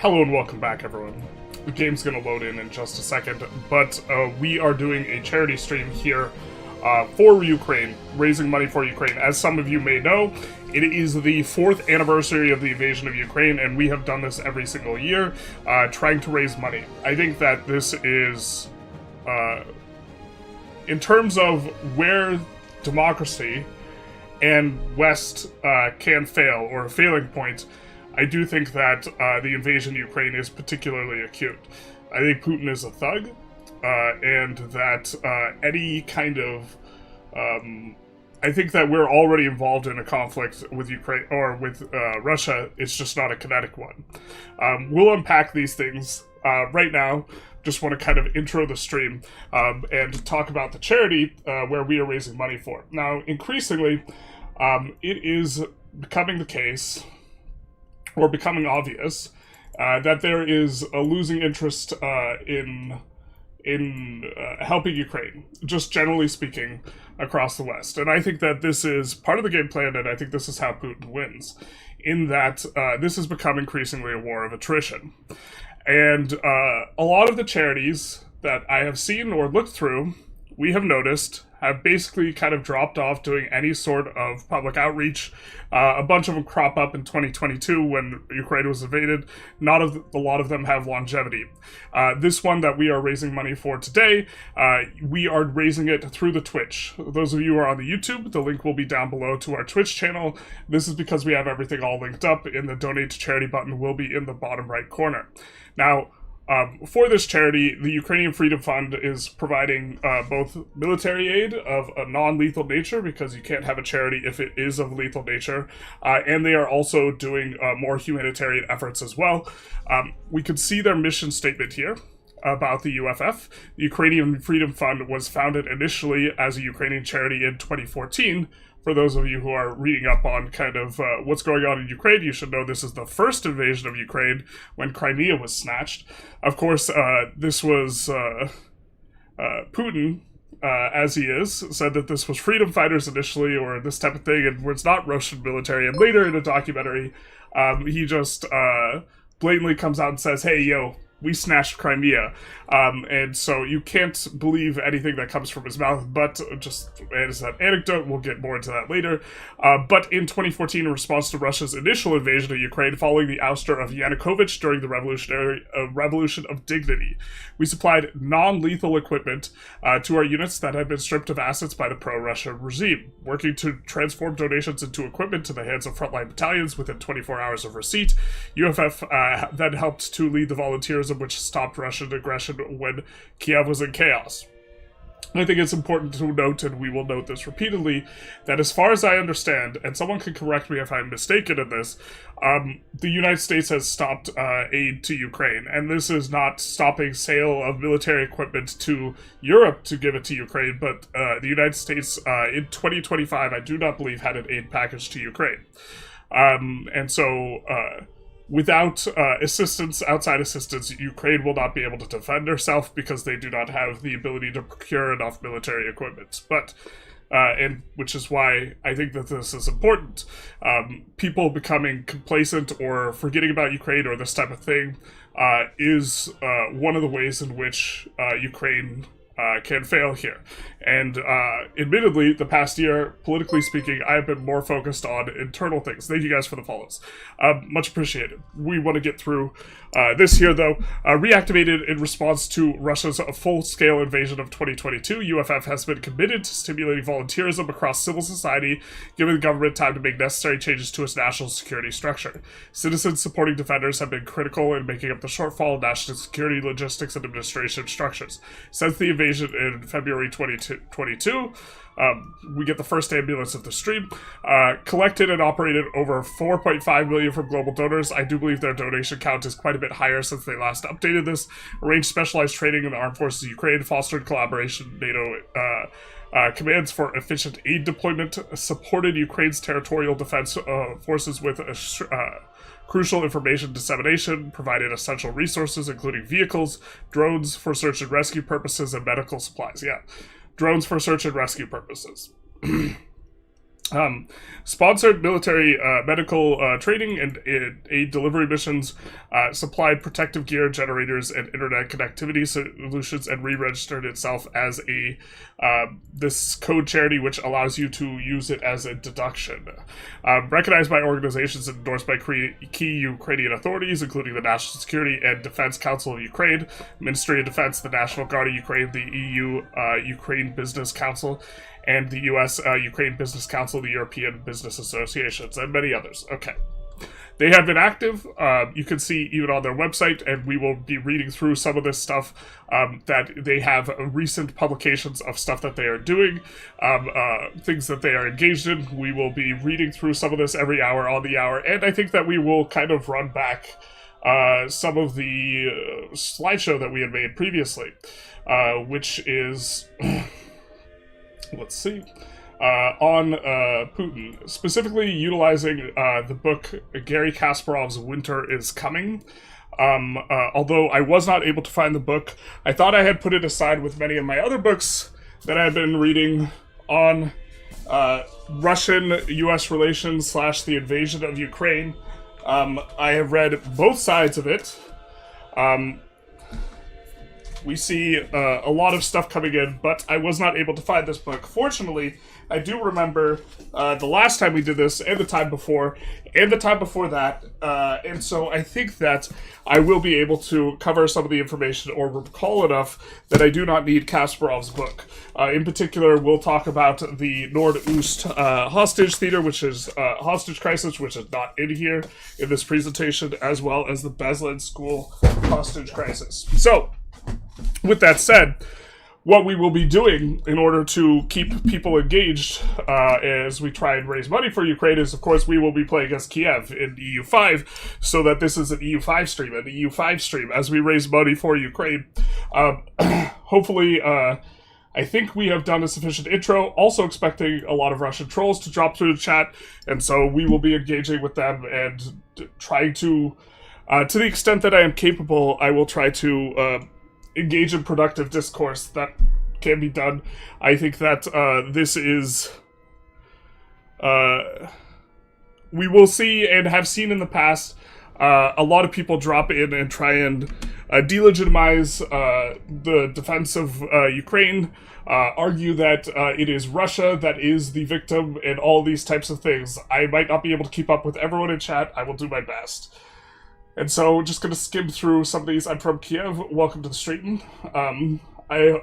Hello and welcome back, everyone. The game's gonna load in just a second, but we are doing a charity stream here for Ukraine, raising money for Ukraine. As some of you may know, it is the 4th anniversary of the invasion of Ukraine, and we have done this every single year, trying to raise money. I think that this is, in terms of where democracy and West can fail, or a failing point, I do think that the invasion of Ukraine is particularly acute. I think Putin is a thug, and that any kind of... I think that we're already involved in a conflict with Ukraine, or with Russia. It's just not a kinetic one. We'll unpack these things right now. Just want to kind of intro the stream and talk about the charity where we are raising money for. Now, increasingly, it is becoming the case, or becoming obvious, that there is a losing interest in helping Ukraine, just generally speaking, across the West. And I think that this is part of the game plan, and I think this is how Putin wins, in that this has become increasingly a war of attrition. And a lot of the charities that I have seen or looked through, we have noticed, have basically kind of dropped off doing any sort of public outreach. A bunch of them crop up in 2022 when Ukraine was invaded. A lot of them have longevity. This one that we are raising money for today, we are raising it through the Twitch. Those of you who are on the YouTube, the link will be down below to our Twitch channel. This is because we have everything all linked up, and the donate to charity button will be in the bottom right corner. Now, for this charity, the Ukrainian Freedom Fund is providing both military aid of a non-lethal nature, because you can't have a charity if it is of lethal nature, and they are also doing more humanitarian efforts as well. We could see their mission statement here about the UFF. The Ukrainian Freedom Fund was founded initially as a Ukrainian charity in 2014. For those of you who are reading up on kind of what's going on in Ukraine, you should know this is the first invasion of Ukraine when Crimea was snatched. Of course, this was Putin, as he is, said that this was freedom fighters initially, or this type of thing, and it's not Russian military. And later in a documentary, he just blatantly comes out and says, hey, yo, we snatched Crimea. And so you can't believe anything that comes from his mouth, but just as an anecdote, we'll get more into that later. But in 2014, in response to Russia's initial invasion of Ukraine following the ouster of Yanukovych during the Revolution of Dignity, we supplied non-lethal equipment to our units that had been stripped of assets by the pro-Russia regime, working to transform donations into equipment to the hands of frontline battalions within 24 hours of receipt. UFF then helped to lead the volunteers which stopped Russian aggression when Kiev was in chaos. I think it's important to note, and we will note this repeatedly, that as far as I understand, and someone can correct me if I'm mistaken in this, the United States has stopped aid to Ukraine, and this is not stopping sale of military equipment to Europe to give it to Ukraine, but the United States in 2025, I do not believe, had an aid package to Ukraine. And so without assistance, outside assistance, Ukraine will not be able to defend herself because they do not have the ability to procure enough military equipment. But, and which is why I think that this is important. People becoming complacent or forgetting about Ukraine or this type of thing is one of the ways in which Ukraine can fail here. And admittedly, the past year, politically speaking, I have been more focused on internal things. Thank you guys for the follows. Much appreciated. We want to get through this here, though. Reactivated in response to Russia's full-scale invasion of 2022, UFF has been committed to stimulating volunteerism across civil society, giving the government time to make necessary changes to its national security structure. Citizens supporting defenders have been critical in making up the shortfall in national security, logistics, and administration structures. Since the invasion in February 2022, we get the first ambulance of the stream. Collected and operated over 4.5 million from global donors. I do believe their donation count is quite a bit higher since they last updated this. Arranged specialized training in the armed forces of Ukraine. Fostered collaboration NATO commands for efficient aid deployment. Supported Ukraine's territorial defense forces with crucial information dissemination. Provided essential resources, including vehicles, drones for search and rescue purposes, and medical supplies. Yeah. Drones for search and rescue purposes. Sponsored military medical training and aid delivery missions, supplied protective gear, generators, and internet connectivity solutions, and re-registered itself as a this code charity, which allows you to use it as a deduction. Recognized by organizations and endorsed by key Ukrainian authorities, including the National Security and Defense Council of Ukraine, Ministry of Defense, the National Guard of Ukraine, the EU Ukraine Business Council, and the U.S. Ukraine Business Council, the European Business Associations, and many others. Okay. They have been active. You can see even on their website, and we will be reading through some of this stuff that they have recent publications of stuff that they are doing, things that they are engaged in. We will be reading through some of this every hour on the hour, and I think that we will kind of run back some of the slideshow that we had made previously, which is... let's see, on Putin, specifically utilizing the book Gary Kasparov's Winter is Coming. Although I was not able to find the book, I thought I had put it aside with many of my other books that I've been reading on Russian-US relations / the invasion of Ukraine. I have read both sides of it. We see a lot of stuff coming in, but I was not able to find this book. Fortunately, I do remember the last time we did this, and the time before that, and so I think that I will be able to cover some of the information or recall enough that I do not need Kasparov's book. In particular, we'll talk about the Nord-Ost hostage theater, which is hostage crisis, which is not in here in this presentation, as well as the Beslan School hostage crisis. So, with that said, what we will be doing in order to keep people engaged as we try and raise money for Ukraine is, of course, we will be playing against Kiev in EU5, so that this is an EU5 stream, as we raise money for Ukraine. Hopefully, I think we have done a sufficient intro, also expecting a lot of Russian trolls to drop through the chat, and so we will be engaging with them and trying to the extent that I am capable, I will try to engage in productive discourse that can be done. I think that this is... we will see and have seen in the past a lot of people drop in and try and delegitimize the defense of Ukraine, argue that it is Russia that is the victim, and all these types of things. I might not be able to keep up with everyone in chat. I will do my best. And so, just going to skim through some of these. I'm from Kiev. Welcome to the stream. I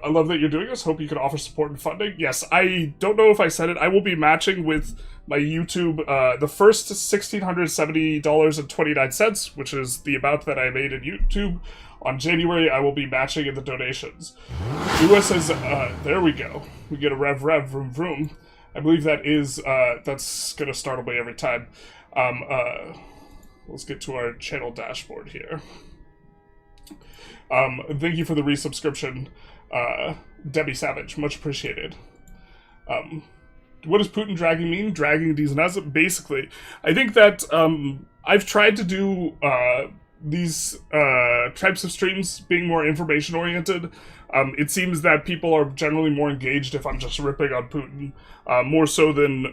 love that you're doing this. Hope you can offer support and funding. Yes, I don't know if I said it. I will be matching with my YouTube the first $1,670.29, which is the amount that I made in YouTube. On January, I will be matching in the donations. US says, there we go. We get a rev, vroom, vroom. I believe that is, that's going to startle me every time. Let's get to our channel dashboard here. Thank you for the resubscription, Debbie Savage. Much appreciated. What does Putin dragging mean? Dragging these nuts? Basically, I think that I've tried to do these types of streams being more information-oriented. It seems that people are generally more engaged if I'm just ripping on Putin, more so than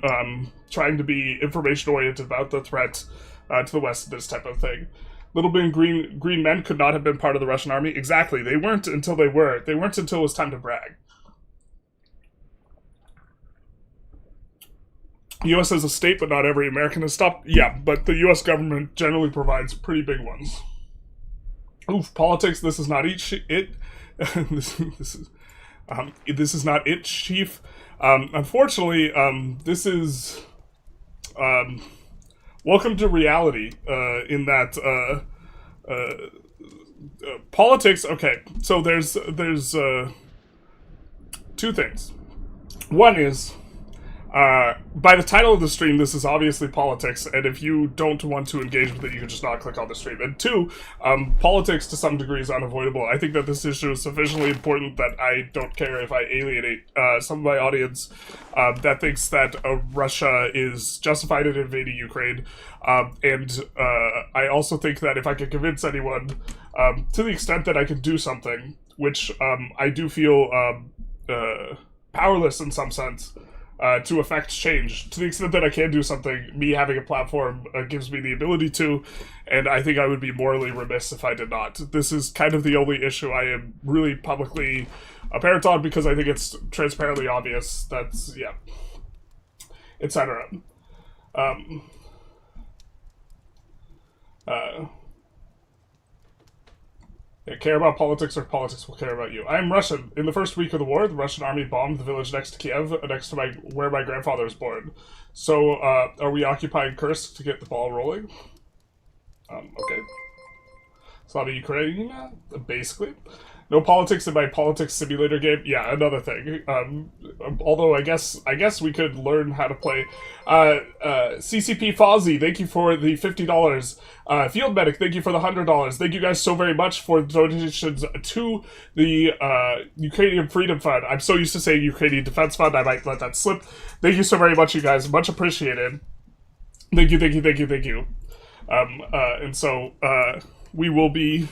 trying to be information-oriented about the threat to the West, this type of thing. Little bit green men could not have been part of the Russian army. Exactly. They weren't until they were. They weren't until it was time to brag. The U.S. has a state, but not every American has stopped. Yeah, but the U.S. government generally provides pretty big ones. Oof, politics, this is not it. This is not it, Chief. Unfortunately, this is... welcome to reality, in that, politics, okay, so there's two things. One is, by the title of the stream, this is obviously politics, and if you don't want to engage with it, you can just not click on the stream. And two, politics to some degree is unavoidable. I think that this issue is sufficiently important that I don't care if I alienate some of my audience that thinks that Russia is justified in invading Ukraine. And I also think that if I could convince anyone, to the extent that I can do something, which I do feel powerless in some sense, to affect change. To the extent that I can do something, me having a platform gives me the ability to, and I think I would be morally remiss if I did not. This is kind of the only issue I am really publicly apparent on, because I think it's transparently obvious. That's, yeah, etc. Yeah, care about politics, or politics will care about you. I am Russian. In the first week of the war, the Russian army bombed the village next to Kiev, next to where my grandfather was born. So, are we occupying Kursk to get the ball rolling? Okay. Slavic Ukraine, basically. No politics in my politics simulator game. Yeah, another thing. Although I guess we could learn how to play. CCP Fozzie, thank you for the $50. Field Medic, thank you for the $100. Thank you guys so very much for the donations to the Ukrainian Freedom Fund. I'm so used to saying Ukrainian Defense Fund, I might let that slip. Thank you so very much, you guys. Much appreciated. Thank you, thank you, thank you, thank you. And so we will be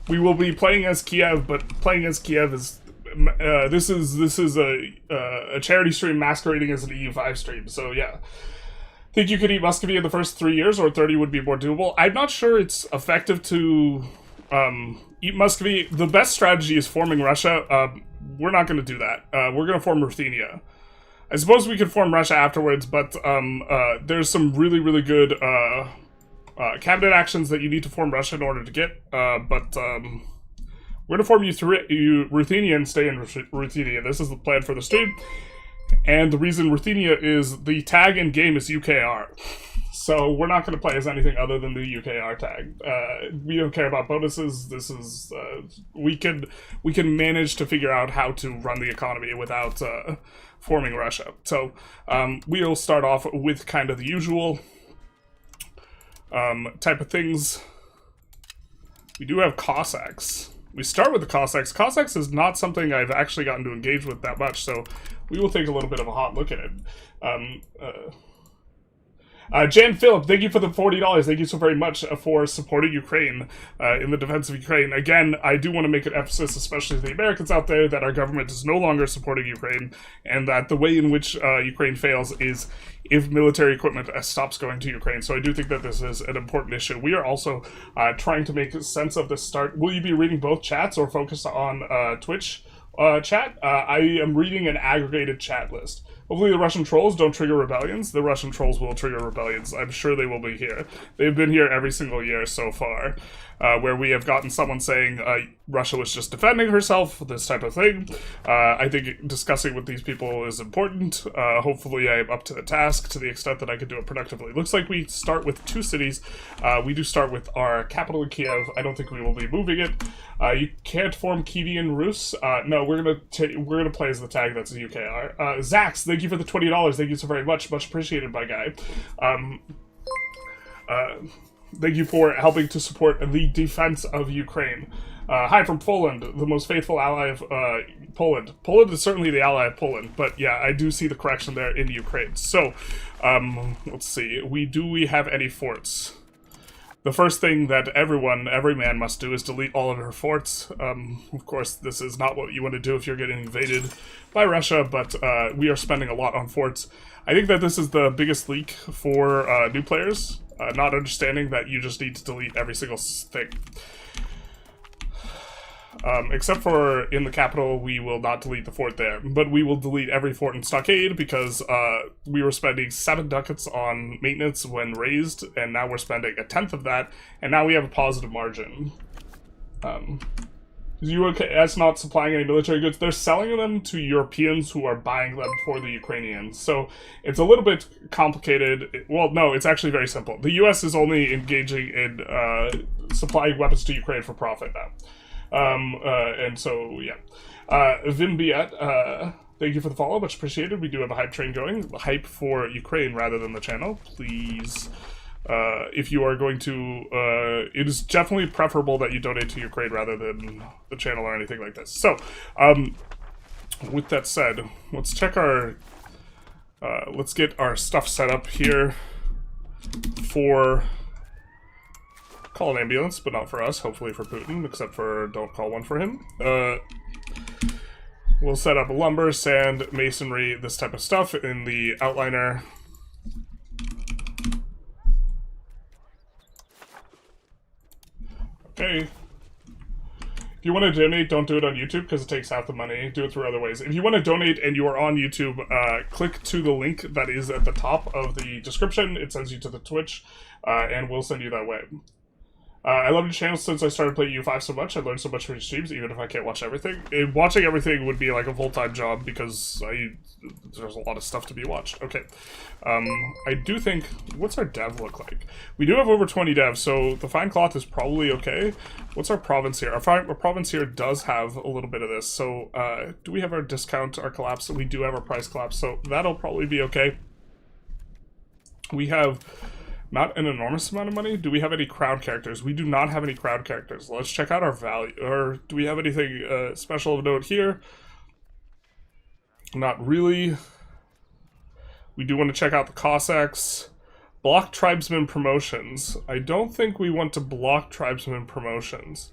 playing as Kiev, but playing as Kiev is this is a charity stream masquerading as an EU5 stream. So yeah, think you could eat Muscovy in the first 3 years, or 30 would be more doable. I'm not sure it's effective to eat Muscovy. The best strategy is forming Russia. We're not going to do that. We're going to form Ruthenia. I suppose we could form Russia afterwards, but there's some really, really good cabinet actions that you need to form Russia in order to get, but we're going to form Ruthenia and stay in Ruthenia. This is the plan for the stream, and the reason Ruthenia is the tag in game is UKR, so we're not going to play as anything other than the UKR tag. We don't care about bonuses. This is we can manage to figure out how to run the economy without forming Russia. So we'll start off with kind of the usual type of things. We do have Cossacks. We start with the Cossacks. Cossacks is not something I've actually gotten to engage with that much, so we will take a little bit of a hot look at it. Jan Phillip, thank you for the $40. Thank you so very much for supporting Ukraine in the defense of Ukraine. Again, I do want to make an emphasis, especially to the Americans out there, that our government is no longer supporting Ukraine, and that the way in which Ukraine fails is if military equipment stops going to Ukraine. So I do think that this is an important issue. We are also trying to make sense of this start. Will you be reading both chats or focus on Twitch chat? I am reading an aggregated chat list. Hopefully the Russian trolls don't trigger rebellions. The Russian trolls will trigger rebellions. I'm sure they will be here. They've been here every single year so far, where we have gotten someone saying Russia was just defending herself, this type of thing. I think discussing with these people is important. Hopefully I am up to the task to the extent that I can do it productively. Looks like we start with 2 cities. We do start with our capital in Kiev. I don't think we will be moving it. You can't form Kievan Rus. No, we're gonna play as the tag that's the UKR. Zax, thank you for the $20. Thank you so very much. Much appreciated, my guy. Thank you for helping to support the defense of Ukraine. Hi from Poland, the most faithful ally of Poland. Poland is certainly the ally of Poland, but yeah, I do see the correction there in Ukraine. So, let's see. Do we have any forts? The first thing that every man must do is delete all of her forts. Of course, this is not what you want to do if you're getting invaded by Russia, but we are spending a lot on forts. I think that this is the biggest leak for new players, not understanding that you just need to delete every single thing. Except for in the capital, we will not delete the fort there, but we will delete every fort in Stockade because we were spending 7 ducats on maintenance when raised, and now we're spending 1/10 of that, and now we have a positive margin. US not supplying any military goods. They're selling them to Europeans who are buying them for the Ukrainians. So it's a little bit complicated. Well, no, it's actually very simple. The US is only engaging in supplying weapons to Ukraine for profit now. And so, yeah. Vimbiet, thank you for the follow, much appreciated. We do have a hype train going. Hype for Ukraine rather than the channel. Please, if you are going to, it is definitely preferable that you donate to Ukraine rather than the channel or anything like this. So, with that said, let's check our, let's get our stuff set up here for... Call an ambulance, but not for us. Hopefully for Putin, except for don't call one for him. We'll set up lumber, sand, masonry, this type of stuff in the outliner. Okay. If you want to donate, don't do it on YouTube because it takes half the money. Do it through other ways. If you want to donate and you are on YouTube, click to the link that is at the top of the description. It sends you to the Twitch, and we'll send you that way. I love your channel since I started playing EU5 so much. I learned so much from your streams, even if I can't watch everything. Watching everything would be like a full-time job because there's a lot of stuff to be watched. Okay. I do think... What's our dev look like? We do have over 20 devs, so the fine cloth is probably okay. What's our province here? Our province here does have a little bit of this. So do we have our discount, our collapse? We do have our price collapse, so that'll probably be okay. We have... not an enormous amount of money. Do we have any crowd characters? We do not have any crowd characters. Let's check out our value. Or do we have anything special of note here? Not really. We do want to check out the Cossacks. Block tribesman promotions. I don't think we want to block tribesman promotions.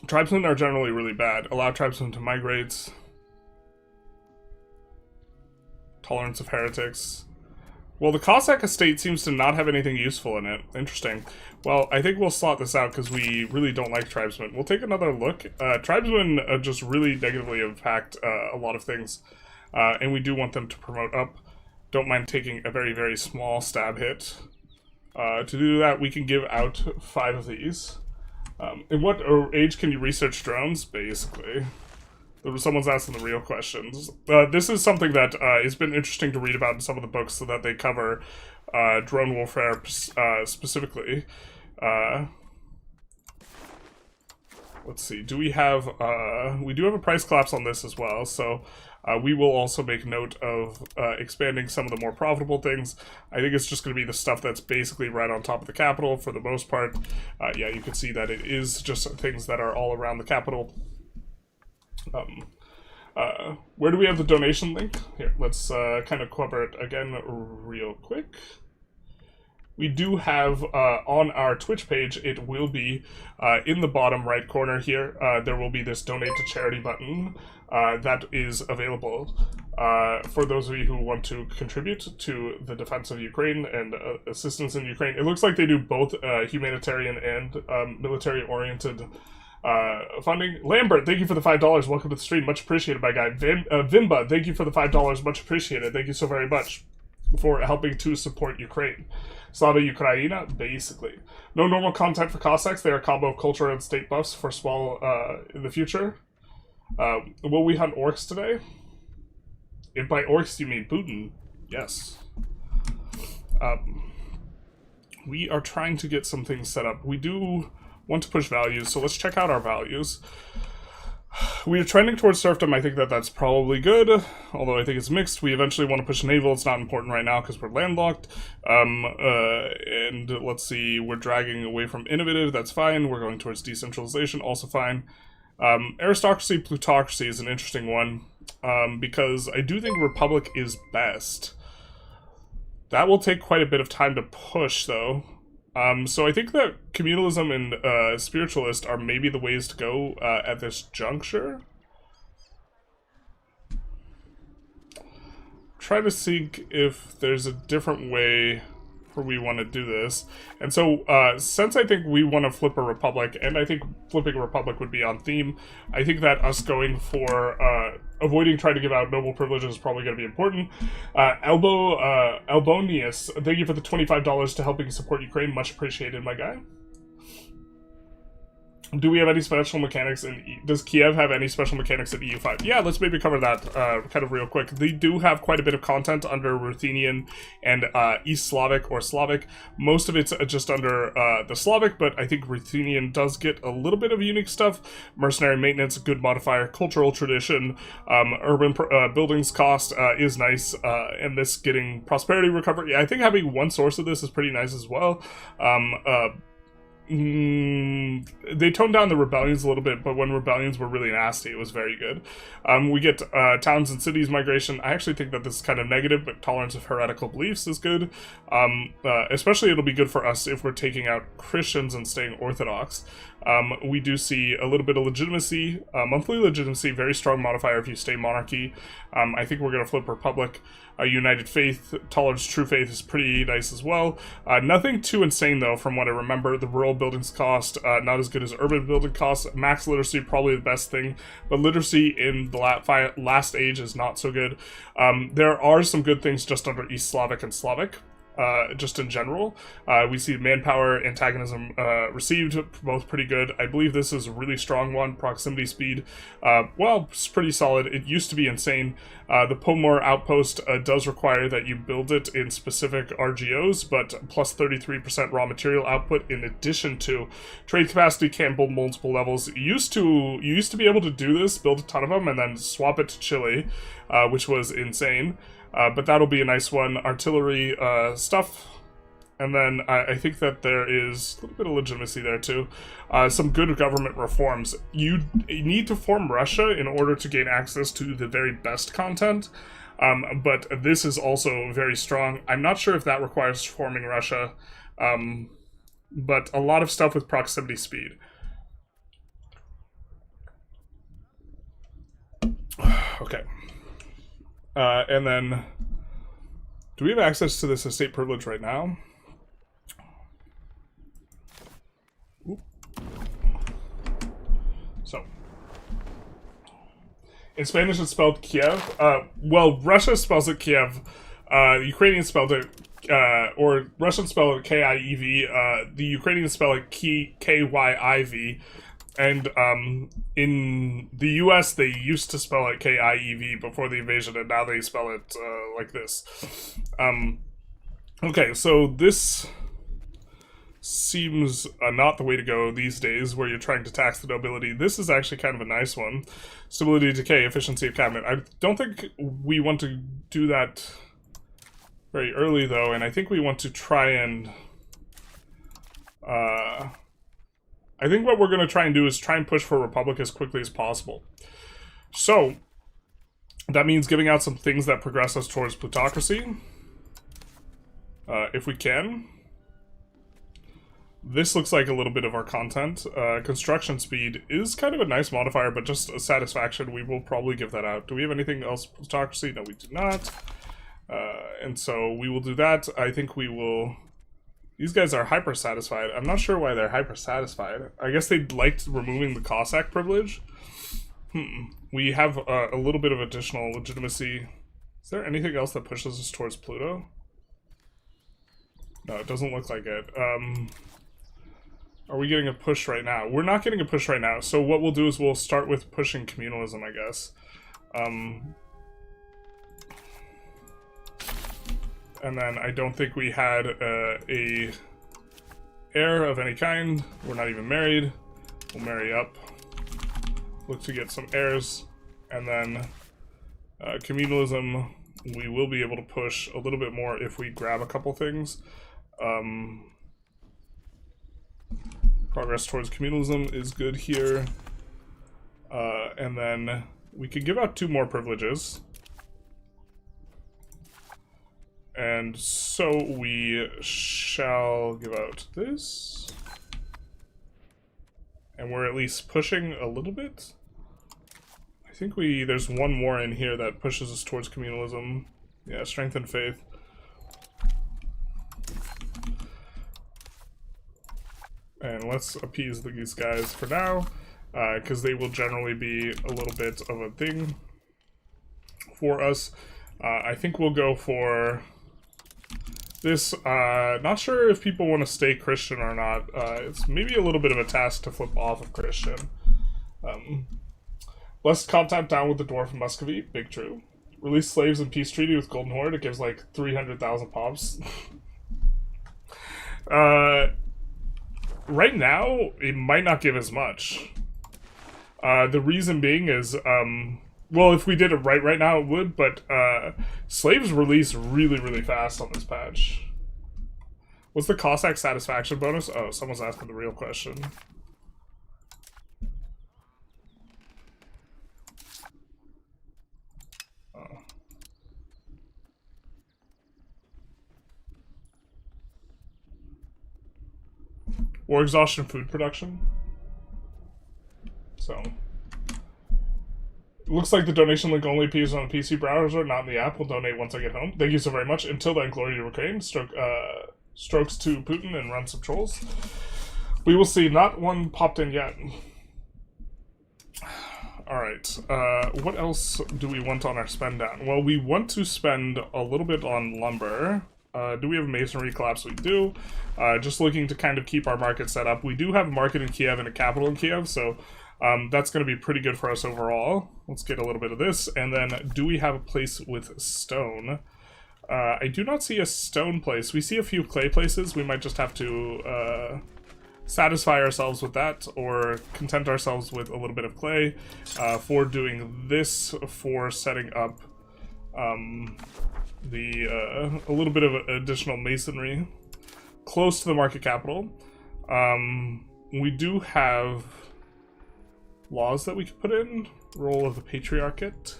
Tribesmen are generally really bad. Allow tribesmen to migrate. Tolerance of heretics. Well, the Cossack estate seems to not have anything useful in it. Interesting. Well, I think we'll slot this out because we really don't like tribesmen. We'll take another look. Tribesmen just really negatively impact a lot of things. And we do want them to promote up. Don't mind taking a very, very small stab hit. To do that, we can give out 5 of these. In what age can you research drones? Basically. Someone's asking the real questions. This is something that has been interesting to read about in some of the books so that they cover drone warfare specifically. Let's see. Do we have... we do have a price collapse on this as well, so we will also make note of expanding some of the more profitable things. I think it's just going to be the stuff that's basically right on top of the capital for the most part. Yeah, you can see that it is just things that are all around the capital. Where do we have the donation link? Here, let's kind of cover it again real quick. We do have on our Twitch page, it will be in the bottom right corner here, there will be this donate to charity button that is available for those of you who want to contribute to the defense of Ukraine and assistance in Ukraine. It looks like they do both humanitarian and military-oriented funding. Lambert, thank you for the $5. Welcome to the stream. Much appreciated, my guy. Vimba, thank you for the $5. Much appreciated. Thank you so very much for helping to support Ukraine. Slava Ukraina, basically. No normal content for Cossacks. They are a combo of culture and state buffs for small in the future. Will we hunt orcs today? If by orcs you mean Putin, yes. We are trying to get some things set up. We do want to push values, so let's check out our values. We are trending towards serfdom. I think that that's probably good, although I think it's mixed. We eventually want to push naval. It's not important right now because we're landlocked. And let's see, we're dragging away from innovative. That's fine. We're going towards decentralization. Also fine. Aristocracy, plutocracy is an interesting one because I do think republic is best. That will take quite a bit of time to push, though. So I think that communalism and spiritualist are maybe the ways to go at this juncture. Try to think if there's a different way where we want to do this. And so since I think we want to flip a republic, and I think flipping a republic would be on theme, I think that us going for avoiding trying to give out noble privileges is probably going to be important. Albonius, thank you for the $25 to helping support Ukraine. Much appreciated, my guy. Do we have any special mechanics in... Does Kiev have any special mechanics in EU5? Yeah, let's maybe cover that kind of real quick. They do have quite a bit of content under Ruthenian and East Slavic or Slavic. Most of it's just under the Slavic, but I think Ruthenian does get a little bit of unique stuff. Mercenary maintenance, good modifier, cultural tradition, urban buildings cost is nice, and this getting prosperity recovery. I think having one source of this is pretty nice as well. They toned down the rebellions a little bit, but when rebellions were really nasty, it was very good. We get towns and cities migration. I actually think that this is kind of negative, but tolerance of heretical beliefs is good. Especially it'll be good for us if we're taking out Christians and staying Orthodox. We do see a little bit of legitimacy, monthly legitimacy, very strong modifier if you stay monarchy. I think we're going to flip republic. United faith, tolerance, true faith is pretty nice as well. Nothing too insane though, from what I remember. The rural buildings cost not as good as urban building costs. Max literacy probably the best thing, but literacy in the last age is not so good. There are some good things just under East Slavic and Slavic. Just in general, we see manpower, antagonism received, both pretty good. I believe this is a really strong one. Proximity speed, well, it's pretty solid. It used to be insane. The Pomor outpost does require that you build it in specific RGOs, but plus 33% raw material output in addition to trade capacity can build multiple levels. You used to be able to do this, build a ton of them, and then swap it to Chile, which was insane. But that'll be a nice one. Artillery stuff. And then I think that there is a little bit of legitimacy there too. Some good government reforms. You need to form Russia in order to gain access to the very best content. But this is also very strong. I'm not sure if that requires forming Russia. But a lot of stuff with proximity speed. Okay. And then, do we have access to this estate privilege right now? Oop. So, in Spanish it's spelled Kiev. Well, Russia spells it Kiev. Ukrainian spelled it, or Russian spell it K-I-E-V. The Ukrainians spell it K-Y-I-V. And in the US, they used to spell it K-I-E-V before the invasion, and now they spell it like this. Okay, so this seems not the way to go these days, where you're trying to tax the nobility. This is actually kind of a nice one. Stability, decay, efficiency of cabinet. I don't think we want to do that very early, though, and I think we want to try and... I think what we're going to try and do is try and push for Republic as quickly as possible. So, that means giving out some things that progress us towards plutocracy. If we can. This looks like a little bit of our content. Construction speed is kind of a nice modifier, but just a satisfaction. We will probably give that out. Do we have anything else? Plutocracy? No, we do not. And so we will do that. I think we will... These guys are hyper-satisfied. I'm not sure why they're hyper-satisfied. I guess they liked removing the Cossack privilege. We have a little bit of additional legitimacy. Is there anything else that pushes us towards Pluto? No, it doesn't look like it. Are we getting a push right now? We're not getting a push right now. So what we'll do is we'll start with pushing communalism, I guess. And then I don't think we had a heir of any kind. We're not even married. We'll marry up. Look to get some heirs. And then communalism, we will be able to push a little bit more if we grab a couple things. Progress towards communalism is good here. And then we can give out 2 more privileges. And so we shall give out this. And we're at least pushing a little bit. I think there's one more in here that pushes us towards communalism. Yeah, strength and faith. And let's appease these guys for now, because they will generally be a little bit of a thing for us. I think we'll go for... this, not sure if people want to stay Christian or not. It's maybe a little bit of a task to flip off of Christian. Blessed contact down with the dwarf in Muscovy. Big true. Release slaves in peace treaty with Golden Horde. It gives like 300,000 pops. Right now, it might not give as much. The reason being is, well, if we did it right now, it would, but slaves release really, really fast on this patch. What's the Cossack satisfaction bonus? Oh, someone's asking the real question. Oh. War exhaustion, food production. So it looks like the donation link only appears on the PC browser, not in the app. We'll donate once I get home. Thank you so very much. Until then, glory to Ukraine. Strokes to Putin and run some trolls. We will see. Not one popped in yet. Alright, what else do we want on our spend down? Well, we want to spend a little bit on lumber. Do we have masonry collapse? We do. Just looking to kind of keep our market set up. We do have a market in Kiev and a capital in Kiev, so that's going to be pretty good for us overall. Let's get a little bit of this. And then, do we have a place with stone? I do not see a stone place. We see a few clay places. We might just have to satisfy ourselves with that, or content ourselves with a little bit of clay for doing this, for setting up a little bit of additional masonry close to the market capital. We do have laws that we could put in. Role of the Patriarchate.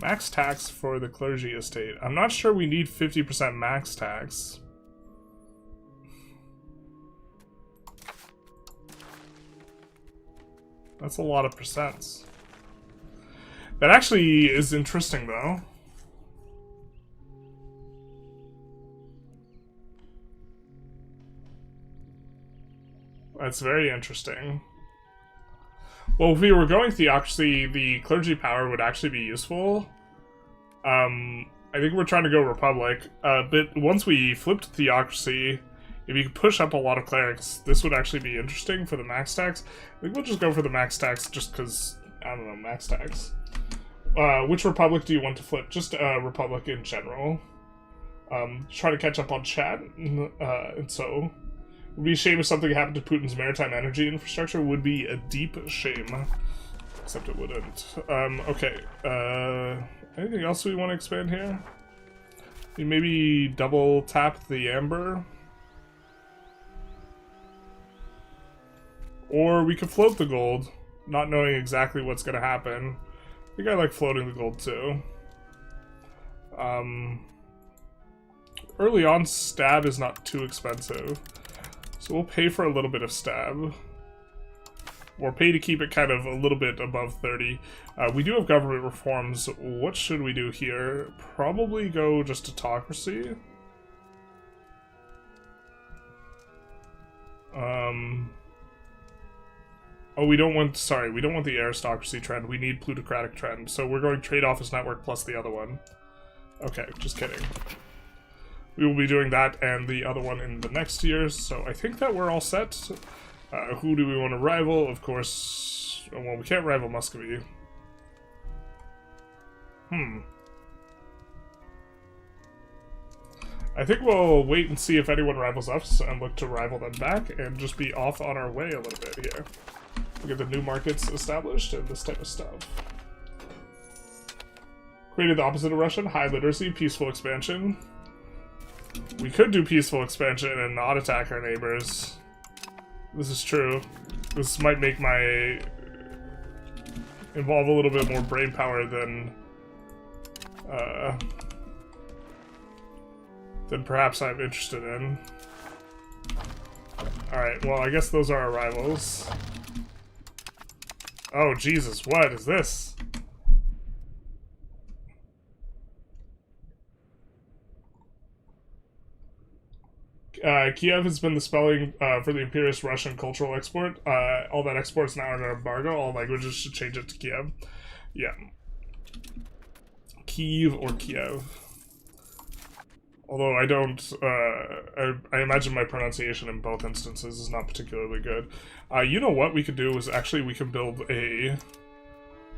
Max tax for the clergy estate. I'm not sure we need 50% max tax. That's a lot of percents. That actually is interesting, though. That's very interesting. Well, if we were going theocracy, the clergy power would actually be useful. I think we're trying to go republic. But once we flipped theocracy, if you could push up a lot of clerics, this would actually be interesting for the max tax. I think we'll just go for the max tax just because, I don't know, max tax. Which republic do you want to flip? Just republic in general. Try to catch up on chat. And so... It would be a shame if something happened to Putin's maritime energy infrastructure. Would be a deep shame. Except it wouldn't. Okay. Anything else we want to expand here? We maybe double tap the amber. Or we could float the gold, not knowing exactly what's going to happen. I think I like floating the gold too. Early on, stab is not too expensive. So we'll pay for a little bit of stab. Or pay to keep it kind of a little bit above 30. We do have government reforms. What should we do here? Probably go just autocracy. Oh, we don't want, sorry, we don't want the aristocracy trend. We need plutocratic trend. So we're going trade office network plus the other one. Okay, just kidding. We will be doing that and the other one in the next years, so I think that we're all set. Who do we want to rival? Of course, well, we can't rival Muscovy. I think we'll wait and see if anyone rivals us and look to rival them back and just be off on our way a little bit here. We'll get the new markets established and this type of stuff. Created the opposite of Russian, high literacy, peaceful expansion. We could do peaceful expansion and not attack our neighbors. This is true. This might make my... involve a little bit more brain power than perhaps I'm interested in. Alright, well, I guess those are our rivals. Oh, Jesus, what is this? Kiev has been the spelling for the imperialist Russian cultural export. All that export's now under embargo. All languages should change it to Kiev. Yeah. Kiev or Kiev. Although I don't, I imagine my pronunciation in both instances is not particularly good. You know what we could do is actually we can build a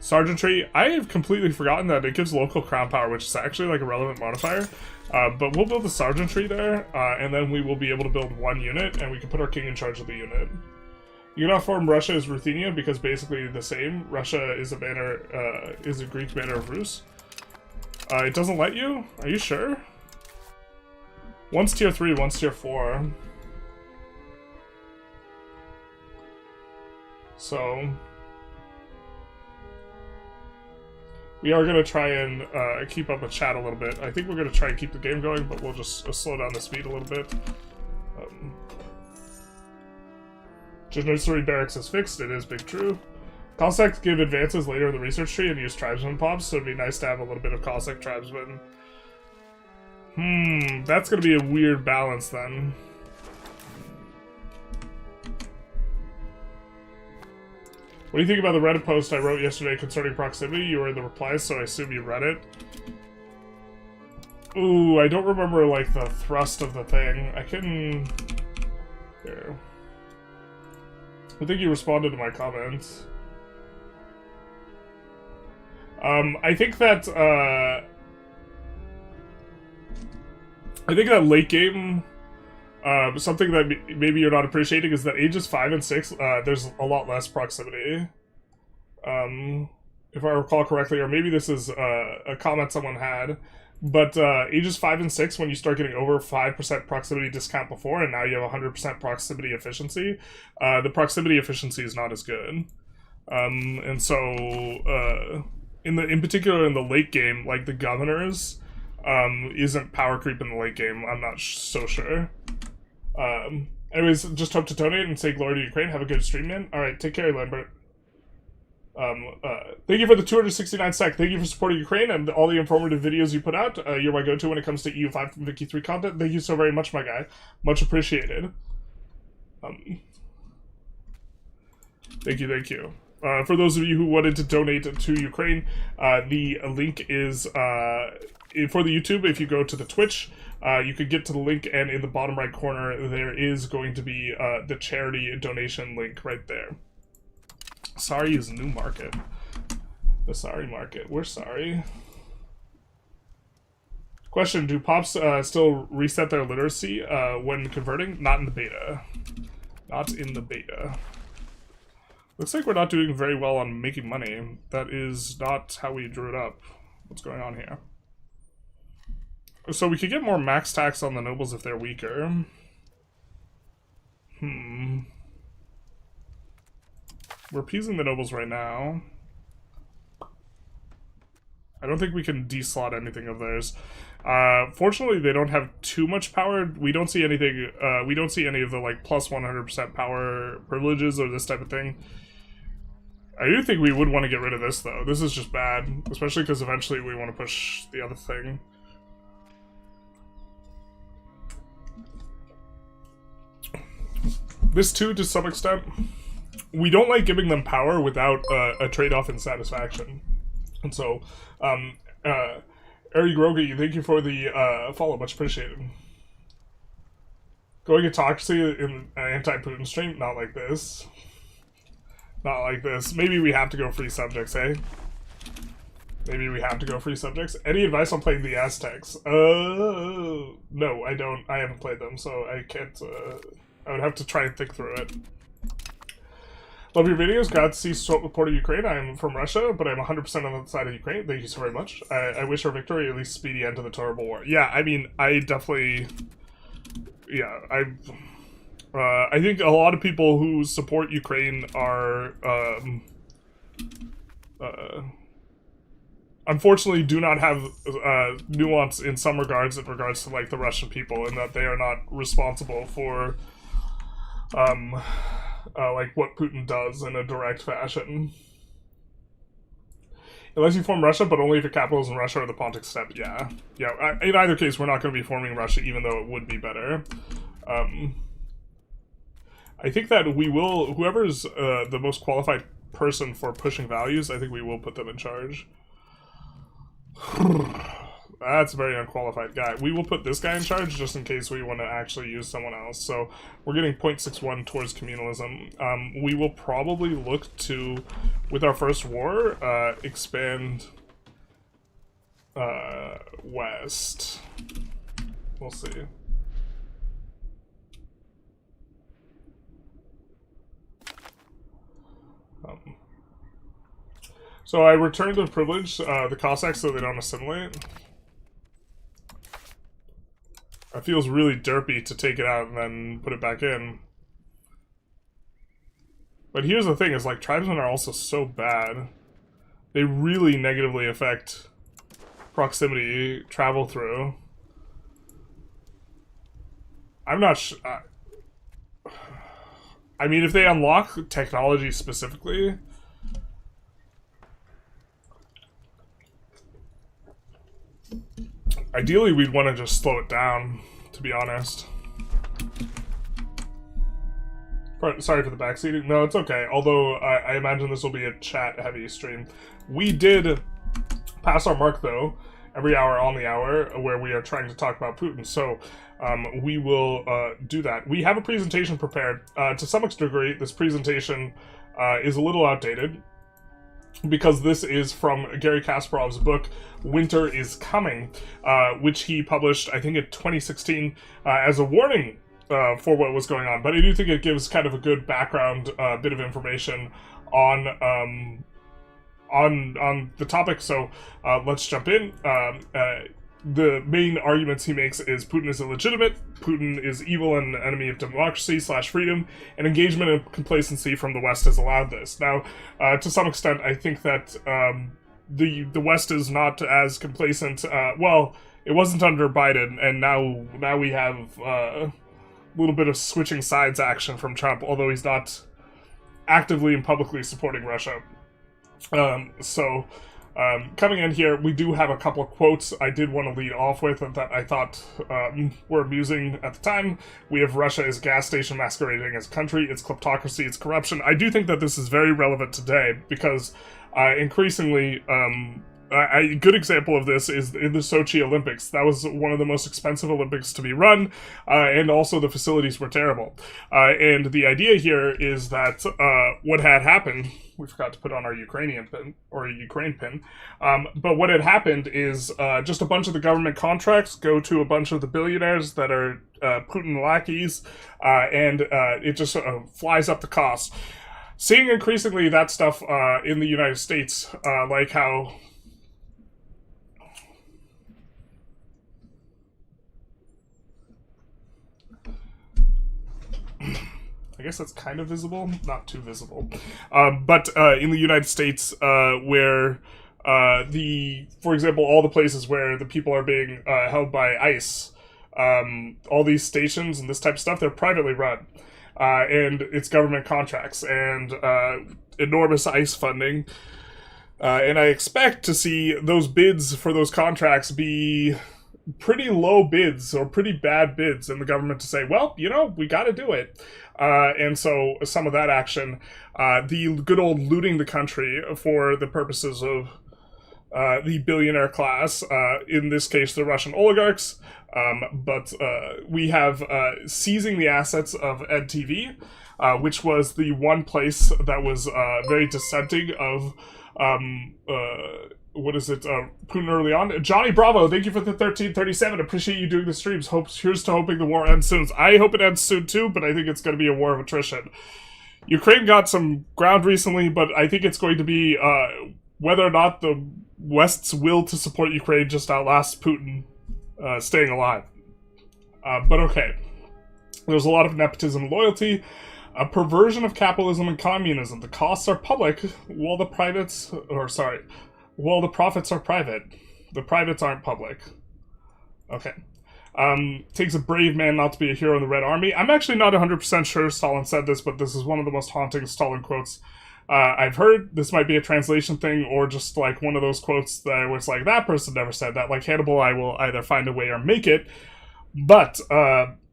sergeantry. I have completely forgotten that it gives local crown power, which is actually like a relevant modifier. But we'll build the sergeantry there, and then we will be able to build one unit, and we can put our king in charge of the unit. You cannot form Russia as Ruthenia because basically the same. Russia is a banner, is a Greek banner of Rus. It doesn't let you? Are you sure? One's tier 3, one's tier 4. So... We are going to try and keep up the chat a little bit. I think we're going to try and keep the game going, but we'll just slow down the speed a little bit. Janissary Barracks is fixed. It is big true. Cossacks give advances later in the research tree and use tribesmen pops, so it'd be nice to have a little bit of Cossack tribesmen. That's going to be a weird balance then. What do you think about the Reddit post I wrote yesterday concerning proximity? You were in the replies, so I assume you read it. Ooh, I don't remember, like, the thrust of the thing. I can... Here. I think you responded to my comments. I think that late game, something that maybe you're not appreciating is that ages 5 and 6, there's a lot less proximity. If I recall correctly, or maybe this is a comment someone had, but ages 5 and 6, when you start getting over 5% proximity discount before, and now you have 100% proximity efficiency, the proximity efficiency is not as good. And so, in particular in the late game, like the governors, isn't power creep in the late game. I'm not so sure. Anyways, just hope to donate and say glory to Ukraine. Have a good stream, man. Alright, take care, Lambert. Thank you for the 269 sec. Thank you for supporting Ukraine and all the informative videos you put out. You're my go-to when it comes to EU5 and Vicky 3 content. Thank you so very much, my guy. Much appreciated. Thank you. For those of you who wanted to donate to Ukraine, the link is for the YouTube. If you go to the Twitch, you could get to the link, and in the bottom right corner, there is going to be the charity donation link right there. Sorry is new market. The sorry market. We're sorry. Question, do pops still reset their literacy when converting? Not in the beta. Not in the beta. Looks like we're not doing very well on making money. That is not how we drew it up. What's going on here? So we could get more max tax on the nobles if they're weaker. We're appeasing the nobles right now. I don't think we can deslot anything of theirs. Fortunately, they don't have too much power. We don't see anything, we don't see any of the, like, plus 100% power privileges or this type of thing. I do think we would want to get rid of this, though. This is just bad, especially because eventually we want to push the other thing. This, too, to some extent, we don't like giving them power without a trade-off in satisfaction. And so, Ari Grogi, thank you for the follow, much appreciated. Going autocracy in an anti-Putin stream? Not like this. Not like this. Maybe we have to go free subjects, eh? Maybe we have to go free subjects. Any advice on playing the Aztecs? No, I don't. I haven't played them, so I can't, I would have to try and think through it. Love your videos. Glad to see support of Ukraine. I'm from Russia, but I'm 100% on the side of Ukraine. Thank you so very much. I wish our victory, at least speedy end to the terrible war. Yeah, I mean, I definitely... Yeah, I think a lot of people who support Ukraine are, unfortunately do not have nuance in some regards to, like, the Russian people, and that they are not responsible for, like, what Putin does in a direct fashion. Unless you form Russia, but only if your capital is in Russia or the Pontic steppe, yeah. Yeah, in either case, we're not going to be forming Russia, even though it would be better. I think that we will, whoever's the most qualified person for pushing values, I think we will put them in charge. That's a very unqualified guy. We will put this guy in charge just in case we want to actually use someone else. So we're getting 0.61 towards communalism. We will probably look to, with our first war, expand west. We'll see. So I returned to privilege the Cossacks so they don't assimilate. It feels really derpy to take it out and then put it back in. But here's the thing, is like tribesmen are also so bad they really negatively affect proximity, travel through. I'm not sure. I mean, if they unlock technology specifically, ideally we'd want to just slow it down, to be honest. Sorry for the backseating. No, it's okay. Although, I imagine this will be a chat-heavy stream. We did pass our mark, though, every hour on the hour, where we are trying to talk about Putin. So, we will do that. We have a presentation prepared. To some degree, this presentation is a little outdated, because this is from Gary Kasparov's book, Winter is Coming, which he published, I think, in 2016, as a warning for what was going on. But I do think it gives kind of a good background bit of information on the topic. So let's jump in. The main arguments he makes is Putin is illegitimate, Putin is evil and an enemy of democracy / freedom, and engagement and complacency from the West has allowed this. Now, to some extent, I think that the West is not as complacent. Well, it wasn't under Biden, and now we have a little bit of switching sides action from Trump, although he's not actively and publicly supporting Russia. Coming in here, we do have a couple of quotes I did want to lead off with that I thought were amusing at the time. We have Russia as a gas station masquerading as a country, it's kleptocracy, it's corruption. I do think that this is very relevant today because increasingly, a good example of this is in the Sochi Olympics. That was one of the most expensive Olympics to be run, and also the facilities were terrible. And the idea here is that what had happened, we forgot to put on our Ukrainian pin, or a Ukraine pin, but what had happened is just a bunch of the government contracts go to a bunch of the billionaires that are Putin lackeys, and it just flies up the cost. Seeing increasingly that stuff in the United States, like how I guess that's kind of visible, not too visible. But in the United States, where for example, all the places where the people are being held by ICE, all these stations and this type of stuff, they're privately run. And it's government contracts and enormous ICE funding. And I expect to see those bids for those contracts be pretty low bids or pretty bad bids, and the government to say, well, we got to do it. And so some of that action, the good old looting the country for the purposes of the billionaire class, in this case, the Russian oligarchs. But we have seizing the assets of EdTV, which was the one place that was very dissenting of Putin early on. Johnny Bravo, thank you for the 1337. Appreciate you doing the streams. Here's to hoping the war ends soon. I hope it ends soon too, but I think it's going to be a war of attrition. Ukraine got some ground recently, but I think it's going to be whether or not the West's will to support Ukraine just outlasts Putin staying alive. But okay. There's a lot of nepotism and loyalty. A perversion of capitalism and communism. The costs are public, while the profits are private. The privates aren't public. Okay. Takes a brave man not to be a hero in the Red Army. I'm actually not 100% sure Stalin said this, but this is one of the most haunting Stalin quotes I've heard. This might be a translation thing, or just like one of those quotes that was like, that person never said that. Like Hannibal, I will either find a way or make it. But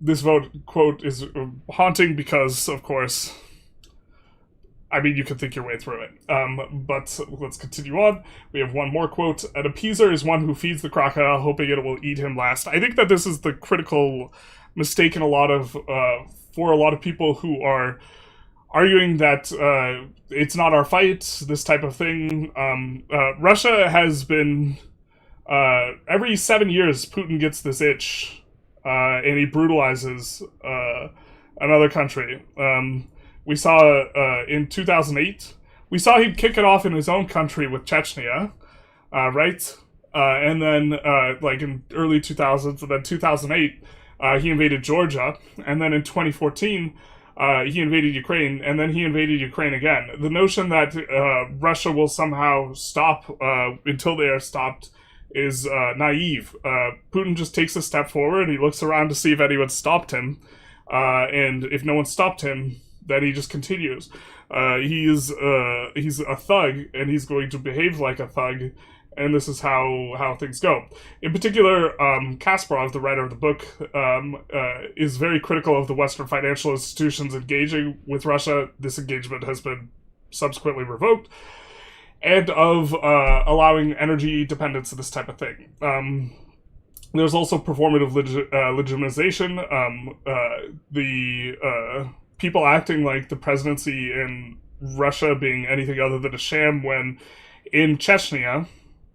this quote is haunting because, of course, I mean, you can think your way through it. But let's continue on. We have one more quote. An appeaser is one who feeds the crocodile, hoping it will eat him last. I think that this is the critical mistake in for a lot of people who are arguing that it's not our fight, this type of thing. Russia has been... every 7 years, Putin gets this itch. And he brutalizes another country. We saw in 2008, we saw him kick it off in his own country with Chechnya, right? And then, like in early 2000s, and then 2008, he invaded Georgia. And then in 2014, he invaded Ukraine, and then he invaded Ukraine again. The notion that Russia will somehow stop until they are stopped is naive. Putin just takes a step forward, he looks around to see if anyone stopped him, and if no one stopped him, then he just continues. He's a thug, and he's going to behave like a thug, and this is how things go. In particular, Kasparov, the writer of the book, is very critical of the Western financial institutions engaging with Russia. This engagement has been subsequently revoked, and of allowing energy dependence and this type of thing. There's also performative legitimization. The people acting like the presidency in Russia being anything other than a sham, when in Chechnya,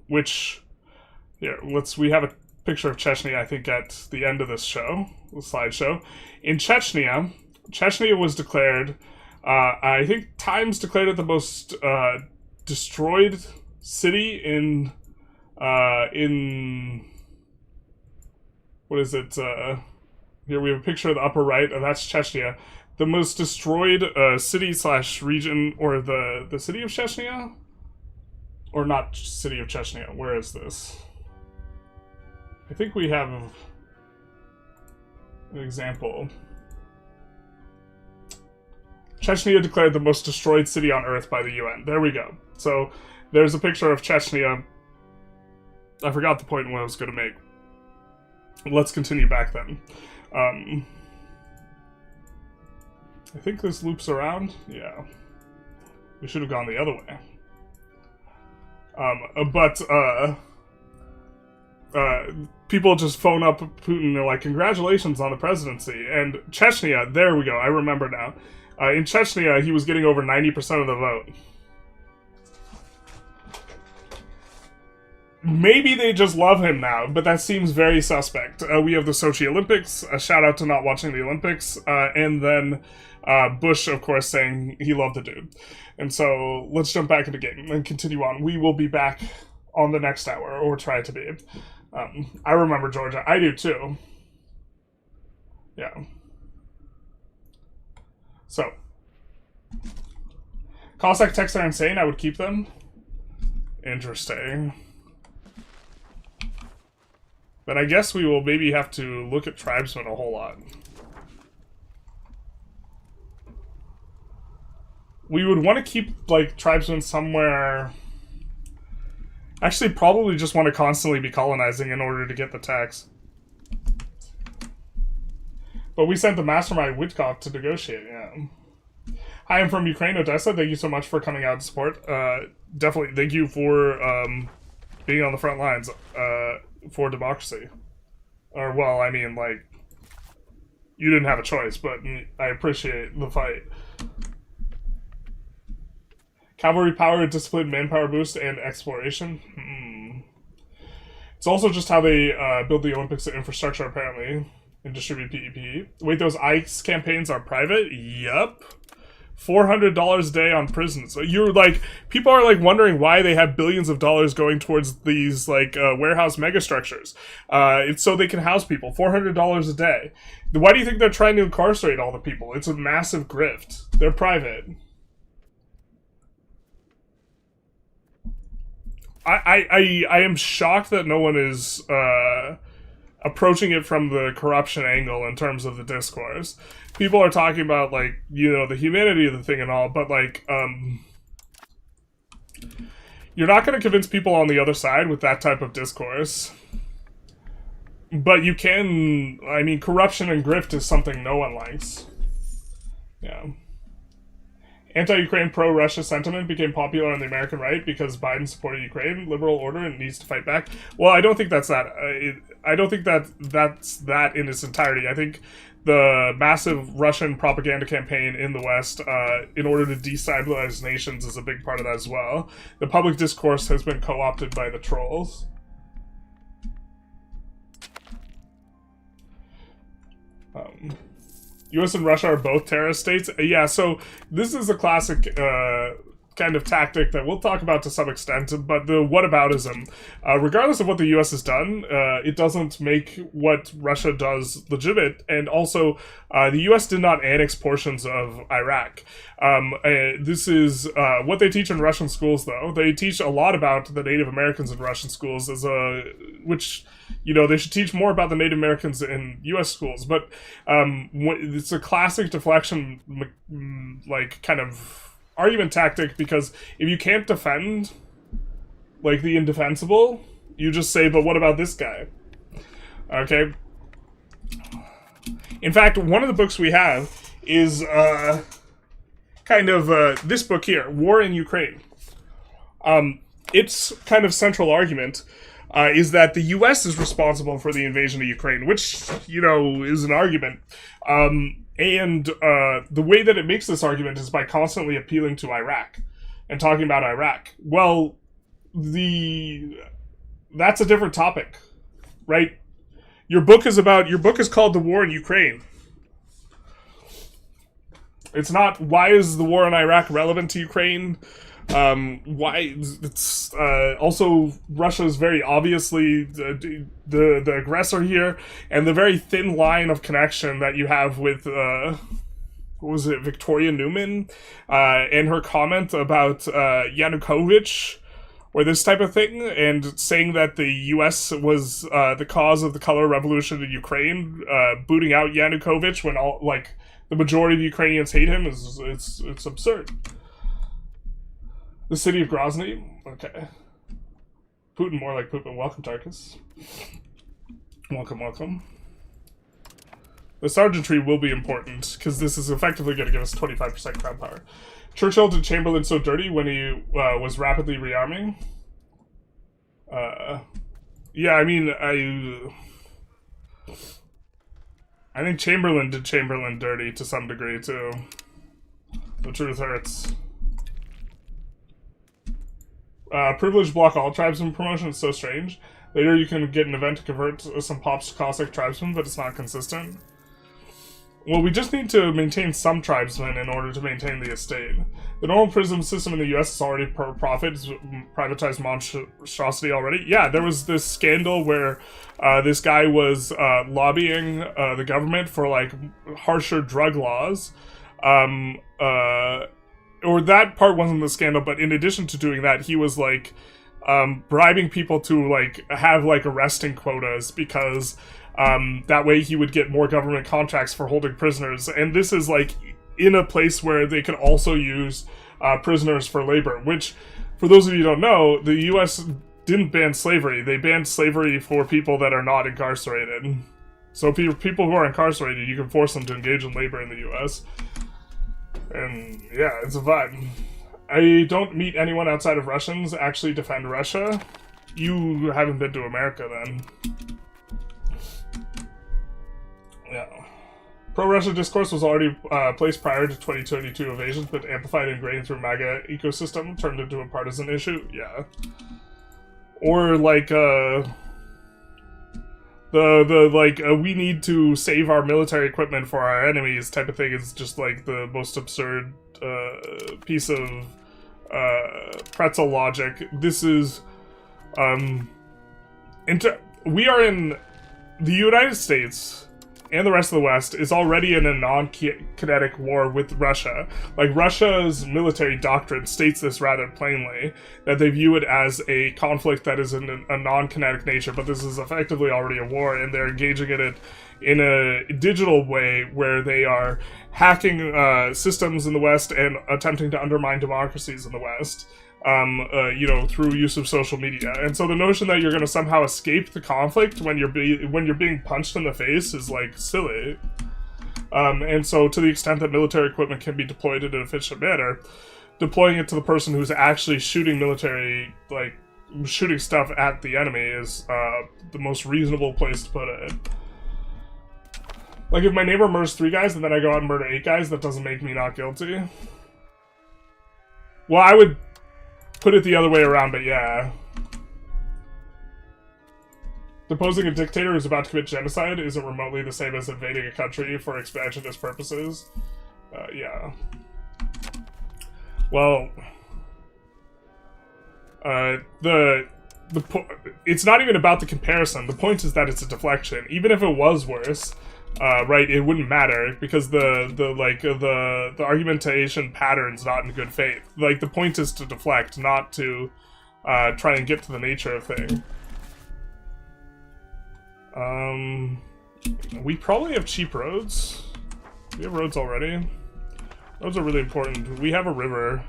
which, here, we have a picture of Chechnya, I think, at the end of this show, the slideshow. In Chechnya was declared, I think Times declared it the most destroyed city in what is it? Here we have a picture of the upper right, and that's Chechnya. The most destroyed city/region, or the city of Chechnya? Or not city of Chechnya. Where is this? I think we have an example. Chechnya declared the most destroyed city on Earth by the UN. There we go. So there's a picture of Chechnya. I forgot the point what I was going to make. Let's continue back then. I think this loops around. Yeah. We should have gone the other way. People just phone up Putin and they're like, congratulations on the presidency. And Chechnya, there we go, I remember now. In Chechnya, he was getting over 90% of the vote. Maybe they just love him now, but that seems very suspect. We have the Sochi Olympics, a shout out to not watching the Olympics, and then Bush, of course, saying he loved the dude. And so let's jump back into the game and continue on. We will be back on the next hour, or try to be. I remember Georgia. I do too. Yeah. So, Cossack texts are insane. I would keep them. Interesting. But I guess we will maybe have to look at tribesmen a whole lot. We would want to keep, like, tribesmen somewhere... Actually, probably just want to constantly be colonizing in order to get the tax. But we sent the mastermind Witkov to negotiate, yeah. Hi, I'm from Ukraine, Odessa. Thank you so much for coming out to support. Definitely, thank you for being on the front lines for democracy. Or, well, I mean, like, you didn't have a choice, but I appreciate the fight. Cavalry power, discipline, manpower boost, and exploration. It's also just how they build the Olympics infrastructure, apparently, and distribute PEP. Wait, those ICE campaigns are private? Yup. $400 a day on prisons. You're like, people are like wondering why they have billions of dollars going towards these like warehouse megastructures. It's so they can house people. $400 a day. Why do you think they're trying to incarcerate all the people? It's a massive grift. They're private. I am shocked that no one is approaching it from the corruption angle in terms of the discourse. People are talking about, like, you know, the humanity of the thing and all, but, like, you're not going to convince people on the other side with that type of discourse. But you can, I mean, corruption and grift is something no one likes. Yeah. Anti-Ukraine, pro-Russia sentiment became popular on the American right because Biden supported Ukraine, liberal order, and needs to fight back. Well, I don't think that's that. I don't think that's that in its entirety. I think the massive Russian propaganda campaign in the West, in order to destabilize nations, is a big part of that as well. The public discourse has been co-opted by the trolls. US and Russia are both terrorist states. Yeah, so this is a classic kind of tactic that we'll talk about to some extent, but the whataboutism, regardless of what the US has done, it doesn't make what Russia does legitimate, and also the US did not annex portions of Iraq. This is what they teach in Russian schools, though. They teach a lot about the Native Americans in Russian schools, which, you know, they should teach more about the Native Americans in US schools, but it's a classic deflection, like, kind of argument tactic, because if you can't defend, like, the indefensible, you just say, but what about this guy? Okay? In fact, one of the books we have is, this book here, War in Ukraine. Its kind of central argument is that the US is responsible for the invasion of Ukraine, which, you know, is an argument. And the way that it makes this argument is by constantly appealing to Iraq and talking about Iraq. Well, that's a different topic, right? Your book is called The War in Ukraine. It's not, why is the war in Iraq relevant to Ukraine? Why it's also Russia is very obviously the aggressor here, and the very thin line of connection that you have with what was it, Victoria Newman, and her comment about Yanukovych, or this type of thing, and saying that the U.S. was the cause of the color revolution in Ukraine, booting out Yanukovych when the majority of Ukrainians hate him it's absurd. The city of Grozny? Okay. Putin, more like Putin. Welcome, Tarkus. Welcome, welcome. The sergeantry will be important, because this is effectively going to give us 25% crown power. Churchill did Chamberlain so dirty when he was rapidly rearming? Yeah, I mean, I think Chamberlain did Chamberlain dirty to some degree, too. The truth hurts. Privilege block all tribesmen promotion is so strange. Later you can get an event to convert some pops to Cossack tribesmen, but it's not consistent. Well, we just need to maintain some tribesmen in order to maintain the estate. The normal prison system in the US is already profit, it's privatized monstrosity already. Yeah, there was this scandal where this guy was lobbying the government for, like, harsher drug laws. Or that part wasn't the scandal, but in addition to doing that, he was, like, bribing people to, like, have, like, arresting quotas, because that way he would get more government contracts for holding prisoners. And this is, like, in a place where they could also use prisoners for labor, which, for those of you who don't know, the U.S. didn't ban slavery. They banned slavery for people that are not incarcerated. So people who are incarcerated, you can force them to engage in labor in the U.S., and yeah, it's a vibe. I don't meet anyone outside of Russians actually defend Russia. You haven't been to America then. Yeah. Pro-Russia discourse was already placed prior to 2022 invasions, but amplified and ingrained through MAGA ecosystem, turned into a partisan issue. Yeah. Or like we need to save our military equipment for our enemies type of thing is just like the most absurd piece of pretzel logic. This is we are in the United States and the rest of the West is already in a non-kinetic war with Russia. Like, Russia's military doctrine states this rather plainly, that they view it as a conflict that is in a non-kinetic nature, but this is effectively already a war, and they're engaging in it in a digital way where they are hacking systems in the West and attempting to undermine democracies in the West. Through use of social media. And so the notion that you're going to somehow escape the conflict when you're being punched in the face is, like, silly. And so to the extent that military equipment can be deployed in an efficient manner, deploying it to the person who's actually shooting shooting stuff at the enemy is the most reasonable place to put it. Like, if my neighbor murders 3 guys and then I go out and murder 8 guys, that doesn't make me not guilty. Well, I would put it the other way around, but yeah. Deposing a dictator who's about to commit genocide isn't remotely the same as invading a country for expansionist purposes. Yeah. Well, It's not even about the comparison. The point is that it's a deflection. Even if it was worse, right, it wouldn't matter because the argumentation pattern's not in good faith. Like, the point is to deflect, not to try and get to the nature of thing. We probably have cheap roads. We have roads already. Roads are really important. We have a river.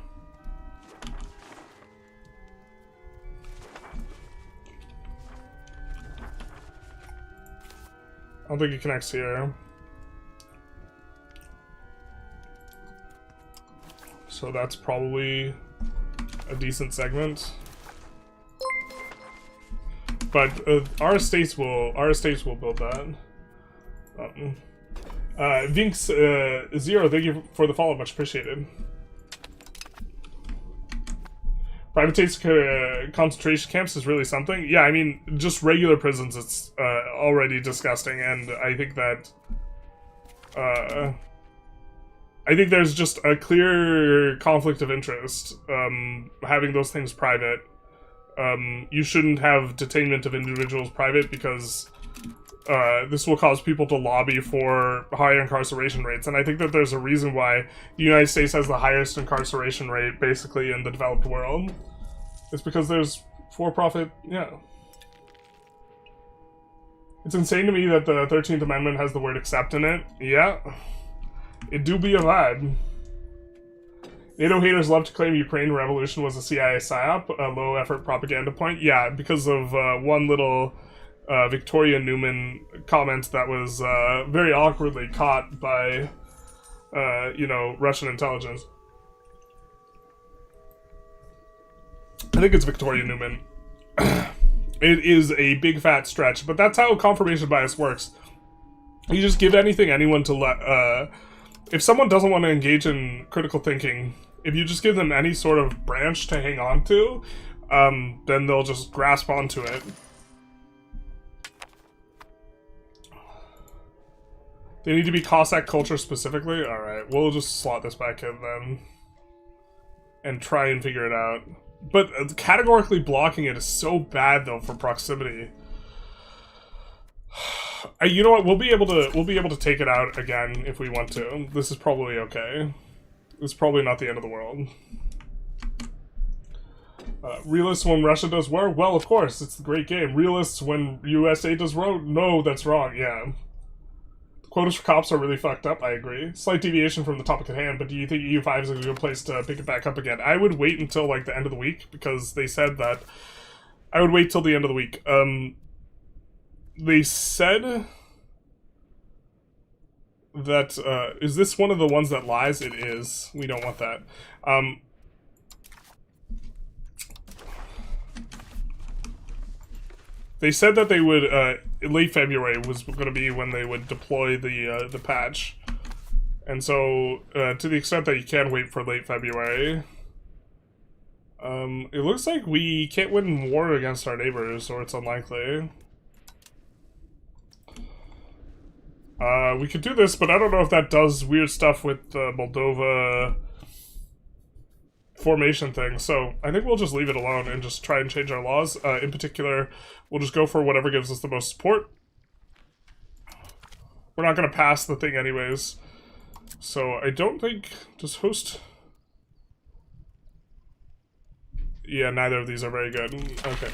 I don't think it connects here. So that's probably a decent segment. But our estates will build that. Vinx Zero, thank you for the follow, much appreciated. Private concentration camps is really something. Yeah, I mean, just regular prisons, it's already disgusting, and I think that I think there's just a clear conflict of interest having those things private. You shouldn't have detainment of individuals private because this will cause people to lobby for higher incarceration rates, and I think that there's a reason why the United States has the highest incarceration rate, basically, in the developed world. It's because there's for-profit, yeah. It's insane to me that the 13th Amendment has the word accept in it. Yeah. It do be a lad. NATO haters love to claim Ukraine revolution was a CIA psyop, a low-effort propaganda point. Yeah, because of one little Victoria Newman comment that was very awkwardly caught by, you know, Russian intelligence. I think it's Victoria Newman. It is a big fat stretch, but that's how confirmation bias works. You just give anyone to let... if someone doesn't want to engage in critical thinking, if you just give them any sort of branch to hang on to, then they'll just grasp onto it. They need to be Cossack culture specifically? Alright, we'll just slot this back in then. And try and figure it out. But categorically blocking it is so bad though for proximity. You know what? We'll be able to take it out again if we want to. This is probably okay. It's probably not the end of the world. Realists when Russia does war? Well, of course, it's the great game. Realists when USA does war? No, that's wrong. Yeah. Quotas for cops are really fucked up, I agree. Slight deviation from the topic at hand, but do you think EU5 is a good place to pick it back up again? I would wait until, like, the end of the week, because they said that... I would wait till the end of the week. They said... that, is this one of the ones that lies? It is. We don't want that. They said that they would, late February was going to be when they would deploy the patch. And so, to the extent that you can wait for late February, it looks like we can't win war against our neighbors, or it's unlikely. We could do this, but I don't know if that does weird stuff with the Moldova formation thing, so I think we'll just leave it alone and just try and change our laws. In particular, we'll just go for whatever gives us the most support. We're not going to pass the thing anyways, so I don't think... Just host... Yeah, neither of these are very good. Okay.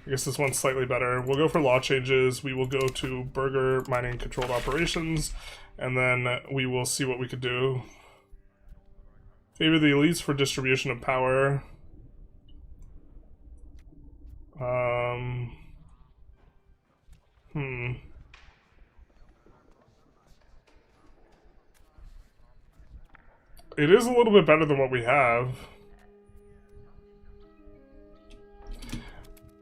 I guess this one's slightly better. We'll go for law changes. We will go to burger mining controlled operations, and then we will see what we could do. Favor the elites for distribution of power. It is a little bit better than what we have.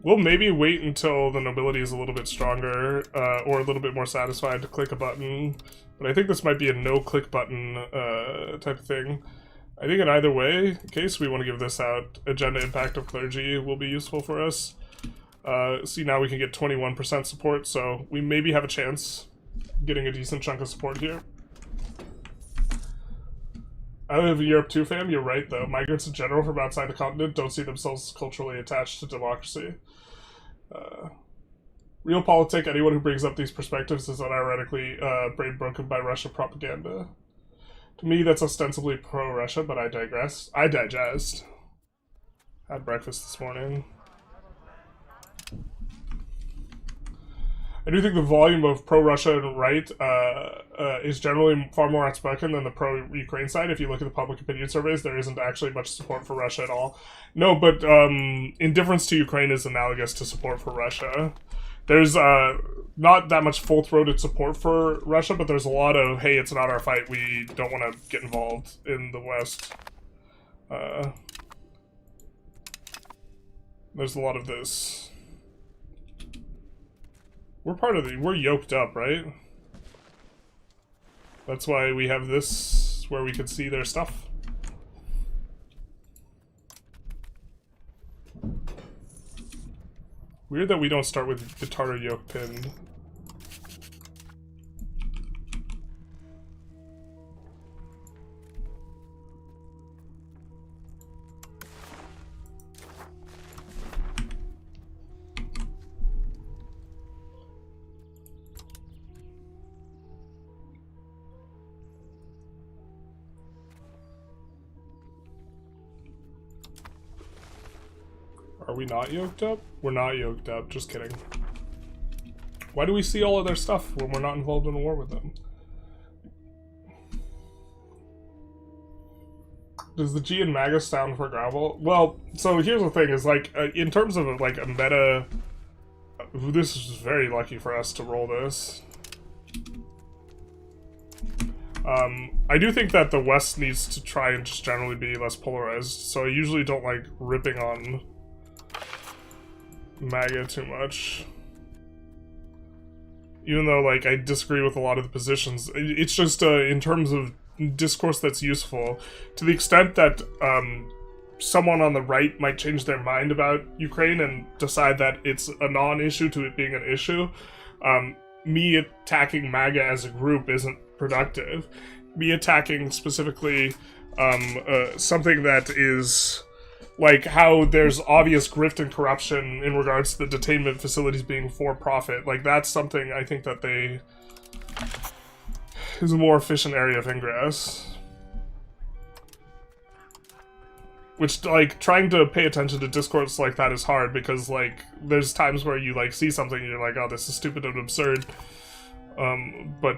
We'll maybe wait until the nobility is a little bit stronger, or a little bit more satisfied to click a button. But I think this might be a no-click button type of thing. I think in either way, in case we want to give this out, agenda impact of clergy will be useful for us. See, now we can get 21% support, so we maybe have a chance getting a decent chunk of support here. I live in Europe too, fam. You're right, though. Migrants in general from outside the continent don't see themselves culturally attached to democracy. Realpolitik, anyone who brings up these perspectives is unironically brain broken by Russian propaganda. To me, that's ostensibly pro-Russia, but I digress. I digest. Had breakfast this morning. I do think the volume of pro-Russia right is generally far more outspoken than the pro-Ukraine side. If you look at the public opinion surveys, there isn't actually much support for Russia at all. No, but indifference to Ukraine is analogous to support for Russia. There's not that much full-throated support for Russia, but there's a lot of, hey, it's not our fight, we don't want to get involved in the West. There's a lot of this. We're yoked up, right? That's why we have this, where we can see their stuff. Weird that we don't start with guitar yoke pinned. Are we not yoked up? We're not yoked up, just kidding. Why do we see all of their stuff when we're not involved in a war with them? Does the G in MAGA stand for gravel? Well, so here's the thing, is like, in terms of like a meta... This is very lucky for us to roll this. I do think that the West needs to try and just generally be less polarized, so I usually don't like ripping on MAGA too much. Even though, like, I disagree with a lot of the positions. It's just, in terms of discourse that's useful, to the extent that, someone on the right might change their mind about Ukraine and decide that it's a non-issue to it being an issue, me attacking MAGA as a group isn't productive. Me attacking specifically, something that is... like how there's obvious grift and corruption in regards to the detainment facilities being for profit. Like that's something I think that they is a more efficient area of ingress. Which, like, trying to pay attention to discourse like that is hard because, like, there's times where you, like, see something and you're like, oh, this is stupid and absurd. But,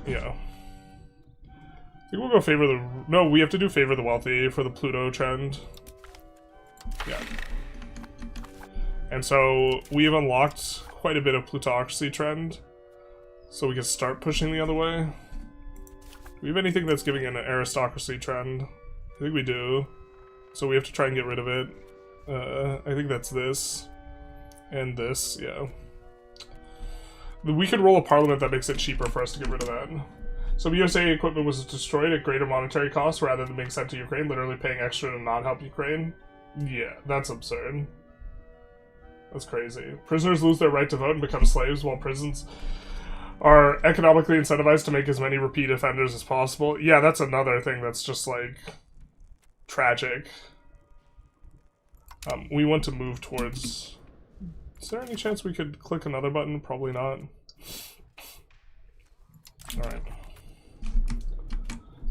yeah. I think we'll go favor the... No, we have to do favor the wealthy for the Pluto trend. Yeah. And so we have unlocked quite a bit of plutocracy trend, so we can start pushing the other way. Do we have anything that's giving an aristocracy trend? I think we do. So we have to try and get rid of it. I think that's this. And this, yeah. We could roll a parliament that makes it cheaper for us to get rid of that. Some USA equipment was destroyed at greater monetary costs rather than being sent to Ukraine, literally paying extra to not help Ukraine. Yeah, that's absurd. That's crazy. Prisoners lose their right to vote and become slaves, while prisons are economically incentivized to make as many repeat offenders as possible. Yeah, that's another thing that's just, like, tragic. We want to move towards... Is there any chance we could click another button? Probably not. Alright.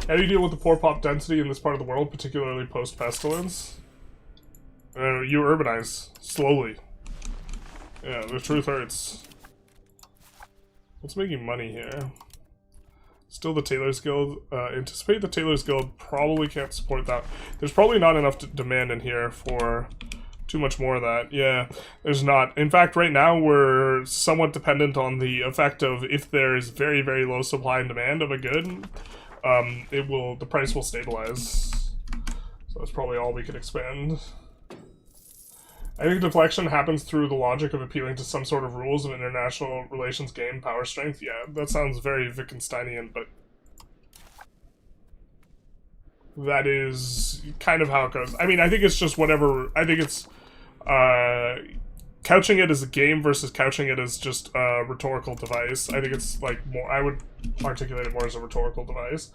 How do you deal with the poor pop density in this part of the world, particularly post-pestilence? You urbanize slowly. Yeah, the truth hurts. What's making money here? Still the Tailors Guild. Anticipate the Tailors Guild probably can't support that. There's probably not enough demand in here for too much more of that. Yeah, there's not. In fact, right now we're somewhat dependent on the effect of if there's very, very low supply and demand of a good, the price will stabilize. So that's probably all we can expand. I think deflection happens through the logic of appealing to some sort of rules of international relations game power strength. Yeah, that sounds very Wittgensteinian, but that is kind of how it goes. I mean, I think it's just whatever. I think it's couching it as a game versus couching it as just a rhetorical device. I think it's like more. I would articulate it more as a rhetorical device.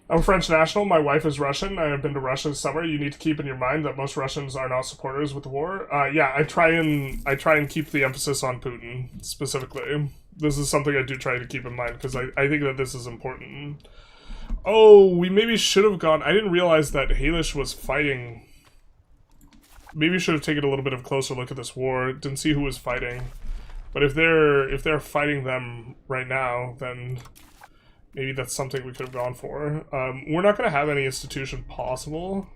I'm a French national. My wife is Russian. I have been to Russia this summer. You need to keep in your mind that most Russians are not supporters with the war. Yeah, I try and keep the emphasis on Putin specifically. This is something I do try to keep in mind because I think that this is important. Oh, we maybe should have gone. I didn't realize that Halish was fighting. Maybe we should have taken a little bit of a closer look at this war. Didn't see who was fighting. But if they're fighting them right now, then maybe that's something we could have gone for. We're not going to have any institution possible.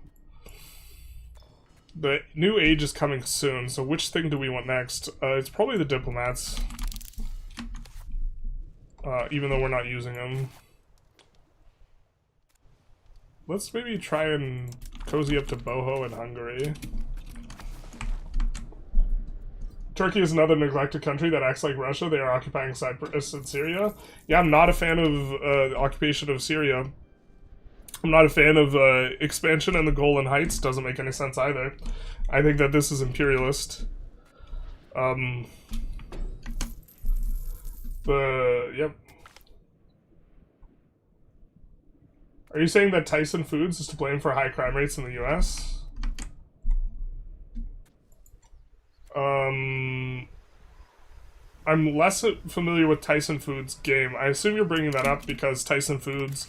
The new age is coming soon, so which thing do we want next? It's probably the diplomats. Even though we're not using them. Let's maybe try and cozy up to Boho and Hungary. Turkey is another neglected country that acts like Russia. They are occupying Cyprus and Syria. Yeah, I'm not a fan of the occupation of Syria. I'm not a fan of expansion in the Golan Heights. Doesn't make any sense either. I think that this is imperialist. Yep. Are you saying that Tyson Foods is to blame for high crime rates in the US? I'm less familiar with Tyson Foods' game. I assume you're bringing that up because Tyson Foods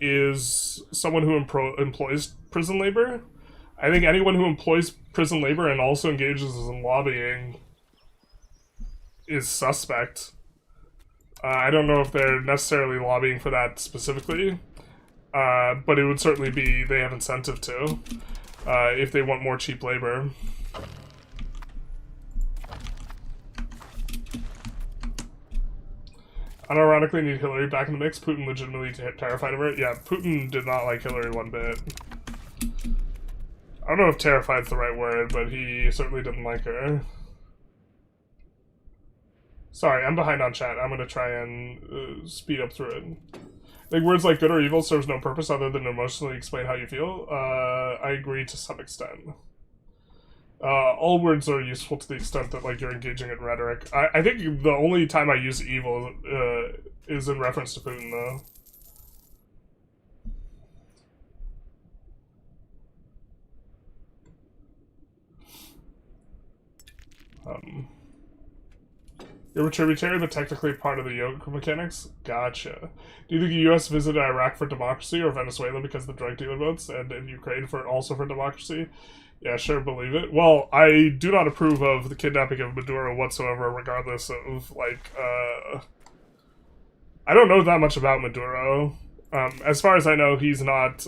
is someone who employs prison labor. I think anyone who employs prison labor and also engages in lobbying is suspect. I don't know if they're necessarily lobbying for that specifically, but it would certainly be they have incentive to if they want more cheap labor. Unironically, need Hillary back in the mix. Putin legitimately terrified of her. Yeah, Putin did not like Hillary one bit. I don't know if terrified's the right word, but he certainly didn't like her. Sorry, I'm behind on chat. I'm gonna try and speed up through it. Like, words like good or evil serves no purpose other than to emotionally explain how you feel. I agree to some extent. All words are useful to the extent that, like, you're engaging in rhetoric. I think the only time I use evil is in reference to Putin, though. You're a tributary, but technically part of the yoke mechanics? Gotcha. Do you think the U.S. visited Iraq for democracy or Venezuela because of the drug dealer votes, and in Ukraine also for democracy? Yeah, sure, believe it. Well, I do not approve of the kidnapping of Maduro whatsoever, regardless of, like, I don't know that much about Maduro. As far as I know, he's not,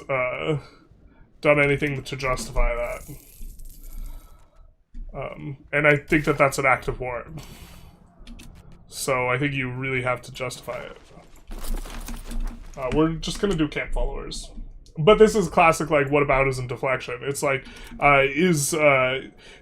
done anything to justify that. And I think that that's an act of war. So I think you really have to justify it. We're just gonna do camp followers. But this is classic, like, whataboutism deflection. It's like,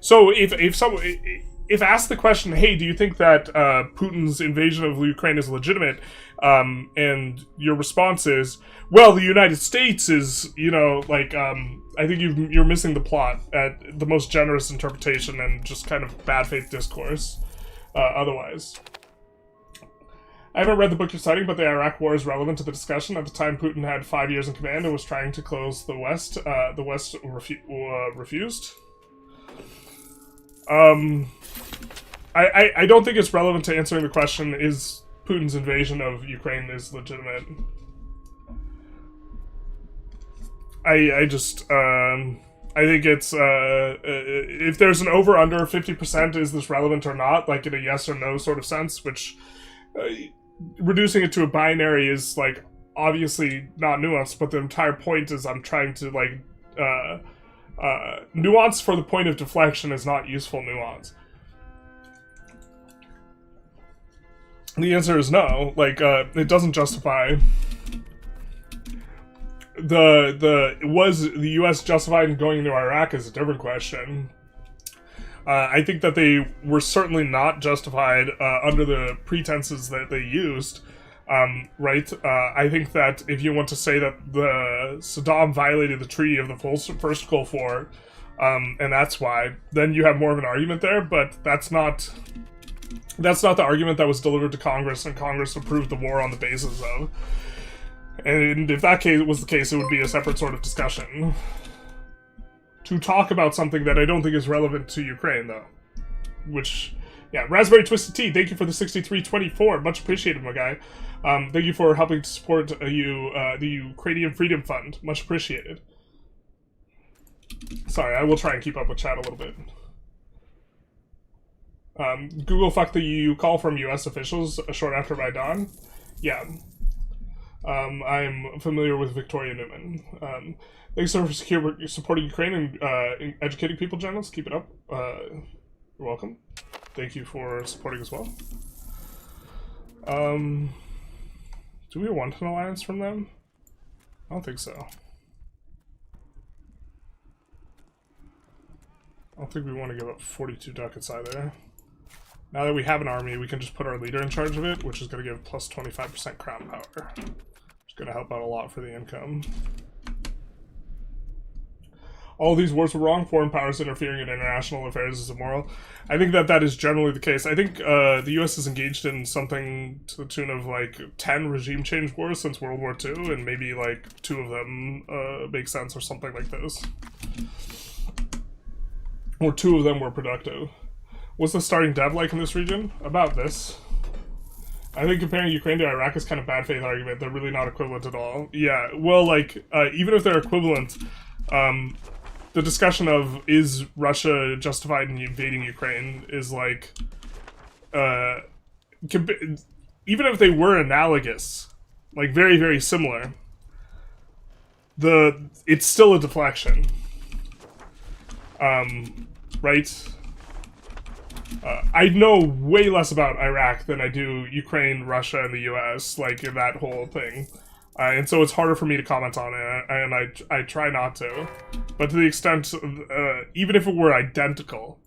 so if asked the question, hey, do you think that Putin's invasion of Ukraine is legitimate? And your response is, well, the United States is, you know, like, I think you're missing the plot at the most generous interpretation and just kind of bad faith discourse otherwise. I haven't read the book you're citing, but the Iraq War is relevant to the discussion. At the time, Putin had 5 years in command and was trying to close the West. The West refused. I don't think it's relevant to answering the question, is Putin's invasion of Ukraine is legitimate? I think it's, if there's an over-under 50%, is this relevant or not? Like, in a yes or no sort of sense, which... reducing it to a binary is, like, obviously not nuanced, but the entire point is I'm trying to, like, nuance for the point of deflection is not useful nuance. The answer is no. Like, it doesn't justify... Was the U.S. justified in going into Iraq is a different question. I think that they were certainly not justified under the pretenses that they used, right? I think that if you want to say that Saddam violated the treaty of the First Gulf War, and that's why, then you have more of an argument there, but that's not the argument that was delivered to Congress, and Congress approved the war on the basis of. And if that case was the case, it would be a separate sort of discussion. To talk about something that I don't think is relevant to Ukraine, though. Which, yeah, Raspberry Twisted Tea, thank you for the 6324. Much appreciated, my guy. Thank you for helping to support the Ukrainian Freedom Fund. Much appreciated. Sorry, I will try and keep up with chat a little bit. Google fuck the EU call from US officials short after Maidan. Yeah. I'm familiar with Victoria Newman. Thanks for supporting Ukraine and educating people, journalists. Keep it up. You're welcome. Thank you for supporting as well. Do we want an alliance from them? I don't think so. I don't think we want to give up 42 ducats either. Now that we have an army, we can just put our leader in charge of it, which is going to give plus 25% crown power. It's going to help out a lot for the income. All these wars were wrong. Foreign powers interfering in international affairs is immoral. I think that is generally the case. I think the US is engaged in something to the tune of like 10 regime change wars since World War II, and maybe like 2 of them make sense or something like this. Or 2 of them were productive. What's the starting dev like in this region? About this. I think comparing Ukraine to Iraq is kind of bad faith argument. They're really not equivalent at all. Yeah, well, like, even if they're equivalent, the discussion of is Russia justified in invading Ukraine is like, even if they were analogous, like very, very similar, it's still a deflection. Right? I know way less about Iraq than I do Ukraine, Russia, and the US, like, in that whole thing. And so it's harder for me to comment on it, and I try not to. But to the extent, even if it were identical,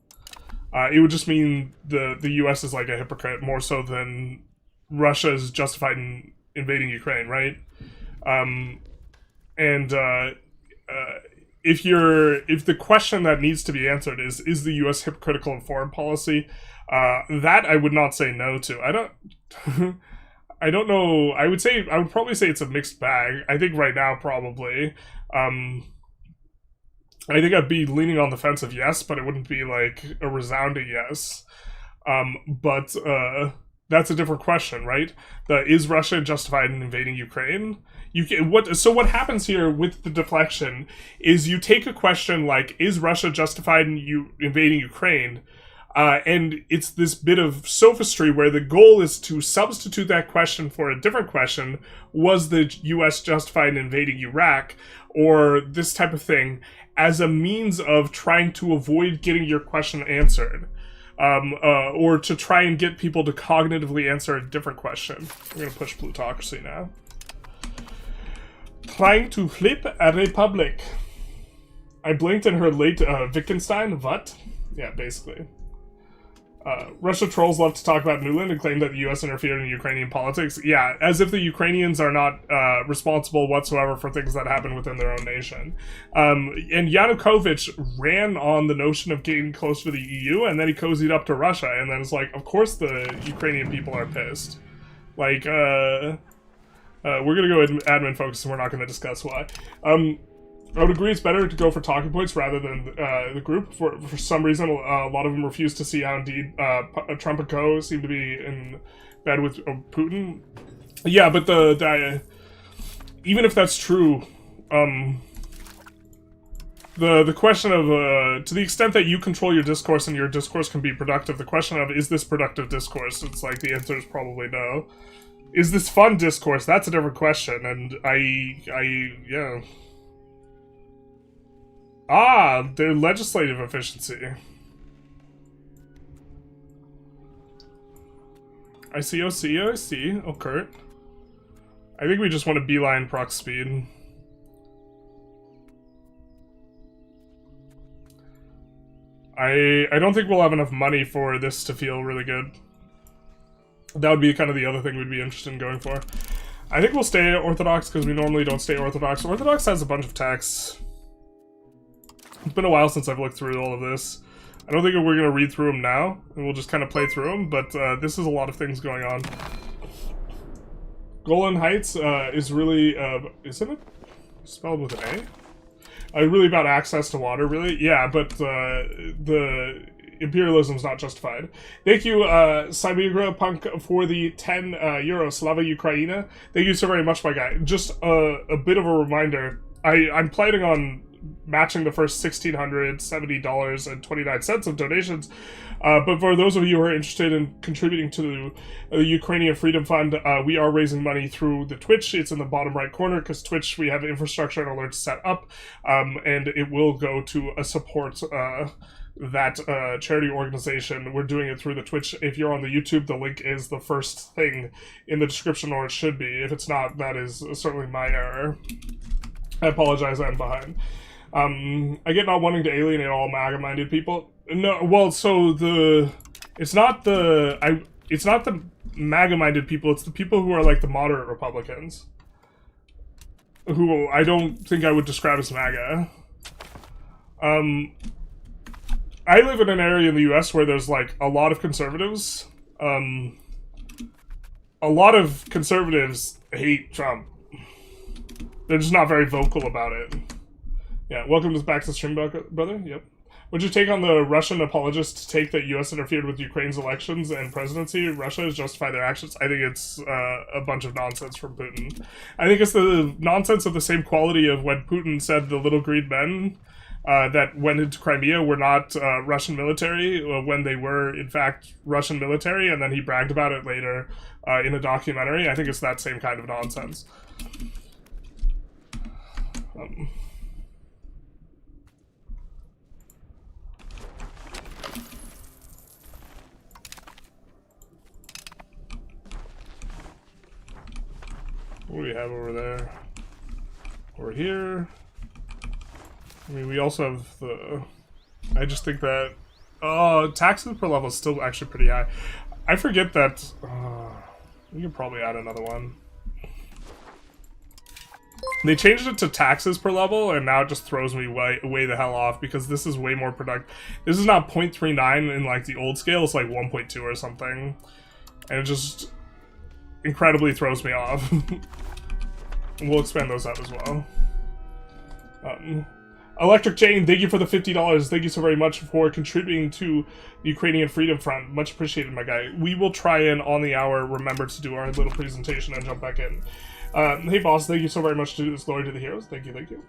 it would just mean the US is like a hypocrite, more so than Russia is justified in invading Ukraine, right? If the question that needs to be answered is the U.S. hypocritical in foreign policy, that I would not say no to. I don't know. I would probably say it's a mixed bag. I think right now probably. I think I'd be leaning on the fence of yes, but it wouldn't be like a resounding yes. But that's a different question, right? Is Russia justified in invading Ukraine? So what happens here with the deflection is you take a question like, is Russia justified in invading Ukraine? And it's this bit of sophistry where the goal is to substitute that question for a different question. Was the US justified in invading Iraq? Or this type of thing as a means of trying to avoid getting your question answered. Or to try and get people to cognitively answer a different question. I'm going to push plutocracy now. Trying to flip a republic. I blinked in her late Wittgenstein. What? Yeah, basically. Russia trolls love to talk about Nuland and claim that the US interfered in Ukrainian politics. Yeah, as if the Ukrainians are not responsible whatsoever for things that happen within their own nation. And Yanukovych ran on the notion of getting closer to the EU, and then he cozied up to Russia, and then it's like, of course the Ukrainian people are pissed. Like, we're going to go admin focus, and we're not going to discuss why. I would agree it's better to go for talking points rather than the group. For some reason, a lot of them refuse to see how indeed Trump and co. seem to be in bed with Putin. Yeah, but even if that's true, the question of, to the extent that you control your discourse and your discourse can be productive, the question of, is this productive discourse? It's like, the answer is probably no. Is this fun discourse? That's a different question, and yeah. Ah, their legislative efficiency. I see. Oh, Kurt. I think we just want to beeline proc speed. I don't think we'll have enough money for this to feel really good. That would be kind of the other thing we'd be interested in going for. I think we'll stay Orthodox because we normally don't stay Orthodox. Orthodox has a bunch of texts. It's been a while since I've looked through all of this. I don't think we're going to read through them now, and we'll just kind of play through them, but this is a lot of things going on. Golan Heights is really, isn't it spelled with an A? Really about access to water, really? Yeah, but the imperialism's not justified. Thank you, Cybegra Punk, for the 10 euro. Slava Ukraina. Thank you so very much, my guy. Just a bit of a reminder. I'm planning on matching the first $1,670.29 of donations. But for those of you who are interested in contributing to the Ukrainian Freedom Fund, we are raising money through the Twitch. It's in the bottom right corner, because Twitch, we have infrastructure and alerts set up, and it will go to support that charity organization. We're doing it through the Twitch. If you're on the YouTube, the link is the first thing in the description, or it should be. If it's not, that is certainly my error. I apologize, I'm behind. I get not wanting to alienate all MAGA-minded people. No, well, so it's not the MAGA-minded people, it's the people who are like the moderate Republicans. Who I don't think I would describe as MAGA. I live in an area in the US where there's like a lot of conservatives. A lot of conservatives hate Trump. They're just not very vocal about it. Yeah, welcome back to the stream, brother. Yep. Would you take on the Russian apologists to take that U.S. interfered with Ukraine's elections and presidency? Russia has justified their actions. I think it's a bunch of nonsense from Putin. I think it's the nonsense of the same quality of when Putin said the little green men that went into Crimea were not Russian military, when they were, in fact, Russian military, and then he bragged about it later in a documentary. I think it's that same kind of nonsense. What do we have over there? Over here. I mean, we also have the... I just think that... taxes per level is still actually pretty high. I forget that... we can probably add another one. They changed it to taxes per level, and now it just throws me way the hell off, because this is way more productive. This is not 0.39 in, like, the old scale. It's like 1.2 or something. And it just... incredibly throws me off. We'll expand those out as well. Electric Jane, thank you for the $50. Thank you so very much for contributing to the Ukrainian Freedom Front. Much appreciated, my guy. We will try and, on the hour, remember to do our little presentation and jump back in. Hey, boss, thank you so very much to this Glory to the Heroes. Thank you, thank you.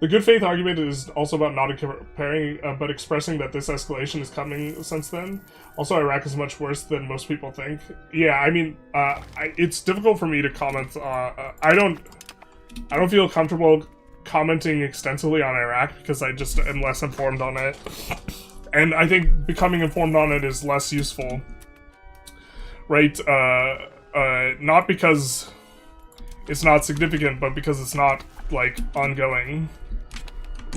The good faith argument is also about not comparing, but expressing that this escalation is coming since then. Also, Iraq is much worse than most people think. Yeah, I mean, it's difficult for me to comment. I don't feel comfortable commenting extensively on Iraq because I just am less informed on it, and I think becoming informed on it is less useful, right? Not because it's not significant, but because it's not like ongoing.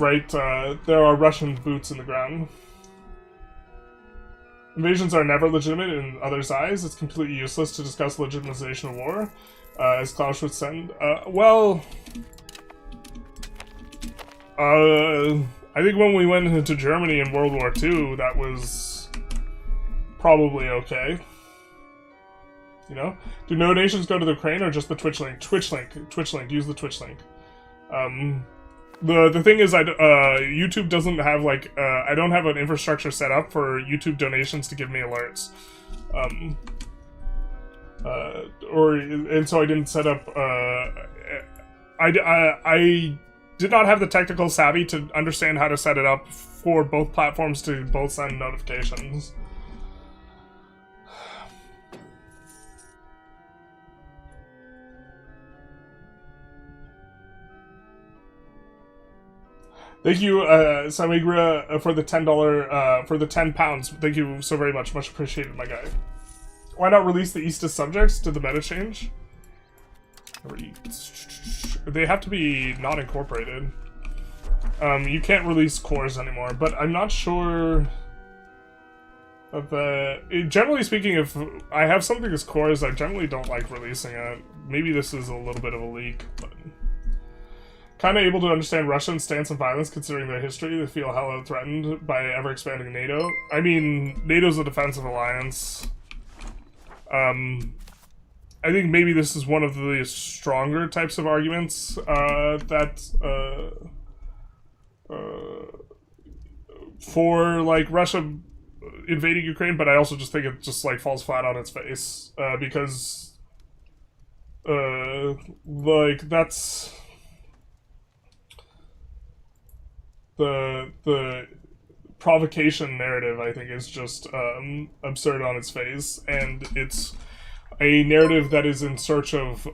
Right, there are Russian boots in the ground. Invasions are never legitimate in others' eyes. It's completely useless to discuss legitimization of war, as Klaus would send. Well... I think when we went into Germany in World War II, that was probably okay. You know? Do donations go to the Ukraine or just the Twitch link? Twitch link. Use the Twitch link. The thing is, YouTube doesn't have, like, I don't have an infrastructure set up for YouTube donations to give me alerts. And so I didn't set up, I did not have the technical savvy to understand how to set it up for both platforms to both send notifications. Thank you, Samigra, for the $10, for the £10. Thank you so very much. Much appreciated, my guy. Why not release the East as subjects? Did the meta change? They have to be not incorporated. You can't release cores anymore, but I'm not sure of the... Generally speaking, if I have something as cores, I generally don't like releasing it. Maybe this is a little bit of a leak, but... Kind of able to understand Russia's stance on violence considering their history. They feel hella threatened by ever-expanding NATO. I mean, NATO's a defensive alliance. I think maybe this is one of the stronger types of arguments for like Russia invading Ukraine, but I also just think it just like falls flat on its face because like that's the provocation narrative, I think, is just absurd on its face, and it's a narrative that is in search of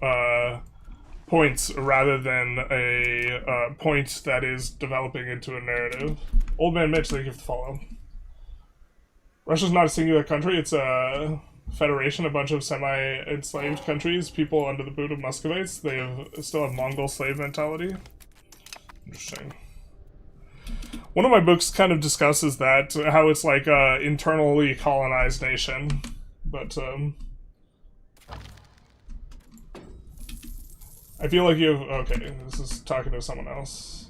points rather than a point that is developing into a narrative. Old Man Mitch, thank you for the follow. Russia's not a singular country, it's a federation, a bunch of semi-enslaved countries, people under the boot of Muscovites. They still have Mongol slave mentality. Interesting. One of my books kind of discusses that, how it's like a internally colonized nation, but I feel like you have... Okay, this is talking to someone else.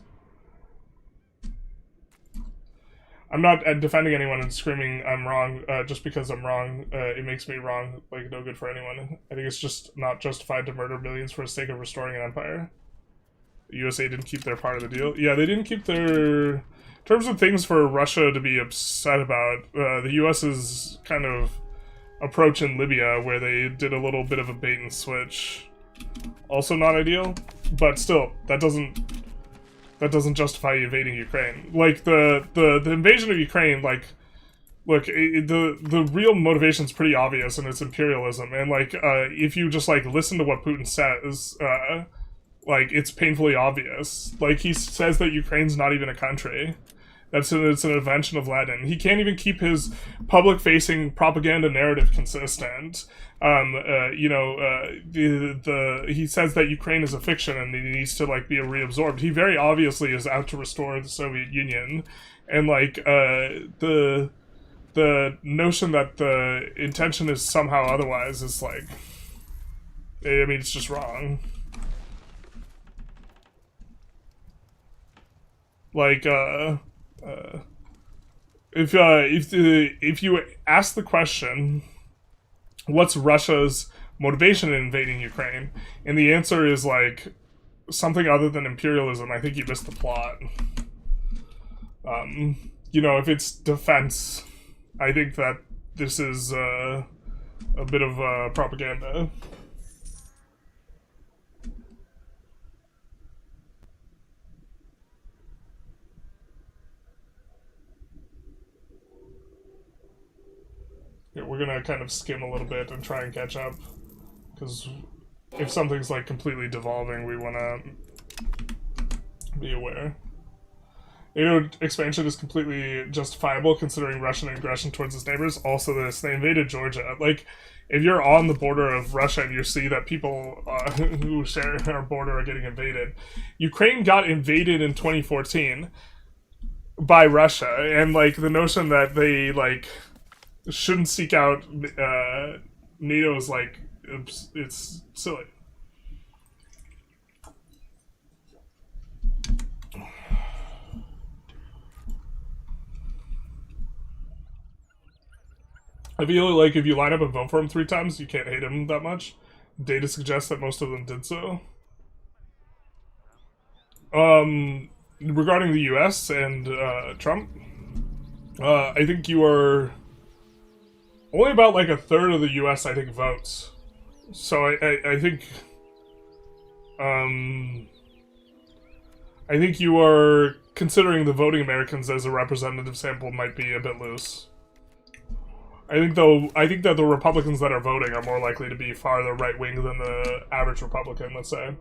I'm not defending anyone and screaming I'm wrong just because I'm wrong. It makes me wrong, like, no good for anyone. I think it's just not justified to murder millions for the sake of restoring an empire. The USA didn't keep their part of the deal. Yeah, they didn't keep their... In terms of things for Russia to be upset about, the US's kind of approach in Libya, where they did a little bit of a bait and switch, also not ideal, but still, that doesn't justify invading Ukraine. Like the invasion of Ukraine, like, look, the real motivation's pretty obvious, and it's imperialism. And like, if you just like listen to what Putin says, like, it's painfully obvious. Like, he says that Ukraine's not even a country. It's an invention of Lenin. He can't even keep his public-facing propaganda narrative consistent. You know, he says that Ukraine is a fiction and it needs to like be reabsorbed. He very obviously is out to restore the Soviet Union, and like the notion that the intention is somehow otherwise is like, I mean, it's just wrong. Like, if you ask the question, what's Russia's motivation in invading Ukraine, and the answer is like something other than imperialism, I think you missed the plot. You know, if it's defense, I think that this is a bit of propaganda. Yeah, we're gonna kind of skim a little bit and try and catch up, because if something's like completely devolving, we want to be aware. EU expansion is completely justifiable considering Russian aggression towards its neighbors. Also this, they invaded Georgia. Like, if you're on the border of Russia and you see that people who share our border are getting invaded. Ukraine got invaded in 2014 by Russia, and like the notion that they like shouldn't seek out NATO is like, it's silly. I feel like if you line up and vote for him 3 times, you can't hate him that much. Data suggests that most of them did so. Regarding the US and Trump, I think you are... Only about like a third of the US, I think, votes. So I think... I think you are considering the voting Americans as a representative sample might be a bit loose. I think that the Republicans that are voting are more likely to be farther right-wing than the average Republican, let's say.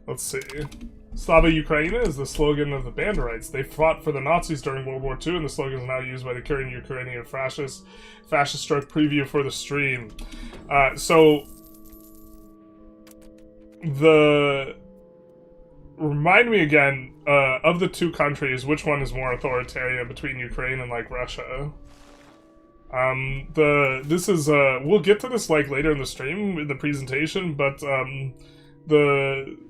Let's see. Slava Ukraina is the slogan of the Banderites. They fought for the Nazis during World War II, and the slogan is now used by the current Ukrainian fascists. Fascist stroke preview for the stream. So the remind me again, of the two countries, which one is more authoritarian between Ukraine and, like, Russia? We'll get to this, like, later in the stream, in the presentation, but,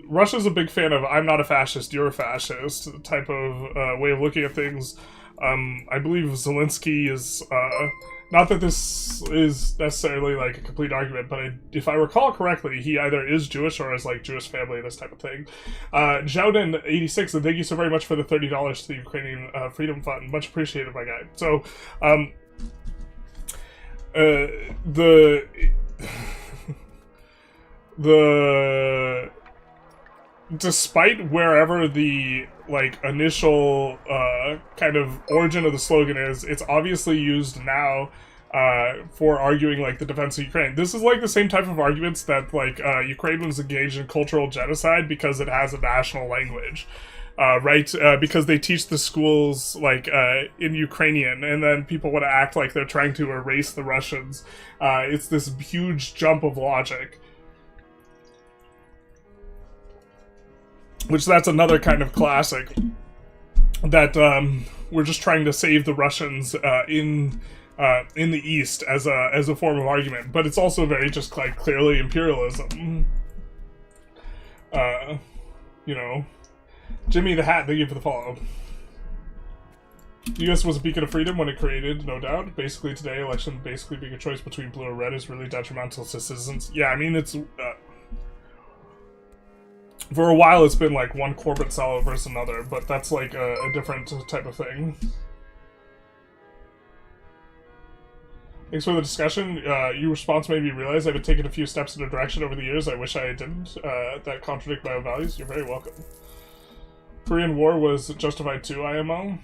Russia's a big fan of I'm not a fascist, you're a fascist type of way of looking at things. I believe Zelensky is, not that this is necessarily like a complete argument, but if I recall correctly, he either is Jewish or has like Jewish family, this type of thing. Jowden86, and thank you so very much for the $30 to the Ukrainian Freedom Fund. Much appreciated, my guy. So, despite wherever the like initial kind of origin of the slogan is, it's obviously used now for arguing like the defense of Ukraine. This is like the same type of arguments that like Ukraine was engaged in cultural genocide because it has a national language. Right? Because they teach the schools, like, in Ukrainian, and then people want to act like they're trying to erase the Russians. It's this huge jump of logic. Which, that's another kind of classic. That, we're just trying to save the Russians, in the East as a form of argument. But it's also very just, like, clearly imperialism. You know... Jimmy the Hat, thank you for the follow. The US was a beacon of freedom when it created, no doubt. Basically today, election basically being a choice between blue or red is really detrimental to citizens. Yeah, I mean, it's... for a while it's been like one corporate silo versus another, but that's like a different type of thing. Thanks for the discussion. Your response made me realize I've been taking a few steps in a direction over the years I wish I didn't, that contradict my own values. You're very welcome. Korean War was justified too, IMO.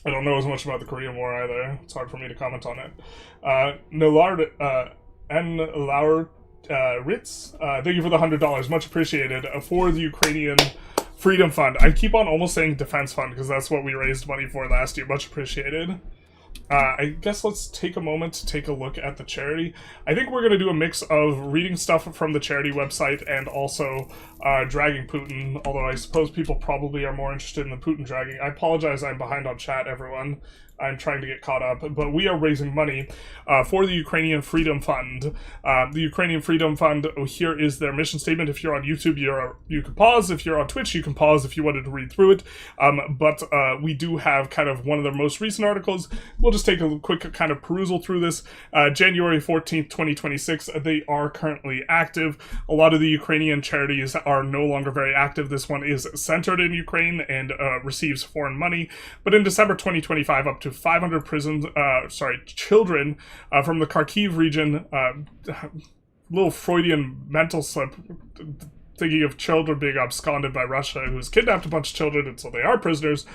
I don't know as much about the Korean War either. It's hard for me to comment on it. Nilard N. Laur Ritz, thank you for the $100. Much appreciated. For the Ukrainian Freedom Fund. I keep on almost saying Defense Fund because that's what we raised money for last year. Much appreciated. I guess let's take a moment to take a look at the charity. I think we're going to do a mix of reading stuff from the charity website and also dragging Putin, although I suppose people probably are more interested in the Putin dragging. I apologize, I'm behind on chat, everyone. I'm trying to get caught up, but we are raising money for the Ukrainian Freedom Fund. The Ukrainian Freedom Fund, here is their mission statement. If you're on YouTube, you can pause. If you're on Twitch, you can pause if you wanted to read through it. But we do have kind of one of their most recent articles. We'll just take a quick kind of perusal through this. January 14th, 2026, they are currently active. A lot of the Ukrainian charities are no longer very active. This one is centered in Ukraine and receives foreign money. But in December 2025, up to 500 children from the Kharkiv region, little Freudian mental slip, thinking of children being absconded by Russia, who's kidnapped a bunch of children, and so they are prisoners.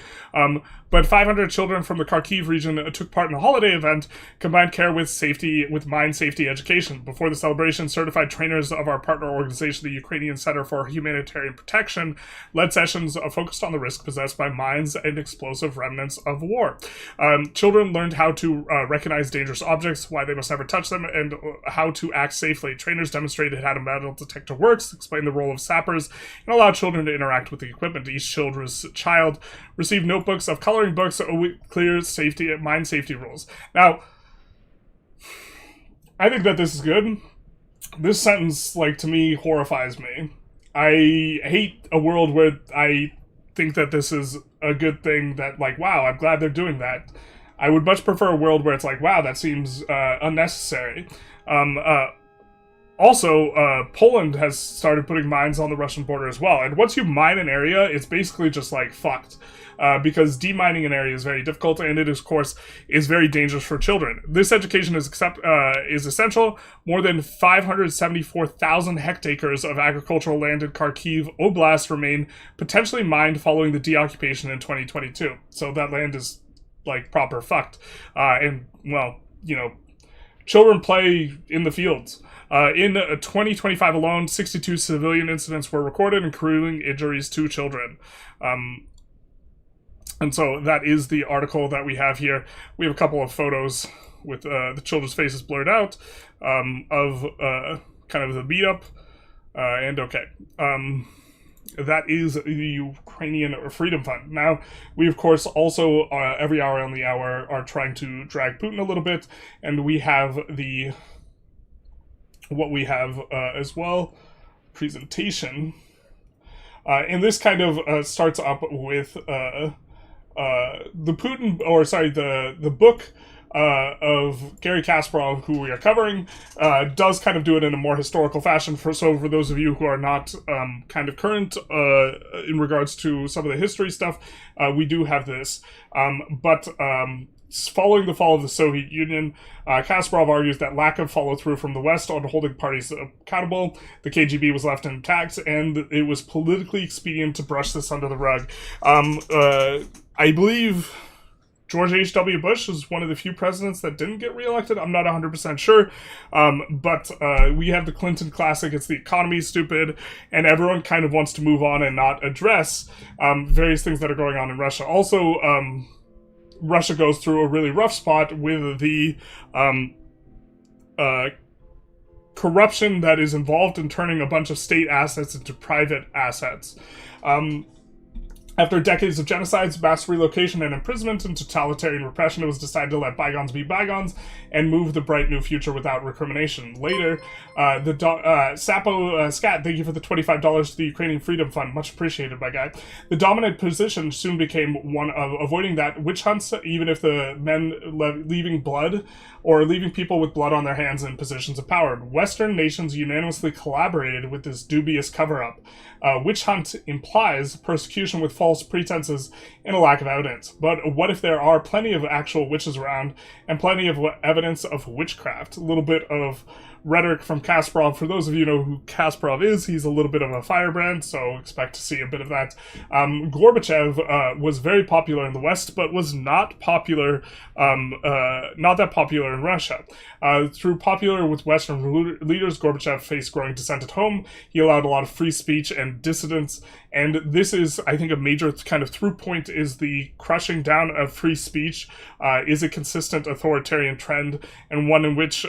But 500 children from the Kharkiv region took part in a holiday event, combined care with mine safety education. Before the celebration, certified trainers of our partner organization, the Ukrainian Center for Humanitarian Protection, led sessions focused on the risk possessed by mines and explosive remnants of war. Children learned how to recognize dangerous objects, why they must never touch them, and how to act safely. Trainers demonstrated how a metal detector works, explained the role of sappers, and allowed children to interact with the equipment. Each child received notebooks of coloring books with clear mine safety rules. Now, I think that this is good. This sentence, like, to me, horrifies me. I hate a world where I think that this is a good thing, that, like, wow, I'm glad they're doing that. I would much prefer a world where it's like, wow, that seems unnecessary. Also, Poland has started putting mines on the Russian border as well. And once you mine an area, it's basically just, like, fucked. Because demining an area is very difficult, and it, of course, is very dangerous for children. This education is essential. More than 574,000 hectares of agricultural land in Kharkiv Oblast remain potentially mined following the deoccupation in 2022. So that land is, like, proper fucked. And, well, you know, children play in the fields. In 2025 alone, 62 civilian incidents were recorded, including injuries to children. And so that is the article that we have here. We have a couple of photos with the children's faces blurred out of kind of the meetup. And okay. that is the Ukrainian Freedom Fund. Now, we of course also every hour on the hour are trying to drag Putin a little bit, and we have what we have as well, presentation. And this kind of starts up with the book of Gary Kasparov, who we are covering, does kind of do it in a more historical fashion. So for those of you who are not kind of current in regards to some of the history stuff, we do have this. But following the fall of the Soviet Union, Kasparov argues that lack of follow-through from the West on holding parties accountable, the KGB was left intact, and it was politically expedient to brush this under the rug. I believe George H.W. Bush is one of the few presidents that didn't get reelected. I'm not 100% sure. But we have the Clinton classic. It's the economy stupid, and everyone kind of wants to move on and not address various things that are going on in Russia. Also, Russia goes through a really rough spot with the corruption that is involved in turning a bunch of state assets into private assets. After decades of genocides, mass relocation and imprisonment, and totalitarian repression, it was decided to let bygones be bygones and move the bright new future without recrimination. Later, Scat, thank you for the $25 to the Ukrainian Freedom Fund. Much appreciated, my guy. The dominant position soon became one of avoiding that witch hunts, even if the men leaving blood or leaving people with blood on their hands in positions of power. Western nations unanimously collaborated with this dubious cover-up. Witch hunt implies persecution with false pretenses and a lack of evidence. But what if there are plenty of actual witches around and plenty of evidence of witchcraft? A little bit of rhetoric from Kasparov. For those of you who know who Kasparov is, he's a little bit of a firebrand, so expect to see a bit of that. Gorbachev was very popular in the West, but was not popular, not that popular in Russia. Through popular with Western leaders, Gorbachev faced growing dissent at home. He allowed a lot of free speech and dissidence, and this is, I think, a major kind of through point is the crushing down of free speech is a consistent authoritarian trend, and one in which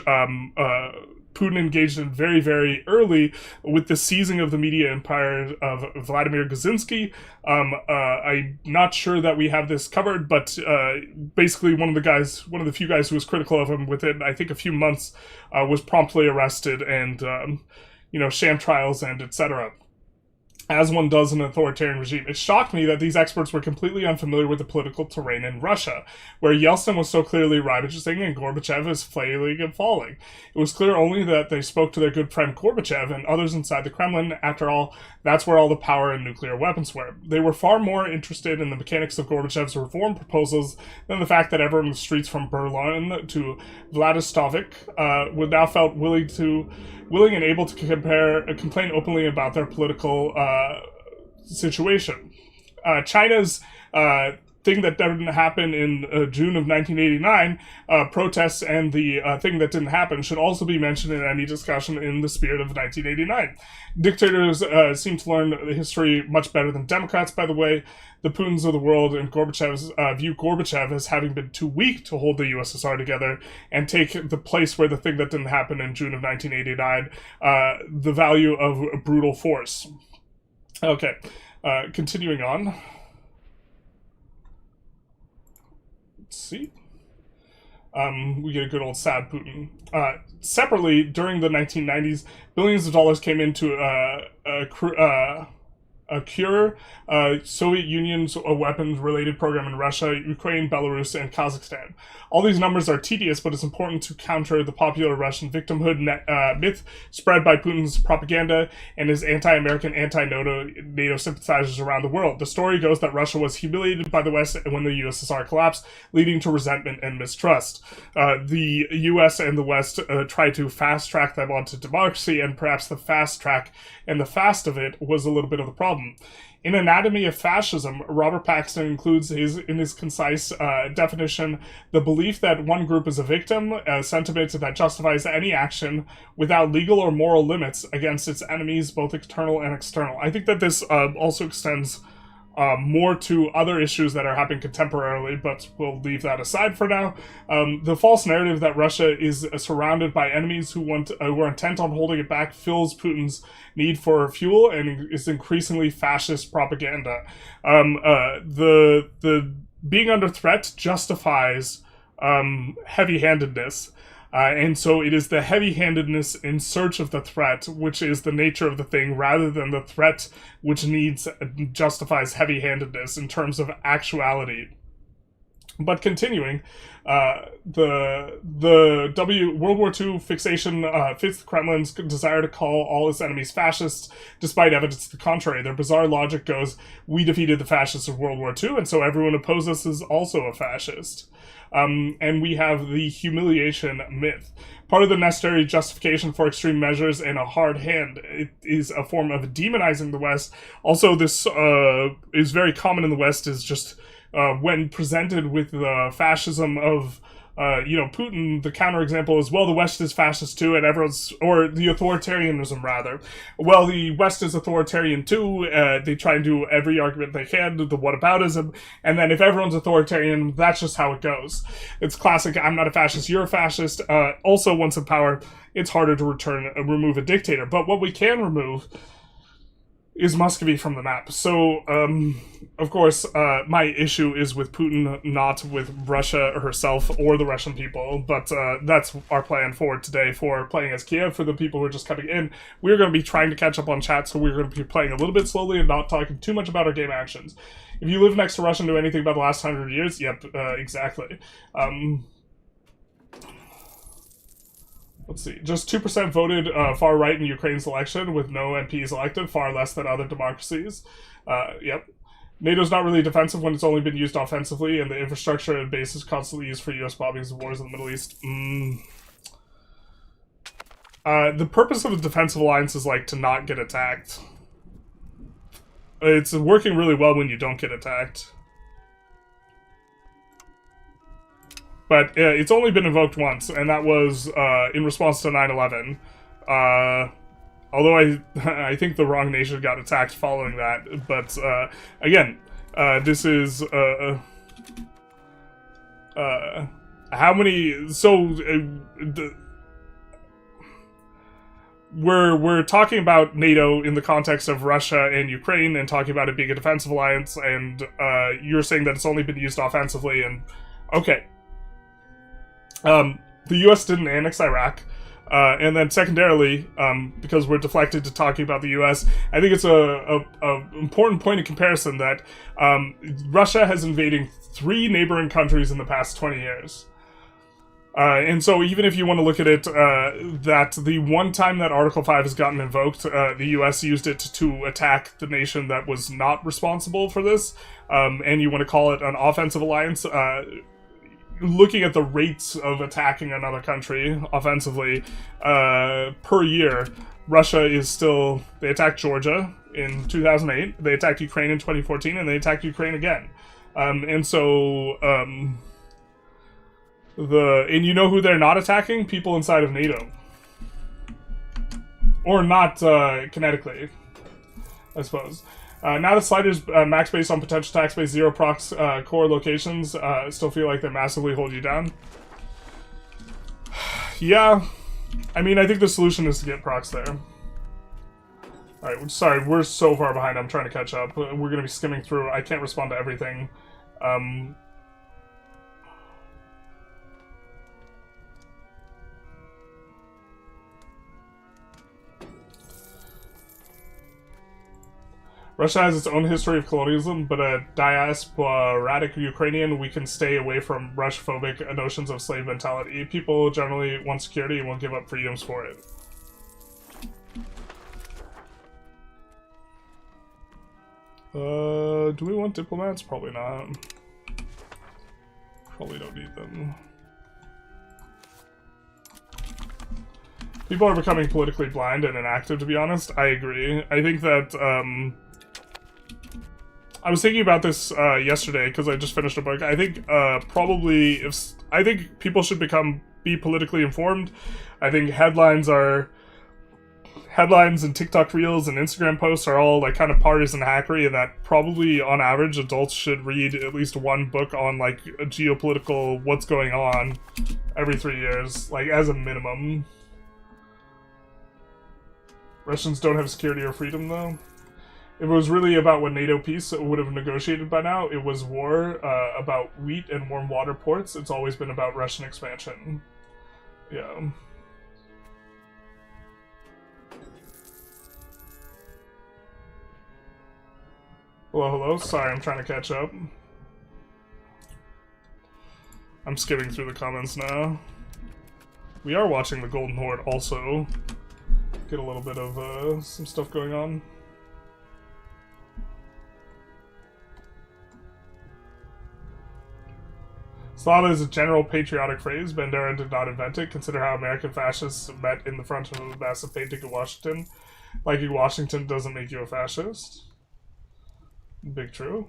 Putin engaged in very, very early with the seizing of the media empire of Vladimir Kaczynski. I'm not sure that we have this covered, but basically one of the few guys who was critical of him within, I think, a few months was promptly arrested and, sham trials and etc. As one does in an authoritarian regime. It shocked me that these experts were completely unfamiliar with the political terrain in Russia, where Yeltsin was so clearly ravaging and Gorbachev is flailing and falling. It was clear only that they spoke to their good friend Gorbachev and others inside the Kremlin. After all, that's where all the power and nuclear weapons were. They were far more interested in the mechanics of Gorbachev's reform proposals than the fact that everyone in the streets from Berlin to Vladivostok would now felt willing and able to complain openly about their political situation. China's thing that didn't happen in June of 1989, protests and the thing that didn't happen should also be mentioned in any discussion in the spirit of 1989. Dictators seem to learn history much better than Democrats, by the way. The Putins of the world and Gorbachev's view Gorbachev as having been too weak to hold the USSR together and take the place where the thing that didn't happen in June of 1989, the value of brutal force. Okay, continuing on. Let's see. We get a good old sad Putin. Separately, during the 1990s, billions of dollars came into cure Soviet Union's weapons-related program in Russia, Ukraine, Belarus, and Kazakhstan. All these numbers are tedious, but it's important to counter the popular Russian victimhood myth spread by Putin's propaganda and his anti-American, anti-NATO sympathizers around the world. The story goes that Russia was humiliated by the West when the USSR collapsed, leading to resentment and mistrust. The US and the West tried to fast-track them onto democracy, and perhaps the fast track and the fast of it was a little bit of the problem. In Anatomy of Fascism, Robert Paxton includes in his concise definition the belief that one group is a victim, a sentiment that justifies any action without legal or moral limits against its enemies, both internal and external. I think that this also extends more to other issues that are happening contemporarily, but we'll leave that aside for now. The false narrative that Russia is surrounded by enemies who are intent on holding it back fills Putin's need for fuel and is increasingly fascist propaganda. The being under threat justifies heavy-handedness. And so it is the heavy-handedness in search of the threat, which is the nature of the thing, rather than the threat which justifies heavy-handedness in terms of actuality. But continuing, the World War II fixation fits the Kremlin's desire to call all its enemies fascists, despite evidence to the contrary. Their bizarre logic goes, we defeated the fascists of World War II, and so everyone opposed us is also a fascist. And we have the humiliation myth. Part of the necessary justification for extreme measures and a hard hand, it is a form of demonizing the West. Also, this is very common in the West, is just when presented with the fascism of Putin, the counterexample is, well, the West is fascist too, and or the authoritarianism, rather. Well, the West is authoritarian too, they try and do every argument they can, the whataboutism, and then if everyone's authoritarian, that's just how it goes. It's classic, I'm not a fascist, you're a fascist. Also, once in power, it's harder to remove a dictator, but what we can remove is Muscovy from the map. So, of course, my issue is with Putin, not with Russia herself or the Russian people, but that's our plan for today for playing as Kiev. For the people who are just coming in, we're going to be trying to catch up on chat, so we're going to be playing a little bit slowly and not talking too much about our game actions. If you live next to Russia and know anything about the last 100 years, yep, exactly. Let's see, just 2% voted far right in Ukraine's election with no MPs elected, far less than other democracies. Yep. NATO's not really defensive when it's only been used offensively, and the infrastructure and base is constantly used for US bombings and wars in the Middle East. The purpose of a defensive alliance is, like, to not get attacked. It's working really well when you don't get attacked. But it's only been invoked once, and that was in response to 9/11. Although I think the wrong nation got attacked following that. But again, this is how many? So we're talking about NATO in the context of Russia and Ukraine, and talking about it being a defensive alliance, and you're saying that it's only been used offensively. And okay. The U.S. didn't annex Iraq, and then secondarily, because we're deflected to talking about the U.S., I think it's a important point of comparison that Russia has invaded 3 neighboring countries in the past 20 years. And so even if you want to look at it, that the one time that Article 5 has gotten invoked, the U.S. used it to attack the nation that was not responsible for this, and you want to call it an offensive alliance, looking at the rates of attacking another country offensively per year, Russia is still... They attacked Georgia in 2008, they attacked Ukraine in 2014, and they attacked Ukraine again. And so... and you know who they're not attacking? People inside of NATO. Or not kinetically, I suppose. Now the sliders max based on potential tax base 0 procs core locations still feel like they massively hold you down. Yeah, I mean, I think the solution is to get procs there. Alright, sorry, we're so far behind, I'm trying to catch up. We're going to be skimming through, I can't respond to everything. Russia has its own history of colonialism, but a diasporatic Ukrainian, we can stay away from Russian-phobic notions of slave mentality. People generally want security and won't give up freedoms for it. Do we want diplomats? Probably not. Probably don't need them. People are becoming politically blind and inactive, to be honest. I agree. I think that, I was thinking about this yesterday because I just finished a book. I think probably I think people should be politically informed. I think headlines headlines and TikTok reels and Instagram posts are all like kind of partisan hackery, and that probably on average adults should read at least one book on like a geopolitical what's going on every 3 years, like as a minimum. Russians don't have security or freedom though. If it was really about what NATO peace would have negotiated by now, it was war about wheat and warm water ports. It's always been about Russian expansion. Yeah. Hello. Sorry, I'm trying to catch up. I'm skipping through the comments now. We are watching the Golden Horde also. Get a little bit of some stuff going on. Slava is a general patriotic phrase. Bandera did not invent it. Consider how American fascists met in the front of a massive painting in Washington. Liking Washington doesn't make you a fascist. Big true.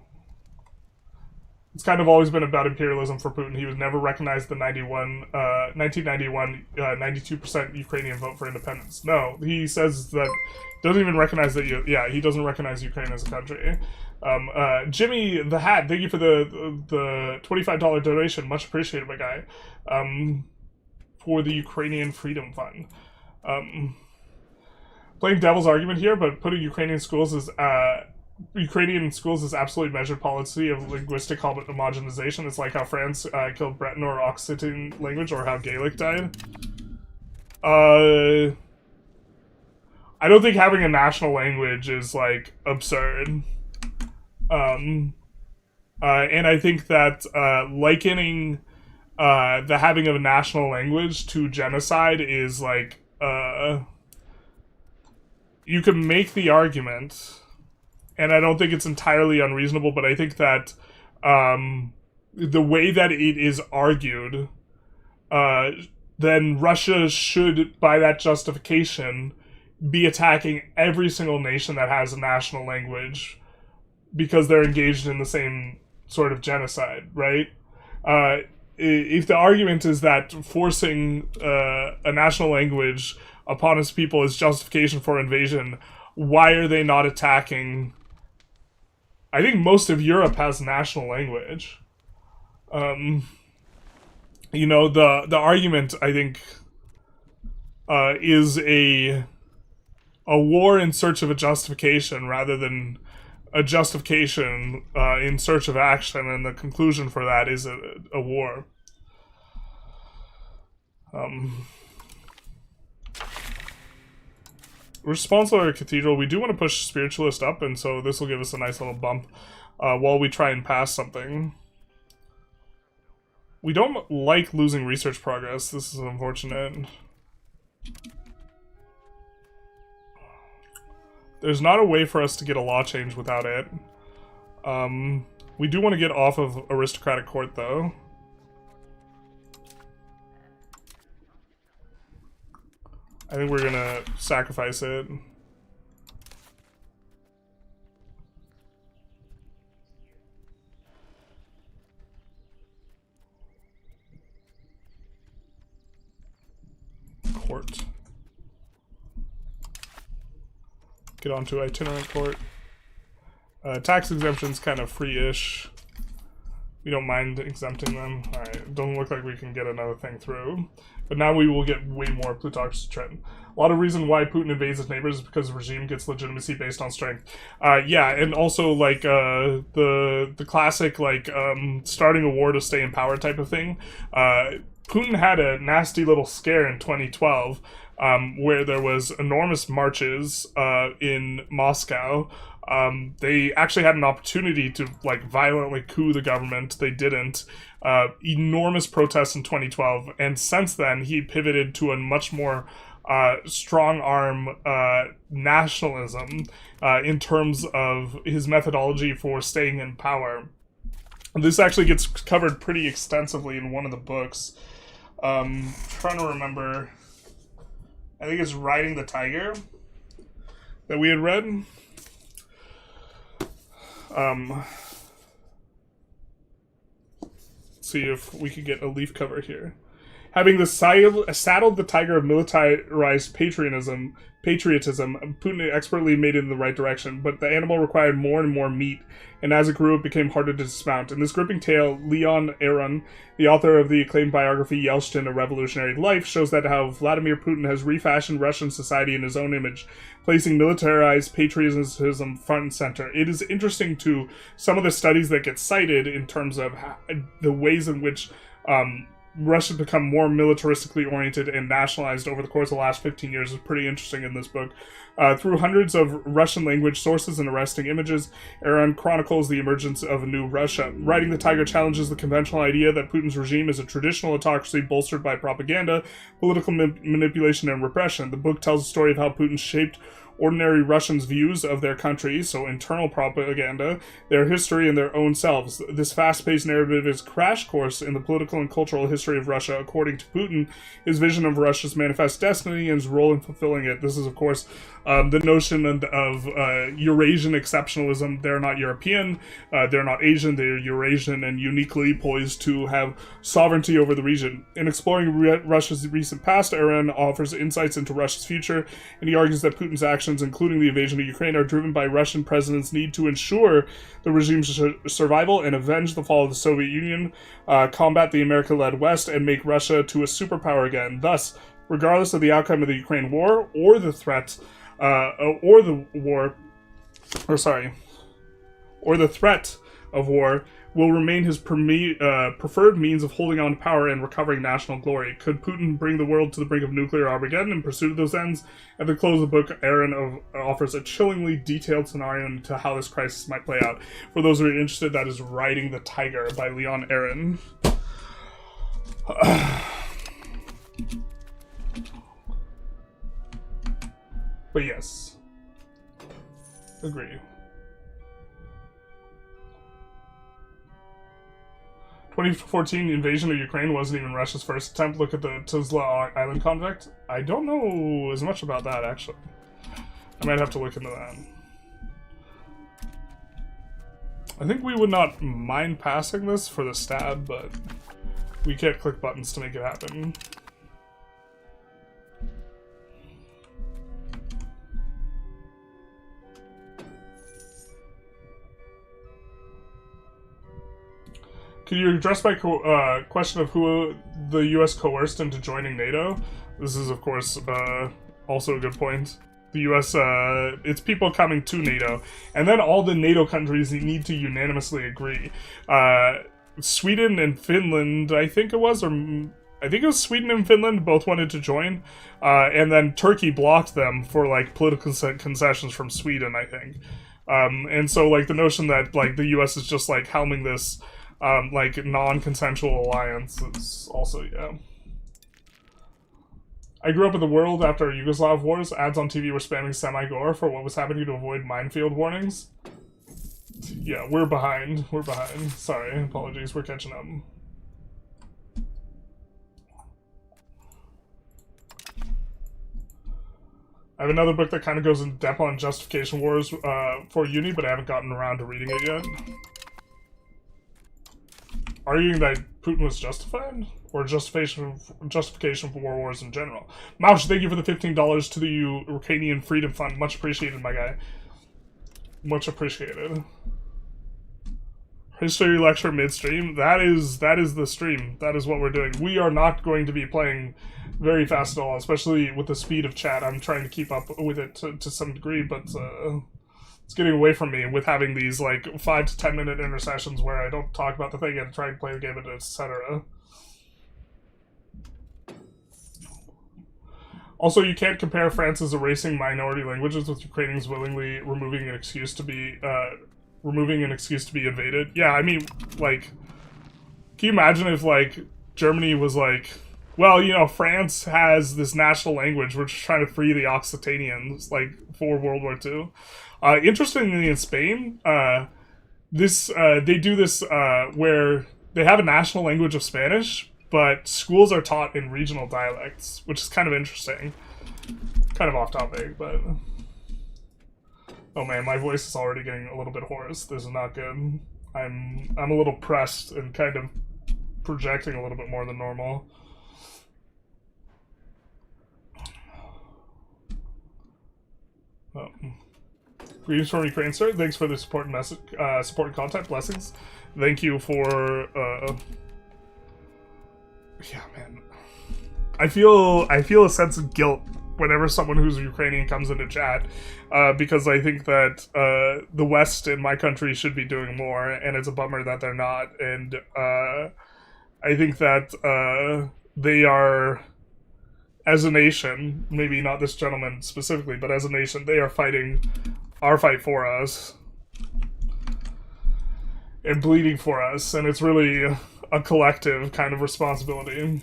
It's kind of always been about imperialism for Putin. He was never recognized the 1991 92% Ukrainian vote for independence. No, he says that doesn't even recognize that he doesn't recognize Ukraine as a country. Jimmy the Hat, thank you for the $25 donation, much appreciated, my guy. For the Ukrainian Freedom Fund. Playing devil's argument here, but putting Ukrainian schools as absolutely measured policy of linguistic homogenization. It's like how France killed Breton or Occitan language, or how Gaelic died. I don't think having a national language is like absurd. And I think that likening the having of a national language to genocide is like you can make the argument. And I don't think it's entirely unreasonable, but I think that the way that it is argued, then Russia should, by that justification, be attacking every single nation that has a national language because they're engaged in the same sort of genocide, right? If the argument is that forcing a national language upon its people is justification for invasion, why are they not attacking... I think most of Europe has national language. You know, the argument, I think, is a war in search of a justification rather than a justification in search of action, and the conclusion for that is a war. We're sponsored by a cathedral. We do want to push spiritualist up, and so this will give us a nice little bump while we try and pass something. We don't like losing research progress. This is unfortunate. There's not a way for us to get a law change without it. We do want to get off of aristocratic court, though. I think we're gonna sacrifice it. Court. Get onto itinerant court. Tax exemption's kind of free-ish. We don't mind exempting them. Alright, doesn't look like we can get another thing through. But now we will get way more plutocracy trend. A lot of reason why Putin invades his neighbors is because the regime gets legitimacy based on strength. Yeah, and also like the classic like starting a war to stay in power type of thing. Putin had a nasty little scare in 2012 where there was enormous marches in Moscow. They actually had an opportunity to like violently coup the government. They didn't. Enormous protests in 2012, and since then he pivoted to a much more strong arm nationalism in terms of his methodology for staying in power. This actually gets covered pretty extensively in one of the books. Trying to remember, I think it's Riding the Tiger that we had read. See if we could get a leaf cover here. Having saddled the tiger of militarized patriotism, Putin expertly made it in the right direction, but the animal required more and more meat, and as it grew, it became harder to dismount. In this gripping tale, Leon Aron, the author of the acclaimed biography Yeltsin, A Revolutionary Life, shows that how Vladimir Putin has refashioned Russian society in his own image, placing militarized patriotism front and center. It is interesting to some of the studies that get cited in terms of the ways in which Russia become more militaristically oriented and nationalized over the course of the last 15 years is pretty interesting in this book. Through hundreds of Russian language sources and arresting images, Aron chronicles the emergence of a new Russia. Writing the Tiger challenges the conventional idea that Putin's regime is a traditional autocracy bolstered by propaganda, political manipulation, and repression. The book tells the story of how Putin shaped ordinary Russians' views of their country, so internal propaganda, their history, and their own selves. This fast-paced narrative is a crash course in the political and cultural history of Russia. According to Putin, his vision of Russia's manifest destiny and his role in fulfilling it. This is, of course, the notion of Eurasian exceptionalism. They're not European, they're not Asian, they're Eurasian and uniquely poised to have sovereignty over the region. In exploring Russia's recent past, Aron offers insights into Russia's future, and he argues that Putin's actions, including the invasion of Ukraine, are driven by Russian presidents' need to ensure the regime's survival and avenge the fall of the Soviet Union, combat the America-led West, and make Russia to a superpower again. Thus, regardless of the outcome of the Ukraine war or the threat of war will remain his preferred means of holding on to power and recovering national glory. Could Putin bring the world to the brink of nuclear Armageddon in pursuit of those ends? At the close of the book, Aron offers a chillingly detailed scenario into how this crisis might play out. For those who are interested, that is Riding the Tiger by Leon Aron. But yes, agree. 2014 invasion of Ukraine wasn't even Russia's first attempt. Look at the Tuzla Island conflict. I don't know as much about that, actually. I might have to look into that. I think we would not mind passing this for the stab, but we can't click buttons to make it happen. Can you address my question of who the U.S. coerced into joining NATO? This is, of course, also a good point. The U.S., it's people coming to NATO. And then all the NATO countries need to unanimously agree. Sweden and Finland, I think it was Sweden and Finland both wanted to join. And then Turkey blocked them for, like, political concessions from Sweden, I think. And so, like, the notion that, like, the U.S. is just, like, helming this like, non-consensual alliance is also, yeah. I grew up in the world after Yugoslav wars. Ads on TV were spamming semi-gore for what was happening to avoid minefield warnings. Yeah, we're behind. We're behind. Sorry, apologies, we're catching up. I have another book that kind of goes in depth on justification wars for uni, but I haven't gotten around to reading it yet. Arguing that Putin was justified? Or justification for war wars in general? Maush, thank you for the $15 to the Ukrainian Freedom Fund. Much appreciated, my guy. Much appreciated. History lecture midstream. That is the stream. That is what we're doing. We are not going to be playing very fast at all, especially with the speed of chat. I'm trying to keep up with it to some degree, but it's getting away from me with having these, like, 5 to 10 minute intercessions where I don't talk about the thing and try and play the game, etc. Also, you can't compare France's erasing minority languages with Ukrainians willingly removing an excuse to be invaded. Yeah, I mean, like, can you imagine if, like, Germany was like, well, you know, France has this national language, we're just trying to free the Occitanians, like, for World War II. Interestingly, in Spain, they do this where they have a national language of Spanish, but schools are taught in regional dialects, which is kind of interesting. Kind of off topic, but... Oh man, my voice is already getting a little bit hoarse. This is not good. I'm a little pressed and kind of projecting a little bit more than normal. Greetings from Ukraine, sir. Thanks for the support and support and content. Blessings. Thank you for. Yeah, man. I feel a sense of guilt whenever someone who's Ukrainian comes into chat, because I think that the West in my country should be doing more, and it's a bummer that they're not. And I think that they are, as a nation, maybe not this gentleman specifically, but as a nation, they are fighting our fight for us and bleeding for us, and it's really a collective kind of responsibility.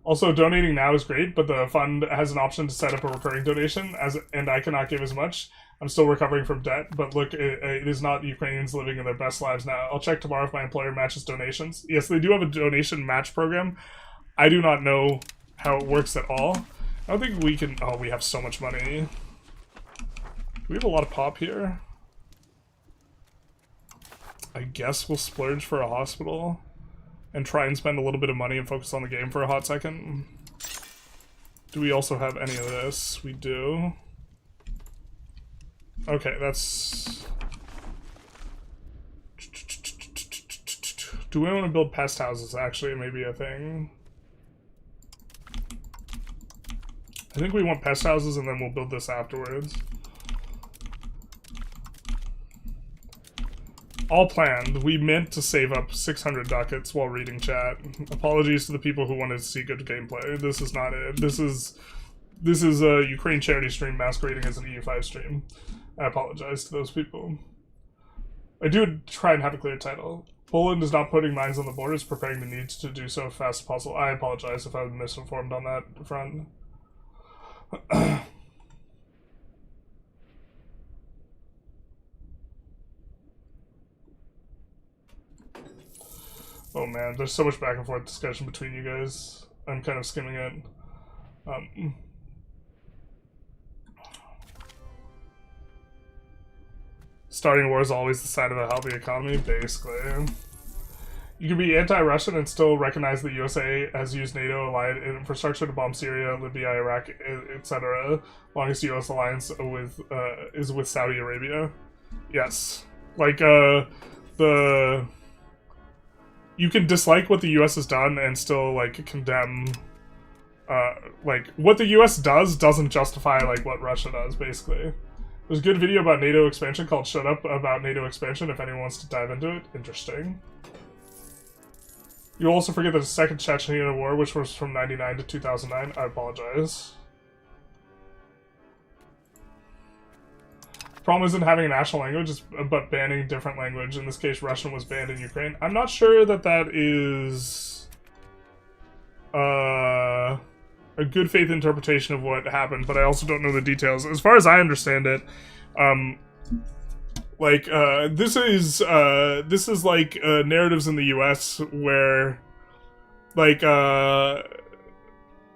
Also, donating now is great, but the fund has an option to set up a recurring donation, and I cannot give as much. I'm still recovering from debt, but look, it is not Ukrainians living in their best lives now. I'll check tomorrow if my employer matches donations. Yes, they do have a donation match program. I do not know how it works at all. I don't think we can... Oh, we have so much money. We have a lot of pop here. I guess we'll splurge for a hospital and try and spend a little bit of money and focus on the game for a hot second. Do we also have any of this? We do. Okay, that's... Do we want to build pest houses, actually? Maybe a thing. I think we want pest houses and then we'll build this afterwards. All planned. We meant to save up 600 ducats while reading chat. Apologies to the people who wanted to see good gameplay. This is not it. This is a Ukraine charity stream masquerading as an EU5 stream. I apologize to those people. I do try and have a clear title. Poland is not putting mines on the borders, preparing the needs to do so as fast as possible. I apologize if I was misinformed on that front. Oh man, there's so much back and forth discussion between you guys. I'm kind of skimming it. Starting a war is always the sign of a healthy economy, basically. You can be anti-Russian and still recognize the USA has used NATO allied infrastructure to bomb Syria, Libya, Iraq, etc. Longest US alliance is with Saudi Arabia. Yes. Like, you can dislike what the US has done and still, like, condemn... like, what the US doesn't justify, like, what Russia does, basically. There's a good video about NATO expansion called Shut Up About NATO Expansion if anyone wants to dive into it. Interesting. You'll also forget the Second Chechnya War, which was from 99 to 2009. I apologize. The problem isn't having a national language, but banning a different language. In this case, Russian was banned in Ukraine. I'm not sure that that is a good faith interpretation of what happened, but I also don't know the details. As far as I understand it, this is like narratives in the U.S. where, like,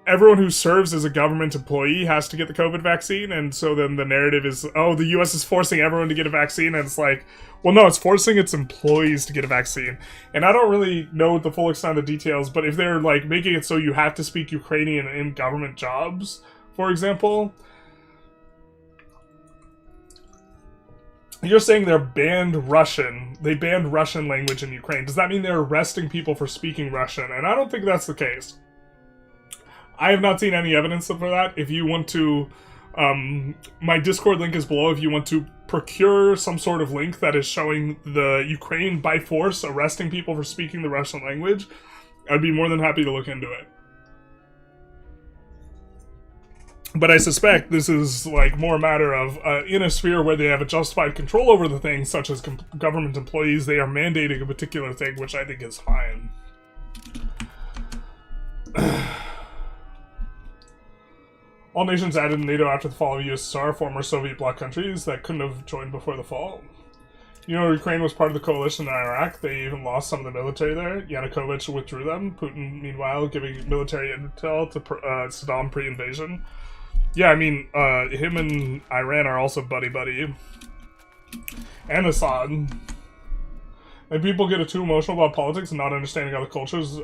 everyone who serves as a government employee has to get the COVID vaccine, and so then the narrative is, oh, the U.S. is forcing everyone to get a vaccine, and it's like, well, no, it's forcing its employees to get a vaccine. And I don't really know the full extent of the details, but if they're, like, making it so you have to speak Ukrainian in government jobs, for example, you're saying they banned Russian language in Ukraine. Does that mean they're arresting people for speaking Russian? And I don't think that's the case. I have not seen any evidence for that. If you want to, my Discord link is below. If you want to procure some sort of link that is showing the Ukraine by force arresting people for speaking the Russian language, I'd be more than happy to look into it. But I suspect this is, like, more a matter of, in a sphere where they have a justified control over the things, such as government employees, they are mandating a particular thing, which I think is fine. All nations added in NATO after the fall of USSR, former Soviet bloc countries that couldn't have joined before the fall. You know, Ukraine was part of the coalition in Iraq. They even lost some of the military there. Yanukovych withdrew them. Putin, meanwhile, giving military intel to Saddam pre-invasion. Yeah, I mean, him and Iran are also buddy-buddy. And Assad. Like, people get too emotional about politics and not understanding other cultures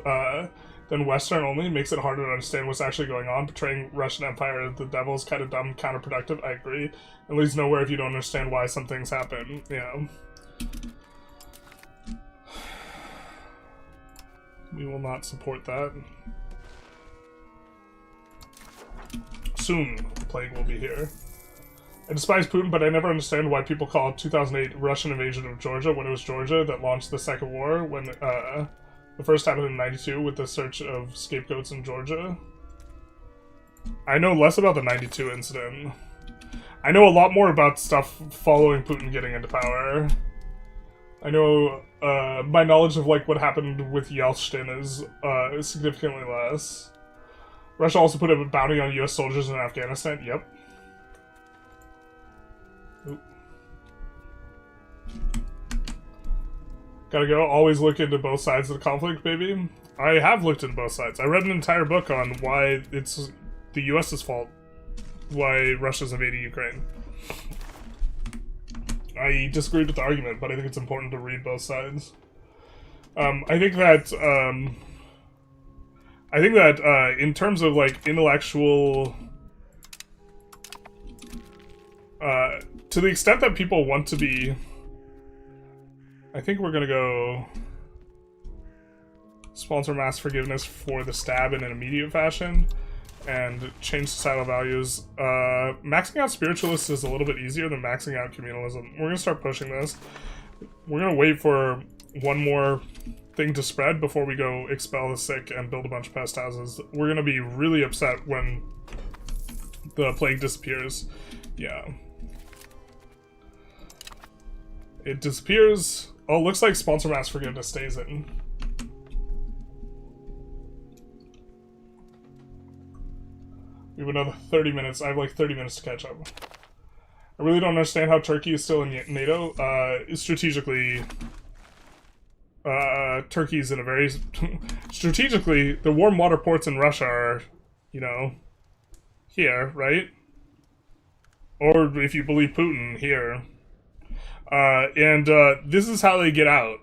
than Western only makes it harder to understand what's actually going on. Portraying Russian Empire as the devil is kind of dumb, counterproductive. I agree. It leads nowhere if you don't understand why some things happen. Yeah. We will not support that. Soon, the plague will be here. I despise Putin, but I never understand why people call 2008 Russian invasion of Georgia when it was Georgia that launched the Second War, when the first happened in 92 with the search of scapegoats in Georgia. I know less about the 92 incident. I know a lot more about stuff following Putin getting into power. I know my knowledge of like what happened with Yeltsin is significantly less. Russia also put a bounty on US soldiers in Afghanistan. Yep. Oop. Gotta go. Always look into both sides of the conflict, baby. I have looked into both sides. I read an entire book on why it's the US's fault why Russia's invading Ukraine. I disagreed with the argument, but I think it's important to read both sides. I think that in terms of like intellectual, to the extent that people want to be, I think we're gonna go sponsor mass forgiveness for the stab in an immediate fashion and change societal values. Maxing out spiritualists is a little bit easier than maxing out communalism. We're gonna start pushing this. We're gonna wait for one more thing to spread before we go expel the sick and build a bunch of pest houses. We're gonna be really upset when the plague disappears. Yeah. It disappears. Oh, looks like sponsor mass forgiveness stays in. We have another 30 minutes. I have like 30 minutes to catch up. I really don't understand how Turkey is still in NATO. Strategically, Turkey's in a very... strategically, the warm water ports in Russia are, you know, here, right? Or if you believe Putin, here. And this is how they get out.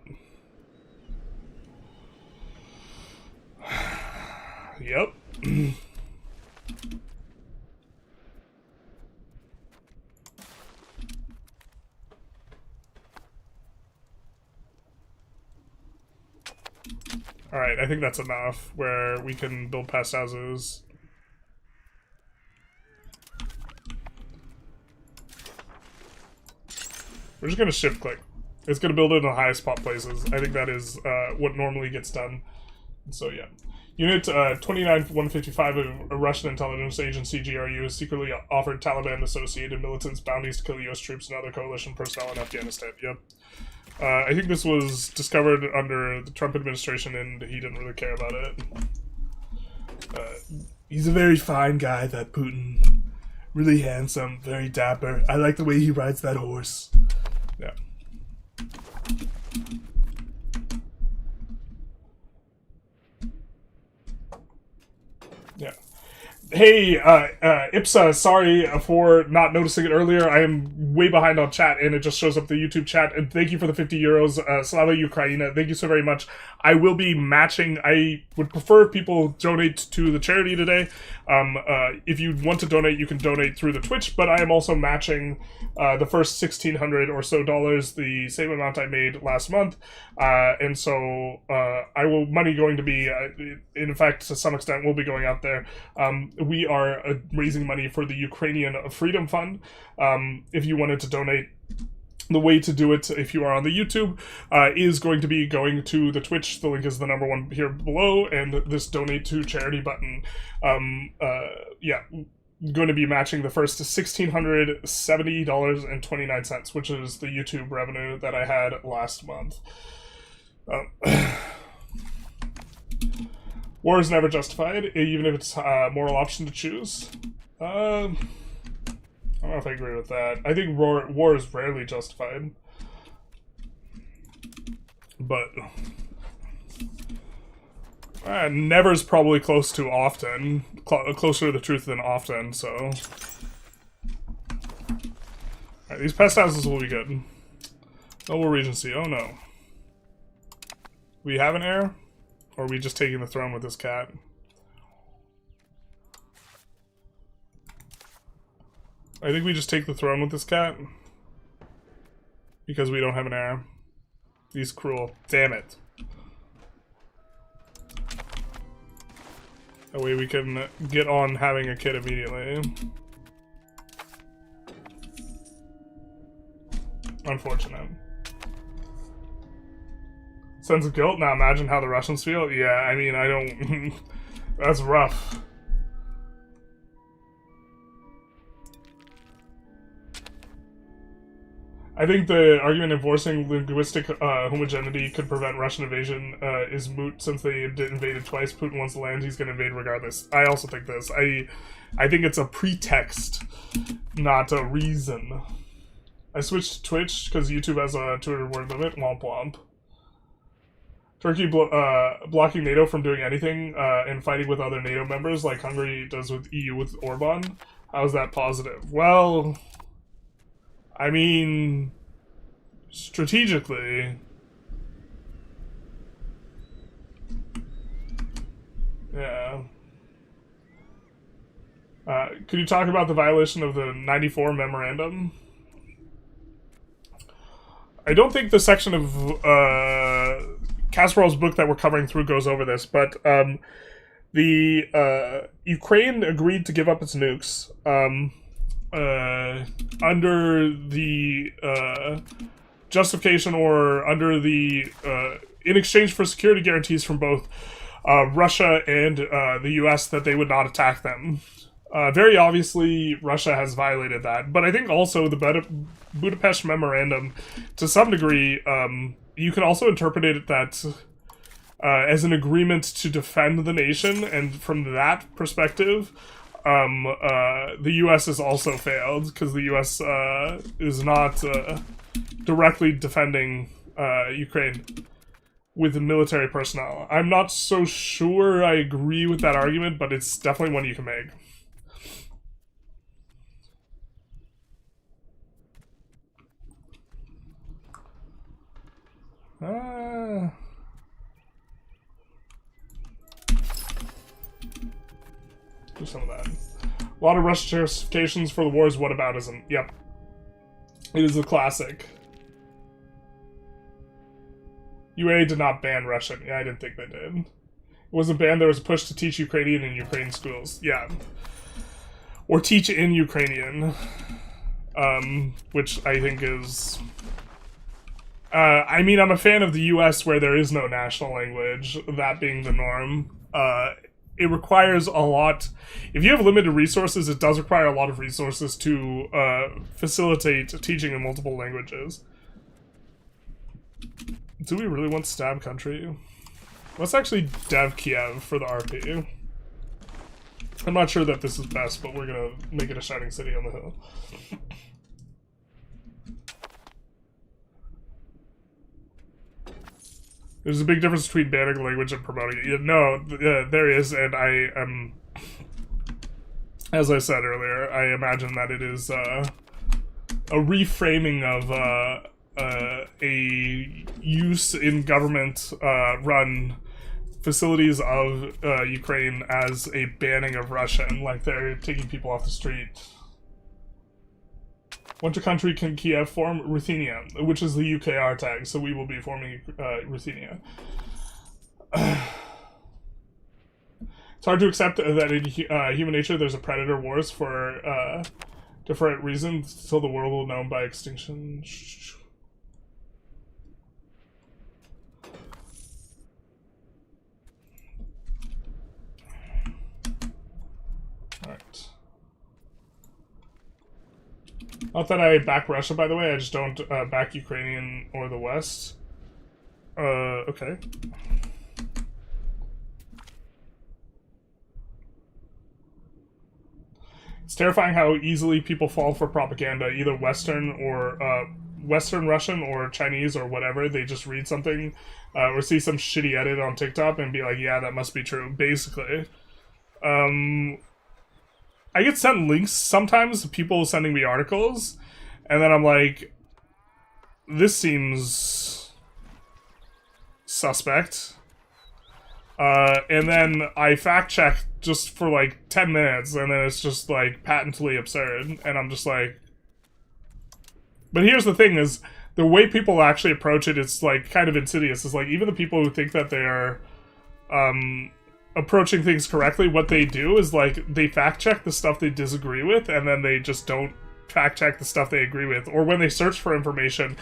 Yep. Alright, I think that's enough where we can build pest houses. We're just gonna shift click. It's gonna build it in the highest spot places. I think that is what normally gets done. So yeah. Unit 29155 of a Russian intelligence agency, GRU, secretly offered Taliban-associated militants bounties to kill U.S. troops and other coalition personnel in Afghanistan. Yep. I think this was discovered under the Trump administration, and he didn't really care about it. He's a very fine guy, that Putin. Really handsome, very dapper. I like the way he rides that horse. Yeah. Yeah. Hey, Ipsa, sorry for not noticing it earlier. I am way behind on chat, and it just shows up the YouTube chat. And thank you for the 50 euros. Slava Ukraina, thank you so very much. I will be matching. I would prefer if people donate to the charity today. If you want to donate, you can donate through the Twitch, but I am also matching the first $1,600 or so, the same amount I made last month. And so money going to be, in fact, to some extent, will be going out there. We are raising money for the Ukrainian Freedom Fund. If you wanted to donate, the way to do it, if you are on the YouTube, is going to be going to the Twitch. The link is the number one here below, and this donate to charity button. Yeah, going to be matching the first $1,670.29, which is the YouTube revenue that I had last month. War is never justified, even if it's a moral option to choose. I don't know if I agree with that. I think war is rarely justified. But never is probably close to often. Closer to the truth than often, so. Alright, these pest houses will be good. Noble Regency, oh no. We have an heir? Or are we just taking the throne with this cat? I think we just take the throne with this cat. Because we don't have an heir. He's cruel. Damn it. That way we can get on having a kid immediately. Unfortunate. Sense of guilt? Now imagine how the Russians feel. Yeah, I mean, I don't... That's rough. I think the argument enforcing linguistic homogeneity could prevent Russian invasion is moot since they invaded twice. Putin wants the land, he's going to invade regardless. I also think this. I think it's a pretext, not a reason. I switched to Twitch because YouTube has a 200-word limit. Womp womp. Turkey blocking NATO from doing anything and fighting with other NATO members like Hungary does with EU with Orban. How's that positive? Well... I mean, strategically, yeah. Could you talk about the violation of the 94 memorandum? I don't think the section of Kasparov's book that we're covering through goes over this, but the Ukraine agreed to give up its nukes. Under the justification or under the in exchange for security guarantees from both Russia and the US that they would not attack them. Very obviously, Russia has violated that, but I think also the Budapest Memorandum, to some degree, you can also interpret it that as an agreement to defend the nation, and from that perspective, the U.S. has also failed, because the U.S. is not directly defending Ukraine with military personnel. I'm not so sure I agree with that argument, but it's definitely one you can make. Do some of that. A lot of Russian justifications for the war's whataboutism. Yep. It is a classic. UA did not ban Russian. Yeah, I didn't think they did. It wasn't banned, there was a push to teach Ukrainian in Ukrainian schools. Yeah. Or teach in Ukrainian. Which I think is... I mean, I'm a fan of the US where there is no national language, that being the norm. It requires a lot. If you have limited resources, it does require a lot of resources to facilitate teaching in multiple languages. Do we really want Stab Country? Let's actually dev Kiev for the RP. I'm not sure that this is best, but we're gonna make it a shining city on the hill. There's a big difference between banning language and promoting it. No, there is, and I am, as I said earlier, I imagine that it is a reframing of a use in government-run facilities of Ukraine as a banning of Russian, like they're taking people off the street. What country can Kiev form? Ruthenia, which is the UKR tag, so we will be forming Ruthenia. It's hard to accept that in human nature there's a predator wars for different reasons until the world will know by extinction. Alright. Not that I back Russia, by the way, I just don't back Ukrainian or the West. Okay. It's terrifying how easily people fall for propaganda, either Western or Western Russian or Chinese or whatever. They just read something or see some shitty edit on TikTok and be like, yeah, that must be true, basically. I get sent links sometimes, people sending me articles, and then I'm like, this seems suspect. And then I fact check just for like 10 minutes, and then it's just like patently absurd, and I'm just like... But here's the thing is, the way people actually approach it is like kind of insidious. It's like even the people who think that they are approaching things correctly, what they do is like they fact check the stuff they disagree with, and then they just don't fact check the stuff they agree with. Or when they search for information,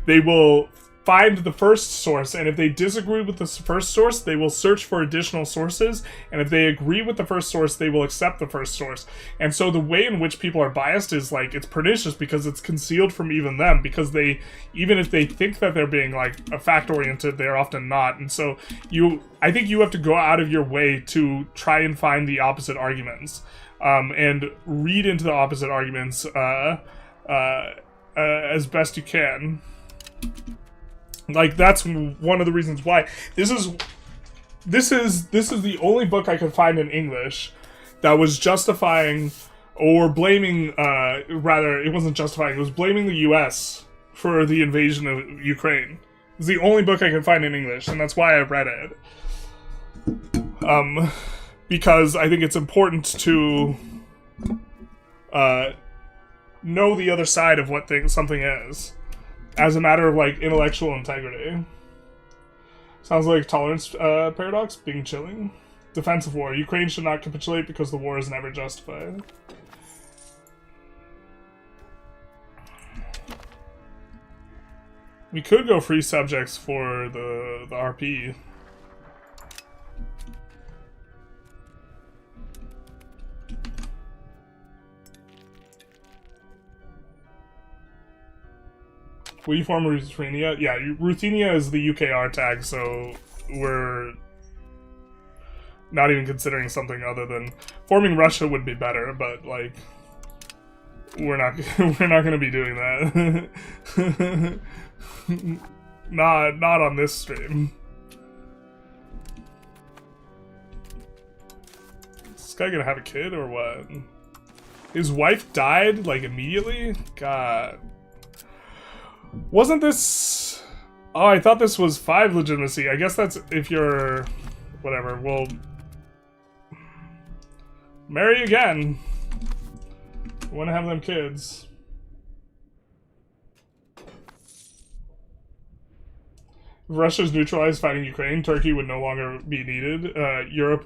they will find the first source, and if they disagree with the first source, they will search for additional sources, and if they agree with the first source, they will accept the first source. And so the way in which people are biased is like, it's pernicious because it's concealed from even them, because they, even if they think that they're being like a fact-oriented, they're often not. And so I think you have to go out of your way to try and find the opposite arguments, and read into the opposite arguments as best you can. Like, that's one of the reasons why this is the only book I could find in English that was justifying or blaming, rather, it wasn't justifying, it was blaming the US for the invasion of Ukraine. It's the only book I could find in English, and that's why I read it. Because I think it's important to know the other side of what something is, as a matter of, like, intellectual integrity. Sounds like tolerance paradox, being chilling. Defense of war. Ukraine should not capitulate because the war is never justified. We could go free subjects for the RP. Will you form Ruthenia? Yeah, Ruthenia is the UKR tag, so we're not even considering something other than forming Russia would be better, but like we're not going to be doing that. not on this stream. Is this guy gonna have a kid or what? His wife died like immediately? God. Wasn't this... Oh, I thought this was 5 legitimacy. I guess that's if you're... Whatever, we'll... Marry again. Want to have them kids. If Russia's neutralized fighting Ukraine, Turkey would no longer be needed. Europe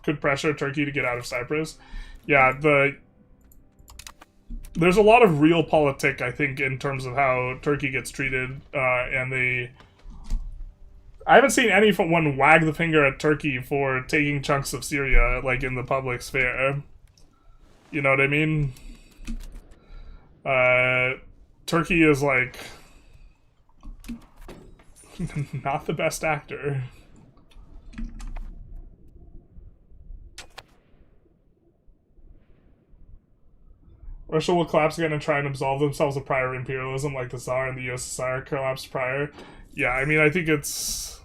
could pressure Turkey to get out of Cyprus. Yeah, there's a lot of realpolitik, I think, in terms of how Turkey gets treated, and I haven't seen anyone wag the finger at Turkey for taking chunks of Syria, like, in the public sphere. You know what I mean? Turkey is, like, not the best actor. Russia will collapse again and try and absolve themselves of prior imperialism like the Tsar and the USSR collapsed prior. Yeah, I mean, I think it's...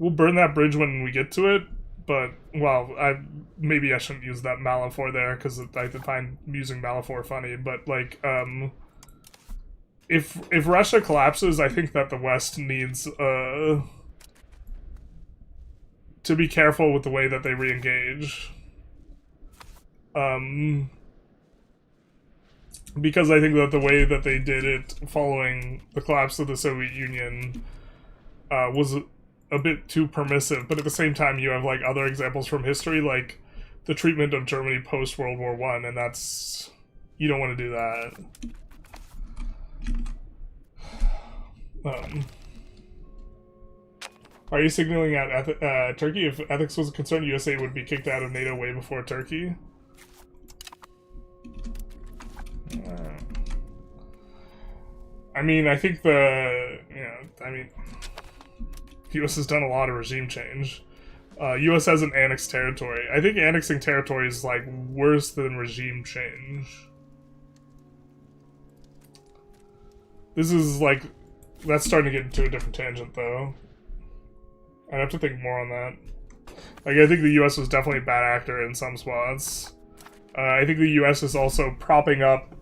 We'll burn that bridge when we get to it, but, well, maybe I shouldn't use that metaphor there, because I find using metaphor funny, but, like, if Russia collapses, I think that the West needs, to be careful with the way that they re-engage. Because I think that the way that they did it following the collapse of the Soviet Union was a bit too permissive, but at the same time you have like other examples from history, like the treatment of Germany post-World War I, and that's... you don't want to do that. Are you signaling at Turkey? If ethics was a concern, USA would be kicked out of NATO way before Turkey. I mean, I think the US has done a lot of regime change. US hasn't annexed territory. I think annexing territory is, like, worse than regime change. This is, like, that's starting to get into a different tangent, though. I'd have to think more on that. Like, I think the US was definitely a bad actor in some spots. I think the US is also propping up,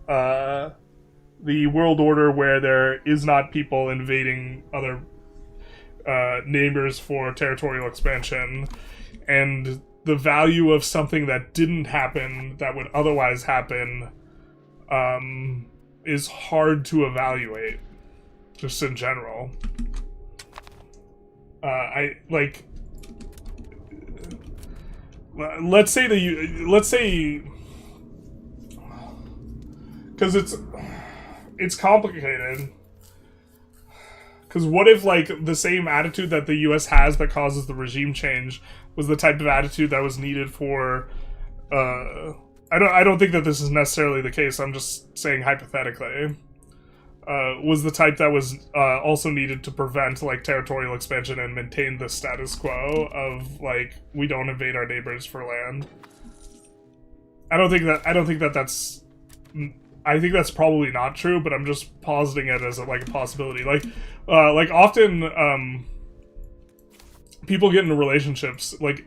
the world order where there is not people invading other neighbors for territorial expansion, and the value of something that didn't happen that would otherwise happen is hard to evaluate, just in general. Let's say because it's complicated. Because what if, like, the same attitude that the U.S. has that causes the regime change was the type of attitude that was needed for, I don't think that this is necessarily the case, I'm just saying hypothetically, was the type that was also needed to prevent, like, territorial expansion and maintain the status quo of, like, we don't invade our neighbors for land. I think that's probably not true, but I'm just positing it as a possibility. Like often, people get into relationships, like,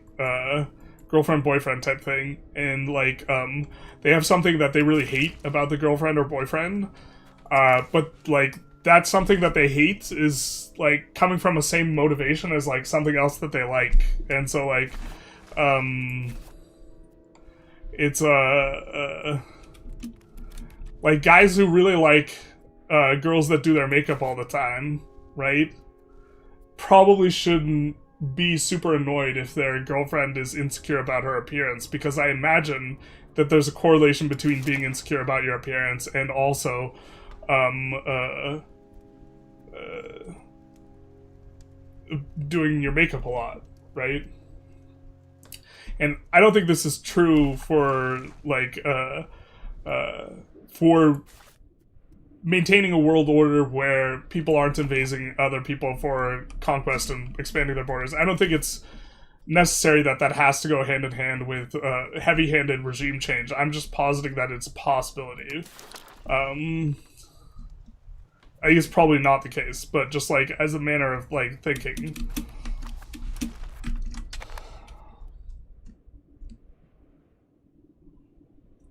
girlfriend-boyfriend type thing, and, like, they have something that they really hate about the girlfriend or boyfriend, but, like, that's something that they hate is, like, coming from the same motivation as, like, something else that they like, and so, like, it's, like, guys who really like girls that do their makeup all the time, right? Probably shouldn't be super annoyed if their girlfriend is insecure about her appearance, because I imagine that there's a correlation between being insecure about your appearance and also doing your makeup a lot, right? And I don't think this is true for, like, for maintaining a world order where people aren't invading other people for conquest and expanding their borders. I don't think it's necessary that that has to go hand in hand with heavy-handed regime change. I'm just positing that it's a possibility. I think it's probably not the case, but just, like, as a manner of, like, thinking.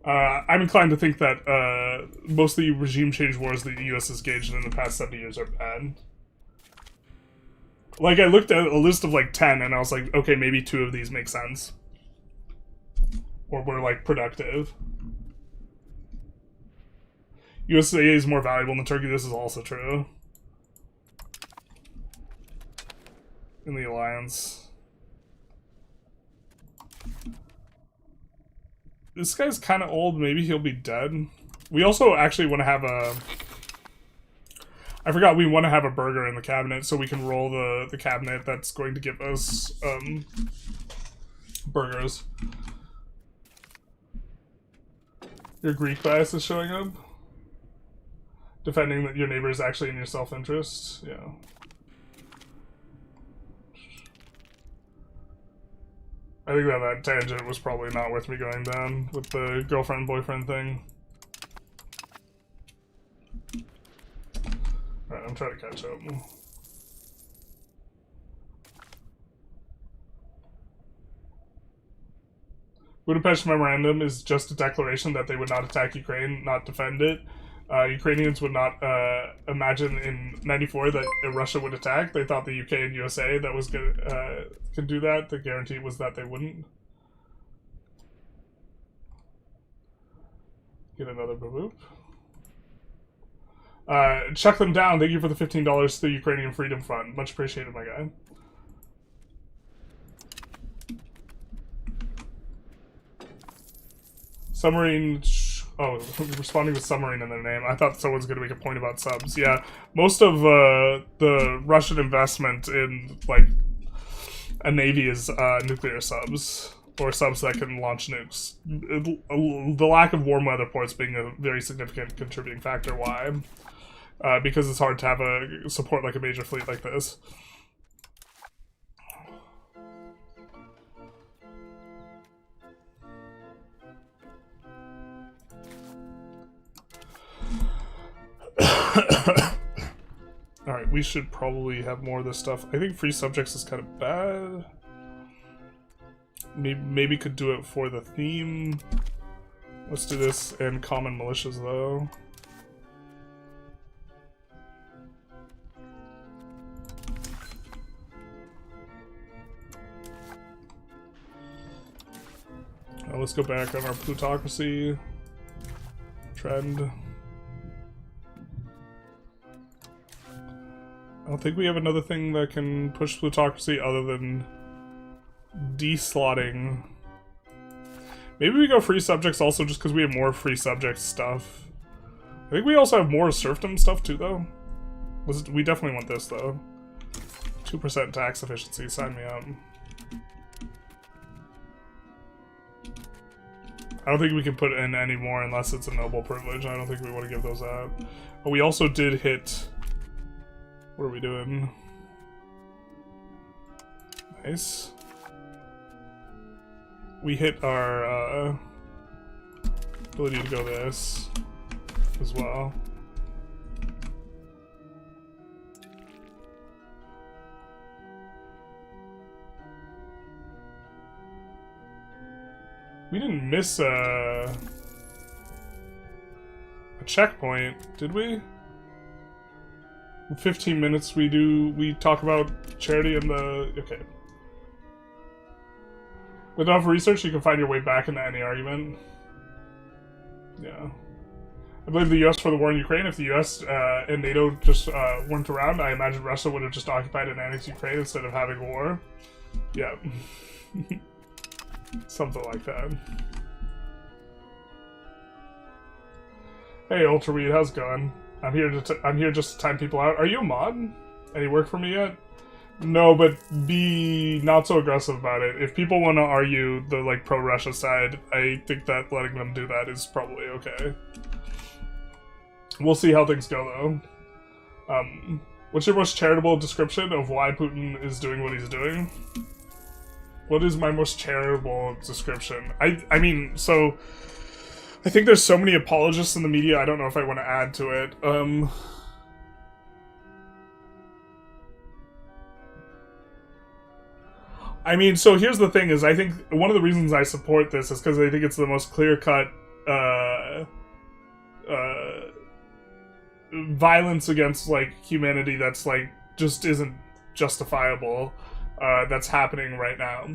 I'm inclined to think that most of the regime change wars that the U.S. has engaged in the past 70 years are bad. Like, I looked at a list of, like, 10, and I was like, okay, maybe 2 of these make sense. Or were, like, productive. USA is more valuable than Turkey. This is also true. In the alliance. This guy's kind of old. Maybe he'll be dead. We also actually want to have a... I forgot we want to have a burger in the cabinet so we can roll the cabinet that's going to give us burgers. Your Greek bias is showing up. Defending that your neighbor is actually in your self-interest. Yeah. I think that tangent was probably not worth me going down with the girlfriend-boyfriend thing. Alright, I'm trying to catch up. Budapest Memorandum is just a declaration that they would not attack Ukraine, not defend it. Ukrainians would not imagine in '94 that Russia would attack. They thought the UK and USA that was gonna could do that. The guarantee was that they wouldn't. Get another boop. Chuck them down. Thank you for the $15 to the Ukrainian Freedom Fund. Much appreciated, my guy. Submarine. Oh, responding with submarine in their name. I thought someone was going to make a point about subs. Yeah, most of the Russian investment in, like, a navy is nuclear subs, or subs that can launch nukes. The lack of warm weather ports being a very significant contributing factor. Why? Because it's hard to have a support like a major fleet like this. Alright, we should probably have more of this stuff. I think free subjects is kind of bad. Maybe could do it for the theme. Let's do this and common militias, though. let's go back on our plutocracy trend. I don't think we have another thing that can push plutocracy other than deslotting. Maybe we go free subjects also just because we have more free subject stuff. I think we also have more serfdom stuff too, though. We definitely want this, though. 2% tax efficiency, sign me up. I don't think we can put in any more unless it's a noble privilege. I don't think we want to give those out. But we also did hit... What are we doing? Nice. We hit our ability to go this as well. We didn't miss a checkpoint, did we? In 15 minutes we talk about charity and the... Okay. With enough research, you can find your way back into any argument. Yeah. I believe the US for the war in Ukraine. If the US and NATO just weren't around, I imagine Russia would have just occupied and annexed Ukraine instead of having war. Yeah. Something like that. Hey, Ultraweed, how's it going? I'm here just to time people out. Are you a mod? Any work for me yet? No, but be not so aggressive about it. If people want to argue the like pro-Russia side, I think that letting them do that is probably okay. We'll see how things go, though. What's your most charitable description of why Putin is doing what he's doing? What is my most charitable description? I mean, so... I think there's so many apologists in the media, I don't know if I want to add to it. I mean, so here's the thing, is I think one of the reasons I support this is because I think it's the most clear-cut, violence against, like, humanity that's, like, just isn't justifiable, that's happening right now.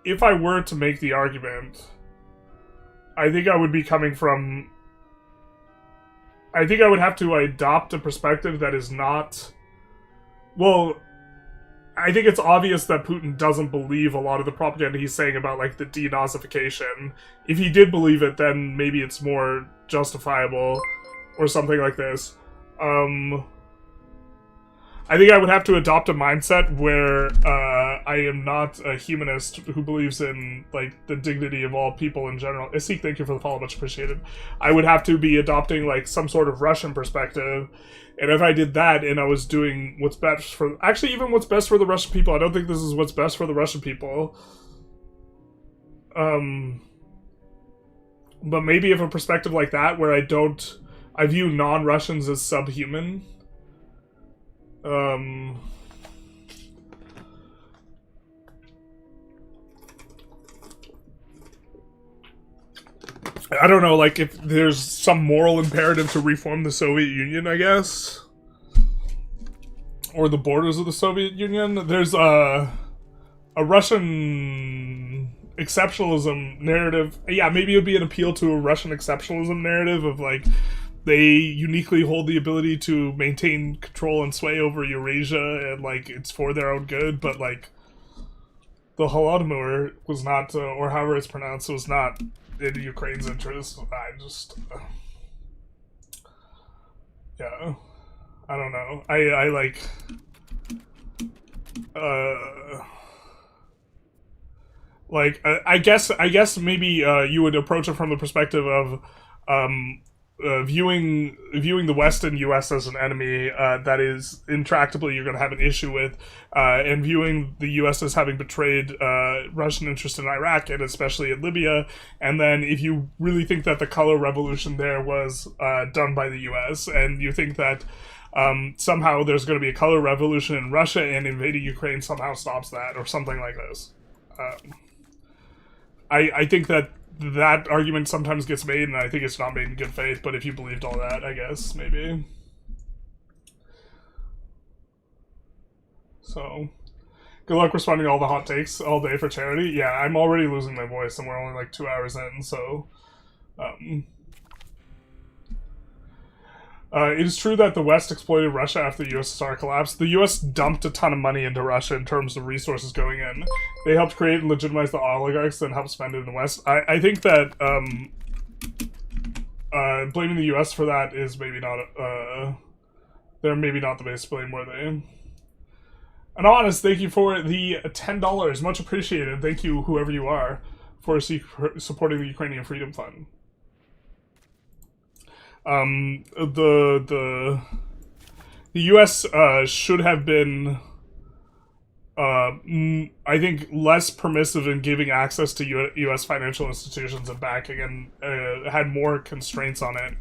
If I were to make the argument, I think I would be coming from... I think I would have to adopt a perspective that is not... Well, I think it's obvious that Putin doesn't believe a lot of the propaganda he's saying about, like, the denazification. If he did believe it, then maybe it's more justifiable, or something like this. I think I would have to adopt a mindset where I am not a humanist who believes in, like, the dignity of all people in general. Isik, thank you for the follow, much appreciated. I would have to be adopting, like, some sort of Russian perspective, and if I did that and I was doing what's best for... Actually, even what's best for the Russian people, I don't think this is what's best for the Russian people. But maybe if a perspective like that, where I view non-Russians as subhuman... I don't know, like, if there's some moral imperative to reform the Soviet Union, I guess. Or the borders of the Soviet Union. There's a Russian exceptionalism narrative. Yeah, maybe it would be an appeal to a Russian exceptionalism narrative of, like, they uniquely hold the ability to maintain control and sway over Eurasia, and, like, it's for their own good, but, like, the Holodomor was not, or however it's pronounced, was not in Ukraine's interest. Yeah, I don't know. I guess maybe you would approach it from the perspective of viewing the West and U.S. as an enemy that is intractable, you're going to have an issue with, and viewing the U.S. as having betrayed Russian interest in Iraq and especially in Libya, and then if you really think that the color revolution there was done by the U.S. and you think that somehow there's going to be a color revolution in Russia and invading Ukraine somehow stops that, or something like this. I think that argument sometimes gets made, and I think it's not made in good faith, but if you believed all that, I guess, maybe. So, Good luck responding to all the hot takes all day for charity. Yeah, I'm already losing my voice, and we're only like 2 hours in, so... it is true that the West exploited Russia after the USSR collapsed. The US dumped a ton of money into Russia in terms of resources going in. They helped create and legitimize the oligarchs, then helped spend it in the West. I think that blaming the US for that is maybe not... they're maybe not the base to blame, were they? Anonymous, thank you for the $10. Much appreciated. Thank you, whoever you are, for supporting the Ukrainian Freedom Fund. The U.S. Should have been, I think, less permissive in giving access to U.S. financial institutions and backing, and had more constraints on it.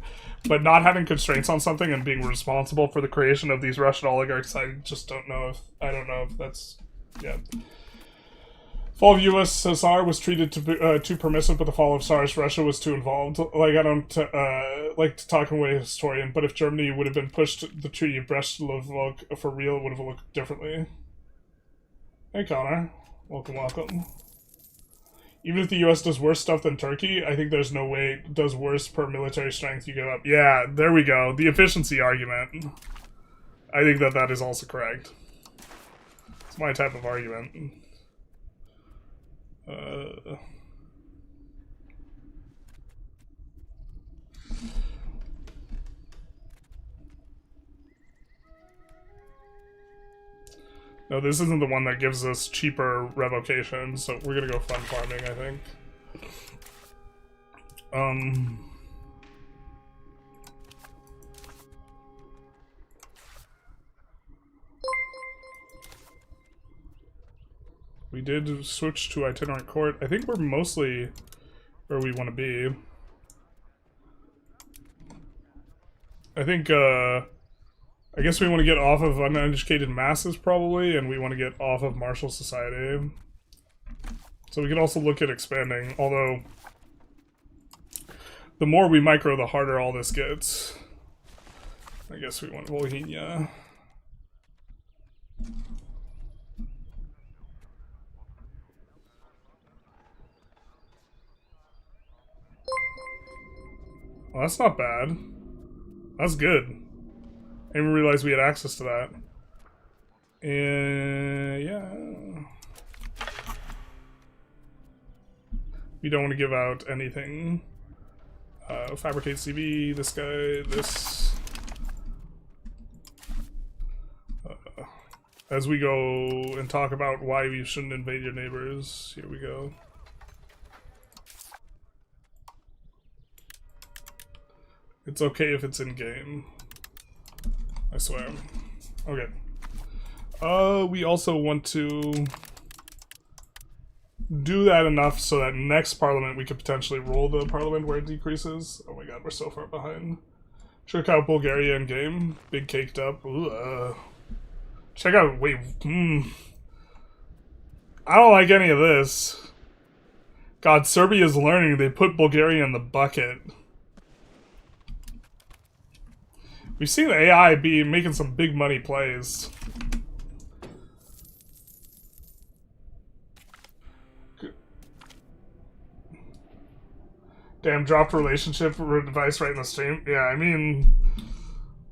But not having constraints on something and being responsible for the creation of these Russian oligarchs, I just don't know if that's, yeah. Fall of USSR was treated too permissive, but the fall of Tsarist Russia was too involved. Like, I don't like to talk away a historian, but if Germany would have been pushed the Treaty of Brest-Litovsk for real, it would have looked differently. Hey, Connor. Welcome, welcome. Even if the US does worse stuff than Turkey, I think there's no way it does worse per military strength you give up. Yeah, there we go. The efficiency argument. I think that is also correct. It's my type of argument. No, this isn't the one that gives us cheaper revocation, so we're gonna go fund farming, I think. We did switch to itinerant court. I think we're mostly where we want to be. I think, I guess we want to get off of uneducated masses, probably, and we want to get off of martial society. So we can also look at expanding, although the more we micro, the harder all this gets. I guess we want Volhynia. Well, that's not bad. That's good. I didn't even realize we had access to that. And yeah. We don't want to give out anything. Fabricate CV, this guy, this. As we go and talk about why we shouldn't invade your neighbors, here we go. It's okay if it's in-game. I swear. Okay. We also want to do that enough so that next parliament we could potentially roll the parliament where it decreases. Oh my god, we're so far behind. Check out Bulgaria in-game. Big caked up. Ooh, check out, wait, I don't like any of this. God, Serbia's learning. They put Bulgaria in the bucket. We've seen AI be making some big money plays. Damn, dropped relationship advice right in the stream. Yeah, I mean,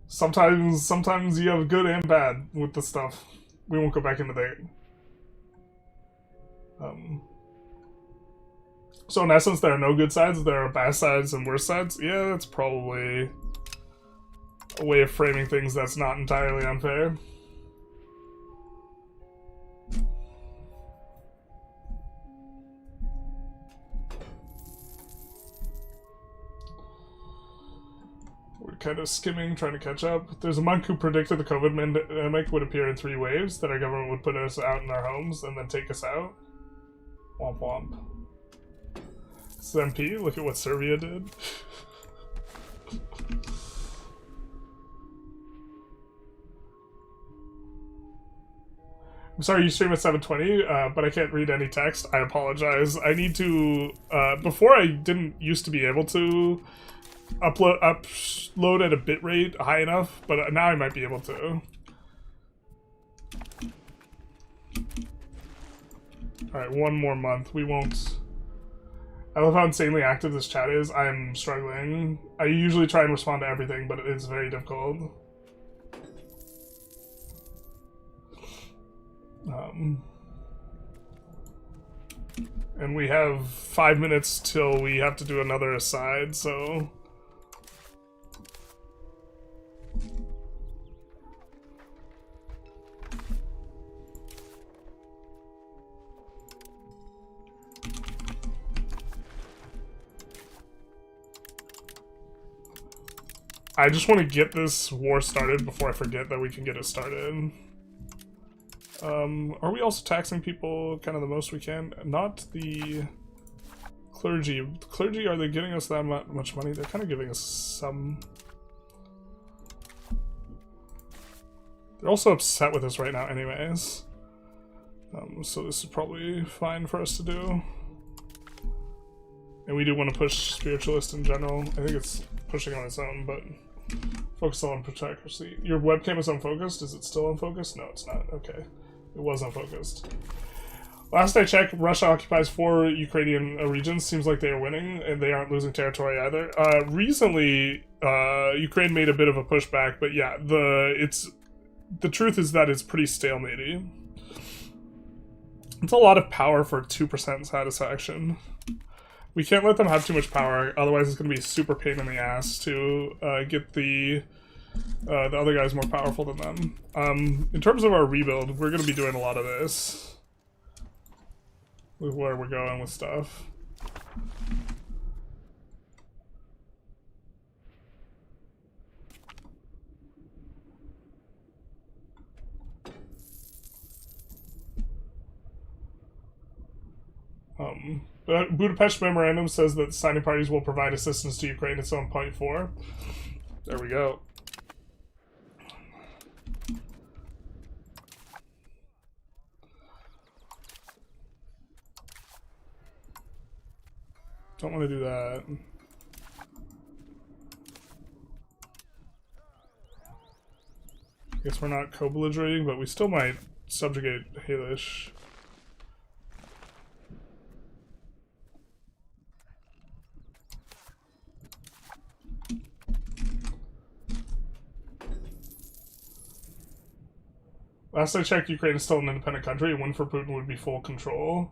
sometimes you have good and bad with the stuff. We won't go back into that. So in essence, there are no good sides. There are bad sides and worse sides. Yeah, that's probably a way of framing things that's not entirely unfair. We're kind of skimming, trying to catch up. There's a monk who predicted the COVID pandemic would appear in 3 waves, that our government would put us out in our homes and then take us out. Womp womp. This is MP, look at what Serbia did. I'm sorry you stream at 720, but I can't read any text. I apologize. I need to, before I didn't used to be able to upload at a bitrate high enough, but now I might be able to. Alright, one more month. We won't... I love how insanely active this chat is. I'm struggling. I usually try and respond to everything, but it's very difficult. And we have 5 minutes till we have to do another aside, so... I just want to get this war started before I forget that we can get it started. Are we also taxing people kind of the most we can? Not the clergy. The clergy, are they giving us that much money? They're kind of giving us some. They're also upset with us right now anyways. So this is probably fine for us to do. And we do want to push spiritualist in general. I think it's pushing on its own, but focus on protecracy. Your webcam is unfocused? Is it still unfocused? No, it's not. Okay. It was unfocused. Last I checked, Russia occupies 4 Ukrainian regions. Seems like they are winning, and they aren't losing territory either. Recently, Ukraine made a bit of a pushback, but yeah, the truth is that it's pretty stalematy. It's a lot of power for 2% satisfaction. We can't let them have too much power, otherwise it's going to be a super pain in the ass to get the other guys more powerful than them. In terms of our rebuild, we're going to be doing a lot of this. With where we're going with stuff. Budapest Memorandum says that signing parties will provide assistance to Ukraine. It's on point 4. There we go. Don't want to do that. Guess we're not co-belligerating, but we still might subjugate Halish. Last I checked, Ukraine is still an independent country. A win for Putin would be full control.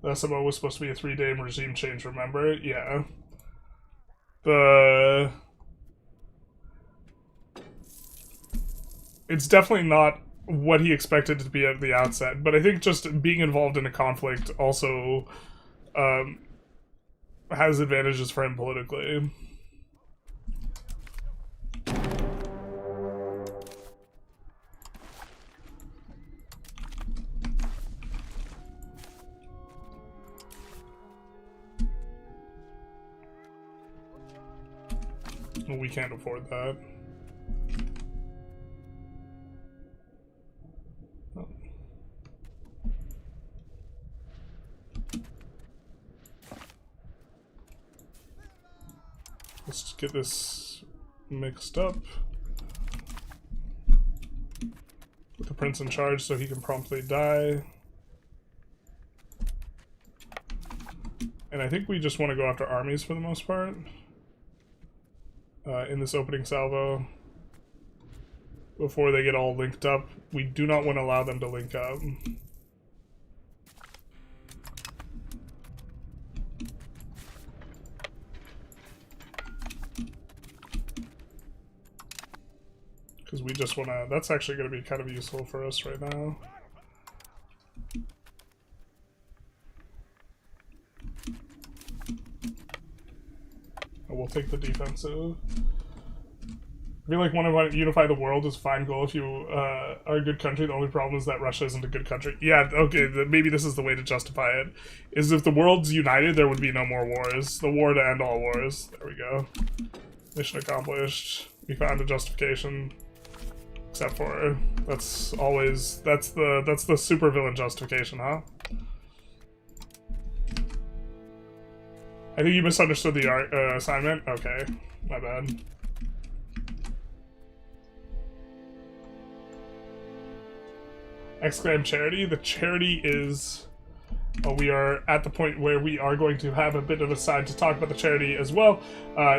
The SMO was supposed to be a 3-day regime change, remember? Yeah. It's definitely not what he expected it to be at the outset, but I think just being involved in a conflict also has advantages for him politically. We can't afford that. Oh. Let's get this mixed up. Put the prince in charge so he can promptly die. And I think we just want to go after armies for the most part. In this opening salvo, before they get all linked up. We do not want to allow them to link up. Because we just want to... That's actually going to be kind of useful for us right now. We'll take the defensive. I feel like wanting to unify the world is a fine goal if you are a good country. The only problem is that Russia isn't a good country. Yeah, okay, maybe this is the way to justify it. Is if the world's united, there would be no more wars. The war to end all wars. There we go. Mission accomplished. We found a justification. Except for, that's always, that's the supervillain justification, huh? I think you misunderstood the assignment. Okay, my bad. Exclaim charity. The charity is we are at the point where we are going to have a bit of a side to talk about the charity as well.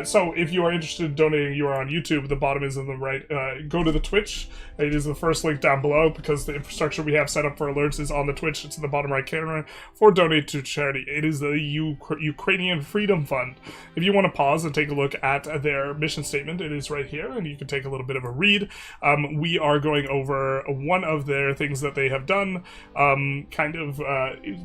So if you are interested in donating, you are on YouTube. The bottom is in the right. Go to the Twitch. It is the first link down below because the infrastructure we have set up for alerts is on the Twitch. It's in the bottom right corner for donate to charity. It is the Ukrainian Freedom Fund. If you want to pause and take a look at their mission statement, it is right here, and you can take a little bit of a read. We are going over one of their things that they have done,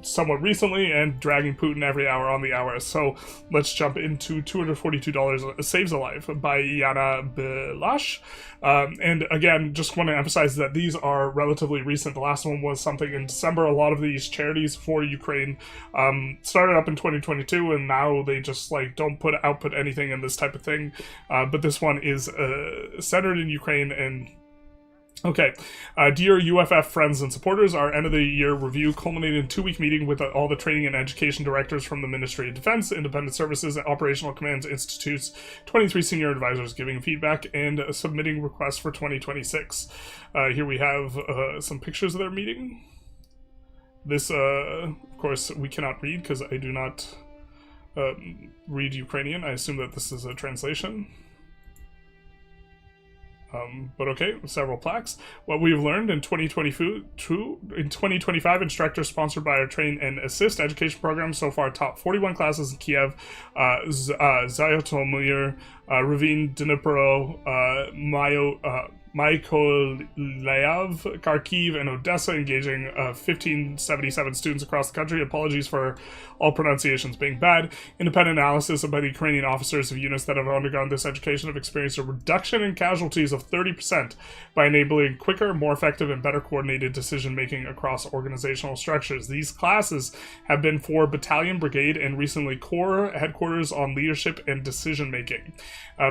somewhat recently, and dragging Putin every hour on the hour. So let's jump into $242 Saves a Life by Yana Belash. And again, just want to emphasize that these are relatively recent. The last one was something in December. A lot of these charities for Ukraine started up in 2022, and now they just like don't output anything in this type of thing. But this one is centered in Ukraine. And okay, dear UFF friends and supporters, our end of the year review culminated in a 2-week meeting with all the training and education directors from the Ministry of Defense, Independent Services, and Operational Commands Institutes, 23 senior advisors giving feedback and submitting requests for 2026. Here we have some pictures of their meeting. This, of course, we cannot read because I do not read Ukrainian. I assume that this is a translation. But okay, several plaques. What we've learned in 2025, instructors sponsored by our Train and Assist education program so far taught 41 classes in Kiev, Zhytomyr, Ravine, Dnipro, Mykolaiv, Kharkiv, and Odessa, engaging 1577 students across the country. Apologies for all pronunciations being bad. Independent analysis by the Ukrainian officers of units that have undergone this education have experienced a reduction in casualties of 30% by enabling quicker, more effective, and better coordinated decision-making across organizational structures. These classes have been for battalion, brigade, and recently corps headquarters on leadership and decision-making.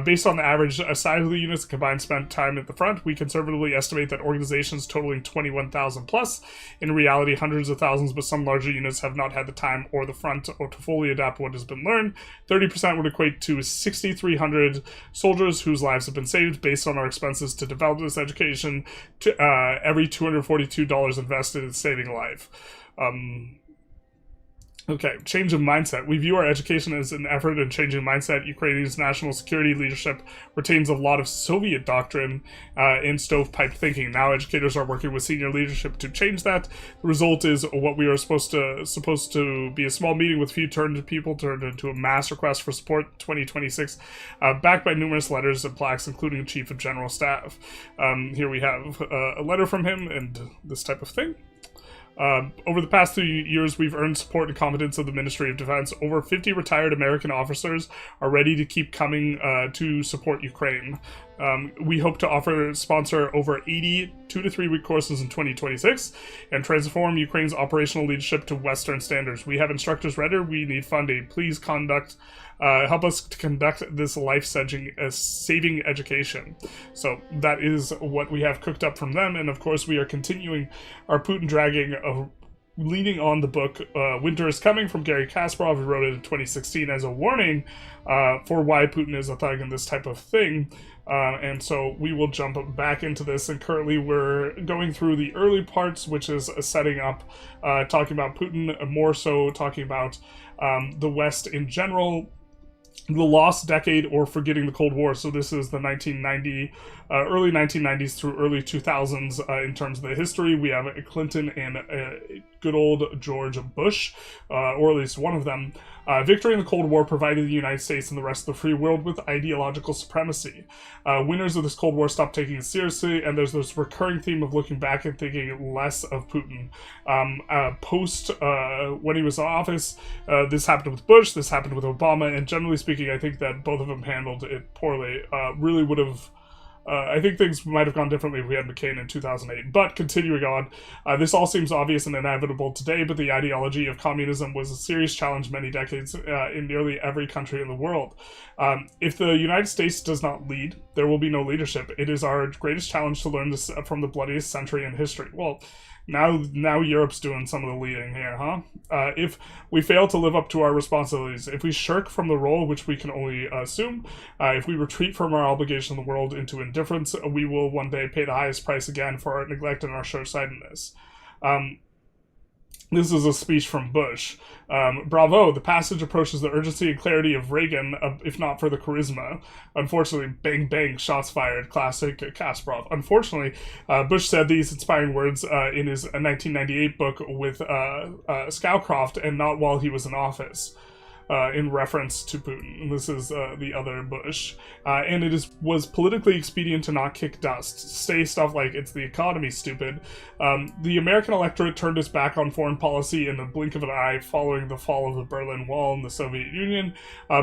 Based on the average size of the units combined spent time at the front, we conservatively estimate that organizations totaling 21,000 plus, in reality hundreds of thousands, but some larger units have not had the time or the front or to fully adapt what has been learned. 30% would equate to 6,300 soldiers whose lives have been saved. Based on our expenses to develop this education, every $242 invested is saving a life. Okay, change of mindset. We view our education as an effort in changing mindset. Ukraine's national security leadership retains a lot of Soviet doctrine and stovepipe thinking. Now educators are working with senior leadership to change that. The result is what we are supposed to be a small meeting with few turned into a mass request for support 2026, backed by numerous letters and plaques, including Chief of General Staff. Here we have a letter from him and this type of thing. Over the past 3 years, we've earned support and confidence of the Ministry of Defense. Over 50 retired American officers are ready to keep coming to support Ukraine. We hope to sponsor over 80 2 to 3 week courses in 2026 and transform Ukraine's operational leadership to Western standards. We have instructors ready. We need funding. Please help us to conduct this life-saving education. So that is what we have cooked up from them. And of course, we are continuing our Putin dragging leaning on the book Winter is Coming from Gary Kasparov, who wrote it in 2016 as a warning for why Putin is a thug and this type of thing. And so we will jump back into this, and currently we're going through the early parts, which is setting up, talking about Putin, more so talking about the West in general, the lost decade or forgetting the Cold War. So this is the early 1990s through early 2000s in terms of the history. We have Clinton and good old George Bush, or at least one of them. Victory in the Cold War provided the United States and the rest of the free world with ideological supremacy. Winners of this Cold War stopped taking it seriously, and there's this recurring theme of looking back and thinking less of Putin. When he was in office, this happened with Bush, this happened with Obama, and generally speaking, I think that both of them handled it poorly. Really would have... I think things might have gone differently if we had McCain in 2008. But continuing on, this all seems obvious and inevitable today, but the ideology of communism was a serious challenge many decades in nearly every country in the world. If the United States does not lead, there will be no leadership. It is our greatest challenge to learn this from the bloodiest century in history. Well, now Europe's doing some of the leading here, huh? If we fail to live up to our responsibilities, if we shirk from the role, which we can only assume, if we retreat from our obligation in the world into indifference, we will one day pay the highest price again for our neglect and our short-sightedness. This is a speech from Bush. Bravo, the passage approaches the urgency and clarity of Reagan, if not for the charisma. Unfortunately, bang bang, shots fired, classic Kasparov. Unfortunately, Bush said these inspiring words in his 1998 book with Scowcroft, and not while he was in office. In reference to Putin. This is the other Bush. And it was politically expedient to not kick dust. Say stuff like, it's the economy, stupid. The American electorate turned its back on foreign policy in the blink of an eye following the fall of the Berlin Wall and the Soviet Union.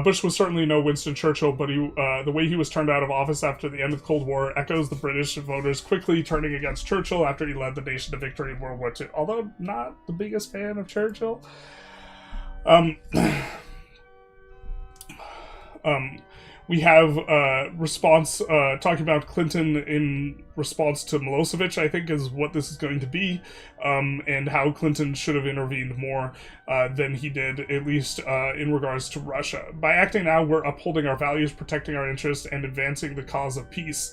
Bush was certainly no Winston Churchill, but the way he was turned out of office after the end of the Cold War echoes the British voters quickly turning against Churchill after he led the nation to victory in World War II. Although not the biggest fan of Churchill. We have response talking about Clinton in response to Milosevic, I think, is what this is going to be, and how Clinton should have intervened more than he did, at least in regards to Russia. By acting now, we're upholding our values, protecting our interests, and advancing the cause of peace.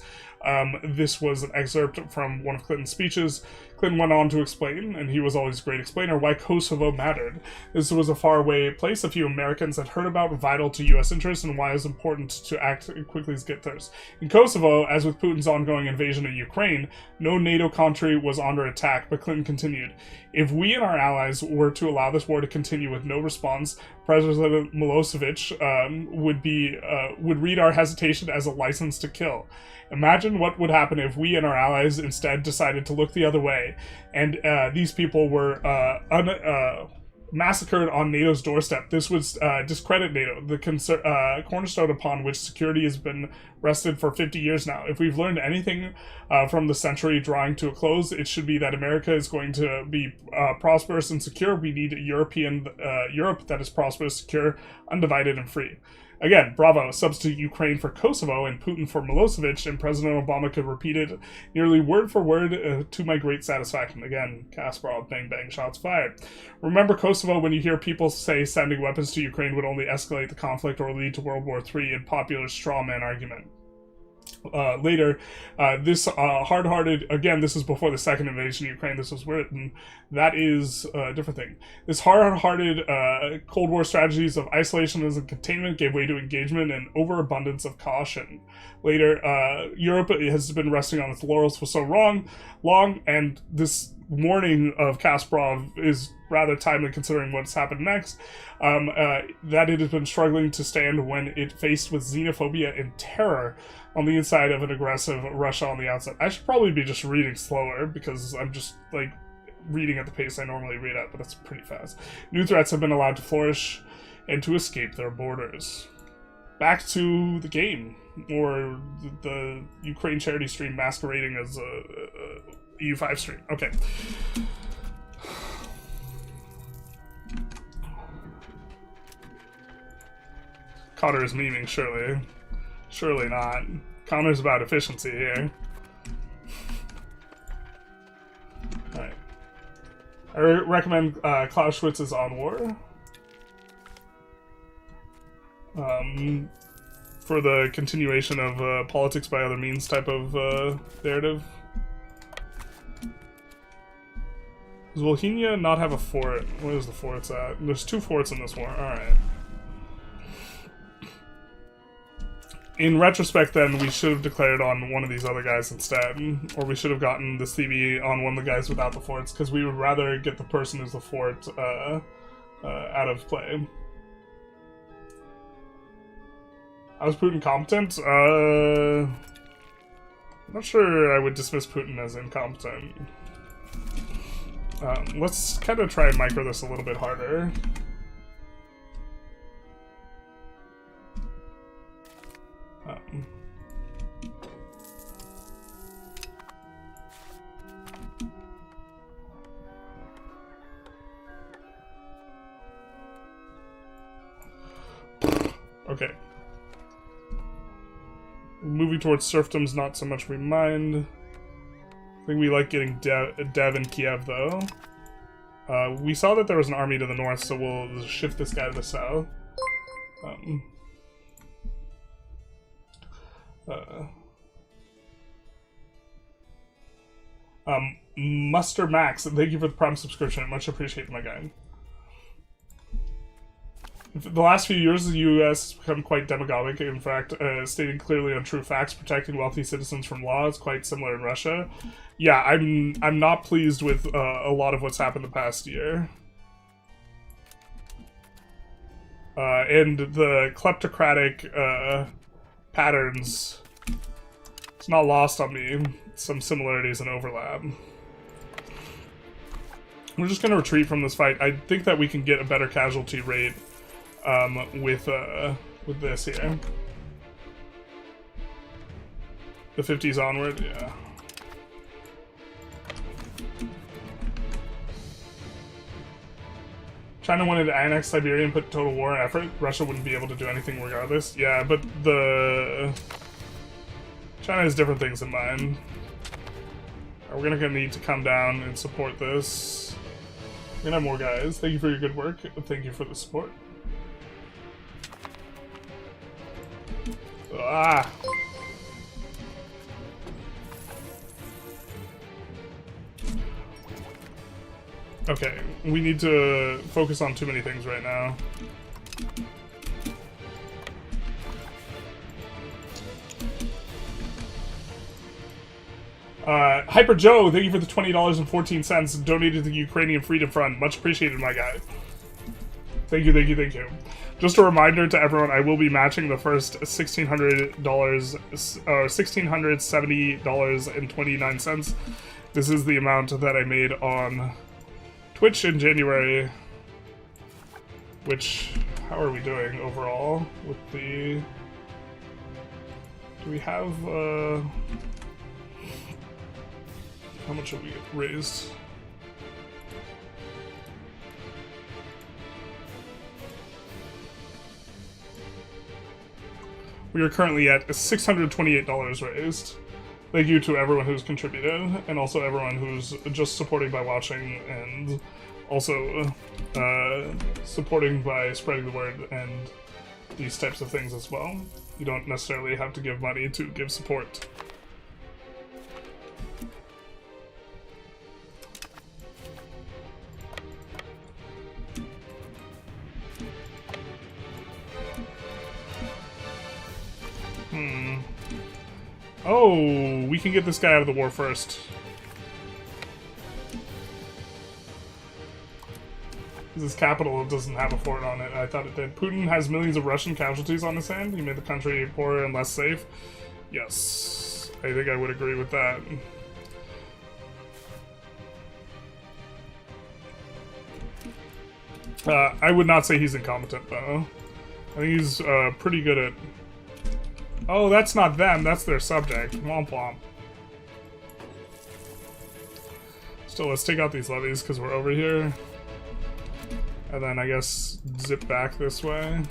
This was an excerpt from one of Clinton's speeches. Clinton went on to explain, and he was always a great explainer, why Kosovo mattered. This was a faraway place a few Americans had heard about, vital to U.S. interests, and why it was important to act quickly as get theirs. In Kosovo, as with Putin's ongoing invasion of Ukraine, no NATO country was under attack, but Clinton continued, if we and our allies were to allow this war to continue with no response, President Milosevic would read our hesitation as a license to kill. Imagine what would happen if we and our allies instead decided to look the other way, and these people were massacred on NATO's doorstep. This would discredit NATO, the cornerstone upon which security has been rested for 50 years now. If we've learned anything from the century drawing to a close, it should be that America is going to be prosperous and secure. We need a Europe that is prosperous, secure, undivided, and free. Again, bravo, substitute Ukraine for Kosovo and Putin for Milosevic, and President Obama could repeat it nearly word for word to my great satisfaction. Again, Kasparov, bang bang, shots fired. Remember Kosovo when you hear people say sending weapons to Ukraine would only escalate the conflict or lead to World War III in popular straw man argument. Later, this hard-hearted, again, this is before the second invasion of Ukraine, this was written, that is a different thing. This hard-hearted Cold War strategies of isolationism and containment gave way to engagement and overabundance of caution. Later, Europe has been resting on its laurels for so long, and this warning of Kasparov is rather timely considering what's happened next, that it has been struggling to stand when it faced with xenophobia and terror on the inside of an aggressive Russia on the outside. I should probably be just reading slower because I'm just like reading at the pace I normally read at, but that's pretty fast. New threats have been allowed to flourish and to escape their borders. Back to the game, or the Ukraine charity stream masquerading as a EU5 stream. Okay. Connor is memeing, surely. Surely not. Connor's about efficiency here. Alright. I recommend Clausewitz's On War. For the continuation of politics by other means type of narrative. Does Volhynia not have a fort? Where is the forts at? There's 2 forts in this war. Alright. In retrospect, then, we should have declared on one of these other guys instead. Or we should have gotten the CB on one of the guys without the forts, because we would rather get the person who's the fort out of play. How's Putin competent? I'm not sure I would dismiss Putin as incompetent. Let's kind of try and micro this a little bit harder. Okay. Moving towards serfdom's not so much we mind. I think we like getting Dev in Kiev, though. We saw that there was an army to the north, so we'll shift this guy to the south. Muster Max, thank you for the Prime subscription. Much appreciated, my guy. The last few years, the U.S. has become quite demagogic. In fact, stating clearly untrue facts, protecting wealthy citizens from law is quite similar in Russia. Yeah, I'm not pleased with a lot of what's happened the past year. And the kleptocratic patterns, it's not lost on me. Some similarities and overlap. We're just going to retreat from this fight. I think that we can get a better casualty rate with this here. The 50s onward, yeah. China wanted to annex Siberia and put total war and effort. Russia wouldn't be able to do anything regardless. Yeah, but China has different things in mind. We're gonna need to come down and support this. We're gonna have more guys. Thank you for your good work. Thank you for the support. Ah! Okay, we need to focus on too many things right now. Hyper Joe, thank you for the $20.14 donated to the Ukrainian Freedom Front. Much appreciated, my guy. Thank you, thank you, thank you. Just a reminder to everyone, I will be matching the first $1,670.29. This is the amount that I made on Twitch in January. Which, how are we doing overall with the... Do we have, how much have we raised? We are currently at $628 raised. Thank you to everyone who's contributed, and also everyone who's just supporting by watching, and also supporting by spreading the word and these types of things as well. You don't necessarily have to give money to give support. Oh, we can get this guy out of the war first. His capital doesn't have a fort on it. I thought it did. Putin has millions of Russian casualties on his hand. He made the country poorer and less safe. Yes, I think I would agree with that. I would not say he's incompetent, though. I think he's pretty good at... Oh, that's not them, that's their subject. Womp womp. Still, let's take out these levies because we're over here. And then I guess zip back this way.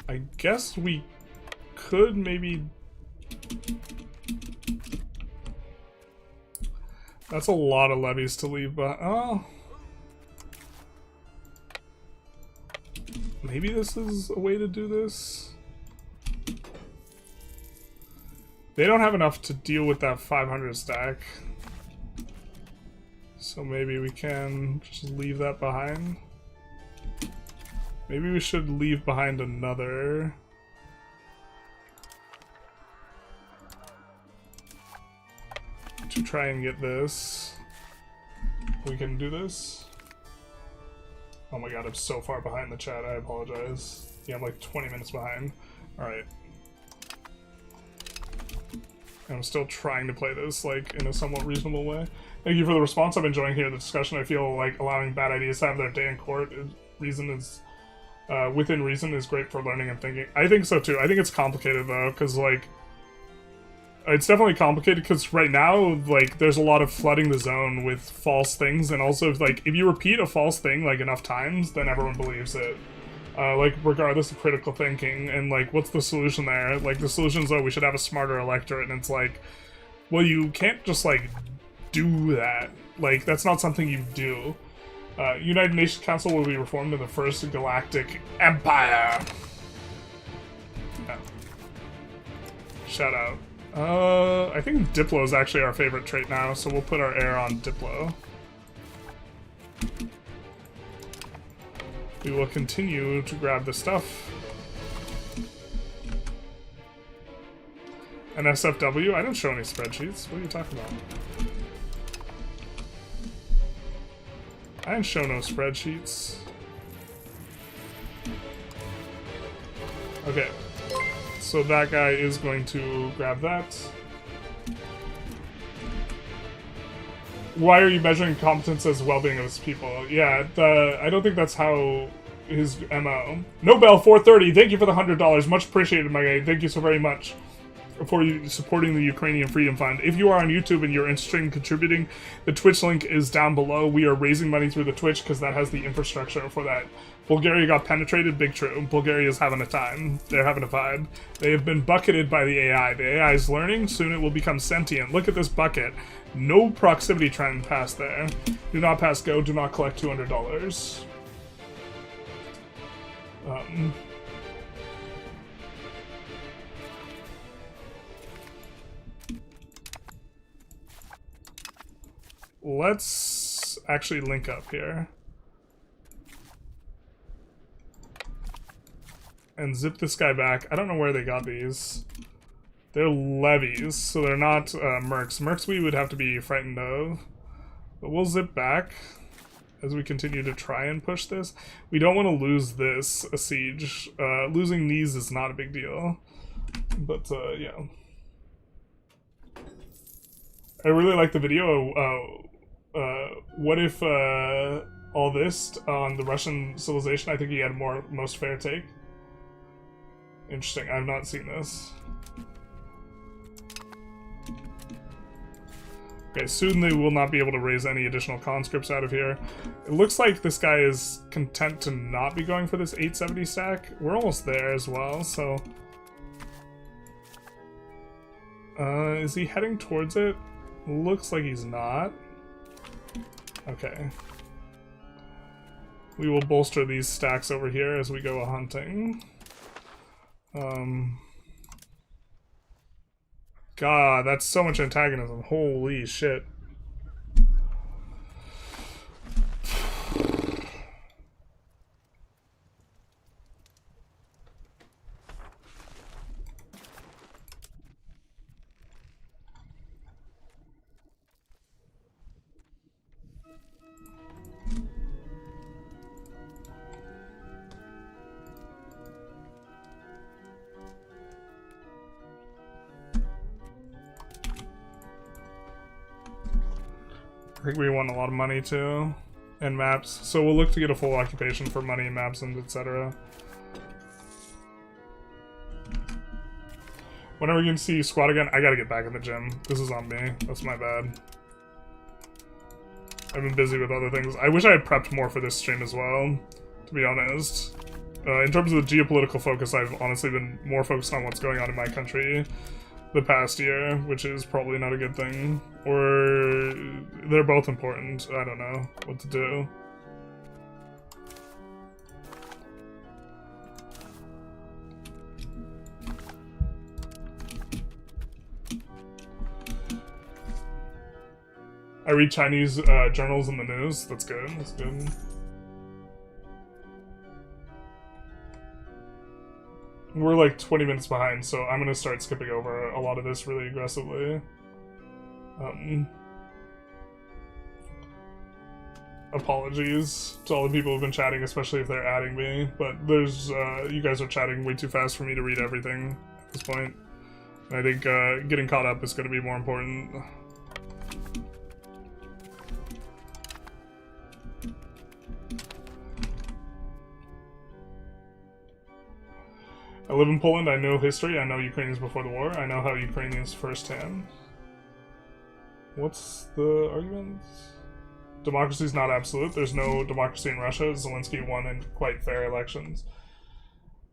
I guess we could maybe... That's a lot of levies to leave, but... Oh... Maybe this is a way to do this? They don't have enough to deal with that 500 stack. So maybe we can just leave that behind. Maybe we should leave behind another. To try and get this. We can do this. Oh my god, I'm so far behind the chat, I apologize. Yeah, I'm like 20 minutes behind. Alright. I'm still trying to play this, like, in a somewhat reasonable way. Thank you for the response. I'm enjoying hearing the discussion. I feel like allowing bad ideas to have their day in court within reason is great for learning and thinking. I think so too. I think it's complicated though, because like, it's definitely complicated because right now, like, there's a lot of flooding the zone with false things, and also, like, if you repeat a false thing, like, enough times, then everyone believes it. Like, regardless of critical thinking, and, like, what's the solution there? Like, the solution is, oh, we should have a smarter electorate, and it's like, well, you can't just, like, do that. Like, that's not something you do. United Nations Council will be reformed in the First Galactic Empire. Yeah. Shout out. I think Diplo is actually our favorite trait now, so we'll put our air on Diplo. We will continue to grab the stuff. An SFW? I didn't show any spreadsheets. What are you talking about? I didn't show no spreadsheets. Okay. So that guy is going to grab that. Why are you measuring competence as well-being of his people? Yeah, I don't think that's how his MO. Nobel 430, thank you for the $100. Much appreciated, my guy. Thank you so very much for supporting the Ukrainian Freedom Fund. If you are on YouTube and you're interested in contributing, the Twitch link is down below. We are raising money through the Twitch because that has the infrastructure for that. Bulgaria got penetrated, big true. Bulgaria is having a time. They're having a vibe. They have been bucketed by the AI. The AI is learning. Soon it will become sentient. Look at this bucket. No proximity trend past there. Do not pass go. Do not collect $200. Let's actually link up here. And zip this guy back. I don't know where they got these. They're levies, so they're not mercs. Mercs we would have to be frightened of. But we'll zip back as we continue to try and push this. We don't want to lose this, a siege. Losing these is not a big deal. But, yeah. I really like the video. What if all this on the Russian civilization? I think he had most fair take. Interesting. I've not seen this. Okay, soon they will not be able to raise any additional conscripts out of here. It looks like this guy is content to not be going for this 870 stack. We're almost there as well, so... is he heading towards it? Looks like he's not. Okay. We will bolster these stacks over here as we go hunting. God, that's so much antagonism. Holy shit. I think we want a lot of money too, and maps. So we'll look to get a full occupation for money, maps, and etc. Whenever you can see squad again, I gotta get back in the gym. This is on me. That's my bad. I've been busy with other things. I wish I had prepped more for this stream as well, to be honest. In terms of the geopolitical focus, I've honestly been more focused on what's going on in my country the past year, which is probably not a good thing. Or they're both important. I don't know what to do. I read Chinese journals in the news. That's good. That's good. We're like 20 minutes behind, so I'm gonna start skipping over a lot of this really aggressively. Apologies to all the people who've been chatting, especially if they're adding me, but there's, you guys are chatting way too fast for me to read everything at this point. And I think getting caught up is gonna be more important. I live in Poland, I know history, I know Ukrainians before the war, I know how Ukrainians firsthand. What's the argument? Democracy is not absolute. There's no democracy in Russia. Zelensky won in quite fair elections.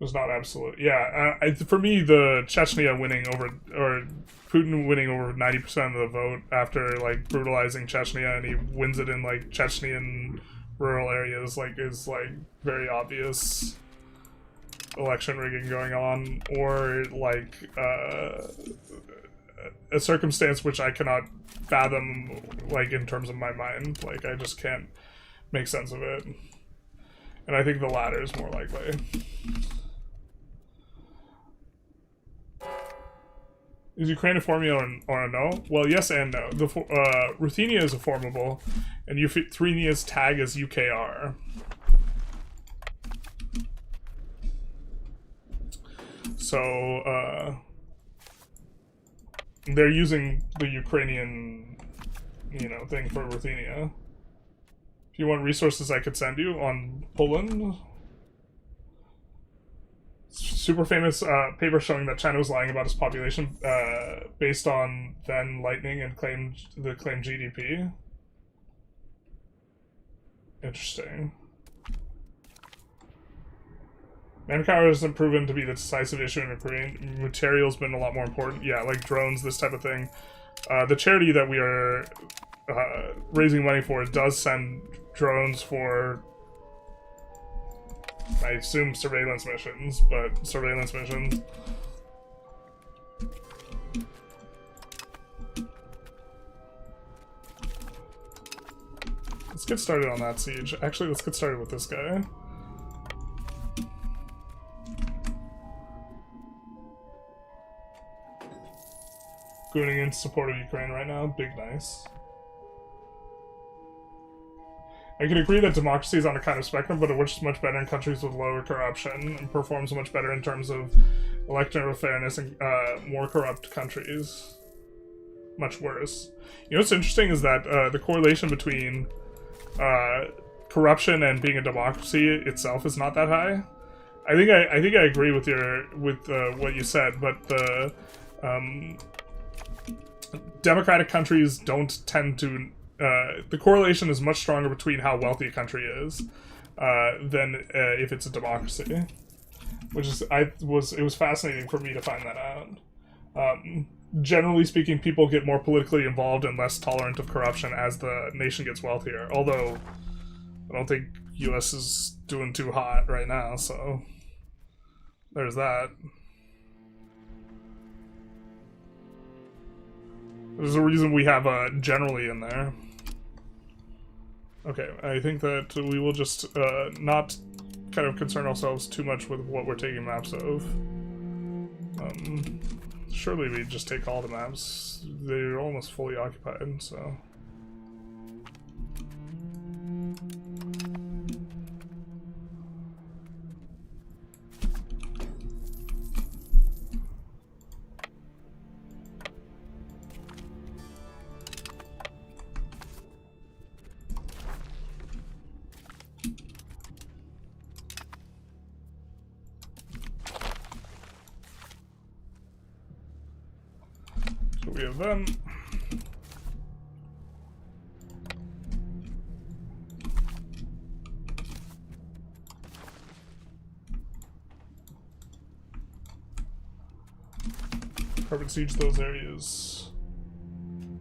It was not absolute. Yeah, for me, the Chechnya winning over, or Putin winning over 90% of the vote after, like, brutalizing Chechnya, and he wins it in, like, Chechnyan rural areas, like, is, like, very obvious. election rigging going on, or like a circumstance which I cannot fathom, like in terms of my mind. Like I just can't make sense of it, and I think the latter is more likely. Is Ukraine a formula or a no? Well, yes and no. The Ruthenia is a formable, and Euthrenia's tag is UKR. So, they're using the Ukrainian, you know, thing for Ruthenia. If you want resources I could send you on Poland. Super famous paper showing that China was lying about its population based on then lightning and claimed GDP. Interesting. Manpower hasn't proven to be the decisive issue in Ukraine. Material's been a lot more important. Yeah, like drones, this type of thing. The charity that we are raising money for does send drones for, I assume, surveillance missions, but surveillance missions. Let's get started on that siege. Actually, let's get started with this guy. Going in support of Ukraine right now. Big nice. I can agree that democracy is on a kind of spectrum, but it works much better in countries with lower corruption and performs much better in terms of electoral fairness in more corrupt countries. Much worse. You know what's interesting is that the correlation between corruption and being a democracy itself is not that high. I think I agree with what you said, but the democratic countries don't tend to. The correlation is much stronger between how wealthy a country is than if it's a democracy, which is it was fascinating for me to find that out. Generally speaking, people get more politically involved and less tolerant of corruption as the nation gets wealthier. Although I don't think U.S. is doing too hot right now, so there's that. There's a reason we have generally in there. Okay, I think that we will just not kind of concern ourselves too much with what we're taking maps of. Surely we just take all the maps. They're almost fully occupied, so... We have them. Carbon siege those areas.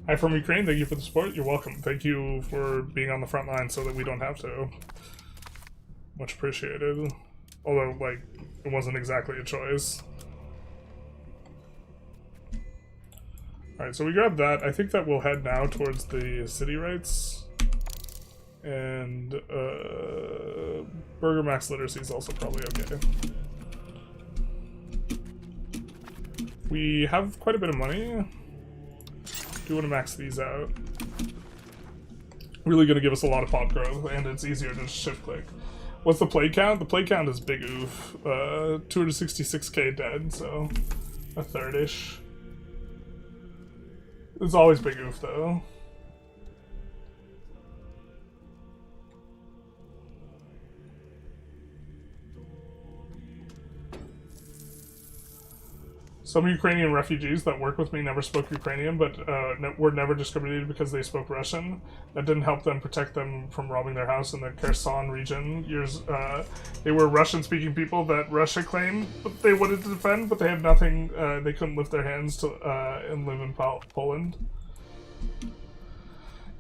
Hi from Ukraine, thank you for the support. You're welcome. Thank you for being on the front line so that we don't have to. Much appreciated. Although, like, it wasn't exactly a choice. Alright, so we grabbed that. I think that we'll head now towards the city rights. And, Burger Max Literacy is also probably okay. We have quite a bit of money. Do want to max these out. Really gonna give us a lot of pop growth, and it's easier to just shift click. What's the play count? The play count is big oof. 266k dead, so a third-ish. It's always big oof, though. Some Ukrainian refugees that work with me never spoke Ukrainian, but were never discriminated because they spoke Russian. That didn't help them protect them from robbing their house in the Kherson region. They were Russian-speaking people that Russia claimed they wanted to defend, but they had nothing. They couldn't lift their hands to and live in Poland.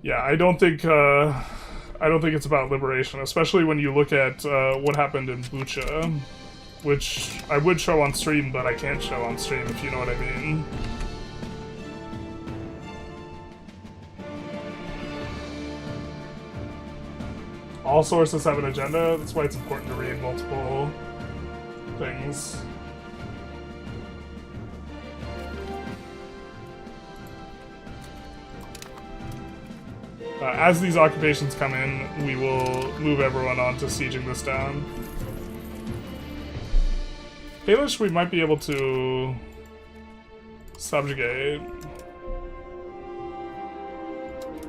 Yeah, I don't think it's about liberation, especially when you look at what happened in Bucha. which I would show on stream, but I can't show on stream, if you know what I mean. All sources have an agenda. That's why it's important to read multiple things. As these occupations come in, we will move everyone on to sieging this down. Kalish, we might be able to subjugate.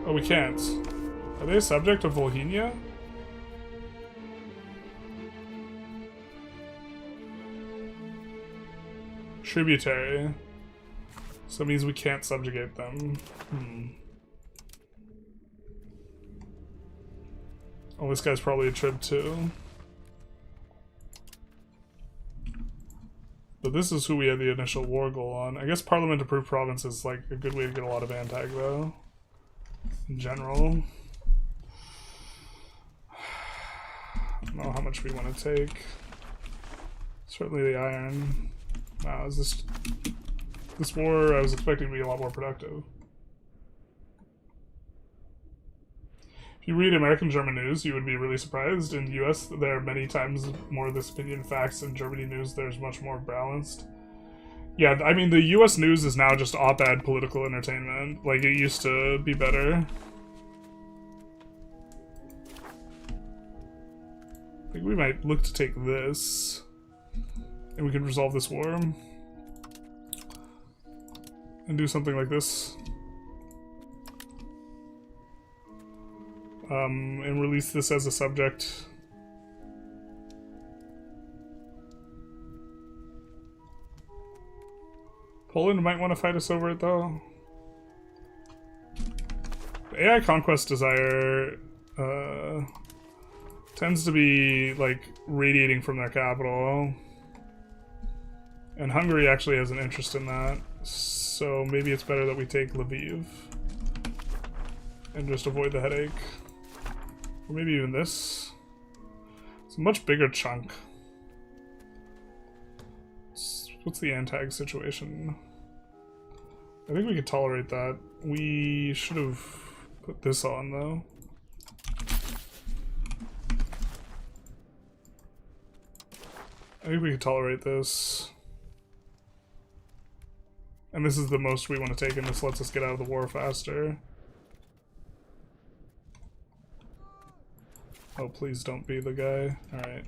Oh, we can't. Are they a subject of Volhynia? Tributary. So it means we can't subjugate them. Oh, this guy's probably a trib too. But this is who we had the initial war goal on. I guess Parliament approved province is like a good way to get a lot of antag though. In general. I don't know how much we want to take. Certainly the iron. Wow, is this war I was expecting to be a lot more productive. If you read American-German news, you would be really surprised. In the US, there are many times more of this opinion facts. In Germany news, there's much more balanced. Yeah, I mean, the US news is now just op-ed political entertainment. Like, it used to be better. I think we might look to take this. And we can resolve this war. And do something like this. And release this as a subject. Poland might want to fight us over it though. The AI conquest desire tends to be like radiating from their capital. And Hungary actually has an interest in that. So maybe it's better that we take Lviv. And just avoid the headache. Or maybe even this. It's a much bigger chunk. What's the antag situation? I think we could tolerate that. We should have put this on though. I think we could tolerate this. And this is the most we want to take, and this lets us get out of the war faster. Oh, please don't be the guy. Alright.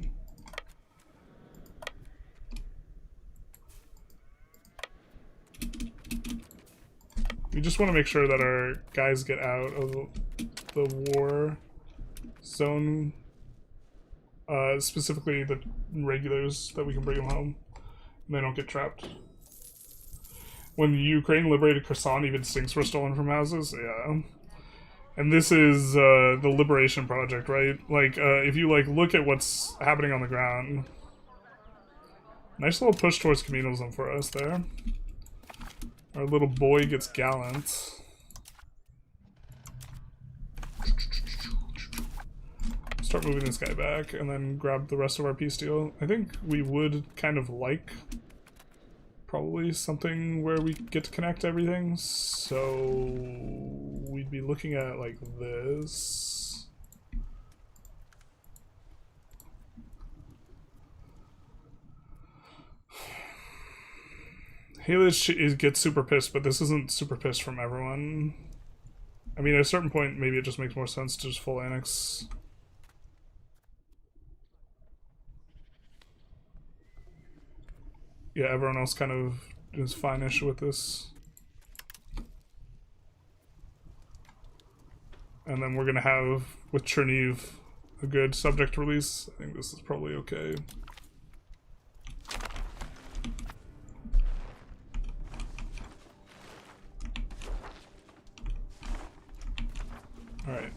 We just want to make sure that our guys get out of the war zone. Specifically the regulars, that we can bring them home. And they don't get trapped. When Ukraine liberated Kherson, even sinks were stolen from houses. Yeah. And this is the Liberation Project, right? Like, if you like look at what's happening on the ground. Nice little push towards communalism for us there. Our little boy gets gallant. Start moving this guy back, and then grab the rest of our peace deal. I think we would kind of like probably something where we get to connect everything, so we'd be looking at like this. Halish gets super pissed, but this isn't super pissed from everyone. I mean, at a certain point, maybe it just makes more sense to just full annex. Yeah, everyone else kind of is fine-ish with this. And then we're gonna have, with Cherniv, a good subject release. I think this is probably okay. Alright.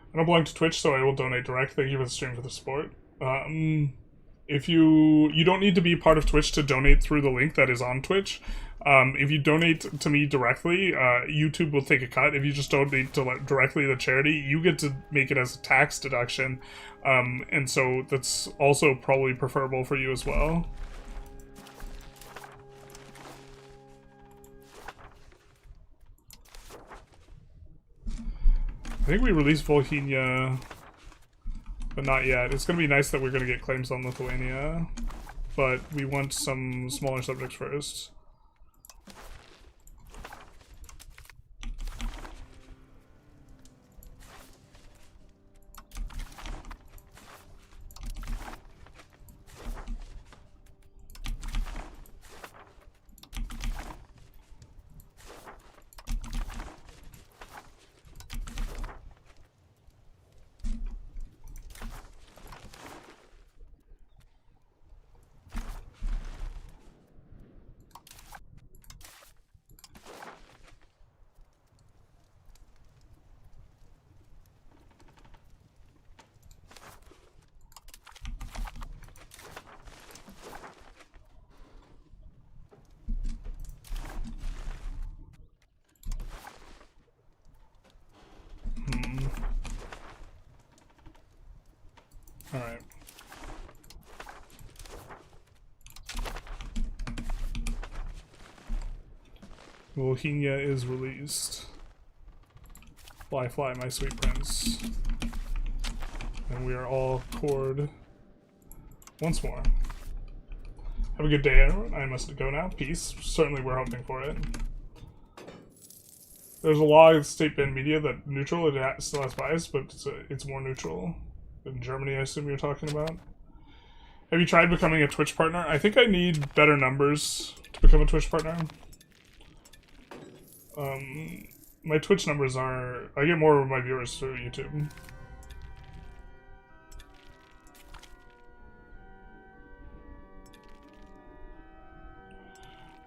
I don't belong to Twitch, so I will donate direct. Thank you for the stream for the support. If you don't need to be part of Twitch to donate through the link that is on Twitch. If you donate to me directly, YouTube will take a cut. If you just donate directly to the charity, you get to make it as a tax deduction. And so that's also probably preferable for you as well. I think we released Volhynia, but not yet. It's going to be nice that we're going to get claims on Lithuania, but we want some smaller subjects first. Alright. Volhynia is released. Fly, fly, my sweet prince. And we are all cored once more. Have a good day, everyone. I must go now. Peace. Certainly we're hoping for it. There's a law in state-banned media that neutral, it still has bias, but it's more neutral. In Germany, I assume you're talking about. Have you tried becoming a Twitch partner? I think I need better numbers to become a Twitch partner. My Twitch numbers are... I get more of my viewers through YouTube.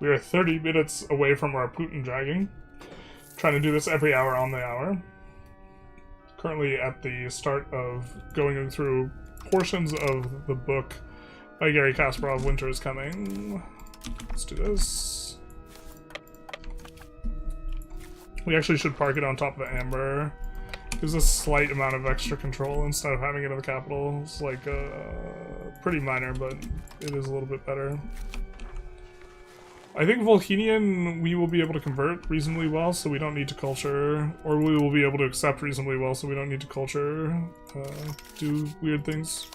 We are 30 minutes away from our Putin dragging. Trying to do this every hour on the hour. Currently at the start of going through portions of the book by Gary Kasparov, Winter is Coming. Let's do this. We actually should park it on top of the Amber. Gives a slight amount of extra control instead of having it in the capital. It's like pretty minor, but it is a little bit better. I think Volhynian we will be able to convert reasonably well, so we don't need to culture, or we will be able to accept reasonably well, so we don't need to culture, do weird things.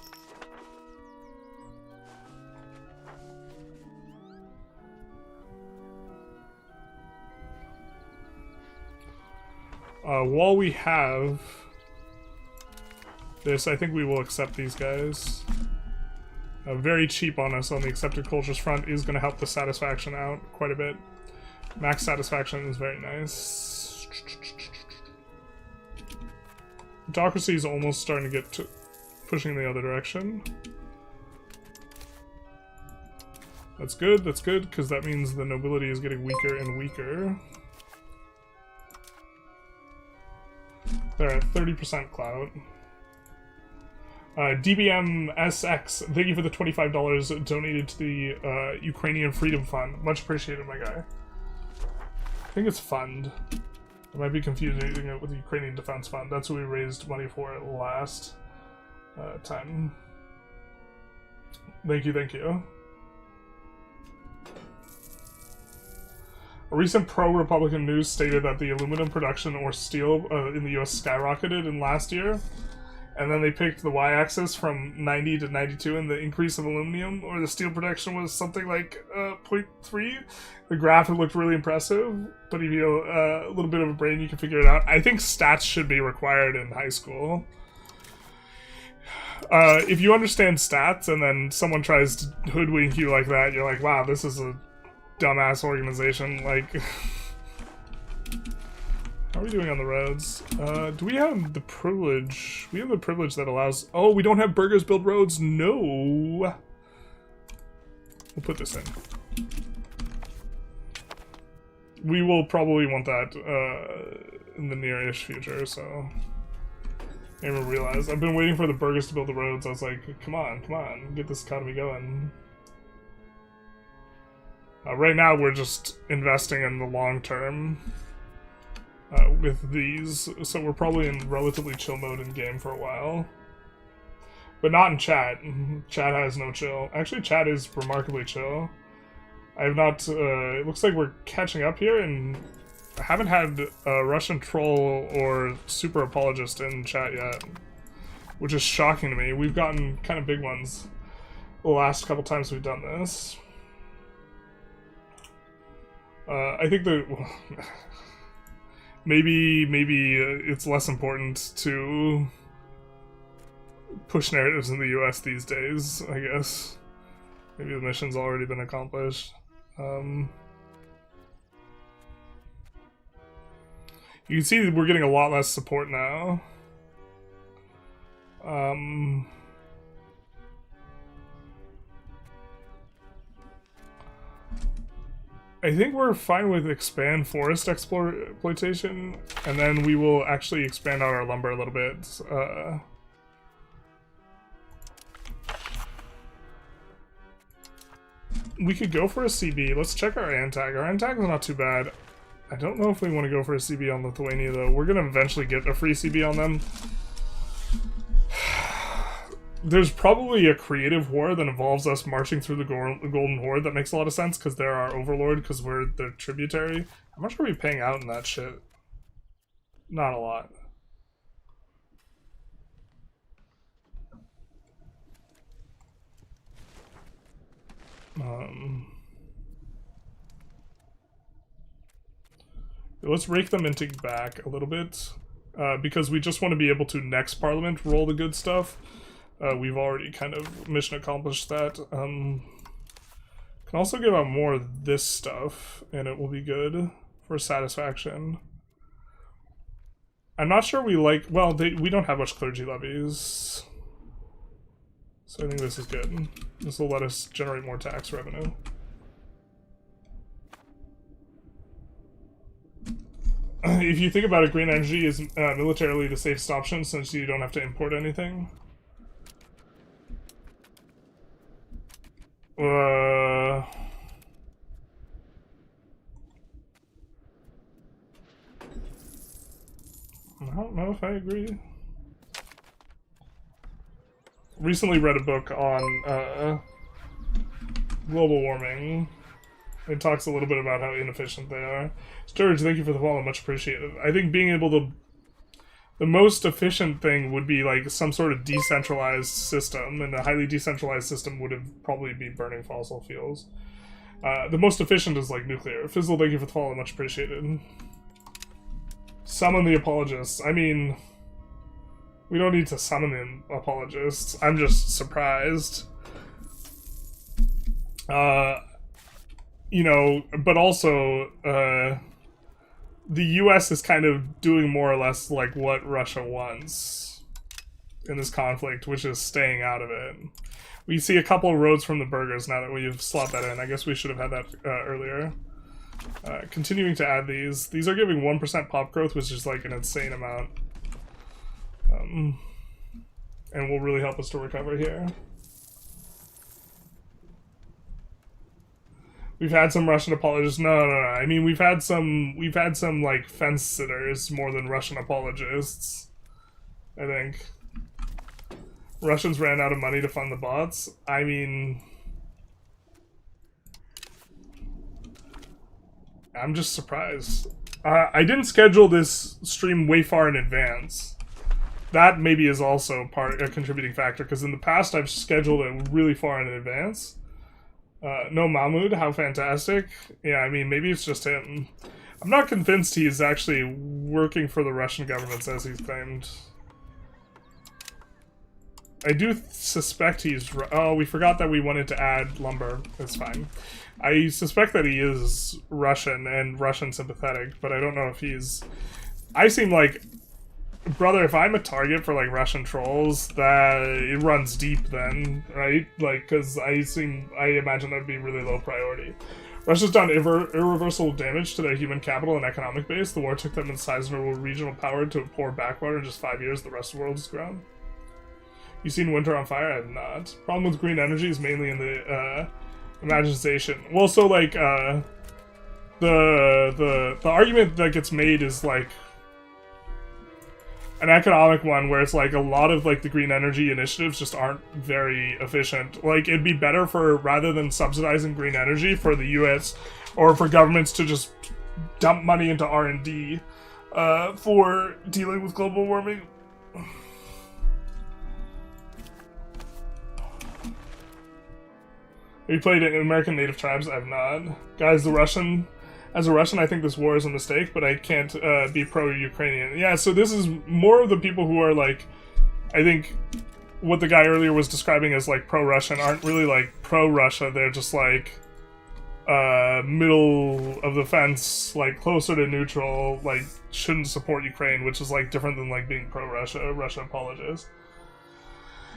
While we have this, I think we will accept these guys. Very cheap on us on the accepted cultures front is going to help the satisfaction out quite a bit. Max satisfaction is very nice. Autocracy is almost starting to get to pushing the other direction. That's good, because that means the nobility is getting weaker and weaker. They're at 30% clout. DBMSX, thank you for the $25 donated to the Ukrainian Freedom Fund. Much appreciated, my guy. I think it's fund. I might be confusing it with the Ukrainian Defense Fund. That's what we raised money for last time. Thank you, thank you. A recent pro-Republican news stated that the aluminum production or steel in the US skyrocketed in last year. And then they picked the y-axis from 90 to 92, and the increase of aluminum or the steel production was something like 0.3. The graph looked really impressive, but if you have a little bit of a brain, you can figure it out. I think stats should be required in high school. If you understand stats and then someone tries to hoodwink you like that, you're like, wow, this is a dumbass organization. Like... How are we doing on the roads? Do we have the privilege? We have the privilege that allows... Oh, we don't have burgers build roads? No! We'll put this in. We will probably want that in the near-ish future, so... I didn't even realize. I've been waiting for the burgers to build the roads. I was like, come on, get this economy going. Right now, we're just investing in the long term with these, so we're probably in relatively chill mode in game for a while. But not in chat. Chat has no chill. Actually, chat is remarkably chill. I have not... it looks like we're catching up here, and I haven't had a Russian troll or super apologist in chat yet, which is shocking to me. We've gotten kind of big ones the last couple times we've done this. I think that maybe it's less important to push narratives in the US these days, I guess. Maybe the mission's already been accomplished. You can see that we're getting a lot less support now. I think we're fine with expand forest exploitation, and then we will actually expand out our lumber a little bit. We could go for a CB. Let's check our ANTAG. Our ANTAG is not too bad. I don't know if we want to go for a CB on Lithuania, though. We're going to eventually get a free CB on them. There's probably a creative war that involves us marching through the Golden Horde that makes a lot of sense, because they're our overlord, because we're their tributary. How much are we paying out in that shit? Not a lot. Let's rake them into back a little bit, because we just want to be able to, next Parliament, roll the good stuff. We've already kind of mission accomplished that. Can also give out more of this stuff, and it will be good for satisfaction. I'm not sure we like... Well, we don't have much clergy levies, so I think this is good. This will let us generate more tax revenue. If you think about it, green energy is militarily the safest option since you don't have to import anything. I don't know if I agree. Recently read a book on global warming. It talks a little bit about how inefficient they are. Sturge, thank you for the follow, much appreciated. I think being able to... The most efficient thing would be like some sort of decentralized system, and a highly decentralized system would have probably be burning fossil fuels. The most efficient is like nuclear. Fizzle, thank you for the follow, much appreciated. Summon the apologists. I mean, we don't need to summon the apologists. I'm just surprised. You know, but also, the US is kind of doing more or less like what Russia wants in this conflict, which is staying out of it. We see a couple of roads from the burgers now that we've slopped that in. I guess we should have had that earlier. Continuing to add these. These are giving 1% pop growth, which is like an insane amount. And will really help us to recover here. We've had some Russian apologists. No. I mean, we've had some like fence sitters more than Russian apologists. I think Russians ran out of money to fund the bots. I mean, I'm just surprised. I didn't schedule this stream way far in advance. That maybe is also a contributing factor, because in the past I've scheduled it really far in advance. No Mahmoud, how fantastic. Yeah, I mean, maybe it's just him. I'm not convinced he's actually working for the Russian government as he's claimed. I do suspect he's... Oh, we forgot that we wanted to add lumber. That's fine. I suspect that he is Russian and Russian sympathetic, but I don't know if he's... I seem like... Brother, if I'm a target for, like, Russian trolls, that it runs deep then, right? Like, because I imagine that'd be really low priority. Russia's done irreversible damage to their human capital and economic base. The war took them in sizable regional power to a poor backwater in just 5 years. The rest of the world has grown. You seen Winter on Fire? I have not. Problem with green energy is mainly in the imagination. Well, so like the argument that gets made is like an economic one where it's like a lot of like the green energy initiatives just aren't very efficient. Like it'd be better for, rather than subsidizing green energy, for the US or for governments to just dump money into R&D for dealing with global warming. Have you played American Native Tribes? I've not. Guys, as a Russian, I think this war is a mistake, but I can't be pro-Ukrainian. Yeah, so this is more of the people who are like, I think what the guy earlier was describing as like pro-Russian aren't really like pro-Russia. They're just like middle of the fence, like closer to neutral, like shouldn't support Ukraine, which is like different than like being pro-Russia, Russia apologist.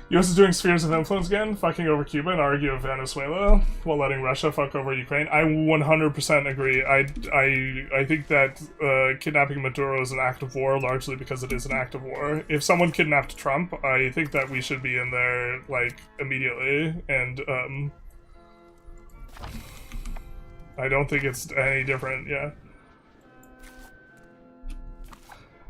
US is doing spheres of influence again, fucking over Cuba and argue of Venezuela while letting Russia fuck over Ukraine. I 100% agree. I think that kidnapping Maduro is an act of war, largely because it is an act of war. If someone kidnapped Trump, I think that we should be in there, like, immediately, and, I don't think it's any different, yeah.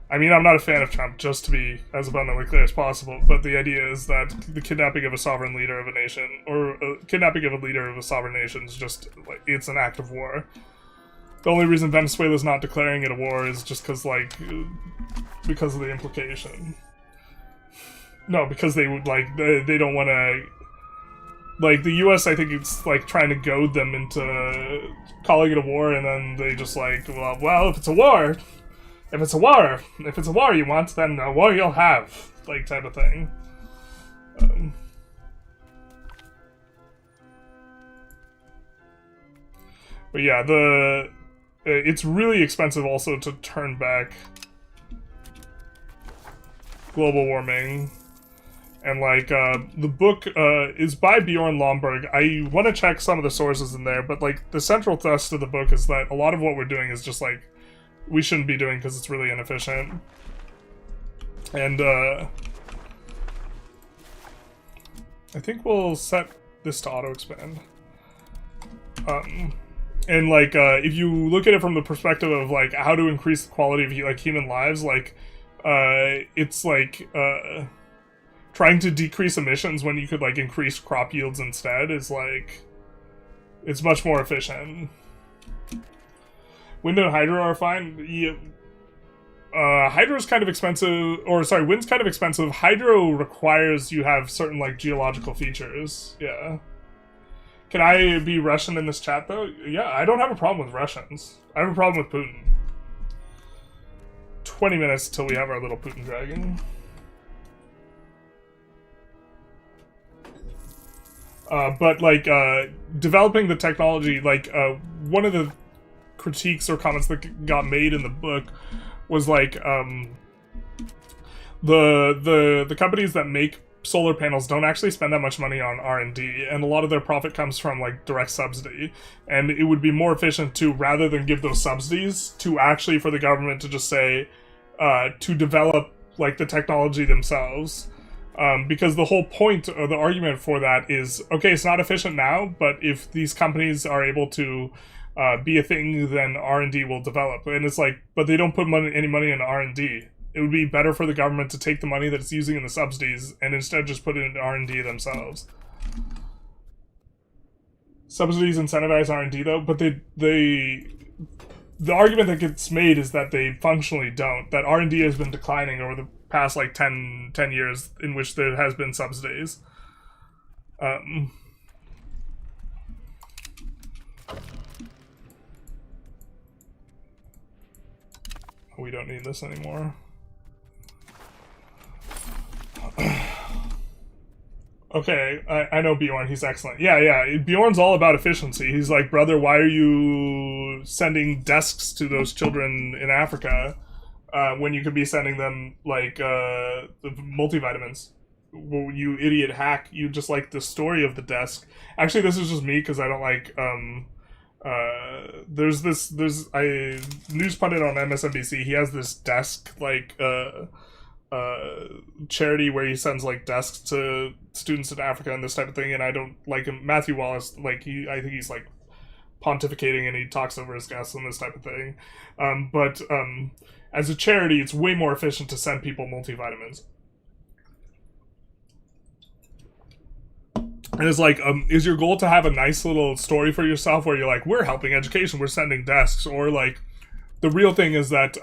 I mean, I'm not a fan of Trump, just to be as abundantly clear as possible, but the idea is that the kidnapping of a sovereign leader of a nation, or kidnapping of a leader of a sovereign nation is just, like, it's an act of war. The only reason Venezuela's not declaring it a war is just because, like, because of the implication. No, because they would, like, they don't want to, like, the US, I think it's, like, trying to goad them into calling it a war, and then they just, like, well, if it's a war... If it's a war you want, then a war you'll have, like, type of thing. But yeah, it's really expensive also to turn back global warming. And, like, the book is by Bjorn Lomborg. I want to check some of the sources in there, but, like, the central thrust of the book is that a lot of what we're doing is just, like, we shouldn't be doing because it's really inefficient. And, I think we'll set this to auto-expand. And, like, if you look at it from the perspective of, like, how to increase the quality of, like, human lives, like, it's, like, trying to decrease emissions when you could, like, increase crop yields instead is, like, it's much more efficient. Wind and hydro are fine. Yeah. Hydro's kind of expensive, or sorry, wind's kind of expensive. Hydro requires you have certain, like, geological features. Yeah. Can I be Russian in this chat, though? Yeah, I don't have a problem with Russians. I have a problem with Putin. 20 minutes till we have our little Putin dragon. But, like, developing the technology, like, one of the critiques or comments that got made in the book was like the companies that make solar panels don't actually spend that much money on R&D, and a lot of their profit comes from like direct subsidy, and it would be more efficient to, rather than give those subsidies, to actually for the government to just say to develop like the technology themselves. Because the whole point or the argument for that is, okay, it's not efficient now, but if these companies are able to be a thing, then R&D will develop. And it's like, but they don't put any money into R&D. It would be better for the government to take the money that it's using in the subsidies and instead just put it into R&D themselves. Subsidies incentivize R&D though, but the argument that gets made is that they functionally don't. That R&D has been declining over the past like 10 years in which there has been subsidies. We don't need this anymore. Okay, I know Bjorn, he's excellent. Yeah, Bjorn's all about efficiency. He's like, brother, why are you sending desks to those children in Africa when you could be sending them, like, the multivitamins? Well, you idiot hack, you just like the story of the desk. Actually, this is just me, because I don't like, There's a news pundit on MSNBC. He has this desk charity where he sends like desks to students in Africa and this type of thing. And I don't like him. Matthew Wallace, I think he's like pontificating and he talks over his guests and this type of thing. But as a charity, it's way more efficient to send people multivitamins. And it's like, is your goal to have a nice little story for yourself where you're like, we're helping education, we're sending desks, or like, the real thing is that,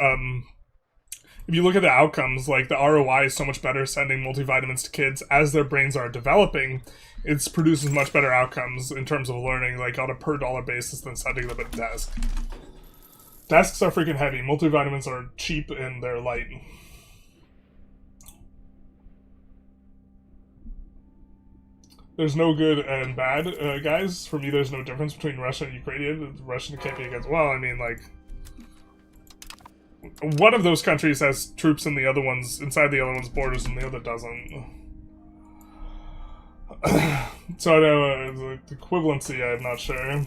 if you look at the outcomes, like the ROI is so much better sending multivitamins to kids as their brains are developing. It produces much better outcomes in terms of learning, like on a per dollar basis than sending them a desk. Desks are freaking heavy. Multivitamins are cheap and they're light. There's no good and bad, guys. For me, there's no difference between Russia and Ukraine. Russian can't be against... Well, I mean, like... One of those countries has troops in the other one's... inside the other one's borders, and the other doesn't. So I know, the equivalency, I'm not sure.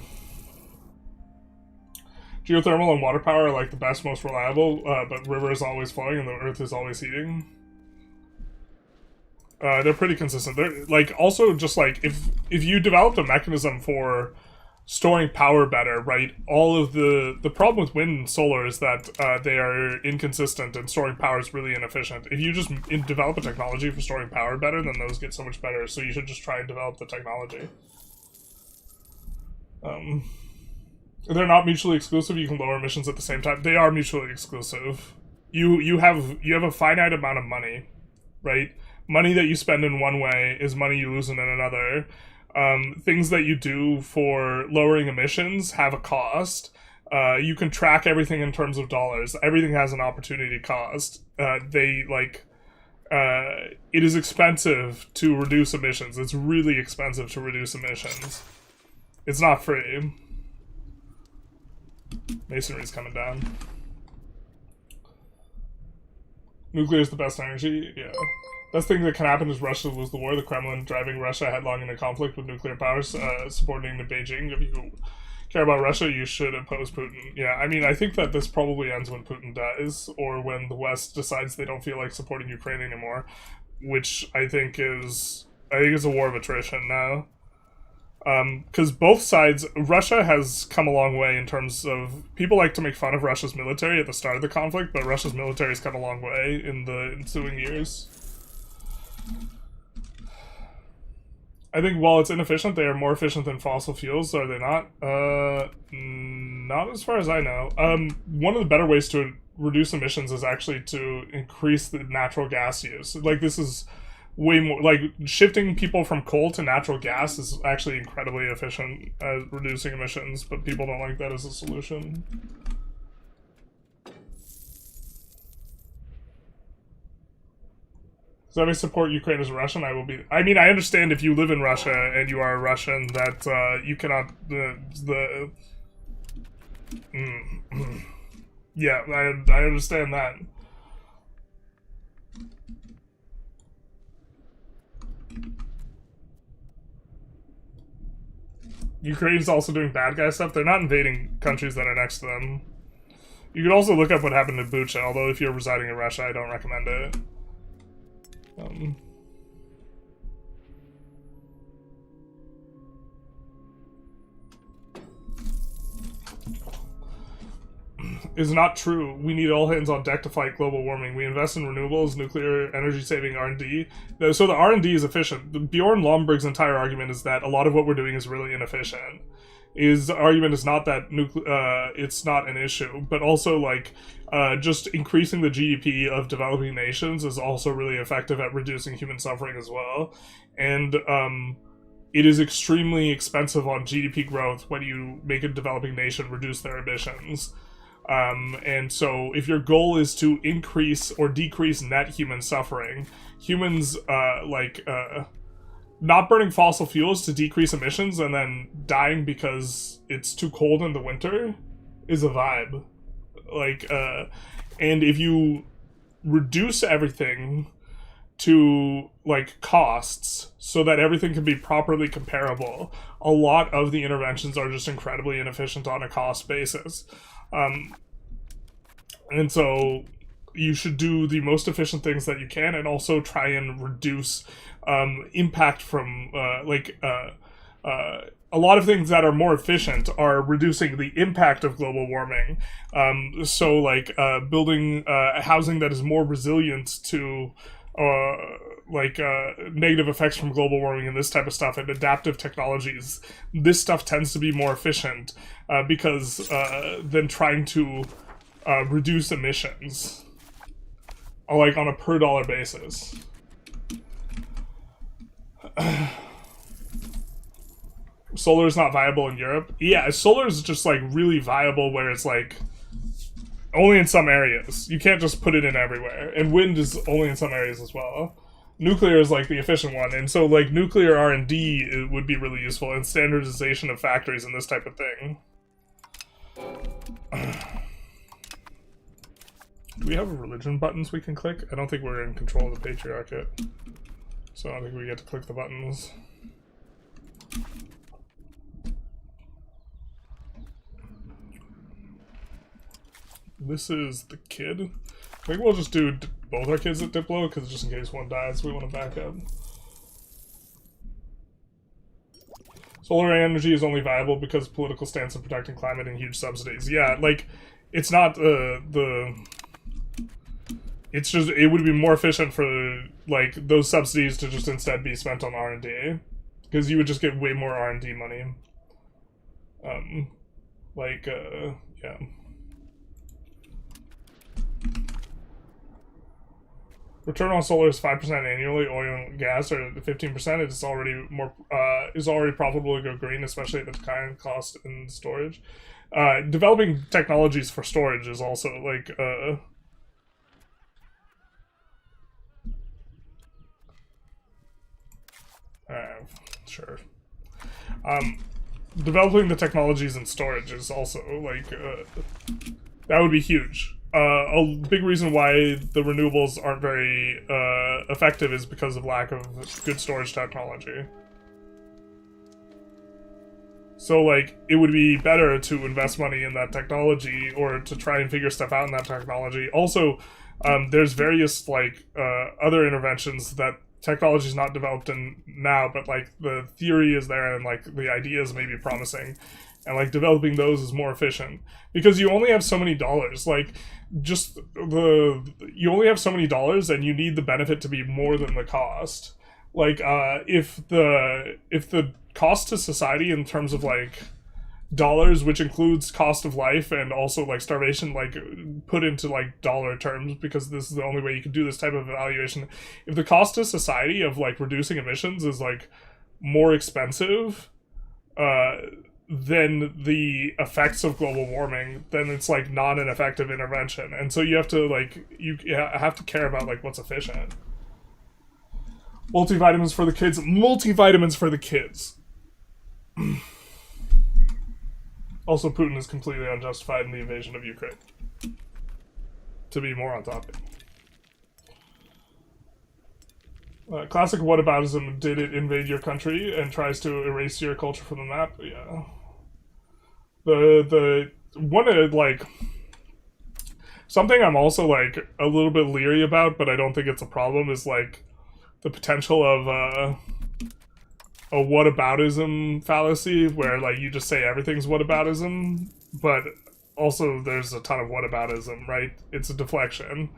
Geothermal and water power are like the best, most reliable, but river is always flowing and the earth is always heating. They're pretty consistent. They're like also just like if you developed a mechanism for storing power better, right? All of the problem with wind and solar is that they are inconsistent and storing power is really inefficient. If you just develop a technology for storing power better, then those get so much better. So you should just try and develop the technology. They're not mutually exclusive. You can lower emissions at the same time. They are mutually exclusive. You have a finite amount of money, right? Money that you spend in one way is money you lose in another. Things that you do for lowering emissions have a cost. You can track everything in terms of dollars. Everything has an opportunity cost. It is expensive to reduce emissions. It's really expensive to reduce emissions. It's not free. Masonry's coming down. Nuclear is the best energy? Yeah. Best thing that can happen is Russia lose the war. The Kremlin driving Russia headlong into conflict with nuclear powers, supporting Beijing. If you care about Russia, you should oppose Putin. Yeah, I mean, I think that this probably ends when Putin dies, or when the West decides they don't feel like supporting Ukraine anymore, which I think is a war of attrition now. Because both sides, Russia has come a long way in terms of, people like to make fun of Russia's military at the start of the conflict, but Russia's military has come a long way in the ensuing years. I think while it's inefficient, they are more efficient than fossil fuels, are they not? Not as far as I know. One of the better ways to reduce emissions is actually to increase the natural gas use. Like, this is way more, like, shifting people from coal to natural gas is actually incredibly efficient at reducing emissions, but people don't like that as a solution. So if I support Ukraine as a Russian, I will be... I mean, I understand if you live in Russia and you are a Russian that you cannot... Yeah, I understand that. Ukraine's also doing bad guy stuff. They're not invading countries that are next to them. You could also look up what happened to Bucha, although if you're residing in Russia, I don't recommend it. Is not true. We need all hands on deck to fight global warming. We invest in renewables, nuclear, energy-saving R&D. So the R&D is efficient. Bjorn Lomborg's entire argument is that a lot of what we're doing is really inefficient. His argument is not that it's not an issue, but also, like, just increasing the GDP of developing nations is also really effective at reducing human suffering as well. And it is extremely expensive on GDP growth when you make a developing nation reduce their emissions. And so if your goal is to increase or decrease net human suffering, humans, not burning fossil fuels to decrease emissions and then dying because it's too cold in the winter is a vibe. Like, and if you reduce everything to like costs so that everything can be properly comparable, a lot of the interventions are just incredibly inefficient on a cost basis. And so you should do the most efficient things that you can, and also try and reduce impact from a lot of things that are more efficient are reducing the impact of global warming. So like building housing that is more resilient to negative effects from global warming and this type of stuff, and adaptive technologies. This stuff tends to be more efficient because than trying to reduce emissions, like on a per dollar basis. Solar is not viable in Europe. Yeah, solar is just like really viable where it's like only in some areas. You can't just put it in everywhere. And wind is only in some areas as well. Nuclear is like the efficient one, and so like nuclear R&D would be really useful, and standardization of factories and this type of thing. Do we have religion buttons we can click? I don't think we're in control of the patriarchate, so I don't think we get to click the buttons. This is the kid. I think we'll just do both our kids at Diplo, because just in case one dies, we want to back up. Solar energy is only viable because of political stance in protecting climate and huge subsidies. Yeah, like, it's not it's just, it would be more efficient for, like, those subsidies to just instead be spent on R&D. Because you would just get way more R&D money. Yeah. Return on solar is 5% annually. Oil and gas are 15%. It's already already profitable to go green, especially at the current cost in storage. Developing technologies for storage is also like sure. Developing the technologies in storage is also like that would be huge. A big reason why the renewables aren't very effective is because of lack of good storage technology. So, like, it would be better to invest money in that technology, or to try and figure stuff out in that technology. Also, there's various, like, other interventions that technology is not developed in now, but, like, the theory is there, and, like, the ideas may be promising. And, like, developing those is more efficient. Because you only have so many dollars. Like, you only have so many dollars, and you need the benefit to be more than the cost. Like, if the cost to society in terms of, like, dollars, which includes cost of life and also, like, starvation, like, put into, like, dollar terms, because this is the only way you can do this type of evaluation. If the cost to society of, like, reducing emissions is, like, more expensive, than the effects of global warming, then it's like not an effective intervention. And so you have to have to care about like what's efficient. Multivitamins for the kids. Multivitamins for the kids. Also, Putin is completely unjustified in the invasion of Ukraine. To be more on topic. Classic whataboutism. Did it invade your country and tries to erase your culture from the map? Yeah. The one like something I'm also like a little bit leery about, but I don't think it's a problem, is like the potential of a whataboutism fallacy, where like you just say everything's whataboutism, but also there's a ton of whataboutism, right? It's a deflection.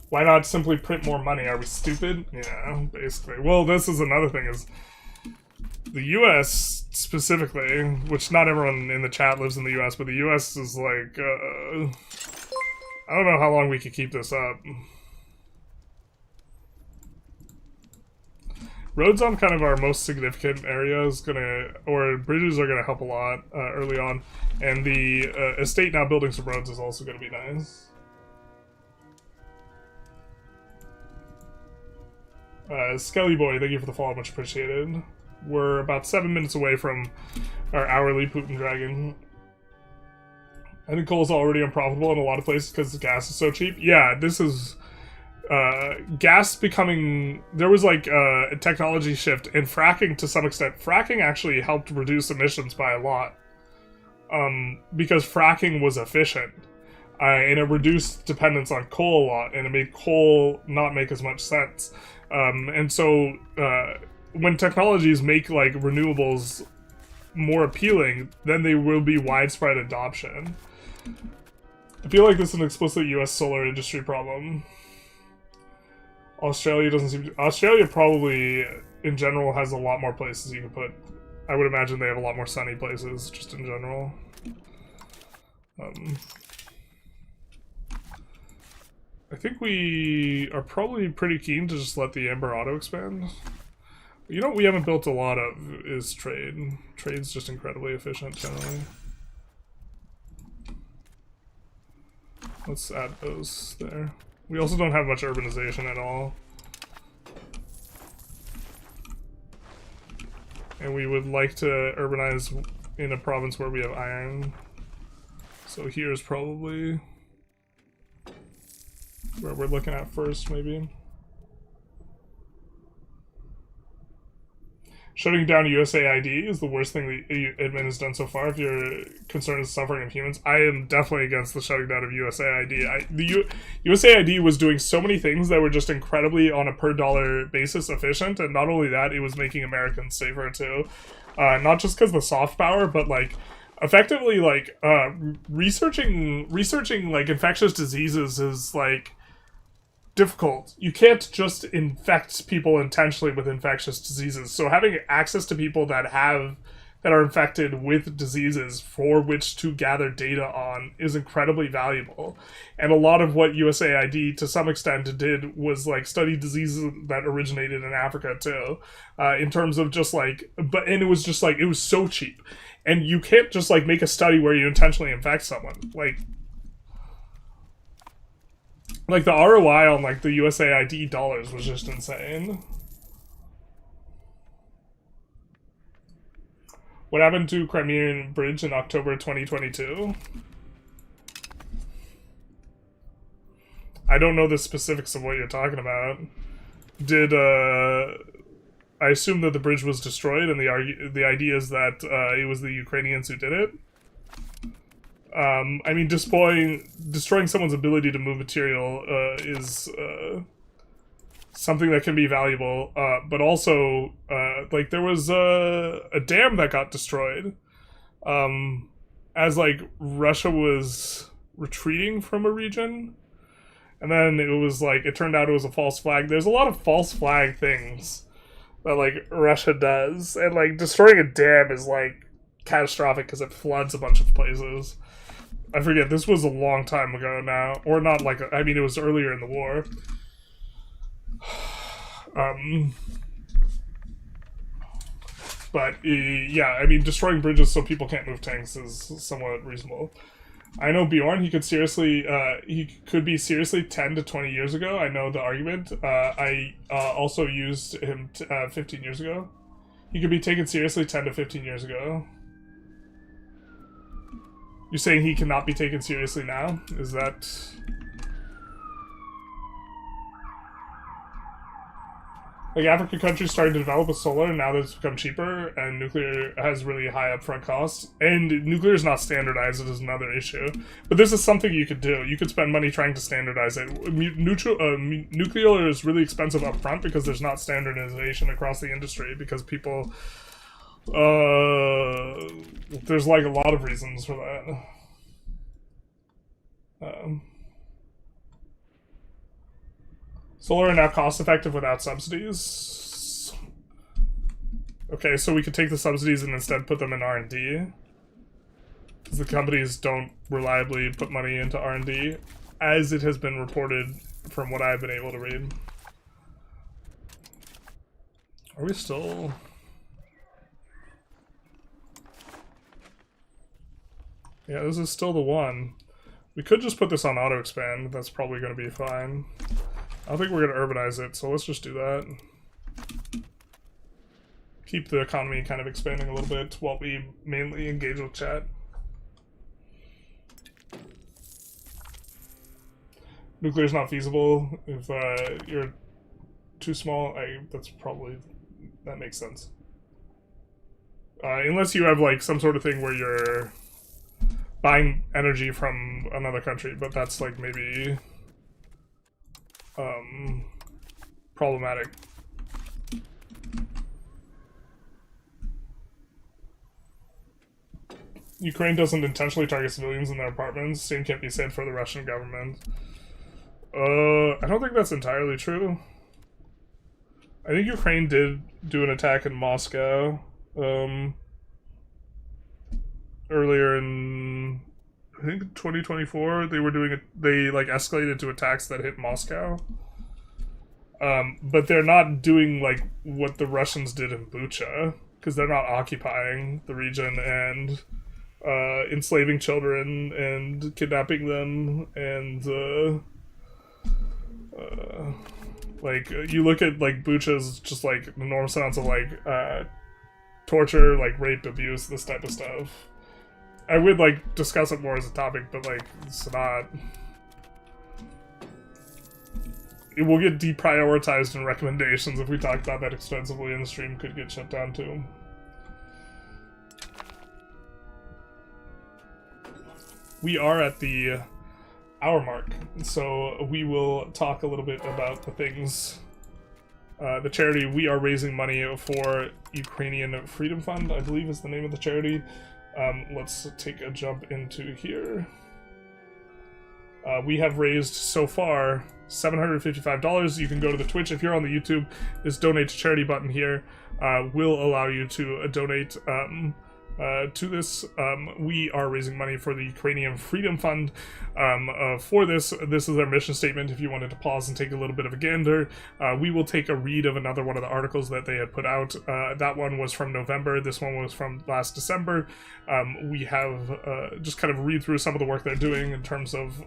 Why not simply print more money? Are we stupid? Yeah, basically. Well, this is another thing, is the US specifically, which not everyone in the chat lives in the US, but the US is like, I don't know how long we could keep this up. Roads on kind of our most significant area is or bridges are gonna help a lot early on, and the estate now building some roads is also gonna be nice. Skelly Boy, thank you for the follow, much appreciated. We're about 7 minutes away from our hourly Putin Dragon. I think coal is already unprofitable in a lot of places because the gas is so cheap. Yeah, this is gas becoming. There was like a technology shift in fracking to some extent. Fracking actually helped reduce emissions by a lot because fracking was efficient and it reduced dependence on coal a lot, and it made coal not make as much sense. And so when technologies make like renewables more appealing, then there will be widespread adoption. I feel like this is an explicit US solar industry problem. Australia doesn't seem to... Australia probably, in general, has a lot more places you can put... I would imagine they have a lot more sunny places, just in general. I think we are probably pretty keen to just let the Amber Auto expand. You know what we haven't built a lot of is trade. Trade's just incredibly efficient, generally. Let's add those there. We also don't have much urbanization at all. And we would like to urbanize in a province where we have iron. So here's probably where we're looking at first, maybe. Shutting down USAID is the worst thing the admin has done so far if you're concerned with the suffering of humans. I am definitely against the shutting down of USAID. USAID was doing so many things that were just incredibly on a per dollar basis efficient, and not only that, it was making Americans safer too. Not just because of the soft power, but like effectively like researching like infectious diseases is like difficult. You can't just infect people intentionally with infectious diseases. So having access to people that are infected with diseases for which to gather data on is incredibly valuable. And a lot of what USAID to some extent did was like study diseases that originated in Africa too. In terms of just like, and it was just like, it was so cheap. And you can't just like make a study where you intentionally infect someone. Like the ROI on like the USAID dollars was just insane. What happened to Crimean Bridge in October 2022? I don't know the specifics of what you're talking about. Did I assume that the bridge was destroyed, and the idea is that it was the Ukrainians who did it? I mean, destroying someone's ability to move material is something that can be valuable, but also, like, there was a dam that got destroyed as, like, Russia was retreating from a region, and then it was, like, it turned out it was a false flag. There's a lot of false flag things that, like, Russia does, and, like, destroying a dam is, like, catastrophic because it floods a bunch of places. I forget, this was a long time ago now. Or not like, I mean, it was earlier in the war. But, yeah, I mean, destroying bridges so people can't move tanks is somewhat reasonable. I know Bjorn, he could be seriously 10 to 20 years ago. I know the argument. I also used him 15 years ago. He could be taken seriously 10 to 15 years ago. You're saying he cannot be taken seriously now? Is that... Like, African countries starting to develop with solar, and now that it's become cheaper, and nuclear has really high upfront costs. And nuclear is not standardized, it is another issue. But this is something you could do. You could spend money trying to standardize it. Nuclear is really expensive upfront because there's not standardization across the industry, because people... there's like a lot of reasons for that. Solar are now cost-effective without subsidies. Okay, so we could take the subsidies and instead put them in R&D. Because the companies don't reliably put money into R&D, as it has been reported from what I've been able to read. Are we still... Yeah, this is still the one. We could just put this on auto expand. That's probably going to be fine. I don't think we're going to urbanize it, so let's just do that. Keep the economy kind of expanding a little bit while we mainly engage with chat. Nuclear's not feasible if you're too small. That makes sense. Unless you have like some sort of thing where you're buying energy from another country, but that's like maybe problematic. Ukraine doesn't intentionally target civilians in their apartments. Same can't be said for the Russian government. I don't think that's entirely true. I think Ukraine did do an attack in Moscow earlier in, I think, 2024. They were doing it. They like escalated to attacks that hit Moscow. But they're not doing like what the Russians did in Bucha, because they're not occupying the region and enslaving children and kidnapping them and like you look at like Bucha's just like enormous amounts of like torture, like rape, abuse, this type of stuff. I would like discuss it more as a topic, but like it's not. It will get deprioritized in recommendations if we talk about that extensively, and the stream could get shut down too. We are at the hour mark, so we will talk a little bit about the things. The charity we are raising money for, Ukrainian Freedom Fund, I believe is the name of the charity. Let's take a jump into here. We have raised so far $755. You can go to the Twitch. If you're on the YouTube, this donate to charity button here will allow you to donate to this. We are raising money for the Ukrainian Freedom Fund. For this is our mission statement. If you wanted to pause and take a little bit of a gander, we will take a read of another one of the articles that they had put out. That one was from November. This one was from last December. We have just kind of read through some of the work they're doing in terms of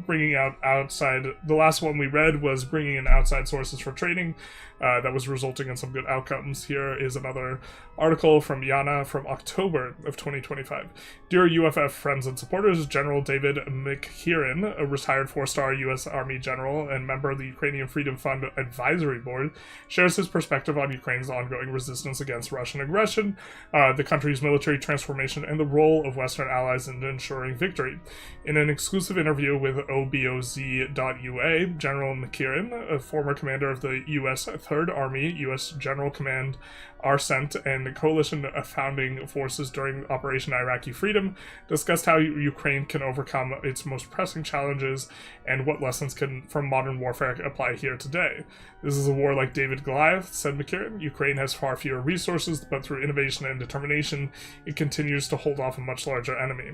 bringing out outside. The last one we read was bringing in outside sources for trading. That was resulting in some good outcomes. Here is another article from Yana from October of 2025. Dear UFF friends and supporters, General David McKieran, a retired 4-star U.S. Army general and member of the Ukrainian Freedom Fund Advisory Board, shares his perspective on Ukraine's ongoing resistance against Russian aggression, the country's military transformation, and the role of Western allies in ensuring victory. In an exclusive interview with OBOZ.UA, General McKieran, a former commander of the U.S. 3rd Army, U.S. General Command, ARCENT, and coalition founding forces during Operation Iraqi Freedom, discussed how Ukraine can overcome its most pressing challenges and what lessons from modern warfare apply here today. This is a war like David Goliath, said McKieran. Ukraine has far fewer resources, but through innovation and determination, it continues to hold off a much larger enemy.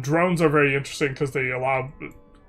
Drones are very interesting because they allow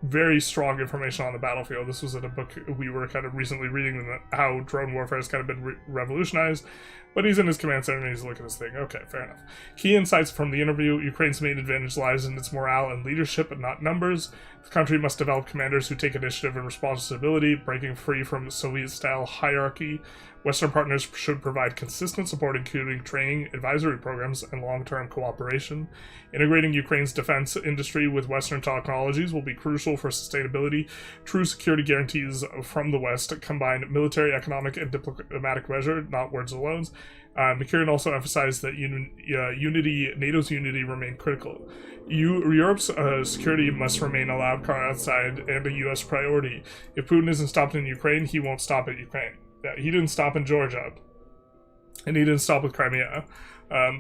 very strong information on the battlefield. This was in a book we were kind of recently reading, how drone warfare has kind of been revolutionized. But he's in his command center and he's looking at this thing. Okay, fair enough. Key insights from the interview: Ukraine's main advantage lies in its morale and leadership, but not numbers. The country must develop commanders who take initiative and responsibility, breaking free from Soviet-style hierarchy. Western partners should provide consistent support, including training, advisory programs, and long-term cooperation. Integrating Ukraine's defense industry with Western technologies will be crucial for sustainability. True security guarantees from the West combine military, economic, and diplomatic measure, not words alone. McKieran also emphasized that NATO's unity remain critical. Europe's security must remain a loud cry outside and a U.S. priority. If Putin isn't stopped in Ukraine, he won't stop at Ukraine. Yeah, he didn't stop in Georgia, and he didn't stop with Crimea.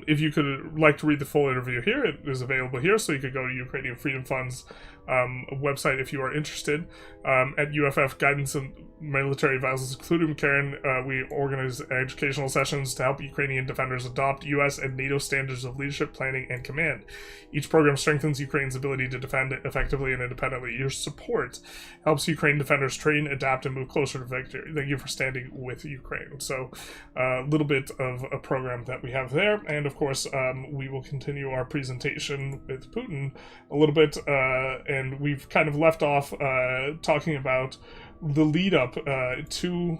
If you could like to read the full interview here, it is available here, so you could go to Ukrainian Freedom Fund's website if you are interested. At UFF Guidance and Military Advisors, including McKieran, we organize educational sessions to help Ukrainian defenders adopt U.S. and NATO standards of leadership, planning, and command. Each program strengthens Ukraine's ability to defend effectively and independently. Your support helps Ukraine defenders train, adapt, and move closer to victory. Thank you for standing with Ukraine. So, a little bit of a program that we have there, and of course, we will continue our presentation with Putin a little bit, and we've kind of left off talking about the lead up to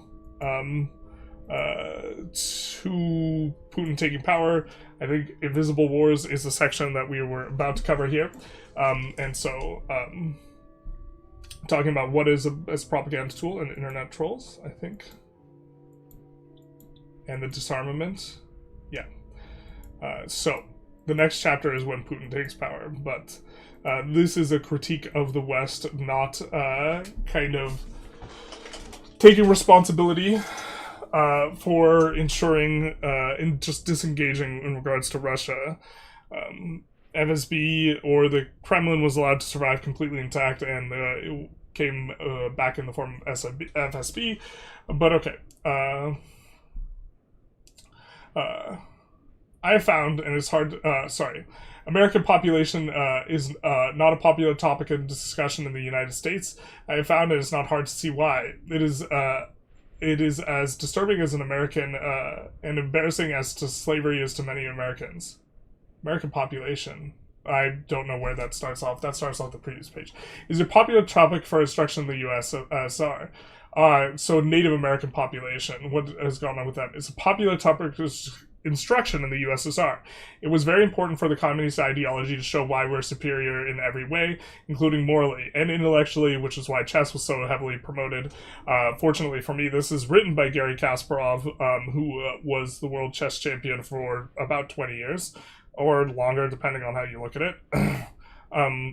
Putin taking power. I think Invisible Wars is the section that we were about to cover here, and so talking about what is as propaganda tool and internet trolls, I think. And the disarmament. Yeah. So, the next chapter is when Putin takes power, but this is a critique of the West not kind of taking responsibility for ensuring and just disengaging in regards to Russia. FSB or the Kremlin was allowed to survive completely intact, and it came back in the form of FSB. But okay. I found, and it's hard, American population is not a popular topic of discussion in the United States. I have found, and it's not hard to see why. It is as disturbing as an American and embarrassing as to slavery is to many Americans. American population. I don't know where that starts off. That starts off the previous page. Is a popular topic for instruction in the USSR. So Native American population, what has gone on with that? It's a popular topic of instruction in the USSR. It was very important for the communist ideology to show why we're superior in every way, including morally and intellectually, which is why chess was so heavily promoted. Fortunately for me, this is written by Garry Kasparov, who was the world chess champion for about 20 years, or longer, depending on how you look at it.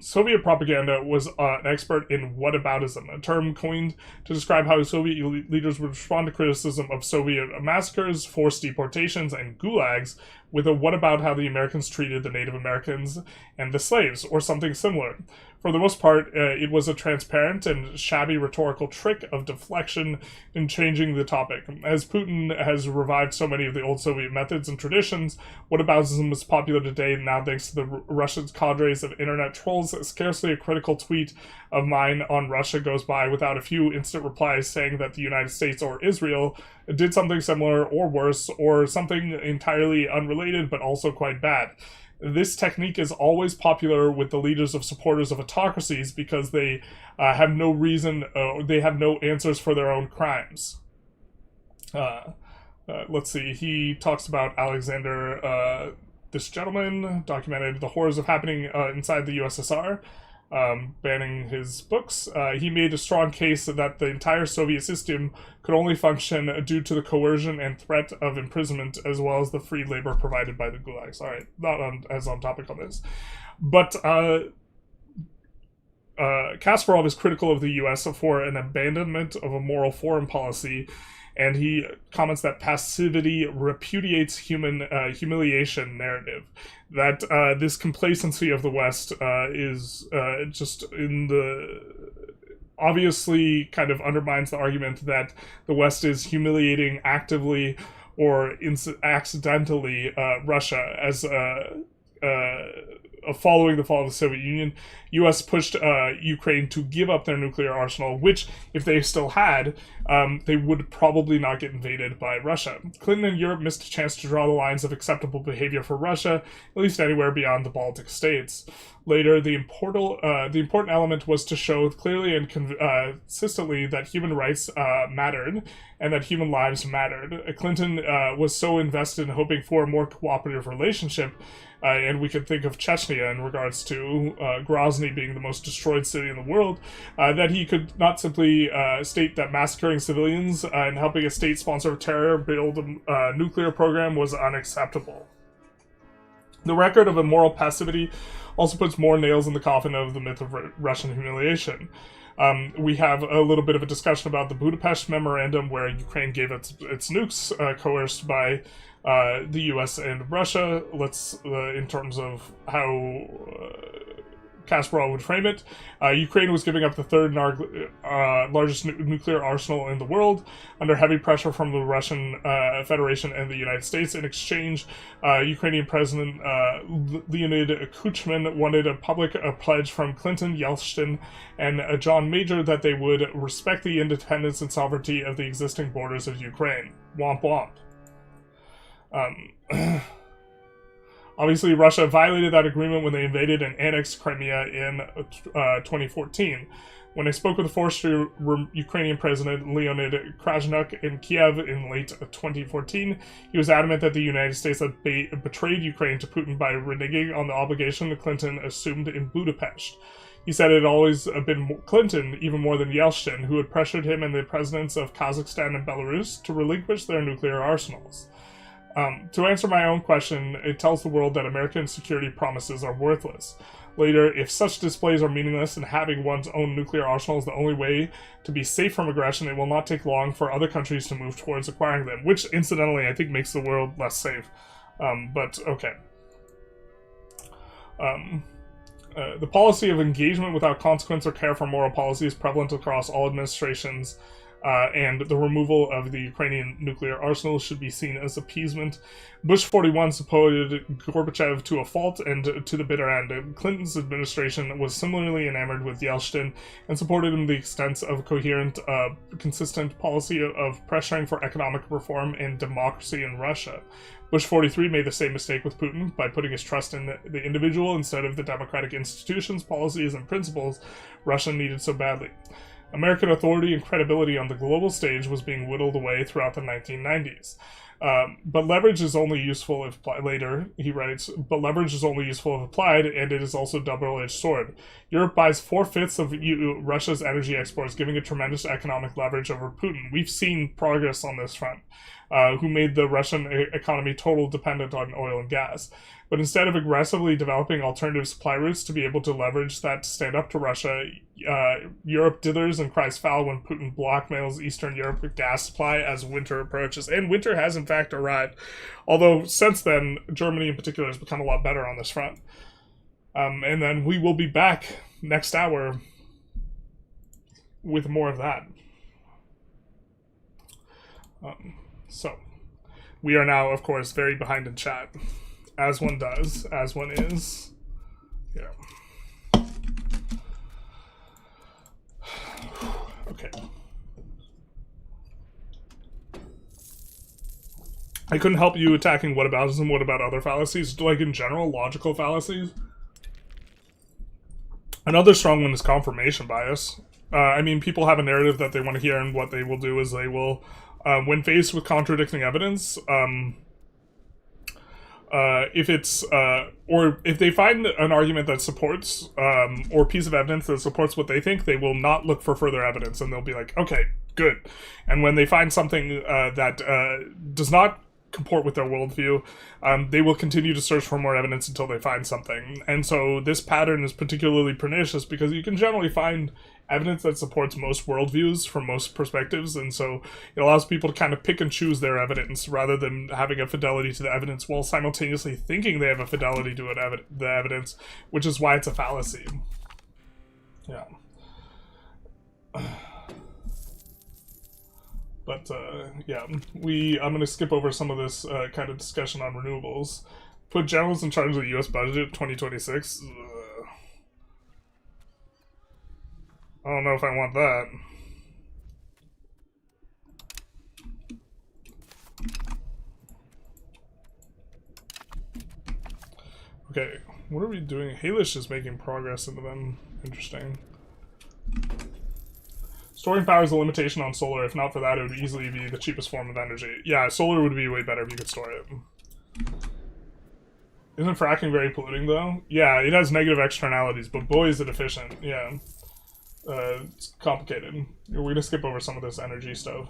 Soviet propaganda was an expert in whataboutism, a term coined to describe how Soviet leaders would respond to criticism of Soviet massacres, forced deportations, and gulags with a what about how the Americans treated the Native Americans and the slaves, or something similar. For the most part, it was a transparent and shabby rhetorical trick of deflection in changing the topic. As Putin has revived so many of the old Soviet methods and traditions, whataboutism is popular today now thanks to the Russian cadres of internet trolls. Scarcely a critical tweet of mine on Russia goes by without a few instant replies saying that the United States or Israel did something similar or worse, or something entirely unrelated but also quite bad. This technique is always popular with the leaders of supporters of autocracies because they have no reason, they have no answers for their own crimes. Let's see, he talks about Alexander, this gentleman, documented the horrors of happening inside the USSR, banning his books. He made a strong case that the entire Soviet system could only function due to the coercion and threat of imprisonment, as well as the free labor provided by the gulags. All right, not as on topic on this. But Kasparov is critical of the U.S. for an abandonment of a moral foreign policy, and he comments that passivity repudiates human humiliation narrative. That this complacency of the West is just in the... obviously kind of undermines the argument that the West is humiliating actively or accidentally Russia as following the fall of the Soviet Union. U.S. pushed Ukraine to give up their nuclear arsenal, which, if they still had, they would probably not get invaded by Russia. Clinton and Europe missed a chance to draw the lines of acceptable behavior for Russia, at least anywhere beyond the Baltic states. Later, the important element was to show clearly and consistently that human rights mattered and that human lives mattered. Clinton was so invested in hoping for a more cooperative relationship, and we could think of Chechnya in regards to Grozny being the most destroyed city in the world, that he could not simply state that massacring civilians and helping a state sponsor of terror build a nuclear program was unacceptable. The record of immoral passivity also puts more nails in the coffin of the myth of Russian humiliation. We have a little bit of a discussion about the Budapest Memorandum, where Ukraine gave its nukes, coerced by the U.S. and Russia. Let's, in terms of how Kasparov would frame it, Ukraine was giving up the third largest nuclear arsenal in the world under heavy pressure from the Russian Federation and the United States. In exchange, Ukrainian President Leonid Kuchma wanted a public pledge from Clinton, Yeltsin, and John Major that they would respect the independence and sovereignty of the existing borders of Ukraine. Womp womp. Obviously, Russia violated that agreement when they invaded and annexed Crimea in 2014. When I spoke with the forced Ukrainian President Leonid Krasnuk in Kiev in late 2014, he was adamant that the United States had betrayed Ukraine to Putin by reneging on the obligation that Clinton assumed in Budapest. He said it had always been Clinton, even more than Yeltsin, who had pressured him and the presidents of Kazakhstan and Belarus to relinquish their nuclear arsenals. To answer my own question, it tells the world that American security promises are worthless. Later, if such displays are meaningless and having one's own nuclear arsenal is the only way to be safe from aggression, it will not take long for other countries to move towards acquiring them, which, incidentally, I think makes the world less safe. But, okay. The policy of engagement without consequence or care for moral policy is prevalent across all administrations, and the removal of the Ukrainian nuclear arsenal should be seen as appeasement. Bush 41 supported Gorbachev to a fault and to the bitter end. Clinton's administration was similarly enamored with Yeltsin and supported him to the extent of coherent, consistent policy of pressuring for economic reform and democracy in Russia. Bush 43 made the same mistake with Putin by putting his trust in the individual instead of the democratic institutions, policies, and principles Russia needed so badly. American authority and credibility on the global stage was being whittled away throughout the 1990s. But leverage is only useful if later, he writes, but leverage is only useful if applied, and it is also a double-edged sword. Europe buys 4/5 of Russia's energy exports, giving it tremendous economic leverage over Putin. We've seen progress on this front, who made the Russian economy totally dependent on oil and gas. But instead of aggressively developing alternative supply routes to be able to leverage that to stand up to Russia, Europe dithers and cries foul when Putin blackmails Eastern Europe with gas supply as winter approaches. And winter has in fact arrived. Although since then, Germany in particular has become a lot better on this front. And then we will be back next hour with more of that. So, we are now, of course, very behind in chat. As one does, as one is. Yeah. Okay. I couldn't help you attacking whataboutism. What about other fallacies? Like, in general, logical fallacies? Another strong one is confirmation bias. I mean, people have a narrative that they want to hear, and what they will do is they will, when faced with contradicting evidence, if it's, or if they find an argument that supports, or piece of evidence that supports what they think, they will not look for further evidence, and they'll be like, okay, good. And when they find something that does not comport with their worldview, they will continue to search for more evidence until they find something. And so this pattern is particularly pernicious because you can generally find evidence that supports most worldviews from most perspectives, and so it allows people to kind of pick and choose their evidence rather than having a fidelity to the evidence while simultaneously thinking they have a fidelity to the evidence, which is why it's a fallacy. Yeah. But, yeah, I'm going to skip over some of this kind of discussion on renewables. Put generals in charge of the U.S. budget 2026. I don't know if I want that. Okay, what are we doing? Halish is making progress into them. Interesting. Storing power is a limitation on solar. If not for that, it would easily be the cheapest form of energy. Yeah, solar would be way better if you could store it. Isn't fracking very polluting, though? Yeah, it has negative externalities, but boy is it efficient. Yeah. It's complicated. We're gonna skip over some of this energy stuff.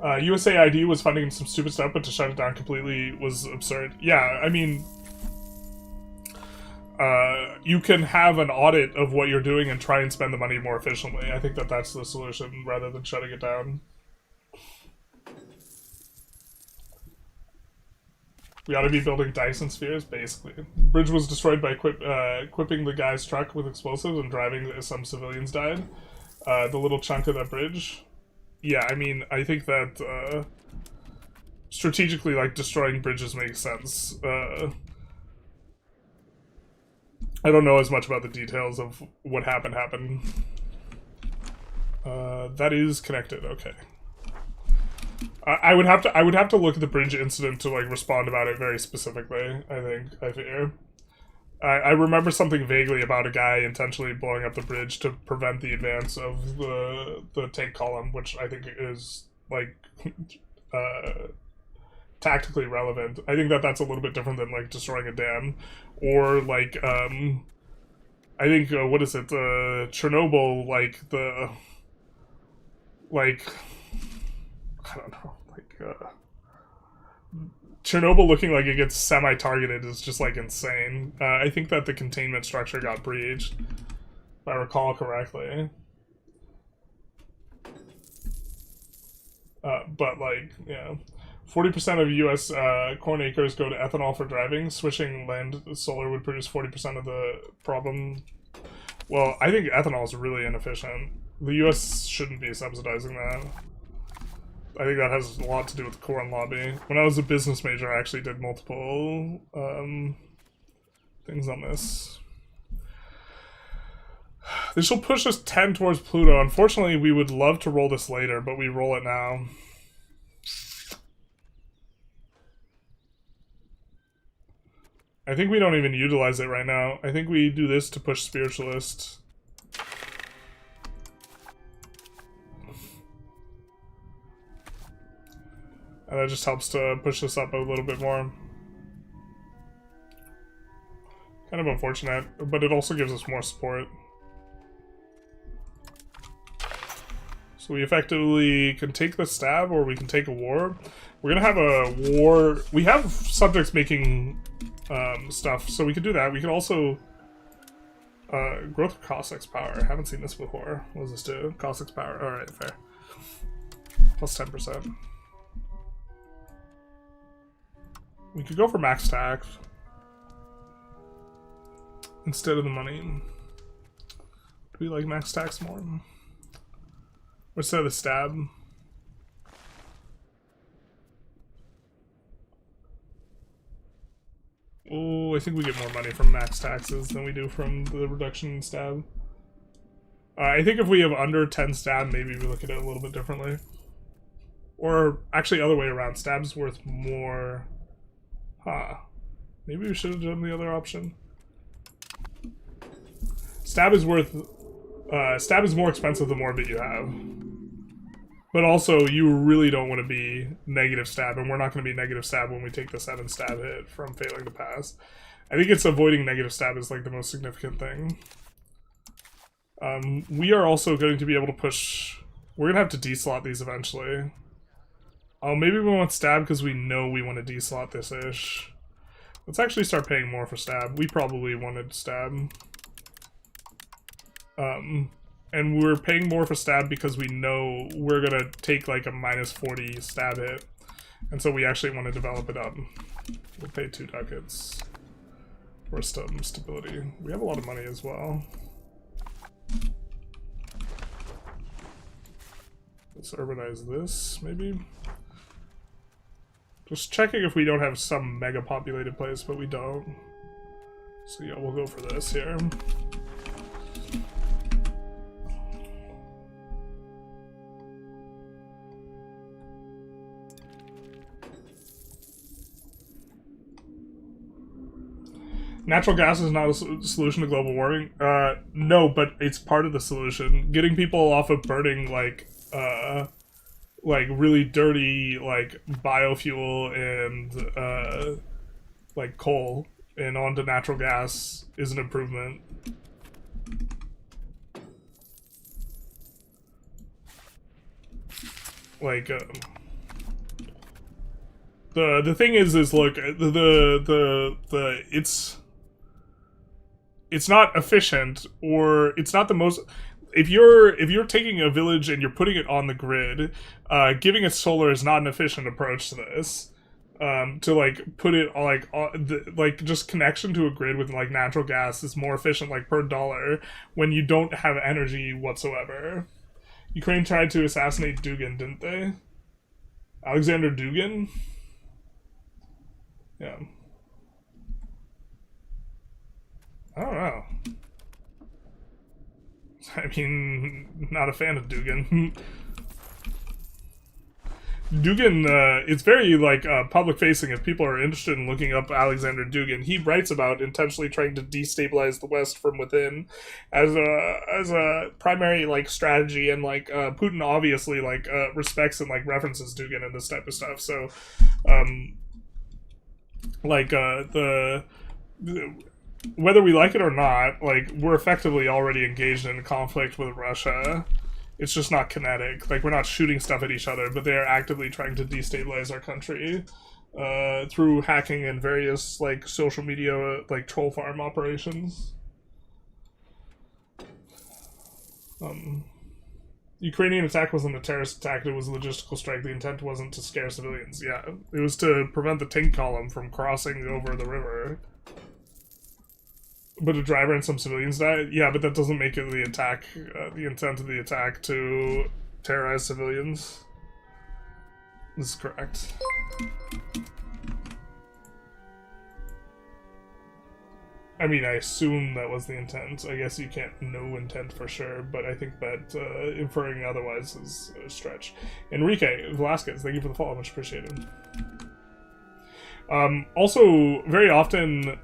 USAID was funding some stupid stuff, but to shut it down completely was absurd. Yeah, I mean, you can have an audit of what you're doing and try and spend the money more efficiently. I think that that's the solution, rather than shutting it down. We ought to be building Dyson spheres, basically. Bridge was destroyed by equipping the guy's truck with explosives and driving. Some civilians died. The little chunk of that bridge. Yeah, I mean, I think that strategically, like, destroying bridges makes sense. I don't know as much about the details of what happened. That is connected, okay. I would have to look at the bridge incident to, like, respond about it very specifically, I fear. I remember something vaguely about a guy intentionally blowing up the bridge to prevent the advance of the tank column, which I think is, like, tactically relevant. I think that that's a little bit different than, like, destroying a dam, or, like, I think what is it? Chernobyl, I don't know, Chernobyl looking like it gets semi-targeted is just like insane. I think that the containment structure got breached, if I recall correctly. But like, yeah, 40% of U.S. Corn acres go to ethanol for driving. Switching land solar would produce 40% of the problem. Well, I think ethanol is really inefficient. The U.S. shouldn't be subsidizing that. I think that has a lot to do with the corn lobby. When I was a business major, I actually did multiple things on this. This will push us 10 towards Pluto. Unfortunately, we would love to roll this later, but we roll it now. I think we don't even utilize it right now. I think we do this to push Spiritualist. And that just helps to push this up a little bit more. Kind of unfortunate, but it also gives us more support. So we effectively can take the stab, or we can take a war. We're gonna have a war. We have subjects making stuff, so we could do that. We could also growth of Cossacks power. I haven't seen this before. What does this do? Cossacks power. All right, fair. Plus 10%. We could go for max tax instead of the money. Do we like max tax more? Or instead of the stab? Oh, I think we get more money from max taxes than we do from the reduction in stab. I think if we have under 10 stab, maybe we look at it a little bit differently. Or actually, other way around. Stab's worth more. Huh. Maybe we should have done the other option. Stab is worth... stab is more expensive the more bit you have. But also, you really don't want to be negative stab, and we're not going to be negative stab when we take the 7 stab hit from failing to pass. I think it's avoiding negative stab is like the most significant thing. We are also going to be able to push... We're going to have to deslot these eventually. Oh, maybe we want stab because we know we want to deslot this-ish. Let's actually start paying more for stab. We probably wanted stab. And we're paying more for stab because we know we're going to take like a minus 40 stab hit. And so we actually want to develop it up. We'll pay 2 ducats for stability. We have a lot of money as well. Let's urbanize this, maybe. Just checking if we don't have some mega populated place, but we don't. So yeah, we'll go for this here. Natural gas is not a solution to global warming. No, but it's part of the solution. Getting people off of burning like really dirty like biofuel and like coal and onto natural gas is an improvement. Like the thing is look, it's not efficient, or it's not the most. If you're taking a village and you're putting it on the grid, giving it solar is not an efficient approach to this. To like put it like just connection to a grid with like natural gas is more efficient, like per dollar, when you don't have energy whatsoever. Ukraine tried to assassinate Dugin, didn't they? Alexander Dugin? Yeah. I don't know. I mean, not a fan of Dugin. Dugin, it's very, like, public-facing. If people are interested in looking up Alexander Dugin, he writes about intentionally trying to destabilize the West from within as a primary, like, strategy, and, like, Putin obviously, like, respects and, like, references Dugin and this type of stuff, so, whether we like it or not, like, we're effectively already engaged in conflict with Russia. It's just not kinetic. Like, we're not shooting stuff at each other, but they are actively trying to destabilize our country through hacking and various, like, social media, like, troll farm operations. Ukrainian attack wasn't a terrorist attack, it was a logistical strike. The intent wasn't to scare civilians. Yeah, it was to prevent the tank column from crossing over the river. But a driver and some civilians died? Yeah, but that doesn't make it the attack, the intent of the attack to terrorize civilians. This is correct. I mean, I assume that was the intent. I guess you can't know intent for sure, but I think that inferring otherwise is a stretch. Enrique Velasquez, thank you for the follow, much appreciated. Also, very often,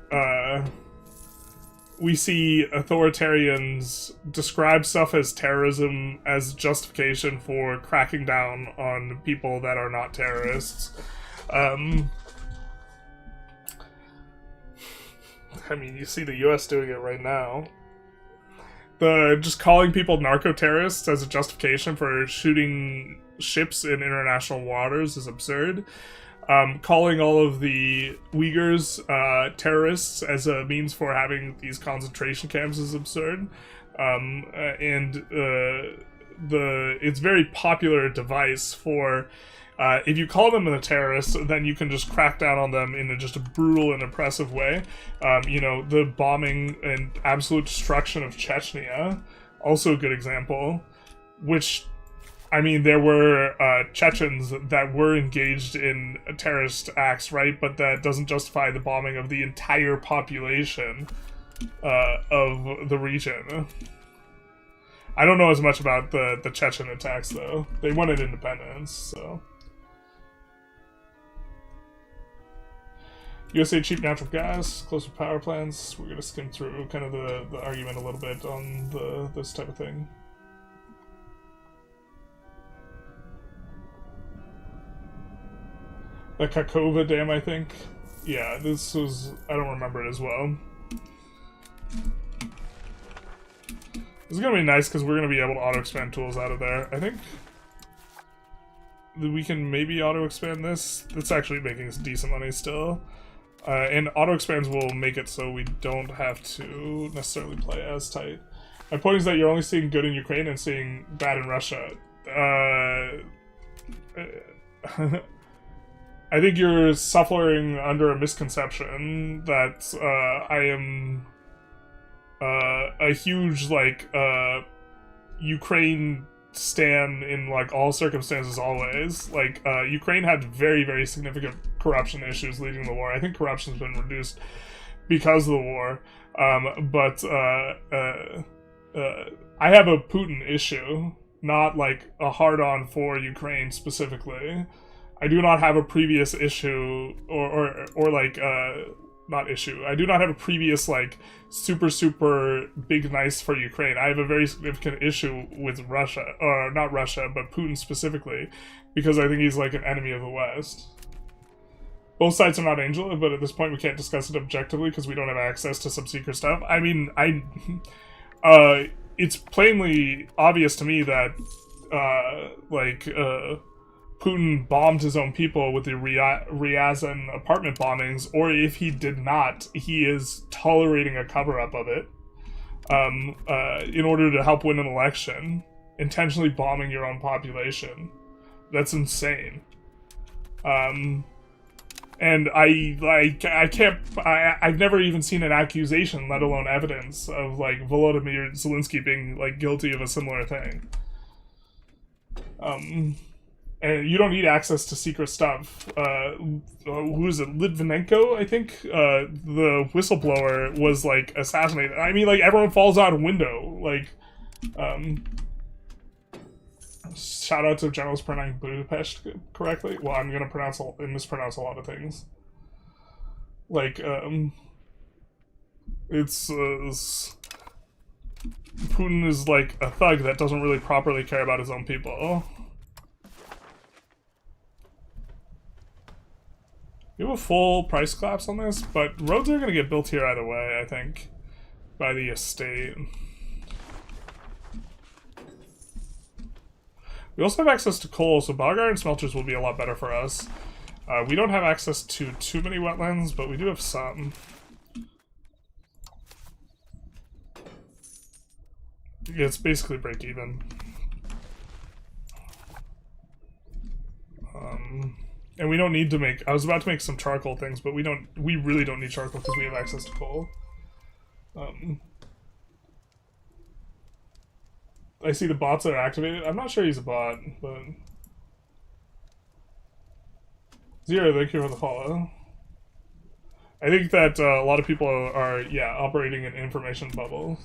we see authoritarians describe stuff as terrorism as justification for cracking down on people that are not terrorists. I mean, you see the US doing it right now. Just calling people narco-terrorists as a justification for shooting ships in international waters is absurd. Calling all of the Uyghurs terrorists as a means for having these concentration camps is absurd. It's very popular device for if you call them a terrorist, then you can just crack down on them in just a brutal and oppressive way. You know, the bombing and absolute destruction of Chechnya, also a good example, which, I mean, there were Chechens that were engaged in terrorist acts, right? But that doesn't justify the bombing of the entire population of the region. I don't know as much about the Chechen attacks, though. They wanted independence, so... USA cheap natural gas, closer power plants. We're gonna skim through kind of the argument a little bit on this type of thing. The Kakova Dam, I think. Yeah, this was... I don't remember it as well. This is gonna be nice because we're gonna be able to auto-expand tools out of there. I think we can maybe auto-expand this. It's actually making us decent money still. And auto-expands will make it so we don't have to necessarily play as tight. My point is that you're only seeing good in Ukraine and seeing bad in Russia. I think you're suffering under a misconception that I am a huge, like, Ukraine stan in, like, all circumstances always. Like, Ukraine had very, very significant corruption issues leading the war. I think corruption's been reduced because of the war. But I have a Putin issue, not, like, a hard-on for Ukraine specifically. I do not have a previous issue, or like, not issue. I do not have a previous, like, super big nice for Ukraine. I have a very significant issue with Russia, or not Russia, but Putin specifically, because I think he's, like, an enemy of the West. Both sides are not angel, but at this point we can't discuss it objectively because we don't have access to some secret stuff. I mean, it's plainly obvious to me that, Putin bombed his own people with the Ryazan apartment bombings, or if he did not, he is tolerating a cover-up of it in order to help win an election, intentionally bombing your own population. That's insane. And I've never even seen an accusation, let alone evidence, of, like, Volodymyr Zelensky being, like, guilty of a similar thing. And you don't need access to secret stuff. Who is it? Litvinenko, I think? The whistleblower was, like, assassinated. I mean, like, everyone falls out a window. Like, shout out to journalists pronouncing Budapest correctly. Well, I'm gonna mispronounce a lot of things. Like, Putin is, like, a thug that doesn't really properly care about his own people. We have a full price collapse on this, but roads are going to get built here either way, I think, by the estate. We also have access to coal, so bog iron smelters will be a lot better for us. We don't have access to too many wetlands, but we do have some. Yeah, it's basically break even. And we don't need to make... I was about to make some charcoal things, but we really don't need charcoal because we have access to coal. I see the bots that are activated. I'm not sure he's a bot, but... Zero, thank you for the follow. I think that a lot of people are, yeah, operating in information bubbles.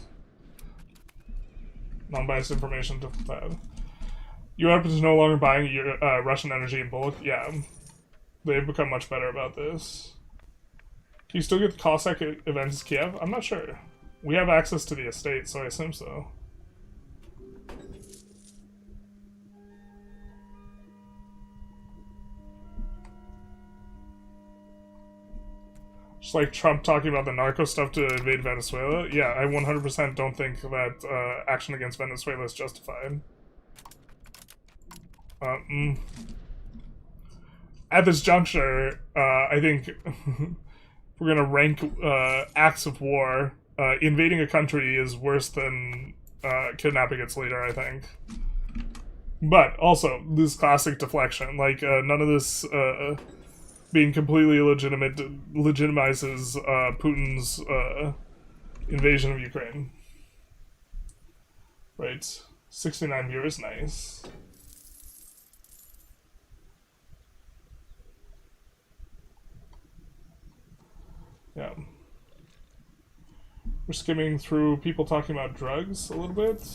Non-biased information to that. Europe is no longer buying Russian energy in bulk. Yeah, they've become much better about this. Can you still get the Cossack events in Kiev? I'm not sure. We have access to the estate, so I assume so. Just like Trump talking about the narco stuff to invade Venezuela. Yeah, I 100% don't think that action against Venezuela is justified. At this juncture, I think we're gonna rank acts of war. Invading a country is worse than kidnapping its leader, I think. But also, this classic deflection. Like, none of this being completely illegitimate legitimizes Putin's invasion of Ukraine. Right. 69 viewers, nice. Yeah. We're skimming through people talking about drugs a little bit.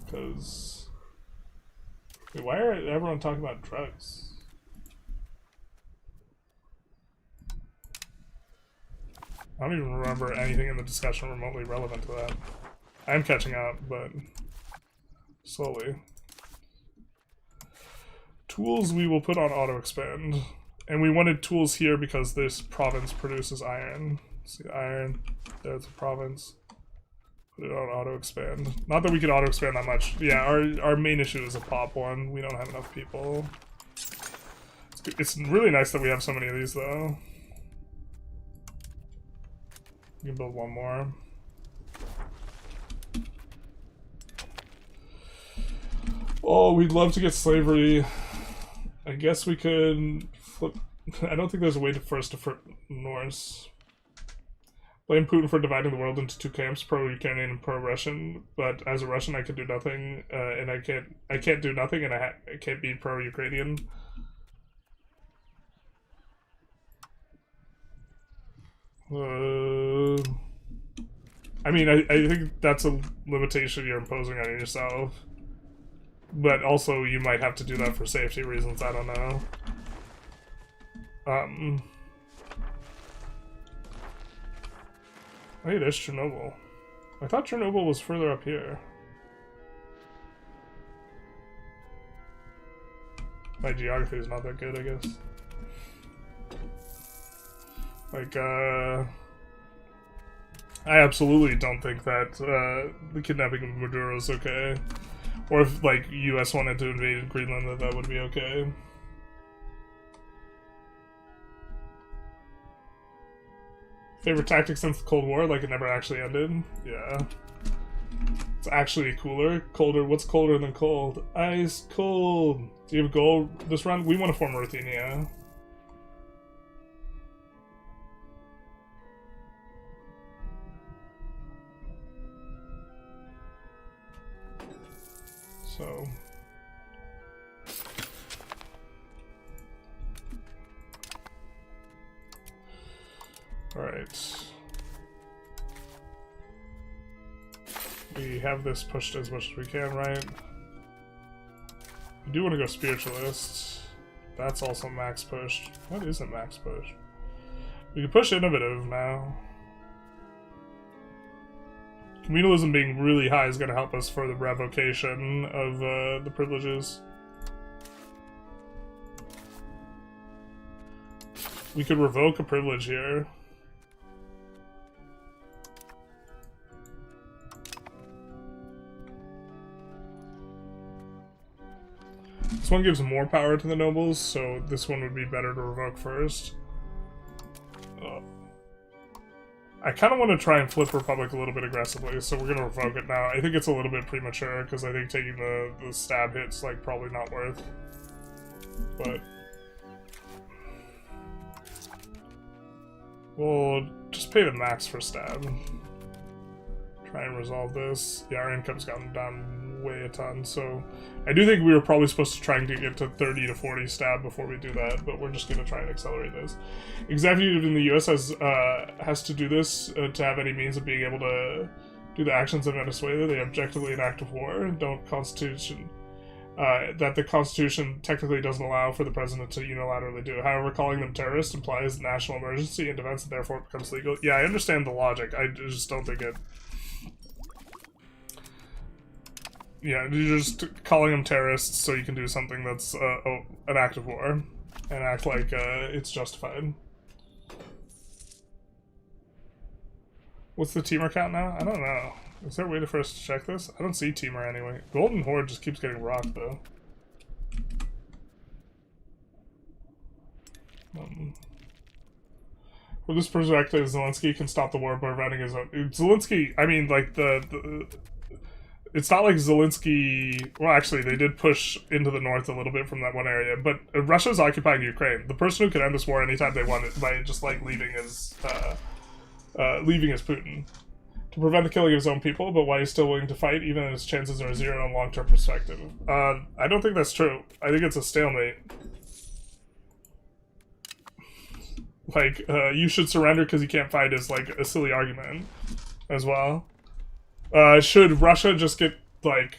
Because... Wait, why are everyone talking about drugs? I don't even remember anything in the discussion remotely relevant to that. I am catching up, but... slowly. Tools we will put on auto-expand. And we wanted tools here because this province produces iron. See, iron. There's the province. Put it on auto-expand. Not that we can auto-expand that much. Yeah, our main issue is a pop one. We don't have enough people. It's really nice that we have so many of these, though. We can build one more. Oh, we'd love to get slavery. I guess we could flip... I don't think there's a way for us to flip Norse. Blame Putin for dividing the world into two camps, pro-Ukrainian and pro-Russian. But as a Russian, I could do nothing, and I can't do nothing, and I can't be pro-Ukrainian. I mean, I think that's a limitation you're imposing on yourself. But also, you might have to do that for safety reasons, I don't know. Hey, there's Chernobyl. I thought Chernobyl was further up here. My geography is not that good, I guess. Like, I absolutely don't think that the kidnapping of Maduro is okay. Or if, like, US wanted to invade Greenland, that would be okay. Favorite tactic since the Cold War? Like, it never actually ended? Yeah. It's actually cooler. Colder. What's colder than cold? Ice cold. Do you have gold this round? We want to form Ruthenia. So... Alright. We have this pushed as much as we can, right? We do want to go Spiritualist. That's also max pushed. What is a max push? We can push Innovative now. Communalism being really high is going to help us for the revocation of the privileges. We could revoke a privilege here. This one gives more power to the nobles, so this one would be better to revoke first. I kind of want to try and flip Republic a little bit aggressively, so we're going to revoke it now. I think it's a little bit premature, because I think taking the stab hit's, like, probably not worth. But we'll just pay the max for stab. Try and resolve this. Yeah, our income's gotten down way a ton, so I do think we were probably supposed to try and get to 30 to 40 stab before we do that, but we're just going to try and accelerate this. Executive in the US has to do this to have any means of being able to do the actions in Venezuela. They objectively an act of war. Don't constitution that the Constitution technically doesn't allow for the president to unilaterally do. However, calling them terrorists implies national emergency and defense, and therefore it becomes legal. Yeah, I understand the logic. I just don't think it. Yeah, you're just calling them terrorists so you can do something that's an act of war and act like it's justified. What's the teamer count now? I don't know. Is there a way for us to check this? I don't see teamer anyway. Golden Horde just keeps getting rocked though. From this perspective, Zelensky can stop the war by preventing his own. Zelensky, I mean, like it's not like Zelensky... Well, actually, they did push into the north a little bit from that one area, but Russia's occupying Ukraine. The person who can end this war anytime they want it by just, like, leaving is Putin. To prevent the killing of his own people, but why he's still willing to fight, even if his chances are zero in a long-term perspective. I don't think that's true. I think it's a stalemate. Like, you should surrender because you can't fight is, like, a silly argument as well. Should Russia just get, like...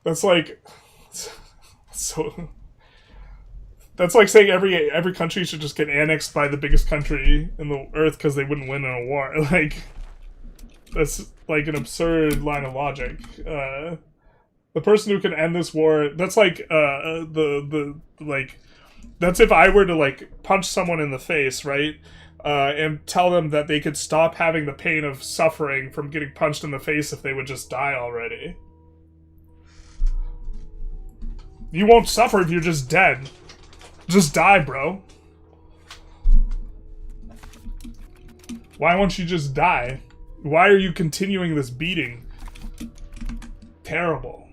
That's like... So... That's like saying every country should just get annexed by the biggest country in the earth because they wouldn't win in a war. Like... That's, like, an absurd line of logic. The person who can end this war... That's like, like... That's if I were to, like, punch someone in the face, right? And tell them that they could stop having the pain of suffering from getting punched in the face if they would just die already. You won't suffer if you're just dead. Just die, bro. Why won't you just die? Why are you continuing this beating? Terrible.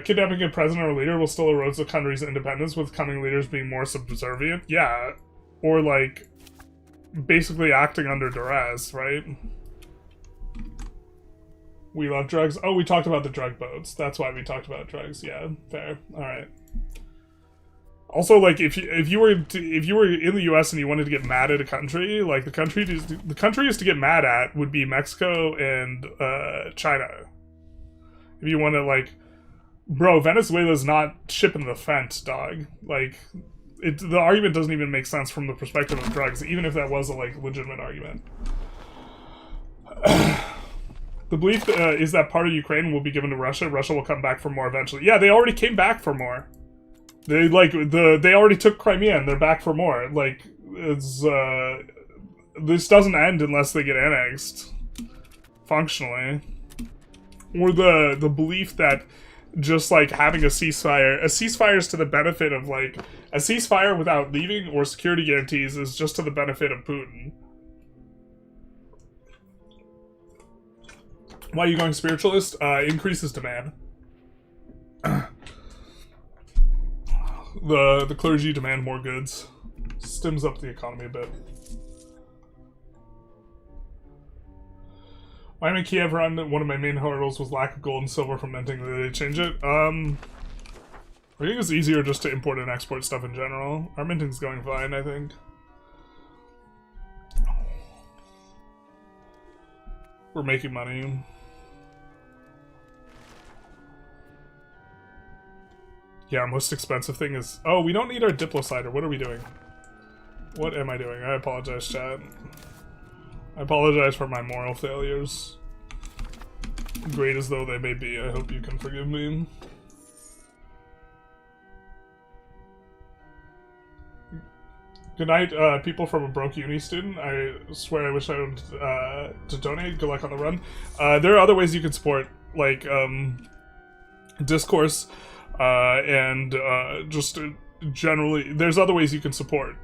Kidnapping a president or leader will still erode the country's independence, with coming leaders being more subservient. Yeah, or like basically acting under duress, right? We love drugs. Oh, we talked about the drug boats. That's why we talked about drugs. Yeah, fair. All right. Also, like if you were in the U.S. and you wanted to get mad at a country, like the countries to get mad at would be Mexico and China. If you want to, like. Bro, Venezuela's not shipping the fence, dog. Like, the argument doesn't even make sense from the perspective of drugs, even if that was a, like, legitimate argument. The belief is that part of Ukraine will be given to Russia. Russia will come back for more eventually. Yeah, they already came back for more. They, like, they already took Crimea and they're back for more. Like, it's, this doesn't end unless they get annexed. Functionally. Or the belief that just, like, having a ceasefire is to the benefit of, like, a ceasefire without leaving or security guarantees is just to the benefit of Putin. Why are you going spiritualist? Increases demand. The clergy demand more goods. Stims up the economy a bit. Why am I Kiev run? One of my main hurdles was lack of gold and silver from minting. Did they change it? I think it's easier just to import and export stuff in general. Our minting's going fine, I think. We're making money. Yeah, our most expensive thing is... Oh, we don't need our Diplocider. What are we doing? What am I doing? I apologize, chat. I apologize for my moral failures. great as though they may be, I hope you can forgive me. Good night, people from a broke uni student. I swear I wish I owned to donate. Good luck on the run. There are other ways you can support, like discourse, and just generally, there's other ways you can support.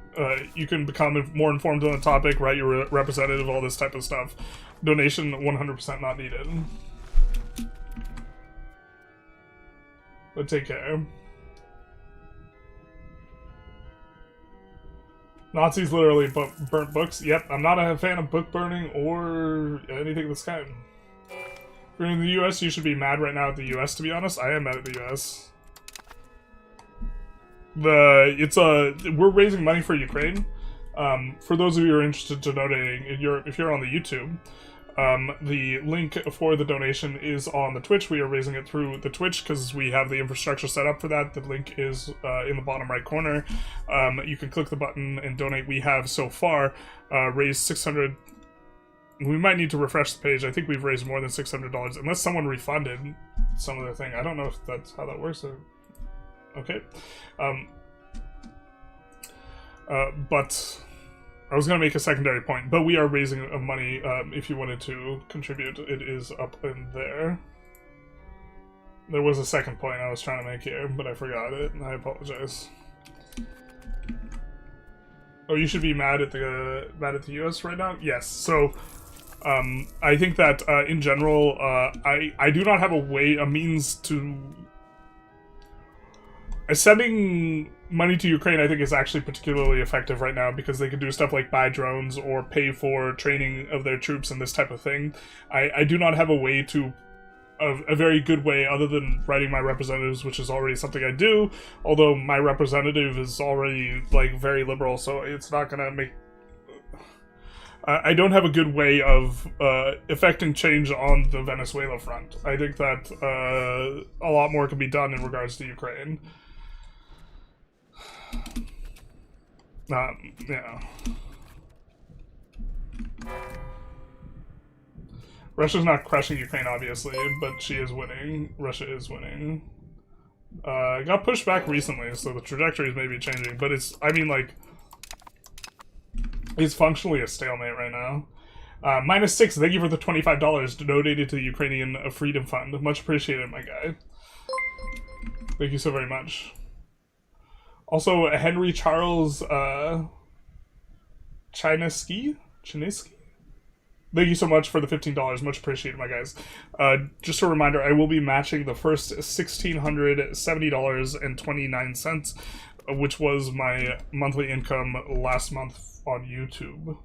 You can become more informed on the topic, write your representative, all this type of stuff. Donation 100% not needed. But take care. Nazis literally burnt books. Yep, I'm not a fan of book burning or anything of this kind. If you're in the US, you should be mad right now at the US, to be honest. I am mad at the US. We're raising money for Ukraine. For those of you who are interested in donating, if you're on the YouTube, the link for the donation is on the Twitch. We are raising it through the Twitch because we have the infrastructure set up for that. The link is in the bottom right corner. You can click the button and donate. We have so far raised $600. We might need to refresh the page. I think we've raised more than $600 unless someone refunded some of the thing. I don't know if that's how that works. Okay. But I was going to make a secondary point, but we are raising money. If you wanted to contribute, it is up in there. There was a second point I was trying to make here, but I forgot it, and I apologize. Oh, you should be mad at the US right now? Yes. So, I think that in general, I do not have a means to. Sending money to Ukraine, I think, is actually particularly effective right now because they can do stuff like buy drones or pay for training of their troops and this type of thing. I do not have a way to, a very good way other than writing my representatives, which is already something I do, although my representative is already, like, very liberal, so it's not gonna make... I don't have a good way of effecting change on the Venezuela front. I think that a lot more can be done in regards to Ukraine. Yeah. Russia's not crushing Ukraine, obviously, but she is winning. Russia is winning. Got pushed back recently, so the trajectories may be changing, but it's, I mean, like, it's functionally a stalemate right now. -6, thank you for the $25 donated to the Ukrainian Freedom Fund. Much appreciated, my guy. Thank you so very much. Also, Henry Charles Chinesky? Thank you so much for the $15. Much appreciated, my guys. Just a reminder, I will be matching the first $1,670.29, which was my monthly income last month on YouTube.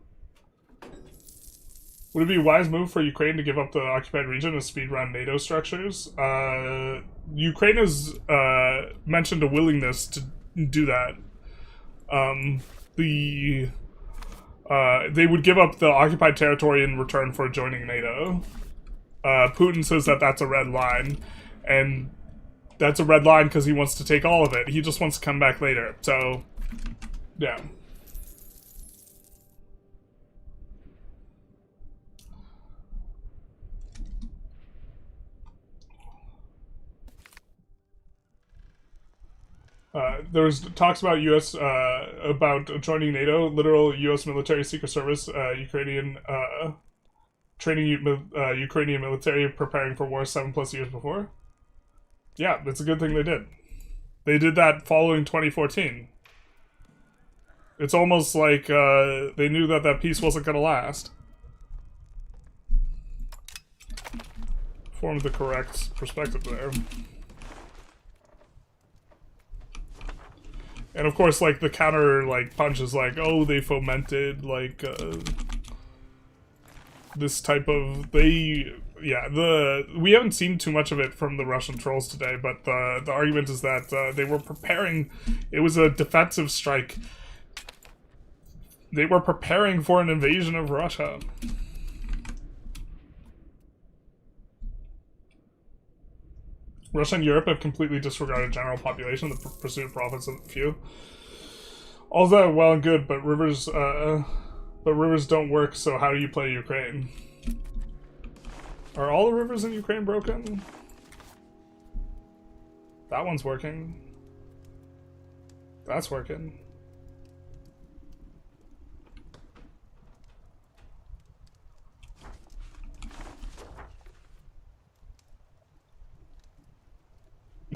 Would it be a wise move for Ukraine to give up the occupied region and speed run NATO structures? Ukraine has mentioned a willingness to do that. They would give up the occupied territory in return for joining NATO. Putin says that that's a red line, and that's a red line because he wants to take all of it. He just wants to come back later. So, yeah. There's talks about U.S. About joining NATO. Literal U.S. military secret service, Ukrainian training Ukrainian military preparing for war 7+ years before. Yeah, it's a good thing they did. They did that following 2014. It's almost like they knew that that peace wasn't going to last. Formed the correct perspective there. And of course, like, the counter, like, punch is like, oh, they fomented, like, this type of, we haven't seen too much of it from the Russian trolls today, but the argument is that they were preparing, it was a defensive strike. They were preparing for an invasion of Russia. Russia and Europe have completely disregarded general population, the pursuit of profits of the few. All that well and good, but rivers don't work, so how do you play Ukraine? Are all the rivers in Ukraine broken? That one's working. That's working.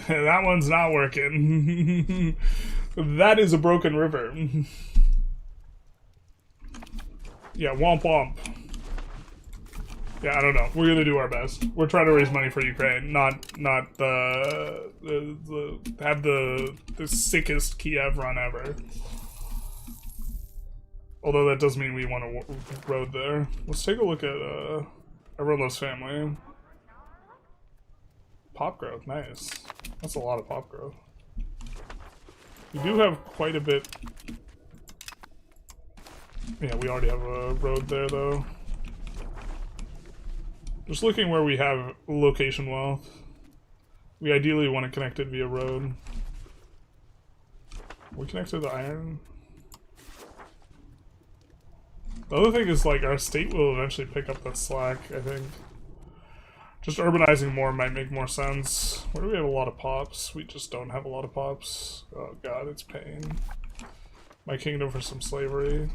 That one's not working. That is a broken river. Yeah, womp womp. Yeah, I don't know. We're gonna do our best. We're trying to raise money for Ukraine, not have the sickest Kiev run ever. Although that does mean we want a road there. Let's take a look at Arillo's family. Pop growth, nice. That's a lot of pop growth. We do have quite a bit. Yeah, we already have a road there though. Just looking where we have location wealth. We ideally want to connect it via road. We connected the iron. The other thing is, like, our state will eventually pick up that slack, I think. Just urbanizing more might make more sense. Where do we have a lot of pops? We just don't have a lot of pops. Oh god, it's pain. My kingdom for some slavery.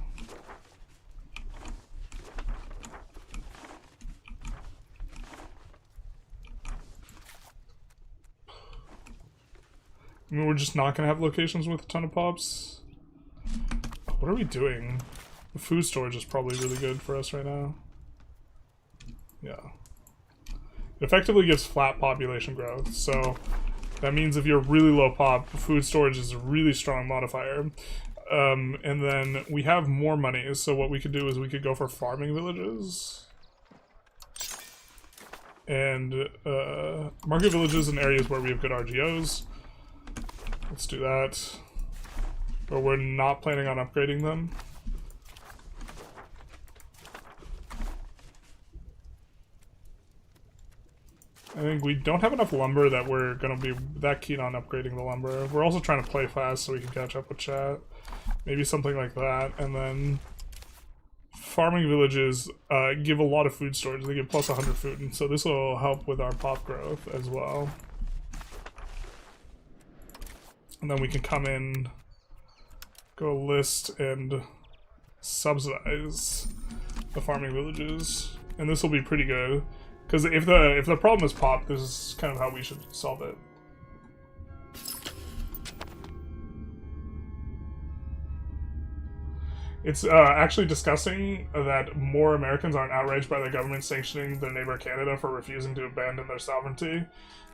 I mean, we're just not gonna have locations with a ton of pops. What are we doing? The food storage is probably really good for us right now. Yeah. It effectively gives flat population growth, so that means if you're really low pop, food storage is a really strong modifier. And then we have more money, so what we could do is we could go for farming villages. And market villages in areas where we have good RGOs. Let's do that. But we're not planning on upgrading them. I think we don't have enough lumber that we're going to be that keen on upgrading the lumber. We're also trying to play fast so we can catch up with chat. Maybe something like that. And then farming villages give a lot of food storage. They give plus 100 food. And so this will help with our pop growth as well. And then we can come in, go list, and subsidize the farming villages. And this will be pretty good. Because if the problem is pop, this is kind of how we should solve it. It's actually disgusting that more Americans aren't outraged by the government sanctioning their neighbor Canada for refusing to abandon their sovereignty.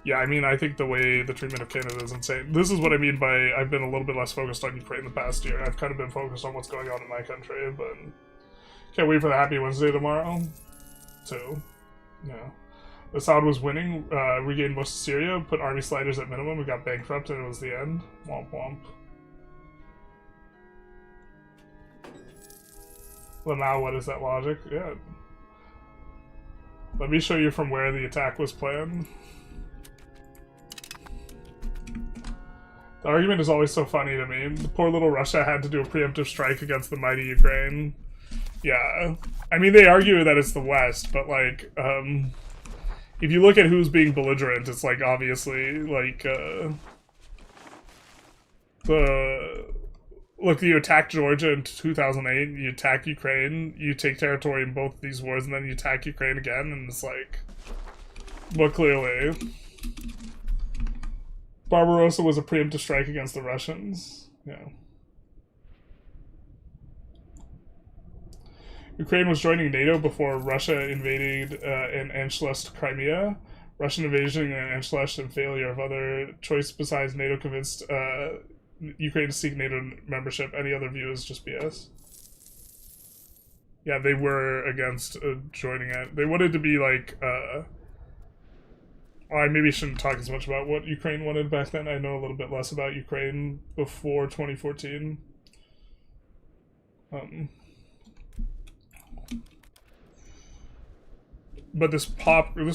Yeah, I mean, I think the way the treatment of Canada is insane. This is what I mean by I've been a little bit less focused on Ukraine the past year. I've kind of been focused on what's going on in my country, but can't wait for the Happy Wednesday tomorrow. So, yeah. Assad was winning, regained most of Syria, put army sliders at minimum, we got bankrupt, and it was the end. Womp womp. Well, now what is that logic? Yeah. Let me show you from where the attack was planned. The argument is always so funny to me. The poor little Russia had to do a preemptive strike against the mighty Ukraine. Yeah. I mean, they argue that it's the West, but, like, if you look at who's being belligerent, it's, like, obviously, like, Look, you attack Georgia in 2008, you attack Ukraine, you take territory in both these wars, and then you attack Ukraine again, and it's like... But clearly... Barbarossa was a preemptive strike against the Russians. Yeah. Ukraine was joining NATO before Russia invaded and annexed Crimea. Russian invasion and annexation and failure of other choice besides NATO convinced Ukraine to seek NATO membership. Any other view is just BS. Yeah, they were against joining it. They wanted to be like... I maybe shouldn't talk as much about what Ukraine wanted back then. I know a little bit less about Ukraine before 2014. But this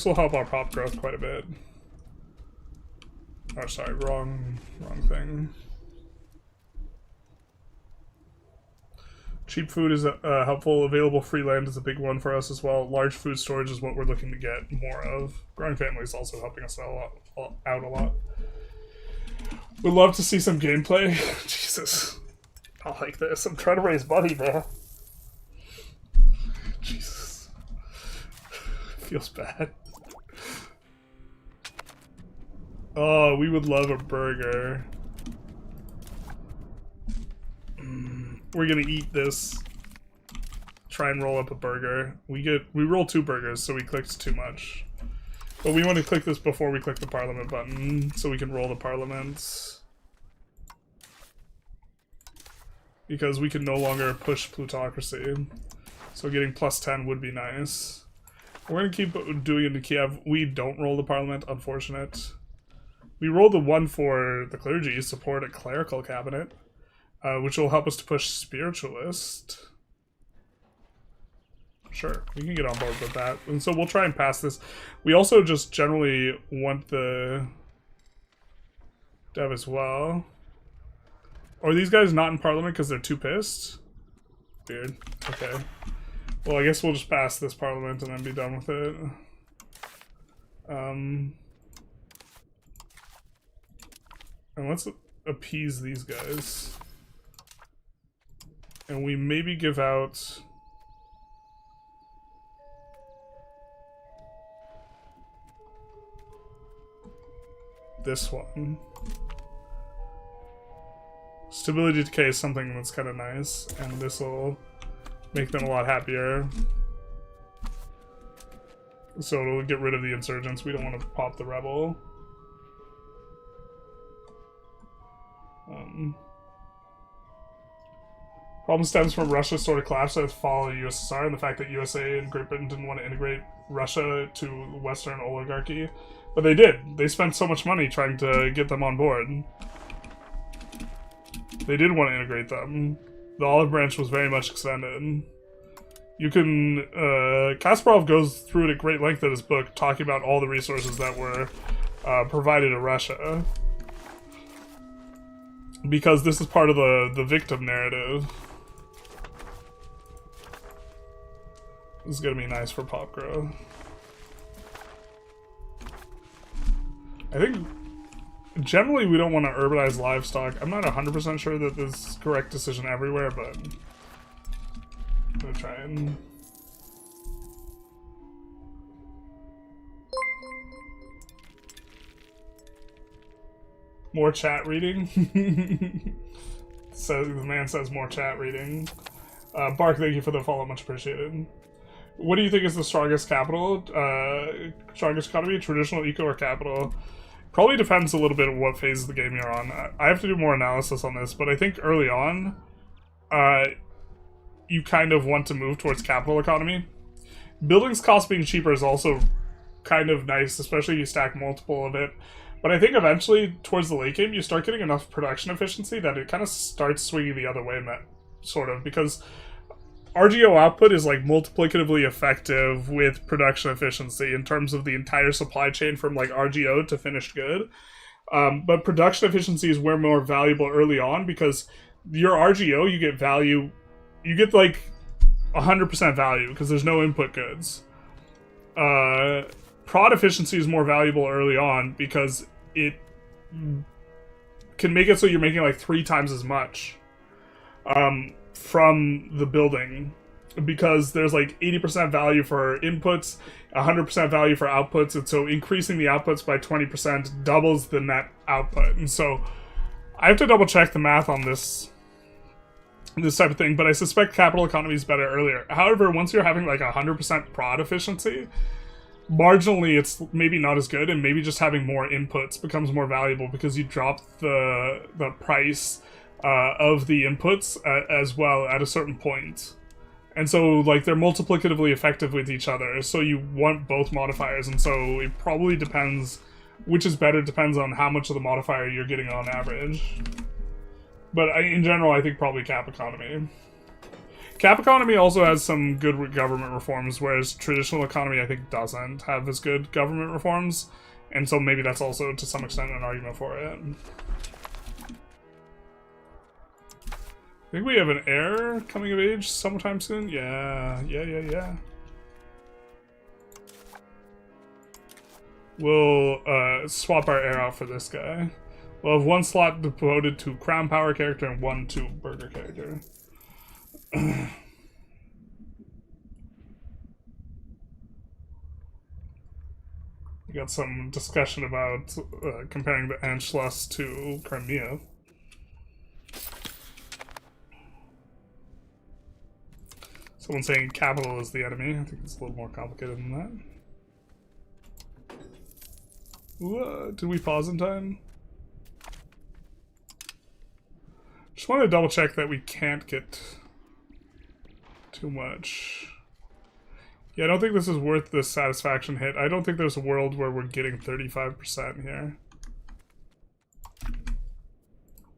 will help our pop growth quite a bit. Oh, sorry, wrong thing. Cheap food is helpful. Available free land is a big one for us as well. Large food storage is what we're looking to get more of. Growing families also helping us out a lot. Would love to see some gameplay. Jesus. I like this. I'm trying to raise money, man. Jesus. Feels bad. Oh, we would love a burger. We're gonna eat this. Try and roll up a burger. We roll 2 burgers, so we clicked too much. But we want to click this before we click the parliament button, so we can roll the parliaments. Because we can no longer push plutocracy. So getting +10 would be nice. We're gonna keep doing it in Kiev. We don't roll the parliament, unfortunate. We rolled the 1 for the clergy, support a clerical cabinet. Which will help us to push spiritualist. Sure, we can get on board with that. And so we'll try and pass this. We also just generally want the dev as well. Are these guys not in parliament because they're too pissed? Weird. Okay. Well, I guess we'll just pass this parliament and then be done with it. And let's appease these guys. And we maybe give out... this one. Stability decay is something that's kind of nice, and this will make them a lot happier. So it'll get rid of the insurgents. We don't want to pop the rebel. Problem stems from Russia's sort of collapse as fall of the USSR and the fact that USA and Great Britain didn't want to integrate Russia to Western oligarchy. But they did. They spent so much money trying to get them on board. They did want to integrate them. The olive branch was very much extended. You can... Kasparov goes through it at great length in his book, talking about all the resources that were provided to Russia. Because this is part of the victim narrative. This is gonna be nice for pop growth. I think generally we don't want to urbanize livestock. I'm not 100% sure that this is the correct decision everywhere, but I'm gonna try and... More chat reading? So the man says more chat reading. Bark, thank you for the follow, much appreciated. What do you think is the strongest capital? Strongest economy? Traditional eco or capital? Probably depends a little bit on what phase of the game you're on. I have to do more analysis on this, but I think early on, you kind of want to move towards capital economy. Buildings cost being cheaper is also kind of nice, especially if you stack multiple of it. But I think eventually, towards the late game, you start getting enough production efficiency that it kind of starts swinging the other way, sort of, because RGO output is like multiplicatively effective with production efficiency in terms of the entire supply chain from like RGO to finished good. But production efficiency is where more valuable early on because your RGO, you get value, you get like 100% value because there's no input goods. Prod efficiency is more valuable early on because it can make it so you're making like 3 times as much from the building because there's like 80% value for inputs, 100% value for outputs, and so increasing the outputs by 20% doubles the net output. And so I have to double check the math on this type of thing, but I suspect capital economy is better earlier. However, once you're having like 100% prod efficiency, marginally it's maybe not as good, and maybe just having more inputs becomes more valuable because you drop the price of the inputs as well at a certain point. And so like they're multiplicatively effective with each other, so you want both modifiers, and so it probably depends which is better, depends on how much of the modifier you're getting on average. But in general, I think probably cap economy. Cap economy also has some good government reforms, whereas traditional economy, I think, doesn't have as good government reforms. And so maybe that's also, to some extent, an argument for it. think we have an heir coming of age sometime soon. Yeah. We'll swap our heir out for this guy. We'll have one slot devoted to Crown Power character and one to Burger character. We got some discussion about comparing the Anschluss to Crimea. Someone saying capital is the enemy. I think it's a little more complicated than that. Ooh, did we pause in time? Just want to double check that we can't get too much. Yeah, I don't think this is worth the satisfaction hit. I don't think there's a world where we're getting 35% here.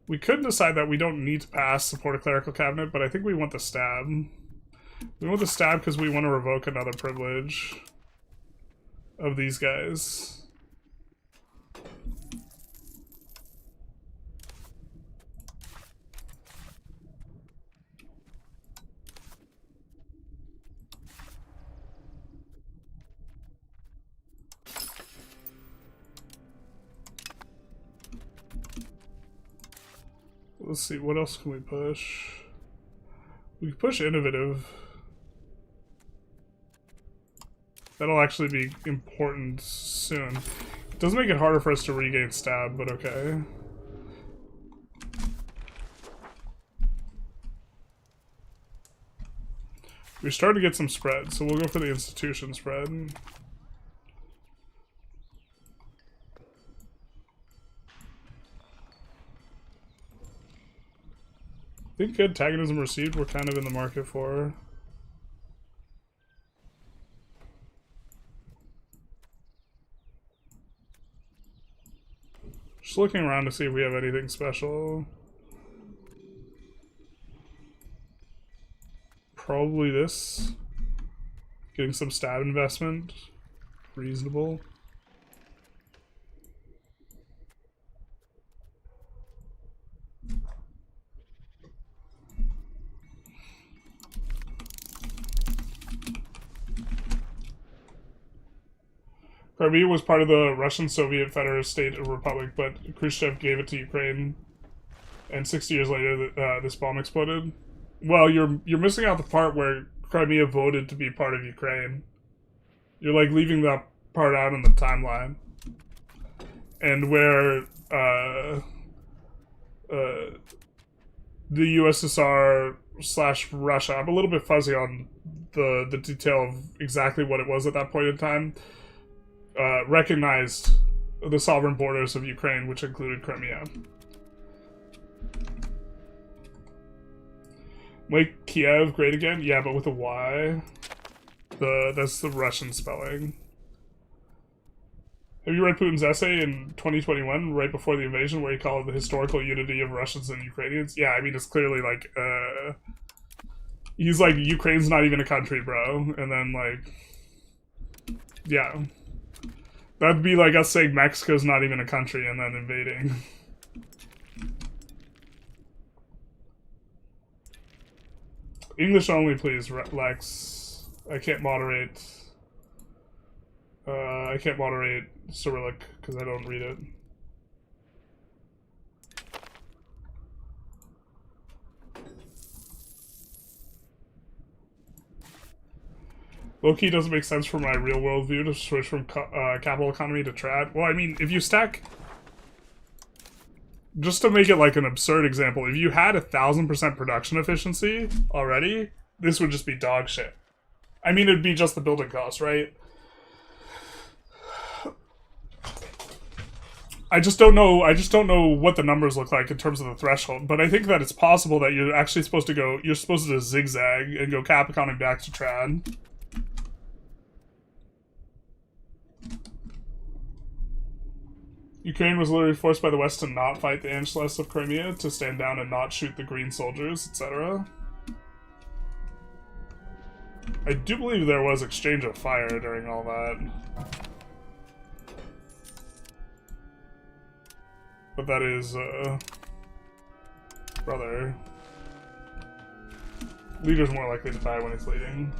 We could decide that we don't need to pass support a clerical cabinet, but I think we want the stab. We want the stab because we want to revoke another privilege of these guys. Let's see, what else can we push? We can push innovative. That'll actually be important soon. It does make it harder for us to regain stab, but okay. We're starting to get some spread, so we'll go for the institution spread. I think antagonism received we're kind of in the market for. Just looking around to see if we have anything special. Probably this. Getting some stab investment. Reasonable. Crimea was part of the Russian Soviet Federative State Republic, but Khrushchev gave it to Ukraine, and 60 years later, this bomb exploded. Well, you're missing out the part where Crimea voted to be part of Ukraine. You're like leaving that part out in the timeline, and where the USSR / Russia. I'm a little bit fuzzy on the detail of exactly what it was at that point in time. Recognized the sovereign borders of Ukraine, which included Crimea. Make Kiev great again? Yeah, but with a Y. That's the Russian spelling. Have you read Putin's essay in 2021, right before the invasion, where he called it the historical unity of Russians and Ukrainians? Yeah, I mean, it's clearly like, he's like, Ukraine's not even a country, bro. And then, like, yeah. That'd be like us saying Mexico's not even a country and then invading. English only, please, Lex. I can't moderate. I can't moderate Cyrillic because I don't read it. Low-key doesn't make sense for my real-world view to switch from capital economy to trad. Well, I mean, if you stack... Just to make it like an absurd example, if you had 1,000% production efficiency already, this would just be dog shit. I mean, it'd be just the building cost, right? I just don't know what the numbers look like in terms of the threshold, but I think that it's possible that you're actually supposed to go... You're supposed to zigzag and go cap economy back to trad. Ukraine was literally forced by the West to not fight the Anschluss of Crimea, to stand down and not shoot the green soldiers, etc. I do believe there was exchange of fire during all that. But that is, brother. Leader's more likely to die when he's leading.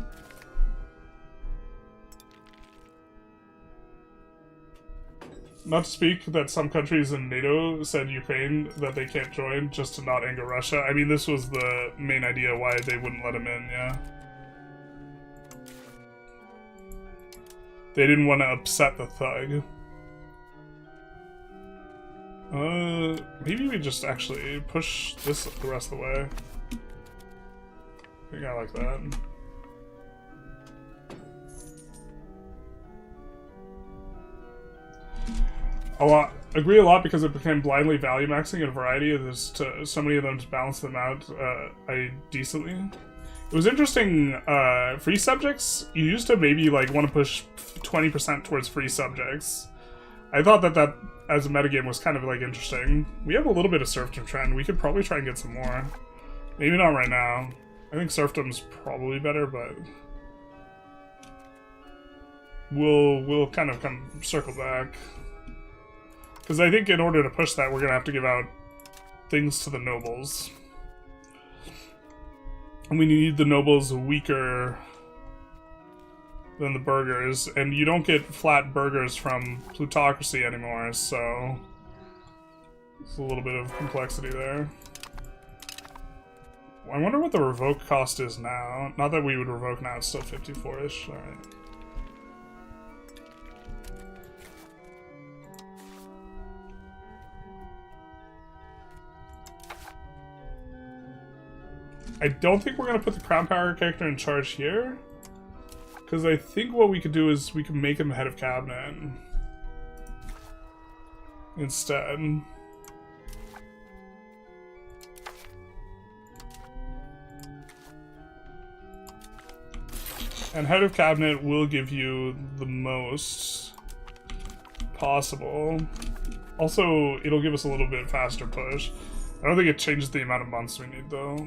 Not to speak that some countries in NATO said Ukraine that they can't join just to not anger Russia. I mean, this was the main idea why they wouldn't let him in, yeah. They didn't want to upset the thug. Maybe we just actually push this the rest of the way. I think I like that. Agree a lot because it became blindly value maxing in a variety of this to so many of them to balance them out decently. It was interesting, free subjects, you used to maybe like want to push 20% towards free subjects. I thought that as a metagame was kind of like interesting. We have a little bit of serfdom trend, we could probably try and get some more. Maybe not right now. I think serfdom's probably better, but we'll kind of circle back. Because I think in order to push that, we're going to have to give out things to the nobles. And we need the nobles weaker than the burghers. And you don't get flat burghers from plutocracy anymore, so there's a little bit of complexity there. I wonder what the revoke cost is now. Not that we would revoke now, it's still 54-ish. Alright. I don't think we're going to put the Crown Power character in charge here. Because I think what we could do is we can make him head of cabinet instead. And head of cabinet will give you the most possible. Also, it'll give us a little bit faster push. I don't think it changes the amount of months we need, though.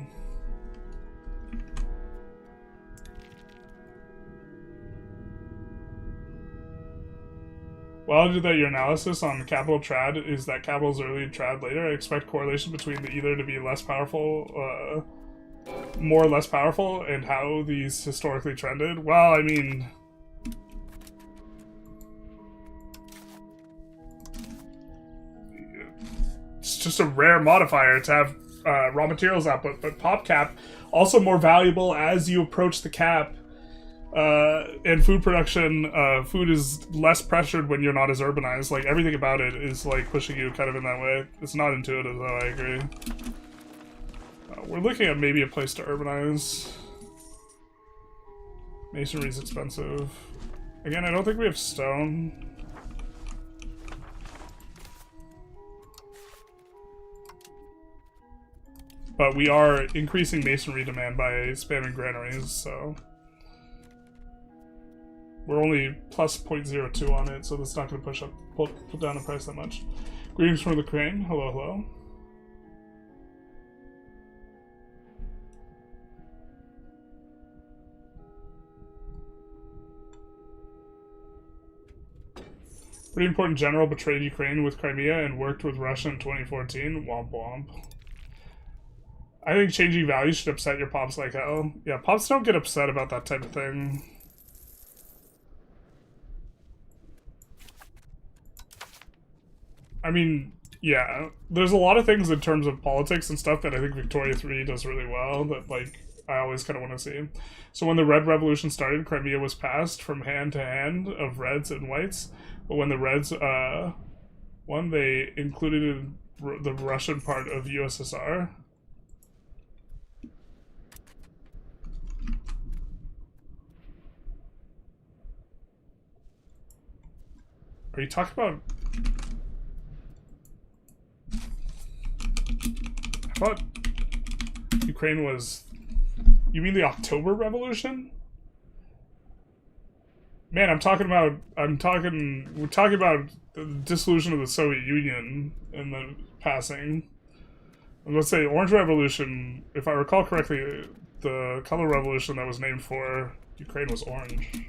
Well, I'll do that. Your analysis on capital trad is that capital's early, trad later. I expect correlation between the either to be less powerful, more or less powerful, and how these historically trended. Well, I mean, it's just a rare modifier to have raw materials output, but pop cap also more valuable as you approach the cap. And food production, food is less pressured when you're not as urbanized. Like, everything about it is, like, pushing you kind of in that way. It's not intuitive, though, I agree. We're looking at maybe a place to urbanize. Masonry's expensive. Again, I don't think we have stone. But we are increasing masonry demand by spamming granaries, so... We're only plus 0.02 on it, so that's not going to pull down the price that much. Greetings from the crane. Hello, hello. Pretty important general betrayed Ukraine with Crimea and worked with Russia in 2014. Womp womp. I think changing values should upset your pops like hell. Yeah, pops don't get upset about that type of thing. I mean, yeah, there's a lot of things in terms of politics and stuff that I think Victoria 3 does really well that, like, I always kind of want to see. So when the Red Revolution started, Crimea was passed from hand to hand of Reds and Whites, but when the Reds won, they included the Russian part of USSR. Are you talking about... I thought Ukraine was... You mean the October Revolution? Man, we're talking about the dissolution of the Soviet Union and the passing. Let's say Orange Revolution, if I recall correctly, the color revolution that was named for Ukraine was orange.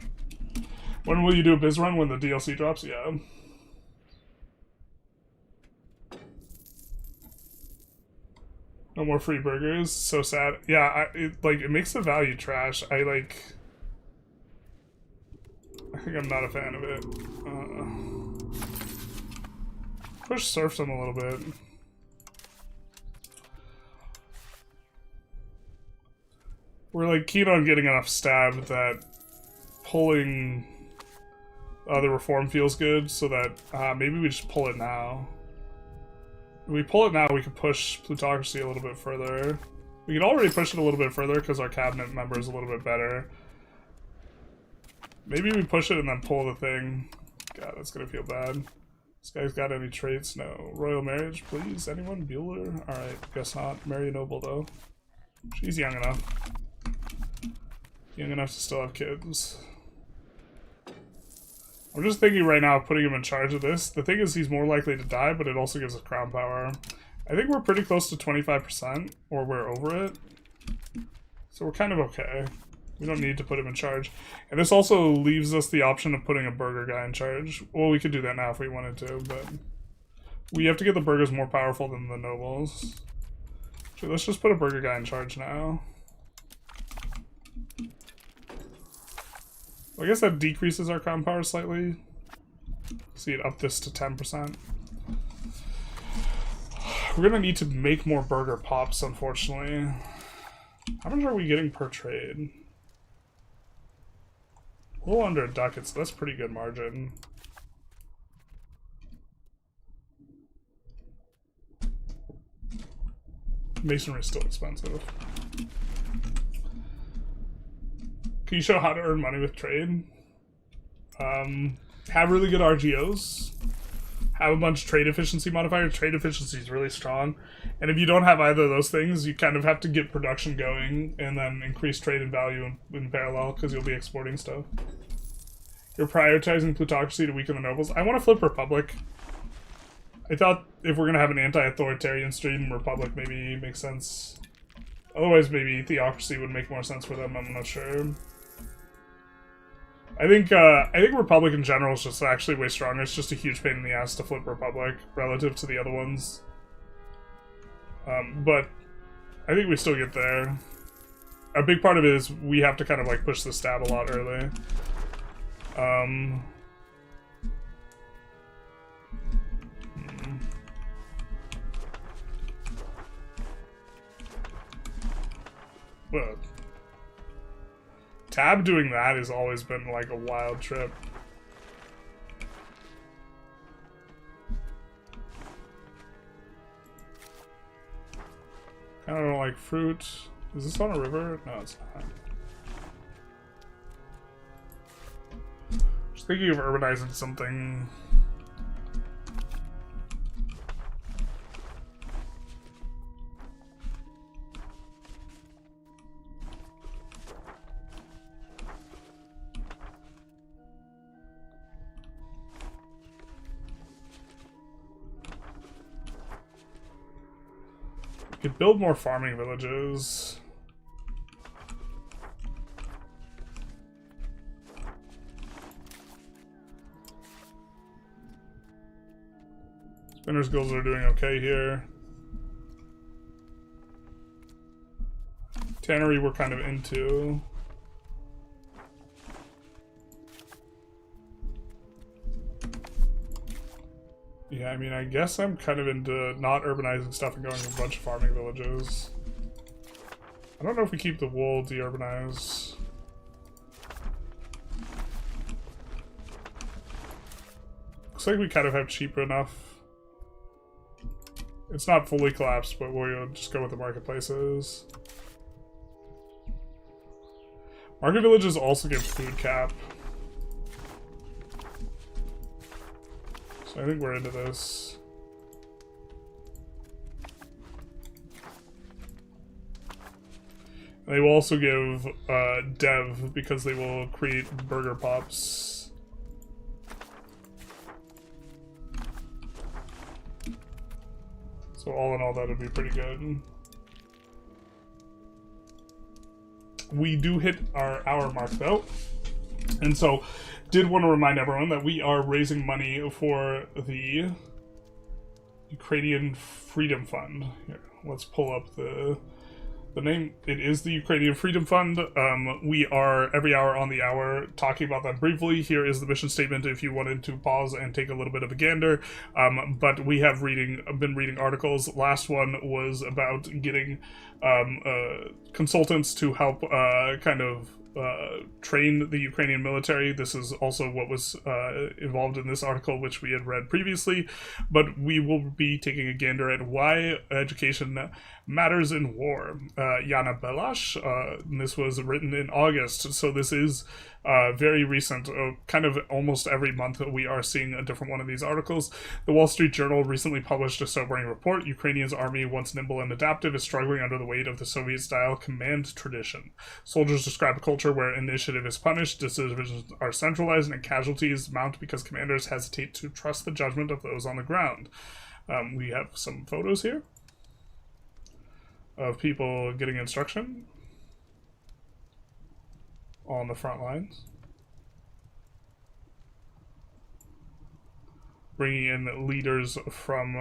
When will you do a biz run when the DLC drops? Yeah. No more free burgers. So sad. Yeah, it makes the value trash. I think I'm not a fan of it. Push serfdom a little bit. We're like keen on getting enough stab that pulling the reform feels good, so that maybe we just pull it now. If we pull it now, we can push plutocracy a little bit further. We can already push it a little bit further because our cabinet member is a little bit better. Maybe we push it and then pull the thing. God, that's gonna feel bad. This guy's got any traits? No. Royal marriage, please? Anyone? Bueller? Alright, guess not. Marry a noble, though. She's young enough. Young enough to still have kids. I'm just thinking right now of putting him in charge of this. The thing is, he's more likely to die, but it also gives us crown power. I think we're pretty close to 25%, or we're over it. So we're kind of okay. We don't need to put him in charge. And this also leaves us the option of putting a burger guy in charge. Well, we could do that now if we wanted to, but we have to get the burgers more powerful than the nobles. So let's just put a burger guy in charge now. Well, I guess that decreases our crown power slightly. See it up this to 10%. We're gonna need to make more burger pops, unfortunately. How much are we getting per trade? A little under a ducat, so that's a pretty good margin. Masonry is still expensive. Can you show how to earn money with trade? Have really good RGOs. Have a bunch of trade efficiency modifiers. Trade efficiency is really strong. And if you don't have either of those things, you kind of have to get production going and then increase trade and value in parallel because you'll be exporting stuff. You're prioritizing plutocracy to weaken the nobles. I want to flip Republic. I thought if we're going to have an anti-authoritarian stream, Republic maybe makes sense. Otherwise, maybe theocracy would make more sense for them. I'm not sure. I think Republic in general is just actually way stronger. It's just a huge pain in the ass to flip Republic relative to the other ones. But I think we still get there. A big part of it is we have to kind of like push the stab a lot early. Well, Tab doing that has always been like a wild trip. I don't like fruit. Is this on a river? No, it's not. Just thinking of urbanizing something. Could build more farming villages. Spinners Guilds are doing okay here. Tannery we're kind of into. Yeah, I mean, I guess I'm kind of into not urbanizing stuff and going to a bunch of farming villages. I don't know if we keep the wool de-urbanized. Looks like we kind of have cheap enough. It's not fully collapsed, but we'll just go with the marketplaces. Market villages also give food cap. So I think we're into this. They will also give dev because they will create burger pops. So all in all, that would be pretty good. We do hit our hour mark though. And so did want to remind everyone that we are raising money for the Ukrainian Freedom Fund. Here, let's pull up the name. It is the Ukrainian Freedom Fund. We are every hour on the hour talking about that briefly. Here is the mission statement if you wanted to pause and take a little bit of a gander. But we have been reading articles. Last one was about getting consultants to help train the Ukrainian military. This is also what was involved in this article, which we had read previously, but we will be taking a gander at why education matters in war. Yana Belash, and this was written in August, so this is very recent. Kind of almost every month we are seeing a different one of these articles. The Wall Street Journal recently published a sobering report. Ukrainians' army, once nimble and adaptive, is struggling under the weight of the Soviet-style command tradition. Soldiers describe a culture where initiative is punished, decisions are centralized, and casualties mount because commanders hesitate to trust the judgment of those on the ground. We have some photos here of people getting instruction on the front lines, bringing in leaders from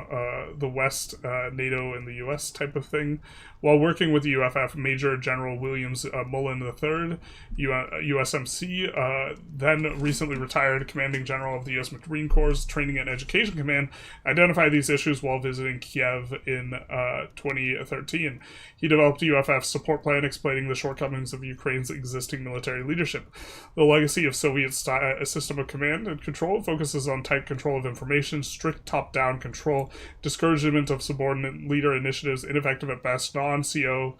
the West, NATO, and the U.S. type of thing. While working with the UFF, Major General Williams Mullen III, USMC, then recently retired commanding general of the U.S. Marine Corps Training and Education Command, identified these issues while visiting Kiev in 2013. He developed a UFF support plan explaining the shortcomings of Ukraine's existing military leadership. The legacy of Soviet system of command and control focuses on tight control of information, strict top-down control, discouragement of subordinate leader initiatives, ineffective at best, non-CO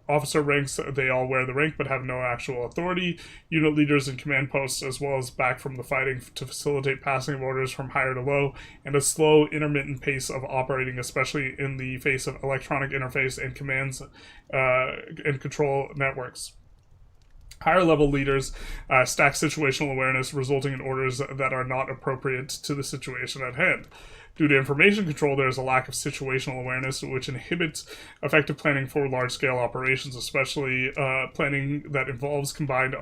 officer ranks. They all wear the rank but have no actual authority. Unit leaders and command posts, as well as back from the fighting to facilitate passing of orders from higher to low, and a slow, intermittent pace of operating, especially in the face of electronic interface and commands and control networks. Higher level leaders stack situational awareness, resulting in orders that are not appropriate to the situation at hand. Due to information control, there is a lack of situational awareness, which inhibits effective planning for large-scale operations, especially planning that involves combined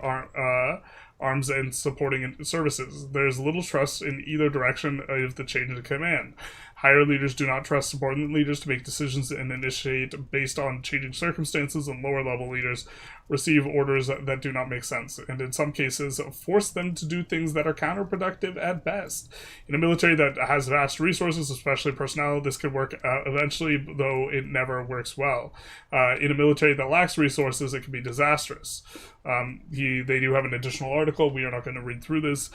arms and supporting services. There is little trust in either direction of the change of command. Higher leaders do not trust subordinate leaders to make decisions and initiate based on changing circumstances, and lower-level leaders receive orders that do not make sense, and in some cases force them to do things that are counterproductive at best. In a military that has vast resources, especially personnel, this could work eventually, though it never works well. In a military that lacks resources, it can be disastrous. They do have an additional article. We are not going to read through this.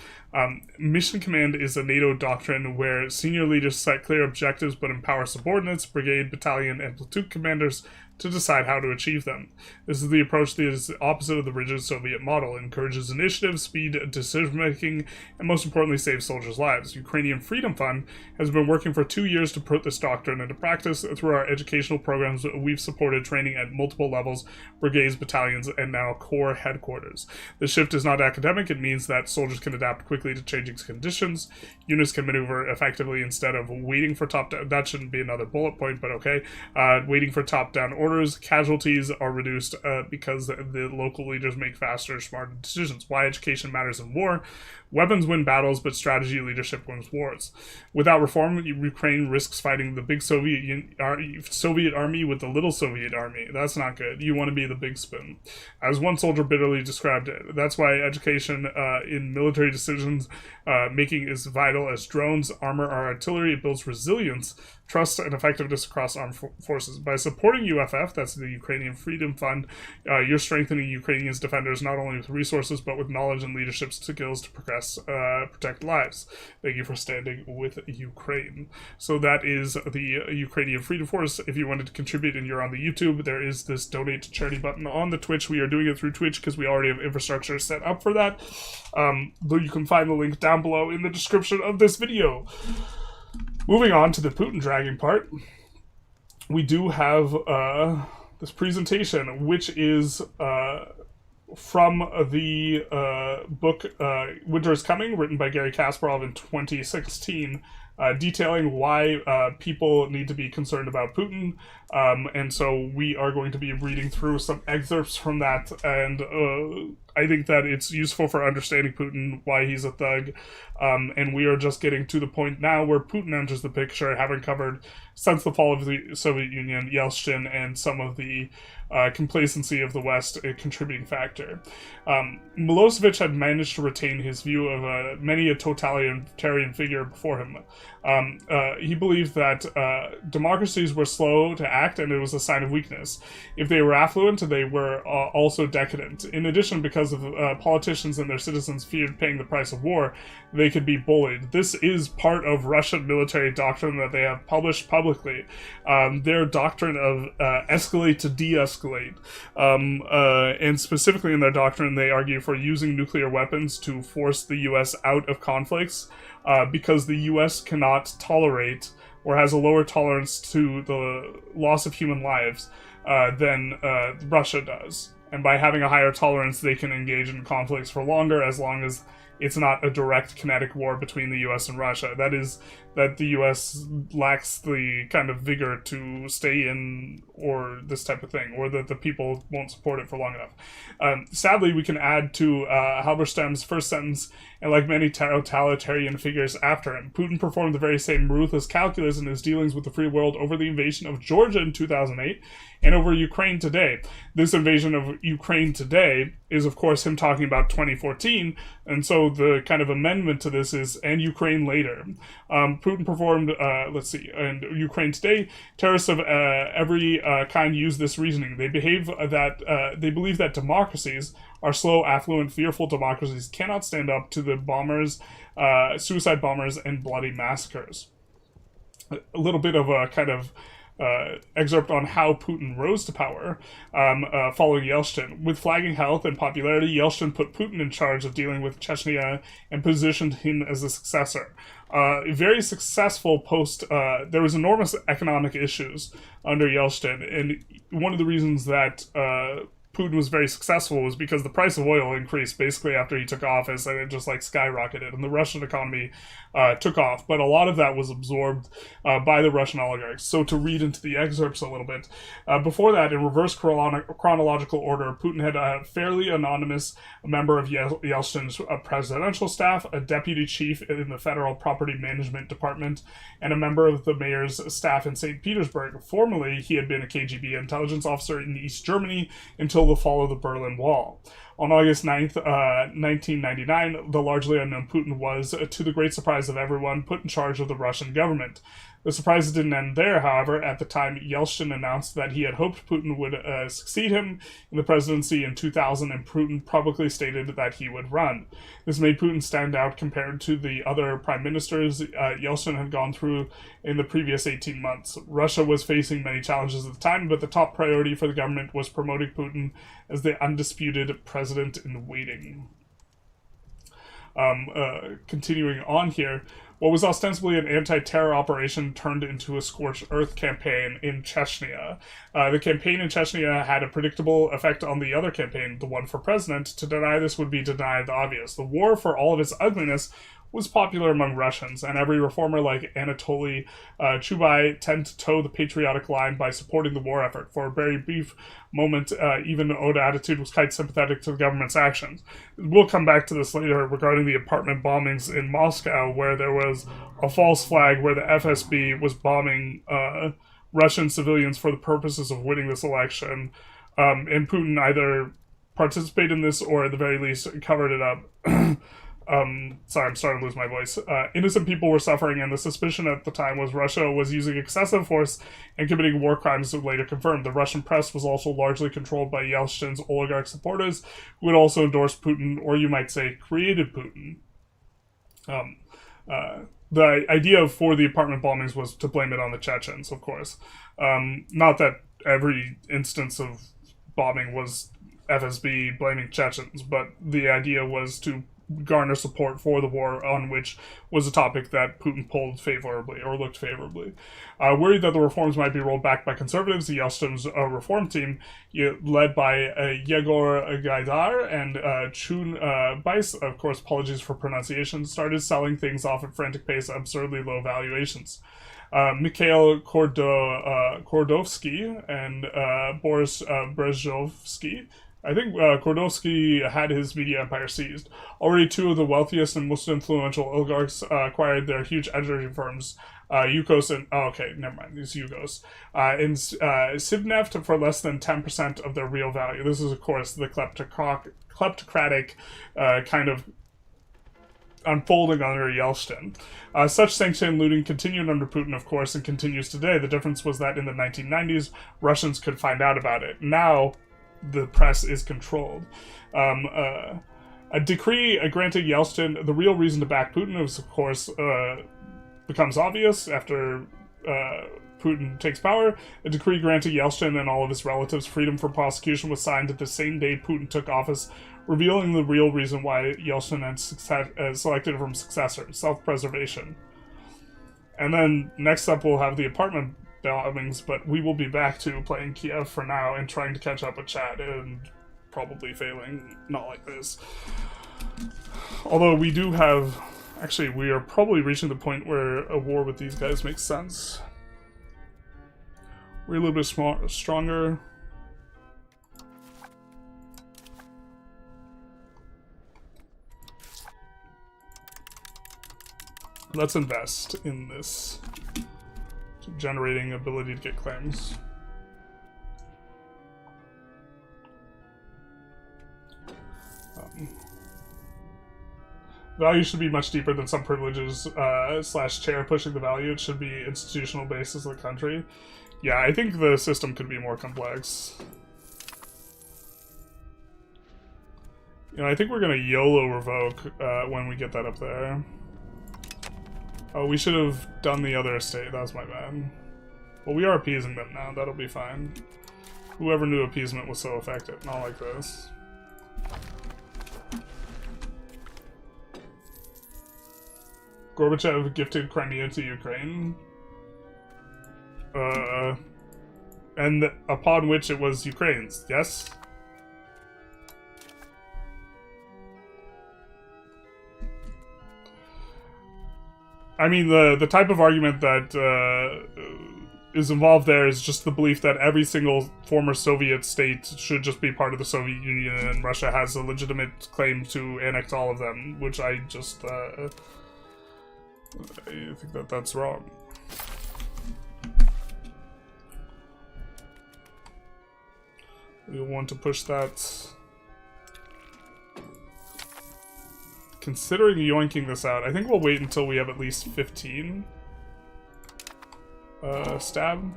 Mission command is a NATO doctrine where senior leaders set clear objectives but empower subordinates, brigade, battalion, and platoon commanders to decide how to achieve them. This is the approach that is the opposite of the rigid Soviet model. It encourages initiative, speed, decision-making, and most importantly, saves soldiers' lives. Ukrainian Freedom Fund has been working for 2 years to put this doctrine into practice. Through our educational programs, we've supported training at multiple levels, brigades, battalions, and now Corps headquarters. The shift is not academic. It means that soldiers can adapt quickly to changing conditions. Units can maneuver effectively instead of waiting for top-down. That shouldn't be another bullet point, but okay. Waiting for top-down orders. Casualties are reduced because the local leaders make faster, smarter decisions. Why education matters in war. Weapons win battles, but strategy leadership wins wars. Without reform, Ukraine risks fighting the big Soviet army with the little Soviet army. That's not good. You want to be the big spoon. As one soldier bitterly described it, that's why education in military decisions making is vital. As drones, armor, or artillery, it builds resilience, trust, and effectiveness across armed forces. By supporting UFF, that's the Ukrainian Freedom Fund, you're strengthening Ukrainians' defenders not only with resources, but with knowledge and leadership skills to protect lives. Thank you for standing with Ukraine. So that is the Ukrainian Freedom Force. If you wanted to contribute and you're on the YouTube, there is this donate to charity button. On the Twitch, we are doing it through Twitch because we already have infrastructure set up for that. Though you can find the link down below in the description of this video. Moving on to the Putin dragging part, we do have this presentation, which is from the book Winter is Coming, written by Garry Kasparov in 2016, detailing why people need to be concerned about Putin. And so we are going to be reading through some excerpts from that, and I think that it's useful for understanding Putin, why he's a thug, and we are just getting to the point now where Putin enters the picture, having covered, since the fall of the Soviet Union, Yeltsin and some of the complacency of the West a contributing factor. Milosevic had managed to retain his view of many a totalitarian figure before him. He believed that democracies were slow to act and it was a sign of weakness. If they were affluent, they were also decadent. In addition, because of politicians and their citizens feared paying the price of war, they could be bullied. This is part of Russian military doctrine that they have published publicly. Their doctrine of escalate to de-escalate. And specifically in their doctrine, they argue for using nuclear weapons to force the U.S. out of conflicts because the U.S. cannot tolerate or has a lower tolerance to the loss of human lives than Russia does. And by having a higher tolerance, they can engage in conflicts for longer, as long as it's not a direct kinetic war between the U.S. and Russia. That is, that the U.S. lacks the kind of vigor to stay in, or this type of thing, or that the people won't support it for long enough. Sadly, we can add to Halberstam's first sentence, and like many totalitarian figures after him, Putin performed the very same ruthless calculus in his dealings with the free world over the invasion of Georgia in 2008 and over Ukraine today. This invasion of Ukraine today is, of course, him talking about 2014, and so the kind of amendment to this is, and Ukraine later. Putin performed, and Ukraine today, terrorists of every kind use this reasoning. They believe that democracies are slow, affluent, fearful democracies cannot stand up to the bombers, suicide bombers, and bloody massacres. A little bit of a kind of excerpt on how Putin rose to power following Yeltsin. With flagging health and popularity, Yeltsin put Putin in charge of dealing with Chechnya and positioned him as the successor. Very successful post. There was enormous economic issues under Yeltsin, and one of the reasons that Putin was very successful was because the price of oil increased basically after he took office, and it just like skyrocketed, and the Russian economy took off. But a lot of that was absorbed by the Russian oligarchs. So to read into the excerpts a little bit, before that, in reverse chronological order, Putin had a fairly anonymous member of Yeltsin's presidential staff, a deputy chief in the Federal Property Management Department, and a member of the mayor's staff in St. Petersburg. Formerly, he had been a KGB intelligence officer in East Germany until the fall of the Berlin Wall. On August 9th, 1999, the largely unknown Putin was, to the great surprise of everyone, put in charge of the Russian government. The surprises didn't end there, however. At the time, Yeltsin announced that he had hoped Putin would succeed him in the presidency in 2000, and Putin publicly stated that he would run. This made Putin stand out compared to the other prime ministers Yeltsin had gone through in the previous 18 months. Russia was facing many challenges at the time, but the top priority for the government was promoting Putin as the undisputed president in waiting. Continuing on here, what was ostensibly an anti-terror operation turned into a scorched earth campaign in Chechnya. The campaign in Chechnya had a predictable effect on the other campaign, the one for president. To deny this would be to deny the obvious. The war, for all of its ugliness, was popular among Russians, and every reformer like Anatoly Chubay tended to toe the patriotic line by supporting the war effort. For a very brief moment, even Oda attitude was quite sympathetic to the government's actions. We'll come back to this later regarding the apartment bombings in Moscow, where there was a false flag where the FSB was bombing Russian civilians for the purposes of winning this election, and Putin either participated in this or at the very least covered it up. Sorry, I'm starting to lose my voice. Innocent people were suffering, and the suspicion at the time was Russia was using excessive force and committing war crimes later confirmed. The Russian press was also largely controlled by Yeltsin's oligarch supporters, who had also endorsed Putin, or you might say created Putin. The idea for the apartment bombings was to blame it on the Chechens, of course. Not that every instance of bombing was FSB blaming Chechens, but the idea was to garner support for the war, on which was a topic that Putin pulled favorably, or looked favorably. Worried that the reforms might be rolled back by conservatives, the Yeltsin's reform team, led by Yegor Gaidar and Chun Bais, of course, apologies for pronunciation, started selling things off at frantic pace at absurdly low valuations. Mikhail Kordovsky and Boris Brezhovsky. I think Kordovsky had his media empire seized. Already two of the wealthiest and most influential oligarchs acquired their huge energy firms, Yukos and... Oh, okay, never mind, these Yugos. In Sibneft for less than 10% of their real value. This is, of course, the kleptocratic kind of unfolding under Yeltsin. Such sanction looting continued under Putin, of course, and continues today. The difference was that in the 1990s, Russians could find out about it. Now, the press is controlled. A decree granting Yeltsin the real reason to back Putin is, of course, becomes obvious after Putin takes power. A decree granting Yeltsin and all of his relatives freedom from prosecution was signed the same day Putin took office, revealing the real reason why Yeltsin had selected from successor, self-preservation. And then next up we'll have the apartment bombings, but we will be back to playing Kiev for now and trying to catch up with chat and probably failing not like this. Although we do have... Actually, we are probably reaching the point where a war with these guys makes sense. We're a little bit stronger. Let's invest in this. Generating ability to get claims. Value should be much deeper than some privileges slash chair pushing the value. It should be institutional basis of the country. Yeah, I think the system could be more complex. You know, I think we're gonna YOLO revoke when we get that up there. Oh, we should have done the other estate. That was my bad. Well, we are appeasing them now. That'll be fine. Whoever knew appeasement was so effective. Not like this. Gorbachev gifted Crimea to Ukraine. And upon which it was Ukraine's, yes? I mean, the type of argument that is involved there is just the belief that every single former Soviet state should just be part of the Soviet Union, and Russia has a legitimate claim to annex all of them, which I just, I think that that's wrong. We want to push that. Considering yoinking this out, I think we'll wait until we have at least 15. Stab.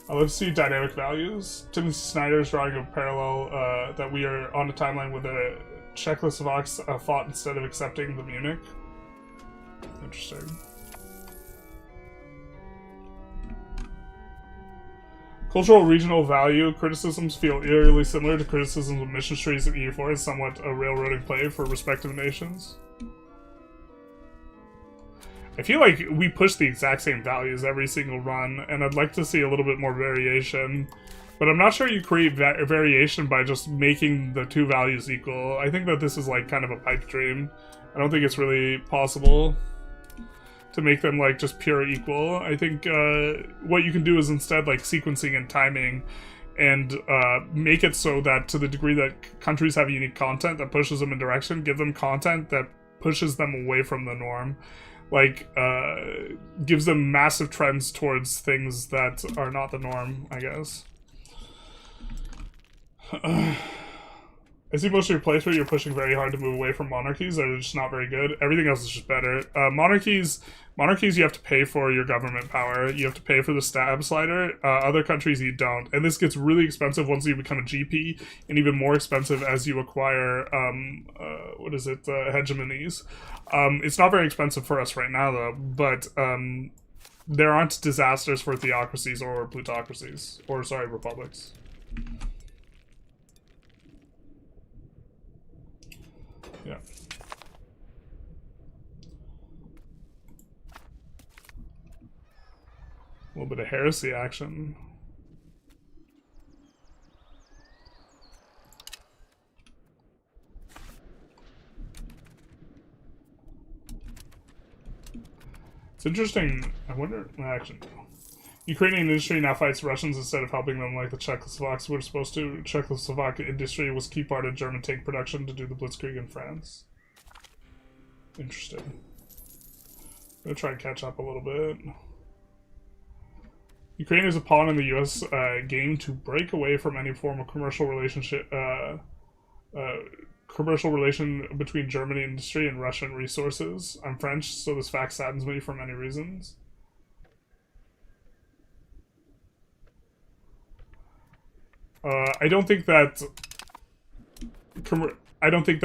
Let's see dynamic values. Timothy Snyder is drawing a parallel that we are on a timeline where the Czechoslovaks fought instead of accepting the Munich. Interesting. Cultural regional value criticisms feel eerily similar to criticisms of mission trees in EU4 as somewhat a railroading play for respective nations. I feel like we push the exact same values every single run, and I'd like to see a little bit more variation. But I'm not sure you create variation by just making the two values equal. I think that this is like kind of a pipe dream. I don't think it's really possible to make them like just pure equal. I think what you can do is instead like sequencing and timing and make it so that to the degree that countries have unique content that pushes them in direction, give them content that pushes them away from the norm. Like, gives them massive trends towards things that are not the norm, I guess. I see most of your playthrough, you're pushing very hard to move away from monarchies. They're just not very good. Everything else is just better. Monarchies, you have to pay for your government power. You have to pay for the stab slider. Other countries, you don't. And this gets really expensive once you become a GP, and even more expensive as you acquire, hegemonies. It's not very expensive for us right now, though, but there aren't disasters for theocracies or plutocracies. Or, sorry, republics. Yeah. A little bit of heresy action. It's interesting. I wonder. Actually, no. Ukrainian industry now fights Russians instead of helping them like the Czechoslovaks were supposed to. Czechoslovak industry was key part of German tank production to do the Blitzkrieg in France. Interesting. I'm gonna try and catch up a little bit. Ukraine is a pawn in the U.S. Game to break away from any form of commercial relationship, commercial relation between German industry and Russian resources. I'm French, so this fact saddens me for many reasons. I don't think that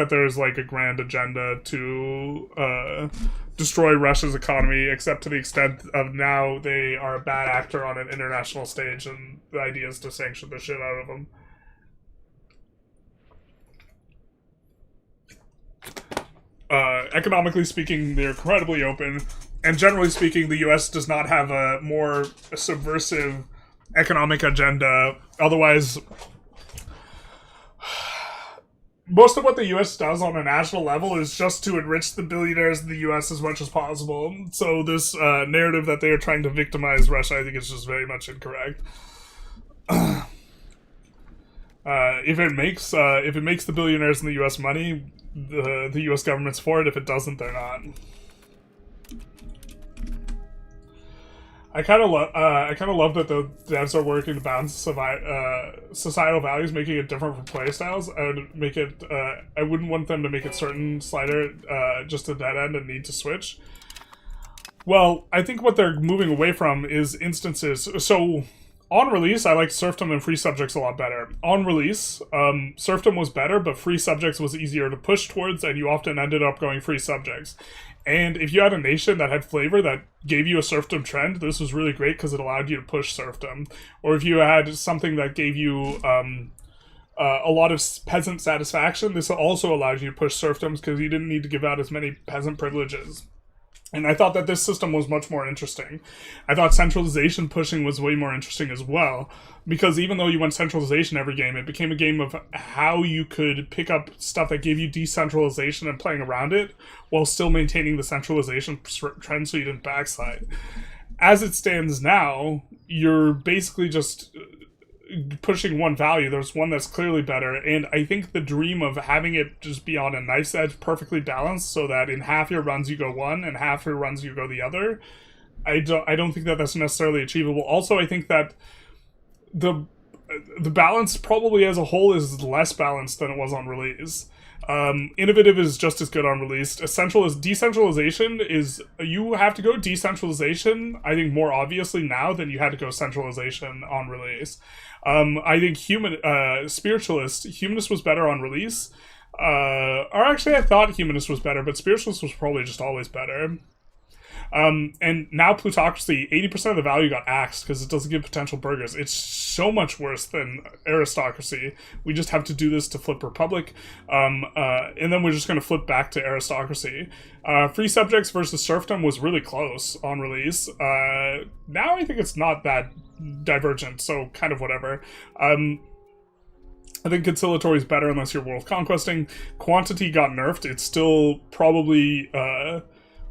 there's like a grand agenda to destroy Russia's economy, except to the extent of now they are a bad actor on an international stage, and the idea is to sanction the shit out of them. Economically speaking, they're incredibly open, and generally speaking, the U.S. does not have a more subversive economic agenda. Otherwise, most of what the U.S. does on a national level is just to enrich the billionaires in the U.S. as much as possible. So this narrative that they are trying to victimize Russia, I think, is just very much incorrect. If it makes the billionaires in the U.S. money, the U.S. government's for it. If it doesn't, they're not. I kind of love that the devs are working to balance societal values, making it different from playstyles. I wouldn't want them to make it certain slider just a dead end and need to switch. Well, I think what they're moving away from is instances. So on release, I liked serfdom and free subjects a lot better. On release, serfdom was better, but free subjects was easier to push towards, and you often ended up going free subjects. And if you had a nation that had flavor that gave you a serfdom trend, this was really great because it allowed you to push serfdom. Or if you had something that gave you a lot of peasant satisfaction, this also allowed you to push serfdoms because you didn't need to give out as many peasant privileges. And I thought that this system was much more interesting. I thought centralization pushing was way more interesting as well, because even though you went centralization every game, it became a game of how you could pick up stuff that gave you decentralization and playing around it, while still maintaining the centralization trend so you didn't backslide. As it stands now, you're basically just pushing one value. There's one that's clearly better, and I think the dream of having it just be on a knife's edge, perfectly balanced, so that in half your runs you go one and half your runs you go the other, I don't think that that's necessarily achievable. Also, I think that the balance probably as a whole is less balanced than it was on release. Innovative is just as good on release. Essential is decentralization is, you have to go decentralization, I think, more obviously now than you had to go centralization on release. I think Humanist was better on release. Or actually, I thought Humanist was better, but Spiritualist was probably just always better. And now Plutocracy, 80% of the value got axed because it doesn't give potential burgers. It's so much worse than Aristocracy. We just have to do this to flip Republic, and then we're just going to flip back to Aristocracy. Free Subjects versus Serfdom was really close on release. Now I think it's not that divergent, so kind of whatever. I think conciliatory is better unless you're world conquesting. Quantity got nerfed. It's still probably...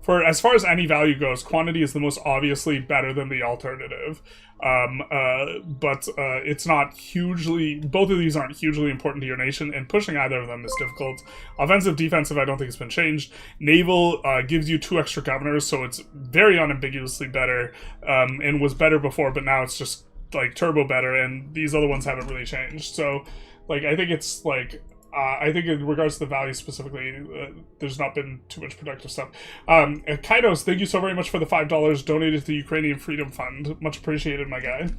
for as far as any value goes, quantity is the most obviously better than the alternative. But it's not hugely... Both of these aren't hugely important to your nation, and pushing either of them is difficult. Offensive, defensive, I don't think it's been changed. Naval gives you 2 extra governors, so it's very unambiguously better, and was better before, but now it's just, like, turbo better, and these other ones haven't really changed. So, like, I think it's, like... I think in regards to the value specifically, there's not been too much productive stuff. Kaidos, thank you so very much for the $5 donated to the Ukrainian Freedom Fund. Much appreciated, my guy.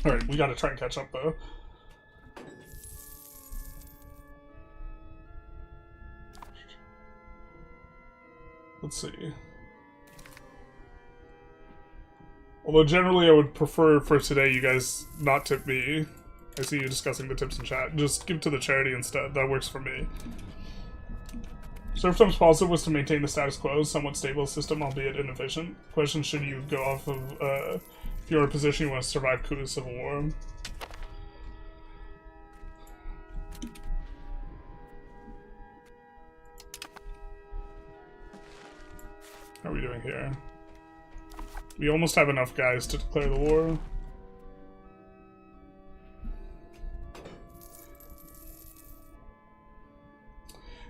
Alright, we gotta try and catch up, though. Let's see. Although generally I would prefer for today you guys not tip me. I see you discussing the tips in chat. Just give to the charity instead. That works for me. Serfdom's policy was to maintain the status quo, somewhat stable system, albeit inefficient. Question, should you go off of, if you're in a position you want to survive coup to civil war? How are we doing here? We almost have enough guys to declare the war.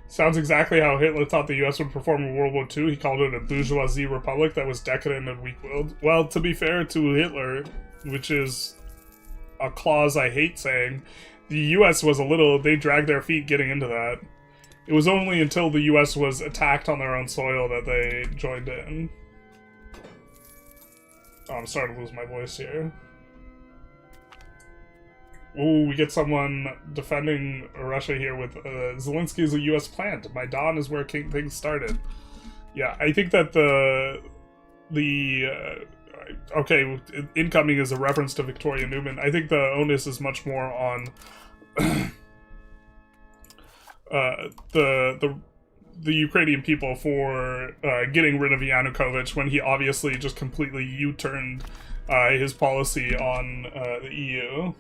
Sounds exactly how Hitler thought the US would perform in World War II. He called it a bourgeoisie republic that was decadent and weak-willed. Well, to be fair to Hitler, which is a clause I hate saying, the US was a little... They dragged their feet getting into that. It was only until the US was attacked on their own soil that they joined in. Oh, I'm starting to lose my voice here. Ooh, we get someone defending Russia here with Zelensky is a U.S. plant. Maidan is where things started. Yeah, I think that okay, incoming is a reference to Victoria Newman. I think the onus is much more on the Ukrainian people for getting rid of Yanukovych when he obviously just completely U-turned his policy on the EU.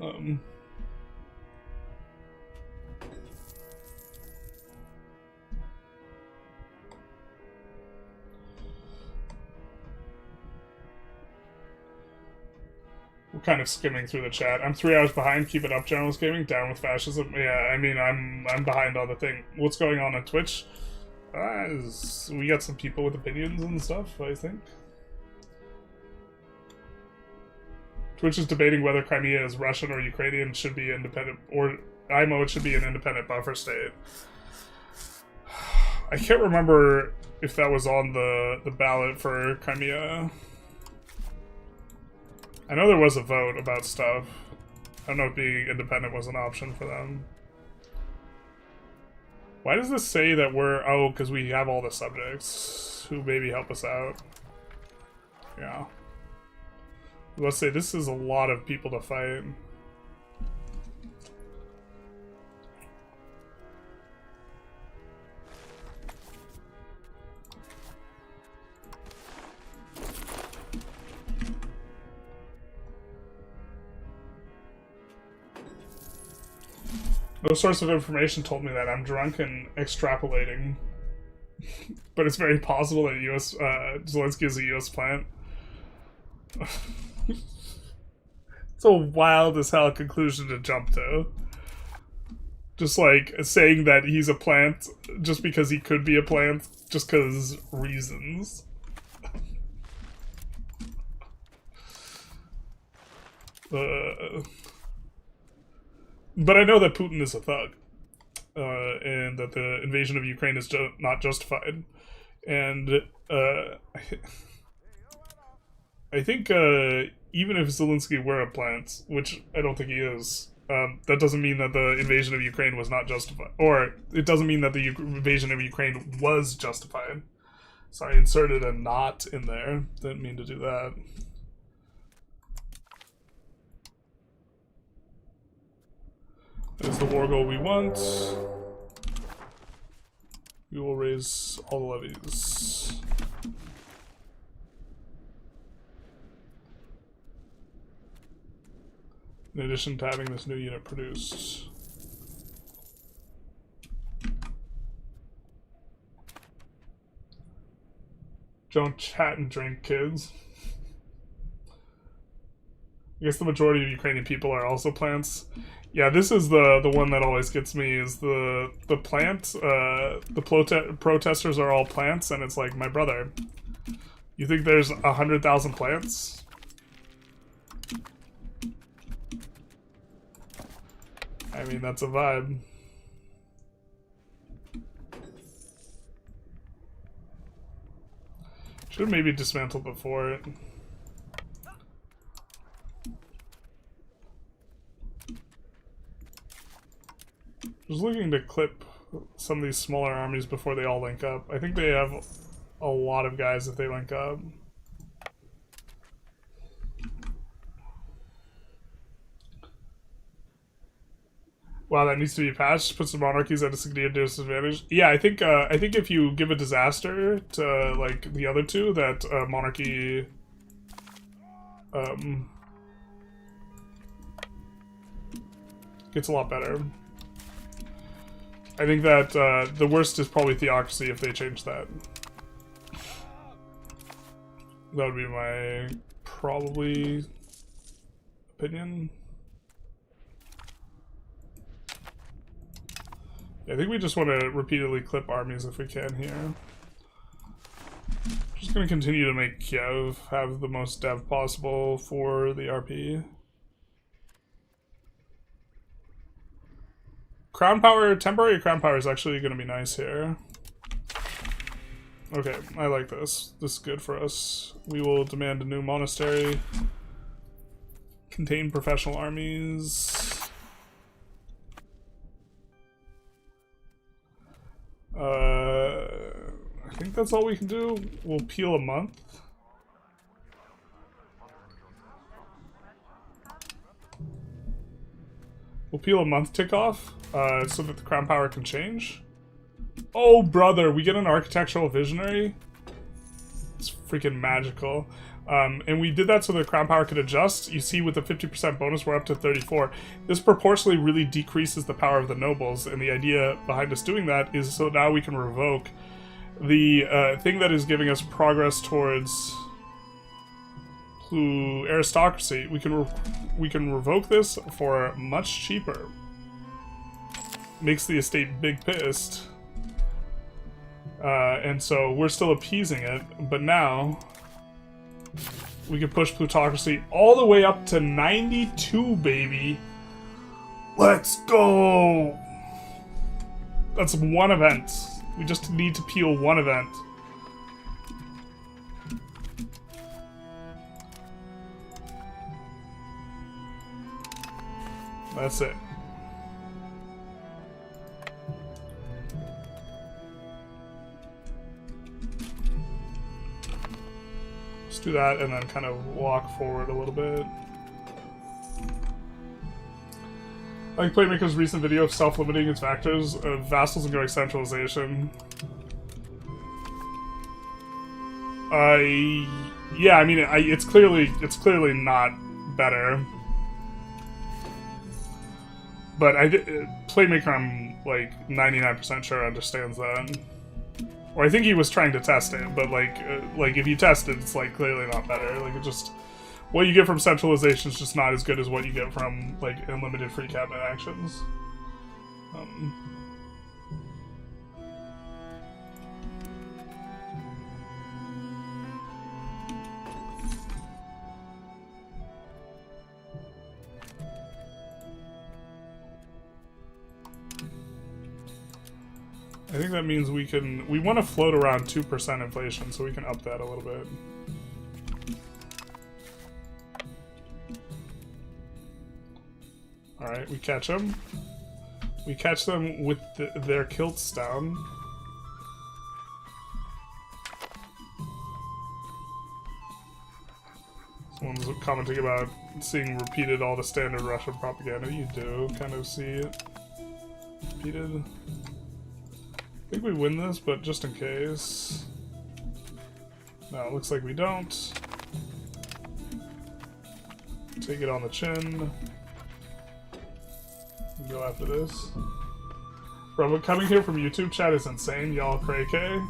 We're kind of skimming through the chat. I'm 3 hours behind. Keep it up, Generalist Gaming. Down with fascism. Yeah, I mean, I'm behind on the thing. What's going on Twitch? We got some people with opinions and stuff, I think. Twitch is debating whether Crimea is Russian or Ukrainian, should be independent, or IMO it should be an independent buffer state. I can't remember if that was on the ballot for Crimea. I know there was a vote about stuff. I don't know if being independent was an option for them. Why does this say that we're... Oh, because we have all the subjects who maybe help us out. Yeah. Let's say this is a lot of people to fight. No source of information told me that. I'm drunk and extrapolating. But it's very possible that Zelensky is a US plant. It's a wild as hell conclusion to jump to. Just like saying that he's a plant just because he could be a plant, just because reasons. But I know that Putin is a thug, and that the invasion of Ukraine is not justified. And I think even if Zelensky were a plant, which I don't think he is, that doesn't mean that the invasion of Ukraine was not justified. Or it doesn't mean that the invasion of Ukraine was justified. Sorry, I inserted a not in there. Didn't mean to do that. That is the war goal we want. We will raise all the levies. In addition to having this new unit produced. Don't chat and drink, kids. I guess the majority of Ukrainian people are also plants. Yeah, this is the one that always gets me, is the plant, the protesters are all plants, and it's like, my brother, you think there's 100,000 plants? I mean, that's a vibe. Should have maybe dismantled before it. Just looking to clip some of these smaller armies before they all link up. I think they have a lot of guys if they link up. Wow, that needs to be patched. Puts the monarchies at a significant disadvantage. Yeah, I think if you give a disaster to like the other two, that monarchy gets a lot better. I think that the worst is probably theocracy if they change that. That would be my probably opinion. I think we just want to repeatedly clip armies if we can here. Just going to continue to make Kiev have the most dev possible for the RP. Crown power, temporary crown power is actually going to be nice here. Okay, I like this. This is good for us. We will demand a new monastery. Contain professional armies. I think that's all we can do. We'll peel a month. We'll peel a month tick off, so that the crown power can change. Oh, brother, we get an architectural visionary? It's freaking magical. And we did that so the crown power could adjust. You see with the 50% bonus, we're up to 34. This proportionally really decreases the power of the nobles, and the idea behind us doing that is so now we can revoke the thing that is giving us progress towards aristocracy. We can revoke this for much cheaper. Makes the estate big pissed. And so we're still appeasing it, but now we can push plutocracy all the way up to 92, baby. Let's go! That's one event. We just need to peel one event. That's it. Let's do that and then kind of walk forward a little bit. I like Playmaker's recent video of self-limiting its factors of vassals and going centralization. Yeah, I mean, it's clearly not better. But Playmaker, I'm like 99% sure understands that. Or I think he was trying to test it, but like if you test it, it's like clearly not better. Like it just, what you get from centralization is just not as good as what you get from like unlimited free cabinet actions. I think that means we want to float around 2% inflation, so we can up that a little bit. Alright, we catch them. We catch them with their kilts down. Someone's commenting about seeing repeated all the standard Russian propaganda. You do kind of see it repeated. I think we win this, but just in case. No, it looks like we don't. Take it on the chin. Go after this. Bro, but coming here from YouTube chat is insane. Y'all cray-kay.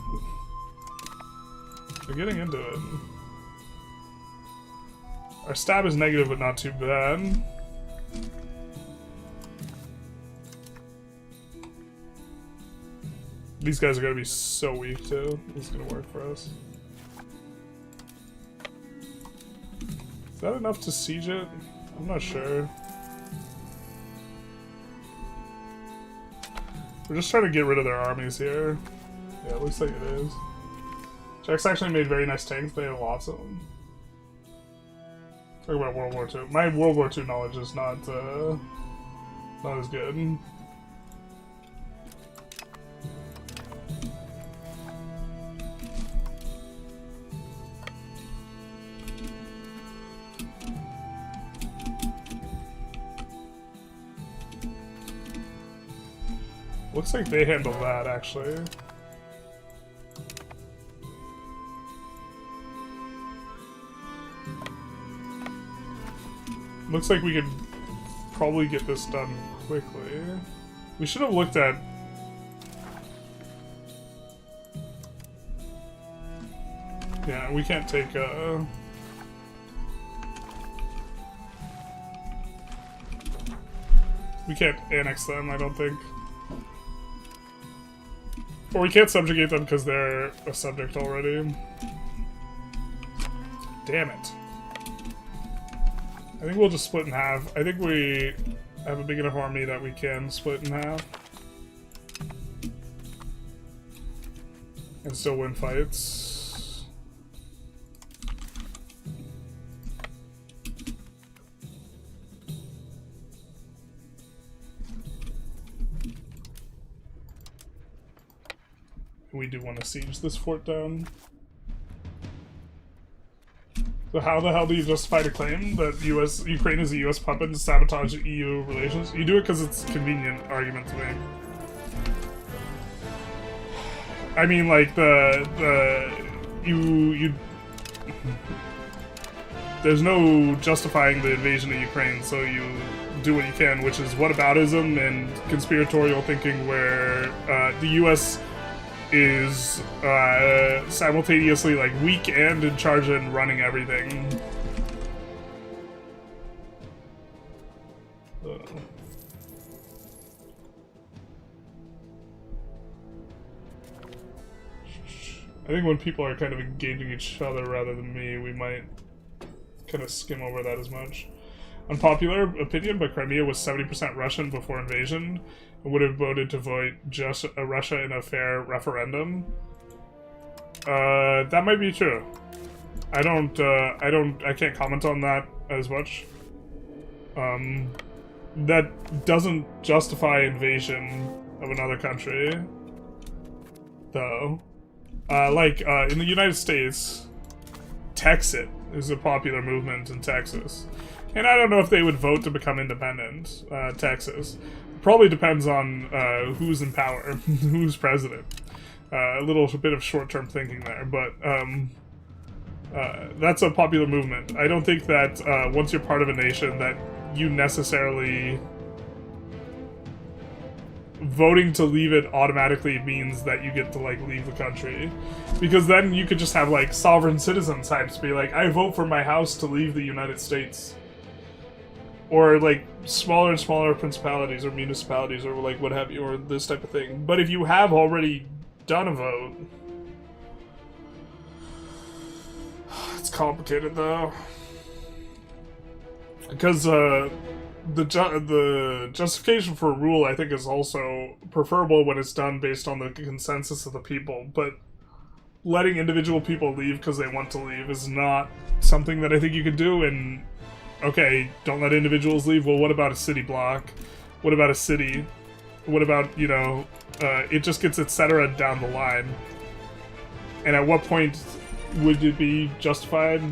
We're getting into it. Our stab is negative, but not too bad. These guys are going to be so weak, too. This is going to work for us. Is that enough to siege it? I'm not sure. We're just trying to get rid of their armies here. Yeah, it looks like it is. Czechs actually made very nice tanks. They have lots of them. Talk about World War II. My World War II knowledge is not as good. Looks like they handle that, actually. Looks like we could probably get this done quickly. We should have looked at... Yeah, we can't take, we can't annex them, I don't think. Or we can't subjugate them because they're a subject already. Damn it. I think we'll just split in half. I think we have a big enough army that we can split in half. And still win fights. We do want to siege this fort down. So how the hell do you justify the claim that Ukraine is a US puppet to sabotage EU relations? You do it because it's a convenient argument to make. I mean, like, there's no justifying the invasion of Ukraine, so you do what you can, which is whataboutism and conspiratorial thinking where the US is simultaneously, like, weak and in charge and running everything. I think when people are kind of engaging each other rather than me, we might kind of skim over that as much. Unpopular opinion, but Crimea was 70% Russian before invasion and would have voted to vote just Russia in a fair referendum. That might be true. I can't comment on that as much. That doesn't justify invasion of another country, though. In the United States, Texit is a popular movement in Texas. And I don't know if they would vote to become independent, Texas. Probably depends on who's in power, who's president. A little bit of short-term thinking there, but that's a popular movement. I don't think that once you're part of a nation that you necessarily... voting to leave it automatically means that you get to, like, leave the country. Because then you could just have, like, sovereign citizen types be like, I vote for my house to leave the United States. Or, like, smaller and smaller principalities or municipalities or, like, what have you, or this type of thing. But if you have already done a vote... It's complicated, though. Because, the justification for a rule, I think, is also preferable when it's done based on the consensus of the people, but letting individual people leave because they want to leave is not something that I think you could do. And okay, don't let individuals leave. Well, what about a city block? What about a city? What about, you know, it just gets etc. down the line. And at what point would it be justified?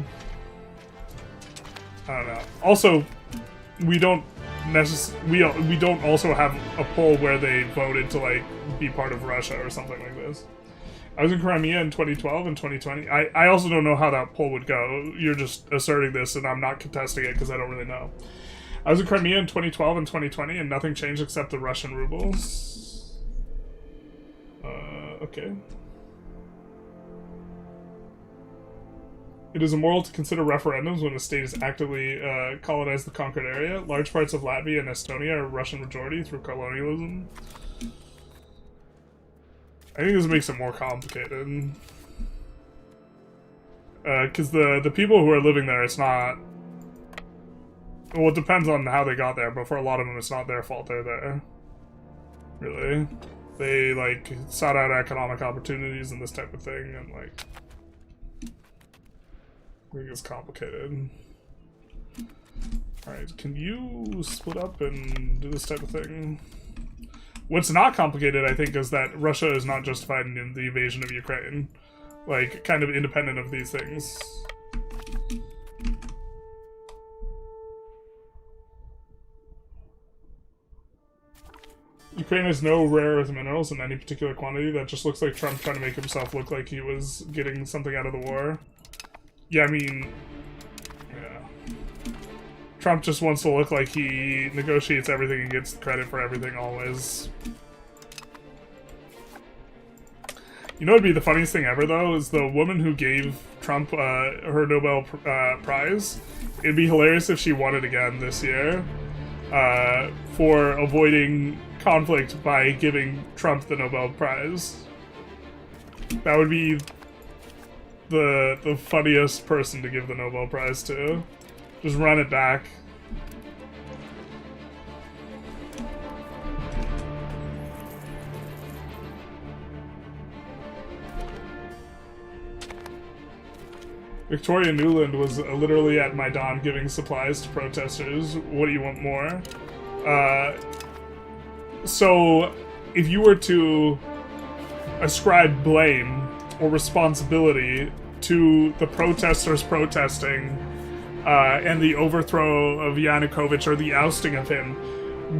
I don't know. Also, we don't also have a poll where they voted to, like, be part of Russia or something like this. I was in Crimea in 2012 and 2020. I also don't know how that poll would go. You're just asserting this and I'm not contesting it because I don't really know. I was in Crimea in 2012 and 2020 and nothing changed except the Russian rubles. Okay. It is immoral to consider referendums when a state is actively colonized the conquered area. Large parts of Latvia and Estonia are Russian majority through colonialism. I think this makes it more complicated. Because the people who are living there, it's not... Well, it depends on how they got there, but for a lot of them, it's not their fault they're there. Really. They, like, sought out economic opportunities and this type of thing, and, like... I think it's complicated. Alright, can you split up and do this type of thing? What's not complicated, I think, is that Russia is not justified in the invasion of Ukraine. Like, kind of independent of these things. Ukraine has no rare earth minerals in any particular quantity. That just looks like Trump trying to make himself look like he was getting something out of the war. Yeah, I mean, yeah. Trump just wants to look like he negotiates everything and gets credit for everything always. You know what'd be the funniest thing ever, though, is the woman who gave Trump her Nobel Prize. It'd be hilarious if she won it again this year for avoiding conflict by giving Trump the Nobel Prize. That would be the funniest person to give the Nobel Prize to. Just run it back. Victoria Nuland was literally at Maidan giving supplies to protesters. What do you want more? So, if you were to ascribe blame or responsibility to the protesters protesting and the overthrow of Yanukovych or the ousting of him,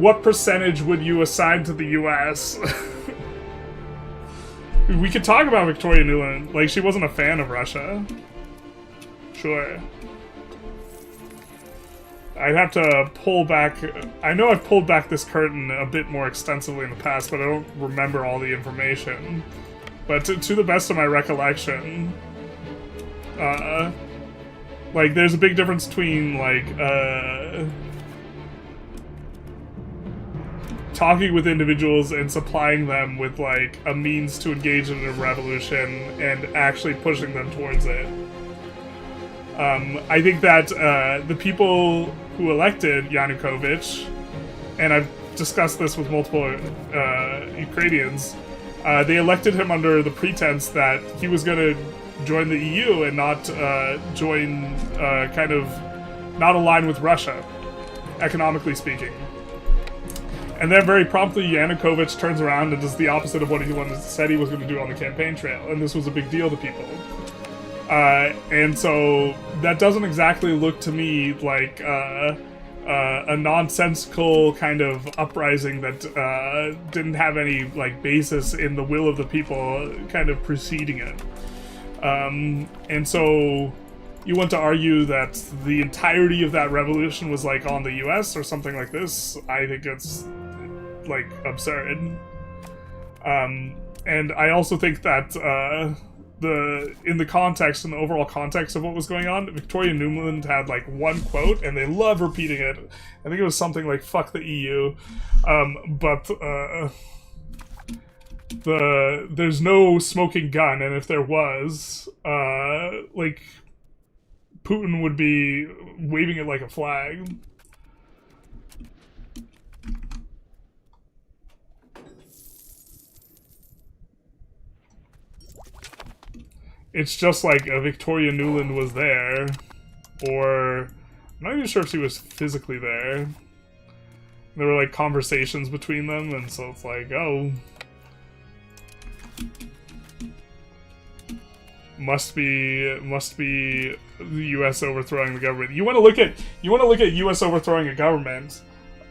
what percentage would you assign to the US? We could talk about Victoria Nuland. Like, she wasn't a fan of Russia. Sure. I'd have to pull back... I know I've pulled back this curtain a bit more extensively in the past, but I don't remember all the information. But to the best of my recollection... like, there's a big difference between, like, talking with individuals and supplying them with, like, a means to engage in a revolution and actually pushing them towards it. I think that the people who elected Yanukovych, and I've discussed this with multiple Ukrainians, they elected him under the pretense that he was going to join the EU and not join, kind of, not align with Russia, economically speaking. And then very promptly Yanukovych turns around and does the opposite of what he said he was going to do on the campaign trail, and this was a big deal to people. And so that doesn't exactly look to me like a nonsensical kind of uprising that didn't have any like basis in the will of the people kind of preceding it. And so you want to argue that the entirety of that revolution was like on the US or something like this. I think it's like absurd. And I also think that in the context, in the overall context of what was going on, Victoria Nuland had like one quote, and they love repeating it. I think it was something like "fuck the EU," but there's no smoking gun, and if there was, like Putin would be waving it like a flag. It's just like Victoria Nuland was there, or I'm not even sure if she was physically there. There were like conversations between them, and so it's like, oh, must be the U.S. overthrowing the government. You want to look at U.S. overthrowing a government.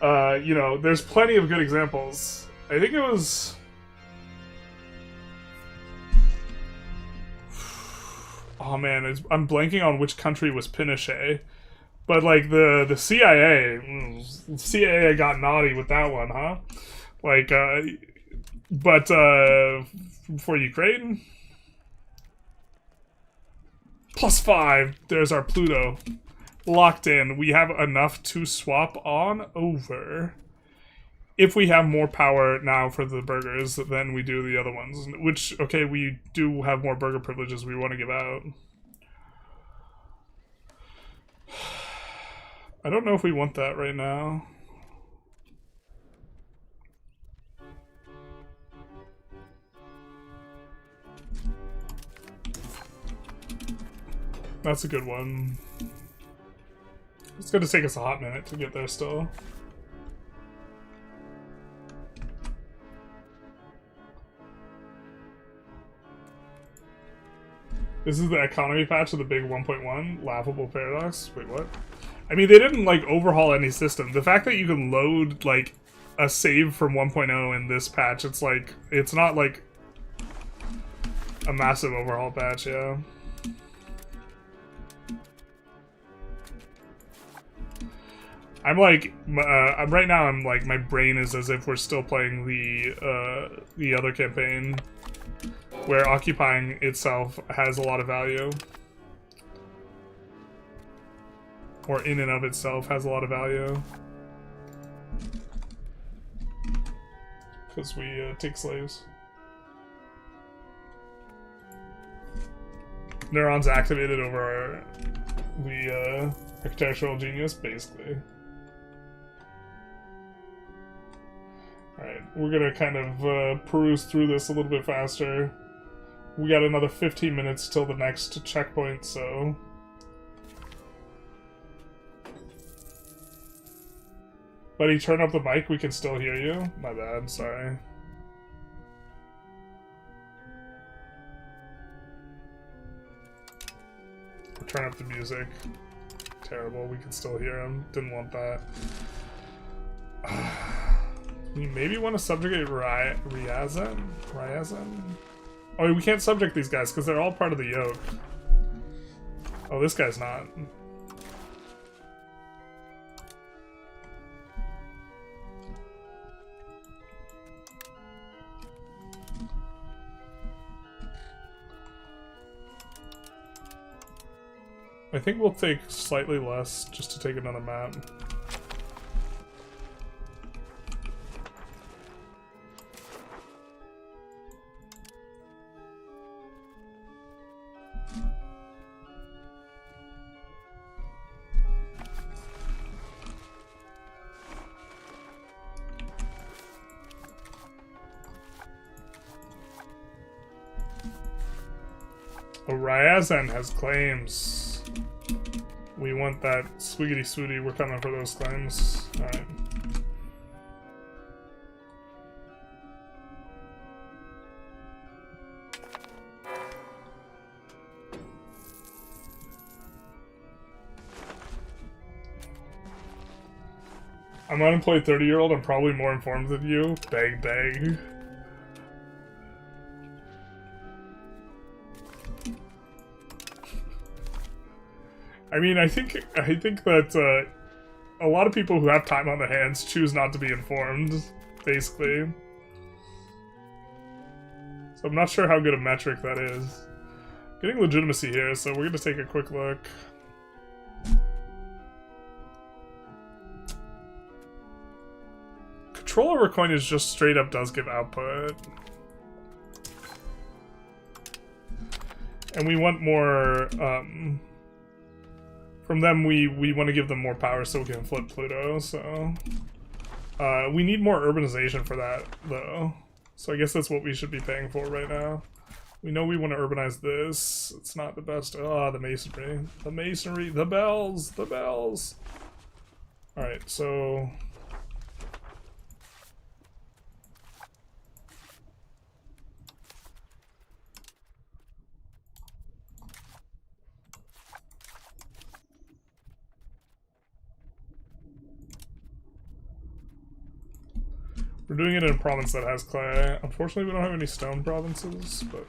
You know, there's plenty of good examples. I think it was. Oh man, I'm blanking on which country was Pinochet, but like the CIA got naughty with that one, huh? Like, but for Ukraine, +5. There's our Pluto, locked in. We have enough to swap on over. If we have more power now for the burgers than we do the other ones. Which, okay, we do have more burger privileges we want to give out. I don't know if we want that right now. That's a good one. It's going to take us a hot minute to get there still. This is the economy patch of the big 1.1? Laughable paradox? Wait, what? I mean, they didn't, like, overhaul any system. The fact that you can load, like, a save from 1.0 in this patch, it's like, it's not, like, a massive overhaul patch, yeah. I'm like, right now I'm like, my brain is as if we're still playing the other campaign. where occupying itself has a lot of value. Or in and of itself has a lot of value. Because we take slaves. Neurons activated over the architectural genius, basically. Alright, we're gonna kind of peruse through this a little bit faster. We got another 15 minutes till the next checkpoint, so... Buddy, turn up the mic, we can still hear you. My bad, sorry. Turn up the music. Terrible, we can still hear him. Didn't want that. We maybe want to subjugate Ryazan? Oh, we can't subject these guys because they're all part of the yoke. Oh, this guy's not. I think we'll take slightly less just to take another map. Oh, Ryazan has claims. We want that swiggity swooty. We're coming for those claims. Alright. I'm an unemployed 30-year-old. I'm probably more informed than you. Beg, beg. I mean, I think that a lot of people who have time on their hands choose not to be informed, basically. So I'm not sure how good a metric that is. Getting legitimacy here, so we're gonna take a quick look. Control over coinage just straight up does give output. And we want more, from them, we want to give them more power so we can flip Pluto, so... we need more urbanization for that, though. So I guess that's what we should be paying for right now. We know we want to urbanize this. It's not the best. Ah, the masonry. The masonry. The bells. The bells. Alright, so... We're doing it in a province that has clay. Unfortunately, we don't have any stone provinces, but...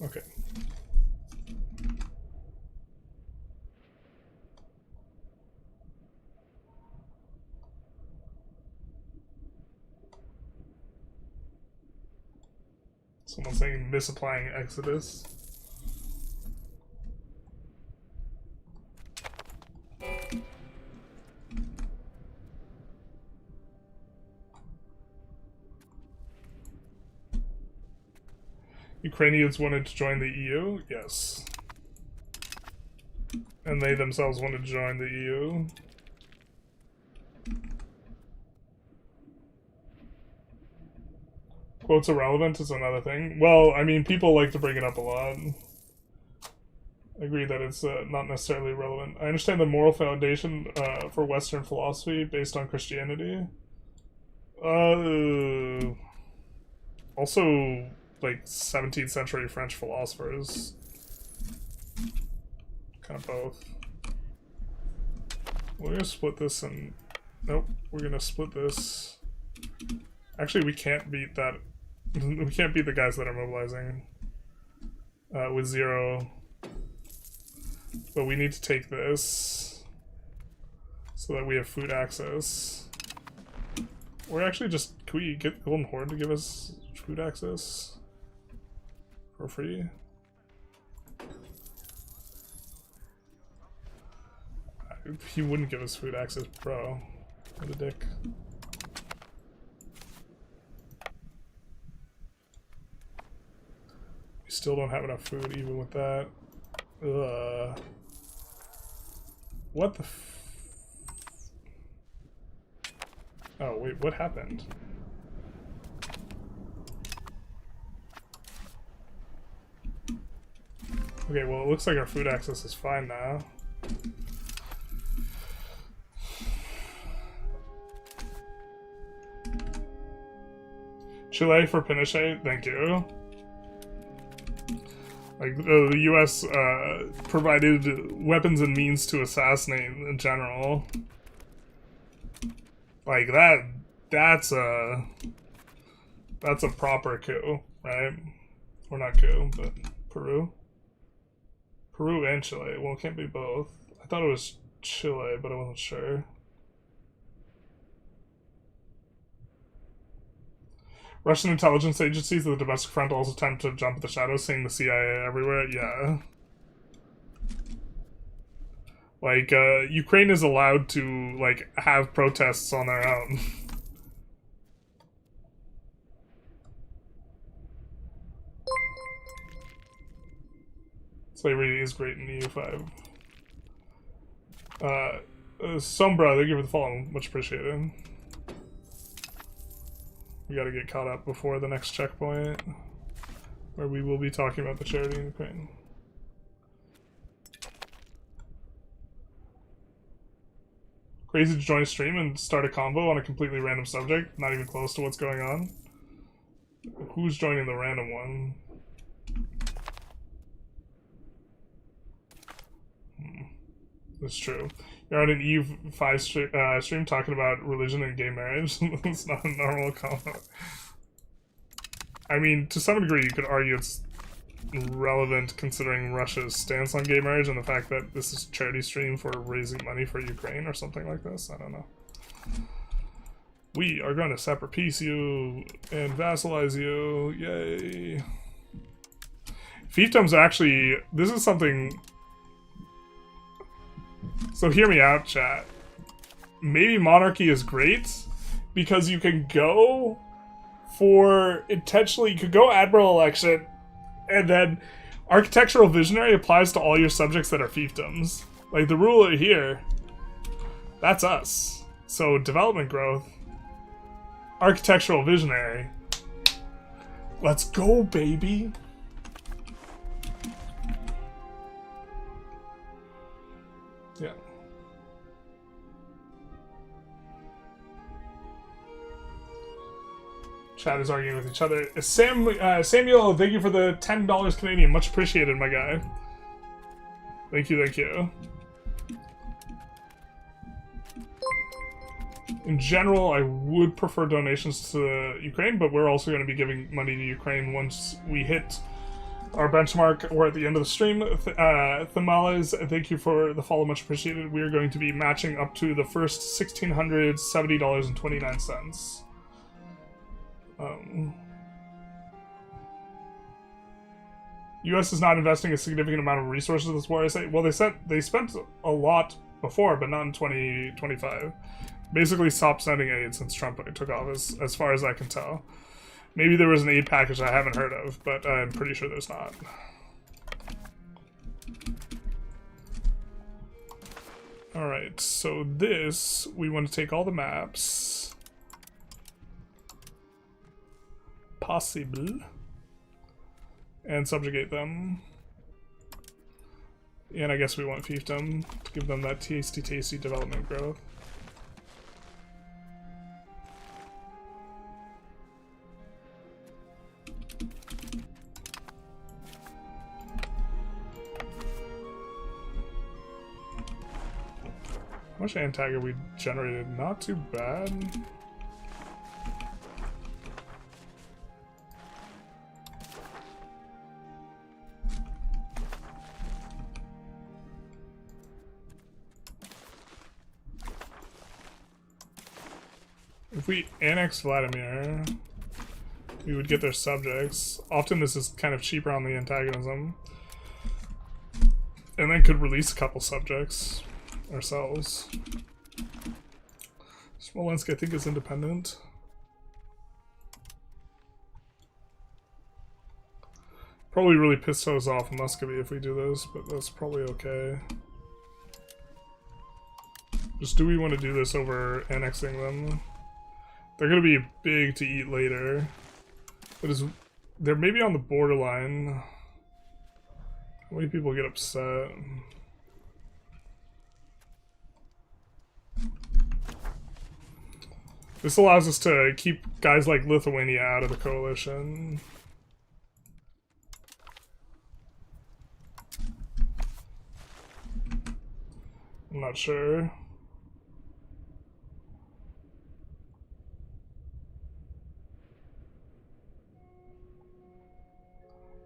Okay. Someone's saying misapplying Exodus. Ukrainians wanted to join the EU? Yes. And they themselves wanted to join the EU. Quotes irrelevant is another thing. Well, I mean, people like to bring it up a lot. I agree that it's not necessarily relevant. I understand the moral foundation for Western philosophy based on Christianity. Also... like 17th century French philosophers. Kind of both. We're gonna split this and... Nope, we're gonna split this. Actually, we can't beat that. We can't beat the guys that are mobilizing. With 0. But we need to take this. So that we have food access. Or actually just... Can Can we get Golden Horde to give us food access for free? He wouldn't give us food access, bro. What a dick. We still don't have enough food even with that. Ugh. What the Oh, wait, what happened? Okay, well, it looks like our food access is fine now. Chile for Pinochet, thank you. Like, the US provided weapons and means to assassinate in general. Like, that's a proper coup, right? Or not coup, but Peru. Peru and Chile. Well, it can't be both. I thought it was Chile, but I wasn't sure. Russian intelligence agencies of the domestic front also attempt to jump at the shadows, seeing the CIA everywhere. Yeah. Like, Ukraine is allowed to, like, have protests on their own. Slavery is great in EU5. Sombra, thank you for the follow. Much appreciated. We gotta get caught up before the next checkpoint, where we will be talking about the charity in Ukraine. Crazy to join a stream and start a convo on a completely random subject, not even close to what's going on. Who's joining the random one? That's true. You're on an EU5 stream talking about religion and gay marriage. It's not a normal comment. I mean, to some degree, you could argue it's relevant considering Russia's stance on gay marriage and the fact that this is a charity stream for raising money for Ukraine or something like this. I don't know. We are going to separate peace you and vassalize you. Yay. Fiefdoms actually... This is something... So hear me out, chat. Maybe monarchy is great because you can go for intentionally... You could go admiral election and then architectural visionary applies to all your subjects that are fiefdoms. Like the ruler here, that's us. So development growth, architectural visionary. Let's go, baby. Yeah. Chat is arguing with each other. Samuel, thank you for the $10 Canadian. Much appreciated, my guy. Thank you, thank you. In general, I would prefer donations to Ukraine, but we're also going to be giving money to Ukraine once we hit our benchmark. We're at the end of the stream. Thamales, thank you for the follow. Much appreciated. We are going to be matching up to the first $1,670.29. U.S. is not investing a significant amount of resources in this war. I say, well, they spent a lot before, but not in 2025. Basically, stopped sending aid since Trump took office, as far as I can tell. Maybe there was an aid package I haven't heard of, but I'm pretty sure there's not. All right, so this we want to take all the maps. Possible. And subjugate them. And I guess we want fiefdom to give them that tasty development growth. How much antag have we generated? Not too bad. If we annex Vladimir, we would get their subjects. Often this is kind of cheaper on the antagonism. And then could release a couple subjects ourselves. Smolensk, I think, is independent. Probably really piss us off Muscovy if we do this, but that's probably okay. Just do we want to do this over annexing them? They're gonna be big to eat later. But they're maybe on the borderline. How many people get upset? This allows us to keep guys like Lithuania out of the coalition. I'm not sure.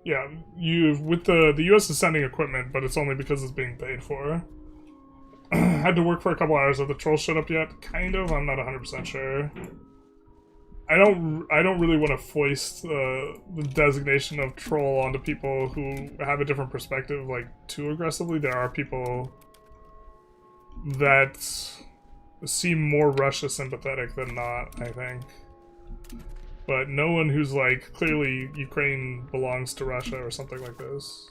Yeah, with the US is sending equipment, but it's only because it's being paid for. Had to work for a couple hours. Have the trolls showed up yet? Kind of. I'm not 100% sure. I don't really want to foist the designation of troll onto people who have a different perspective like too aggressively. There are people that seem more Russia sympathetic than not, I think. But no one who's like, clearly Ukraine belongs to Russia or something like this.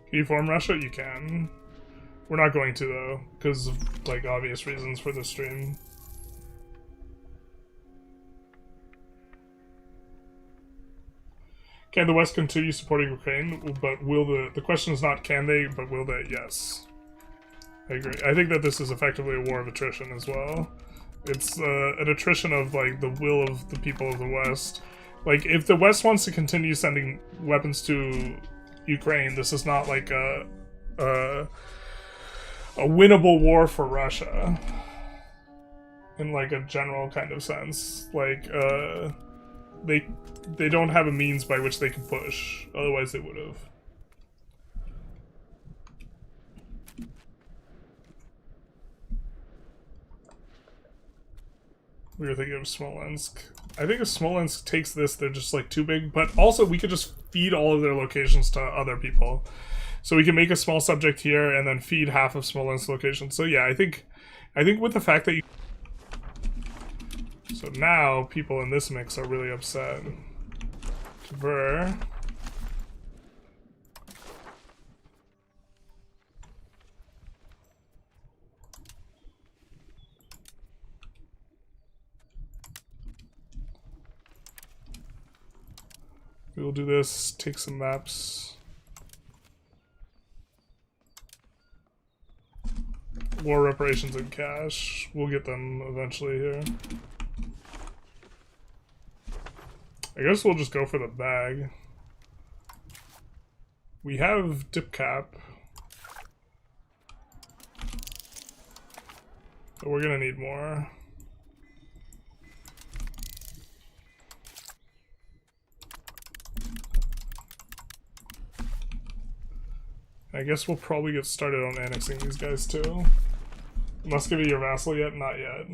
Can you form Russia? You can. We're not going to though, because of like obvious reasons for this stream. Can the West continue supporting Ukraine? But will the question is not can they, but will they? Yes. I agree. I think that this is effectively a war of attrition as well. It's an attrition of like the will of the people of the West. Like if the West wants to continue sending weapons to Ukraine, this is not like a winnable war for Russia. In like a general kind of sense. Like they don't have a means by which they can push, otherwise they would have. We were thinking of Smolensk. I think if Smolensk takes this, they're just like too big, but also we could just feed all of their locations to other people. So we can make a small subject here and then feed half of Smolensk's location. So yeah, I think with the fact that you... So now people in this mix are really upset. Ver. We will do this, take some maps. War reparations in cash. We'll get them eventually here. I guess we'll just go for the bag. We have dip cap. But we're gonna need more. I guess we'll probably get started on annexing these guys too. Muscovy your vassal yet? Not yet.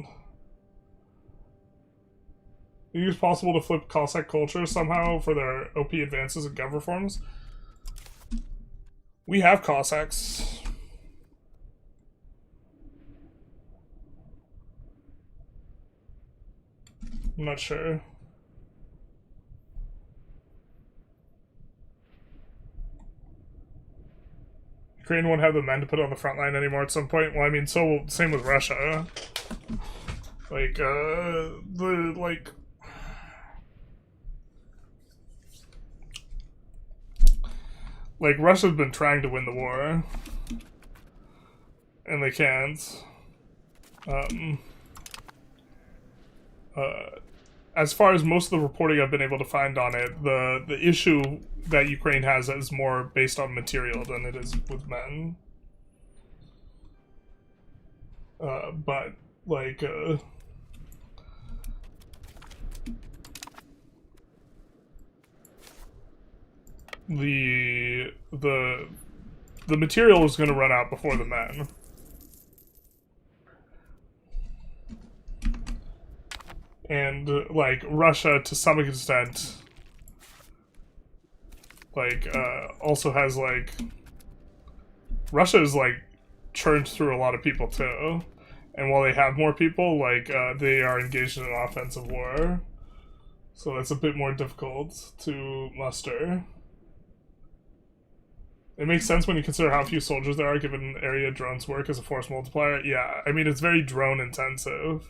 Do you think it's possible to flip Cossack culture somehow for their OP advances and gov reforms? We have Cossacks. I'm not sure. Ukraine won't have the men to put on the front line anymore at some point. Well, I mean, so same with Russia. Like, Like, Russia's been trying to win the war. And they can't. As far as most of the reporting I've been able to find on it, the issue that Ukraine has is more based on material than it is with men. But, like, the material is going to run out before the men. And, like, Russia, to some extent, like, also has, like... Russia is, like, churned through a lot of people, too. And while they have more people, like, they are engaged in an offensive war. So that's a bit more difficult to muster. It makes sense when you consider how few soldiers there are, given area drones work as a force multiplier. Yeah, I mean, it's very drone intensive.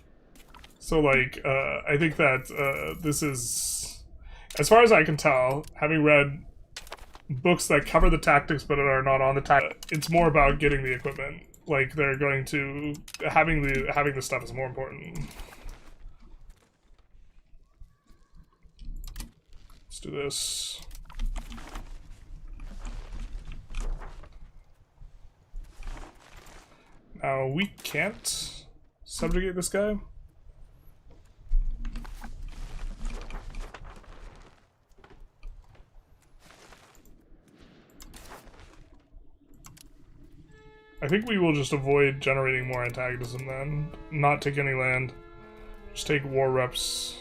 So, like, I think that this is, as far as I can tell, having read books that cover the tactics but are not on the tactics, it's more about getting the equipment. Like, they're going to, having the stuff is more important. Let's do this. Now, we can't subjugate this guy. I think we will just avoid generating more antagonism then. Not take any land. Just take war reps.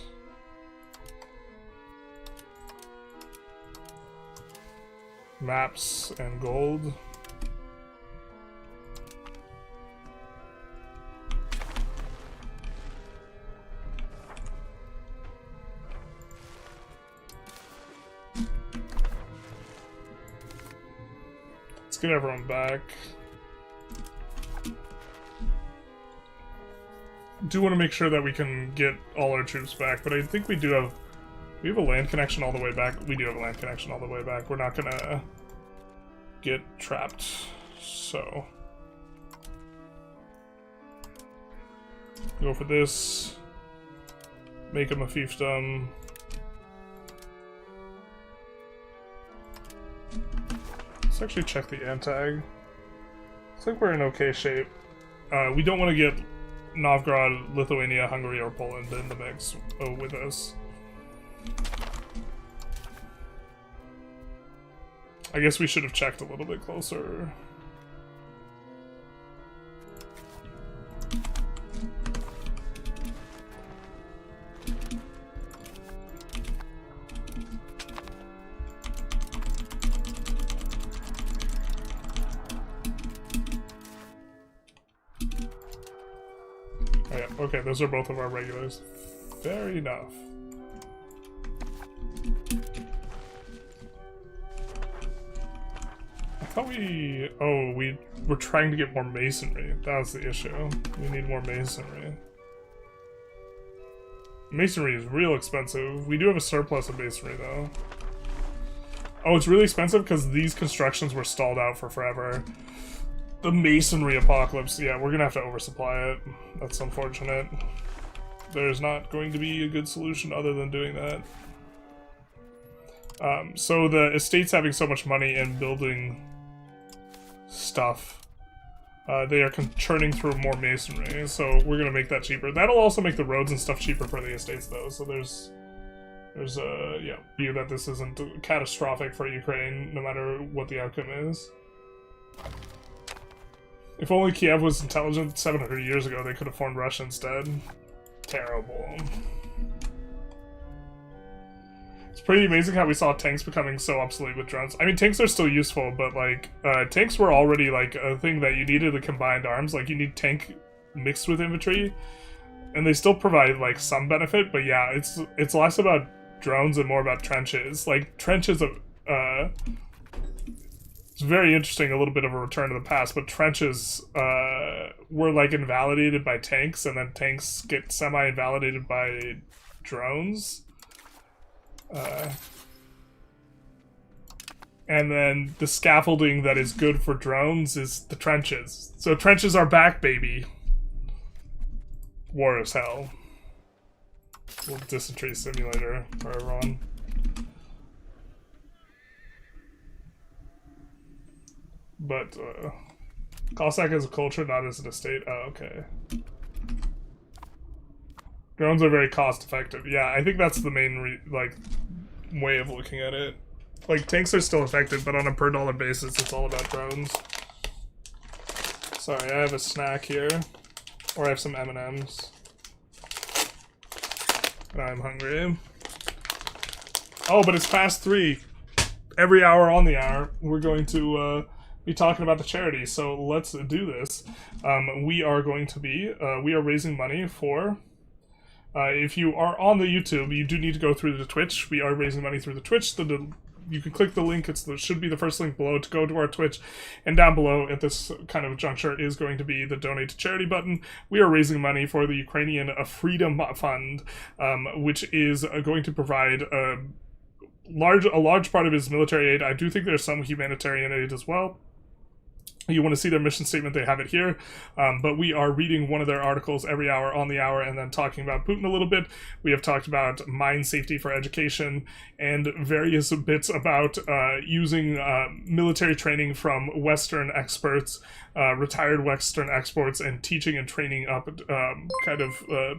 Maps and gold. Let's get everyone back. Do want to make sure that we can get all our troops back, but I think we have a land connection all the way back. We do have a land connection all the way back. We're not gonna get trapped, so go for this. Make him a fiefdom. Let's actually check the antag. Looks like we're in okay shape. We don't want to get Novgorod, Lithuania, Hungary, or Poland in the mix with us. I guess we should have checked a little bit closer. Oh yeah, okay, those are both of our regulars. Fair enough. I thought we were trying to get more masonry. That was the issue. We need more masonry. Masonry is real expensive. We do have a surplus of masonry though. Oh, it's really expensive because these constructions were stalled out for forever. The masonry apocalypse, yeah, we're gonna have to oversupply it. That's unfortunate. There's not going to be a good solution other than doing that. So the estate's having so much money and building stuff, they are churning through more masonry, so we're gonna make that cheaper. That'll also make the roads and stuff cheaper for the estates though, so there's yeah, view that this isn't catastrophic for Ukraine, no matter what the outcome is. If only Kiev was intelligent 700 years ago, they could have formed Russia instead. Terrible. It's pretty amazing how we saw tanks becoming so obsolete with drones. I mean, tanks are still useful, but, like, tanks were already, like, a thing that you needed the combined arms. Like, you need tank mixed with infantry, and they still provide, like, some benefit, but yeah, it's less about drones and more about trenches. Like, trenches of, it's very interesting, a little bit of a return to the past, but trenches were like invalidated by tanks, and then tanks get semi-invalidated by drones. And then the scaffolding that is good for drones is the trenches. So trenches are back, baby. War is hell. Little dysentery simulator for everyone. But, Cossack as a culture, not as an estate. Oh, okay. Drones are very cost effective. Yeah, I think that's the main, way of looking at it. Like, tanks are still effective, but on a per dollar basis, it's all about drones. Sorry, I have a snack here. Or I have some M&Ms. And I'm hungry. Oh, but it's past 3. Every hour on the hour, we're going to be talking about the charity. So let's do this. We are going to be, we are raising money for... if you are on the YouTube, you do need to go through the Twitch. We are raising money through the Twitch. You can click the link. It should be the first link below to go to our Twitch. And down below at this kind of juncture is going to be the donate to charity button. We are raising money for the Ukrainian Freedom Fund, which is going to provide a large part of his military aid. I do think there's some humanitarian aid as well. You want to see their mission statement, they have it here. But we are reading one of their articles every hour on the hour and then talking about Putin a little bit. We have talked about mine safety for education and various bits about using military training from Western experts, retired Western experts, and teaching and training up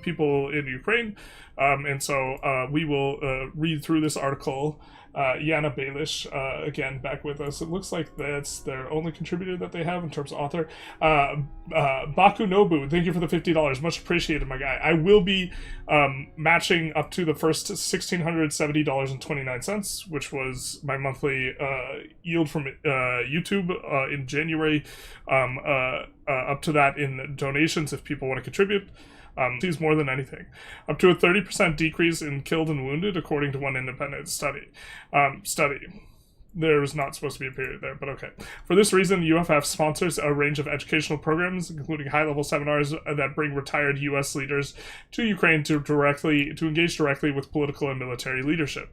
people in Ukraine. And so we will read through this article. Yana Baelish, again, back with us. It looks like that's their only contributor that they have in terms of author. Baku Nobu, thank you for the $50. Much appreciated, my guy. I will be matching up to the first $1,670.29, which was my monthly yield from YouTube in January, up to that in donations if people want to contribute. Sees more than anything. Up to a 30% decrease in killed and wounded, according to one independent study. There's not supposed to be a period there, but okay. For this reason, UFF sponsors a range of educational programs, including high-level seminars that bring retired U.S. leaders to Ukraine to engage directly with political and military leadership.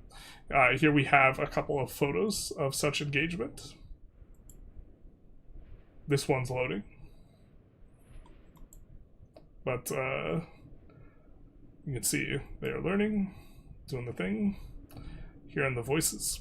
Here we have a couple of photos of such engagement. This one's loading. But you can see they are learning, doing the thing, hearing the voices.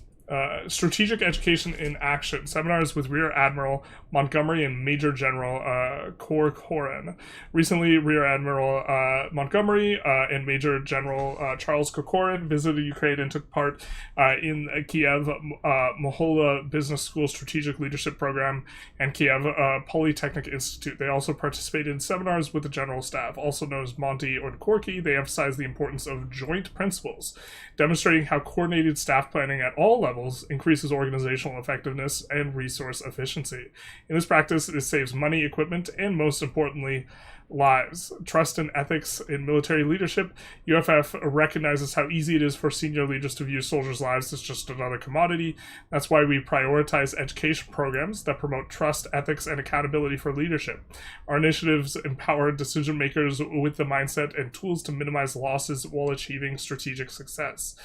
Strategic Education in Action. Seminars with Rear Admiral Montgomery and Major General Corcoran. Recently, Rear Admiral Montgomery and Major General Charles Corcoran visited Ukraine and took part in Kiev Mohola Business School Strategic Leadership Program and Kiev Polytechnic Institute. They also participated in seminars with the General Staff, also known as Monty or Corky. They emphasized the importance of joint principles, demonstrating how coordinated staff planning at all levels increases organizational effectiveness and resource efficiency. In this practice, it saves money, equipment, and most importantly, lives. Trust and ethics in military leadership. UFF recognizes how easy it is for senior leaders to view soldiers' lives as just another commodity. That's why we prioritize education programs that promote trust, ethics, and accountability for leadership. Our initiatives empower decision makers with the mindset and tools to minimize losses while achieving strategic success.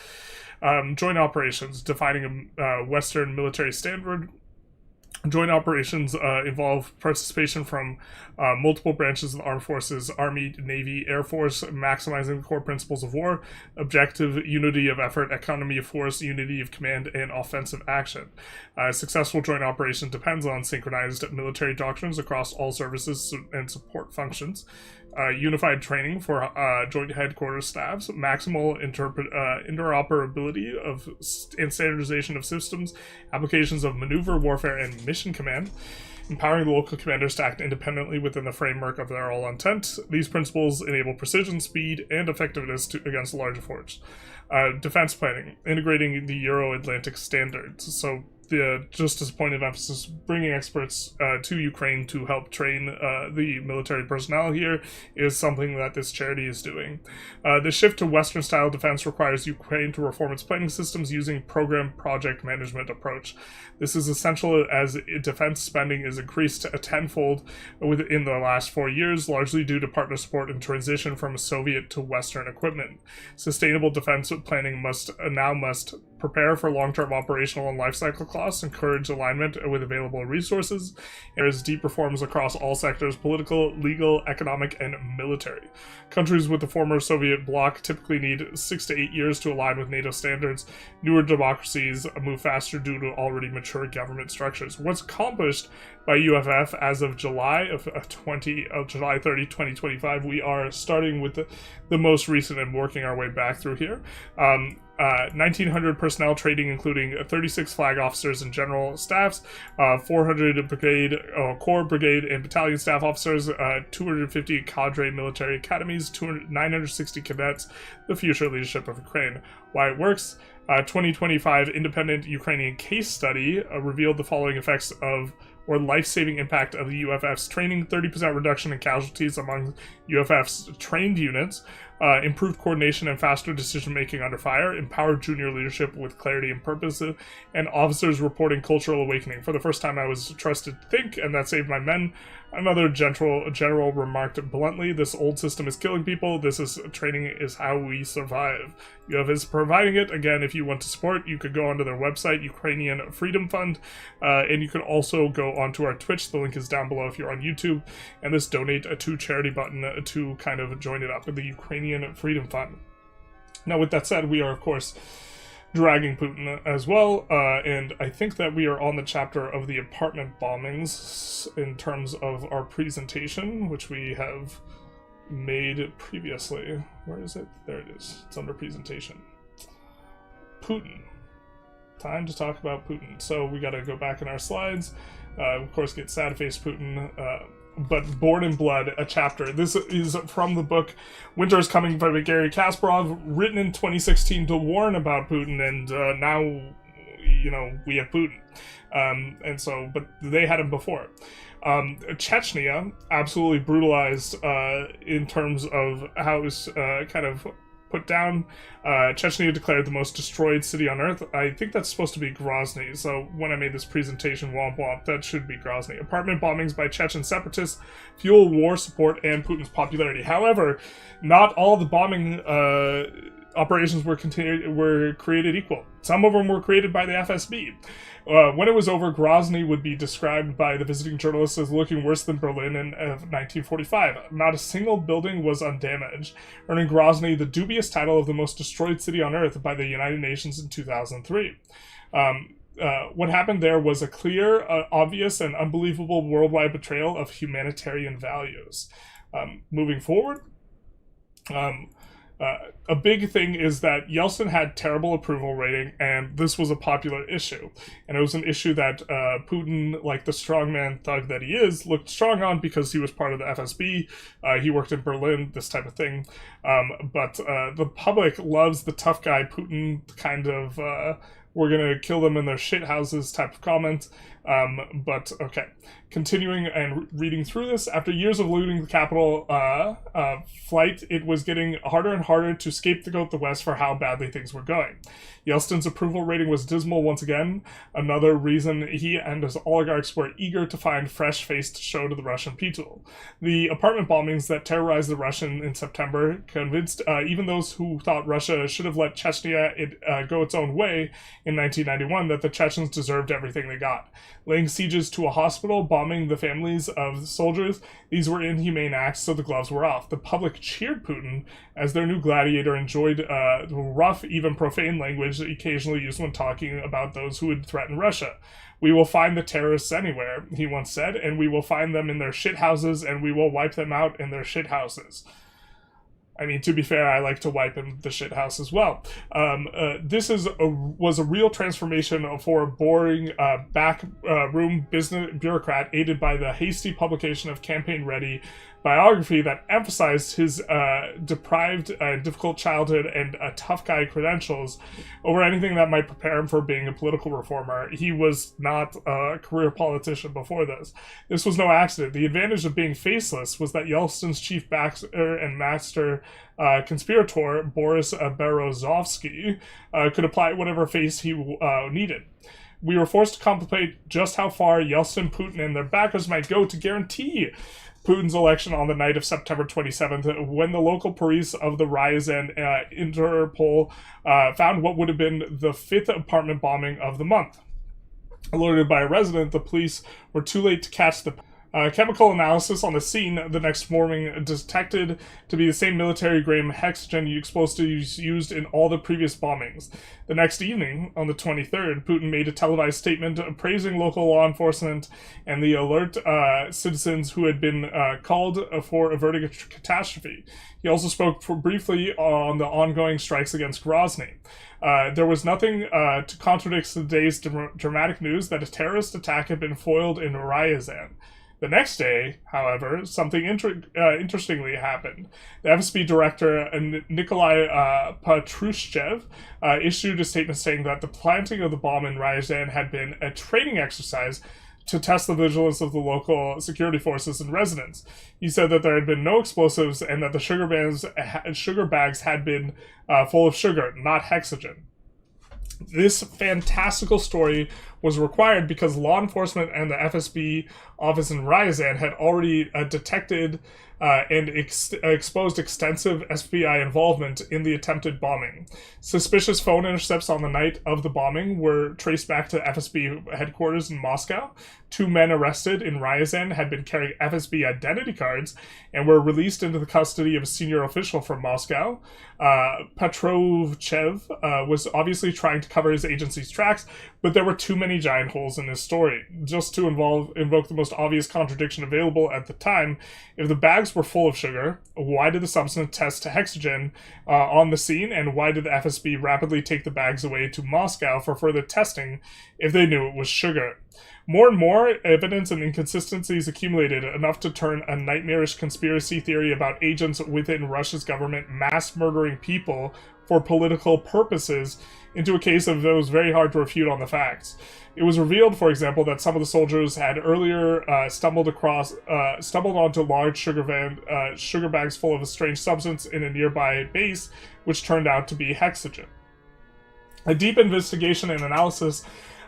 Joint operations, defining a Western military standard. Joint operations involve participation from multiple branches of the armed forces, Army, Navy, Air Force, maximizing the core principles of war, objective, unity of effort, economy of force, unity of command, and offensive action. Successful joint operation depends on synchronized military doctrines across all services and support functions. Unified training for joint headquarters staffs, maximal interoperability and standardization of systems, applications of maneuver, warfare, and mission command, empowering the local commanders to act independently within the framework of their all intent. These principles enable precision, speed, and effectiveness against larger force. Defense planning, integrating the Euro-Atlantic standards. So just as a point of emphasis, bringing experts to Ukraine to help train the military personnel here is something that this charity is doing. The shift to Western-style defense requires Ukraine to reform its planning systems using program project management approach. This is essential as defense spending is increased a tenfold within the last 4 years, largely due to partner support and transition from Soviet to Western equipment. Sustainable defense planning must prepare for long-term operational and life cycle costs, encourage alignment with available resources, and there's deep reforms across all sectors: political, legal, economic, and military. Countries with the former Soviet bloc typically need 6 to 8 years to align with NATO standards. Newer democracies move faster due to already mature government structures. What's accomplished by UFF as of July 30, 2025, we are starting with the most recent and working our way back through here. 1,900 personnel trading, including 36 flag officers and general staffs, 400 brigade, corps, brigade, and battalion staff officers, 250 cadre military academies, 960 cadets, the future leadership of Ukraine. Why it works. 2025 independent Ukrainian case study revealed the following effects of or life-saving impact of the UFF's training: 30% reduction in casualties among UFF's trained units, improved coordination and faster decision-making under fire, empowered junior leadership with clarity and purpose, and officers reporting cultural awakening. For the first time I was trusted to think, and that saved my men. Another general remarked bluntly, this old system is killing people. Training is how we survive. UF is providing it. Again, if you want to support, you could go onto their website, Ukrainian Freedom Fund, and you can also go onto our Twitch. The link is down below if you're on YouTube, and this donate to charity button to kind of join it up in the Ukrainian Freedom Fund. Now, with that said, we are, of course, dragging Putin as well, and I think that we are on the chapter of the apartment bombings in terms of our presentation, which we have made previously. Where is it? There it is. It's under presentation. Putin. Time to talk about Putin. So we gotta go back in our slides, of course get sad-face Putin, but Born in Blood, a chapter. This is from the book Winter is Coming by Gary Kasparov, written in 2016 to warn about Putin, and now, you know, we have Putin. And so, but they had him before. Chechnya, absolutely brutalized in terms of how it was kind of put down. Chechnya declared the most destroyed city on earth. I think that's supposed to be Grozny, so when I made this presentation, womp womp, that should be Grozny. Apartment bombings by Chechen separatists fuel war support and Putin's popularity. However, not all the bombing operations were created equal. Some of them were created by the FSB. When it was over, Grozny would be described by the visiting journalists as looking worse than Berlin in 1945. Not a single building was undamaged, earning Grozny the dubious title of the most destroyed city on earth by the United Nations in 2003. What happened there was a clear, obvious, and unbelievable worldwide betrayal of humanitarian values. Moving forward, a big thing is that Yeltsin had terrible approval rating, and this was a popular issue. And it was an issue that Putin, like the strongman thug that he is, looked strong on because he was part of the FSB. He worked in Berlin, this type of thing. But the public loves the tough guy Putin kind of, we're gonna kill them in their shit houses type of comment. But okay, continuing and reading through this, after years of looting the capital flight, it was getting harder and harder to scapegoat the West for how badly things were going. Yeltsin's approval rating was dismal once again, another reason he and his oligarchs were eager to find fresh face to show to the Russian people. The apartment bombings that terrorized the Russian in September convinced even those who thought Russia should have let Chechnya go its own way in 1991 that the Chechens deserved everything they got. Laying sieges to a hospital, bombing the families of soldiers, these were inhumane acts, so the gloves were off. The public cheered Putin as their new gladiator, enjoyed the rough, even profane language occasionally used when talking about those who would threaten Russia. We will find the terrorists anywhere, he once said, and we will find them in their shit houses, and we will wipe them out in their shit houses. I mean, to be fair, I like to wipe in the shit house as well. This was a real transformation for a boring backroom business bureaucrat aided by the hasty publication of campaign-ready biography that emphasized his deprived, difficult childhood and tough guy credentials over anything that might prepare him for being a political reformer. He was not a career politician before this. This was no accident. The advantage of being faceless was that Yeltsin's chief backer and master conspirator, Boris Berezovsky, could apply whatever face he needed. We were forced to contemplate just how far Yeltsin, Putin, and their backers might go to guarantee Putin's election on the night of September 27th, when the local police of the Ryazan Interpol found what would have been the fifth apartment bombing of the month. Alerted by a resident, the police were too late to catch the Chemical analysis on the scene the next morning detected to be the same military-grade hexagen explosives used in all the previous bombings. The next evening, on the 23rd, Putin made a televised statement praising local law enforcement and the alert citizens who had been called for averting a catastrophe. He also spoke briefly on the ongoing strikes against Grozny. There was nothing to contradict the day's dramatic news that a terrorist attack had been foiled in Ryazan. The next day, however, something interestingly happened. The FSB director, Nikolai Patrushchev, issued a statement saying that the planting of the bomb in Ryazan had been a training exercise to test the vigilance of the local security forces and residents. He said that there had been no explosives and that the sugar bags had been full of sugar, not hexagen. This fantastical story was required because law enforcement and the FSB office in Ryazan had already detected and exposed extensive FBI involvement in the attempted bombing. Suspicious phone intercepts on the night of the bombing were traced back to FSB headquarters in Moscow. 2 men arrested in Ryazan had been carrying FSB identity cards and were released into the custody of a senior official from Moscow. Petrovchev was obviously trying to cover his agency's tracks, but there were too many giant holes in his story. Just to invoke the most obvious contradiction available at the time, if the bags were full of sugar, why did the substance test to hexagen on the scene, and why did the FSB rapidly take the bags away to Moscow for further testing if they knew it was sugar? More and more evidence and inconsistencies accumulated, enough to turn a nightmarish conspiracy theory about agents within Russia's government mass murdering people for political purposes into a case of those very hard to refute on the facts. It was revealed, for example, that some of the soldiers had earlier stumbled onto large sugar bags full of a strange substance in a nearby base, which turned out to be hexagen. A deep investigation and analysis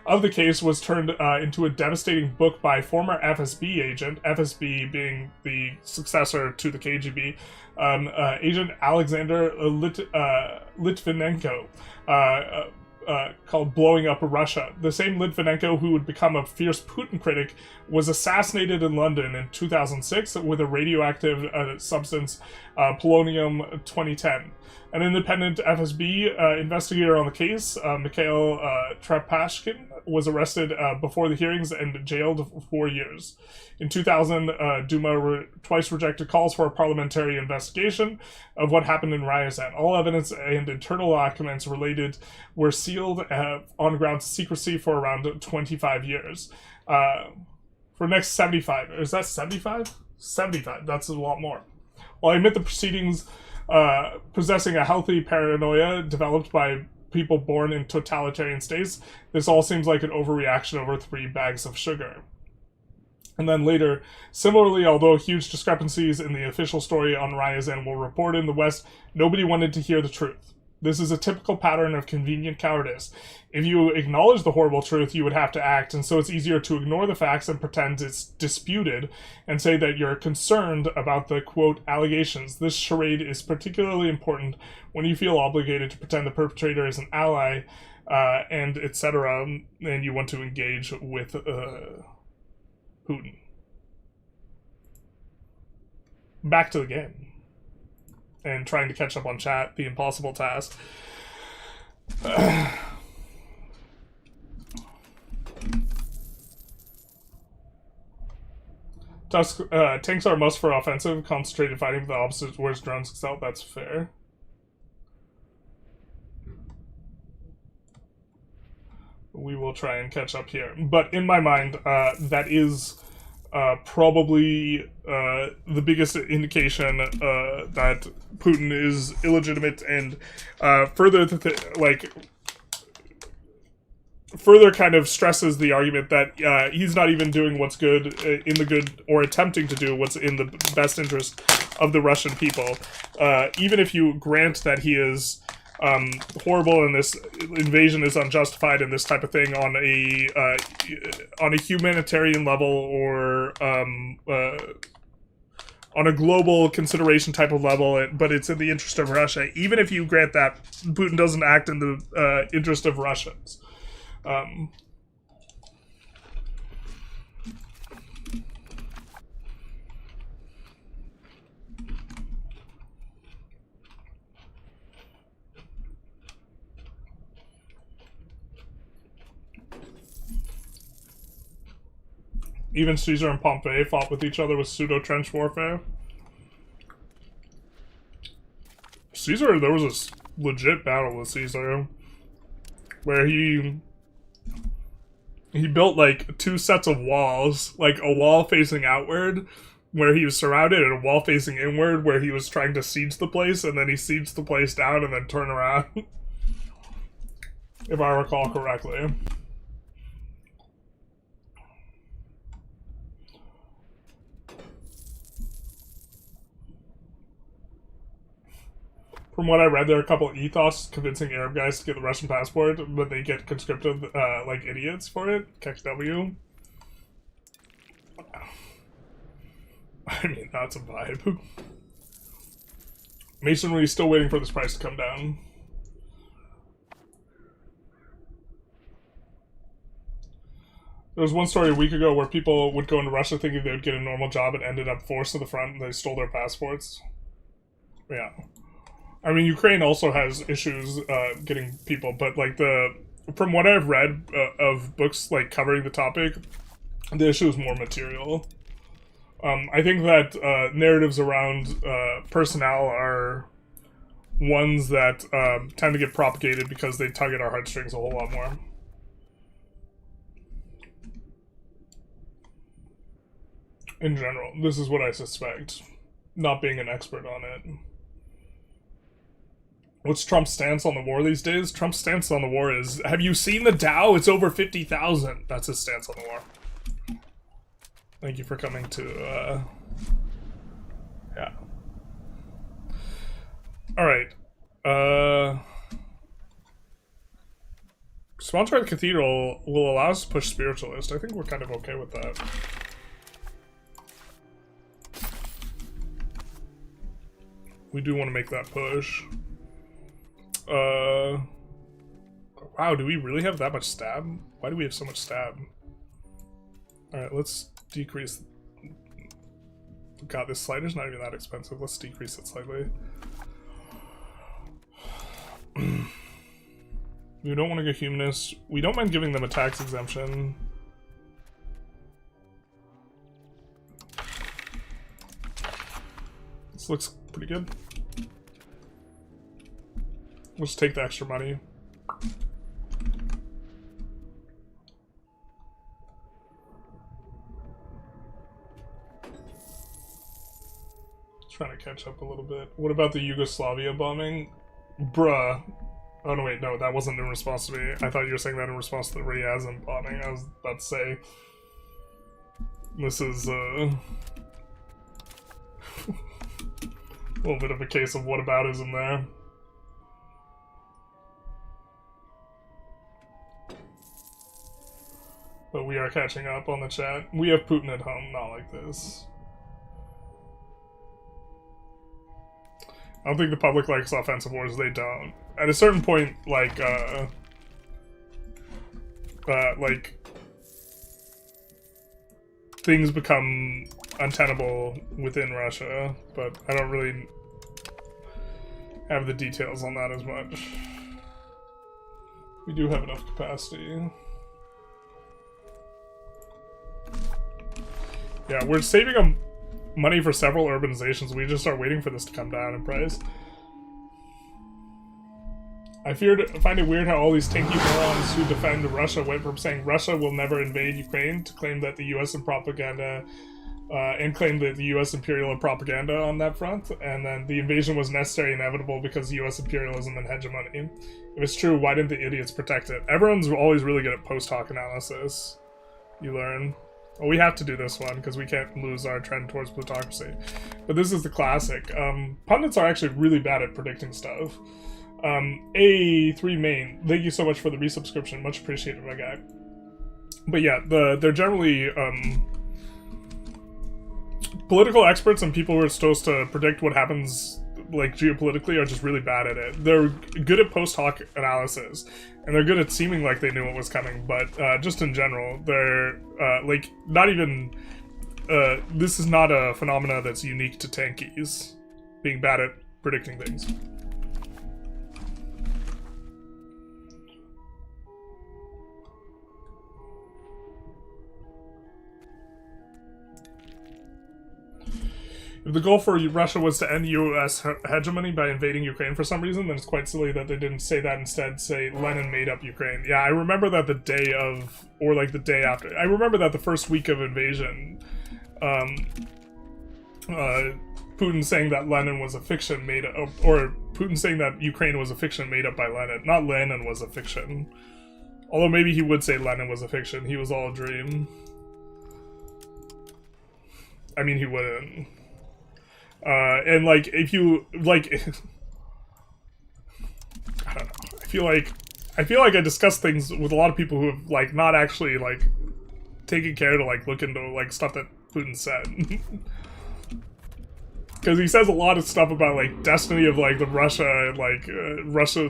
of the case was turned into a devastating book by former FSB agent, FSB being the successor to the KGB, agent Alexander Litvinenko, called Blowing Up Russia. The same Litvinenko who would become a fierce Putin critic was assassinated in London in 2006 with a radioactive substance, polonium-2010. An independent FSB investigator on the case, Mikhail Trapashkin, was arrested before the hearings and jailed for 4 years. In 2000, Duma twice rejected calls for a parliamentary investigation of what happened in Ryazan. All evidence and internal documents related were sealed on grounds of secrecy for around 25 years. For next 75, is that 75? 75, that's a lot more. While I admit the proceedings possessing a healthy paranoia developed by people born in totalitarian states, this all seems like an overreaction over 3 bags of sugar. And then later, similarly, although huge discrepancies in the official story on Ryazan were reported in the West, nobody wanted to hear the truth. This is a typical pattern of convenient cowardice. If you acknowledge the horrible truth, you would have to act, and so it's easier to ignore the facts and pretend it's disputed, and say that you're concerned about the, quote, allegations. This charade is particularly important when you feel obligated to pretend the perpetrator is an ally, and etc., and you want to engage with Putin. Back to the game. And trying to catch up on chat, the impossible task. Tanks are a must for offensive, concentrated fighting with the opposite, whereas drones excel. That's fair. We will try and catch up here. But in my mind, that is probably the biggest indication that Putin is illegitimate, and further kind of stresses the argument that he's not even doing what's good in the good, or attempting to do what's in the best interest of the Russian people. Even if you grant that he is horrible and this invasion is unjustified and this type of thing on a humanitarian level, or on a global consideration type of level, but it's in the interest of Russia. Even if you grant that, Putin doesn't act in the interest of Russians. Even Caesar and Pompey fought with each other with pseudo-trench warfare. Caesar, there was a legit battle with Caesar where he built like 2 sets of walls, like a wall facing outward where he was surrounded and a wall facing inward where he was trying to siege the place, and then he sieged the place down and then turn around. If I recall correctly. From what I read, there are a couple of ethos convincing Arab guys to get the Russian passport, but they get conscripted like idiots for it. KXW. I mean, that's a vibe. Masonry is still waiting for this price to come down. There was one story a week ago where people would go into Russia thinking they would get a normal job and ended up forced to the front and they stole their passports. Yeah. I mean, Ukraine also has issues getting people, but like from what I've read of books like covering the topic, the issue is more material. I think that narratives around personnel are ones that tend to get propagated because they tug at our heartstrings a whole lot more. In general, this is what I suspect, not being an expert on it. What's Trump's stance on the war these days? Trump's stance on the war is, have you seen the Dow? It's over 50,000. That's his stance on the war. Thank you for coming to, yeah. Alright. Sponsor the Cathedral will allow us to push Spiritualist. I think we're kind of okay with that. We do want to make that push. Wow, do we really have that much stab? Why do we have so much stab? Alright, let's decrease. God, this slider's not even that expensive. Let's decrease it slightly. We don't want to get humanist. We don't mind giving them a tax exemption. This looks pretty good. We'll just take the extra money. Trying to catch up a little bit. What about the Yugoslavia bombing? Bruh. Oh, no, wait, no, that wasn't in response to me. I thought you were saying that in response to the Ryazan bombing. I was about to say... This is, a little bit of a case of whataboutism there. But we are catching up on the chat. We have Putin at home, not like this. I don't think the public likes offensive wars, they don't. At a certain point, like things become untenable within Russia, but I don't really have the details on that as much. We do have enough capacity. Yeah, we're saving money for several urbanizations. We just are waiting for this to come down in price. I find it weird how all these tanky morons who defend Russia went from saying Russia will never invade Ukraine to claim that the U.S. and propaganda, and claim that the U.S. imperial propaganda on that front, and then the invasion was necessary and inevitable because U.S. imperialism and hegemony. If it's true, why didn't the idiots protect it? Everyone's always really good at post hoc analysis. You learn. Well, we have to do this one because we can't lose our trend towards plutocracy. But this is the classic. Pundits are actually really bad at predicting stuff. A3 main, thank you so much for the resubscription. Much appreciated, my guy. But yeah, they're generally political experts and people who are supposed to predict what happens like geopolitically are just really bad at it. They're good at post hoc analysis, and they're good at seeming like they knew what was coming, but just in general, they're like not even this is not a phenomena that's unique to tankies being bad at predicting things. If the goal for Russia was to end U.S. hegemony by invading Ukraine for some reason, then it's quite silly that they didn't say that instead. Say Lenin made up Ukraine. Yeah, I remember that the day of, or like the day after. I remember that the first week of invasion, Putin saying that Lenin was a fiction made up, or Putin saying that Ukraine was a fiction made up by Lenin. Not Lenin was a fiction. Although maybe he would say Lenin was a fiction. He was all a dream. I mean, he wouldn't. And like, if you like, I don't know. I feel like I discuss things with a lot of people who have like not actually like taken care to like look into like stuff that Putin said, because he says a lot of stuff about like destiny of like the Russia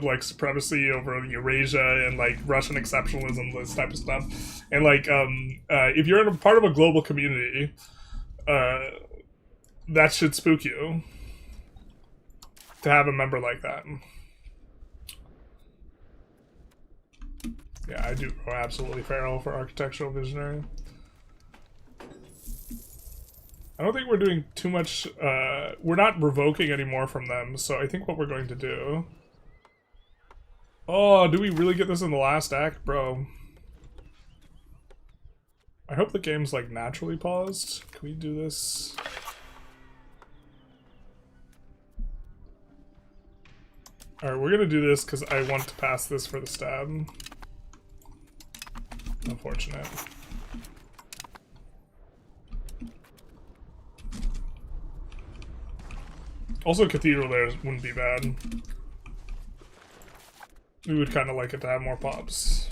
like supremacy over Eurasia and like Russian exceptionalism, this type of stuff, and like if you're in a part of a global community, that should spook you to have a member like that. Yeah, I do go absolutely feral for architectural visionary. I don't think we're doing too much, we're not revoking anymore from them, so I think what we're going to do... Oh, do we really get this in the last act? Bro. I hope the game's like naturally paused. Can we do this? Alright, we're gonna do this because I want to pass this for the stab. Unfortunate. Also, Cathedral there wouldn't be bad. We would kind of like it to have more pops.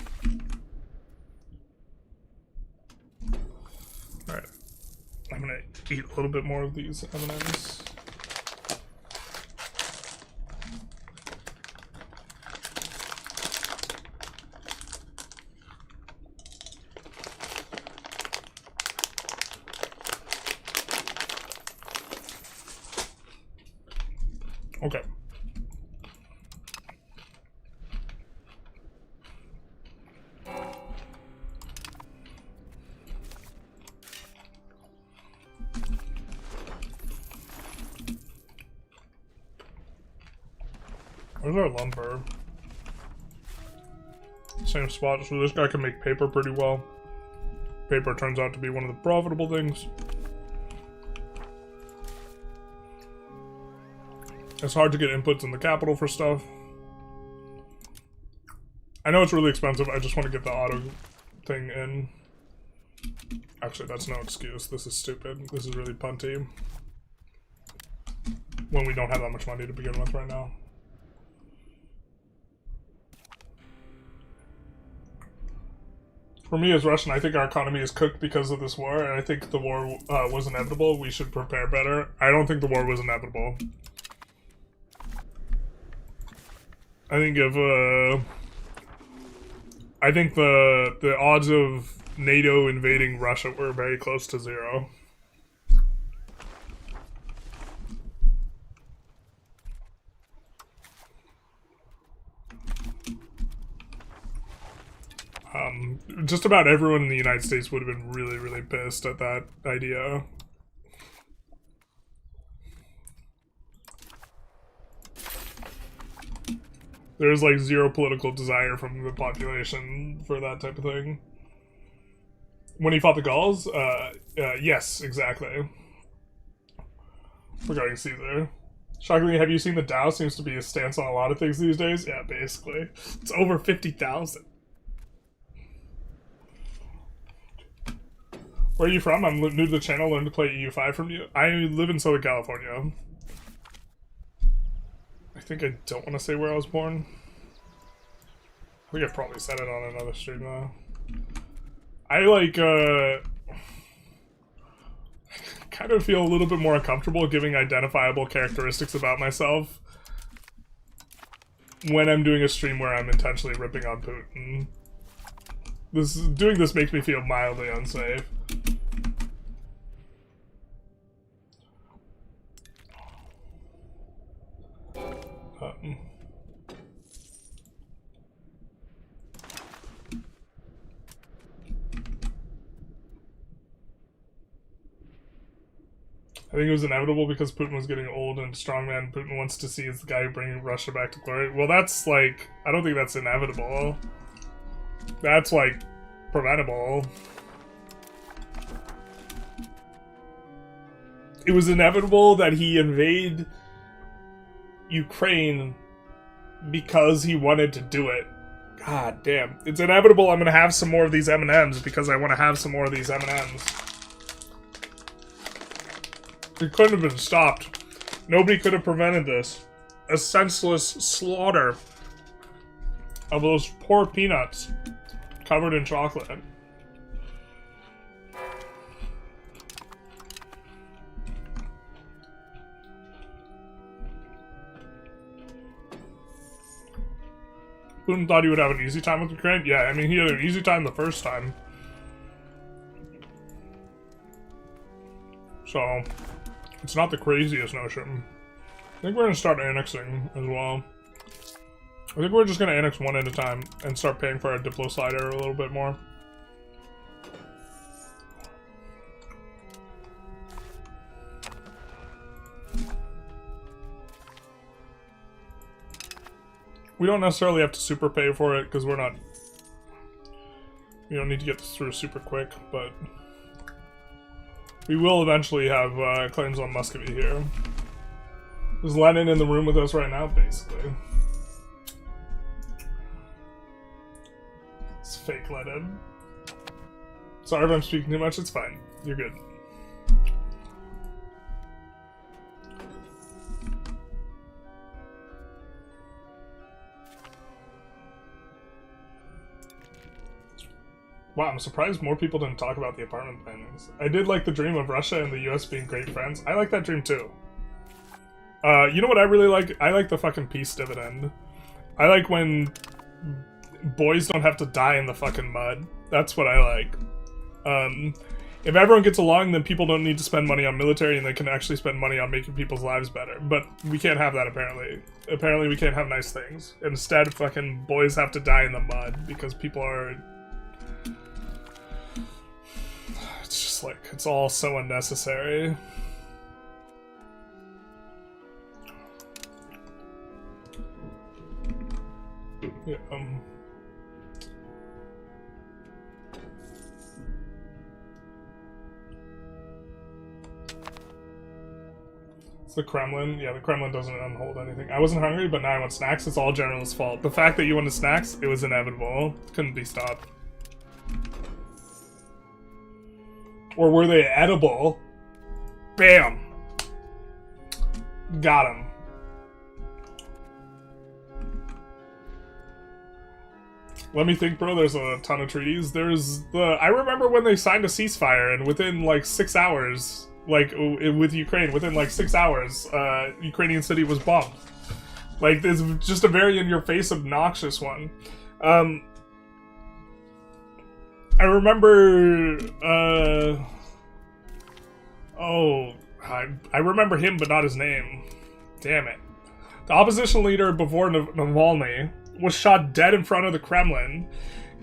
Alright. I'm gonna eat a little bit more of these M&Ms. Okay. Where's our lumber? Same spot, so this guy can make paper pretty well. Paper turns out to be one of the profitable things. It's hard to get inputs in the capital for stuff. I know it's really expensive, I just want to get the auto thing in. Actually, that's no excuse. This is stupid. This is really punty. When we don't have that much money to begin with right now. For me as Russian, I think our economy is cooked because of this war, and I think the war was inevitable. We should prepare better. I don't think the war was inevitable. I think I think the odds of NATO invading Russia were very close to zero. Just about everyone in the United States would have been really, really pissed at that idea. There's like zero political desire from the population for that type of thing. When he fought the Gauls? Yes, exactly. Regarding Caesar. Shockingly, have you seen the Dow seems to be his stance on a lot of things these days? Yeah, basically. It's over 50,000. Where are you from? I'm new to the channel, learned to play EU5 from you. I live in Southern California. I think I don't want to say where I was born. I think I probably said it on another stream though. I like, kind of feel a little bit more uncomfortable giving identifiable characteristics about myself when I'm doing a stream where I'm intentionally ripping on Putin. Doing this makes me feel mildly unsafe. I think it was inevitable because Putin was getting old and strongman. Putin wants to see as the guy bringing Russia back to glory. Well, that's like, I don't think that's inevitable. That's like preventable. It was inevitable that he invade Ukraine because he wanted to do it. God damn. It's inevitable I'm gonna have some more of these M&Ms because I want to have some more of these M&Ms. It couldn't have been stopped. Nobody could have prevented this. A senseless slaughter of those poor peanuts covered in chocolate. Putin thought he would have an easy time with Ukraine? Yeah, I mean, he had an easy time the first time. So, it's not the craziest notion. I think we're going to start annexing as well. I think we're just going to annex one at a time and start paying for our Diplo slider a little bit more. We don't necessarily have to super pay for it because we're not... We don't need to get this through super quick, but... We will eventually have claims on Muscovy here. Is Lenin in the room with us right now? Basically. It's fake Lenin. Sorry if I'm speaking too much, it's fine. You're good. Wow, I'm surprised more people didn't talk about the apartment plannings. I did like the dream of Russia and the US being great friends. I like that dream too. You know what I really like? I like the fucking peace dividend. I like when boys don't have to die in the fucking mud. That's what I like. If everyone gets along, then people don't need to spend money on military and they can actually spend money on making people's lives better. But we can't have that apparently. Apparently we can't have nice things. Instead, fucking boys have to die in the mud because people are... It's just like, it's all so unnecessary. Yeah, It's the Kremlin. Yeah, the Kremlin doesn't unhold anything. I wasn't hungry, but now I want snacks. It's all General's fault. The fact that you wanted snacks, it was inevitable. It couldn't be stopped. Or were they edible? Bam! Got him. Let me think, bro. There's a ton of treaties. There's the... I remember when they signed a ceasefire, and within, like, 6 hours, like, with Ukraine, within, like, 6 hours, Ukrainian city was bombed. Like, there's just a very in-your-face, obnoxious one. I remember, I remember him, but not his name. Damn it. The opposition leader before Navalny was shot dead in front of the Kremlin,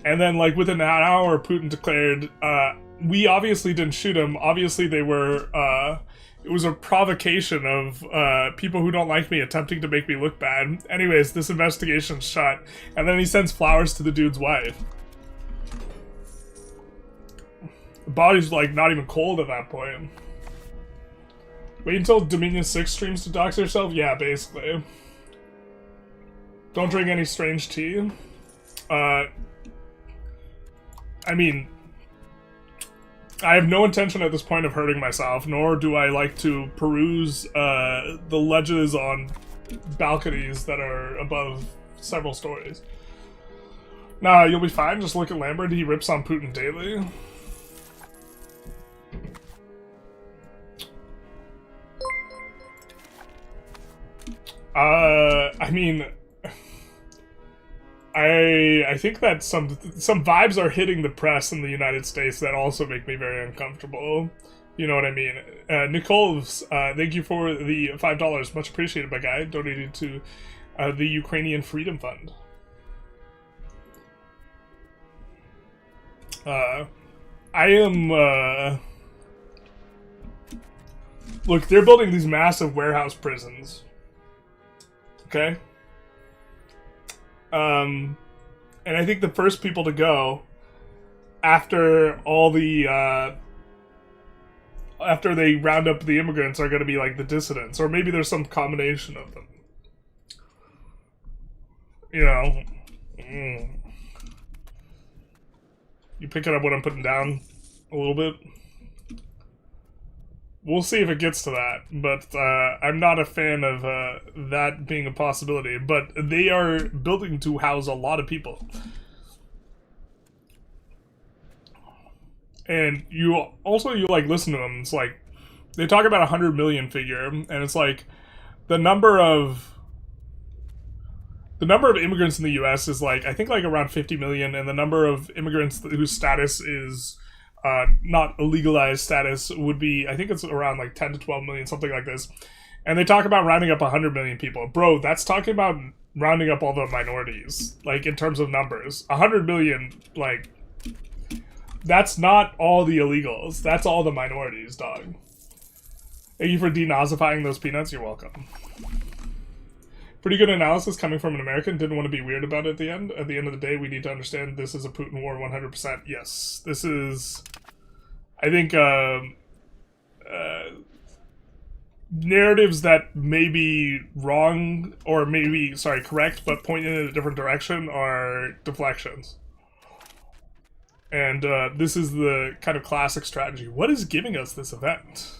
and then, like, within an hour, Putin declared, we obviously didn't shoot him. Obviously they were, it was a provocation of, people who don't like me attempting to make me look bad. Anyways, this investigation's shut, and then he sends flowers to the dude's wife. The body's, like, not even cold at that point. Wait until Dominion 6 streams to dox yourself? Yeah, basically. Don't drink any strange tea. I mean, I have no intention at this point of hurting myself, nor do I like to peruse the ledges on balconies that are above several stories. Nah, you'll be fine. Just look at Lambert. He rips on Putin daily. I mean, I think that some vibes are hitting the press in the United States that also make me very uncomfortable. You know what I mean? Nicole's, thank you for the $5. Much appreciated, my guy. Donated to the Ukrainian Freedom Fund. I am, Look, they're building these massive warehouse prisons. Okay? And I think the first people to go after all the after they round up the immigrants are going to be like the dissidents, or maybe there's some combination of them. You know, you picking up what I'm putting down a little bit? We'll see if it gets to that, but I'm not a fan of that being a possibility. But they are building to house a lot of people. And you like listen to them, it's like, they talk about 100 million figure, and it's like, the number of immigrants in the US is like, I think like around 50 million, and the number of immigrants whose status is not a legalized status would be, I think it's around like 10 to 12 million, something like this. And they talk about rounding up 100 million people. Bro, that's talking about rounding up all the minorities, like in terms of numbers. 100 million, like, that's not all the illegals. That's all the minorities, dog. Thank you for denazifying those peanuts. You're welcome. Pretty good analysis coming from an American. Didn't want to be weird about it at the end. At the end of the day, we need to understand this is a Putin war 100%. Yes. This is, I think, narratives that may be wrong, or maybe, sorry, correct, but pointing in a different direction are deflections. And this is the kind of classic strategy. What is giving us this event?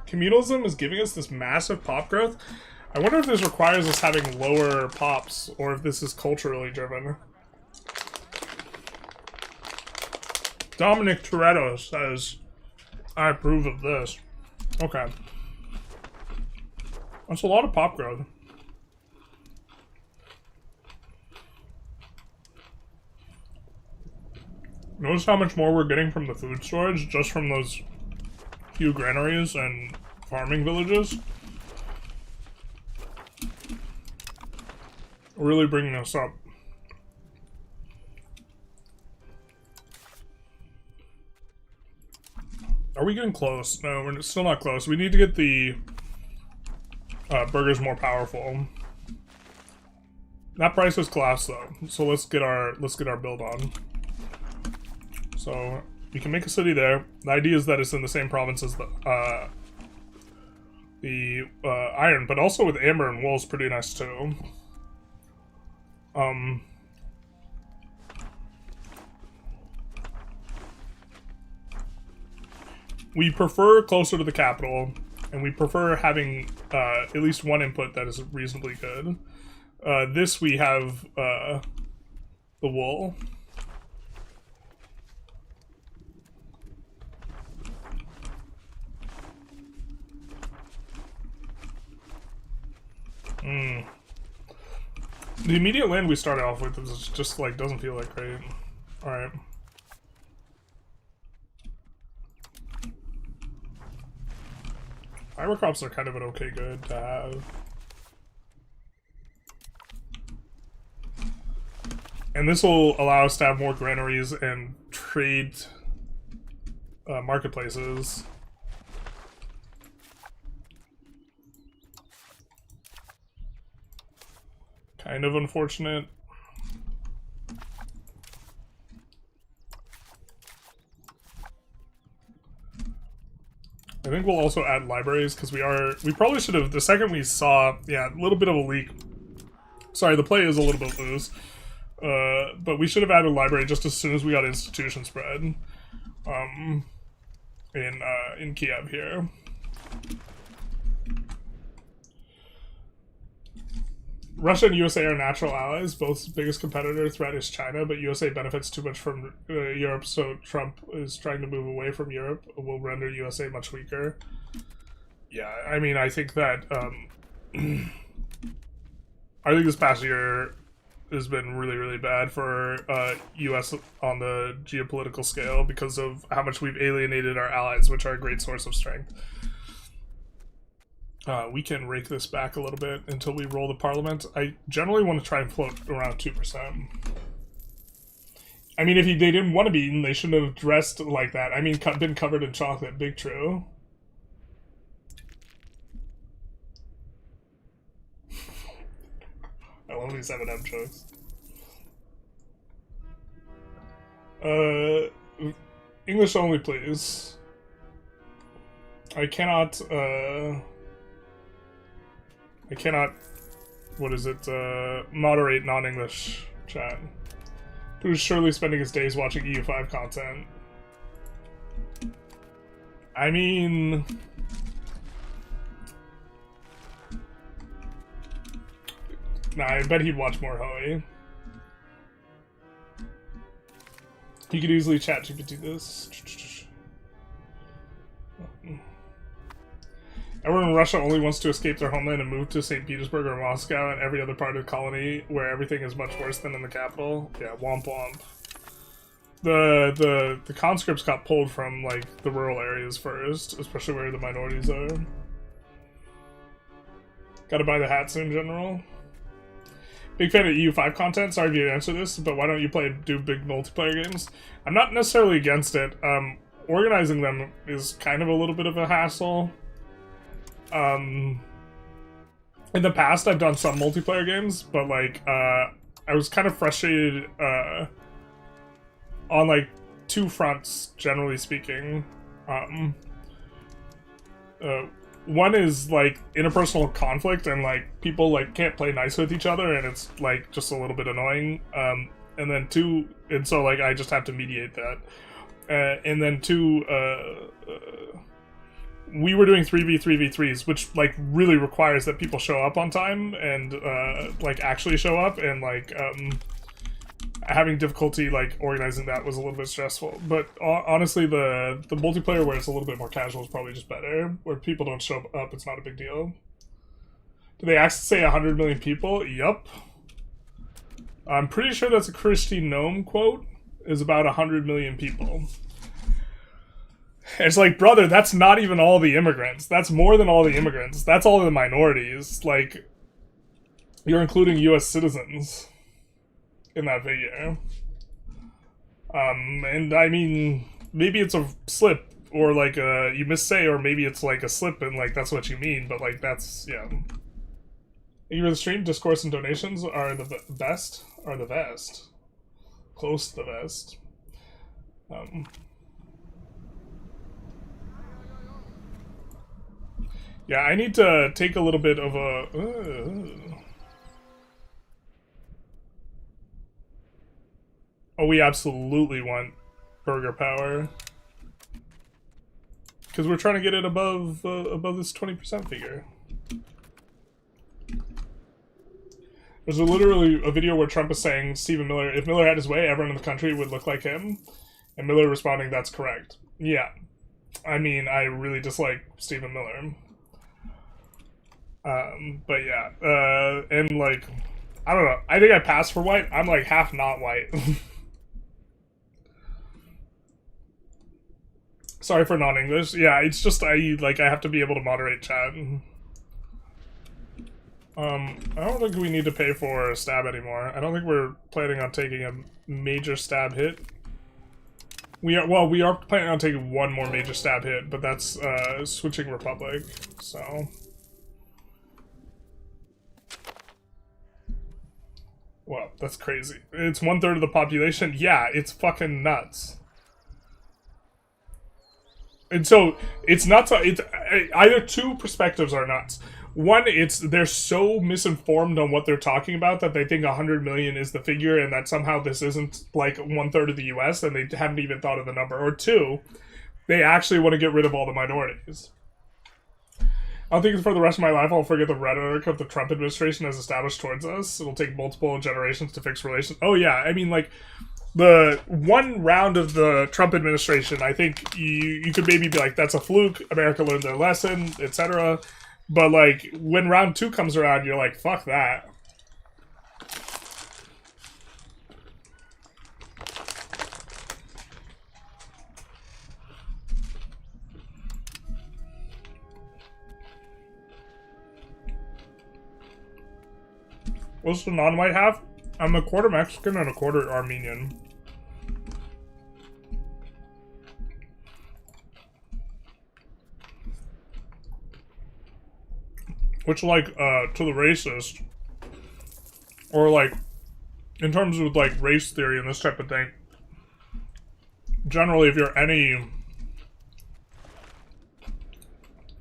Communalism is giving us this massive pop growth. I wonder if this requires us having lower pops, or if this is culturally driven. Dominic Toretto says, I approve of this. Okay. That's a lot of pop growth. Notice how much more we're getting from the food storage, just from those few granaries and farming villages. Really bringing us up. Are we getting close? No, we're still not close. We need to get the burgers more powerful. That price has collapsed though, so let's get our build on. So we can make a city there. The idea is that it's in the same province as the iron, but also with amber and wool is pretty nice too. We prefer closer to the capital, and we prefer having at least one input that is reasonably good. This we have the wool. The immediate land we started off with is just like, doesn't feel like great. Alright. Fiber crops are kind of an okay good to have. And this will allow us to have more granaries and trade marketplaces. Kind of unfortunate. I think we'll also add libraries, because we probably should have, the second we saw, yeah, a little bit of a leak. Sorry, the play is a little bit loose. But we should have added a library just as soon as we got institution spread. In Kiev here. Russia and USA are natural allies. Both biggest competitor threat is China, but USA benefits too much from Europe, so Trump is trying to move away from Europe. Will render USA much weaker. Yeah, I mean, I think that I think this past year has been really, really bad for US on the geopolitical scale because of how much we've alienated our allies, which are a great source of strength. We can rake this back a little bit until we roll the parliament. I generally want to try and float around 2%. I mean, if they didn't want to be eaten, they shouldn't have dressed like that. I mean, been covered in chocolate. Big true. I love these M&M jokes. English only, please. I cannot, what is it, moderate non-English chat. Who's surely spending his days watching EU5 content. I mean... Nah, I bet he'd watch more Hoey. He could easily chat GPT this. Everyone in Russia only wants to escape their homeland and move to St. Petersburg or Moscow and every other part of the colony where everything is much worse than in the capital. Yeah, womp womp. The conscripts got pulled from, like, the rural areas first, especially where the minorities are. Gotta buy the hat soon, General. Big fan of EU5 content. Sorry if you answer this, but why don't you do big multiplayer games? I'm not necessarily against it. Organizing them is kind of a little bit of a hassle. In the past, I've done some multiplayer games, but, like, I was kind of frustrated, on, like, two fronts, generally speaking. One is, like, interpersonal conflict, and, like, people, like, can't play nice with each other, and it's, like, just a little bit annoying. And then two, and so, like, I just have to mediate that. And then two, we were doing 3v3v3s, which, like, really requires that people show up on time and, like, actually show up, and, like, having difficulty, like, organizing that was a little bit stressful. But honestly, the multiplayer where it's a little bit more casual is probably just better. Where people don't show up, it's not a big deal. Do they actually say 100 million people? Yup. I'm pretty sure that's a Christy Gnome quote, is about 100 million people. It's like, brother, that's not even all the immigrants. That's more than all the immigrants. That's all the minorities. Like, you're including US citizens in that figure. And I mean, maybe it's a slip, or like you missay, or maybe it's like a slip and like that's what you mean, but like that's, yeah. Thank you for the stream. Discourse and donations are the best, close to the best. Yeah, I need to take a little bit of a... Oh, we absolutely want burger power. Because we're trying to get it above this 20% figure. There's literally a video where Trump is saying, Stephen Miller, if Miller had his way, everyone in the country would look like him. And Miller responding, that's correct. Yeah. I mean, I really dislike Stephen Miller. But yeah. And like, I don't know. I think I passed for white. I'm like half not white. Sorry for non-English. Yeah, it's just I have to be able to moderate chat. I don't think we need to pay for a stab anymore. I don't think we're planning on taking a major stab hit. We are planning on taking one more major stab hit, but that's switching Republic, so. Well, that's crazy. It's 1/3 of the population? Yeah, it's fucking nuts. And so, it's nuts. It's either two perspectives are nuts. One, they're so misinformed on what they're talking about that they think 100 million is the figure and that somehow this isn't like 1/3 of the US and they haven't even thought of the number. Or two, they actually want to get rid of all the minorities. I don't think for the rest of my life I'll forget the rhetoric of the Trump administration has established towards us. It'll take multiple generations to fix relations. Oh yeah, I mean like, the one round of the Trump administration, I think you could maybe be like, that's a fluke, America learned their lesson, etc. But like, when round 2 comes around, you're like, fuck that. What's the non-white half? I'm a quarter Mexican and a quarter Armenian. Which, like, to the racist, or, like, in terms of, like, race theory and this type of thing, generally, if you're any,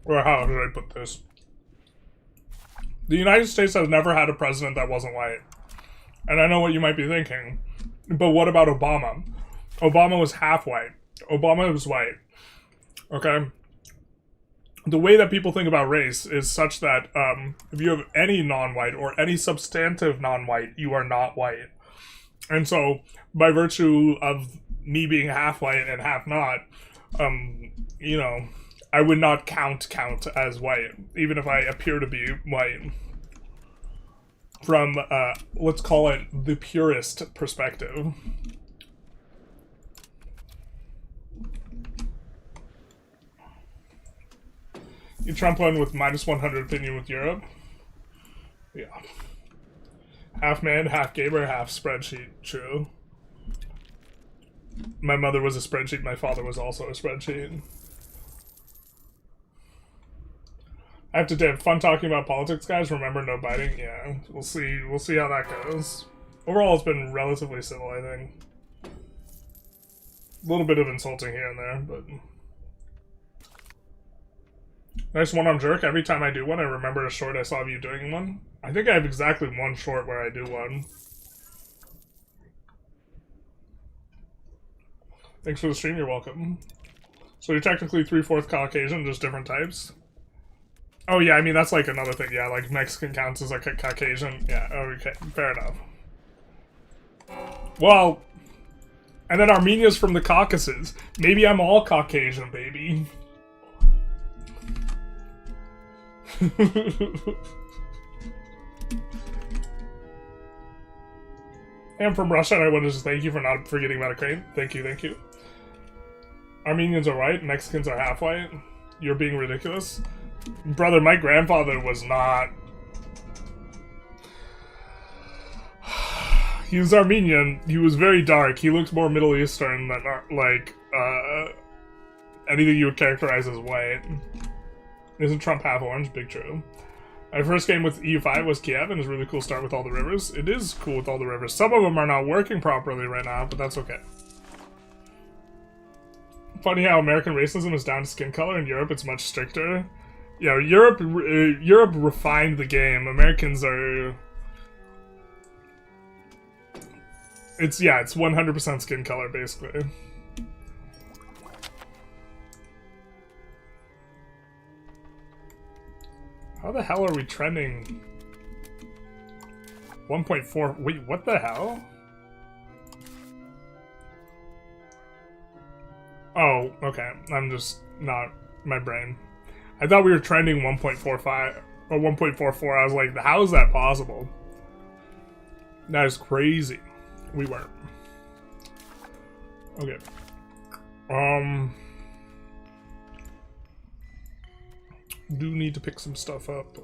or how should I put this? The United States has never had a president that wasn't white. And I know what you might be thinking, but what about Obama? Obama was half white. Obama was white. Okay? The way that people think about race is such that if you have any non-white or any substantive non-white, you are not white. And so, by virtue of me being half white and half not, you know, I would not count as white, even if I appear to be white. From, let's call it the purist perspective. Trump won with -100 opinion with Europe. Yeah. Half man, half gamer, half spreadsheet. True. My mother was a spreadsheet, my father was also a spreadsheet. I have to have fun talking about politics, guys. Remember, no biting. Yeah, we'll see how that goes. Overall, it's been relatively civil, I think. A little bit of insulting here and there, but nice one-arm jerk. Every time I do one, I remember a short I saw of you doing one. I think I have exactly one short where I do one. Thanks for the stream. You're welcome. So you're technically 3/4 Caucasian, just different types. Oh yeah, I mean, that's like another thing, yeah, like Mexican counts as like a Caucasian. Yeah, okay, fair enough. Well, and then Armenia's from the Caucasus. Maybe I'm all Caucasian, baby. I'm from Russia, and I want to just thank you for not forgetting about Ukraine. Thank you, thank you. Armenians are white, Mexicans are half white. You're being ridiculous. Brother, my grandfather was not. He was Armenian. He was very dark. He looked more Middle Eastern than, like, anything you would characterize as white. Isn't Trump half orange? Big true. My first game with EU5 was Kiev, and it's a really cool start with all the rivers. It is cool with all the rivers. Some of them are not working properly right now, but that's okay. Funny how American racism is down to skin color. In Europe, it's much stricter. Yeah, Europe refined the game. Americans are... It's 100% skin color, basically. How the hell are we trending? 1.4... Wait, what the hell? Oh, okay. I'm just not... my brain. I thought we were trending 1.45 or 1.44. I was like, how is that possible? That is crazy. We weren't. Okay. Do need to pick some stuff up.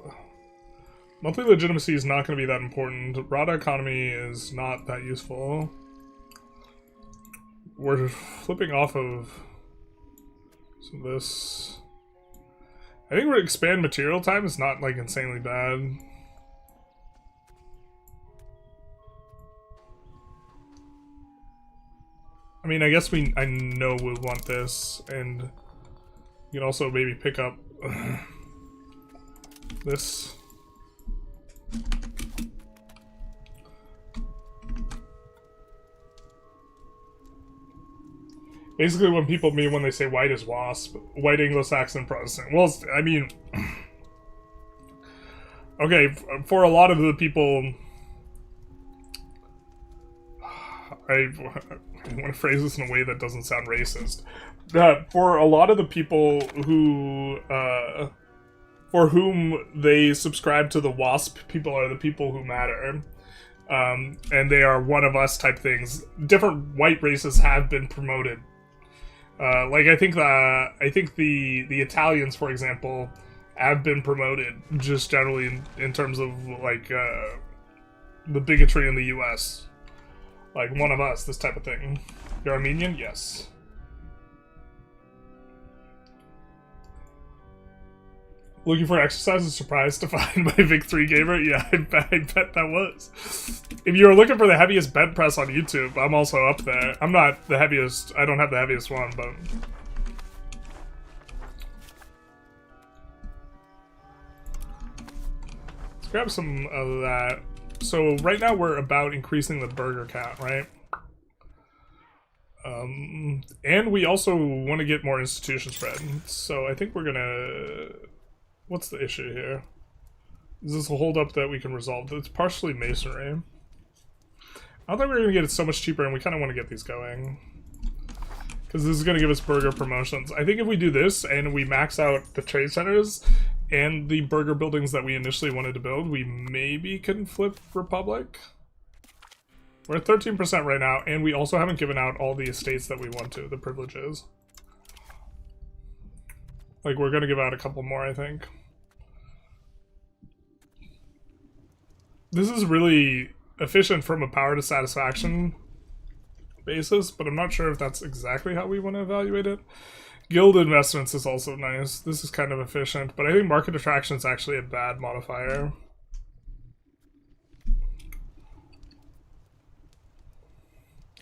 Monthly legitimacy is not going to be that important. Rada economy is not that useful. We're flipping off of some of this. I think we're expand material time is not like insanely bad. I mean, I guess I know we'll want this, and you can also maybe pick up this. Basically, when people mean when they say white is WASP, white Anglo-Saxon Protestant. Well, I mean, okay, for a lot of the people, I want to phrase this in a way that doesn't sound racist. For a lot of the people who, for whom they subscribe to the WASP, people are the people who matter. And they are one of us type things. Different white races have been promoted. Like I think the Italians, for example, have been promoted just generally in terms of like the bigotry in the U.S. Like one of us, this type of thing. You're Armenian? Yes. Looking for exercise and surprised to find my Vic 3 gamer? Yeah, I bet that was. If you're looking for the heaviest bed press on YouTube, I'm also up there. I'm not the heaviest, I don't have the heaviest one, but... Let's grab some of that. So right now we're about increasing the burger count, right? And we also want to get more institution spread. So I think we're gonna... What's the issue here? Is this a holdup that we can resolve? It's partially masonry. I don't think we're gonna get it so much cheaper, and we kind of want to get these going. Because this is gonna give us burger promotions. I think if we do this, and we max out the trade centers, and the burger buildings that we initially wanted to build, we maybe can flip Republic. We're at 13% right now, and we also haven't given out all the estates that we want to, the privileges. Like, we're gonna give out a couple more, I think. This is really efficient from a power to satisfaction basis, but I'm not sure if that's exactly how we want to evaluate it. Guild investments is also nice. This is kind of efficient, but I think market attraction is actually a bad modifier.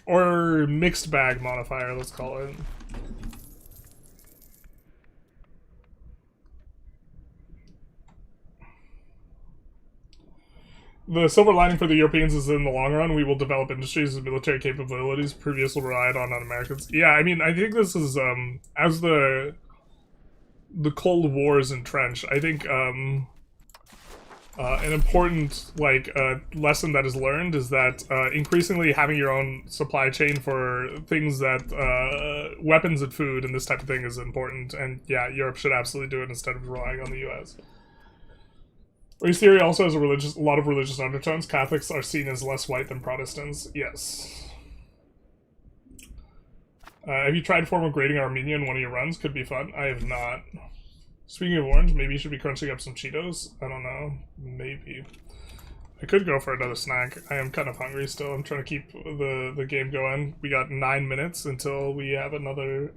Or mixed bag modifier, let's call it. The silver lining for the Europeans is in the long run, we will develop industries and military capabilities previously relied on non-Americans. Yeah, I mean, I think this is, as the Cold War is entrenched, I think, an important, like, lesson that is learned is that, increasingly having your own supply chain for things that, weapons and food and this type of thing is important, and yeah, Europe should absolutely do it instead of relying on the US. Race theory also has a lot of religious undertones. Catholics are seen as less white than Protestants. Yes. Have you tried formal grading Armenia in one of your runs? Could be fun. I have not. Speaking of orange, maybe you should be crunching up some Cheetos. I don't know. Maybe. I could go for another snack. I am kind of hungry still. I'm trying to keep the game going. We got 9 minutes until we have another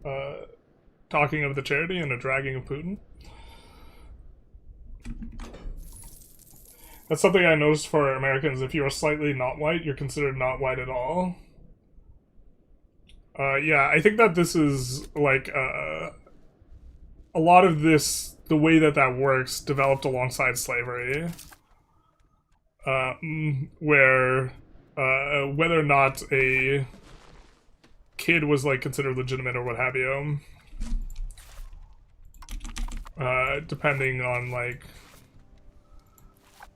talking of the charity and a dragging of Putin. That's something I noticed for Americans. If you are slightly not white, you're considered not white at all. Yeah, I think that this is, like, a lot of this, the way that that works, developed alongside slavery. Where, whether or not a kid was, like, considered legitimate or what have you, depending on, like...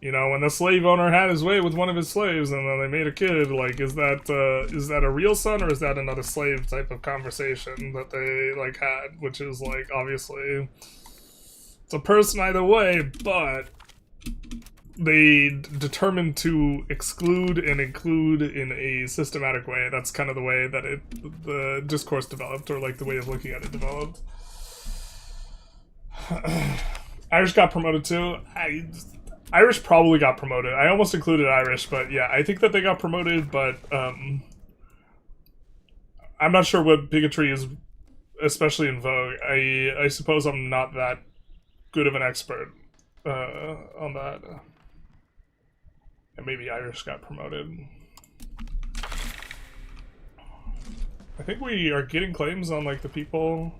You know, when the slave owner had his way with one of his slaves and then they made a kid, like, is that a real son or is that another slave type of conversation that they, like, had? Which is, like, obviously, it's a person either way, but they determined to exclude and include in a systematic way. That's kind of the way that the discourse developed, or, like, the way of looking at it developed. Irish got promoted too. Irish probably got promoted. I almost included Irish, but yeah, I think that they got promoted, but I'm not sure what bigotry is especially in vogue. I suppose I'm not that good of an expert on that. And maybe Irish got promoted. I think we are getting claims on, like, the people.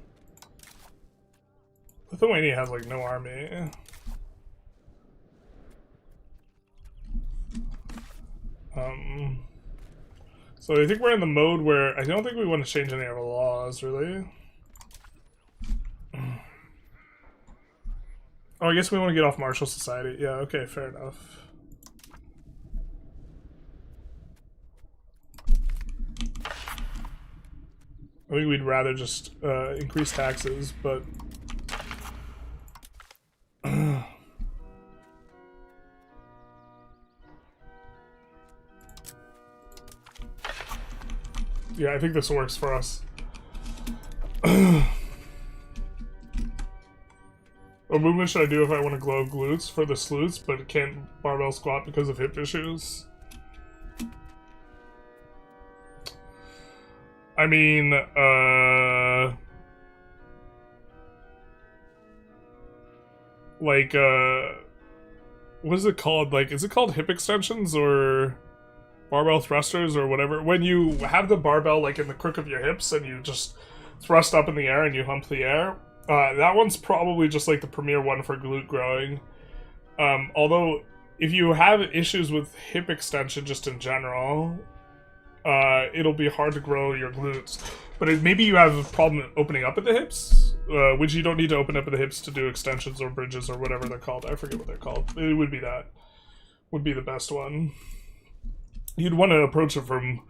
Lithuania has, like, no army. So I think we're in the mode where I don't think we want to change any of our laws, really. Oh, I guess we want to get off martial society. Yeah, okay, fair enough. I think we'd rather just increase taxes, but... Yeah, I think this works for us. What movement should I do if I want to glow glutes for the sleuths, but can't barbell squat because of hip issues? I mean, like, what is it called? Like, is it called hip extensions or barbell thrusters or whatever? When you have the barbell, like, in the crook of your hips and you just thrust up in the air and you hump the air, that one's probably just, like, the premier one for glute growing. Although, if you have issues with hip extension just in general, it'll be hard to grow your glutes. But maybe you have a problem opening up at the hips, which you don't need to open up at the hips to do extensions or bridges or whatever they're called. I forget what they're called. It would be that. Would be the best one. You'd want to approach it from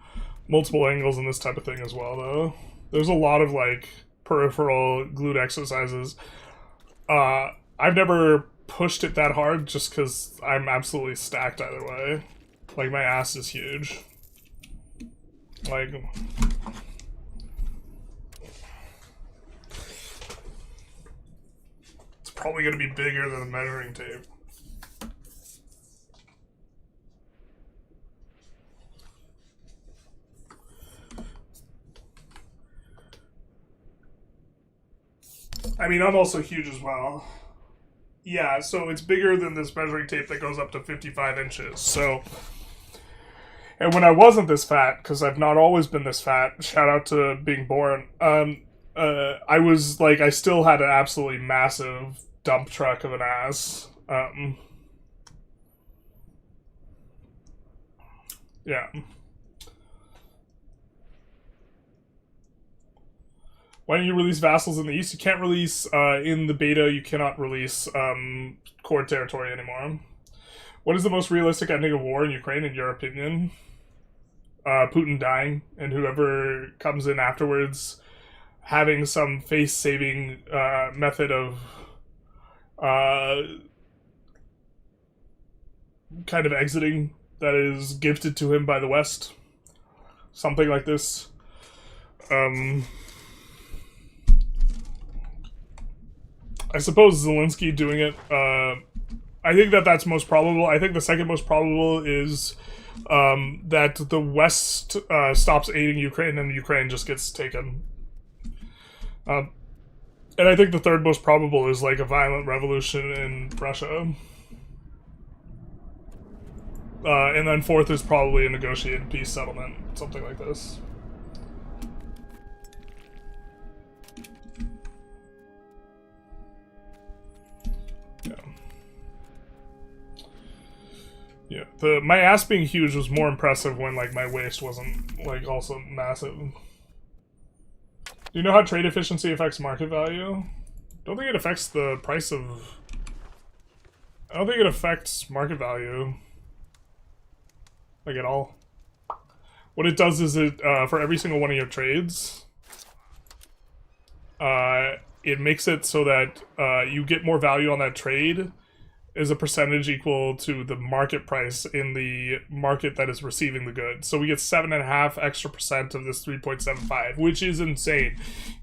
multiple angles in this type of thing as well, though. There's a lot of, like, peripheral glute exercises. I've never pushed it that hard just because I'm absolutely stacked either way. Like, my ass is huge. Like, it's probably going to be bigger than a measuring tape. I mean, I'm also huge as well. Yeah, so it's bigger than this measuring tape that goes up to 55 inches. So, and when I wasn't this fat, because I've not always been this fat, shout out to being born, I was, like, I still had an absolutely massive dump truck of an ass. Yeah. Why don't you release vassals in the east? You can't release, in the beta, you cannot release core territory anymore. What is the most realistic ending of war in Ukraine, in your opinion? Putin dying, and whoever comes in afterwards having some face-saving method of kind of exiting that is gifted to him by the West. Something like this. I suppose Zelensky doing it, I think that that's most probable. I think the second most probable is that the West stops aiding Ukraine and Ukraine just gets taken. And I think the third most probable is like a violent revolution in Russia. And then fourth is probably a negotiated peace settlement, something like this. Yeah, my ass being huge was more impressive when, like, my waist wasn't, like, also massive. Do you know how trade efficiency affects market value? Don't think it affects the price of... I don't think it affects market value. Like, at all. What it does is it, for every single one of your trades, it makes it so that you get more value on that trade is a percentage equal to the market price in the market that is receiving the goods. So we get 7.5% extra of this 3.75, which is insane.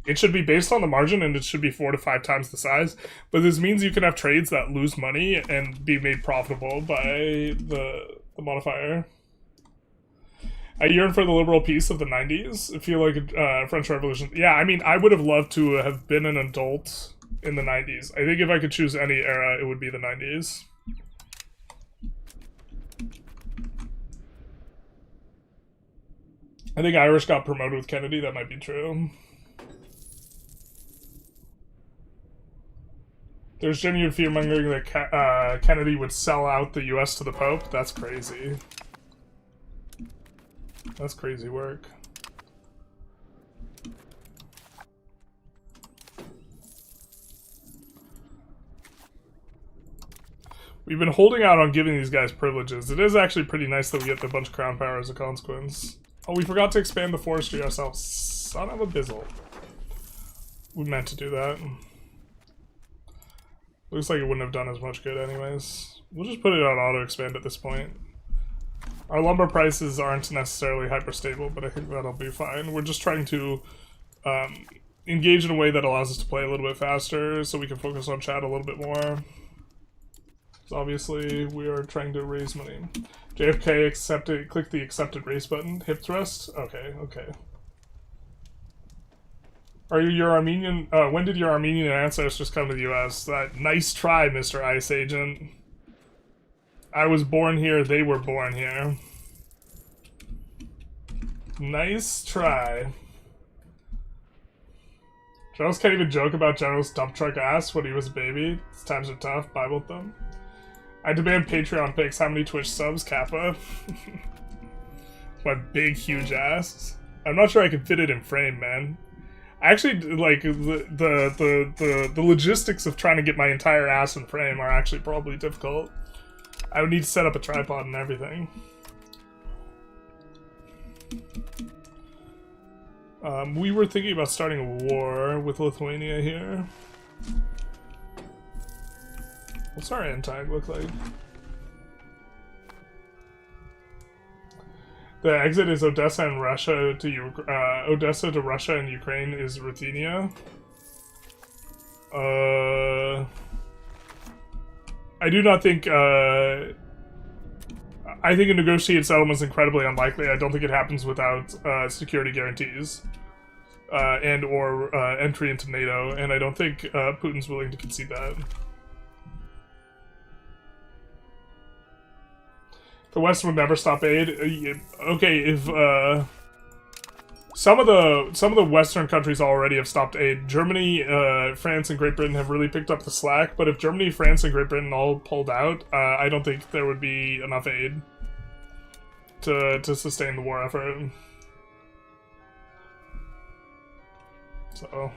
It should be based on the margin and it should be 4 to 5 times the size. But this means you can have trades that lose money and be made profitable by the modifier. I yearn for the liberal peace of the 90s. I feel like French Revolution. Yeah, I mean, I would have loved to have been an adult in the 90s. I think if I could choose any era, it would be the 90s. I think Irish got promoted with Kennedy. That might be true. There's genuine fear-mongering that Kennedy would sell out the US to the Pope. That's crazy. That's crazy work. We've been holding out on giving these guys privileges. It is actually pretty nice that we get a bunch of crown power as a consequence. Oh, we forgot to expand the forestry ourselves. Son of a bizzle. We meant to do that. Looks like it wouldn't have done as much good anyways. We'll just put it on auto-expand at this point. Our lumber prices aren't necessarily hyper-stable, but I think that'll be fine. We're just trying to engage in a way that allows us to play a little bit faster so we can focus on chat a little bit more. So obviously, we are trying to raise money. JFK accepted, click the accepted raise button. Hip thrust? Okay, okay. Are you your Armenian? When did your Armenian ancestors come to the U.S.? Nice try, Mr. ICE agent. I was born here. They were born here. Nice try. Generals can't even joke about General's dump truck ass when he was a baby. These times are tough. Bible them. I demand Patreon pics. How many Twitch subs, Kappa? My big, huge ass. I'm not sure I can fit it in frame, man. Actually, like, the logistics of trying to get my entire ass in frame are actually probably difficult. I would need to set up a tripod and everything. We were thinking about starting a war with Lithuania here. What's our end tag look like? The exit is Odessa and Russia to Odessa to Russia and Ukraine is Ruthenia. I do not think. I think a negotiated settlement is incredibly unlikely. I don't think it happens without security guarantees and or entry into NATO, and I don't think Putin's willing to concede that. The West would never stop aid. Okay, if some of the Western countries already have stopped aid. Germany, France, and Great Britain have really picked up the slack. But if Germany, France, and Great Britain all pulled out, I don't think there would be enough aid to sustain the war effort. So.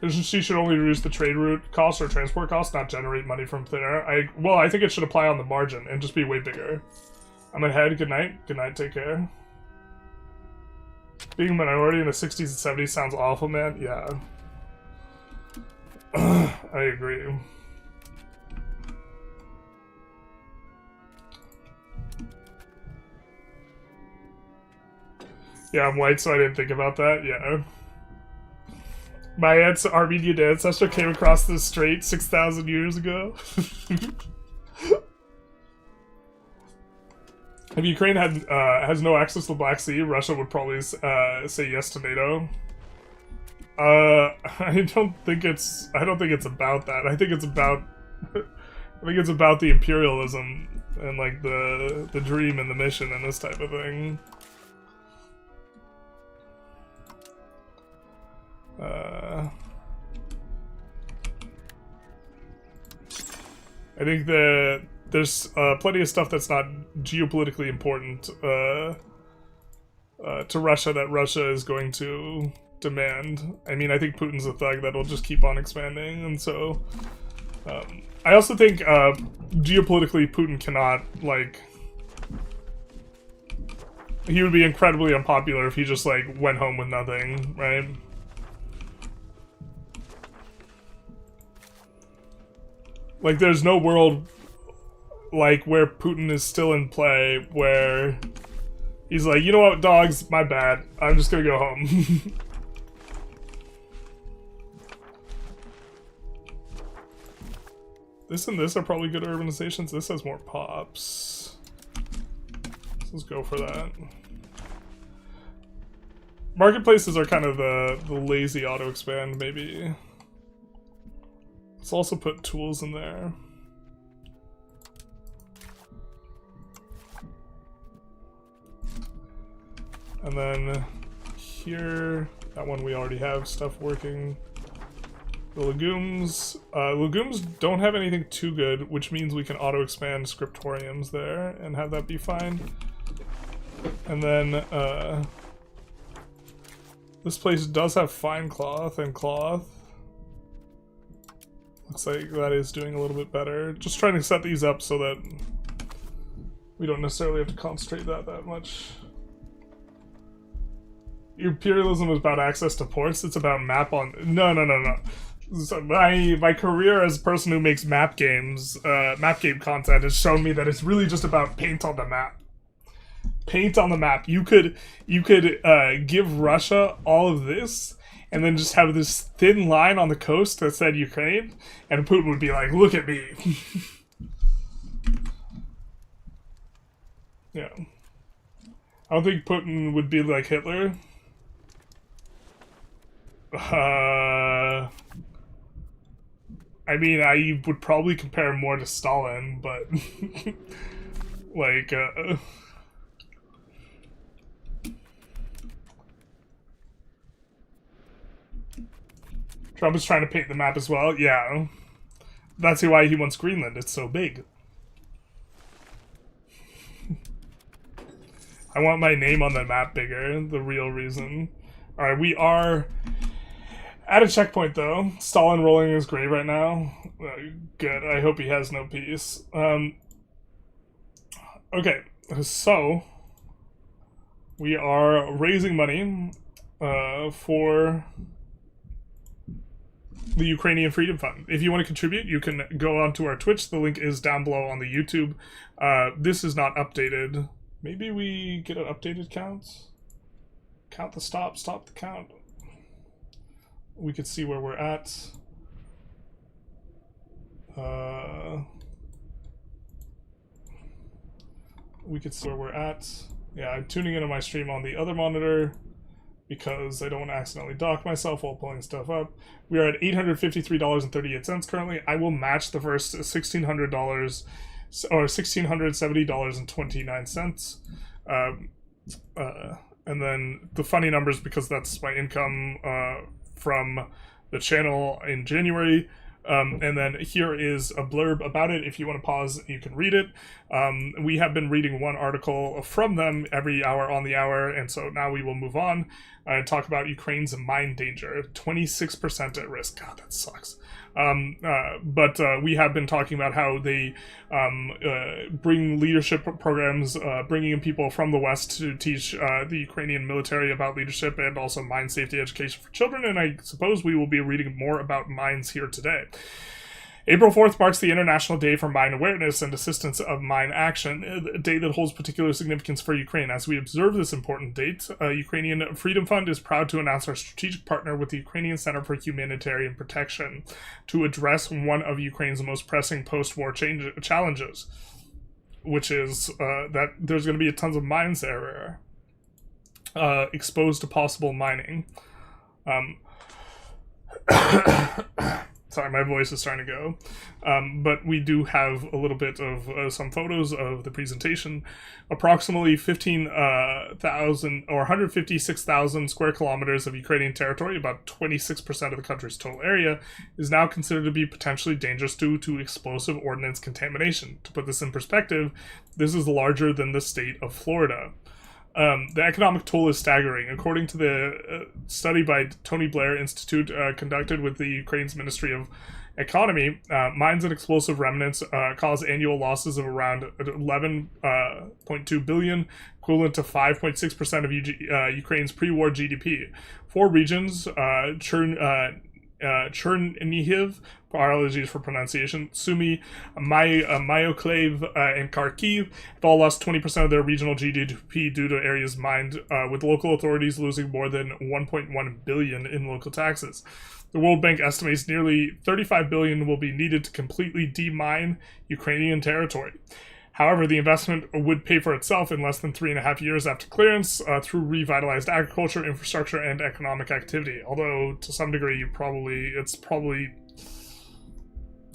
She should only reduce the trade route costs or transport costs, not generate money from thin air. Well, I think it should apply on the margin and just be way bigger. I'm ahead. Good night. Good night. Take care. Being a minority in the 60s and 70s sounds awful, man. Yeah. I agree. Yeah, I'm white, so I didn't think about that. Yeah. My Armenian ancestor came across this strait 6,000 years ago. If Ukraine has no access to the Black Sea, Russia would probably say yes to NATO. I don't think it's about that. I think it's about the imperialism and like the dream and the mission and this type of thing. I think that there's plenty of stuff that's not geopolitically important to Russia that Russia is going to demand. I mean, I think Putin's a thug that'll just keep on expanding, and so I also think geopolitically Putin cannot, like, he would be incredibly unpopular if he just like went home with nothing, right? Like, there's no world, like, where Putin is still in play, where he's like, you know what, dogs, my bad. I'm just gonna go home. This and this are probably good urbanizations. This has more pops. So let's go for that. Marketplaces are kind of the lazy auto-expand, maybe. Let's also put tools in there. And then here, that one we already have stuff working. The legumes. Legumes don't have anything too good, which means we can auto-expand scriptoriums there and have that be fine. And then this place does have fine cloth and cloth. Looks like that is doing a little bit better. Just trying to set these up so that we don't necessarily have to concentrate that much. Imperialism is about access to ports. It's about map on... No. So my career as a person who makes map games, map game content has shown me that it's really just about paint on the map. Paint on the map. You could give Russia all of this and then just have this thin line on the coast that said Ukraine, and Putin would be like, look at me. Yeah. I don't think Putin would be like Hitler. I mean, I would probably compare more to Stalin, but like, Trump is trying to paint the map as well. Yeah, that's why he wants Greenland. It's so big. I want my name on the map bigger. The real reason. All right, we are at a checkpoint, though. Stalin rolling in his grave right now. Good. I hope he has no peace. Okay, so we are raising money for the Ukrainian Freedom Fund. If you want to contribute, you can go onto our Twitch. The link is down below on the YouTube. This is not updated. Maybe we get an updated count? Count the stop the count. We could see where we're at. We could see where we're at. Yeah, I'm tuning into my stream on the other monitor because I don't want to accidentally dock myself while pulling stuff up. We are at $853.38 currently. I will match the first $1,600 or $1,670.29. And then the funny numbers, because that's my income from the channel in January. And then here is a blurb about it. If you want to pause, you can read it. We have been reading one article from them every hour on the hour, and so now we will move on and talk about Ukraine's mine danger. 26% at risk. God, that sucks. But we have been talking about how they bring leadership programs, bringing in people from the West to teach the Ukrainian military about leadership and also mine safety education for children, and I suppose we will be reading more about mines here today. April 4th marks the International Day for Mine Awareness and Assistance of Mine Action, a day that holds particular significance for Ukraine. As we observe this important date, Ukrainian Freedom Fund is proud to announce our strategic partner with the Ukrainian Center for Humanitarian Protection to address one of Ukraine's most pressing post-war challenges, which is that there's going to be tons of mines there exposed to possible mining. Sorry, my voice is starting to go. But we do have a little bit of some photos of the presentation. Approximately 15,000 or 156,000 square kilometers of Ukrainian territory, about 26% of the country's total area, is now considered to be potentially dangerous due to explosive ordnance contamination. To put this in perspective, this is larger than the state of Florida. The economic toll is staggering. According to the study by Tony Blair Institute conducted with the Ukraine's Ministry of Economy, mines and explosive remnants cause annual losses of around 11.2 billion, equivalent to 5.6% of Ukraine's pre-war GDP. Four regions, Chernihiv, apologies for pronunciation, Sumy, Mykolaiv, and Kharkiv have all lost 20% of their regional GDP due to areas mined, with local authorities losing more than 1.1 billion in local taxes. The World Bank estimates nearly 35 billion will be needed to completely demine Ukrainian territory. However, the investment would pay for itself in less than 3.5 years after clearance through revitalized agriculture, infrastructure, and economic activity. Although, to some degree, it's probably...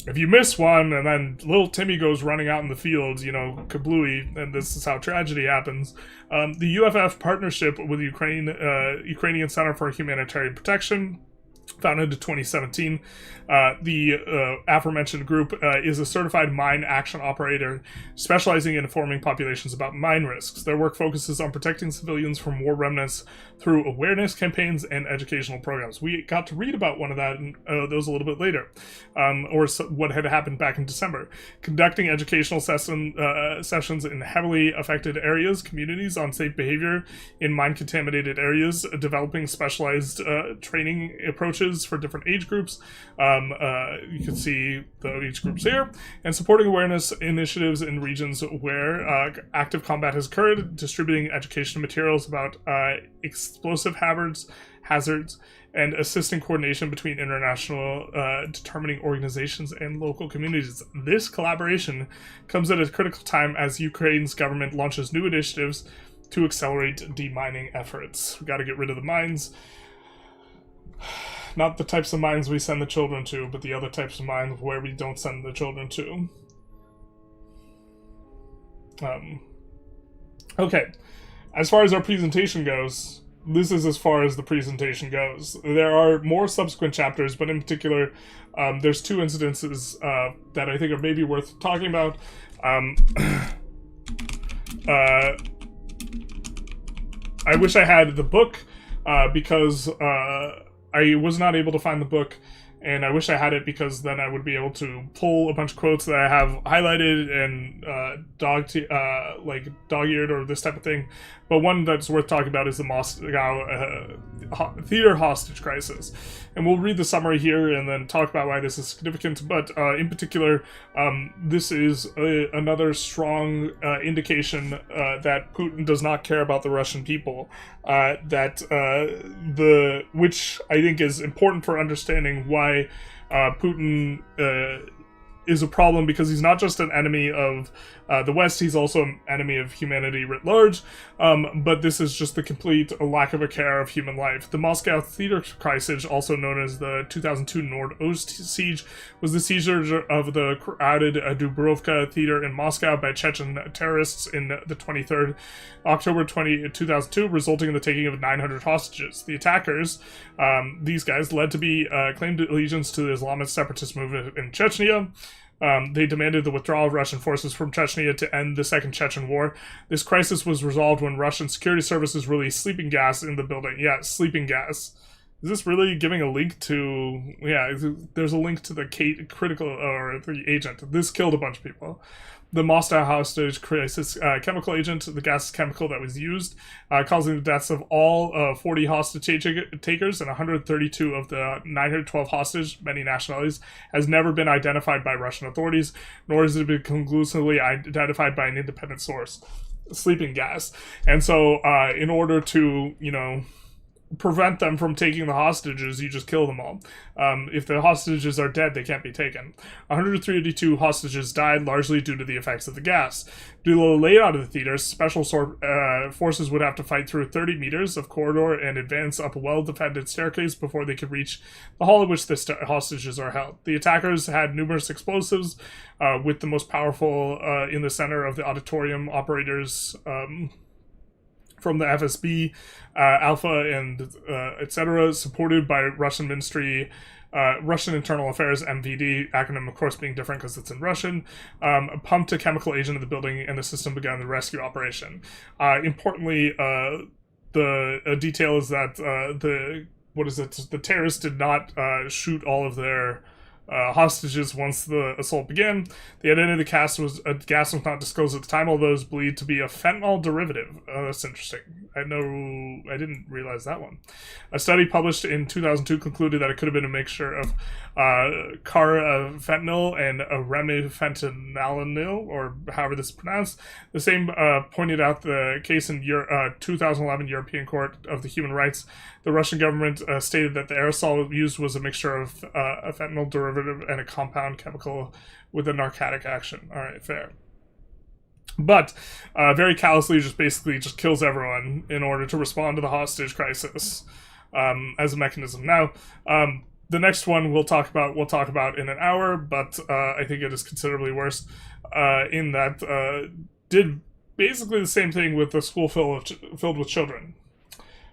If you miss one and then little Timmy goes running out in the fields, kablooey, and this is how tragedy happens. The UFF partnership with Ukrainian Center for Humanitarian Protection, founded in 2017. The aforementioned group is a certified mine action operator specializing in informing populations about mine risks. Their work focuses on protecting civilians from war remnants through awareness campaigns and educational programs. We got to read about one of those a little bit later, or what had happened back in December. Conducting educational sessions in heavily affected areas, communities on safe behavior in mine-contaminated areas, developing specialized training approaches for different age groups. You can see the age groups here, and supporting awareness initiatives in regions where active combat has occurred, distributing educational materials about explosive hazards, and assisting coordination between international determining organizations and local communities. This collaboration comes at a critical time as Ukraine's government launches new initiatives to accelerate demining efforts. We got to get rid of the mines. Not the types of mines we send the children to, but the other types of mines where we don't send the children to. Okay. As far as our presentation goes, this is as far as the presentation goes. There are more subsequent chapters, but in particular, there's two incidences that I think are maybe worth talking about. I wish I had the book, because I was not able to find the book, and I wish I had it because then I would be able to pull a bunch of quotes that I have highlighted and like dog-eared or this type of thing. But one that's worth talking about is the Moscow theater hostage crisis. And we'll read the summary here and then talk about why this is significant. But in particular, this is another strong indication that Putin does not care about the Russian people. Which I think is important for understanding why Putin is a problem, because he's not just an enemy of the West, he's also an enemy of humanity writ large, but this is just the complete lack of a care of human life. The Moscow theater crisis, also known as the 2002 Nordost siege, was the seizure of the crowded Dubrovka theater in Moscow by Chechen terrorists in the 23rd October 2002, resulting in the taking of 900 hostages. The attackers, these guys, led to be claimed allegiance to the Islamist separatist movement in Chechnya. They demanded the withdrawal of Russian forces from Chechnya to end the Second Chechen War. This crisis was resolved when Russian security services released sleeping gas in the building. Yeah, sleeping gas. Is this really giving a link to... Yeah, there's a link to the critical, or the agent. This killed a bunch of people. The Moscow hostage crisis chemical agent, the gas chemical that was used, causing the deaths of all 40 hostage takers and 132 of the 912 hostage, many nationalities, has never been identified by Russian authorities, nor has it been conclusively identified by an independent source. Sleeping gas. And so, in order to, prevent them from taking the hostages, you just kill them all. If the hostages are dead, they can't be taken. 132 hostages died, largely due to the effects of the gas. Due to the layout of the theater, special forces would have to fight through 30 meters of corridor and advance up a well-defended staircase before they could reach the hall in which the hostages are held. The attackers had numerous explosives, with the most powerful in the center of the auditorium. Operators from the FSB, Alpha, and etc., supported by Russian Russian Internal Affairs, MVD, acronym of course being different because it's in Russian, pumped a chemical agent in the building, and the system began the rescue operation. Importantly, the detail is that the terrorists did not shoot all of their hostages once the assault began. The identity of the gas was not disclosed at the time, although it was believed to be a fentanyl derivative. That's interesting. I didn't realize that one. A study published in 2002 concluded that it could have been a mixture of carfentanil and remifentanil, or however this is pronounced. The same pointed out the case in 2011 European Court of the Human Rights. The Russian government stated that the aerosol used was a mixture of a fentanyl derivative and a compound chemical with a narcotic action. All right, fair. But very callously basically kills everyone in order to respond to the hostage crisis as a mechanism. Now, the next one we'll talk about in an hour, but I think it is considerably worse in that did basically the same thing with the school filled with children.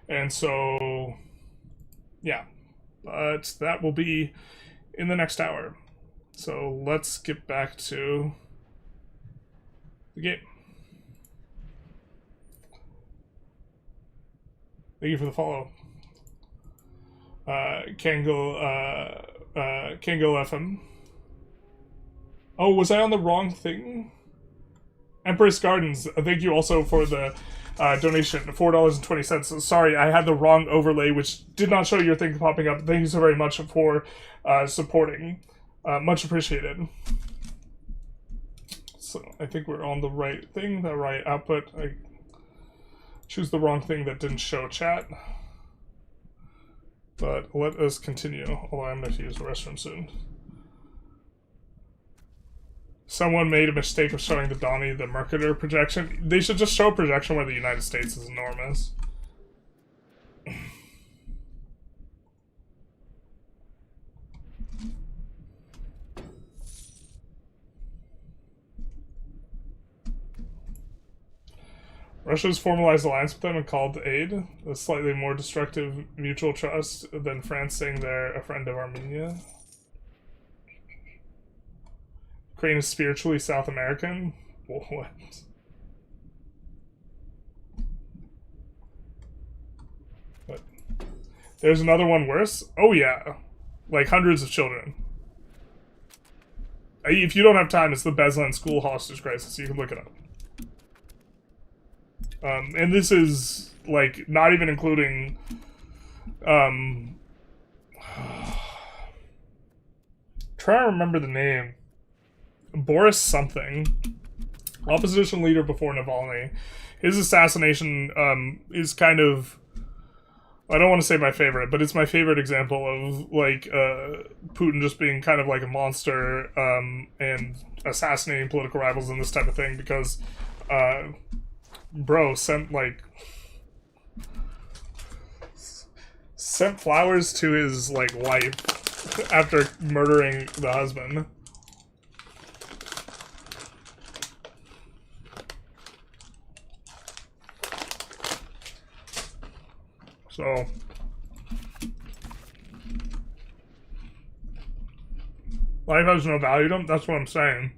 And so, yeah, but that will be in the next hour. So let's get back to the game. Thank you for the follow. Kangol FM. Oh, was I on the wrong thing? Empress Gardens, thank you also for the donation, $4.20. Sorry, I had the wrong overlay, which did not show your thing popping up. Thank you so very much for supporting. Much appreciated. So I think we're on the right thing, the right output. I choose the wrong thing that didn't show chat. But let us continue, although I'm going to use the restroom soon. Someone made a mistake of showing the Donnie the marketer projection. They should just show a projection where the United States is enormous. Russia's formalized alliance with them and called to aid. A slightly more destructive mutual trust than France saying they're a friend of Armenia. Ukraine is spiritually South American? What? What? There's another one worse? Oh yeah. Like hundreds of children. If you don't have time, it's the Beslan school hostage crisis. You can look it up. And this is, like, not even including, trying to remember the name. Boris something. Opposition leader before Navalny. His assassination, is kind of, I don't want to say my favorite, but it's my favorite example of, like, Putin just being kind of like a monster, and assassinating political rivals and this type of thing, because, bro sent flowers to his like wife after murdering the husband. So life has no value to them. That's what I'm saying.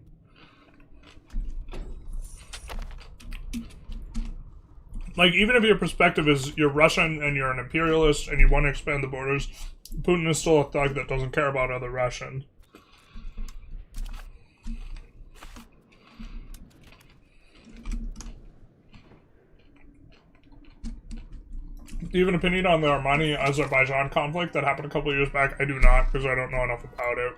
Like, even if your perspective is you're Russian and you're an imperialist and you want to expand the borders, Putin is still a thug that doesn't care about other Russians. Do you have an opinion on the Armenia-Azerbaijan conflict that happened a couple of years back? I do not, because I don't know enough about it.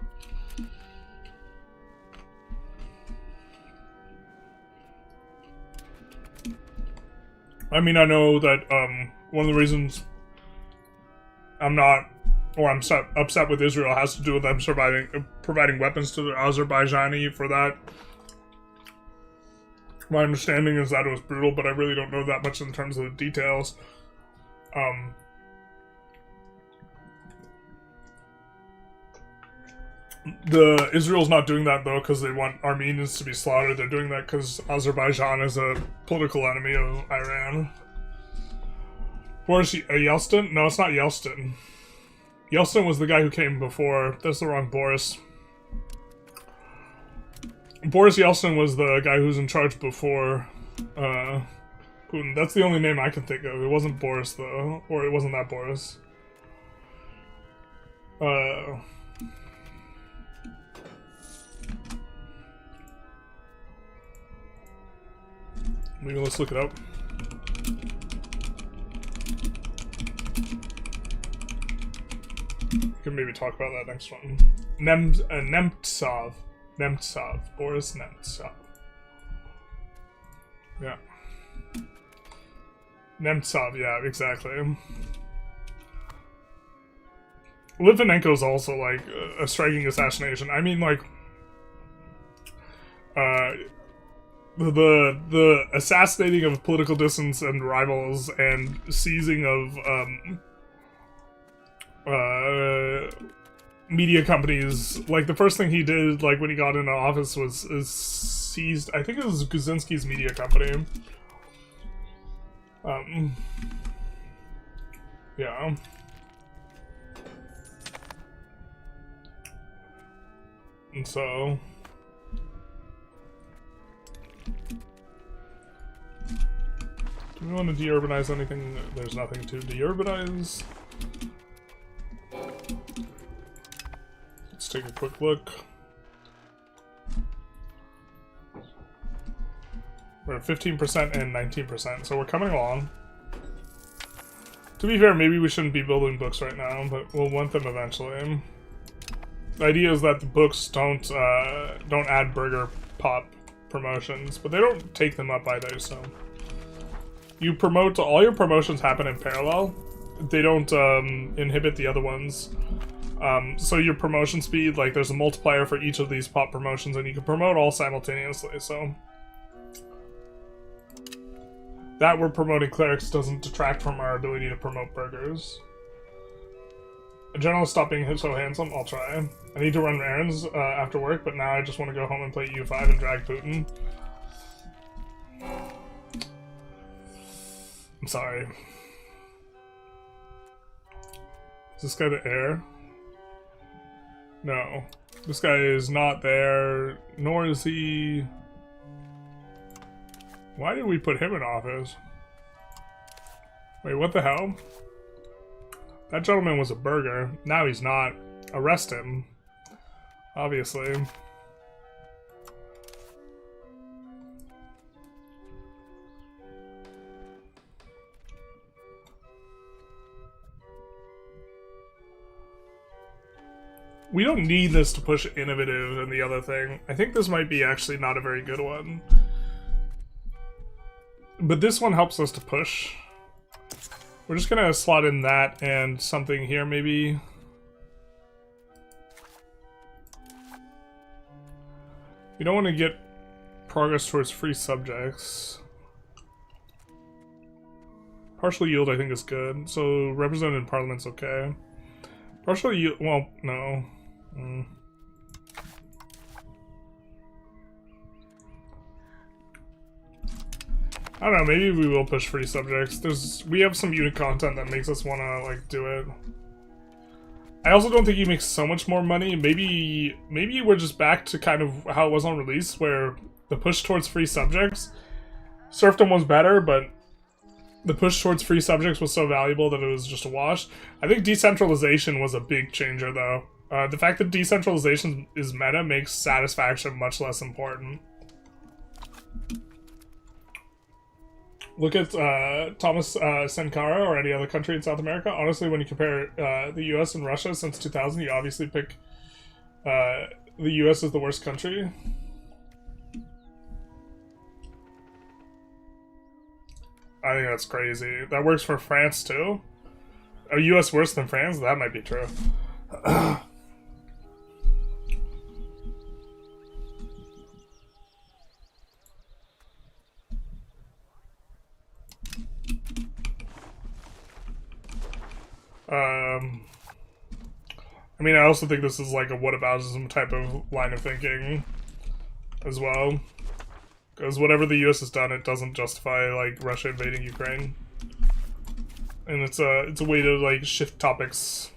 I mean, I know that one of the reasons I'm upset with Israel has to do with them providing weapons to the Azerbaijani for that. My understanding is that it was brutal, but I really don't know that much in terms of the details. Israel's not doing that, though, because they want Armenians to be slaughtered. They're doing that because Azerbaijan is a political enemy of Iran. Boris Yeltsin? No, it's not Yeltsin. Yeltsin was the guy who came before. That's the wrong Boris. Boris Yeltsin was the guy who was in charge before Putin. That's the only name I can think of. It wasn't Boris, though. Or it wasn't that Boris. Maybe let's look it up. We can maybe talk about that next one. Nemtsov. Boris Nemtsov. Yeah. Nemtsov, yeah, exactly. Litvinenko's also, like, a striking assassination. I mean, like, the assassinating of political dissidents and rivals and seizing of media companies. Like, the first thing he did, like, when he got into office was seized, I think it was Guzinski's media company. Yeah. And so do we want to de-urbanize anything? There's nothing to de-urbanize. Let's take a quick look. We're at 15% and 19%, so we're coming along. To be fair, maybe we shouldn't be building books right now, but we'll want them eventually. The idea is that the books don't add burger pop promotions, but they don't take them up either, so you promote, all your promotions happen in parallel. They don't inhibit the other ones. So your promotion speed, like, there's a multiplier for each of these pop promotions, and you can promote all simultaneously, so that we're promoting clerics doesn't detract from our ability to promote burgers. A general, stop being so handsome. I'll try. I need to run errands after work, but now I just want to go home and play EU5 and drag Putin. I'm sorry. Is this guy the heir? No. This guy is not there, nor is he... Why did we put him in office? Wait, what the hell? That gentleman was a burger. Now he's not. Arrest him. Obviously. We don't need this to push innovative and the other thing. I think this might be actually not a very good one. But this one helps us to push. We're just gonna slot in that and something here maybe. We don't want to get progress towards free subjects. Partial yield I think is good. So represented in parliament's okay. Partial yield, well, no. I don't know, maybe we will push free subjects. We have some unit content that makes us want to, like, do it. I also don't think he makes so much more money. Maybe we're just back to kind of how it was on release, where the push towards free subjects, serfdom was better, but the push towards free subjects was so valuable that it was just a wash. I think decentralization was a big changer, though. The fact that decentralization is meta makes satisfaction much less important. Look at Thomas Sankara or any other country in South America. Honestly, when you compare the US and Russia since 2000, you obviously pick the US as the worst country. I think that's crazy. That works for France too? Are US worse than France? That might be true. I mean, I also think this is like a whataboutism type of line of thinking as well. Because whatever the US has done, it doesn't justify, like, Russia invading Ukraine. And it's a way to, like, shift topics.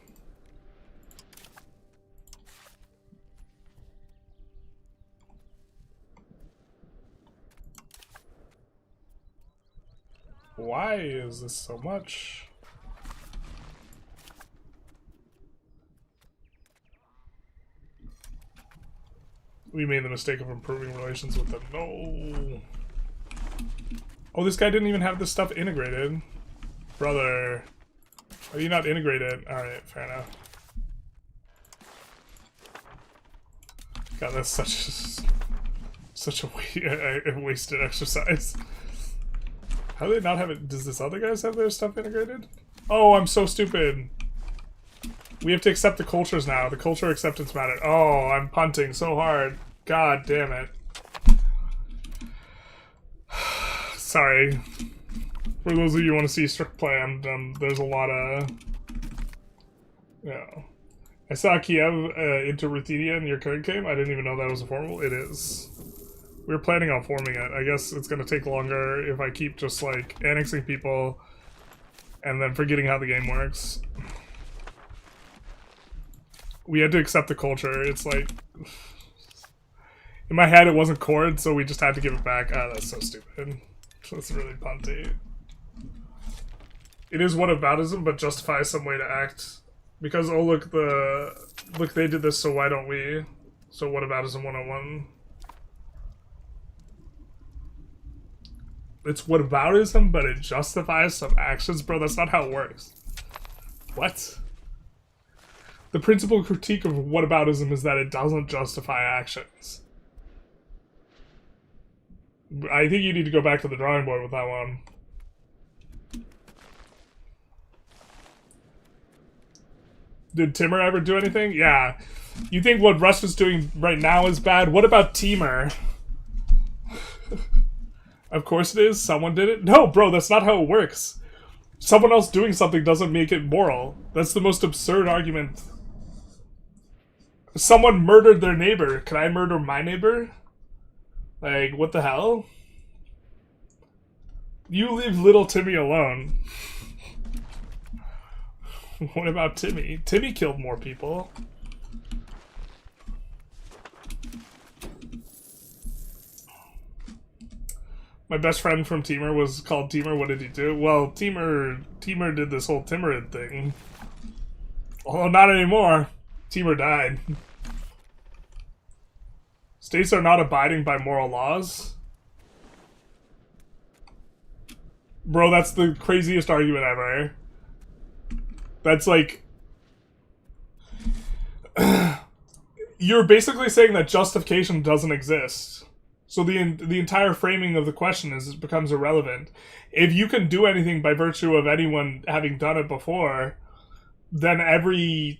Why is this so much? We made the mistake of improving relations with them. No. Oh, this guy didn't even have this stuff integrated. Brother. Are you not integrated? Alright, fair enough. God, that's such a wasted exercise. How do they not have it? Does this other guys have their stuff integrated? Oh, I'm so stupid. We have to accept the cultures now. The culture acceptance matter. Oh, I'm punting so hard. God damn it. Sorry. For those of you who want to see strict play, there's a lot of... Yeah. I saw Kiev into Ruthenia in your current game. I didn't even know that was a formal. It is. We were planning on forming it. I guess it's going to take longer if I keep just, like, annexing people and then forgetting how the game works. We had to accept the culture. It's like... In my head, it wasn't chord, so we just had to give it back. Ah, that's so stupid. That's really punty. It is whataboutism, but justifies some way to act. Because, oh, look, they did this, so why don't we? So whataboutism 101. It's whataboutism, but it justifies some actions? Bro, that's not how it works. What? The principal critique of whataboutism is that it doesn't justify actions. I think you need to go back to the drawing board with that one. Did Timur ever do anything? Yeah. You think what Russia's doing right now is bad? What about Timur? Of course it is. Someone did it. No, bro, that's not how it works. Someone else doing something doesn't make it moral. That's the most absurd argument. Someone murdered their neighbor. Can I murder my neighbor? Like, what the hell? You leave little Timmy alone. What about Timmy? Timmy killed more people. My best friend from Teamer was called Teamer. What did he do? Well, Teamer did this whole Timurid thing. Although not anymore. Teamer died. States are not abiding by moral laws. Bro, that's the craziest argument ever. That's like... You're basically saying that justification doesn't exist. So the entire framing of the question becomes irrelevant. If you can do anything by virtue of anyone having done it before, then everything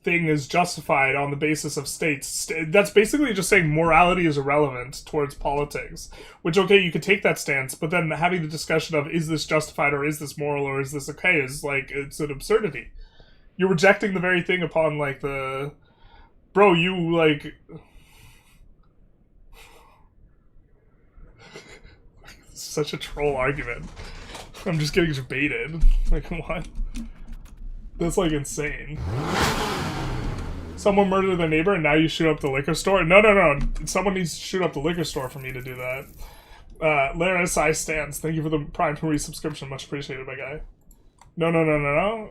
is justified on the basis of states. That's basically just saying morality is irrelevant towards politics. Which, okay, you could take that stance, but then having the discussion of is this justified or is this moral or is this okay is like, it's an absurdity. You're rejecting the very thing upon like the... Bro, you like... Such a troll argument. I'm just getting baited. Like, what? That's like insane. Someone murdered their neighbor and now you shoot up the liquor store? No. Someone needs to shoot up the liquor store for me to do that. Lara SI stands. Thank you for the Prime resubscription. Much appreciated, my guy. No.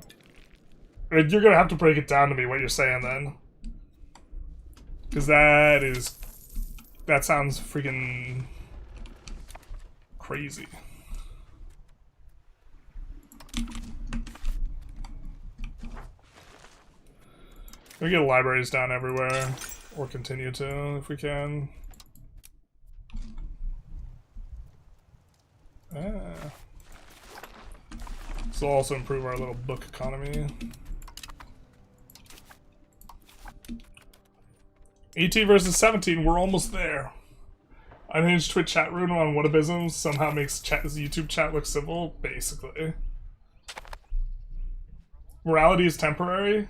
You're gonna have to break it down to me what you're saying then. Because that sounds freaking crazy. We get libraries down everywhere, or continue to if we can. This will also improve our little book economy. 18 versus 17, we're almost there. Unhinged Twitch chat room on whatabisms somehow makes YouTube chat look civil, basically. Morality is temporary?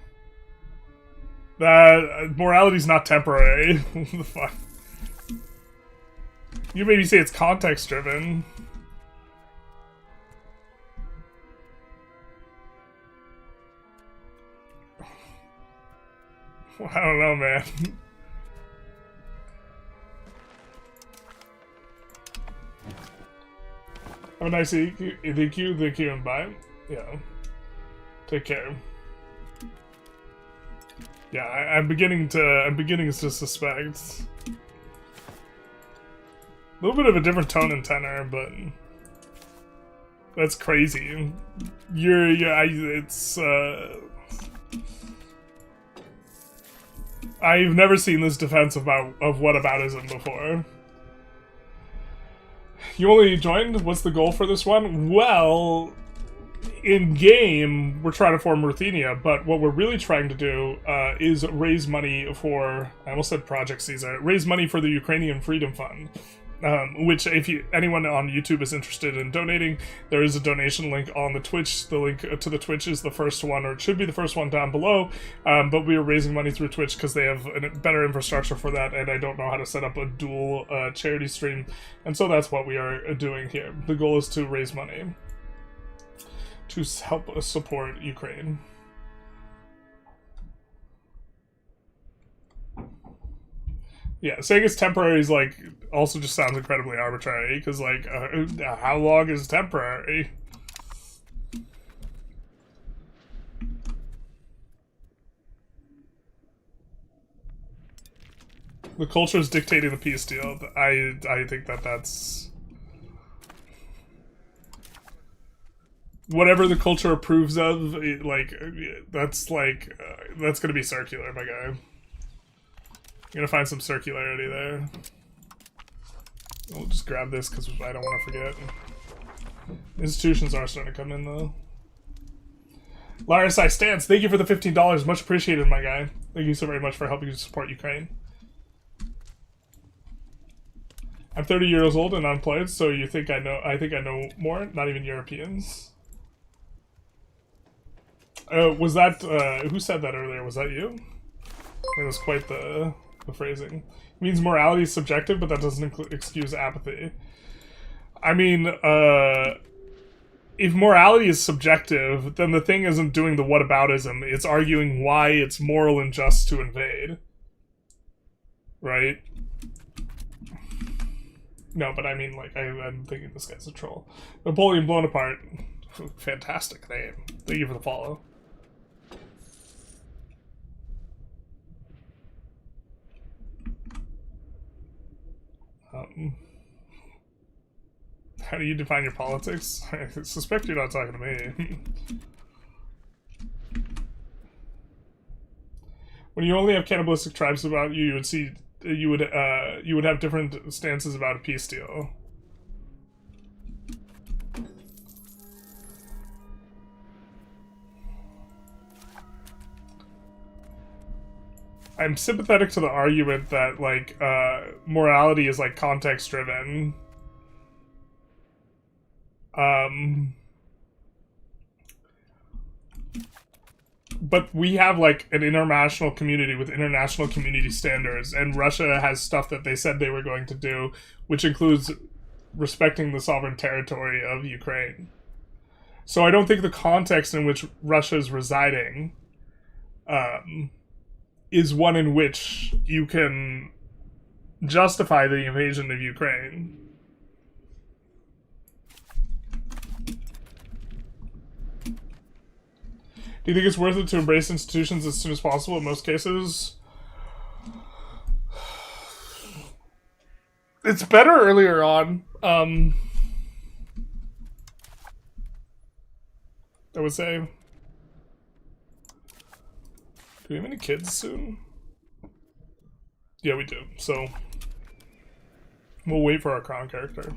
Morality is not temporary. What the fuck? You maybe say it's context driven. Well, I don't know, man. Have a nice week. Thank you, and bye. Yeah. Take care. Yeah, I'm beginning to suspect. A little bit of a different tone and tenor, but that's crazy. I've never seen this defense of whataboutism before. You only joined? What's the goal for this one? Well, in game, we're trying to form Ruthenia, but what we're really trying to do is raise money for, I almost said Project Caesar, raise money for the Ukrainian Freedom Fund. Which, if anyone on YouTube is interested in donating, there is a donation link on the Twitch. The link to the Twitch is the first one, or it should be the first one down below. But we are raising money through Twitch because they have a better infrastructure for that, and I don't know how to set up a dual charity stream. And so that's what we are doing here. The goal is to raise money to help support Ukraine. Yeah, saying it's temporary is like also just sounds incredibly arbitrary because like how long is temporary? The culture is dictating the peace deal. I think that's whatever the culture approves of. That's gonna be circular, my guy. I'm gonna find some circularity there. We'll just grab this because I don't want to forget. Institutions are starting to come in though. Laris I Stance, thank you for the $15. Much appreciated, my guy. Thank you so very much for helping to support Ukraine. I'm 30 years old and unemployed, so you think I know? I think I know more. Not even Europeans. Was that who said that earlier? Was that you? It was quite the phrasing. It means morality is subjective, but that doesn't excuse apathy. I mean, if morality is subjective, then the thing isn't doing the whataboutism. It's arguing why it's moral and just to invade. Right? No, but I mean, like, I'm thinking this guy's a troll. Napoleon Bonaparte. Fantastic name. Thank you for the follow. How do you define your politics? I suspect you're not talking to me. When you only have cannibalistic tribes about you, you would have different stances about a peace deal. I'm sympathetic to the argument that, like, morality is, like, context-driven. But we have, like, an international community with international community standards, and Russia has stuff that they said they were going to do, which includes respecting the sovereign territory of Ukraine. So I don't think the context in which Russia is residing, is one in which you can justify the invasion of Ukraine. Do you think it's worth it to embrace institutions as soon as possible in most cases? It's better earlier on. I would say. Do we have any kids soon? Yeah, we do. So we'll wait for our crown character.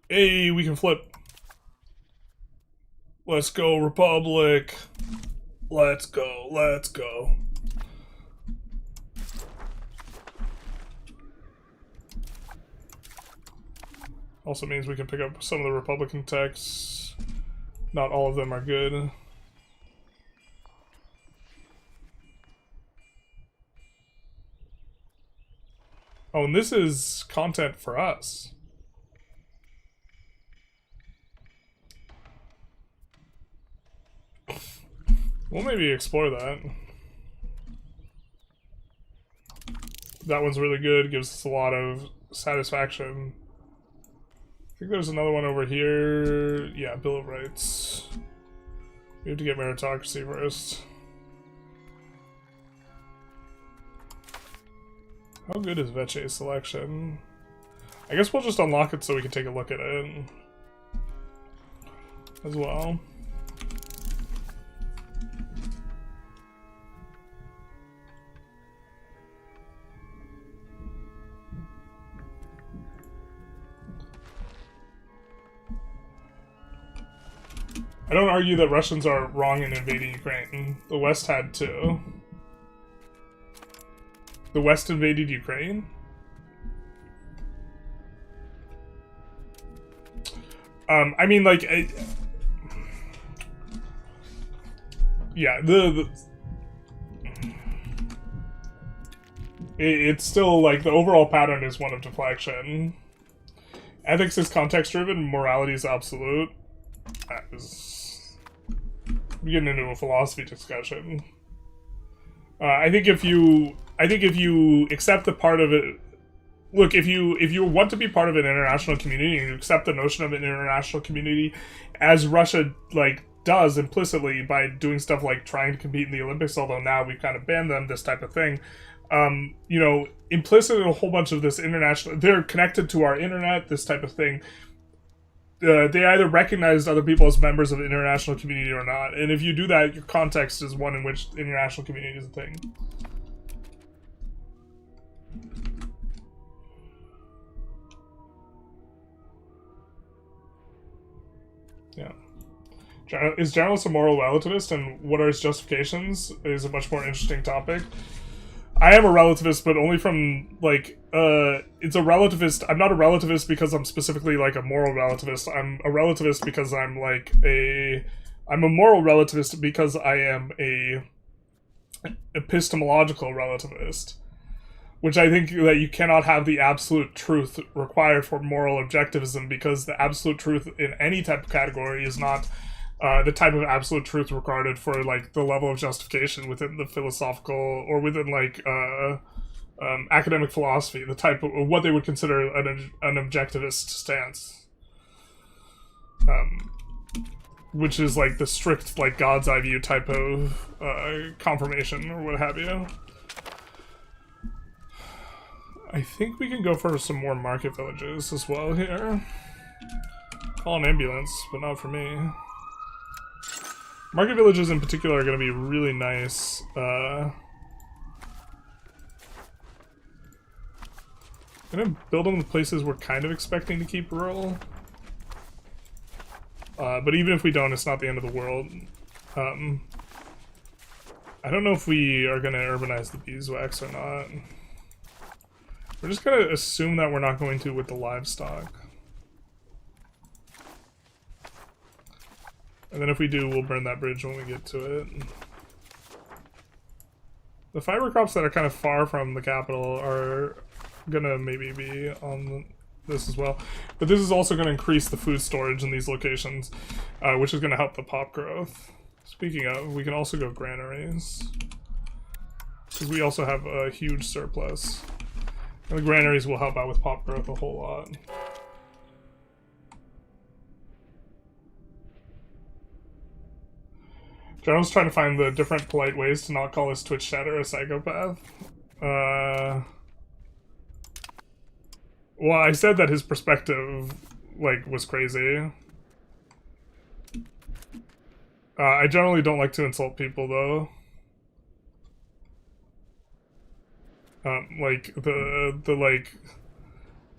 Hey, we can flip. Let's go, Republic. Let's go, let's go. Also means we can pick up some of the Republican texts. Not all of them are good. Oh, and this is content for us. We'll maybe explore that. That one's really good, gives us a lot of satisfaction. I think there's another one over here. Yeah, Bill of Rights. We have to get meritocracy first. How good is Veche's selection? I guess we'll just unlock it so we can take a look at it as well. I don't argue that Russians are wrong in invading Ukraine. The West had to. The West invaded Ukraine? I mean, like, yeah, it's still, like, the overall pattern is one of deflection. Ethics is context-driven, morality is absolute. That is... We're getting into a philosophy discussion. I think if you accept the part of it, look, if you want to be part of an international community and you accept the notion of an international community, as Russia like does implicitly by doing stuff like trying to compete in the Olympics, although now we've kind of banned them, this type of thing. You know, implicit in a whole bunch of this international, they're connected to our internet, this type of thing. They either recognized other people as members of the international community or not. And if you do that, your context is one in which the international community is a thing. Yeah. Is journalist a moral relativist, and what are his justifications is a much more interesting topic. I am a relativist, but only from, like, it's a relativist. I'm not a relativist because I'm specifically, like, a moral relativist. I'm a relativist because I'm, like, I'm a moral relativist because I am a epistemological relativist. which I think that you cannot have the absolute truth required for moral objectivism, because the absolute truth in any type of category is not the type of absolute truth regarded for like the level of justification within the philosophical or within like academic philosophy, the type of what they would consider an objectivist stance, which is like the strict like God's eye view type of confirmation or what have you. I think we can go for some more market villages as well here. Call an ambulance, but not for me. Market villages in particular are going to be really nice. I'm going to build them in places we're kind of expecting to keep rural. But even if we don't, it's not the end of the world. I don't know if we are going to urbanize the beeswax or not. We're just going to assume that we're not going to with the livestock. And then if we do, we'll burn that bridge when we get to it. The fiber crops that are kind of far from the capital are gonna maybe be on this as well. But this is also gonna increase the food storage in these locations, which is gonna help the pop growth. Speaking of, we can also go granaries, because we also have a huge surplus. And the granaries will help out with pop growth a whole lot. General's trying to find the different polite ways to not call his Twitch chatter a psychopath. Well, I said that his perspective, like, was crazy. I generally don't like to insult people, though. Like, the like,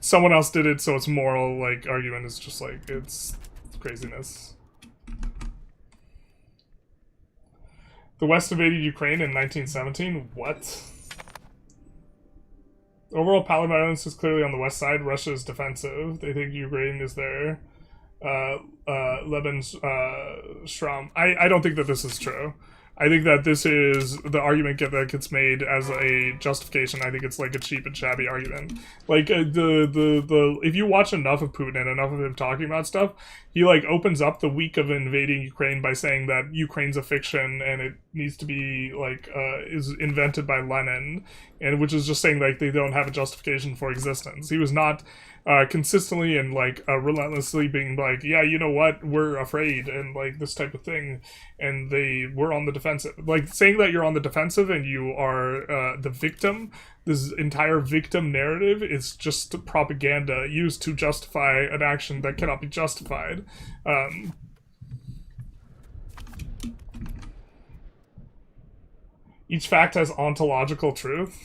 someone else did it, so it's moral, like, argument is just, like, it's craziness. The West invaded Ukraine in 1917? What? Overall, power balance is clearly on the west side. Russia is defensive. They think Ukraine is there. Leban's Strom. I don't think that this is true. I think that this is the argument that gets made as a justification. I think it's like a cheap and shabby argument. Like the if you watch enough of Putin and enough of him talking about stuff, he like opens up the week of invading Ukraine by saying that Ukraine's a fiction and it needs to be like is invented by Lenin, and which is just saying like they don't have a justification for existence. He was not consistently and like relentlessly being like, yeah, you know what, we're afraid and like this type of thing, and they were on the defensive. Like saying that you're on the defensive and you are the victim, this entire victim narrative is just propaganda used to justify an action that cannot be justified. Each fact has ontological truth.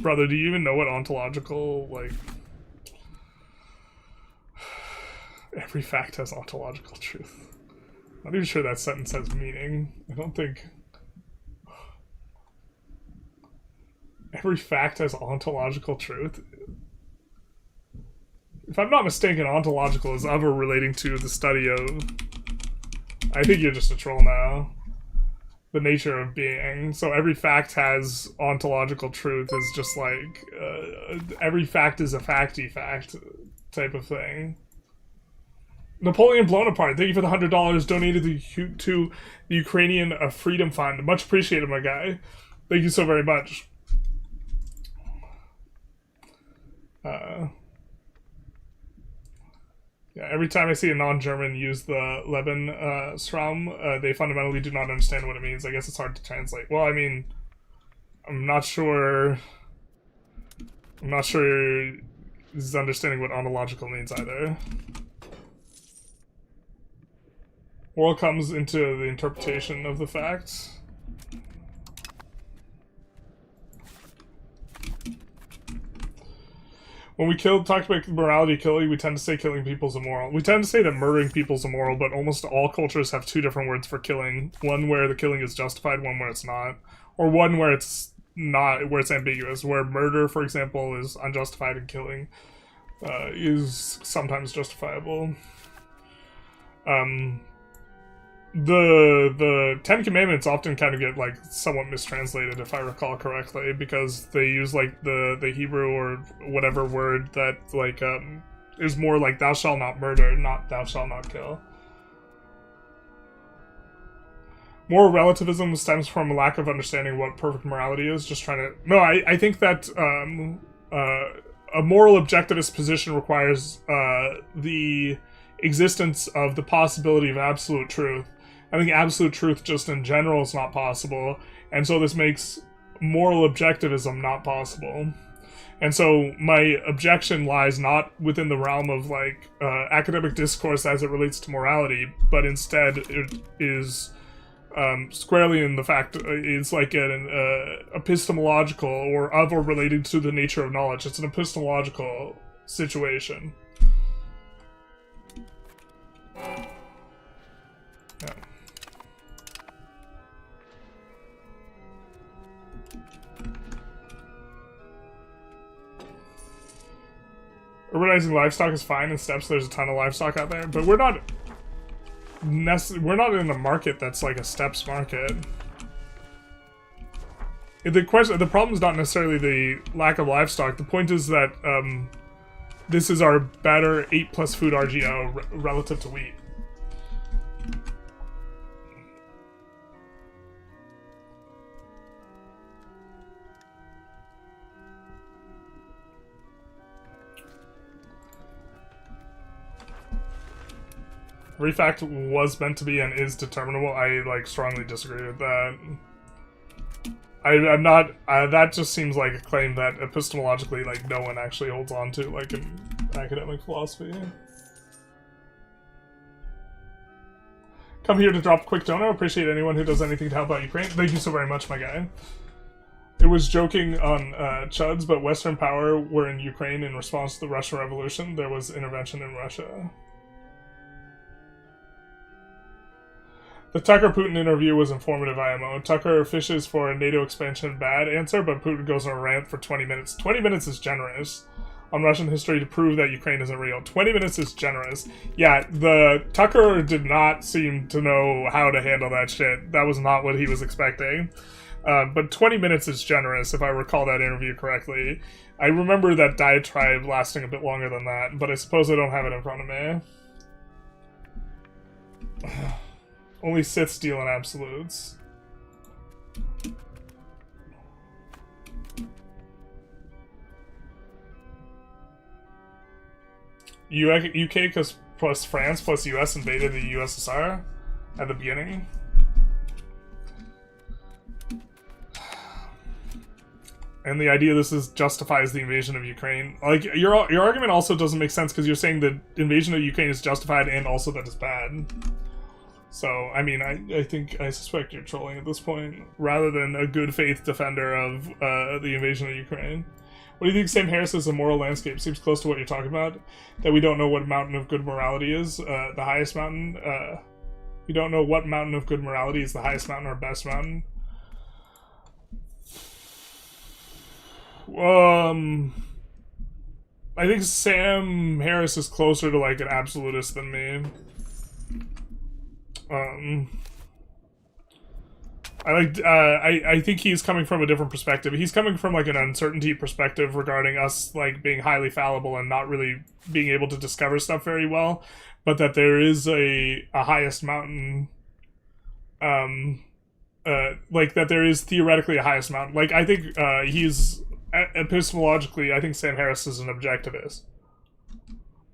Brother, do you even know what ontological, like... Every fact has ontological truth. I'm not even sure that sentence has meaning. I don't think... Every fact has ontological truth. If I'm not mistaken, ontological is ever relating to the study of... I think you're just a troll now. The nature of being. So every fact has ontological truth is just like... every fact is a facty fact type of thing. Napoleon blown apart. Thank you for the $100 donated to the Ukrainian Freedom Fund. Much appreciated, my guy. Thank you so very much. Yeah, every time I see a non-German use the Leben Strom, they fundamentally do not understand what it means. I guess it's hard to translate. Well, I mean, I'm not sure he's understanding what ontological means either. Moral comes into the interpretation of the facts. When we talk about morality killing, we tend to say killing people is immoral. We tend to say that murdering people is immoral, but almost all cultures have two different words for killing. One where the killing is justified, one where it's not. Or one where it's not, where it's ambiguous. Where murder, for example, is unjustified and killing is sometimes justifiable. the Ten Commandments often kind of get like somewhat mistranslated, if I recall correctly, because they use like the Hebrew or whatever word that like is more like "thou shalt not murder," not "thou shalt not kill." Moral relativism stems from a lack of understanding what perfect morality is. Just trying to I think that a moral objectivist position requires the existence of the possibility of absolute truth. I think absolute truth just in general is not possible, and so this makes moral objectivism not possible. And so my objection lies not within the realm of like academic discourse as it relates to morality, but instead it is squarely in the fact it's like an epistemological or of or related to the nature of knowledge. It's an epistemological situation. Yeah. Urbanizing livestock is fine in steppes. There's a ton of livestock out there, but we're not in a market that's like a steppes market. The problem is not necessarily the lack of livestock. The point is that this is our better 8+ food RGO relative to wheat. Refact was meant to be and is determinable. I like strongly disagree with that. I'm not. That just seems like a claim that epistemologically, like, no one actually holds on to, like in academic philosophy. Come here to drop a quick donor. Appreciate anyone who does anything to help out Ukraine. Thank you so very much, my guy. It was joking on Chuds, but Western power were in Ukraine in response to the Russian Revolution. There was intervention in Russia. The Tucker-Putin interview was informative, IMO. Tucker fishes for a NATO expansion bad answer, but Putin goes on a rant for 20 minutes. 20 minutes is generous on Russian history to prove that Ukraine isn't real. 20 minutes is generous. Yeah, the Tucker did not seem to know how to handle that shit. That was not what he was expecting. But 20 minutes is generous, if I recall that interview correctly. I remember that diatribe lasting a bit longer than that, but I suppose I don't have it in front of me. Only Siths deal in absolutes. UK plus France plus US invaded the USSR at the beginning. And the idea this justifies the invasion of Ukraine. Like, your argument also doesn't make sense because you're saying the invasion of Ukraine is justified and also that it's bad. So, I mean, I suspect you're trolling at this point, rather than a good faith defender of the invasion of Ukraine. What do you think Sam Harris is a moral landscape? Seems close to what you're talking about. That we don't know what mountain of good morality is, the highest mountain. We don't know what mountain of good morality is the highest mountain or best mountain. I think Sam Harris is closer to like an absolutist than me. I think he's coming from a different perspective. He's coming from like an uncertainty perspective regarding us like being highly fallible and not really being able to discover stuff very well, but that there is a highest mountain, like that there is theoretically a highest mountain. Like I think he's epistemologically, I think Sam Harris is an objectivist.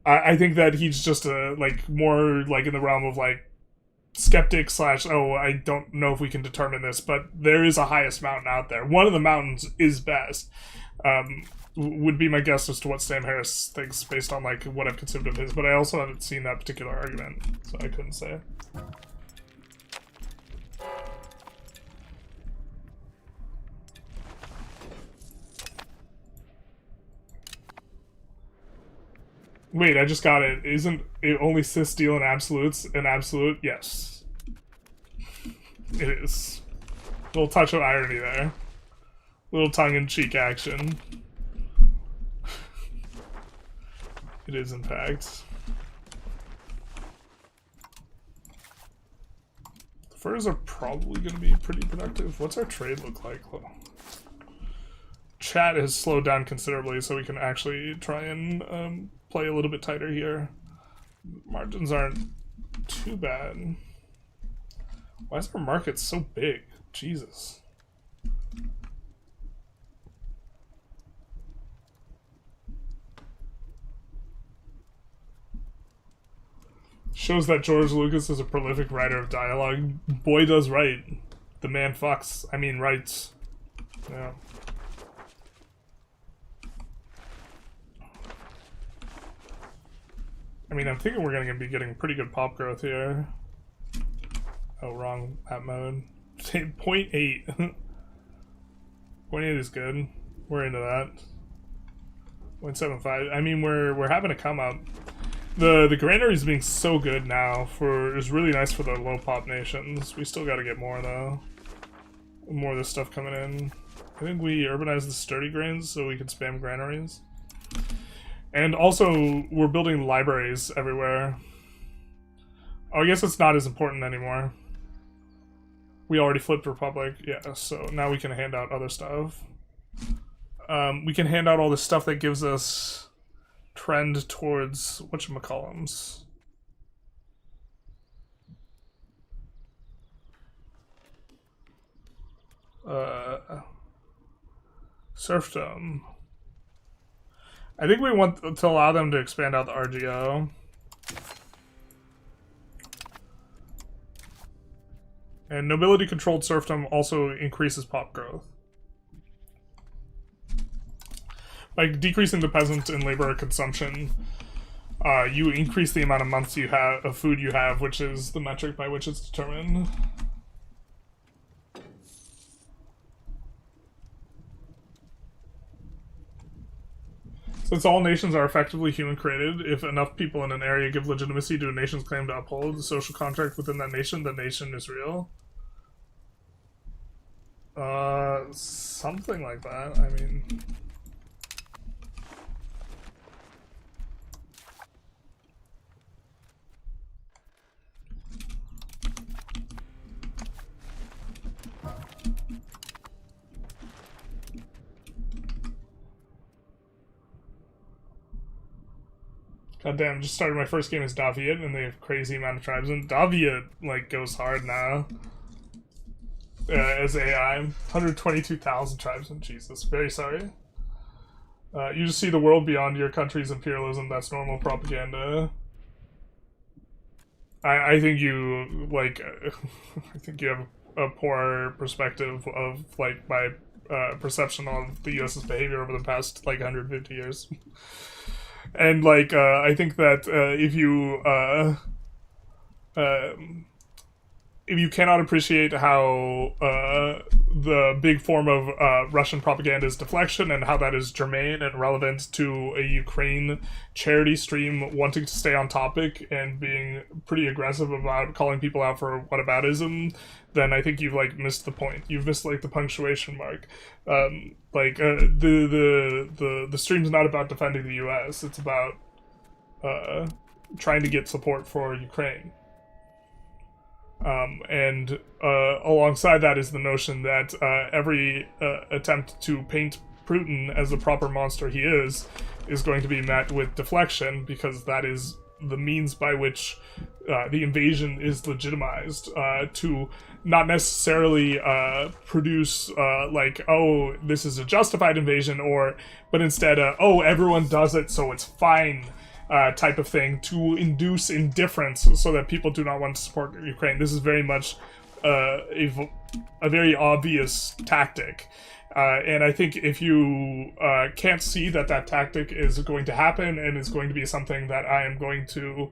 I think that he's just a like more like in the realm of like skeptic slash, oh, I don't know if we can determine this, but there is a highest mountain out there. One of the mountains is best. Would be my guess as to what Sam Harris thinks based on like what I've consumed of his, but I also haven't seen that particular argument, so I couldn't say. Wait, I just got it. Isn't it only cis deal in absolutes? An absolute? Yes. It is. Little touch of irony there. Little tongue-in-cheek action. It is, in fact. Furs are probably going to be pretty productive. What's our trade look like? Chat has slowed down considerably, so we can actually try and play a little bit tighter here. Margins aren't too bad. Why is our market so big? Jesus. Shows that George Lucas is a prolific writer of dialogue. Boy does write. The man fucks. I mean, writes. Yeah. I mean, I'm thinking we're gonna be getting pretty good pop growth here. Oh, wrong app mode. 0.8. 0.8 is good. We're into that. 0.75. I mean, we're having a come up. The granary is being so good now. It's really nice for the low pop nations. We still got to get more though. More of this stuff coming in. I think we urbanized the sturdy grains so we can spam granaries. And also, we're building libraries everywhere. Oh, I guess it's not as important anymore. We already flipped Republic, yeah, so now we can hand out other stuff. We can hand out all the stuff that gives us trend towards whatchamacallums. Serfdom. I think we want to allow them to expand out the RGO. And nobility-controlled serfdom also increases pop growth. By decreasing the peasant and labor consumption, you increase the amount of months you have of food you have, which is the metric by which it's determined. Since all nations are effectively human-created, if enough people in an area give legitimacy to a nation's claim to uphold the social contract within that nation, the nation is real. Something like that, I mean... God damn, just started my first game as Daviet, and they have crazy amount of tribes, and Daviet, like, goes hard now. As AI. 122,000 tribes, and Jesus, very sorry. You just see the world beyond your country's imperialism, that's normal propaganda. I think you, like, I think you have a poor perspective of, like, my perception of the US's behavior over the past, like, 150 years. And, like, I think that if you cannot appreciate how the big form of Russian propaganda is deflection and how that is germane and relevant to a Ukraine charity stream wanting to stay on topic and being pretty aggressive about calling people out for whataboutism, then I think you've, like, missed the point. You've missed, like, the punctuation mark. The stream's not about defending the US. It's about trying to get support for Ukraine. And alongside that is the notion that every attempt to paint Putin as the proper monster he is going to be met with deflection, because that is the means by which the invasion is legitimized, to not necessarily produce like, oh, this is a justified invasion, but instead, oh, everyone does it, so it's fine. Type of thing, to induce indifference so that people do not want to support Ukraine. This is very much a very obvious tactic. And I think if you can't see that that tactic is going to happen and is going to be something that I am going to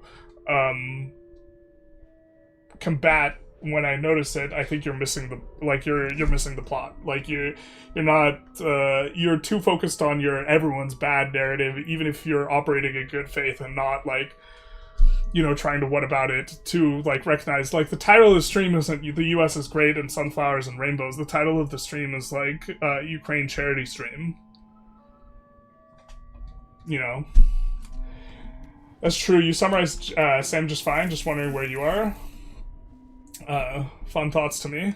combat when I notice it, I think you're missing you're missing the plot. Like you're not you're too focused on your everyone's bad narrative, even if you're operating in good faith and not, like, you know, trying to what about it, to, like, recognize, like, the title of the stream isn't the US is great and sunflowers and rainbows. The title of the stream is, like, Ukraine charity stream. You know, that's true. You summarized Sam just fine. Just wondering where you are. fun thoughts to me.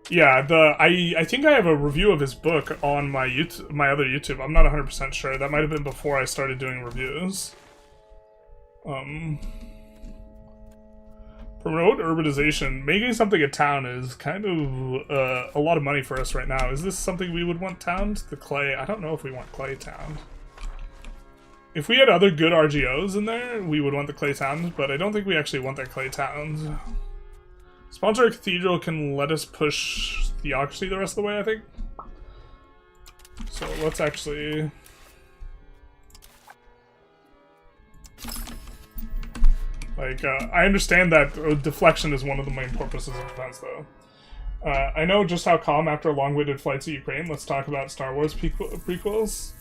Yeah, I think I have a review of his book on my other YouTube. I'm not 100% sure. That might have been before I started doing reviews. Promote urbanization. Making something a town is kind of a lot of money for us right now. Is this something we would want towned? The clay. I don't know if we want clay towned. If we had other good RGOs in there, we would want the clay towns, but I don't think we actually want that clay towns. Sponsor a cathedral can let us push theocracy the rest of the way, I think. So let's actually... Like, I understand that deflection is one of the main purposes of defense, though. I know just how calm after long-winded flights to Ukraine. Let's talk about Star Wars prequels.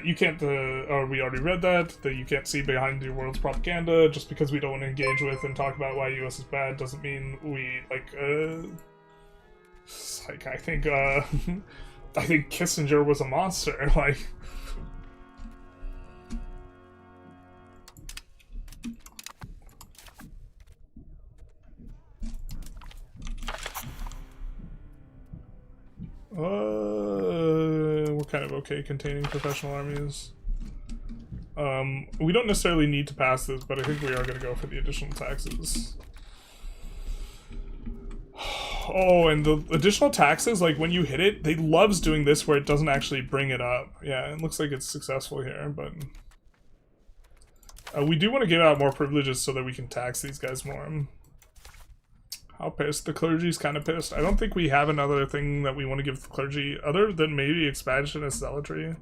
You can't, oh, we already read that you can't see behind your world's propaganda. Just because we don't want to engage with and talk about why US is bad doesn't mean we, like, I think, I think Kissinger was a monster, like... We're kind of okay containing professional armies. We don't necessarily need to pass this, but I think we are going to go for the additional taxes. Oh, and the additional taxes, like when you hit it, they loves doing this where it doesn't actually bring it up. Yeah, it looks like it's successful here, but... we do want to give out more privileges so that we can tax these guys more. How pissed? The clergy's kind of pissed. I don't think we have another thing that we want to give the clergy, other than maybe expansionist zealotry.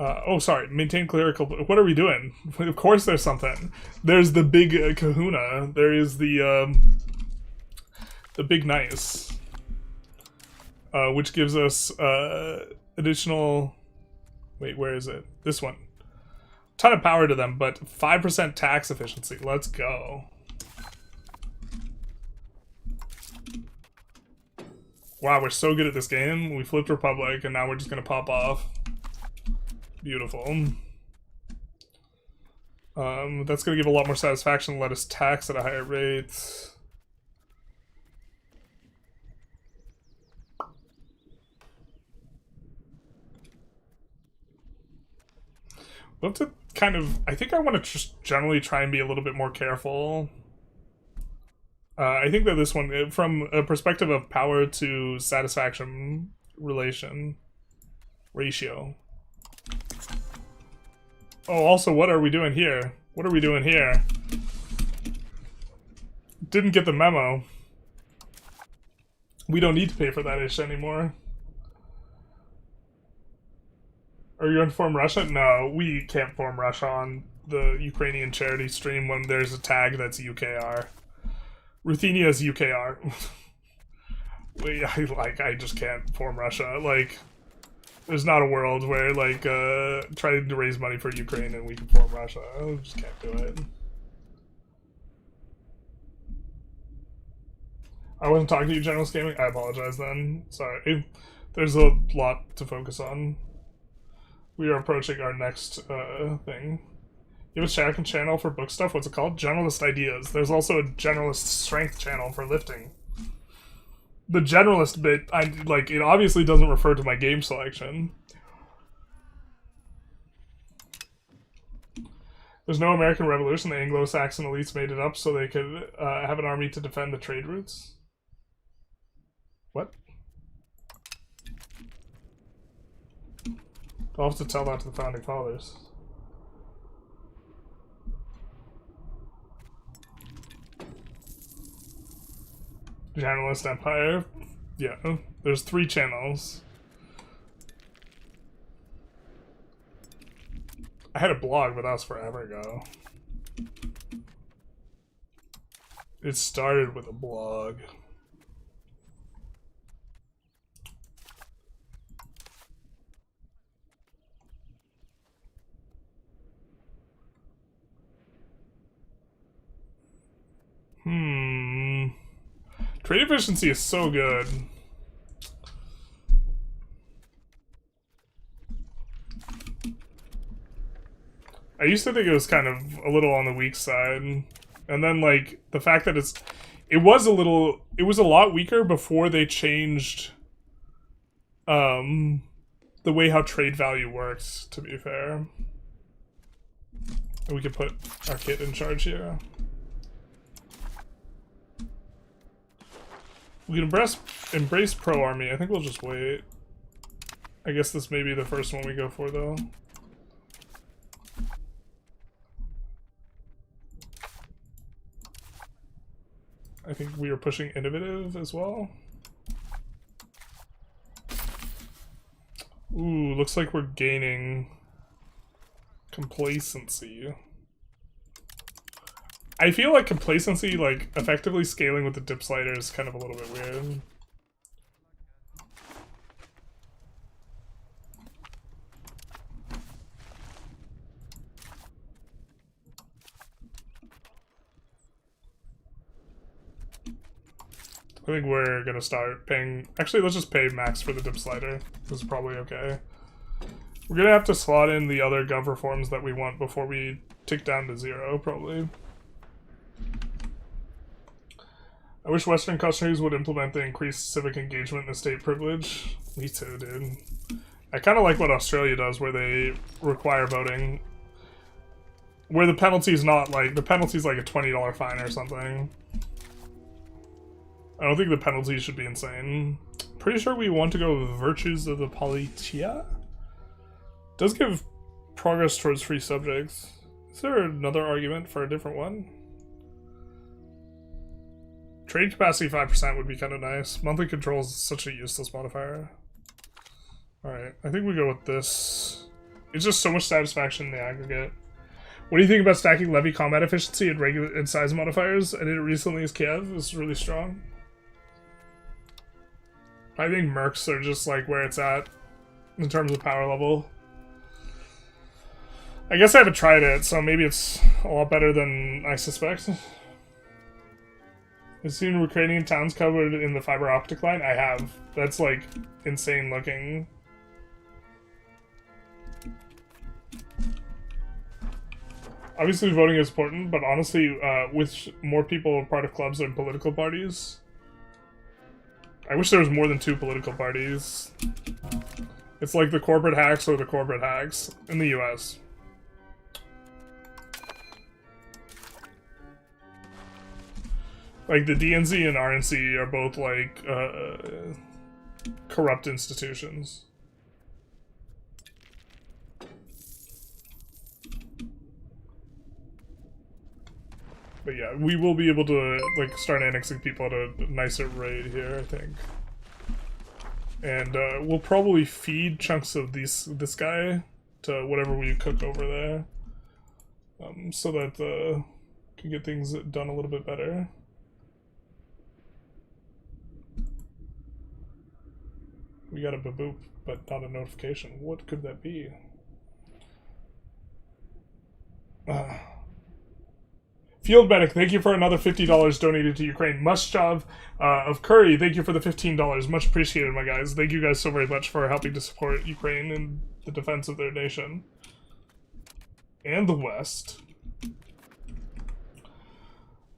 Oh, sorry. Maintain clerical... What are we doing? Of course there's something. There's the big kahuna. There is the big nice. Which gives us additional... Wait, where is it? This one. Ton of power to them, but 5% tax efficiency. Let's go. Wow, we're so good at this game. We flipped Republic, and now we're just gonna pop off. Beautiful. That's gonna give a lot more satisfaction. Let us tax at a higher rate. We'll have to kind of... I think I want to just generally try and be a little bit more careful. I think that this one, from a perspective of power to satisfaction ratio. Oh, also, what are we doing here? What are we doing here? Didn't get the memo. We don't need to pay for that ish anymore. Are you going to form Russia? No, we can't form Russia on the Ukrainian charity stream when there's a tag that's UKR. Ruthenia's UKR. I just can't form Russia. Like, there's not a world where, like, trying to raise money for Ukraine and we can form Russia. I just can't do it. I wasn't talking to you, General Scamming. I apologize then. Sorry. There's a lot to focus on. We are approaching our next thing. You have a second channel for book stuff? What's it called? Generalist Ideas. There's also a Generalist Strength channel for lifting. The Generalist bit, it obviously doesn't refer to my game selection. There's no American Revolution. The Anglo-Saxon elites made it up so they could have an army to defend the trade routes. What? I'll have to tell that to the Founding Fathers. Generalist Empire. Yeah, there's 3 channels. I had a blog, but that was forever ago. It started with a blog. Trade efficiency is so good. I used to think it was kind of a little on the weak side. And then, like, the fact that it was a lot weaker before they changed the way how trade value works, to be fair. We could put our kid in charge here. We can embrace pro-army. I think we'll just wait. I guess this may be the first one we go for, though. I think we are pushing innovative as well. Ooh, looks like we're gaining complacency. I feel like complacency, like, effectively scaling with the dip slider is kind of a little bit weird. I think we're gonna start paying... Actually, let's just pay max for the dip slider. This is probably okay. We're gonna have to slot in the other gov reforms that we want before we tick down to 0, probably. I wish Western countries would implement the increased civic engagement and state privilege. Me too, dude. I kind of like what Australia does, where they require voting. Where the penalty's not like... The penalty's like a $20 fine or something. I don't think the penalty should be insane. Pretty sure we want to go with virtues of the politia. Does give progress towards free subjects. Is there another argument for a different one? Trade capacity 5% would be kind of nice. Monthly controls is such a useless modifier. Alright, I think we go with this. It's just so much satisfaction in the aggregate. What do you think about stacking levy combat efficiency and regular and size modifiers? I did it recently as Kiev. It was really strong. I think mercs are just like where it's at in terms of power level. I guess I haven't tried it, so maybe it's a lot better than I suspect. I've seen Ukrainian towns covered in the fiber optic line. I have. That's like insane looking. Obviously voting is important, but honestly, with more people part of clubs and political parties, I wish there was more than 2 political parties. It's like the corporate hacks or the corporate hacks in the US. Like the DNC and RNC are both like corrupt institutions. But yeah, we will be able to like start annexing people at a nicer rate here, I think. And we'll probably feed chunks of this guy to whatever we cook over there, so that can get things done a little bit better. We got a baboop, but not a notification. What could that be? Field Medic, thank you for another $50 donated to Ukraine. Mushov of Curry, thank you for the $15. Much appreciated, my guys. Thank you guys so very much for helping to support Ukraine in the defense of their nation. And the West.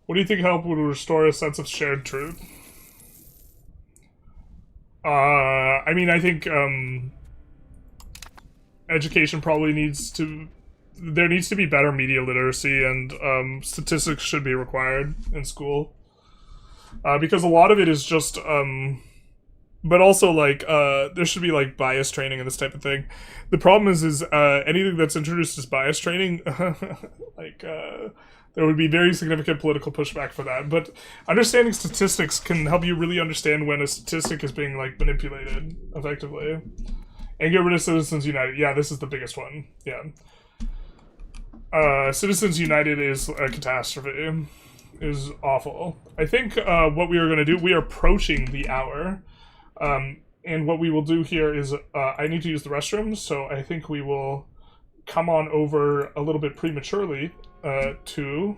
What do you think help would restore a sense of shared truth? I mean, I think education probably needs to... There needs to be better media literacy, and statistics should be required in school. Because a lot of it is just... but also, like, there should be, like, bias training and this type of thing. The problem is anything that's introduced as bias training, like, there would be very significant political pushback for that. But understanding statistics can help you really understand when a statistic is being, like, manipulated effectively. And get rid of Citizens United. Yeah, this is the biggest one. Yeah. Citizens United is a catastrophe. It is awful. I think what we are going to do, we are approaching the hour. And what we will do here is, I need to use the restroom, so I think we will come on over a little bit prematurely to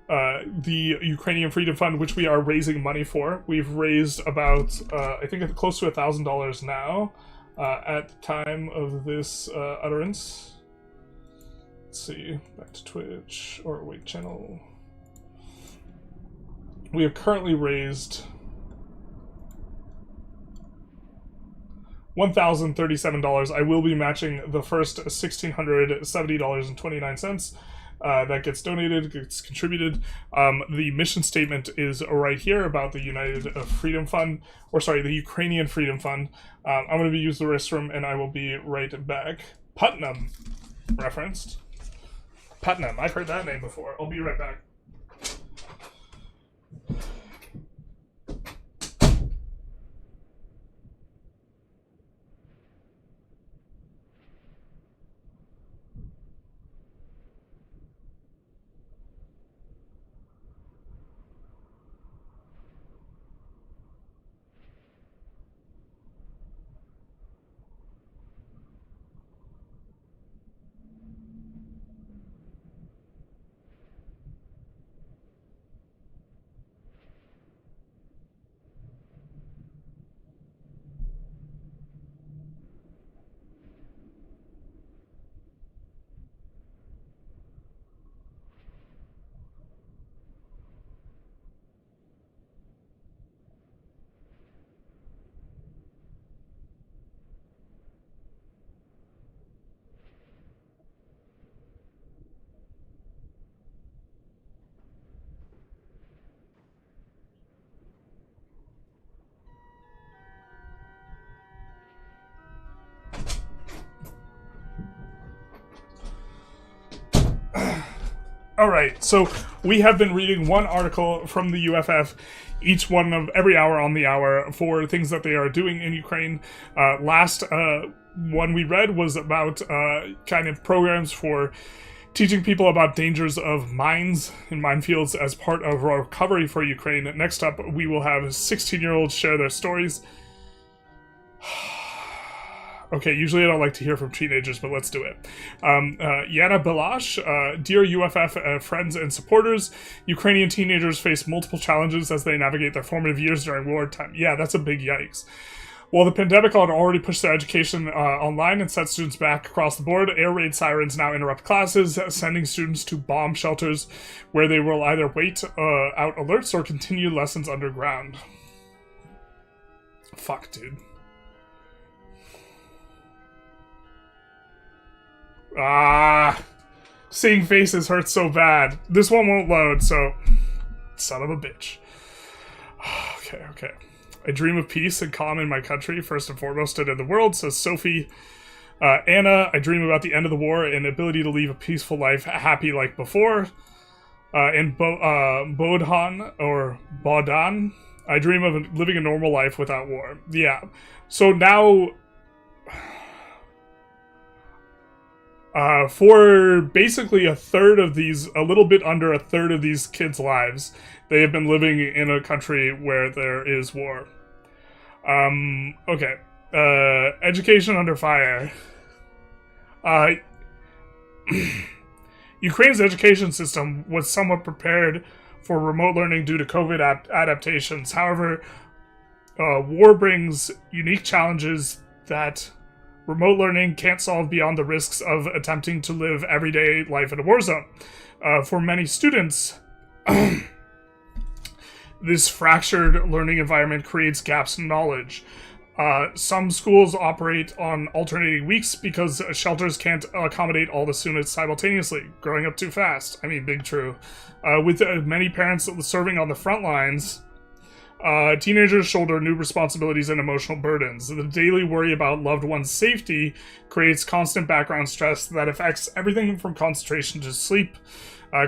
the Ukrainian Freedom Fund, which we are raising money for. We've raised about, I think, close to $1,000 now at the time of this utterance. Let's see, back to Twitch, or wait, channel. We have currently raised $1,037. I will be matching the first $1,670.29. That gets donated, gets contributed. The mission statement is right here about the United Freedom Fund, or sorry, the Ukrainian Freedom Fund. I'm going to be using the restroom, and I will be right back. Putnam referenced. Putnam, I've heard that name before. I'll be right back. Alright, so we have been reading one article from the UFF, each one of every hour on the hour, for things that they are doing in Ukraine. Last one we read was about kind of programs for teaching people about dangers of mines and minefields as part of recovery for Ukraine. Next up, we will have 16-year-olds share their stories. Okay, usually I don't like to hear from teenagers, but let's do it. Yana Belash, dear UFF friends and supporters, Ukrainian teenagers face multiple challenges as they navigate their formative years during wartime. Yeah, that's a big yikes. While the pandemic had already pushed their education online and set students back across the board, air raid sirens now interrupt classes, sending students to bomb shelters where they will either wait out alerts or continue lessons underground. Fuck, dude. Seeing faces hurts so bad. This one won't load, so... Son of a bitch. Okay. I dream of peace and calm in my country, first and foremost, and in the world, says Sophie. Anna, I dream about the end of the war and ability to live a peaceful life, happy like before. And Bodhan, or Bodan, I dream of living a normal life without war. Yeah. So now... for basically a little bit under a third of these kids' lives, they have been living in a country where there is war. Okay. Education under fire. Ukraine's education system was somewhat prepared for remote learning due to COVID adaptations. However, war brings unique challenges that remote learning can't solve beyond the risks of attempting to live everyday life in a war zone. For many students, this fractured learning environment creates gaps in knowledge. Some schools operate on alternating weeks because shelters can't accommodate all the students simultaneously, growing up too fast. I mean, big true. With many parents serving on the front lines, teenagers shoulder new responsibilities and emotional burdens. The daily worry about loved ones' safety creates constant background stress that affects everything from concentration to sleep,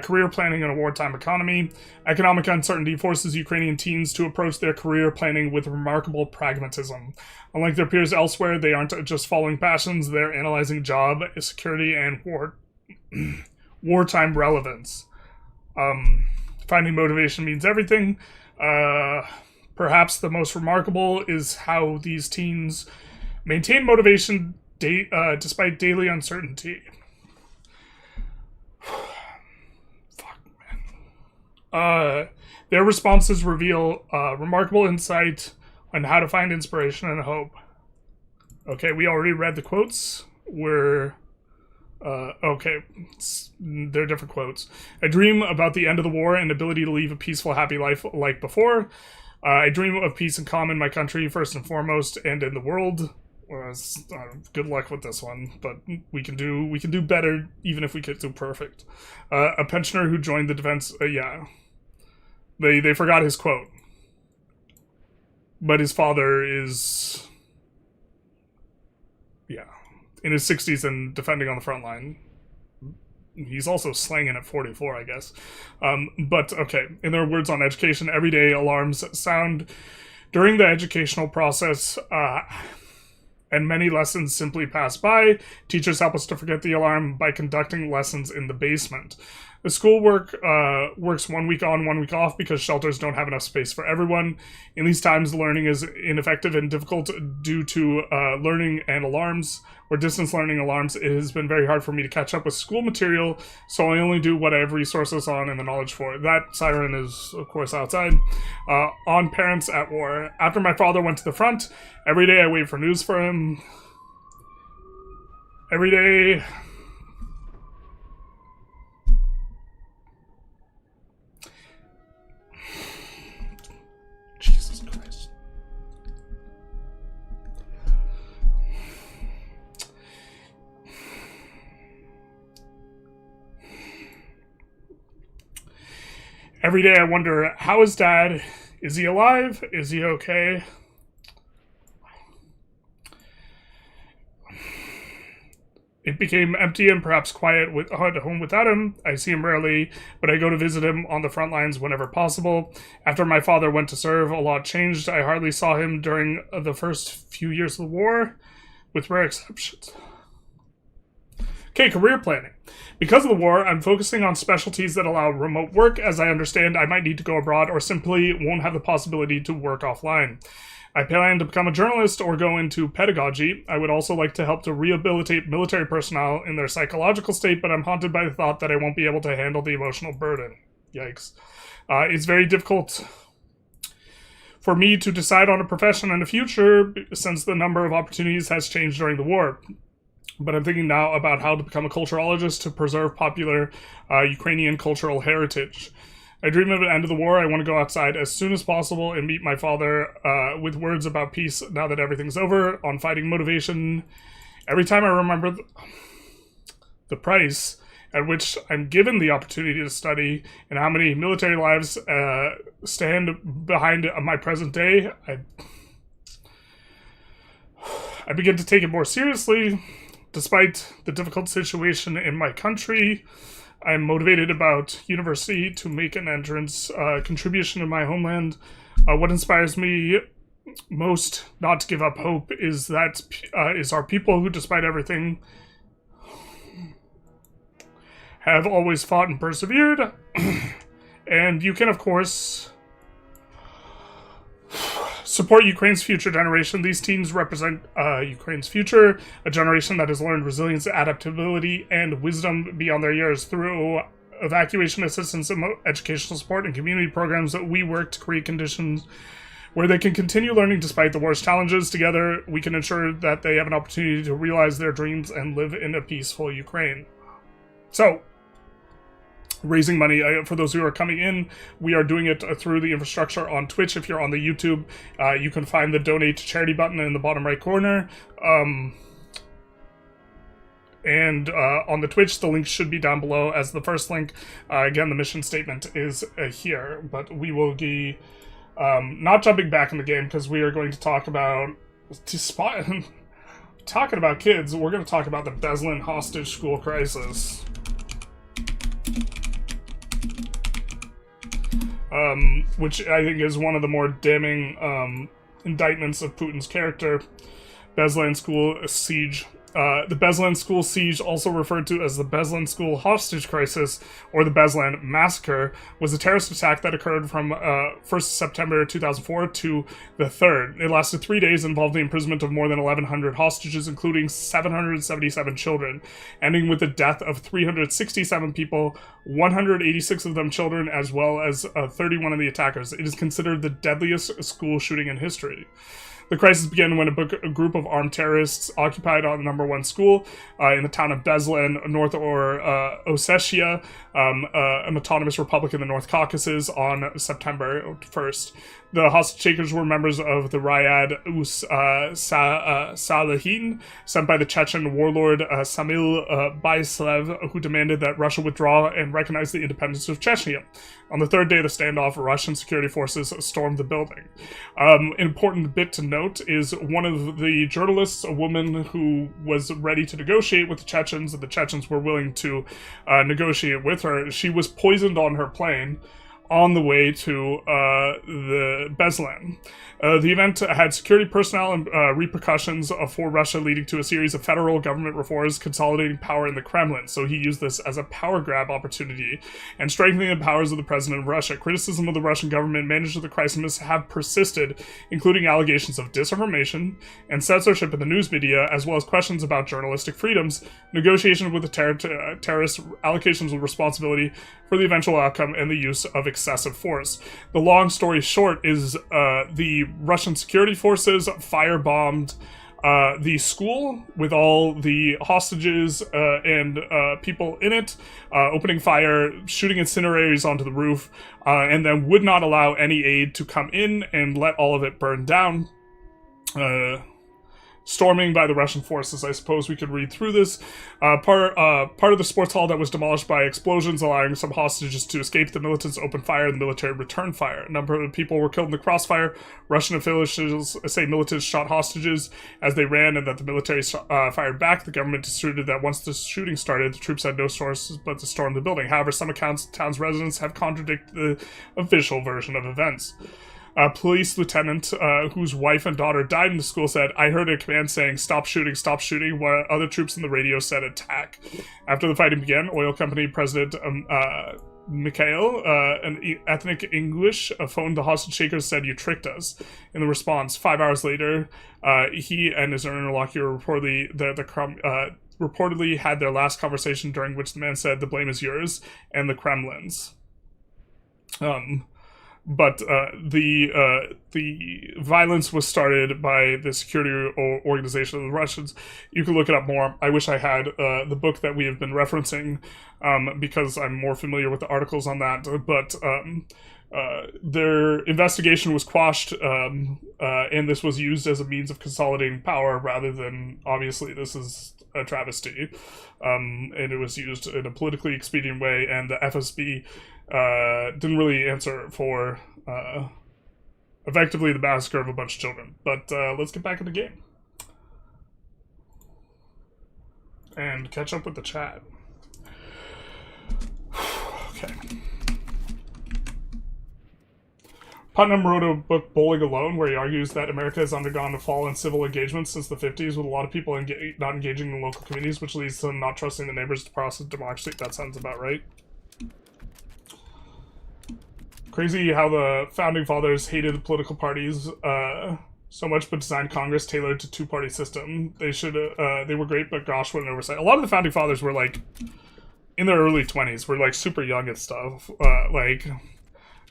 career planning in a wartime economy. Economic uncertainty forces Ukrainian teens to approach their career planning with remarkable pragmatism. Unlike their peers elsewhere, they aren't just following passions, they're analyzing job, security, and wartime relevance. Finding motivation means everything. Perhaps the most remarkable is how these teens maintain motivation despite daily uncertainty. Fuck, man. Their responses reveal remarkable insight on how to find inspiration and hope. Okay, we already read the quotes. We're Okay, they're different quotes. I dream about the end of the war and ability to leave a peaceful, happy life like before. I dream of peace and calm in my country, first and foremost, and in the world. Good luck with this one, but we can do better, even if we could do perfect. A pensioner who joined the defense. Yeah, they forgot his quote, but his father is, yeah, in his 60s and defending on the front line. He's also slanging at 44, I guess. But, okay, in their words on education, everyday alarms sound during the educational process, and many lessons simply pass by. Teachers help us to forget the alarm by conducting lessons in the basement. The schoolwork works 1 week on, 1 week off because shelters don't have enough space for everyone. In these times, learning is ineffective and difficult due to learning and alarms, or distance learning alarms. It has been very hard for me to catch up with school material, so I only do what I have resources on and the knowledge for. That siren is, of course, outside. On parents at war. After my father went to the front, every day I wait for news for him. Every day... Every day I wonder, how is Dad? Is he alive? Is he okay? It became empty and perhaps quiet at home without him. I see him rarely, but I go to visit him on the front lines whenever possible. After my father went to serve, a lot changed. I hardly saw him during the first few years of the war, with rare exceptions. Okay, career planning. Because of the war, I'm focusing on specialties that allow remote work, as I understand I might need to go abroad or simply won't have the possibility to work offline. I plan to become a journalist or go into pedagogy. I would also like to help to rehabilitate military personnel in their psychological state, but I'm haunted by the thought that I won't be able to handle the emotional burden. Yikes. It's very difficult for me to decide on a profession in the future since the number of opportunities has changed during the war. But I'm thinking now about how to become a culturologist to preserve popular Ukrainian cultural heritage. I dream of an end of the war. I want to go outside as soon as possible and meet my father with words about peace now that everything's over, on fighting motivation. Every time I remember the price at which I'm given the opportunity to study and how many military lives stand behind my present day, I begin to take it more seriously. Despite the difficult situation in my country, I'm motivated about university to make an entrance contribution to my homeland. What inspires me most not to give up hope is our people who, despite everything, have always fought and persevered. And you can, of course, support Ukraine's future generation. These teams represent Ukraine's future, a generation that has learned resilience, adaptability, and wisdom beyond their years. Through evacuation assistance, educational support, and community programs, that we work to create conditions where they can continue learning despite the war's challenges. Together, we can ensure that they have an opportunity to realize their dreams and live in a peaceful Ukraine. So, raising money for those who are coming in, we are doing it through the infrastructure on Twitch. If you're on the YouTube, you can find the donate to charity button in the bottom right corner, and on the Twitch, the link should be down below as the first link. Again, the mission statement is here, but we will be not jumping back in the game because we are going to talk about talking about kids. We're going to talk about the Beslan hostage school crisis. Which I think is one of the more damning indictments of Putin's character. Beslan school siege. The Beslan school siege, also referred to as the Beslan school hostage crisis or the Beslan massacre, was a terrorist attack that occurred from 1st September 2004 to the 3rd. It lasted 3 days and involved the imprisonment of more than 1,100 hostages, including 777 children, ending with the death of 367 people, 186 of them children, as well as 31 of the attackers. It is considered the deadliest school shooting in history. The crisis began when a group of armed terrorists occupied on the #1 school in the town of Beslan, North Ossetia, an autonomous republic in the North Caucasus, on September 1st. The hostage takers were members of the Ryad Us Salihin, sent by the Chechen warlord Samil Baislev, who demanded that Russia withdraw and recognize the independence of Chechnya. On the third day of the standoff, Russian security forces stormed the building. An important bit to note is one of the journalists, a woman who was ready to negotiate with the Chechens, and the Chechens were willing to negotiate with her. She was poisoned on her plane on the way to the Beslan. The event had security personnel and repercussions for Russia, leading to a series of federal government reforms consolidating power in the Kremlin. So he used this as a power grab opportunity and strengthening the powers of the president of Russia. Criticism of the Russian government management of the crisis have persisted, including allegations of disinformation and censorship in the news media, as well as questions about journalistic freedoms, negotiations with the terrorists, allocations of responsibility for the eventual outcome, and the use of excessive force. The long story short is the Russian security forces firebombed the school with all the hostages and people in it, opening fire, shooting incinerators onto the roof, and then would not allow any aid to come in and let all of it burn down. Storming by the Russian forces. I suppose we could read through this. Part of the sports hall that was demolished by explosions, allowing some hostages to escape. The militants opened fire, and the military returned fire. A number of people were killed in the crossfire. Russian officials say militants shot hostages as they ran, and that the military fired back. The government asserted that once the shooting started, the troops had no sources but to storm the building. However, some accounts of the town's residents have contradicted the official version of events. A police lieutenant whose wife and daughter died in the school said, "I heard a command saying, 'Stop shooting,' while other troops in the radio said, 'Attack.'" After the fighting began, oil company president Mikhail, an ethnic English, phoned the hostage takers, said, "You tricked us." In the response, 5 hours later, he and his interlocutor reportedly had their last conversation, during which the man said, "The blame is yours and the Kremlin's." But the violence was started by the security organization of the Russians. You can look it up more. I wish I had the book that we have been referencing, because I'm more familiar with the articles on that. But their investigation was quashed, and this was used as a means of consolidating power rather than, obviously, this is a travesty. And it was used in a politically expedient way, and the FSB didn't really answer for effectively the massacre of a bunch of children. But let's get back in the game and catch up with the chat. Okay. Putnam wrote a book, Bowling Alone, where he argues that America has undergone a fall in civil engagement since the 50s, with a lot of people not engaging in local communities, which leads to them not trusting the neighbors to process democracy. That sounds about right. Crazy how the founding fathers hated the political parties so much, but designed Congress tailored to two-party system. They were great, but gosh, what an oversight. A lot of the founding fathers were like in their early 20s, were like super young and stuff.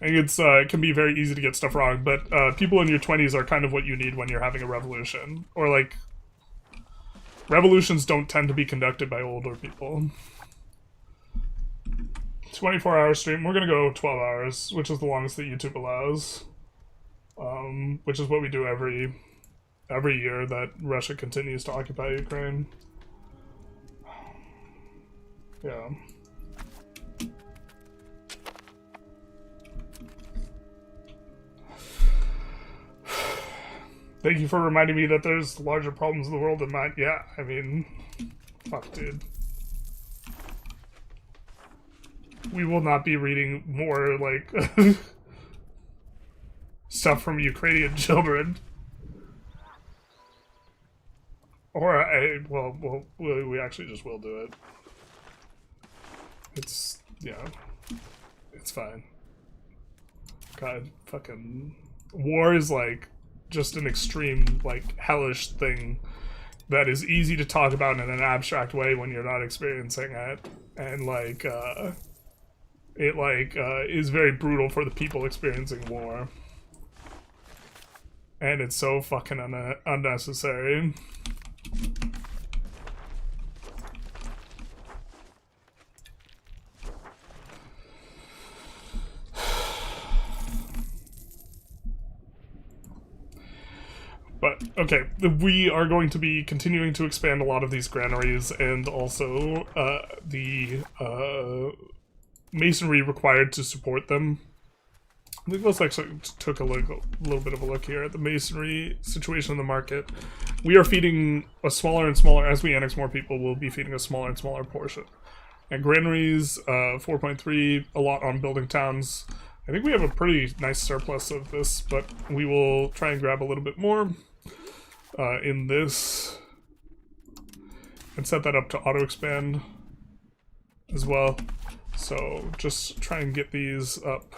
I think it can be very easy to get stuff wrong, but people in your 20s are kind of what you need when you're having a revolution. Or like, revolutions don't tend to be conducted by older people. 24-hour stream. We're gonna go 12 hours, which is the longest that YouTube allows. Which is what we do every year that Russia continues to occupy Ukraine. Yeah. Thank you for reminding me that there's larger problems in the world than mine. Yeah, I mean, fuck, dude. We will not be reading more, like, stuff from Ukrainian children. Or, well, we actually just will do it. It's, yeah. It's fine. God, fucking... War is, like, just an extreme, like, hellish thing that is easy to talk about in an abstract way when you're not experiencing it. And, like, it is very brutal for the people experiencing war. And it's so fucking unnecessary. But, okay, we are going to be continuing to expand a lot of these granaries, and also the masonry required to support them. I think let's actually took a little bit of a look here at the masonry situation in the market. We are feeding a smaller and smaller, as we annex more people, we'll be feeding a smaller and smaller portion. And granaries, 4.3, a lot on building towns. I think we have a pretty nice surplus of this, but we will try and grab a little bit more in this. And set that up to auto-expand as well. So just try and get these up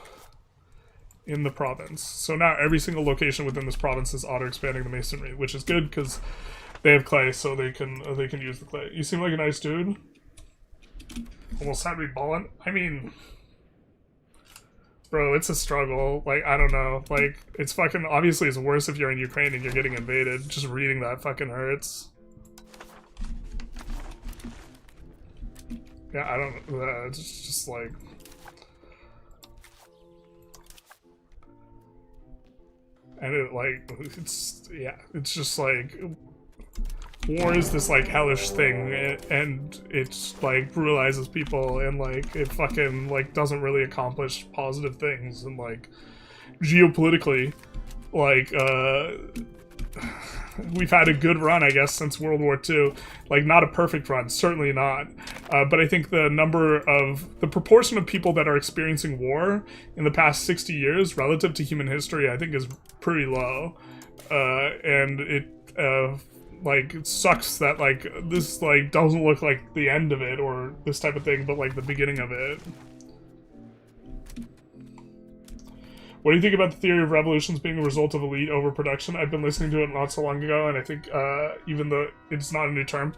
in the province. So now every single location within this province is auto-expanding the masonry, which is good because they have clay, so they can use the clay. You seem like a nice dude. Almost had me balling. I mean, bro, it's a struggle. Like, I don't know. Like, it's fucking obviously it's worse if you're in Ukraine and you're getting invaded. Just reading that fucking hurts. Yeah, I don't. It's just like. And it, like, it's, yeah, it's just, like, war is this, like, hellish thing, and it's, like, brutalizes people, and, like, it fucking, like, doesn't really accomplish positive things, and, like, geopolitically, like, we've had a good run, I guess, since World War II. Like, not a perfect run, certainly not. But I think the proportion of people that are experiencing war in the past 60 years relative to human history, I think is pretty low. And it, like, it sucks that, like, this, like, doesn't look like the end of it or this type of thing, but, like, the beginning of it. What do you think about the theory of revolutions being a result of elite overproduction? I've been listening to it not so long ago, and I think even though it's not a new term,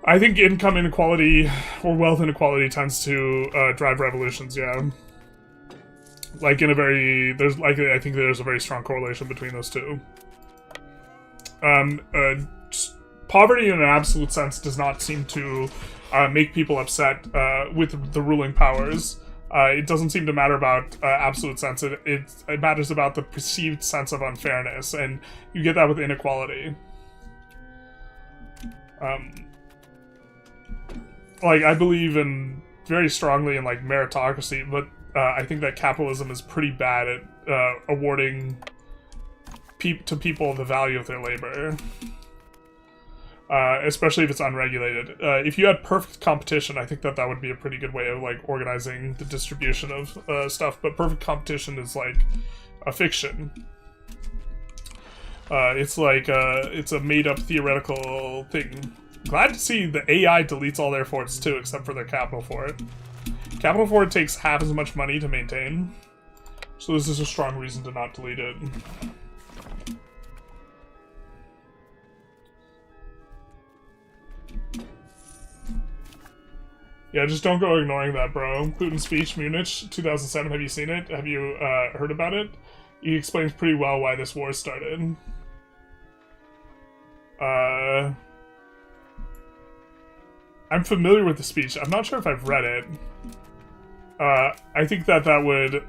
I think income inequality or wealth inequality tends to drive revolutions, yeah. Like in a very, I think there's a very strong correlation between those two. Poverty in an absolute sense does not seem to make people upset with the ruling powers. It doesn't seem to matter about absolute sense. It matters about the perceived sense of unfairness, and you get that with inequality. Like, I believe very strongly in, like, meritocracy, but I think that capitalism is pretty bad at awarding to people the value of their labor. Especially if it's unregulated. If you had perfect competition, I think that would be a pretty good way of, like, organizing the distribution of stuff, but perfect competition is, like, a fiction. It's like, it's a made-up theoretical thing. Glad to see the AI deletes all their forts, too, except for their capital fort. Capital fort takes half as much money to maintain, so this is a strong reason to not delete it. Yeah, just don't go ignoring that, bro. Putin's speech, Munich, 2007, have you seen it? Have you heard about it? He explains pretty well why this war started. I'm familiar with the speech. I'm not sure if I've read it. I think that would...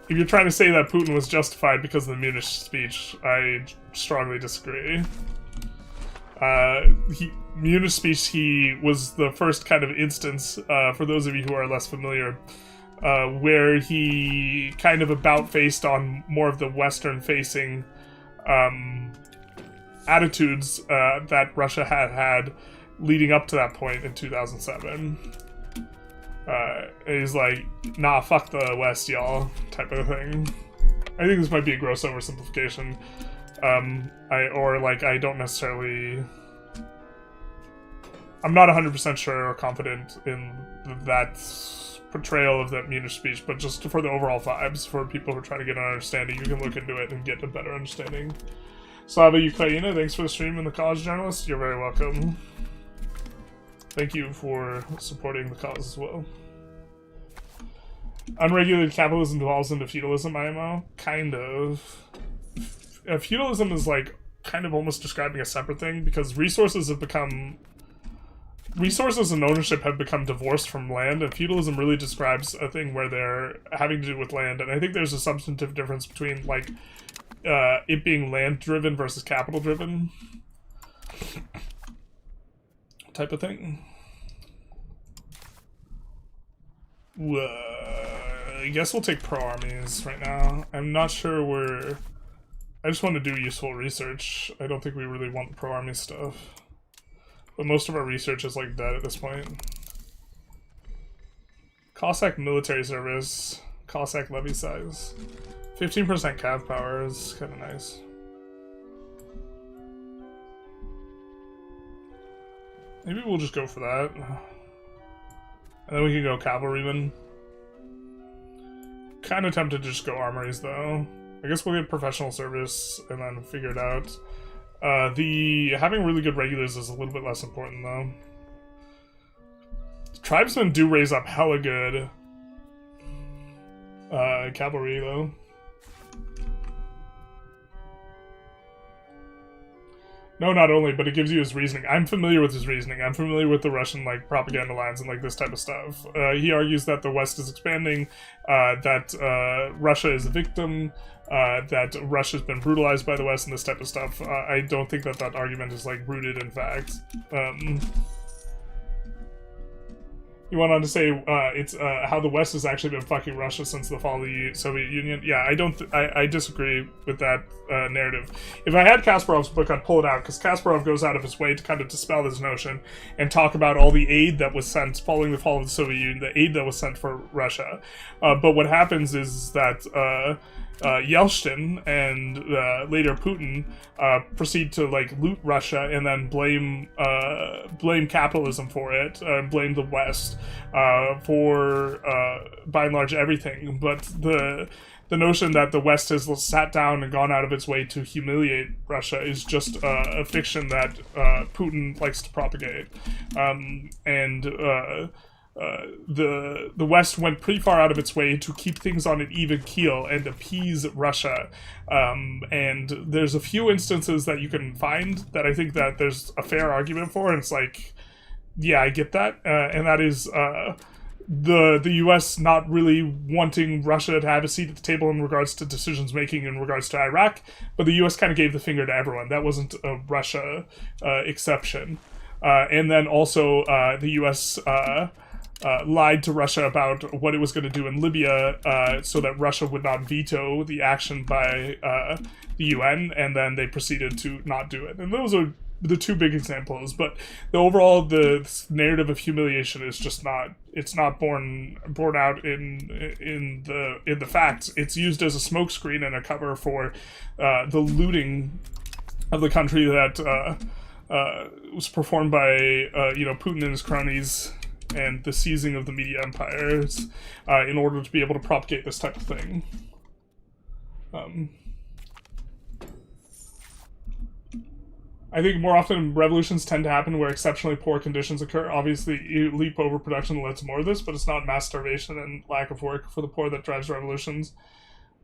if you're trying to say that Putin was justified because of the Munich speech, I strongly disagree. Munich speech, he was the first kind of instance, for those of you who are less familiar, where he kind of about-faced on more of the Western-facing attitudes that Russia had leading up to that point in 2007. He's like, nah, fuck the West, y'all, type of thing. I think this might be a gross oversimplification. I don't necessarily... I'm not 100% sure or confident in that portrayal of that Munich speech, but just for the overall vibes, for people who are trying to get an understanding, you can look into it and get a better understanding. Slava Ukraina, thanks for the stream and the cause, journalist. You're very welcome. Thank you for supporting the cause as well. Unregulated capitalism devolves into feudalism, IMO? Kind of. Feudalism is like kind of almost describing a separate thing because resources and ownership have become divorced from land, and feudalism really describes a thing where they're having to do with land. And I think there's a substantive difference between like it being land driven versus capital driven type of thing. I guess we'll take pro armies right now. I'm not sure I just want to do useful research. I don't think we really want the pro army stuff. But most of our research is like dead at this point. Cossack military service. Cossack levy size. 15% cav power is kind of nice. Maybe we'll just go for that. And then we can go cavalrymen. Kind of tempted to just go armories though. I guess we'll get professional service and then figure it out. Having really good regulars is a little bit less important though. Tribesmen do raise up hella good cavalry though. No, not only, but it gives you his reasoning. I'm familiar with his reasoning. I'm familiar with the Russian like propaganda lines and like this type of stuff. He argues that the West is expanding, that Russia is a victim, that Russia's been brutalized by the West and this type of stuff. I don't think that that argument is like rooted in fact. He went on to say it's how the West has actually been fucking Russia since the fall of the Soviet Union. Yeah, I disagree with that narrative. If I had Kasparov's book, I'd pull it out, because Kasparov goes out of his way to kind of dispel this notion and talk about all the aid that was sent following the fall of the Soviet Union, the aid that was sent for Russia. But what happens is that Yeltsin and later Putin proceed to like loot Russia and then blame capitalism for it, blame the West for by and large everything. But the notion that the West has sat down and gone out of its way to humiliate Russia is just a fiction that Putin likes to propagate, the West went pretty far out of its way to keep things on an even keel and appease Russia, and there's a few instances that you can find that I think that there's a fair argument for, and it's like, yeah, I get that, and that is the US not really wanting Russia to have a seat at the table in regards to decisions making in regards to Iraq, but the US kind of gave the finger to everyone. That wasn't a Russia exception, and then also the US lied to Russia about what it was going to do in Libya so that Russia would not veto the action by the UN, and then they proceeded to not do it. And those are the two big examples, but the narrative of humiliation is just not borne out in the facts. It's used as a smokescreen and a cover for the looting of the country that was performed by Putin and his cronies, and the seizing of the media empires in order to be able to propagate this type of thing. I think more often revolutions tend to happen where exceptionally poor conditions occur. Obviously, elite overproduction led to more of this, but it's not mass starvation and lack of work for the poor that drives revolutions,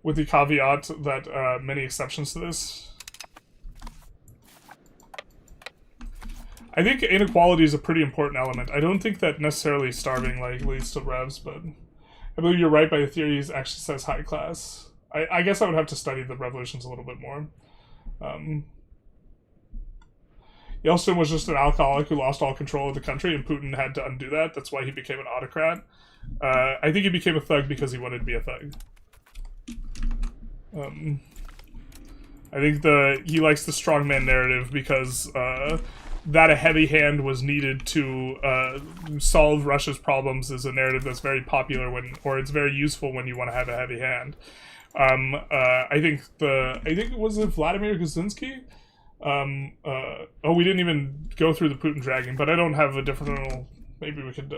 with the caveat that many exceptions to this. I think inequality is a pretty important element. I don't think that necessarily starving leads to revs, but I believe you're right by the theories actually says high class. I guess I would have to study the revolutions a little bit more. Yeltsin was just an alcoholic who lost all control of the country, and Putin had to undo that. That's why he became an autocrat. I think he became a thug because he wanted to be a thug. I think he likes the strongman narrative because that a heavy hand was needed to solve Russia's problems is a narrative that's very popular it's very useful when you want to have a heavy hand. I think it was Vladimir Kaczynski. We didn't even go through the Putin dragging, but I don't have a different. Maybe we could.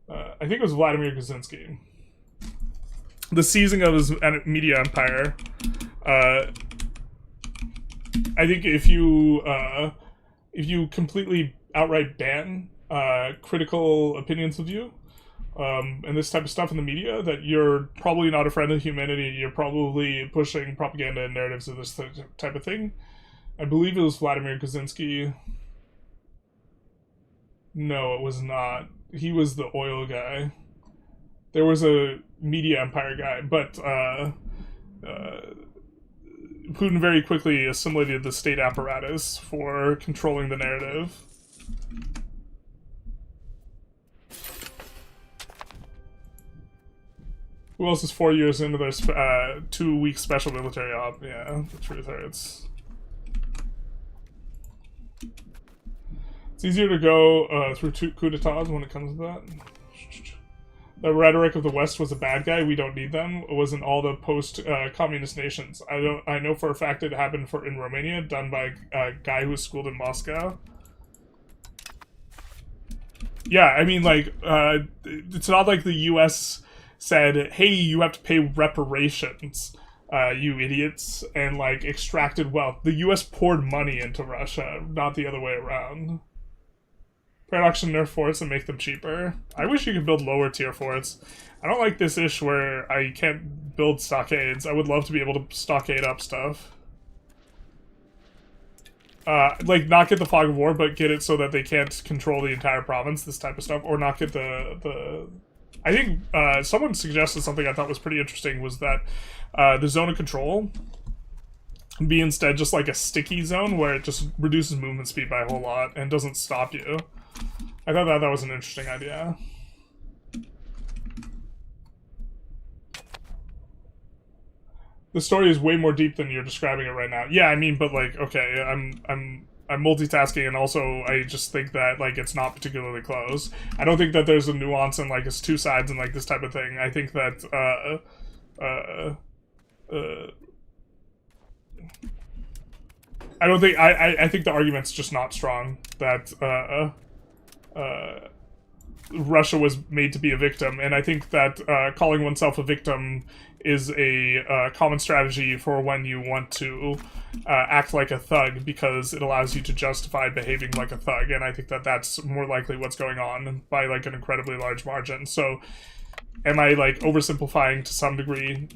I think it was Vladimir Kaczynski. The seizing of his media empire. I think if you completely outright ban critical opinions of you, and this type of stuff in the media, that you're probably not a friend of humanity. You're probably pushing propaganda and narratives of this type of thing. I believe it was Vladimir Kaczynski. No, it was not. He was the oil guy. There was a media empire guy, but Putin very quickly assimilated the state apparatus for controlling the narrative. Who else is 4 years into their 2-week special military op? Yeah, the truth hurts. It's easier to go through coup d'etats when it comes to that. The rhetoric of the West was a bad guy. We don't need them. It wasn't all the post-communist nations. I know for a fact it happened in Romania, done by a guy who was schooled in Moscow. Yeah, I mean, like, it's not like the U.S. said, hey, you have to pay reparations, you idiots, and, like, extracted wealth. The U.S. poured money into Russia, not the other way around. Paradox nerf forts and make them cheaper. I wish you could build lower tier forts. I don't like this ish where I can't build stockades. I would love to be able to stockade up stuff. Like, not get the fog of war, but get it so that they can't control the entire province, this type of stuff. Or not get the... I think someone suggested something I thought was pretty interesting, was that the zone of control be instead just like a sticky zone where it just reduces movement speed by a whole lot and doesn't stop you. I thought that was an interesting idea. The story is way more deep than you're describing it right now. Yeah, I mean, but like, okay, I'm multitasking, and also I just think that like it's not particularly close. I don't think that there's a nuance in like it's two sides and like this type of thing. I think that I don't think I think the argument's just not strong that Russia was made to be a victim, and I think that calling oneself a victim is a common strategy for when you want to act like a thug, because it allows you to justify behaving like a thug, and I think that that's more likely what's going on by like an incredibly large margin. So am I like oversimplifying to some degree,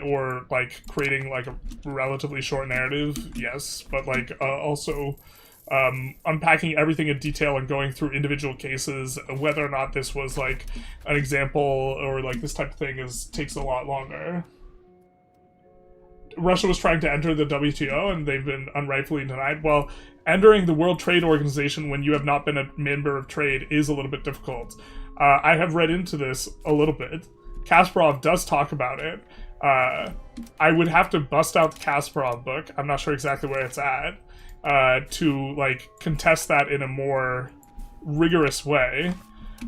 or like creating like a relatively short narrative? Yes, but like also unpacking everything in detail and going through individual cases, whether or not this was like an example or like this type of thing takes a lot longer. Russia was trying to enter the WTO and they've been unrightfully denied. Well, entering the World Trade Organization when you have not been a member of trade is a little bit difficult. I have read into this a little bit. Kasparov does talk about it. I would have to bust out the Kasparov book. I'm not sure exactly where it's at. To like contest that in a more rigorous way.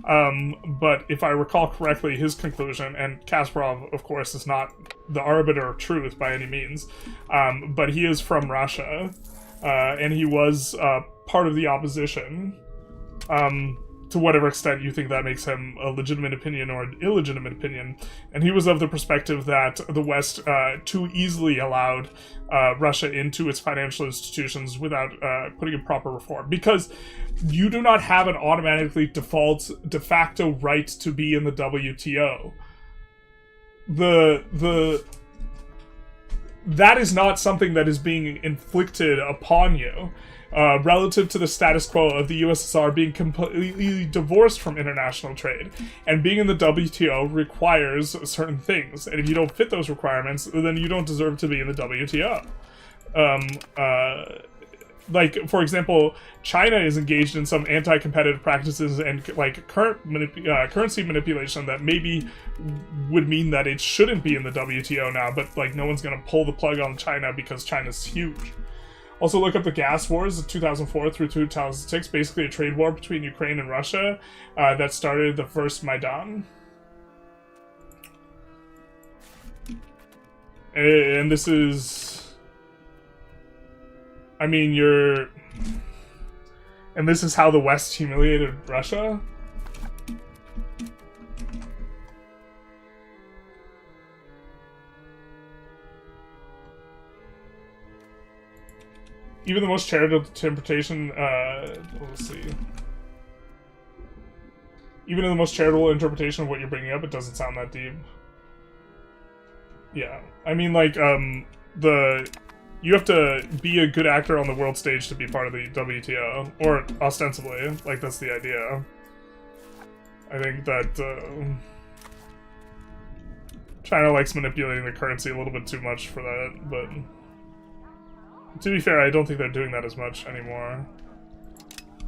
But if I recall correctly, his conclusion, and Kasparov, of course, is not the arbiter of truth by any means, but he is from Russia, and he was part of the opposition. To whatever extent you think that makes him a legitimate opinion or an illegitimate opinion. And he was of the perspective that the West too easily allowed Russia into its financial institutions without putting in proper reform. Because you do not have an automatically de facto right to be in the WTO. That is not something that is being inflicted upon you. Relative to the status quo of the USSR being completely divorced from international trade. And being in the WTO requires certain things. And if you don't fit those requirements, then you don't deserve to be in the WTO. Like, for example, China is engaged in some anti-competitive practices and like currency manipulation that maybe would mean that it shouldn't be in the WTO now, but like no one's going to pull the plug on China because China's huge. Also, look up the gas wars of 2004 through 2006, basically a trade war between Ukraine and Russia that started the first Maidan. And this is... I mean, and this is how the West humiliated Russia? Even the most charitable interpretation, let's see. Even in the most charitable interpretation of what you're bringing up, it doesn't sound that deep. Yeah. I mean, like, you have to be a good actor on the world stage to be part of the WTO. Or, ostensibly. Like, that's the idea. I think that, China likes manipulating the currency a little bit too much for that, but... To be fair, I don't think they're doing that as much anymore.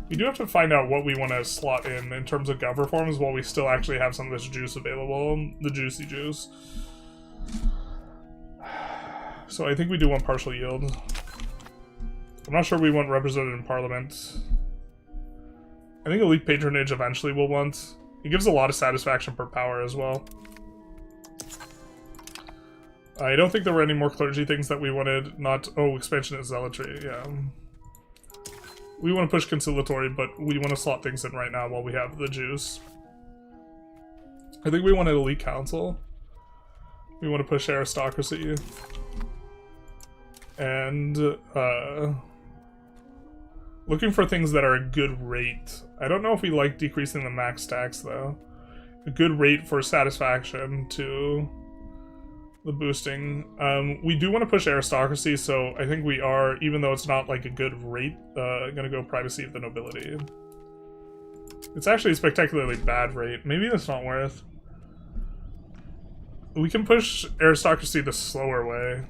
We do have to find out what we want to slot in terms of gov reforms while we still actually have some of this juice available. The juicy juice. So I think we do want partial yield. I'm not sure we want represented in parliament. I think elite patronage eventually we'll want. It gives a lot of satisfaction per power as well. I don't think there were any more clergy things that we wanted. Not... Oh, expansion and zealotry, yeah. We want to push conciliatory, but we want to slot things in right now while we have the juice. I think we want an elite council. We want to push aristocracy. And, looking for things that are a good rate. I don't know if we like decreasing the max tax, though. A good rate for satisfaction to... the boosting. We do want to push aristocracy, so I think we are, even though it's not like a good rate, gonna go privacy of the nobility. It's actually a spectacularly bad rate. Maybe that's not worth. We can push aristocracy the slower way.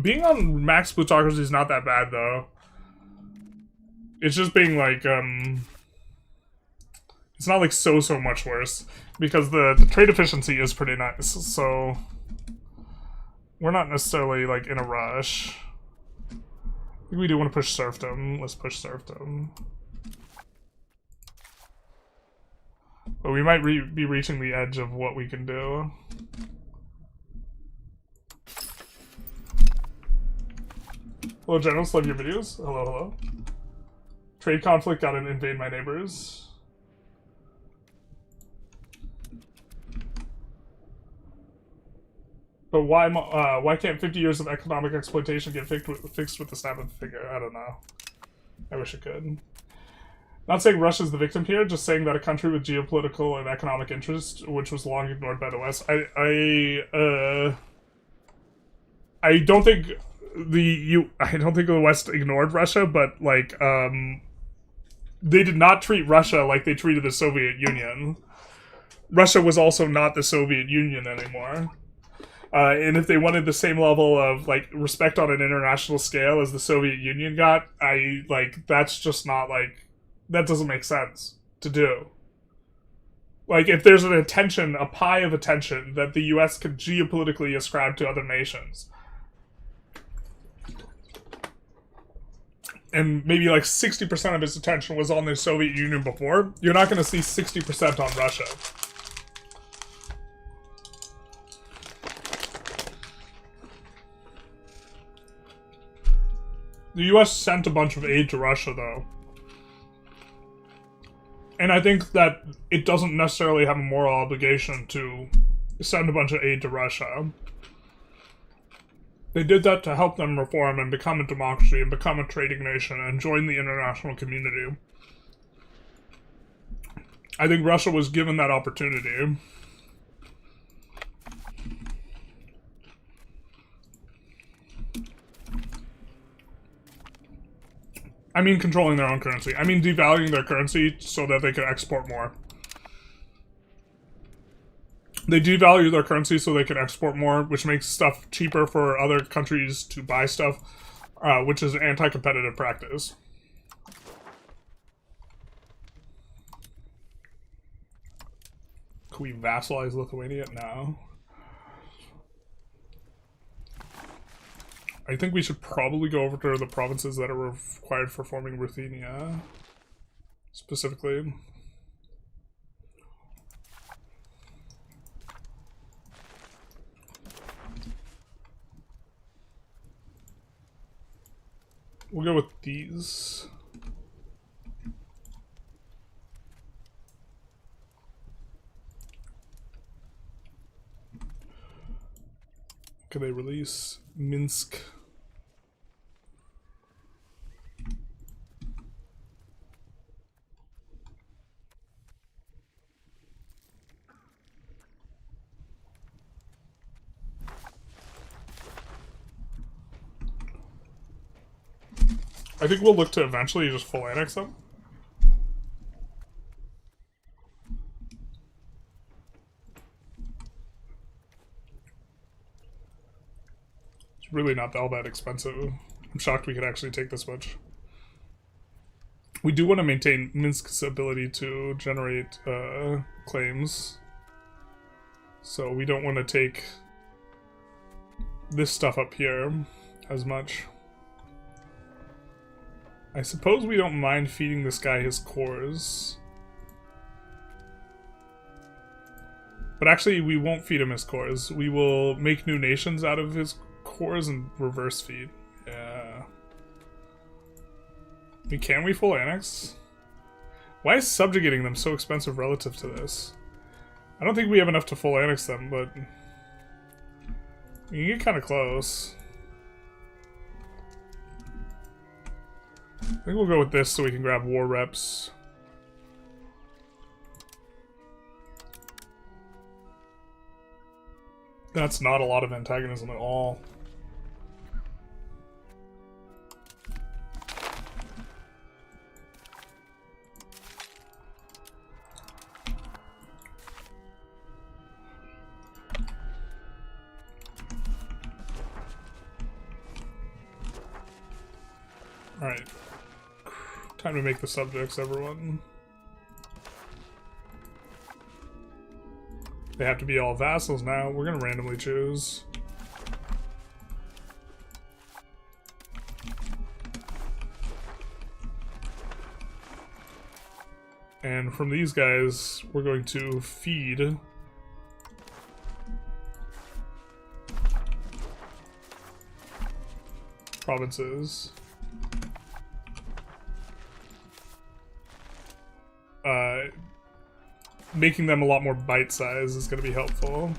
Being on max plutocracy is not that bad, though. It's just being, like, it's not, like, so much worse. Because the trade efficiency is pretty nice, so... We're not necessarily, like, in a rush. I think we do want to push serfdom. Let's push serfdom. But we might be reaching the edge of what we can do. Hello, generals. Love your videos. Hello, hello. Trade conflict. Gotta invade my neighbors. But why can't 50 years of economic exploitation get fixed with the snap of the finger? I don't know. I wish it could. Not saying Russia's the victim here, just saying that a country with geopolitical and economic interest, which was long ignored by the West. I don't think the West ignored Russia, but like they did not treat Russia like they treated the Soviet Union. Russia was also not the Soviet Union anymore. And if they wanted the same level of like respect on an international scale as the Soviet Union got, that's just not like, that doesn't make sense to do. Like, if there's a pie of attention that the US could geopolitically ascribe to other nations, and maybe like 60% of its attention was on the Soviet Union before, you're not going to see 60% on Russia. The US sent a bunch of aid to Russia, though. And I think that it doesn't necessarily have a moral obligation to send a bunch of aid to Russia. They did that to help them reform and become a democracy and become a trading nation and join the international community. I think Russia was given that opportunity. I mean controlling their own currency. I mean devaluing their currency so that they could export more. They devalue their currency so they can export more, which makes stuff cheaper for other countries to buy stuff, which is an anti-competitive practice. Can we vassalize Lithuania? No. I think we should probably go over to the provinces that are required for forming Ruthenia, specifically. We'll go with these. Can they release Minsk? I think we'll look to eventually just full annex them. It's really not all that expensive. I'm shocked we could actually take this much. We do want to maintain Minsk's ability to generate claims. So we don't want to take this stuff up here as much. I suppose we don't mind feeding this guy his cores. But actually, we won't feed him his cores. We will make new nations out of his cores and reverse feed. Yeah. I mean, can we full annex? Why is subjugating them so expensive relative to this? I don't think we have enough to full annex them, but we can get kind of close. I think we'll go with this so we can grab war reps. That's not a lot of antagonism at all. Alright. Time to make the subjects, everyone. They have to be all vassals now. We're gonna randomly choose. And from these guys, we're going to feed provinces. Making them a lot more bite-sized is going to be helpful.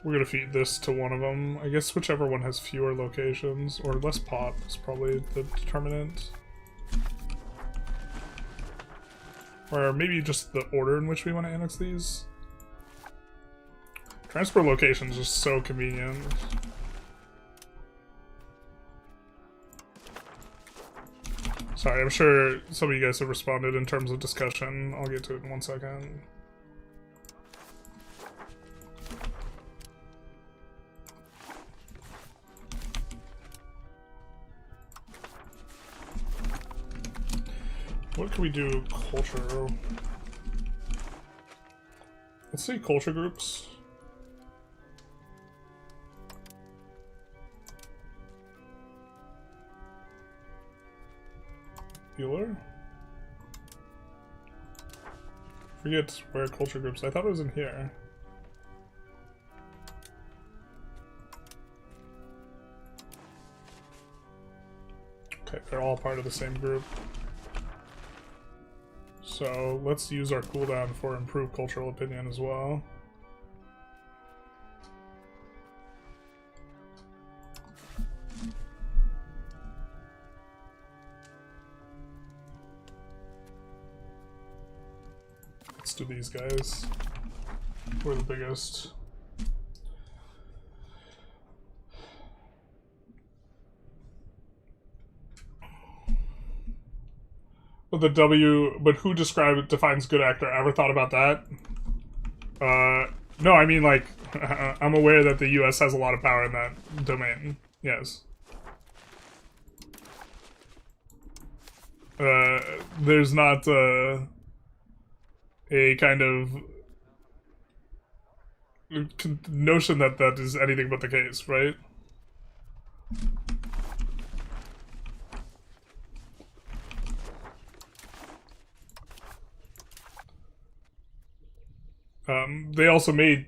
We're going to feed this to one of them. I guess whichever one has fewer locations, or less pop is probably the determinant. Or maybe just the order in which we want to annex these. Transfer location is just so convenient. Sorry, I'm sure some of you guys have responded in terms of discussion. I'll get to it in 1 second. What can we do? Culture. Let's see culture groups. Healer? Forget where culture groups. I thought it was in here. Okay, they're all part of the same group. So let's use our cooldown for improved cultural opinion as well. Let's do these guys. We're the biggest. The W, but who defines good actor? Ever thought about that? No, I mean, like, I'm aware that the US has a lot of power in that domain. Yes. There's not a kind of notion that that is anything but the case, right? They also made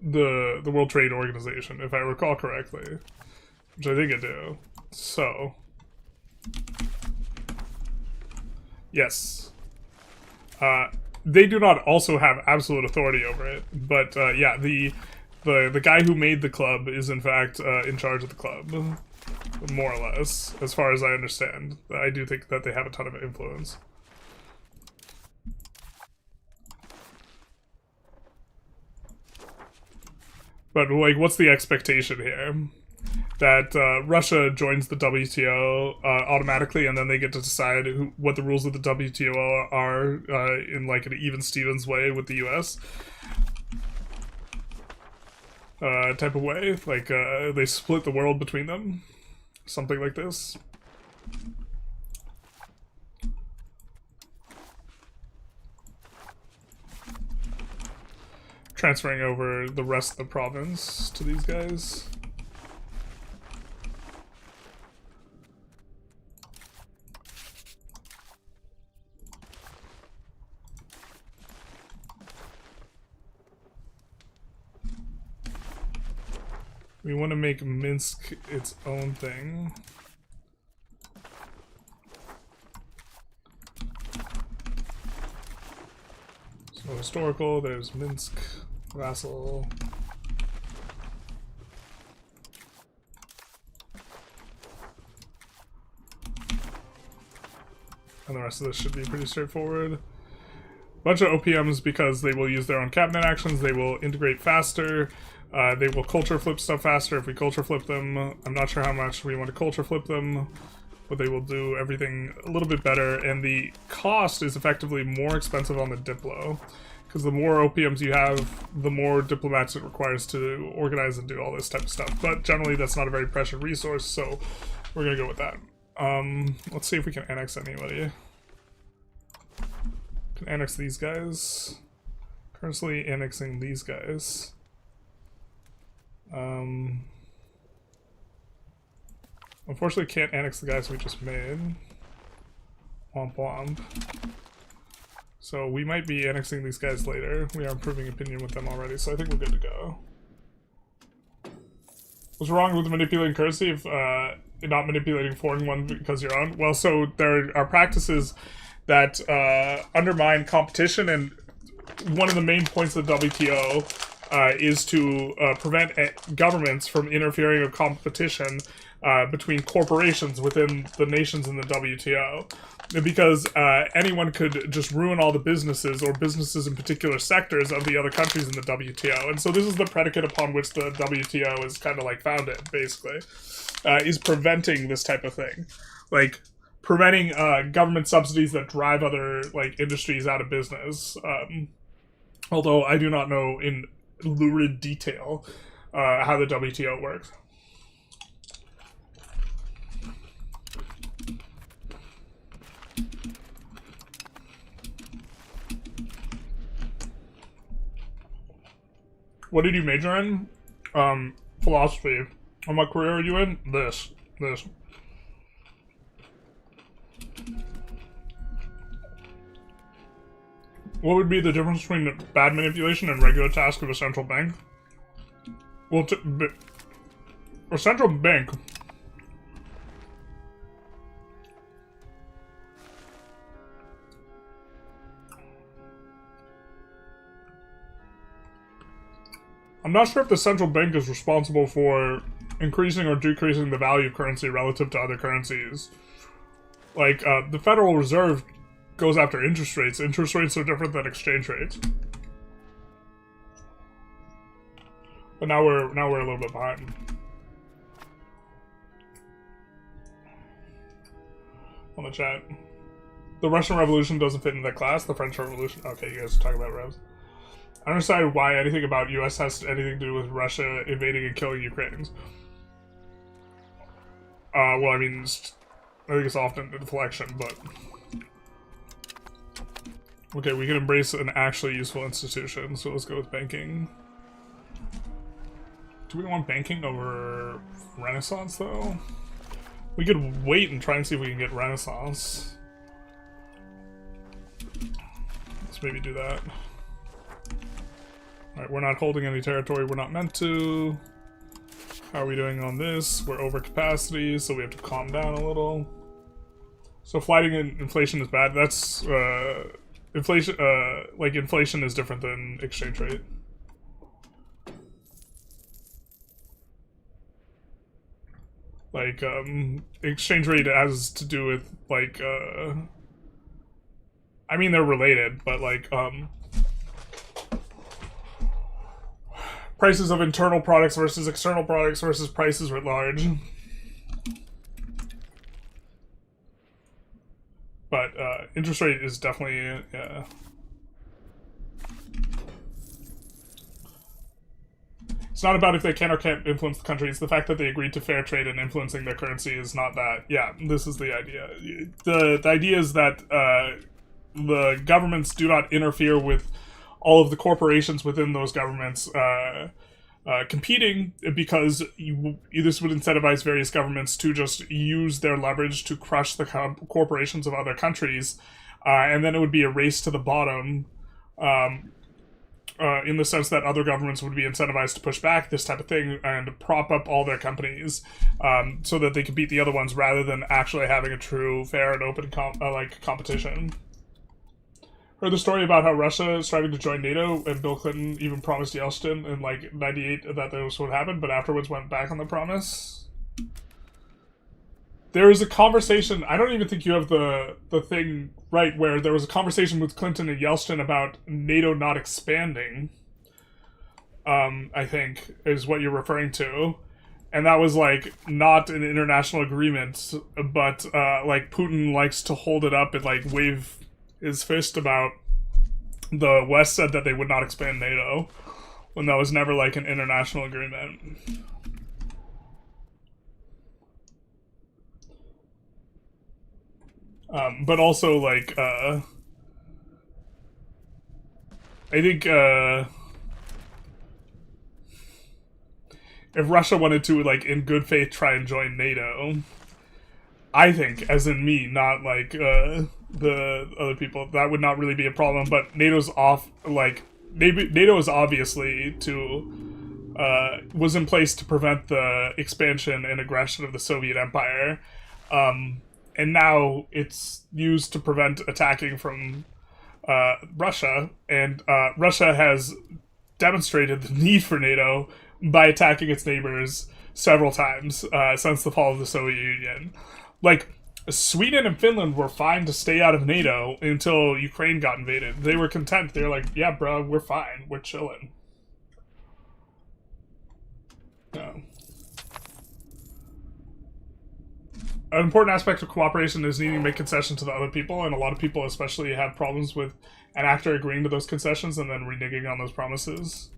the World Trade Organization, if I recall correctly, which I think I do. So, yes, they do not also have absolute authority over it, but yeah, the guy who made the club is in fact in charge of the club, more or less, as far as I understand. I do think that they have a ton of influence. But, like, what's the expectation here? That Russia joins the WTO automatically, and then they get to decide what the rules of the WTO are in, like, an even Stevens way with the US? Type of way? Like, they split the world between them? Something like this? Transferring over the rest of the province to these guys. We want to make Minsk its own thing. So historical, there's Minsk. Vassal. And the rest of this should be pretty straightforward. Bunch of OPMs because they will use their own cabinet actions, they will integrate faster, they will culture flip stuff faster if we culture flip them. I'm not sure how much we want to culture flip them, but they will do everything a little bit better, and the cost is effectively more expensive on the Diplo. Because the more OPMs you have, the more diplomats it requires to organize and do all this type of stuff. But generally, that's not a very precious resource, so we're gonna go with that. Let's see if we can annex anybody. Can annex these guys. Currently annexing these guys. Unfortunately, can't annex the guys we just made. Womp womp. So we might be annexing these guys later. We are improving opinion with them already, so I think we're good to go. What's wrong with manipulating currency if not manipulating foreign one because you're on? Well, so there are practices that undermine competition, and one of the main points of the WTO is to prevent governments from interfering with competition between corporations within the nations in the WTO. Because anyone could just ruin all the businesses, or businesses in particular sectors of the other countries in the WTO. And so this is the predicate upon which the WTO is kind of like founded, basically, is preventing this type of thing. Like, preventing government subsidies that drive other like industries out of business. Although I do not know in lurid detail how the WTO works. What did you major in? Philosophy. And what career are you in? This. What would be the difference between bad manipulation and regular task of a central bank? Well, a central bank... I'm not sure if the central bank is responsible for increasing or decreasing the value of currency relative to other currencies. Like, the Federal Reserve goes after interest rates. Interest rates are different than exchange rates. But now we're a little bit behind. On the chat. The Russian Revolution doesn't fit in that class. The French Revolution. Okay, you guys are talking about revs. I don't understand why anything about US has anything to do with Russia invading and killing Ukrainians. Well, I mean, I think it's often a deflection, but... Okay, we can embrace an actually useful institution, so let's go with banking. Do we want banking over Renaissance, though? We could wait and try and see if we can get Renaissance. Let's maybe do that. Alright, we're not holding any territory we're not meant to. How are we doing on this? We're over capacity, so we have to calm down a little. So fighting inflation is bad. That's, inflation, like, inflation is different than exchange rate. Like, exchange rate has to do with, like, I mean, they're related, but, like, prices of internal products versus external products versus prices writ large. But, interest rate is definitely, It's not about if they can or can't influence the country. It's the fact that they agreed to fair trade and influencing their currency is not that. Yeah, this is the idea. The idea is that the governments do not interfere with all of the corporations within those governments competing, because this would incentivize various governments to just use their leverage to crush the corporations of other countries, and then it would be a race to the bottom. In the sense that other governments would be incentivized to push back this type of thing and prop up all their companies so that they can beat the other ones rather than actually having a true, fair, and open competition. Heard the story about how Russia is striving to join NATO, and Bill Clinton even promised Yeltsin in, like, 98 that this would happen, but afterwards went back on the promise? There is a conversation, I don't even think you have the thing right, where there was a conversation with Clinton and Yeltsin about NATO not expanding, I think, is what you're referring to. And that was, like, not an international agreement, but, like, Putin likes to hold it up and, like, wave his fist about the West said that they would not expand NATO, when that was never, like, an international agreement. But also, like, I think, if Russia wanted to, like, in good faith try and join NATO, I think, as in me, not, like, the other people, that would not really be a problem, but NATO's off, like, NATO is obviously was in place to prevent the expansion and aggression of the Soviet Empire, and now it's used to prevent attacking from Russia, and Russia has demonstrated the need for NATO by attacking its neighbors several times since the fall of the Soviet Union. Like, Sweden and Finland were fine to stay out of NATO until Ukraine got invaded. They were content. They were like, yeah, bro, we're fine. We're chilling. No. An important aspect of cooperation is needing to make concessions to the other people, and a lot of people especially have problems with an actor agreeing to those concessions and then reneging on those promises.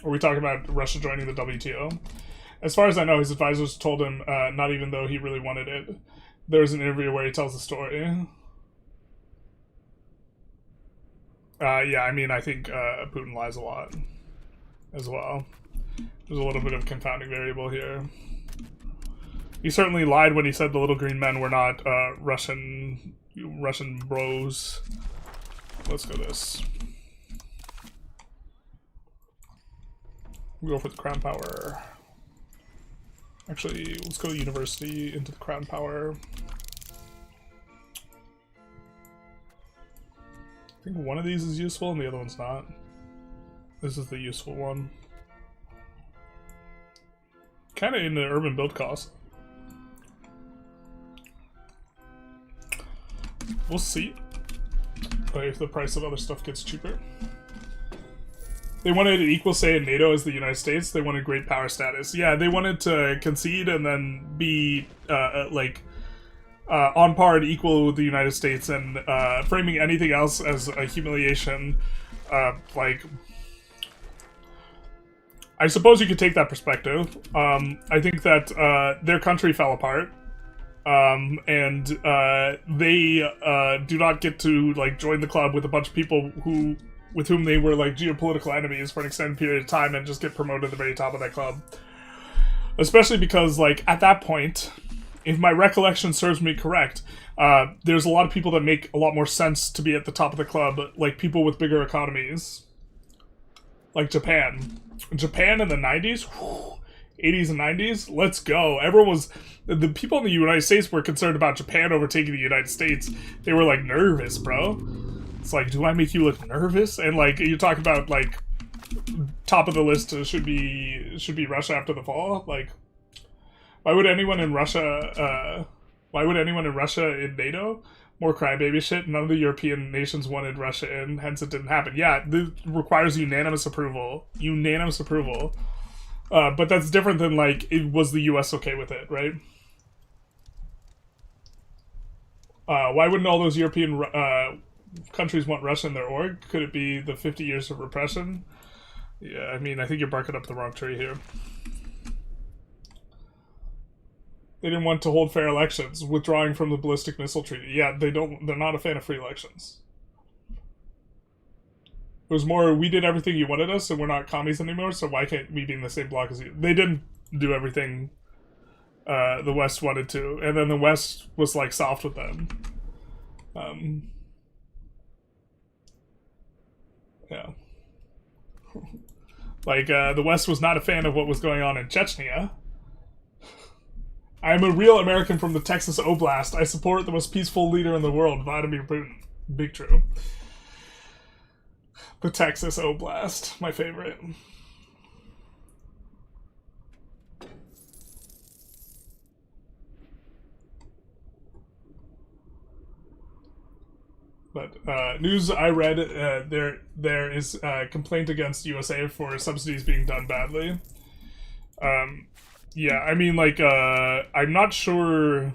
Are we talking about Russia joining the WTO? As far as I know, his advisors told him not even though he really wanted it. There's an interview where he tells the story. Yeah, I mean, I think Putin lies a lot as well. There's a little bit of confounding variable here. He certainly lied when he said the little green men were not Russian bros. Let's go this. We'll go for the crown power. Actually, let's go university into the crown power. I think one of these is useful and the other one's not. This is the useful one. Kind of in the urban build cost. We'll see if the price of other stuff gets cheaper. They wanted an equal say in NATO as the United States. They wanted great power status. Yeah, they wanted to concede and then be on par and equal with the United States, and framing anything else as a humiliation. Like, I suppose you could take that perspective. I think that their country fell apart. And they do not get to, like, join the club with a bunch of people with whom they were, like, geopolitical enemies for an extended period of time and just get promoted to the very top of that club. Especially because, like, at that point, if my recollection serves me correct, there's a lot of people that make a lot more sense to be at the top of the club, like people with bigger economies. Like Japan. Japan in the 90s? Whew, 80s and 90s? Let's go. Everyone was... The people in the United States were concerned about Japan overtaking the United States. They were, like, nervous, bro. It's like, do I make you look nervous? And, like, you talk about, like, top of the list should be Russia after the fall? Like, why would anyone in Russia... why would anyone in Russia in NATO? More crybaby shit. None of the European nations wanted Russia in, hence it didn't happen. Yeah, this requires unanimous approval. Unanimous approval. But that's different than, like, was the US okay with it, right? Why wouldn't all those European countries want Russia in their org? Could it be the 50 years of repression? Yeah, I mean, I think you're barking up the wrong tree here. They didn't want to hold fair elections, withdrawing from the ballistic missile treaty. Yeah, they're not a fan of free elections. It was more, we did everything you wanted us, and we're not commies anymore, so why can't we be in the same block as you? They didn't do everything the West wanted to, and then the West was, like, soft with them. Yeah. Like, the West was not a fan of what was going on in Chechnya. I am a real American from the Texas Oblast. I support the most peaceful leader in the world, Vladimir Putin. Big true. The Texas Oblast, my favorite. But news I read, there is a complaint against USA for subsidies being done badly. Yeah, I mean, like, I'm not sure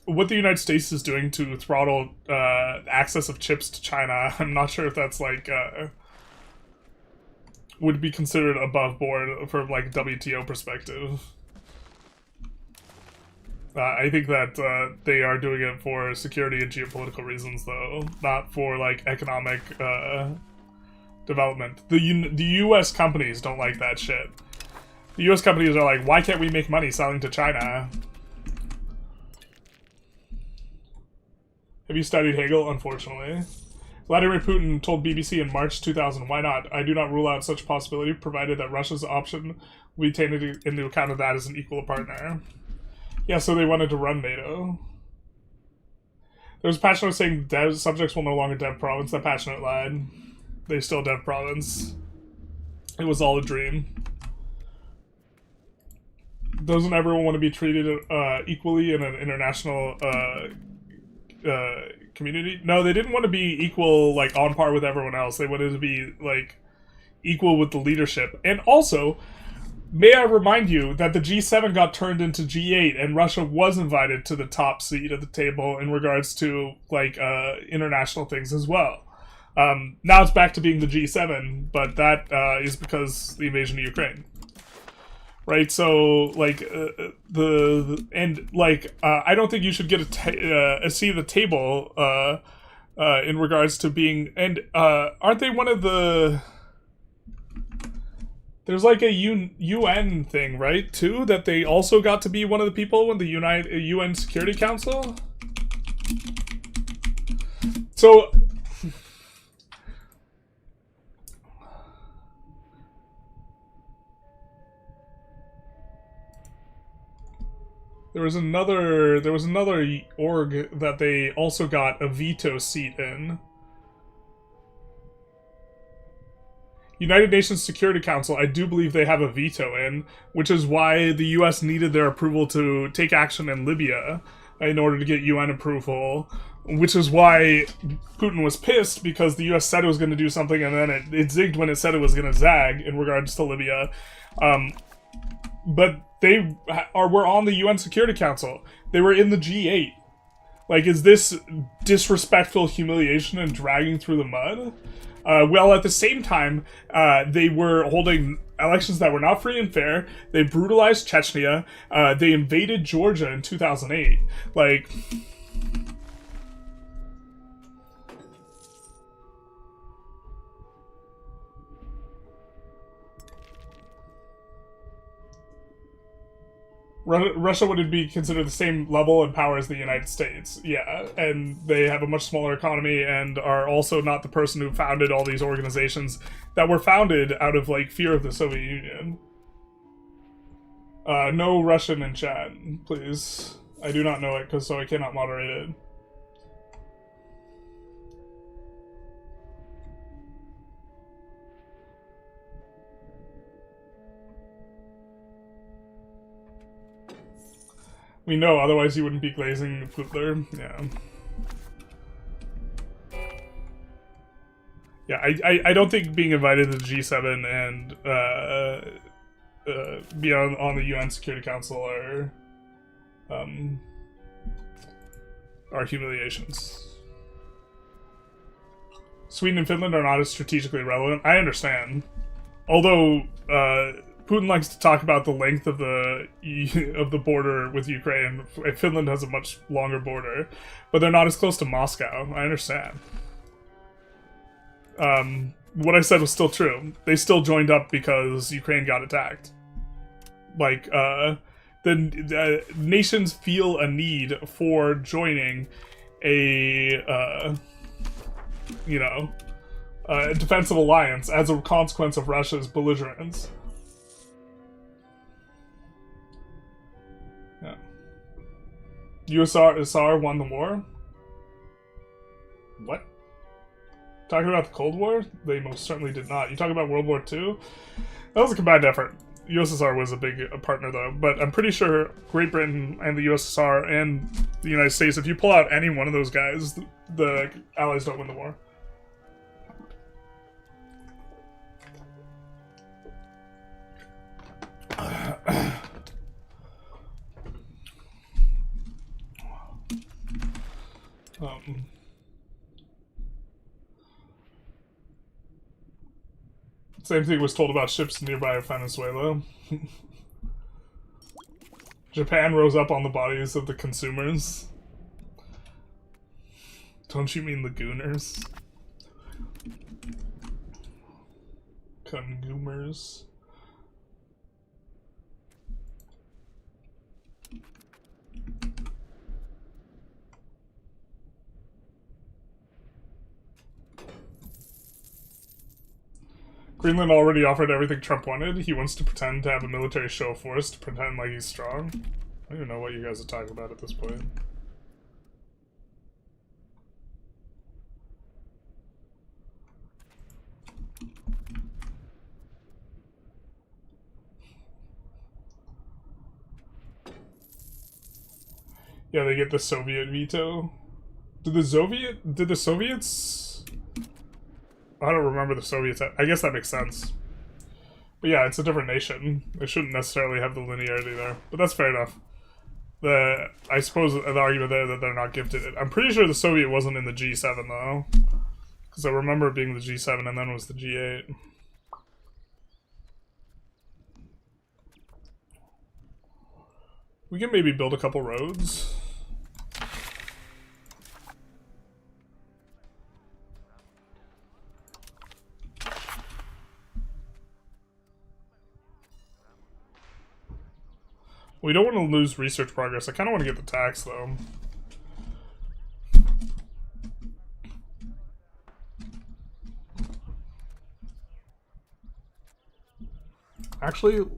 what the United States is doing to throttle access of chips to China. I'm not sure if that's, like, would be considered above board from, like, WTO perspective. I think that they are doing it for security and geopolitical reasons, though, not for, like, economic development. The U.S. companies don't like that shit. The U.S. companies are like, why can't we make money selling to China? Have you studied Hegel? Unfortunately. Vladimir Putin told BBC in March 2000, why not? I do not rule out such a possibility, provided that Russia's option will be taken into account of that as an equal partner. Yeah, so they wanted to run NATO. There was Passionate saying dev subjects will no longer dev province. That Passionate lied. They still dev province. It was all a dream. Doesn't everyone want to be treated equally in an international community? No, they didn't want to be equal, like, on par with everyone else. They wanted to be, like, equal with the leadership. And also, may I remind you that the G7 got turned into G8, and Russia was invited to the top seat at the table in regards to, like, international things as well. Now it's back to being the G7, but that is because the invasion of Ukraine. Right, so, like, I don't think you should get a seat at the table, in regards to being, and, aren't they one of the, there's, like, a UN thing, right, too, that they also got to be one of the people in the UN Security Council? So, There was another org that they also got a veto seat in. United Nations Security Council, I do believe they have a veto in, which is why the US needed their approval to take action in Libya in order to get UN approval, which is why Putin was pissed, because the US said it was going to do something and then it zigged when it said it was going to zag in regards to Libya. But they were on the UN Security Council. They were in the G8. Like, is this disrespectful humiliation and dragging through the mud? Well, at the same time, they were holding elections that were not free and fair. They brutalized Chechnya. They invaded Georgia in 2008. Like, Russia would be considered the same level and power as the United States, yeah, and they have a much smaller economy and are also not the person who founded all these organizations that were founded out of, like, fear of the Soviet Union. No Russian in chat, please. I do not know it, so I cannot moderate it. We know, otherwise you wouldn't be glazing Putler. Yeah. Yeah, I don't think being invited to the G7 and be on the UN Security Council are humiliations. Sweden and Finland are not as strategically relevant. I understand. Although, Putin likes to talk about the length of the border with Ukraine. Finland has a much longer border, but they're not as close to Moscow. I understand. What I said was still true. They still joined up because Ukraine got attacked. Like, the nations feel a need for joining a defensive alliance as a consequence of Russia's belligerence. Yeah. USSR won the war? What? Talking about the Cold War? They most certainly did not. You talking about World War II? That was a combined effort. USSR was a big partner, though, but I'm pretty sure Great Britain and the USSR and the United States, if you pull out any one of those guys, the Allies don't win the war. Same thing was told about ships nearby Venezuela. Japan rose up on the bodies of the consumers. Don't you mean lagooners? Consumers. Greenland already offered everything Trump wanted. He wants to pretend to have a military show force to pretend like he's strong. I don't even know what you guys are talking about at this point. Yeah, they get the Soviet veto. Did the Soviets? I don't remember the Soviets. I guess that makes sense. But yeah, it's a different nation. They shouldn't necessarily have the linearity there. But that's fair enough. I suppose the argument there that they're not gifted it. I'm pretty sure the Soviet wasn't in the G7 though. Because I remember it being the G7 and then it was the G8. We can maybe build a couple roads. We don't want to lose research progress. I kind of want to get the tax, though. Actually...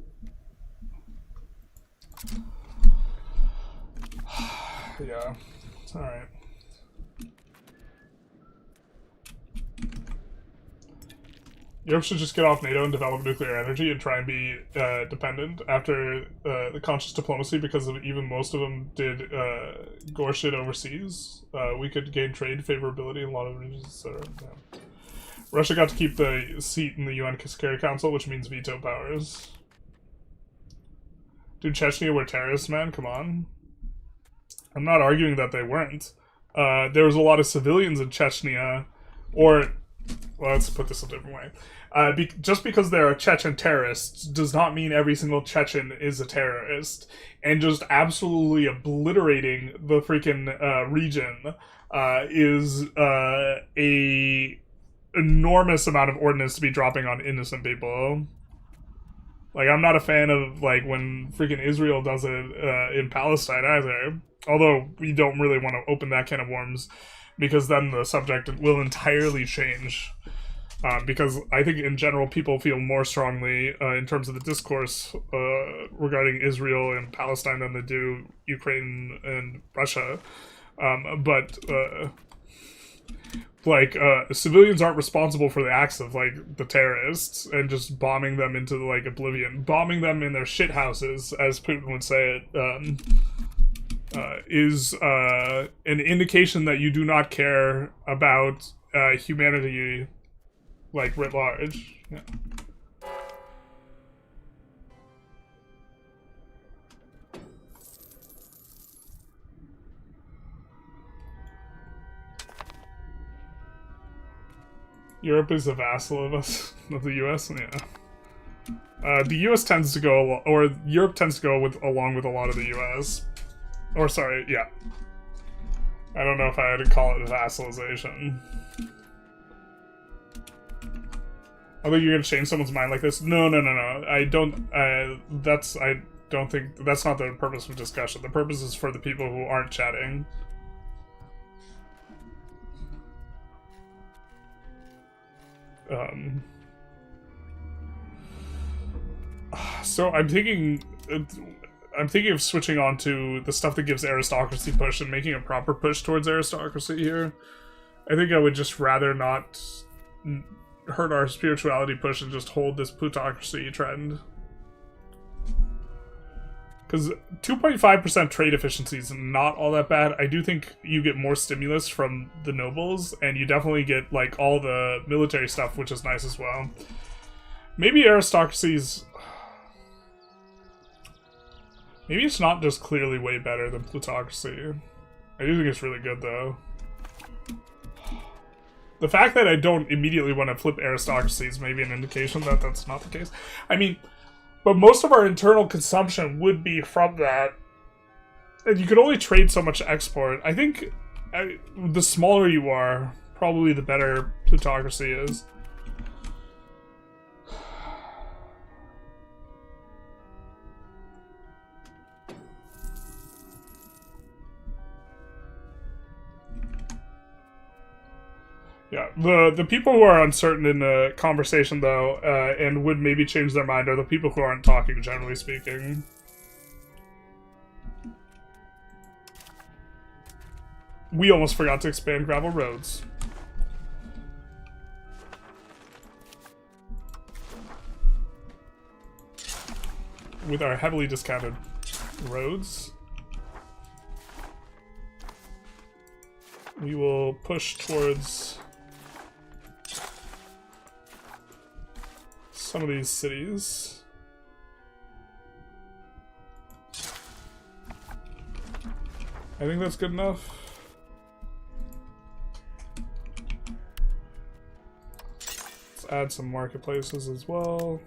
yeah. Alright. Europe should just get off NATO and develop nuclear energy and try and be dependent after the conscious diplomacy, because of even most of them did gore shit overseas. We could gain trade favorability in a lot of regions, etc. Yeah. Russia got to keep the seat in the UN Security Council, which means veto powers. Dude, Chechnya were terrorists, man. Come on. I'm not arguing that they weren't. There was a lot of civilians in Chechnya, or... well, let's put this a different way. Just because there are Chechen terrorists does not mean every single Chechen is a terrorist. And just absolutely obliterating the freaking region is a enormous amount of ordnance to be dropping on innocent people. Like, I'm not a fan of, like, when freaking Israel does it in Palestine either. Although, we don't really want to open that can of worms, because then the subject will entirely change. Because I think, in general, people feel more strongly, in terms of the discourse, regarding Israel and Palestine than they do Ukraine and Russia. Civilians aren't responsible for the acts of, like, the terrorists and just bombing them into, like, oblivion. Bombing them in their shit houses, as Putin would say it, is an indication that you do not care about humanity, like, writ large. Yeah. Europe is a vassal of us, of the U.S. Yeah. The U.S. tends to go, or Europe tends to go along with a lot of the U.S. Or sorry, yeah. I don't know if I had to call it vassalization. I think you're gonna change someone's mind like this. No. I don't think that's not the purpose of discussion. The purpose is for the people who aren't chatting. So I'm thinking of switching on to the stuff that gives aristocracy push and making a proper push towards aristocracy here. I think I would just rather not hurt our spirituality push and just hold this plutocracy trend. Because 2.5% trade efficiency is not all that bad. I do think you get more stimulus from the nobles, and you definitely get, like, all the military stuff, which is nice as well. Maybe aristocracy's... Maybe it's not just clearly way better than plutocracy. I do think it's really good, though. The fact that I don't immediately want to flip aristocracy is maybe an indication that that's not the case. I mean... But most of our internal consumption would be from that. And you could only trade so much export. I think the smaller you are, probably the better plutocracy is. Yeah, the people who are uncertain in the conversation, though, and would maybe change their mind, are the people who aren't talking, generally speaking. We almost forgot to expand gravel roads. With our heavily discounted roads, we will push towards some of these cities. I think that's good enough. Let's add some marketplaces as well.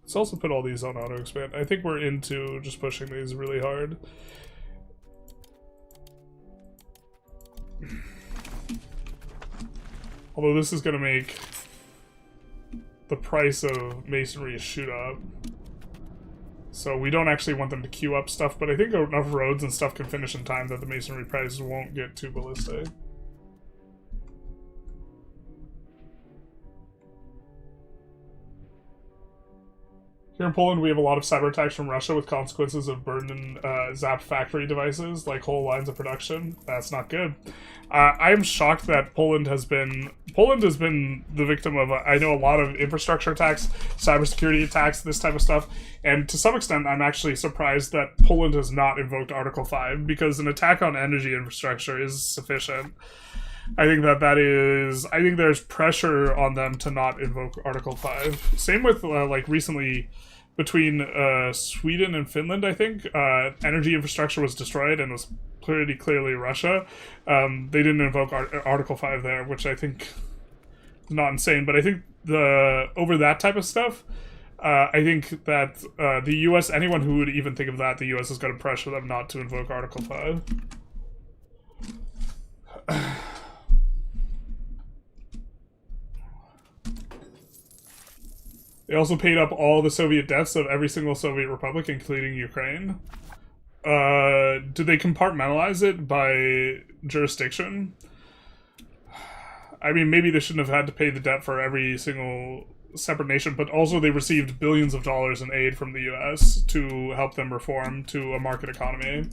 Let's also put all these on auto expand. I think we're into just pushing these really hard. Although this is going to make the price of masonry shoot up. So we don't actually want them to queue up stuff, but I think enough roads and stuff can finish in time that the masonry prices won't get too ballistic. Here in Poland, we have a lot of cyber attacks from Russia with consequences of burned and zapped factory devices, like whole lines of production. That's not good. I am shocked that Poland has been the victim of, I know, a lot of infrastructure attacks, cybersecurity attacks, this type of stuff. And to some extent, I'm actually surprised that Poland has not invoked Article 5, because an attack on energy infrastructure is sufficient. I think I think there's pressure on them to not invoke Article 5. Same with, like, recently between Sweden and Finland, I think. Energy infrastructure was destroyed and was pretty clearly Russia. They didn't invoke Article 5 there, which I think is not insane. But I think over that type of stuff, I think that the U.S., anyone who would even think of that, the U.S. is going to pressure them not to invoke Article 5. They also paid up all the Soviet debts of every single Soviet republic, including Ukraine. Did they compartmentalize it by jurisdiction? I mean, maybe they shouldn't have had to pay the debt for every single separate nation, but also they received billions of dollars in aid from the U.S. to help them reform to a market economy.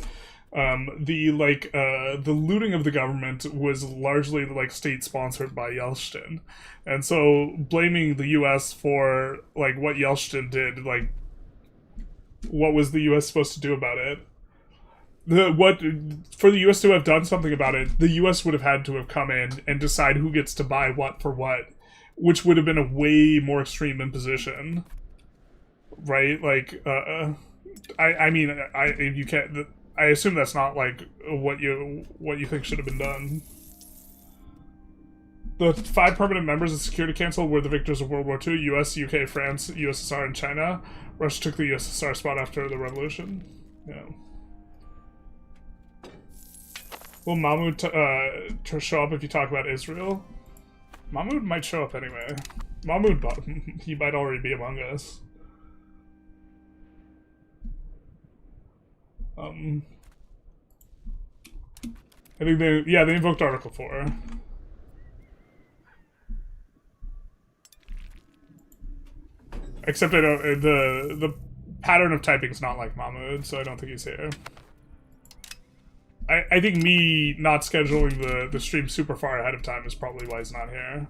The looting of the government was largely like state sponsored by Yeltsin, and so blaming the U.S. for like what Yeltsin did, like what was the U.S. supposed to do about it? For the U.S. to have done something about it, the U.S. would have had to have come in and decide who gets to buy what for what, which would have been a way more extreme imposition, right? Like, I mean, you can't. I assume that's not like what you think should have been done. The 5 permanent members of the Security Council were the victors of World War II: U.S., UK, France, USSR, and China. Russia took the USSR spot after the revolution. Yeah. Will Mahmoud show up if you talk about Israel? Mahmoud might show up anyway. Mahmoud, he might already be among us. I think they invoked Article 4. Except I don't, the pattern of typing is not like Mahmoud, so I don't think he's here. I think me not scheduling the stream super far ahead of time is probably why he's not here.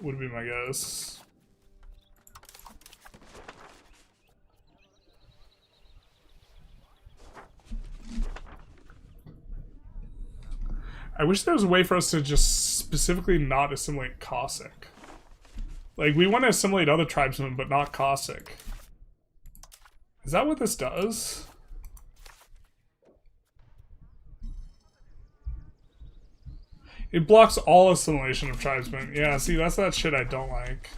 Would be my guess. I wish there was a way for us to just specifically not assimilate Cossack. Like, we want to assimilate other tribesmen, but not Cossack. Is that what this does? It blocks all assimilation of tribesmen. Yeah, see, that's that shit I don't like.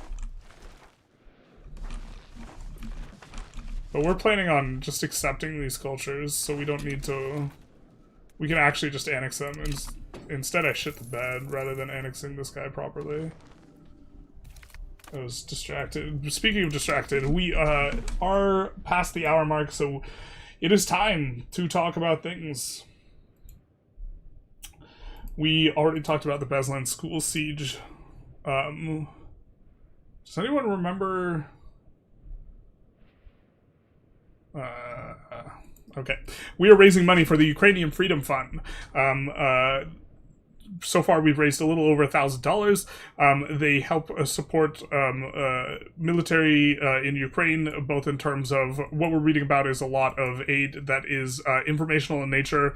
But we're planning on just accepting these cultures, so we don't need to... We can actually just annex them. Instead, I shit the bed rather than annexing this guy properly. I was distracted. Speaking of distracted, we are past the hour mark, so it is time to talk about things. We already talked about the Beslan school siege. Does anyone remember... okay. We are raising money for the Ukrainian Freedom Fund. So far, we've raised a little over $1,000. They help support military in Ukraine, both in terms of what we're reading about is a lot of aid that is informational in nature,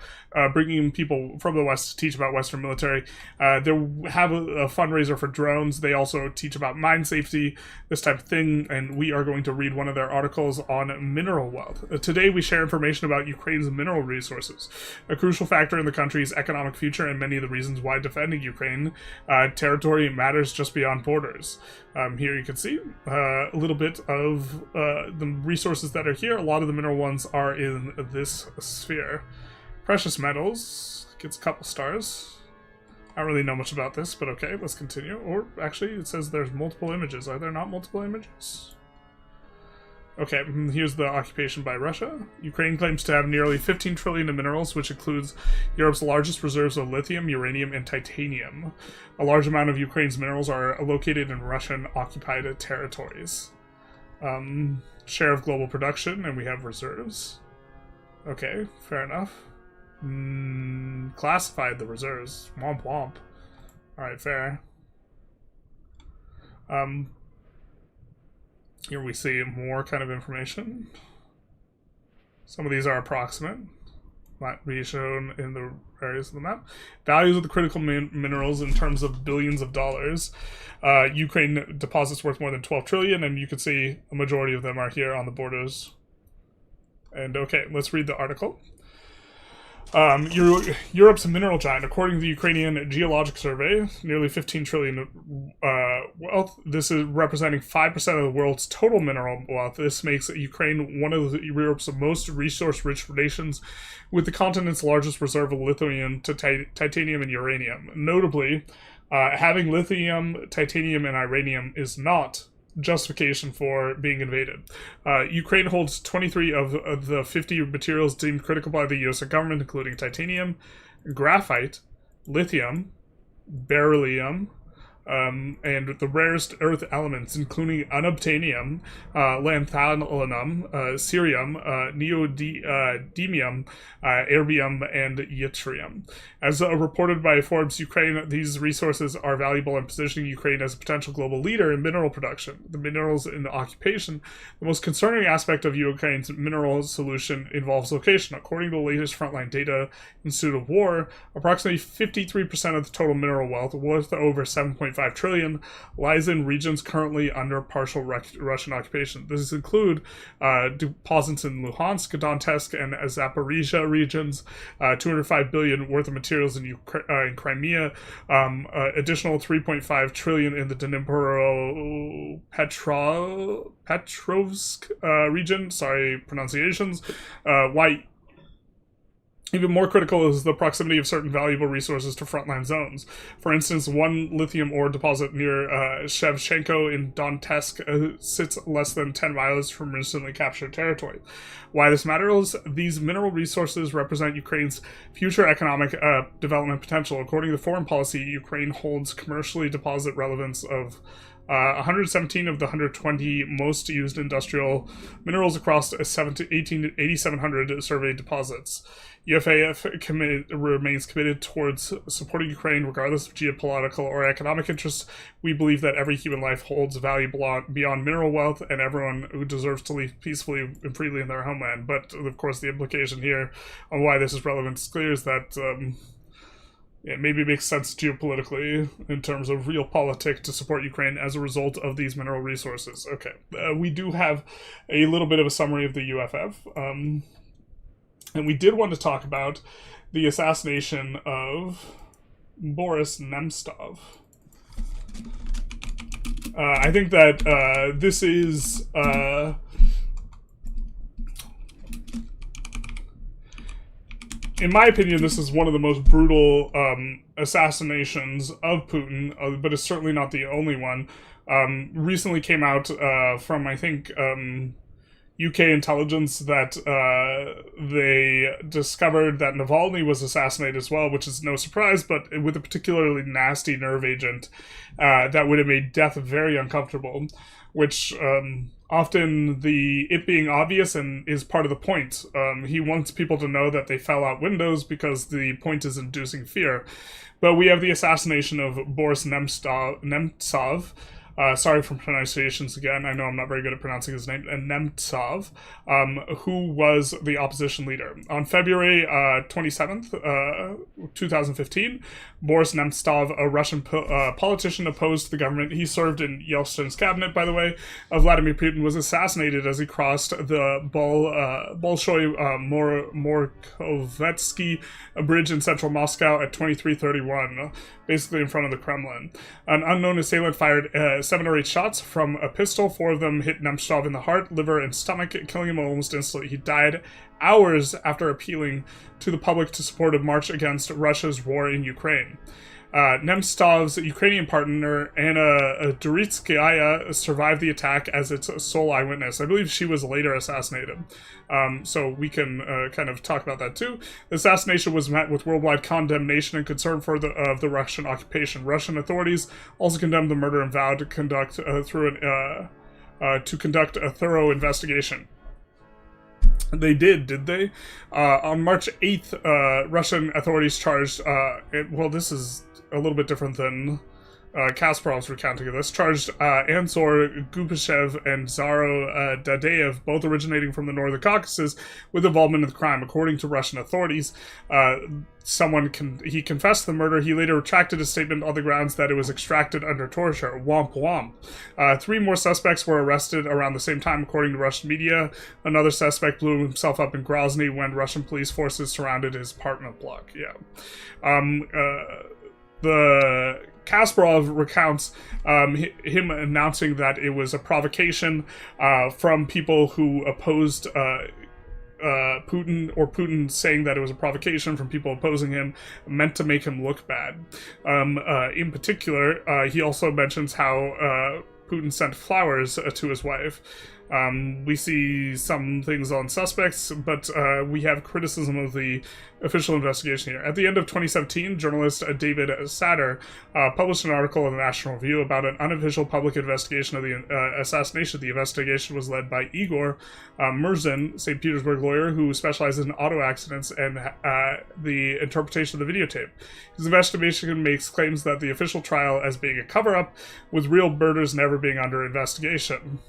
bringing people from the West to teach about Western military. They have a fundraiser for drones. They also teach about mine safety, this type of thing, and we are going to read one of their articles on mineral wealth. Today, we share information about Ukraine's mineral resources, a crucial factor in the country's economic future and many of the reasons why defending Ukraine territory matters just beyond borders. Here you can see a little bit of the resources that are here. A lot of the mineral ones are in this sphere. Precious metals gets a couple stars. I don't really know much about this, but okay, let's continue. Or actually, it says there's multiple images. Are there not multiple images? Okay, here's the occupation by Russia. Ukraine claims to have nearly 15 trillion in minerals, which includes Europe's largest reserves of lithium, uranium, and titanium. A large amount of Ukraine's minerals are located in Russian-occupied territories. Share of global production, and we have reserves. Okay, fair enough. Classified the reserves. Womp womp. Alright, fair. Here we see more kind of information. Some of these are approximate. Might be shown in the areas of the map. Values of the critical minerals in terms of billions of dollars. Ukraine deposits worth more than 12 trillion, and you can see a majority of them are here on the borders. And okay, let's read the article. Europe's mineral giant. According to the Ukrainian Geologic Survey, nearly 15 trillion wealth. This is representing 5% of the world's total mineral wealth. This makes Ukraine one of Europe's most resource-rich nations, with the continent's largest reserve of lithium, titanium, and uranium. Notably, having lithium, titanium, and uranium is not justification for being invaded. Ukraine holds 23 of the 50 materials deemed critical by the U.S. government, including titanium, graphite, lithium, beryllium, and the rarest earth elements, including unobtainium, lanthanum, cerium, neodymium, erbium, and yttrium. As reported by Forbes Ukraine, these resources are valuable in positioning Ukraine as a potential global leader in mineral production. The minerals in the occupation. The most concerning aspect of Ukraine's mineral solution involves location. According to the latest Frontline Data Institute of War, approximately 53% of the total mineral wealth, worth over 7.5 trillion, lies in regions currently under partial Russian occupation. This include deposits in Luhansk, Donetsk, and Zaporizhia regions, 205 billion worth of materials in Crimea, additional 3.5 trillion in the Dnipro-Petrovsk region. Sorry, pronunciations. Even more critical is the proximity of certain valuable resources to frontline zones. For instance, one lithium ore deposit near Shevchenko in Donetsk sits less than 10 miles from recently captured territory. Why this matters? These mineral resources represent Ukraine's future economic development potential. According to foreign policy, Ukraine holds commercially deposit relevance of 117 of the 120 most used industrial minerals across 8,700 surveyed deposits. EU5 remains committed towards supporting Ukraine regardless of geopolitical or economic interests. We believe that every human life holds value beyond mineral wealth, and everyone who deserves to live peacefully and freely in their homeland. But, of course, the implication here on why this is relevant is clear is that it maybe makes sense geopolitically in terms of real politics to support Ukraine as a result of these mineral resources. Okay, we do have a little bit of a summary of the EU5. And we did want to talk about the assassination of Boris Nemtsov. I think that this is... in my opinion, this is one of the most brutal assassinations of Putin, but it's certainly not the only one. Recently came out from, I think... UK intelligence that they discovered that Navalny was assassinated as well, which is no surprise, but with a particularly nasty nerve agent that would have made death very uncomfortable, which often it being obvious and is part of the point. He wants people to know that they fell out windows because the point is inducing fear. But we have the assassination of Boris Nemtsov. Sorry for pronunciations again. I know I'm not very good at pronouncing his name. Nemtsov, who was the opposition leader. On February 27th, 2015, Boris Nemtsov, a Russian politician opposed to the government, he served in Yeltsin's cabinet, by the way, of Vladimir Putin, was assassinated as he crossed the Bolshoi Morkovetsky bridge in central Moscow at 23:31, basically in front of the Kremlin. An unknown assailant fired 7 or 8 shots from a pistol. 4 of them hit Nemtsov in the heart, liver, and stomach, killing him almost instantly. He died hours after appealing to the public to support a march against Russia's war in Ukraine. Nemtsov's Ukrainian partner, Anna Duritskaya, survived the attack as its sole eyewitness. I believe she was later assassinated. So we can kind of talk about that too. The assassination was met with worldwide condemnation and concern for the Russian occupation. Russian authorities also condemned the murder and vowed to conduct a thorough investigation. They did they? On March 8th, Russian authorities charged, well, this is a little bit different than Kasparov's recounting of this, charged Ansor Gubashev and Zaro Dadeyev, both originating from the northern Caucasus, with involvement in the crime. According to Russian authorities, he confessed the murder. He later retracted his statement on the grounds that it was extracted under torture. Womp womp. 3 more suspects were arrested around the same time, according to Russian media. Another suspect blew himself up in Grozny when Russian police forces surrounded his apartment block. Yeah. The Kasparov recounts him announcing that it was a provocation from people who opposed Putin, or Putin saying that it was a provocation from people opposing him, meant to make him look bad. In particular, he also mentions how Putin sent flowers to his wife. We see some things on suspects, but we have criticism of the official investigation here. At the end of 2017, journalist David Satter published an article in the National Review about an unofficial public investigation of the assassination. The investigation was led by Igor Murzin, St. Petersburg lawyer who specializes in auto accidents and the interpretation of the videotape. His investigation makes claims that the official trial as being a cover-up, with real murders never being under investigation.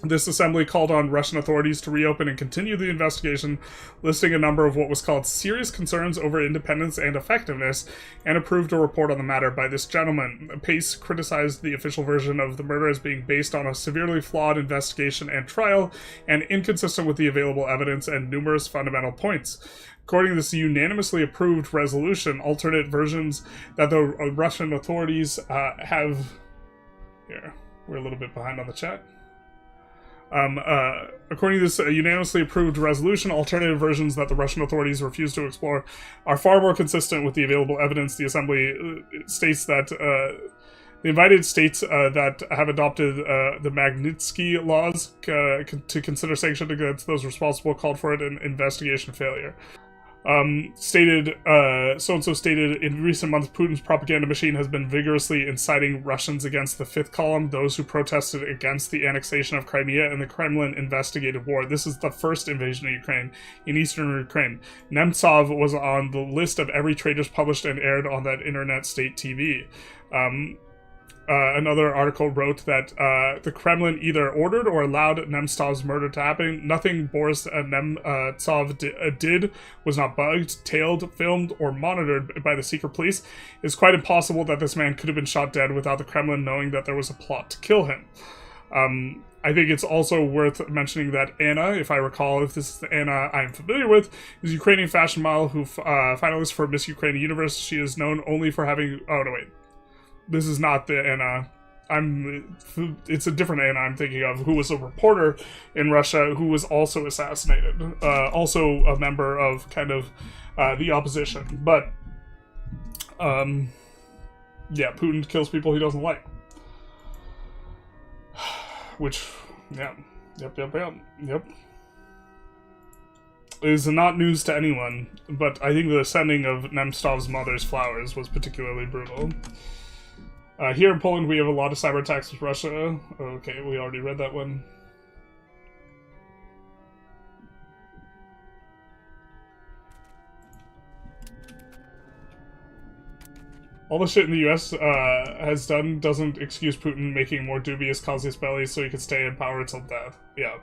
This assembly called on Russian authorities to reopen and continue the investigation, listing a number of what was called serious concerns over independence and effectiveness, and approved a report on the matter by this gentleman. Pace criticized the official version of the murder as being based on a severely flawed investigation and trial, and inconsistent with the available evidence and numerous fundamental points. According to this unanimously approved resolution, alternate versions that the Russian authorities have... Here, we're a little bit behind on the chat. According to this unanimously approved resolution, alternative versions that the Russian authorities refuse to explore are far more consistent with the available evidence. The Assembly states that the invited states that have adopted the Magnitsky laws to consider sanctions against those responsible called for it an investigation failure. So-and-so stated, in recent months, Putin's propaganda machine has been vigorously inciting Russians against the Fifth Column, those who protested against the annexation of Crimea, and the Kremlin investigated war. This is the first invasion of Ukraine, in eastern Ukraine. Nemtsov was on the list of every traitors published and aired on that internet state TV. Another article wrote that the Kremlin either ordered or allowed Nemtsov's murder to happen. Nothing Boris Nemtsov did was not bugged, tailed, filmed, or monitored by the secret police. It's quite impossible that this man could have been shot dead without the Kremlin knowing that there was a plot to kill him. I think it's also worth mentioning that Anna, if I recall, if this is the Anna I'm familiar with, is a Ukrainian fashion model who finalist for Miss Ukraine Universe. She is known only for having... Oh, no, wait. This is not the Anna. It's a different Anna I'm thinking of, who was a reporter in Russia who was also assassinated. Also a member of kind of the opposition. But, yeah, Putin kills people he doesn't like. Which, yeah. Yep. Is not news to anyone, but I think the sending of Nemtsov's mother's flowers was particularly brutal. Here in Poland, we have a lot of cyber attacks with Russia. Okay, we already read that one. All the shit in the US has done doesn't excuse Putin making more dubious casus belli so he could stay in power until death. Yeah.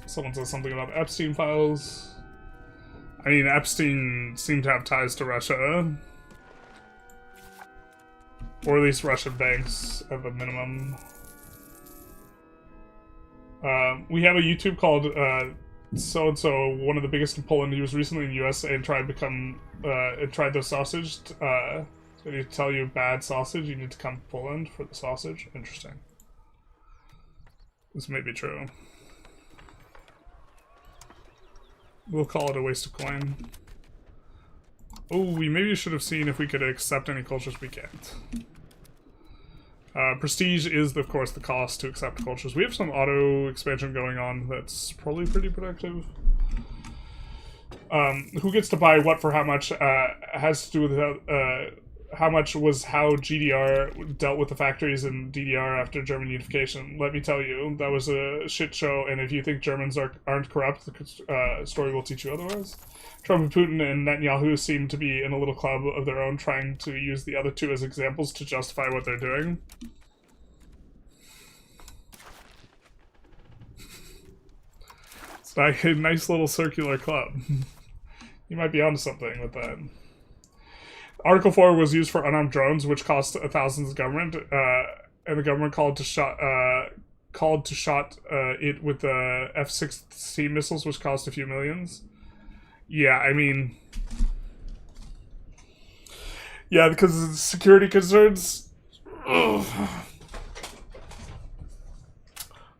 Someone says something about Epstein files. I mean, Epstein seemed to have ties to Russia. Or at least Russian banks, at the minimum. We have a YouTube called so-and-so, one of the biggest in Poland. He was recently in the US and tried the sausage. So I need to tell you bad sausage, you need to come to Poland for the sausage. Interesting. This may be true. We'll call it a waste of coin. Oh, we maybe should have seen if we could accept any cultures we can't. Prestige is, of course, the cost to accept cultures. We have some auto expansion going on that's probably pretty productive. Who gets to buy what for how much has to do with how much was how GDR dealt with the factories in DDR after German unification. Let me tell you, that was a shit show, and if you think Germans aren't corrupt, the story will teach you otherwise. Trump and Putin and Netanyahu seem to be in a little club of their own, trying to use the other two as examples to justify what they're doing. It's like a nice little circular club. You might be onto something with that. Article 4 was used for unarmed drones, which cost thousands of government, and the government called called to shot it with the F-16 missiles, which cost a few millions. Yeah, I mean... Yeah, because of the security concerns. Ugh.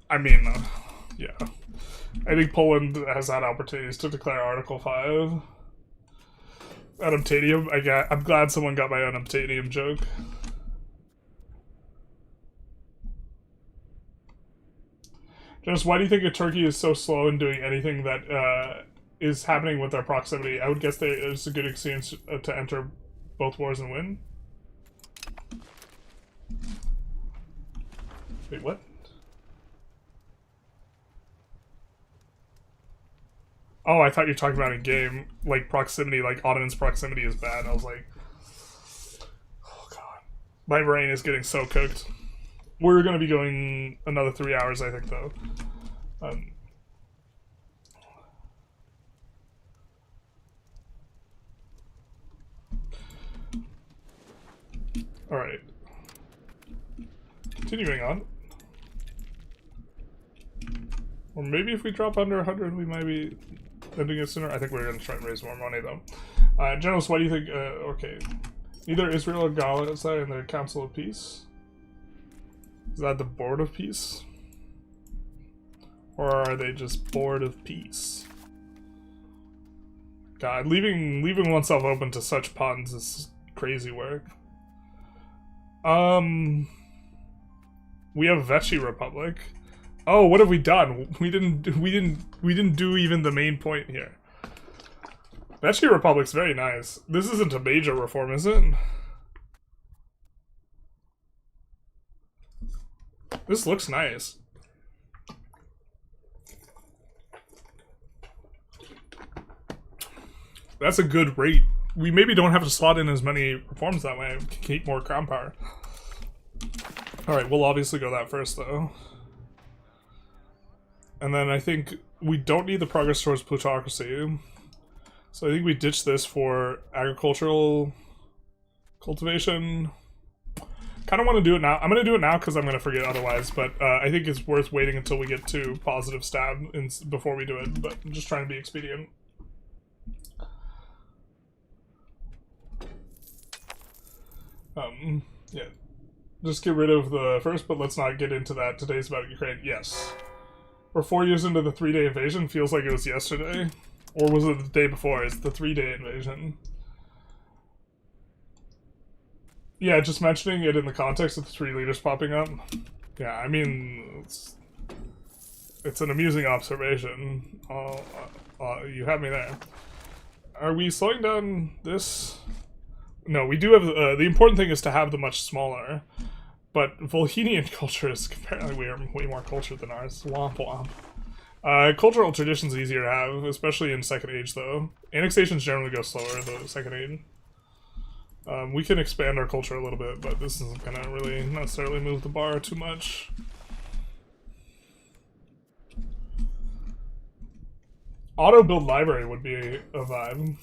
I mean, yeah. I think Poland has had opportunities to declare Article 5. Unobtainium. I'm glad someone got my unobtainium joke. Just why do you think Turkey is so slow in doing anything that is happening with their proximity? I would guess there's a good exchange to enter both wars and win. Wait, what? Oh, I thought you were talking about in game, like proximity, like Ottoman's proximity is bad. I was like, oh god, my brain is getting so cooked. We're gonna be going another 3 hours, I think, though. All right. Continuing on. Or maybe if we drop under 100, we might be ending it sooner. I think we're going to try and raise more money, though. Generals, why do you think... okay. Either Israel or Gaza in the Council of Peace? Is that the Board of Peace? Or are they just bored of peace? God, leaving oneself open to such puns is crazy work. We have Vichy Republic. Oh, what have we done? We didn't do even the main point here. Vichy Republic's very nice. This isn't a major reform, is it? This looks nice. That's a good rate. We maybe don't have to slot in as many reforms that way. We can keep more crown power. Alright, we'll obviously go that first, though. And then I think we don't need the progress towards plutocracy. So I think we ditch this for agricultural cultivation. Kind of want to do it now. I'm going to do it now because I'm going to forget otherwise, but I think it's worth waiting until we get to positive stab before we do it, but I'm just trying to be expedient. Yeah. Just get rid of the first, but let's not get into that. Today's about Ukraine. Yes. We're 4 years into the 3-day invasion. Feels like it was yesterday. Or was it the day before? It's the 3-day invasion. Yeah, just mentioning it in the context of the 3 leaders popping up. Yeah, I mean, it's an amusing observation. You have me there. Are we slowing down this? No, we do have... the important thing is to have the much smaller. But Volhynian culture is apparently way more cultured than ours. Womp womp. Cultural traditions easier to have, especially in Second Age, though. Annexations generally go slower, the Second Age. We can expand our culture a little bit, but this isn't gonna really necessarily move the bar too much. Auto-build library would be a vibe.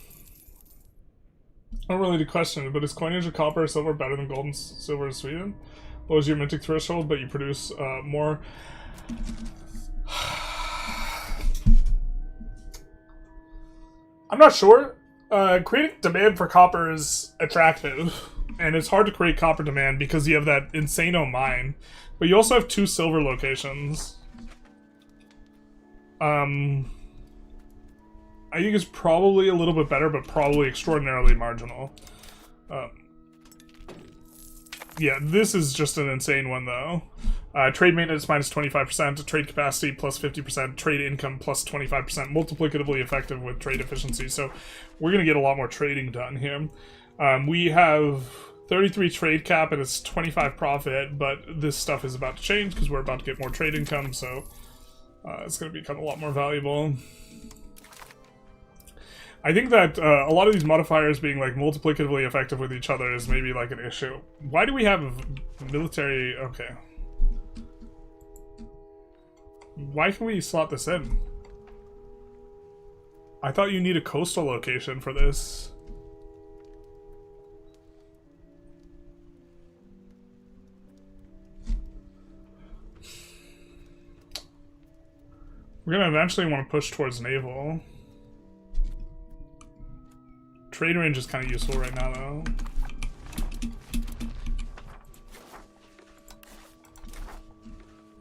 I don't really do question it, but is coinage of copper or silver better than gold and silver in Sweden? Lowers your minting threshold, but you produce more. I'm not sure. Creating demand for copper is attractive, and it's hard to create copper demand because you have that insano mine, but you also have 2 silver locations. I think it's probably a little bit better, but probably extraordinarily marginal. Yeah, this is just an insane one, though. Trade maintenance minus 25%, trade capacity plus 50%, trade income plus 25%, multiplicatively effective with trade efficiency. So we're going to get a lot more trading done here. We have 33 trade cap and it's 25 profit, but this stuff is about to change because we're about to get more trade income, so it's going to become a lot more valuable. I think that a lot of these modifiers being like multiplicatively effective with each other is maybe like an issue. Why do we have military... Okay. Why can we slot this in? I thought you need a coastal location for this. We're gonna eventually want to push towards naval. Trade range is kind of useful right now, though.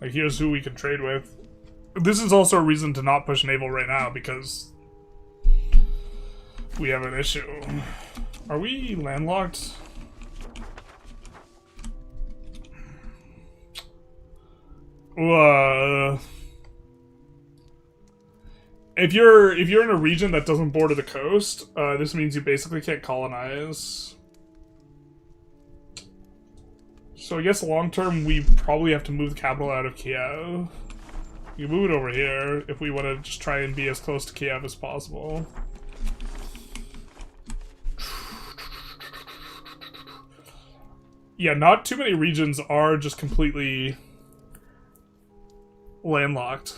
Like, here's who we can trade with. This is also a reason to not push naval right now, because we have an issue. Are we landlocked? If you're in a region that doesn't border the coast, this means you basically can't colonize. So I guess long term we probably have to move the capital out of Kiev. You move it over here if we want to just try and be as close to Kiev as possible. Yeah, not too many regions are just completely landlocked.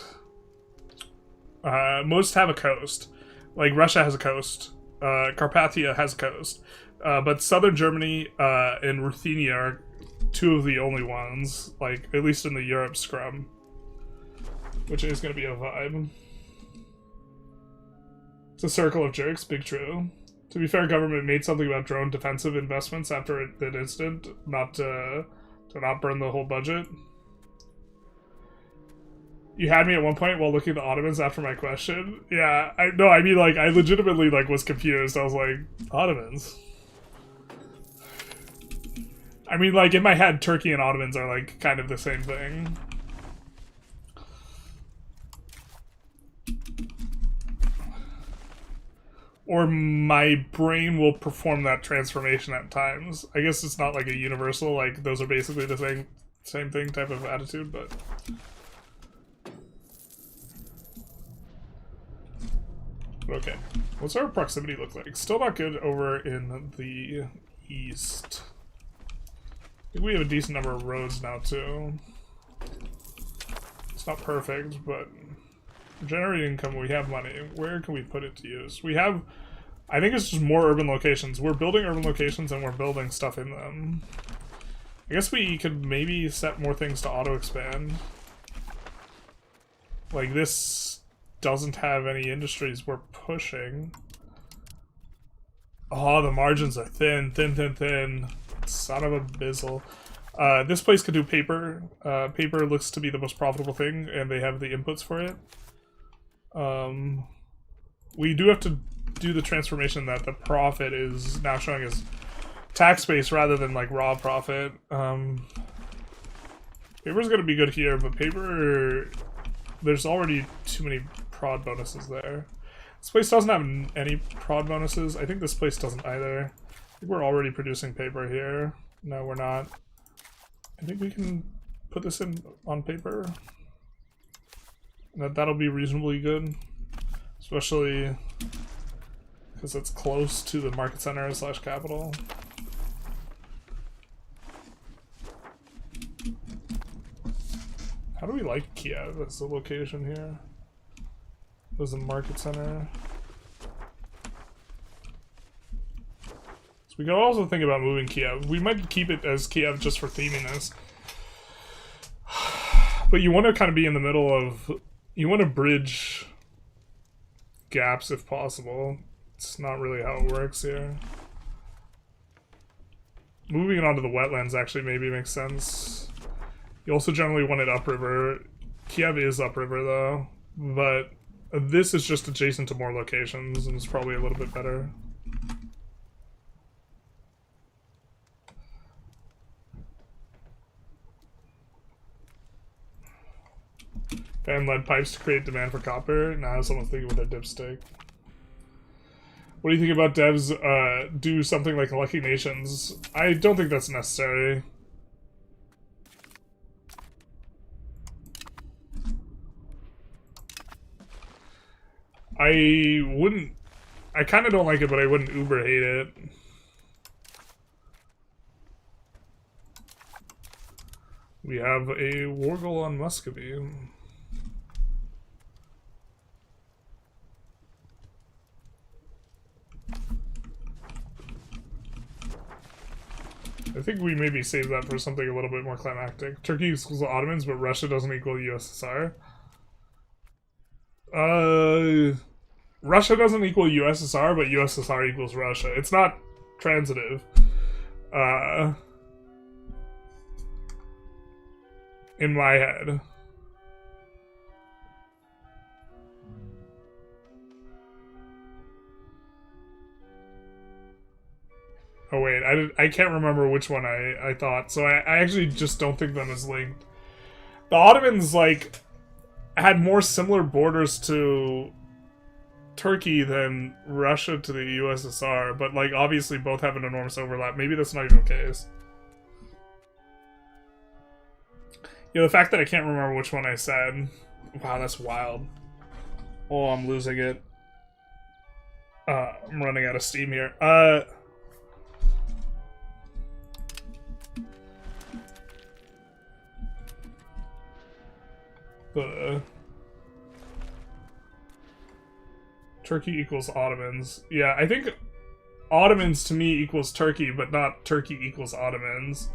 Most have a coast. Like, Russia has a coast. Carpathia has a coast. But southern Germany and Ruthenia are two of the only ones, like, at least in the Europe scrum. Which is going to be a vibe. It's a circle of jerks, big true. To be fair, government made something about drone defensive investments after that incident, not to not burn the whole budget. You had me at one point while looking at the Ottomans after my question. Yeah, I mean, like, I legitimately, like, was confused. I was like, Ottomans? I mean, like, in my head, Turkey and Ottomans are, like, kind of the same thing. Or my brain will perform that transformation at times. I guess it's not, like, a universal, like, those are basically the same thing type of attitude, but... Okay, what's our proximity look like? Still not good over in the east. I think we have a decent number of roads now, too. It's not perfect, but generating income, we have money. Where can we put it to use? We have, I think it's just more urban locations. We're building urban locations and we're building stuff in them. I guess we could maybe set more things to auto-expand. Like, this doesn't have any industries we're pushing. Oh, the margins are thin. Son of a bizzle. This place could do paper. Paper looks to be the most profitable thing, and they have the inputs for it. We do have to do the transformation that the profit is now showing as tax-based rather than, like, raw profit. Paper's gonna be good here, but paper... There's already too many prod bonuses there. This place doesn't have any prod bonuses. I think this place doesn't either. I think we're already producing paper here. No, we're not. I think we can put this in on paper. That'll be reasonably good. Especially because it's close to the market center / capital. How do we like Kiev as the location here? As a market center. So we can also think about moving Kiev. We might keep it as Kiev just for theminess. But you want to kind of be in the middle of... You want to bridge gaps if possible. It's not really how it works here. Moving it onto the wetlands actually maybe makes sense. You also generally want it upriver. Kiev is upriver though, but this is just adjacent to more locations and it's probably a little bit better. Fan lead pipes to create demand for copper. Now someone's thinking with their dipstick. What do you think about devs do something like Lucky Nations? I don't think that's necessary. I wouldn't... I kind of don't like it, but I wouldn't uber hate it. We have a Wargle on Muscovy. I think we maybe save that for something a little bit more climactic. Turkey equals the Ottomans, but Russia doesn't equal the USSR. Russia doesn't equal USSR, but USSR equals Russia. It's not transitive. In my head. Oh wait, I can't remember which one I thought, so I actually just don't think them as linked. The Ottomans, like, had more similar borders to Turkey than Russia to the USSR, but, like, obviously both have an enormous overlap. Maybe that's not even the case. Yeah, the fact that I can't remember which one I said. Wow, that's wild. Oh, I'm losing it. I'm running out of steam here. Turkey equals Ottomans. Yeah, I think Ottomans to me equals Turkey, but not Turkey equals Ottomans.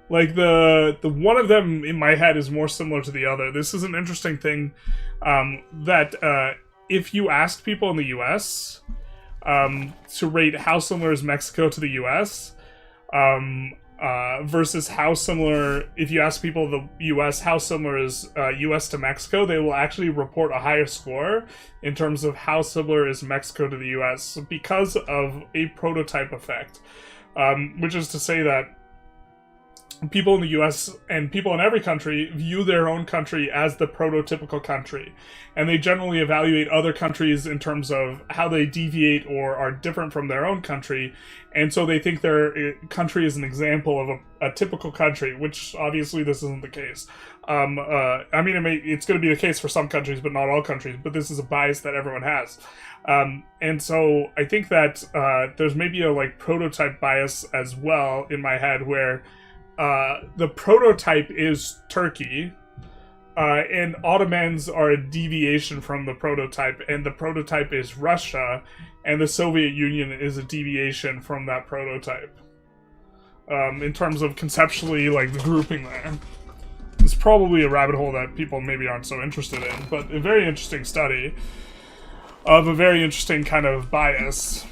Like, the one of them in my head is more similar to the other. This is an interesting thing, that if you asked people in the US to rate how similar is Mexico to the US, versus how similar, if you ask people in the US how similar is US to Mexico, they will actually report a higher score in terms of how similar is Mexico to the US because of a prototype effect, which is to say that people in the US and people in every country view their own country as the prototypical country, and they generally evaluate other countries in terms of how they deviate or are different from their own country, and so they think their country is an example of a typical country, which obviously this isn't the case. I mean, it's going to be the case for some countries, but not all countries, but this is a bias that everyone has. And so I think that there's maybe a, like, prototype bias as well in my head, where the prototype is Turkey, and Ottomans are a deviation from the prototype, and the prototype is Russia, and the Soviet Union is a deviation from that prototype. In terms of conceptually, like, the grouping there. It's probably a rabbit hole that people maybe aren't so interested in, but a very interesting study of a very interesting kind of bias.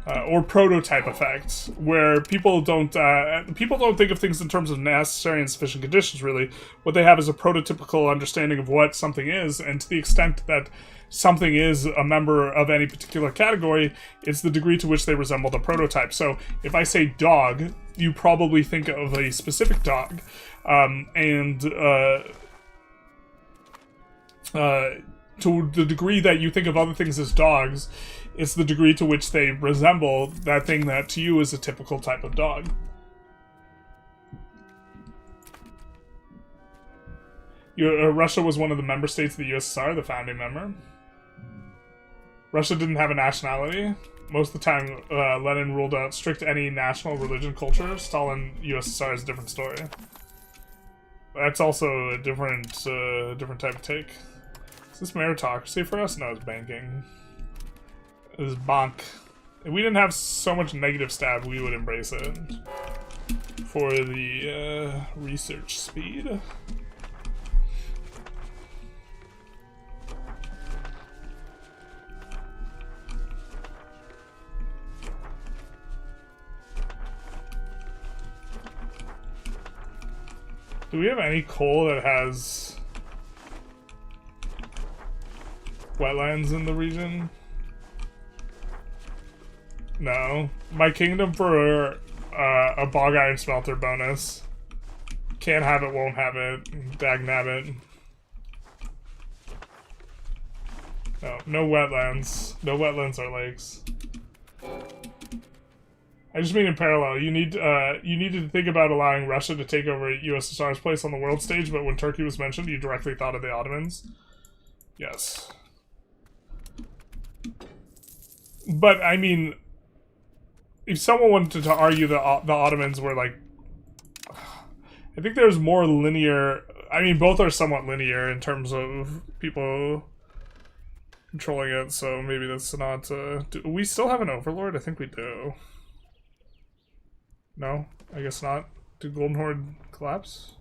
Or prototype effect, where people don't think of things in terms of necessary and sufficient conditions, really. What they have is a prototypical understanding of what something is, and to the extent that something is a member of any particular category, it's the degree to which they resemble the prototype. So if I say dog, you probably think of a specific dog, to the degree that you think of other things as dogs, it's the degree to which they resemble that thing that to you is a typical type of dog. Russia was one of the member states of the USSR, the founding member. Russia didn't have a nationality. Most of the time, Lenin ruled out strict any national religion culture. Stalin, USSR is a different story. That's also a different type of take. Is this meritocracy for us? No, it's banking. It is bank. If we didn't have so much negative stab, we would embrace it. For the research speed. Do we have any coal that has wetlands in the region? No. My kingdom for a bog iron smelter bonus. Can't have it, won't have it. Dagnabbit. No wetlands. No wetlands or lakes. I just mean in parallel. You need to think about allowing Russia to take over USSR's place on the world stage, but when Turkey was mentioned, you directly thought of the Ottomans. Yes. But, I mean, if someone wanted to argue the Ottomans were, like... I think there's more linear... I mean, both are somewhat linear in terms of people controlling it, so maybe that's not... do we still have an overlord? I think we do. No? I guess not. Did Golden Horde collapse?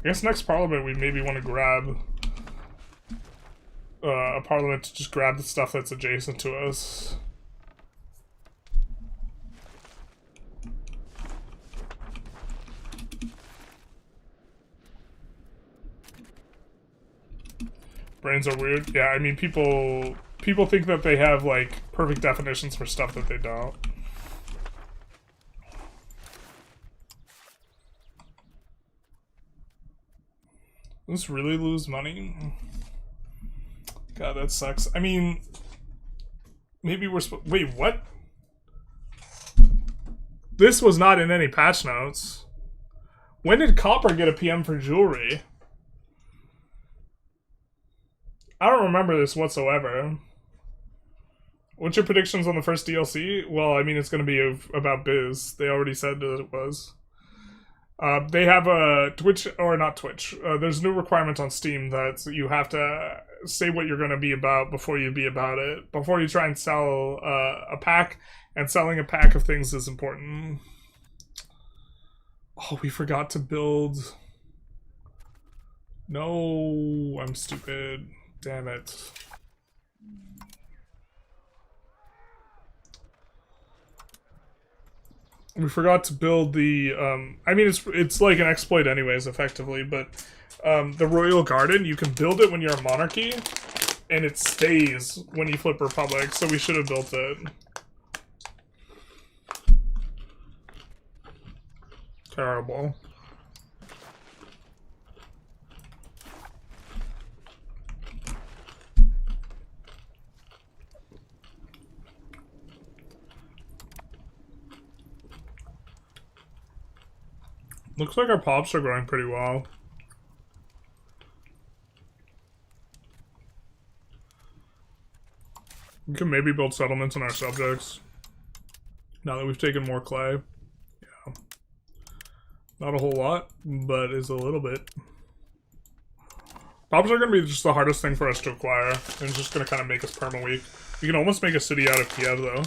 I guess next parliament we maybe want to grab a parliament to just grab the stuff that's adjacent to us. Brains are weird. Yeah, I mean, people think that they have, like, perfect definitions for stuff that they don't. Let's really lose money? God, that sucks. I mean, maybe we're wait, what? This was not in any patch notes. When did Copper get a PM for jewelry? I don't remember this whatsoever. What's your predictions on the first DLC? Well, I mean, it's going to be about Biz. They already said that it was. They have a Twitch, or not Twitch. There's new requirements on Steam that you have to say what you're going to be about before you be about it. Before you try and sell a pack, and selling a pack of things is important. Oh, we forgot to build. No, I'm stupid. Damn it. We forgot to build the, I mean, it's like an exploit anyways, effectively, but the Royal Garden, you can build it when you're a monarchy, and it stays when you flip Republic, so we should have built it. Terrible. Looks like our pops are growing pretty well. We can maybe build settlements in our subjects. Now that we've taken more clay. Yeah. Not a whole lot, but it's a little bit. Pops are going to be just the hardest thing for us to acquire. And it's just going to kind of make us perma-weak. We can almost make a city out of Kiev, though.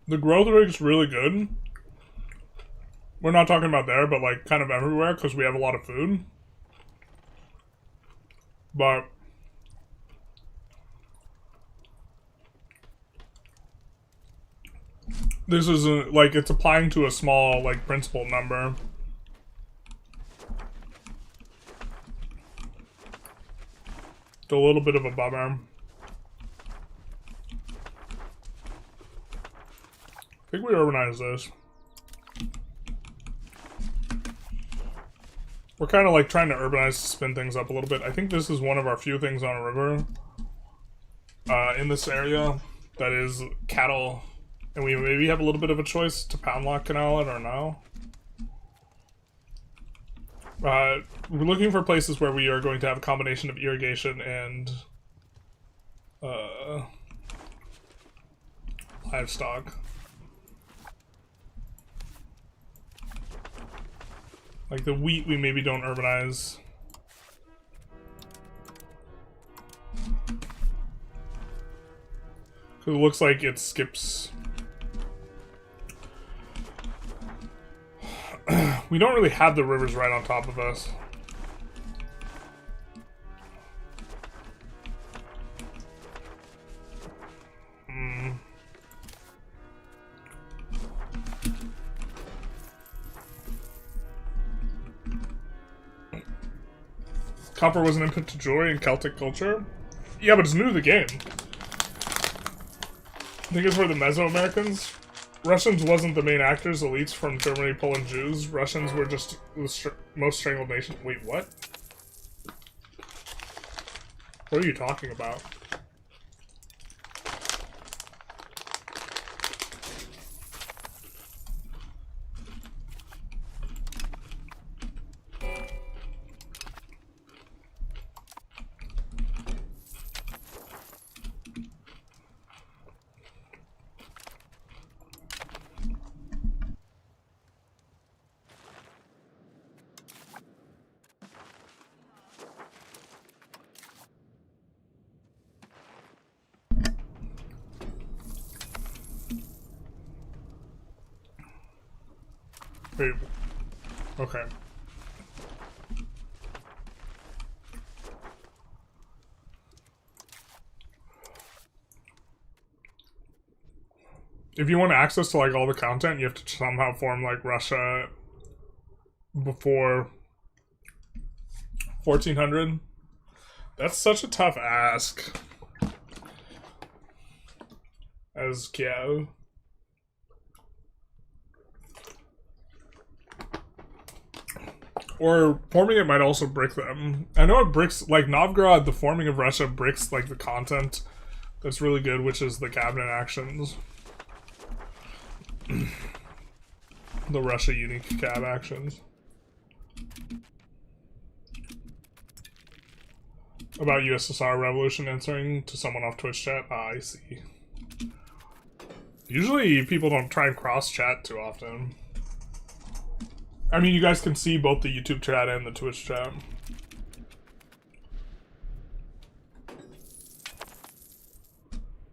The growth rate's really good. We're not talking about there, but like kind of everywhere because we have a lot of food. But this isn't like it's applying to a small like principal number. It's a little bit of a bummer. I think we urbanize this. We're kind of like trying to urbanize to spin things up a little bit. I think this is one of our few things on a river in this area that is cattle. And we maybe have a little bit of a choice to pound lock canal it or no. We're looking for places where we are going to have a combination of irrigation and livestock. Like the wheat, we maybe don't urbanize. Because it looks like it skips. We don't really have the rivers right on top of us. Copper was an input to joy in Celtic culture? Yeah, but it's new to the game. I think it's for the Mesoamericans. Russians wasn't the main actors, elites from Germany, Poland, Jews. Russians were just the most strangled nation. Wait, what? What are you talking about? Wait. Okay. If you want access to like all the content, you have to somehow form like Russia before 1400. That's such a tough ask. As Kiev. Or forming it might also brick them. I know it bricks, like Novgorod, the forming of Russia bricks like the content that's really good, which is the cabinet actions. The Russia unique cab actions. About USSR revolution answering to someone off Twitch chat. Ah, I see. Usually people don't try and cross chat too often. I mean, you guys can see both the YouTube chat and the Twitch chat.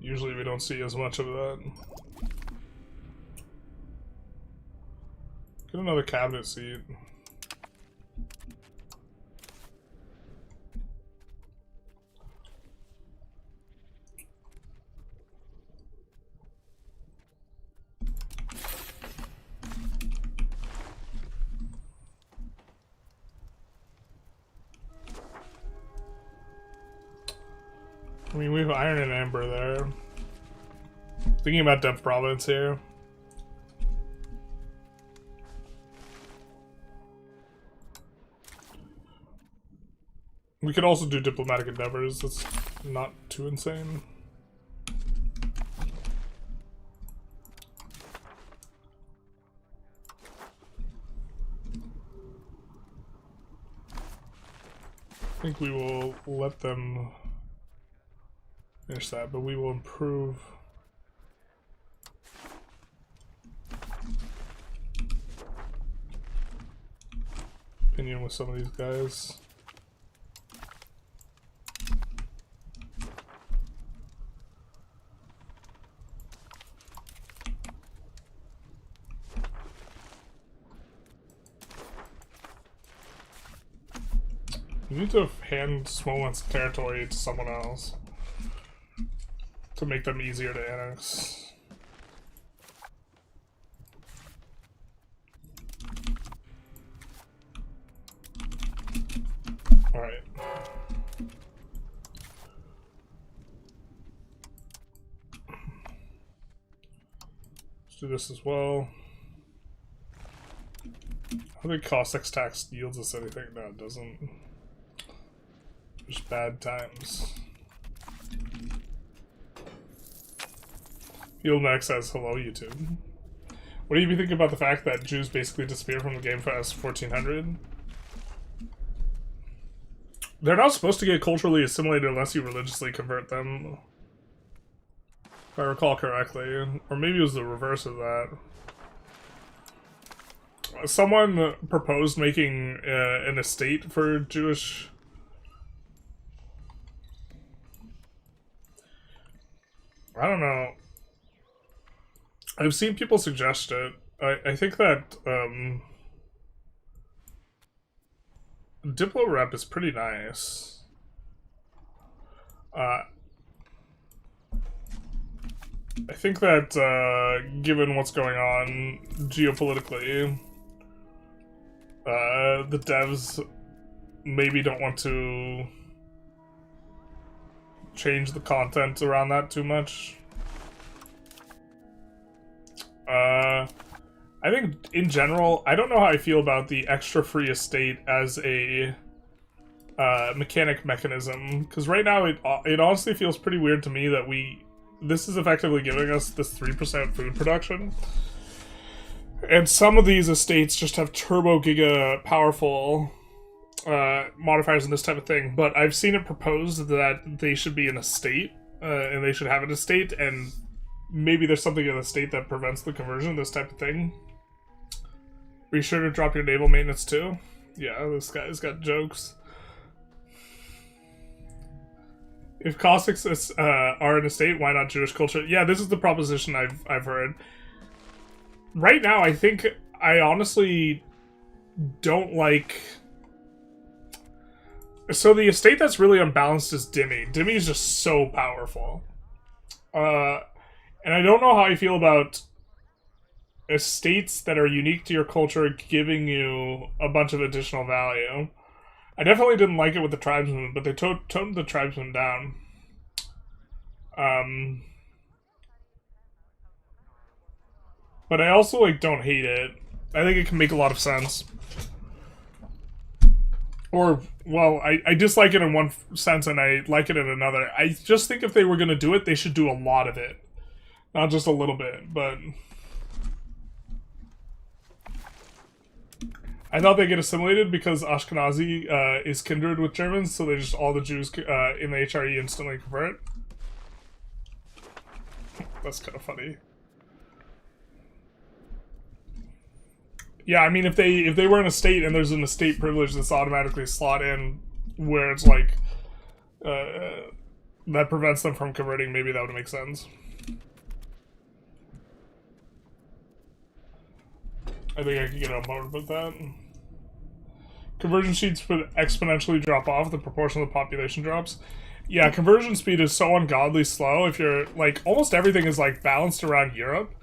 Usually we don't see as much of that. Get another cabinet seat. I mean, we have iron and amber there. Thinking about Dev Province here. We could also do diplomatic endeavors. That's not too insane. I think we will let them finish that, but we will improve. Opinion with some of these guys. You need to hand Smolensk territory to someone else to make them easier to annex. Alright. Let's do this as well. I don't think Cossacks tax yields us anything. No, it doesn't. Just bad times. Fieldmax says, hello, YouTube. What do you think about the fact that Jews basically disappear from the game past 1400? They're not supposed to get culturally assimilated unless you religiously convert them. If I recall correctly. Or maybe it was the reverse of that. Someone proposed making an estate for Jewish... I don't know. I've seen people suggest it. I think that Diplo Rep is pretty nice. I think that given what's going on geopolitically, the devs maybe don't want to change the content around that too much. I think in general, I don't know how I feel about the extra free estate as a mechanic mechanism, because right now it honestly feels pretty weird to me that this is effectively giving us this 3% food production, and some of these estates just have turbo giga powerful modifiers and this type of thing, but I've seen it proposed that they should be an estate, and they should have an estate, and maybe there's something in the state that prevents the conversion, this type of thing. Are you sure to drop your naval maintenance too? Yeah, this guy's got jokes. If Cossacks are an estate, why not Jewish culture? Yeah, this is the proposition I've heard. Right now, I think I honestly don't like... So the estate that's really unbalanced is Dhimmi. Dhimmi is just so powerful. And I don't know how I feel about estates that are unique to your culture giving you a bunch of additional value. I definitely didn't like it with the tribesmen, but they toned the tribesmen down. But I also, like, don't hate it. I think it can make a lot of sense. Or, well, I dislike it in one sense and I like it in another. I just think if they were going to do it, they should do a lot of it. Not just a little bit, but... I thought they get assimilated because Ashkenazi is kindred with Germans, so they just, all the Jews in the HRE instantly convert. That's kind of funny. Yeah, I mean, if they were in a state and there's an estate privilege that's automatically slot in where it's like that prevents them from converting, maybe that would make sense. I think I could get on board with that. Conversion speeds would exponentially drop off the proportion of the population drops. Yeah, conversion speed is so ungodly slow. If you're, like, almost everything is, like, balanced around Europe.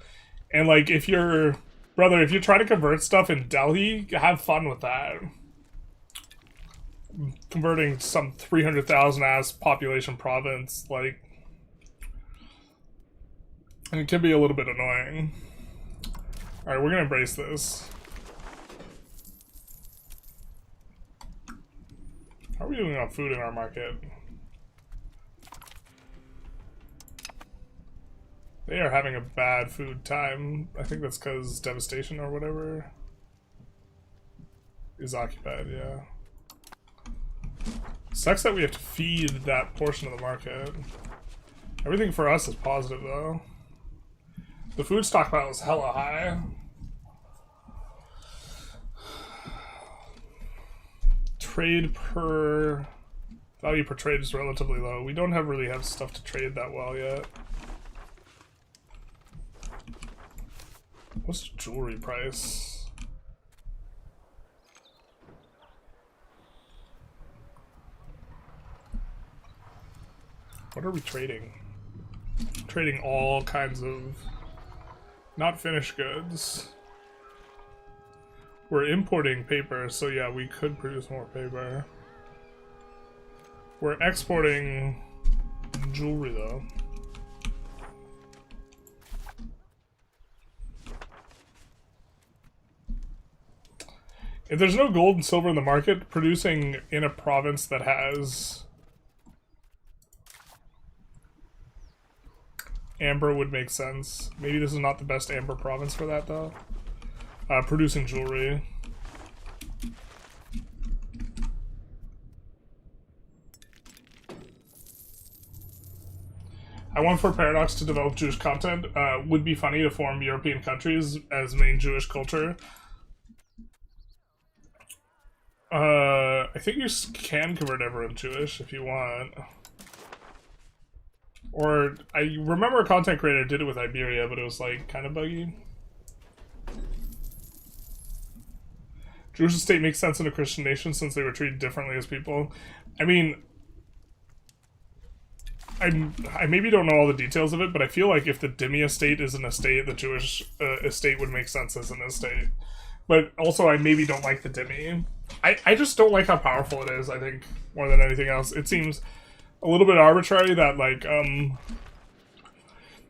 And, like, if you're, brother, if you try to convert stuff in Delhi, have fun with that. Converting some 300,000 ass population province, like, it can be a little bit annoying. Alright, we're gonna embrace this. How are we doing on food in our market? They are having a bad food time. I think that's because devastation or whatever is occupied, yeah. Sucks that we have to feed that portion of the market. Everything for us is positive, though. The food stockpile is hella high. Trade per... Value per trade is relatively low. We don't really have stuff to trade that well yet. What's the jewelry price? What are we trading? Trading all kinds of not finished goods. We're importing paper, so yeah, we could produce more paper. We're exporting jewelry though. If there's no gold and silver in the market, producing in a province that has amber would make sense. Maybe this is not the best amber province for that, though. Producing jewelry. I want for Paradox to develop Jewish content. Would be funny to form European countries as main Jewish culture. I think you can convert everyone Jewish if you want. Or, I remember a content creator did it with Iberia, but it was, like, kind of buggy. Jewish state makes sense in a Christian nation since they were treated differently as people. I mean, I maybe don't know all the details of it, but I feel like if the Dhimmi estate is an estate, the Jewish estate would make sense as an estate. But also, I maybe don't like the Dhimmi. I just don't like how powerful it is, I think, more than anything else. It seems a little bit arbitrary that, like,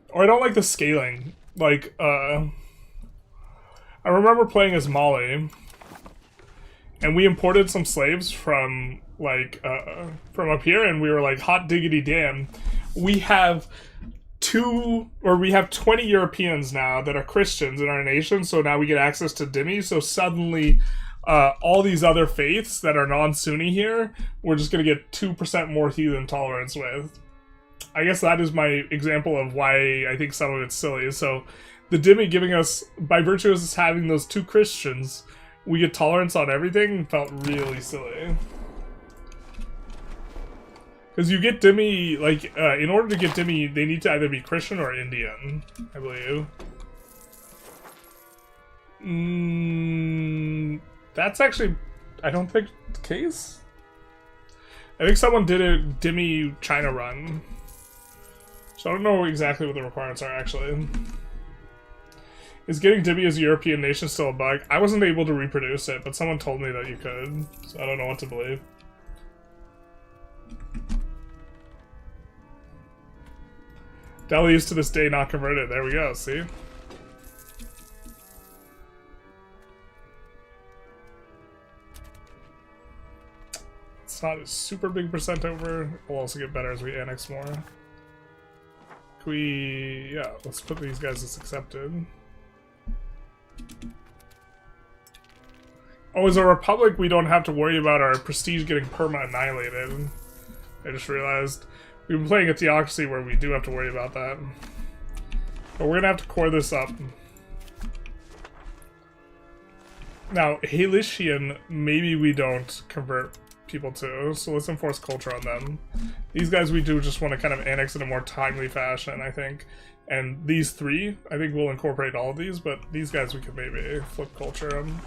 or I don't like the scaling. Like, I remember playing as Mali, and we imported some slaves from, like, from up here, and we were like, hot diggity damn. We have 20 Europeans now that are Christians in our nation, so now we get access to Dhimmi, so suddenly all these other faiths that are non-Sunni here, we're just going to get 2% more heathen tolerance with. I guess that is my example of why I think some of it's silly. So the Dhimmi giving us, by virtue of us having those two Christians, we get tolerance on everything, felt really silly. Because you get Dhimmi, like, in order to get Dhimmi, they need to either be Christian or Indian, I believe. That's actually, I don't think, the case. I think someone did a Dimi China run. So I don't know exactly what the requirements are, actually. Is getting Dimi as a European nation still a bug? I wasn't able to reproduce it, but someone told me that you could. So I don't know what to believe. Delhi is to this day not converted. There we go, see? It's not a super big percent over. We'll also get better as we annex more. Can we... yeah, let's put these guys as accepted. Oh, as a republic, we don't have to worry about our prestige getting perma-annihilated. I just realized. We've been playing a theocracy where we do have to worry about that. But we're gonna have to core this up. Now, Halician, maybe we don't convert people to, so let's enforce culture on them. These guys we do just want to kind of annex in a more timely fashion, I think. And these three, I think we'll incorporate all of these, but these guys we could maybe flip culture on.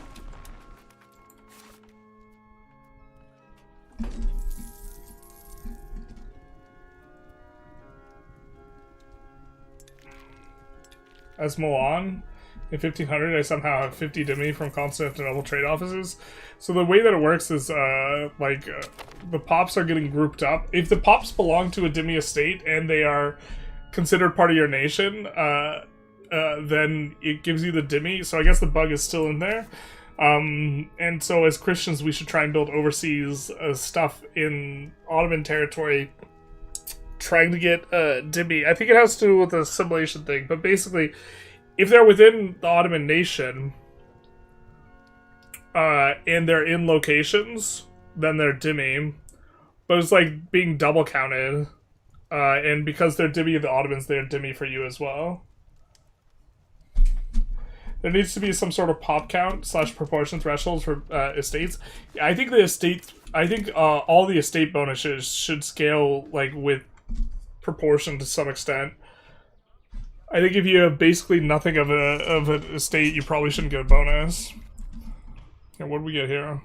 As Milan, in 1500, I somehow have 50 Dimi from Constantinople trade offices. So the way that it works is, the pops are getting grouped up. If the pops belong to a Dimi estate and they are considered part of your nation, then it gives you the Dimi. So I guess the bug is still in there. And so as Christians, we should try and build overseas stuff in Ottoman territory, trying to get Dimi. I think it has to do with the assimilation thing, but basically, if they're within the Ottoman nation, and they're in locations, then they're Dimi. But it's like being double counted, and because they're Dimi of the Ottomans, they're Dimi for you as well. There needs to be some sort of pop count / proportion thresholds for estates. I think the estate, all the estate bonuses should scale like with proportion to some extent. I think if you have basically nothing of an estate, you probably shouldn't get a bonus. And what do we get here?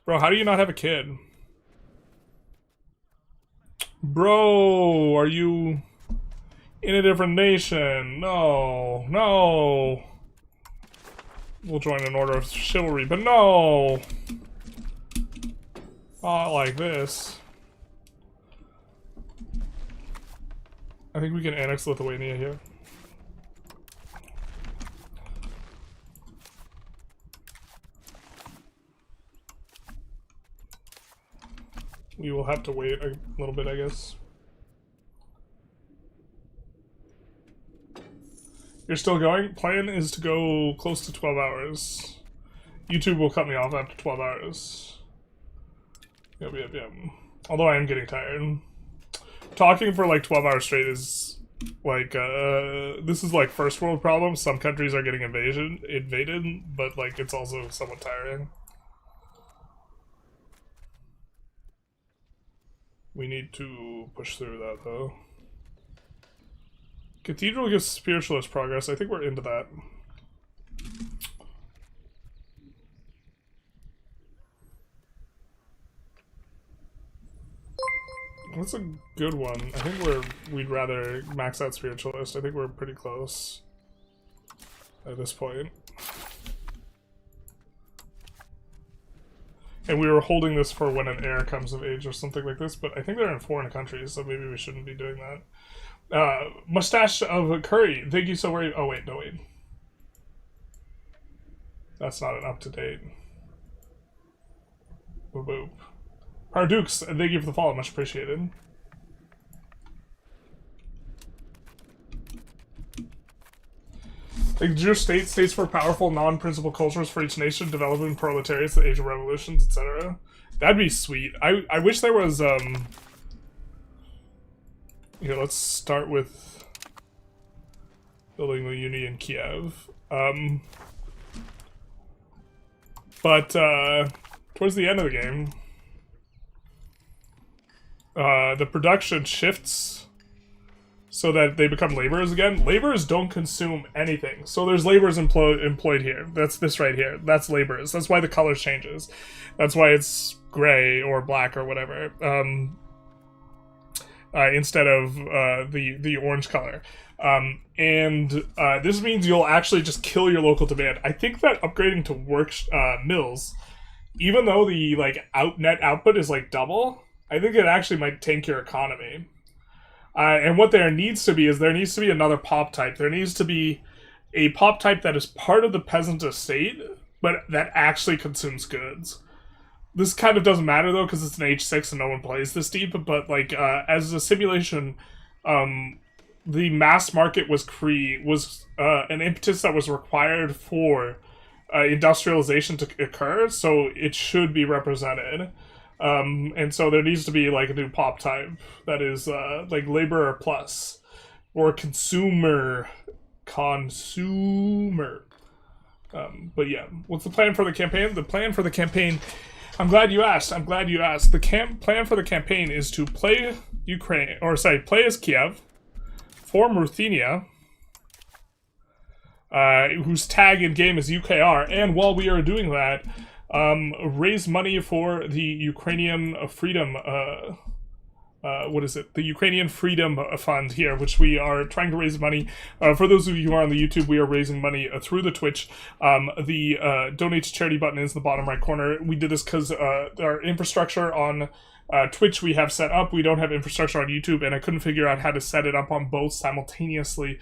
Bro, how do you not have a kid? Bro, are you in a different nation? No, no. We'll join an order of chivalry, but no! Not like this. I think we can annex Lithuania here. We will have to wait a little bit, I guess. You're still going? Plan is to go close to 12 hours. YouTube will cut me off after 12 hours. Yep. Although I am getting tired. Talking for like 12 hours straight is like, this is like first world problems. Some countries are getting invaded, but like it's also somewhat tiring. We need to push through that though. Cathedral gives spiritualist progress. I think we're into that. That's a good one. I think we'd rather max out spiritualist. I think we're pretty close at this point. And we were holding this for when an heir comes of age or something like this, but I think they're in foreign countries, so maybe we shouldn't be doing that. Mustache of Curry. Thank you so very... oh, wait, no, wait. That's not an up-to-date. Boop, boop. Pardukes, thank you for the follow. Much appreciated. Like, Jewish state states for powerful non-principal cultures for each nation, developing proletariats, the age of revolutions, etc. That'd be sweet. I wish there was, Here, let's start with building the Uni in Kiev. But towards the end of the game, the production shifts so that they become laborers again. Laborers don't consume anything. So there's laborers employed here. That's this right here. That's laborers. That's why the color changes. That's why it's gray or black or whatever. Instead of the orange color. This means you'll actually just kill your local demand. I think that upgrading to work mills, even though the net output is like double, I think it actually might tank your economy. And what there needs to be another pop type. There needs to be a pop type that is part of the peasant estate, but that actually consumes goods. This kind of doesn't matter though, because it's an H6 and no one plays this deep. But as a simulation, the mass market was an impetus that was required for industrialization to occur. So it should be represented. And so there needs to be a new pop type that is laborer plus or consumer. But yeah, what's the plan for the campaign? The plan for the campaign, I'm glad you asked. The plan for the campaign is to play play as Kiev, form Ruthenia, whose tag in game is UKR, and while we are doing that, raise money for the Ukrainian freedom, the Ukrainian Freedom Fund here, which we are trying to raise money. For those of you who are on the YouTube, we are raising money through the Twitch. The donate to charity button is in the bottom right corner. We did this because our infrastructure on Twitch we have set up. We don't have infrastructure on YouTube, and I couldn't figure out how to set it up on both simultaneously.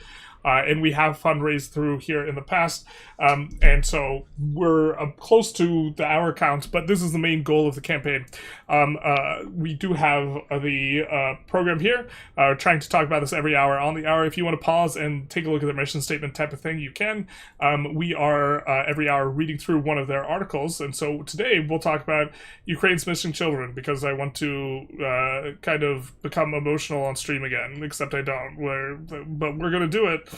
And we have fundraised through here in the past, and so we're close to the hour count, but this is the main goal of the campaign. We do have the program here, trying to talk about this every hour on the hour. If you want to pause and take a look at the mission statement type of thing, you can. We are every hour reading through one of their articles, and so today we'll talk about Ukraine's missing children, because I want to kind of become emotional on stream again, except I don't, but we're going to do it.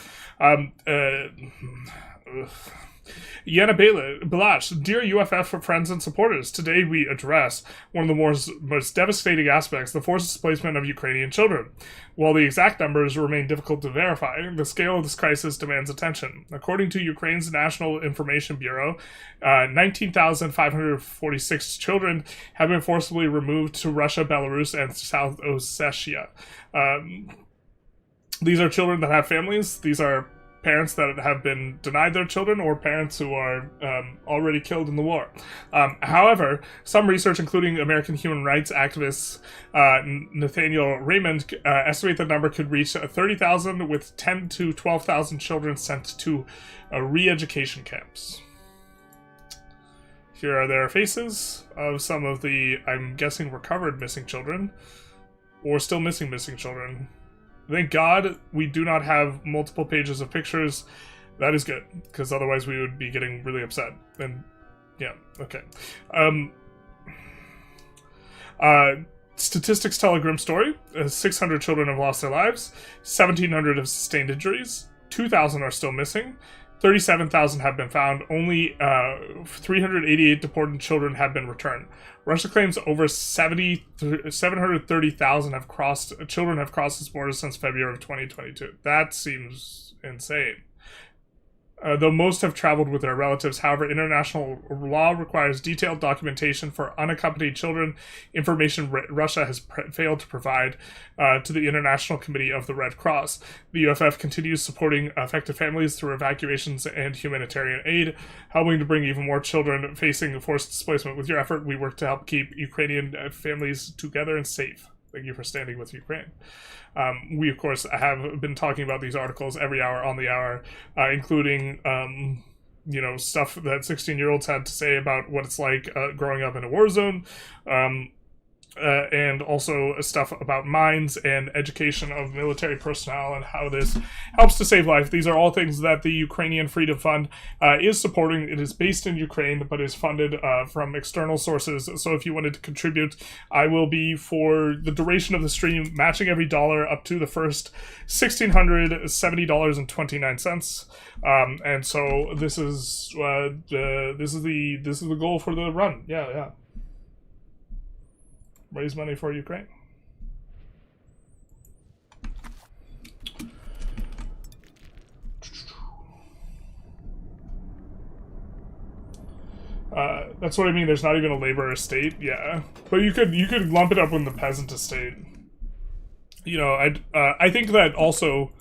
Yana Belash, dear UFF friends and supporters, today we address one of the most devastating aspects, the forced displacement of Ukrainian children. While the exact numbers remain difficult to verify, the scale of this crisis demands attention. According to Ukraine's National Information Bureau, 19,546 children have been forcibly removed to Russia, Belarus, and South Ossetia. These are children that have families. These are parents that have been denied their children, or parents who are already killed in the war. However, some research, including American human rights activist Nathaniel Raymond, estimate the number could reach 30,000, with 10 to 12,000 children sent to re-education camps. Here are their faces of some of the, I'm guessing, recovered missing children, or still missing children. Thank God we do not have multiple pages of pictures. That is good, because otherwise we would be getting really upset. And yeah, okay. Statistics tell a grim story. 600 children have lost their lives. 1,700 have sustained injuries. 2,000 are still missing. 37,000 have been found. Only 388 deported children have been returned. Russia claims over 730,000 children have crossed its border since February of 2022. That seems insane. Though most have traveled with their relatives, however, international law requires detailed documentation for unaccompanied children, information Russia has failed to provide to the International Committee of the Red Cross. The UFF continues supporting affected families through evacuations and humanitarian aid, helping to bring even more children facing forced displacement. With your effort, we work to help keep Ukrainian families together and safe. Thank you for standing with Ukraine. We, of course, have been talking about these articles every hour on the hour, including, stuff that 16-year-olds had to say about what it's like growing up in a war zone, and also stuff about mines and education of military personnel and how this helps to save life. These are all things that the Ukrainian Freedom Fund is supporting. It is based in Ukraine, but is funded from external sources. So if you wanted to contribute, I will be, for the duration of the stream, matching every dollar up to the first $1,670.29. And so this is the goal for the run. Yeah. Raise money for Ukraine. That's what I mean. There's not even a labor estate. Yeah, but you could lump it up with the peasant estate. You know, I think that also,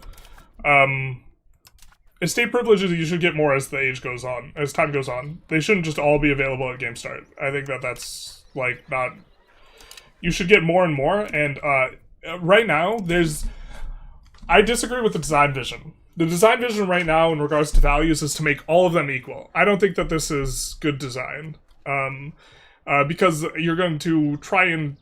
estate privileges you should get more as the age goes on, as time goes on. They shouldn't just all be available at game start. I think that that's like not. You should get more and more. And right now, I disagree with the design vision. The design vision right now in regards to values is to make all of them equal. I don't think that this is good design. Because you're going to try and...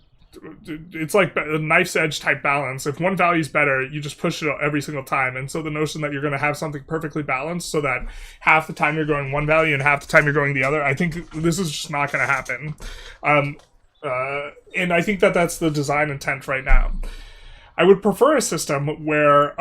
It's like a knife's edge type balance. If one value is better, you just push it every single time. And so the notion that you're going to have something perfectly balanced so that half the time you're going one value and half the time you're going the other, I think this is just not going to happen. And I think that that's the design intent right now. I would prefer a system where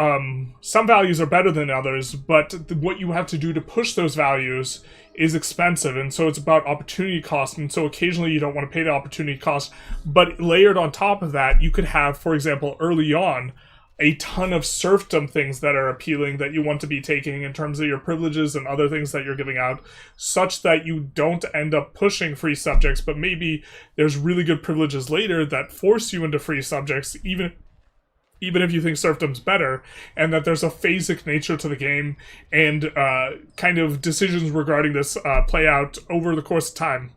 some values are better than others, but what you have to do to push those values is expensive, and so it's about opportunity cost, and so occasionally you don't want to pay the opportunity cost. But layered on top of that, you could have, for example, early on, a ton of serfdom things that are appealing that you want to be taking in terms of your privileges and other things that you're giving out, such that you don't end up pushing free subjects, but maybe there's really good privileges later that force you into free subjects, even if you think serfdom's better, and that there's a phasic nature to the game, and kind of decisions regarding this play out over the course of time.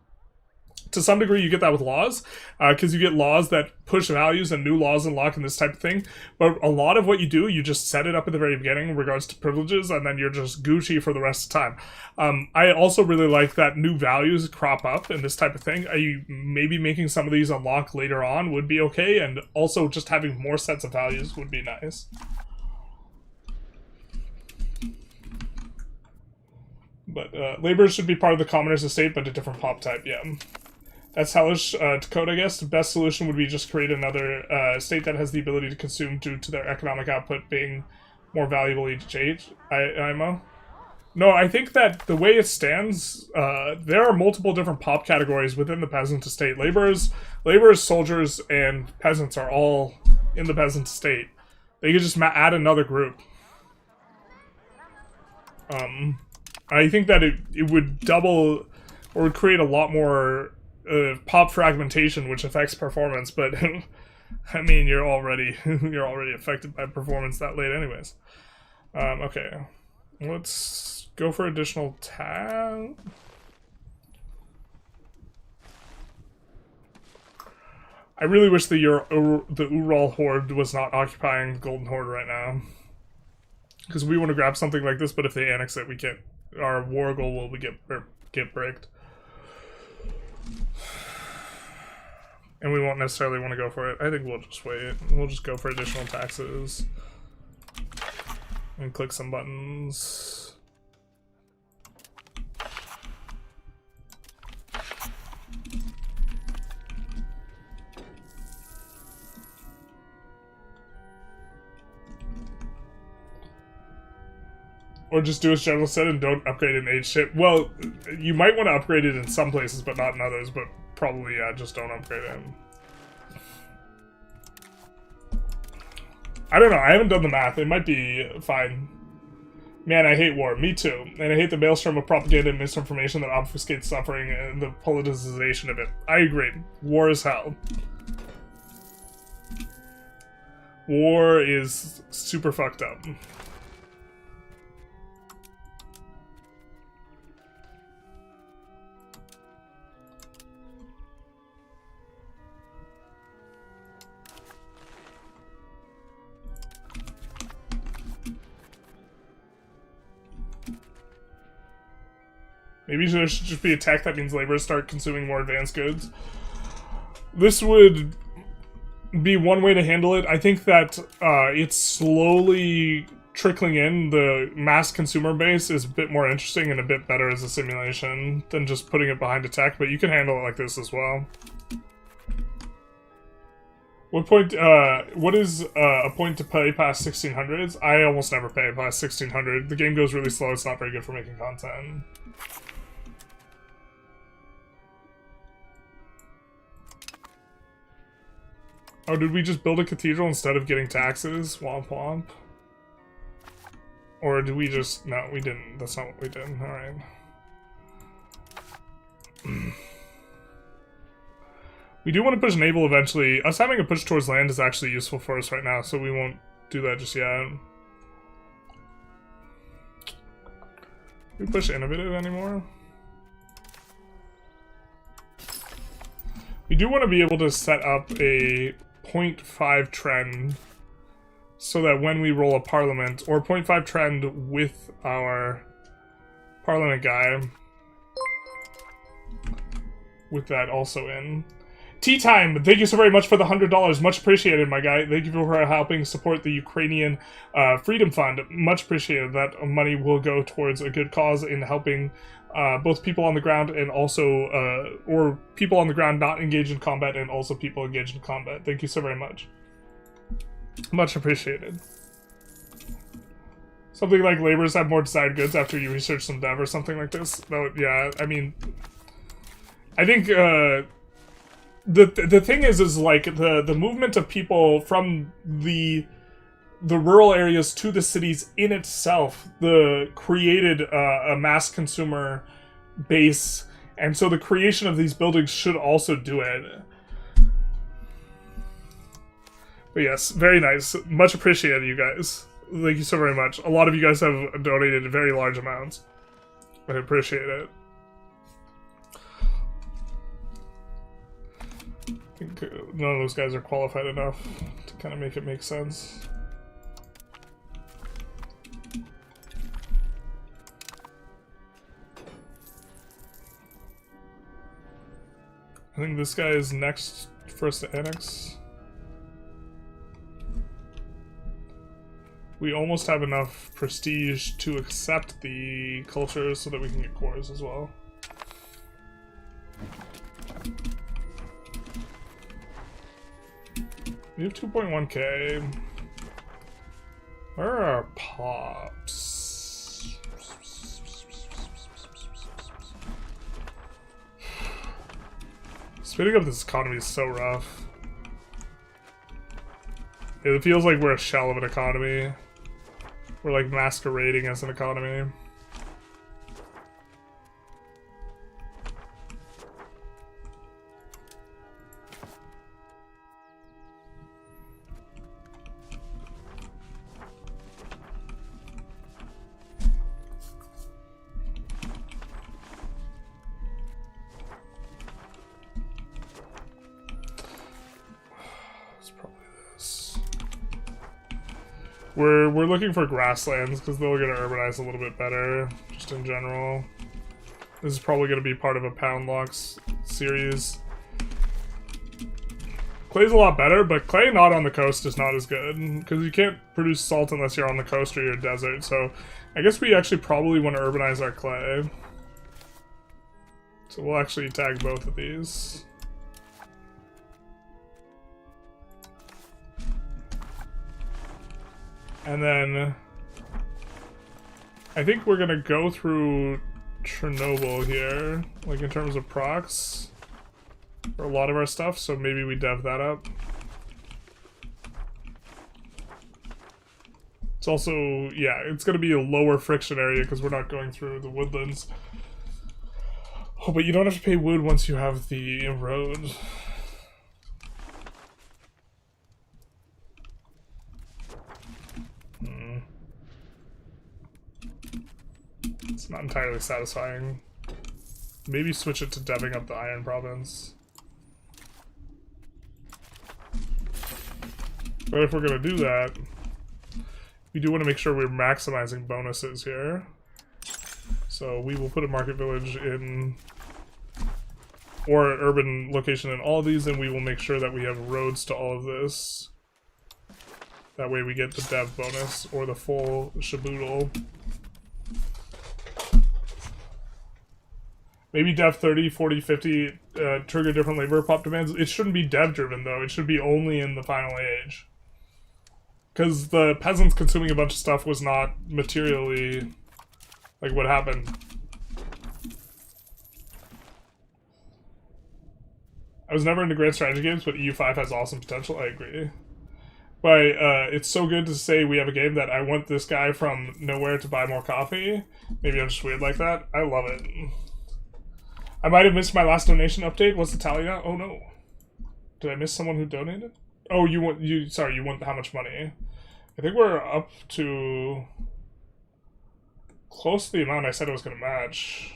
To some degree, you get that with laws, because you get laws that push values and new laws unlock and this type of thing. But a lot of what you do, you just set it up at the very beginning in regards to privileges, and then you're just Gucci for the rest of the time. I also really like that new values crop up and this type of thing. Maybe making some of these unlock later on would be okay, and also just having more sets of values would be nice. But labor should be part of the commoner's estate, but a different pop type, yeah. That's hellish to code, I guess. The best solution would be just create another state that has the ability to consume due to their economic output being more valuable each age. IMO? No, I think that the way it stands, there are multiple different pop categories within the peasant estate. Laborers, soldiers, and peasants are all in the peasant estate. They could just add another group. I think that it would double, or would create a lot more pop fragmentation, which affects performance, but I mean, you're already affected by performance that late anyways. Okay, let's go for additional tab. I really wish the Ural Horde was not occupying the Golden Horde right now, because we want to grab something like this, but if they annex it, we can't. Our war goal will get bricked. And we won't necessarily want to go for it. I think we'll just wait. We'll just go for additional taxes. And click some buttons. Or just do as General said and don't upgrade an age ship. Well, you might want to upgrade it in some places, but not in others. But probably, yeah, just don't upgrade it. I don't know. I haven't done the math. It might be fine. Man, I hate war. Me too. And I hate the maelstrom of propaganda and misinformation that obfuscates suffering and the politicization of it. I agree. War is hell. War is super fucked up. Maybe there should just be a tech that means laborers start consuming more advanced goods. This would be one way to handle it. I think that it's slowly trickling in. The mass consumer base is a bit more interesting and a bit better as a simulation than just putting it behind a tech, but you can handle it like this as well. What is a point to pay past 1600s? I almost never pay past 1600. The game goes really slow. It's not very good for making content. Oh, did we just build a cathedral instead of getting taxes? Womp womp. Or did we just... No, we didn't. That's not what we did. Alright. We do want to push naval eventually. Us having a push towards land is actually useful for us right now, so we won't do that just yet. Do we push innovative anymore? We do want to be able to set up a 0.5 trend so that when we roll a parliament, or 0.5 trend with our parliament guy, with that also in. Tea time! Thank you so very much for the $100. Much appreciated, my guy. Thank you for helping support the Ukrainian Freedom Fund. Much appreciated. That money will go towards a good cause in helping both people on the ground and also, or people on the ground not engaged in combat and also people engaged in combat. Thank you so very much. Much appreciated. Something like laborers have more desired goods after you research some dev or something like this. No, yeah, I mean, I think the thing is like the movement of people from the rural areas to the cities in itself created a mass consumer base, and so the creation of these buildings should also do it. But yes, very nice. Much appreciated, you guys. Thank you so very much. A lot of you guys have donated very large amounts. I appreciate it. I think none of those guys are qualified enough to kind of make it make sense. I think this guy is next for us to annex. We almost have enough prestige to accept the cultures so that we can get cores as well. We have 2.1k. Where are our pops? Speeding up this economy is so rough. It feels like we're a shell of an economy. We're like masquerading as an economy. We're looking for grasslands because they'll get urbanized a little bit better, just in general. This is probably going to be part of a Pound Locks series. Clay's a lot better, but clay not on the coast is not as good because you can't produce salt unless you're on the coast or you're a desert. So I guess we actually probably want to urbanize our clay. So we'll actually tag both of these. And then I think we're gonna go through Chernobyl here, like in terms of procs for a lot of our stuff, so maybe we dev that up. It's also, yeah, it's gonna be a lower friction area because we're not going through the woodlands. Oh, but you don't have to pay wood once you have the road. It's not entirely satisfying. Maybe switch it to deving up the Iron Province. But if we're gonna do that, we do want to make sure we're maximizing bonuses here. So we will put a market village in, or an urban location in all of these, and we will make sure that we have roads to all of this. That way we get the dev bonus, or the full shaboodle. Maybe dev 30, 40, 50, trigger different labor pop demands. It shouldn't be dev driven though, it should be only in the final age. Because the peasants consuming a bunch of stuff was not materially, like, what happened. I was never into grand strategy games, but EU5 has awesome potential, I agree. But it's so good to say we have a game that I want this guy from nowhere to buy more coffee. Maybe I'm just weird like that. I love it. I might have missed my last donation update. What's the tally now? Oh no. Did I miss someone who donated? Oh, you want how much money? I think we're up to close to the amount I said I was going to match.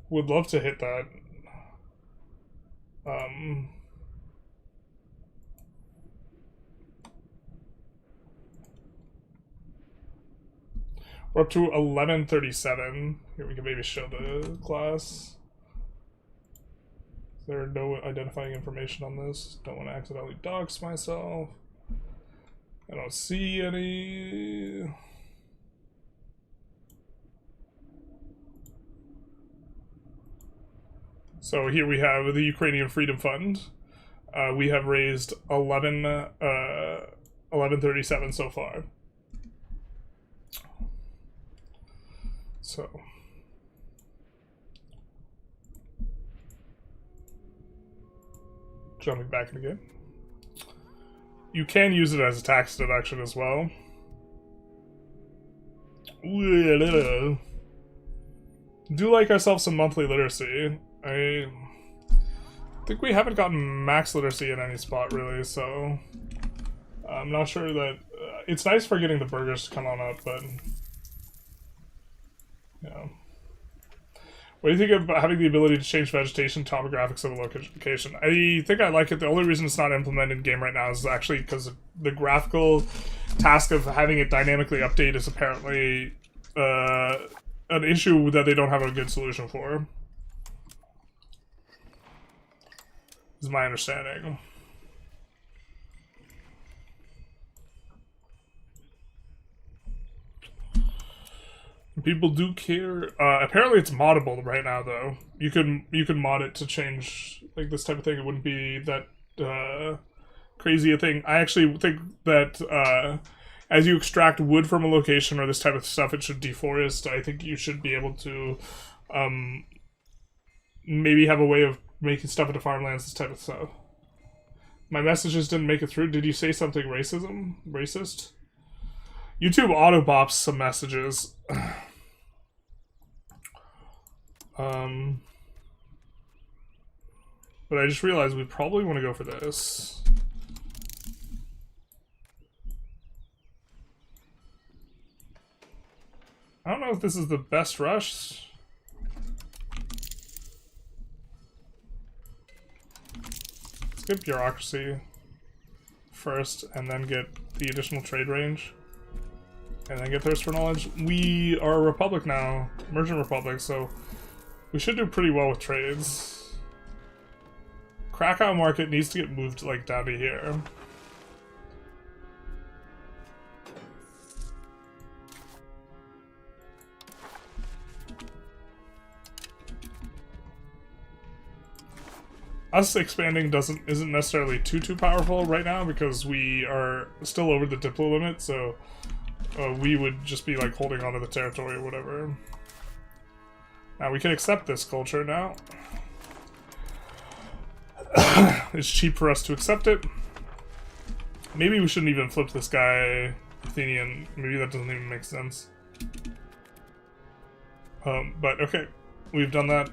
Would love to hit that. We're up to 1137. Here we can maybe show the class. There are no identifying information on this. Don't want to accidentally dox myself. I don't see any. So here we have the Ukrainian Freedom Fund. We have raised 1137 so far. So jumping back in again. You can use it as a tax deduction as well. Do like ourselves some monthly literacy. I think we haven't gotten max literacy in any spot really, so I'm not sure that it's nice for getting the burgers to come on up, but yeah. What do you think about having the ability to change vegetation, topographics of a location? I think I like it. The only reason it's not implemented in game right now is actually because the graphical task of having it dynamically update is apparently an issue that they don't have a good solution for. Is my understanding. People do care. Apparently it's moddable right now, though. You can mod it to change like this type of thing. It wouldn't be that crazy a thing. I actually think that as you extract wood from a location or this type of stuff, it should deforest. I think you should be able to maybe have a way of making stuff into farmlands, this type of stuff. My messages didn't make it through. Did you say something racist? YouTube auto-bops some messages. But I just realized we probably want to go for this. I don't know if this is the best rush. Let's get bureaucracy first, and then get the additional trade range. And then get thirst for knowledge. We are a republic now, merchant republic, so we should do pretty well with trades. Krakow market needs to get moved like down to here. Us expanding isn't necessarily too powerful right now because we are still over the diplo limit, so we would just be like holding onto the territory or whatever. Now we can accept this culture now. It's cheap for us to accept it. Maybe we shouldn't even flip this guy Athenian. Maybe that doesn't even make sense. But okay, we've done that.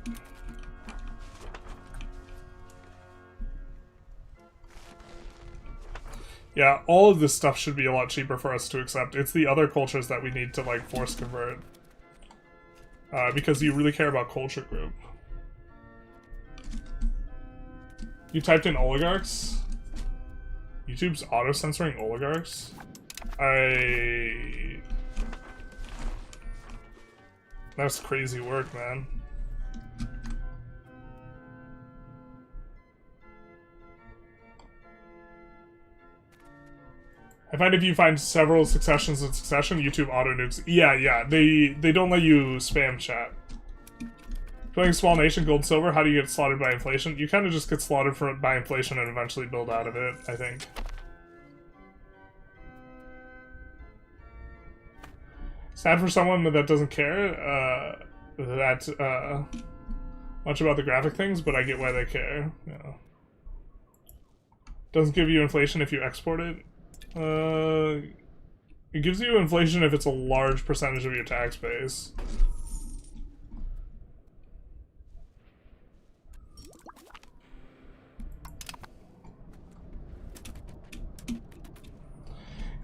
Yeah, all of this stuff should be a lot cheaper for us to accept. It's the other cultures that we need to, like, force convert. Because you really care about culture group. You typed in oligarchs? YouTube's auto-censoring oligarchs? That's crazy work, man. I find if you find several successions in succession, YouTube auto-nukes. Yeah, they don't let you spam chat. Playing Small Nation, Gold and Silver, how do you get slaughtered by inflation? You kind of just get slaughtered by inflation and eventually build out of it, I think. Sad for someone that doesn't care much about the graphic things, but I get why they care. Yeah. Doesn't give you inflation if you export it. It gives you inflation if it's a large percentage of your tax base.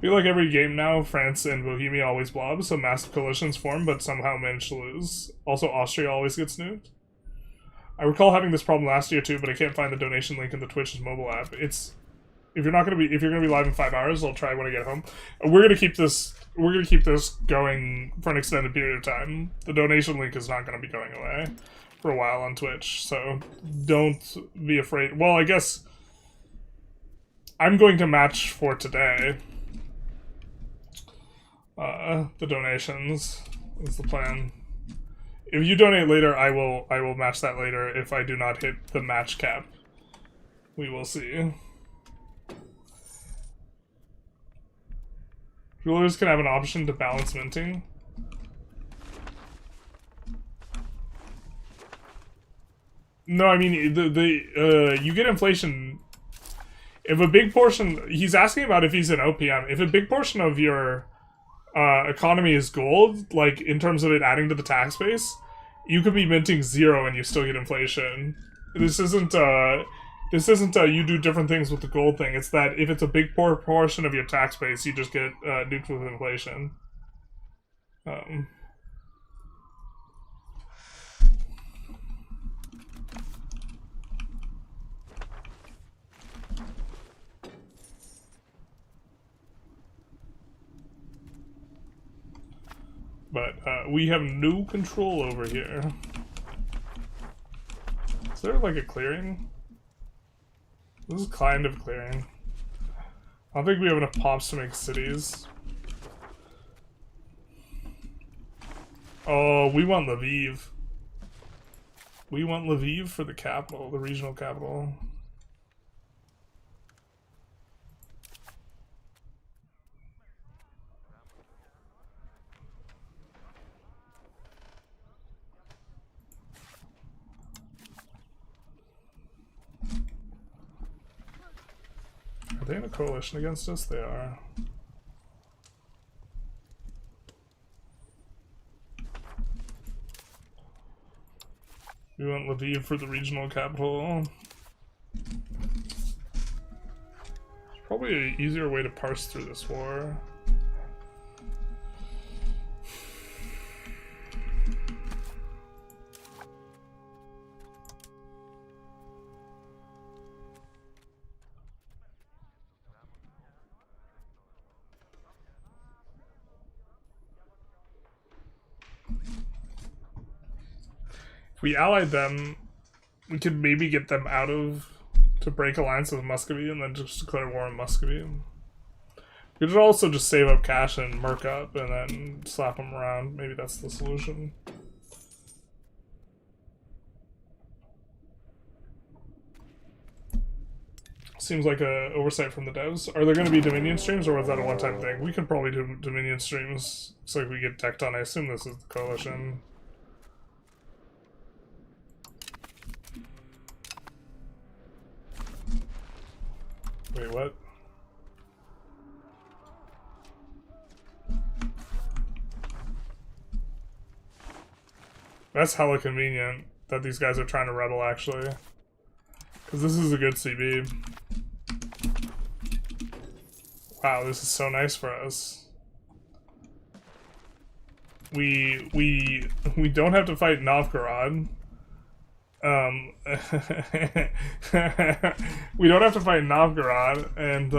I feel like every game now, France and Bohemia always blob, so massive coalitions form, but somehow manage to lose. Also, Austria always gets nuked. I recall having this problem last year too, but I can't find the donation link in the Twitch's mobile app. It's if you're gonna be live in 5 hours, I'll try when I get home. We're gonna keep this going for an extended period of time. The donation link is not gonna be going away for a while on Twitch, so don't be afraid. Well, I guess I'm going to match for today. The donations is the plan. If you donate later, I will match that later. If I do not hit the match cap, we will see. Rulers can have an option to balance minting. No, I mean you get inflation. If a big portion, he's asking about if he's an OPM. If a big portion of your economy is gold, like in terms of it adding to the tax base, you could be minting 0 and you still get inflation. This isn't you do different things with the gold thing. It's that if it's a big portion of your tax base, you just get nuked with inflation. But we have no control over here. Is there like a clearing? This is kind of clearing. I don't think we have enough pops to make cities. Oh, we want Lviv. We want Lviv for the capital, the regional capital. Are they in a coalition against us? They are. We want Lviv for the regional capital. There's probably an easier way to parse through this war. If we allied them, we could maybe get them to break alliance with Muscovy and then just declare war on Muscovy. We could also just save up cash and merc up and then slap them around. Maybe that's the solution. Seems like a oversight from the devs. Are there going to be Dominion streams, or was that a one-time thing? We could probably do Dominion streams. Looks like we get teched on. I assume this is the coalition. Wait, what? That's hella convenient that these guys are trying to rebel, actually. Because this is a good CB. Wow, this is so nice for us. We don't have to fight Novgorod. We don't have to fight Novgorod, and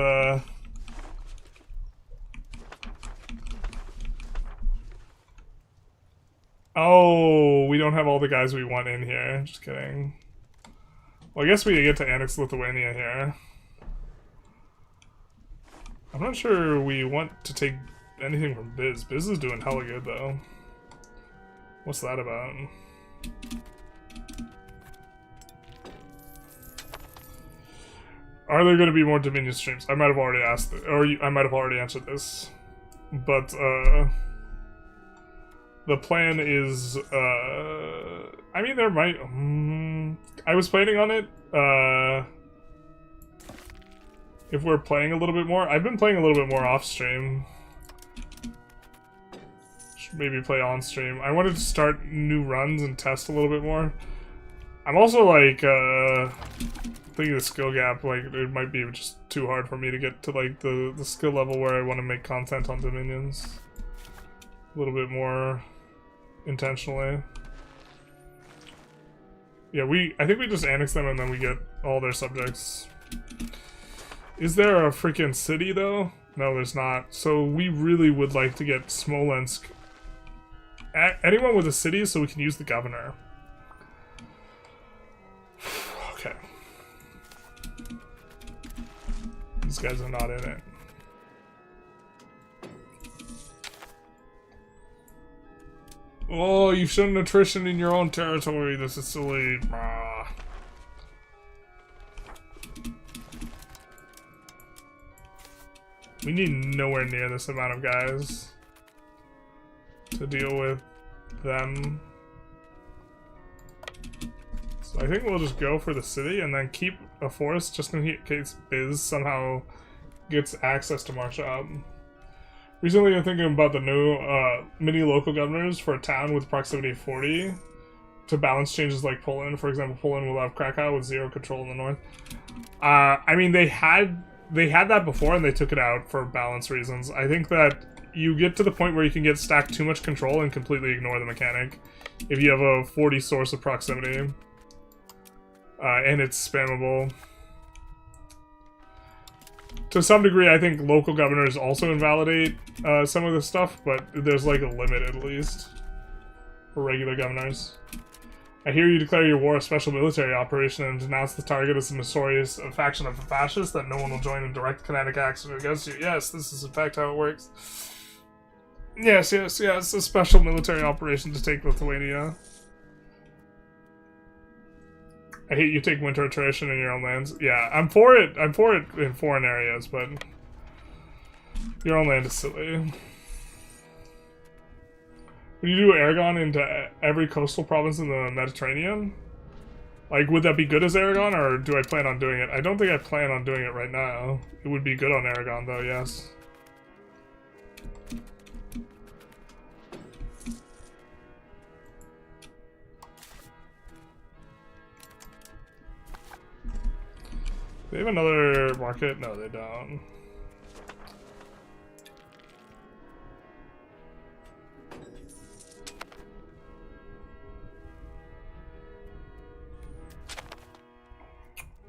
oh, we don't have all the guys we want in here. Just kidding. Well, I guess we get to annex Lithuania here. I'm not sure we want to take anything from Biz. Biz is doing hella good, though. What's that about? Are there going to be more Dominion streams? I might have already asked, I might have already answered this. But, the plan is, I mean, there might, I was planning on it, if we're playing a little bit more. I've been playing a little bit more off-stream. Should maybe play on-stream. I wanted to start new runs and test a little bit more. I'm also, like, thinking the skill gap, like, it might be just too hard for me to get to, like, the skill level where I want to make content on Dominions. A little bit more intentionally. Yeah, I think we just annex them and then we get all their subjects. Is there a freaking city, though? No, there's not. So we really would like to get Smolensk. Anyone with a city so we can use the governor. Okay. These guys are not in it. Oh, you've shown attrition in your own territory. This is silly. Ah. We need nowhere near this amount of guys to deal with them. So I think we'll just go for the city and then keep a force just in case Biz somehow gets access to march up. Recently I'm thinking about the new mini local governors for a town with proximity 40 to balance changes like Poland. For example, Poland will have Krakow with 0 control in the north. I mean, they had that before and they took it out for balance reasons. I think that you get to the point where you can get stacked too much control and completely ignore the mechanic if you have a 40 source of proximity. And it's spammable. To some degree, I think local governors also invalidate some of this stuff, but there's like a limit at least for regular governors. I hear you declare your war a special military operation and denounce the target as a notorious faction of fascists that no one will join in direct kinetic action against you. Yes, this is in fact how it works. Yes, a special military operation to take Lithuania. I hate you take winter attrition in your own lands. Yeah, I'm for it in foreign areas, but your own land is silly. Would you do Aragon into every coastal province in the Mediterranean? Like, would that be good as Aragon, or do I plan on doing it? I don't think I plan on doing it right now. It would be good on Aragon, though, yes. They have another market? No, they don't.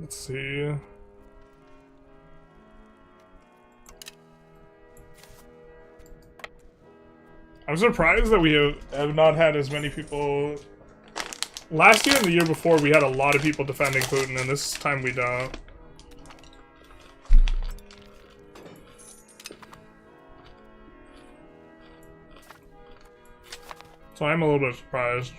Let's see. I'm surprised that we have not had as many people. Last year and the year before, we had a lot of people defending Putin, and this time we don't. So I'm a little bit surprised.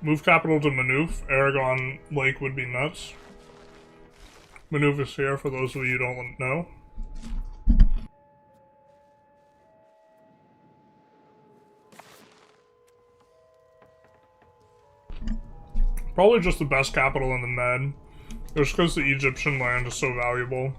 Move capital to Manuf. Aragon Lake would be nuts. Manuf is here for those of you who don't know. Probably just the best capital in the Med. Just because the Egyptian land is so valuable.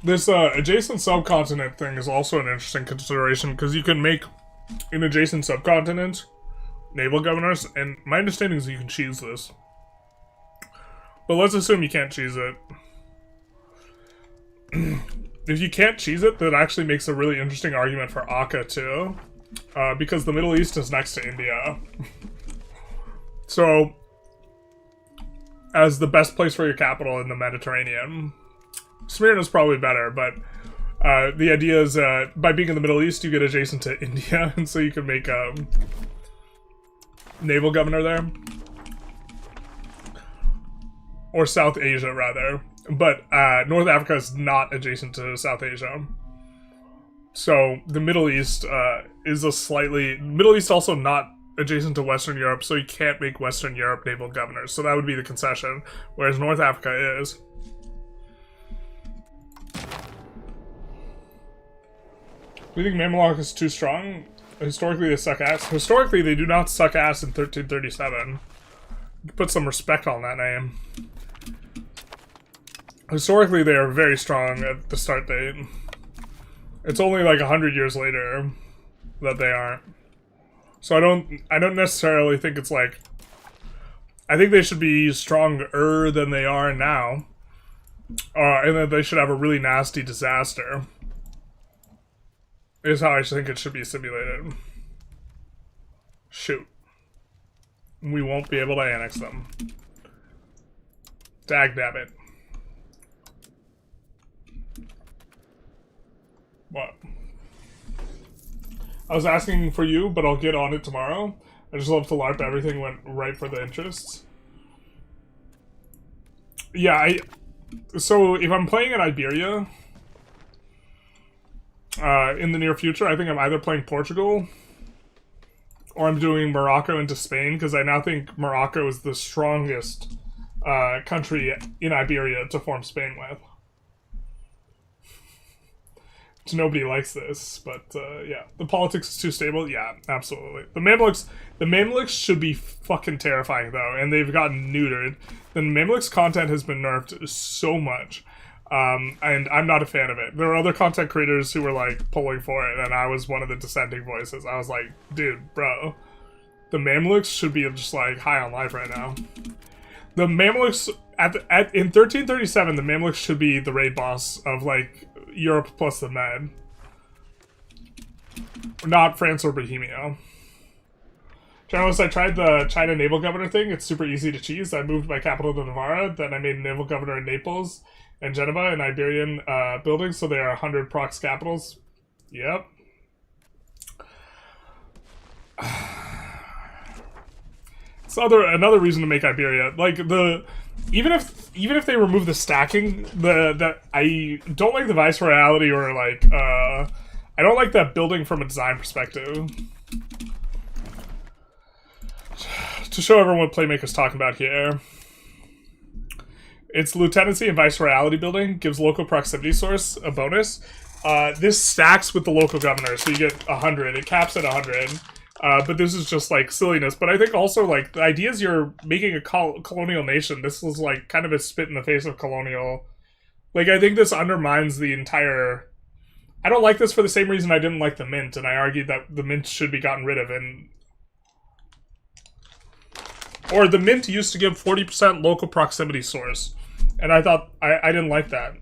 This adjacent subcontinent thing is also an interesting consideration because you can make an adjacent subcontinent naval governors, and my understanding is you can choose this. But let's assume you can't cheese it. If you can't cheese it, that actually makes a really interesting argument for Akka too. Because the Middle East is next to India. So, as the best place for your capital in the Mediterranean, Smyrna is probably better, but the idea is by being in the Middle East, you get adjacent to India, and so you can make a naval governor there. Or South Asia, rather. But North Africa is not adjacent to South Asia. So the Middle East is a slightly... Middle East also not adjacent to Western Europe, so you can't make Western Europe naval governors. So that would be the concession, whereas North Africa is. Do you think Mamluk is too strong? Historically, they suck ass. Historically, they do not suck ass in 1337. Put some respect on that name. Historically, they are very strong at the start date. It's only like 100 years later that they aren't. So I don't necessarily think it's like... I think they should be stronger than they are now. And that they should have a really nasty disaster. Is how I think it should be simulated. Shoot. We won't be able to annex them. Dagnabbit. What? I was asking for you, but I'll get on it tomorrow. I just love to LARP. Everything went right for the interests. Yeah, so if I'm playing in Iberia... in the near future, I think I'm either playing Portugal or I'm doing Morocco into Spain, because I now think Morocco is the strongest country in Iberia to form Spain with. Nobody likes this, but yeah. The politics is too stable? Yeah, absolutely. The Mamluks should be fucking terrifying, though, and they've gotten neutered. The Mamluks' content has been nerfed so much. And I'm not a fan of it. There were other content creators who were, like, pulling for it, and I was one of the dissenting voices. I was like, dude, bro, the Mamluks should be just, like, high on life right now. The Mamluks, in 1337, the Mamluks should be the raid boss of, like, Europe plus the Med. Not France or Bohemia. Journalist, I tried the China naval governor thing. It's super easy to cheese. I moved my capital to Navarra, then I made a naval governor in Naples and Geneva in Iberian buildings, so they are 100 prox capitals. Yep. It's another reason to make Iberia. Like, even if they remove the stacking, I don't like the viceroyalty, or like I don't like that building from a design perspective. To show everyone what Playmaker's talking about here. Its lieutenancy and viceroyalty building gives local proximity source a bonus. This stacks with the local governor, so you get 100. It caps at 100. But this is just, like, silliness. But I think also, like, the idea is you're making a colonial nation. This is, like, kind of a spit in the face of colonial. Like, I think this undermines the entire... I don't like this for the same reason I didn't like the Mint, and I argued that the Mint should be gotten rid of, and... Or the Mint used to give 40% local proximity source. And I thought, I didn't like that.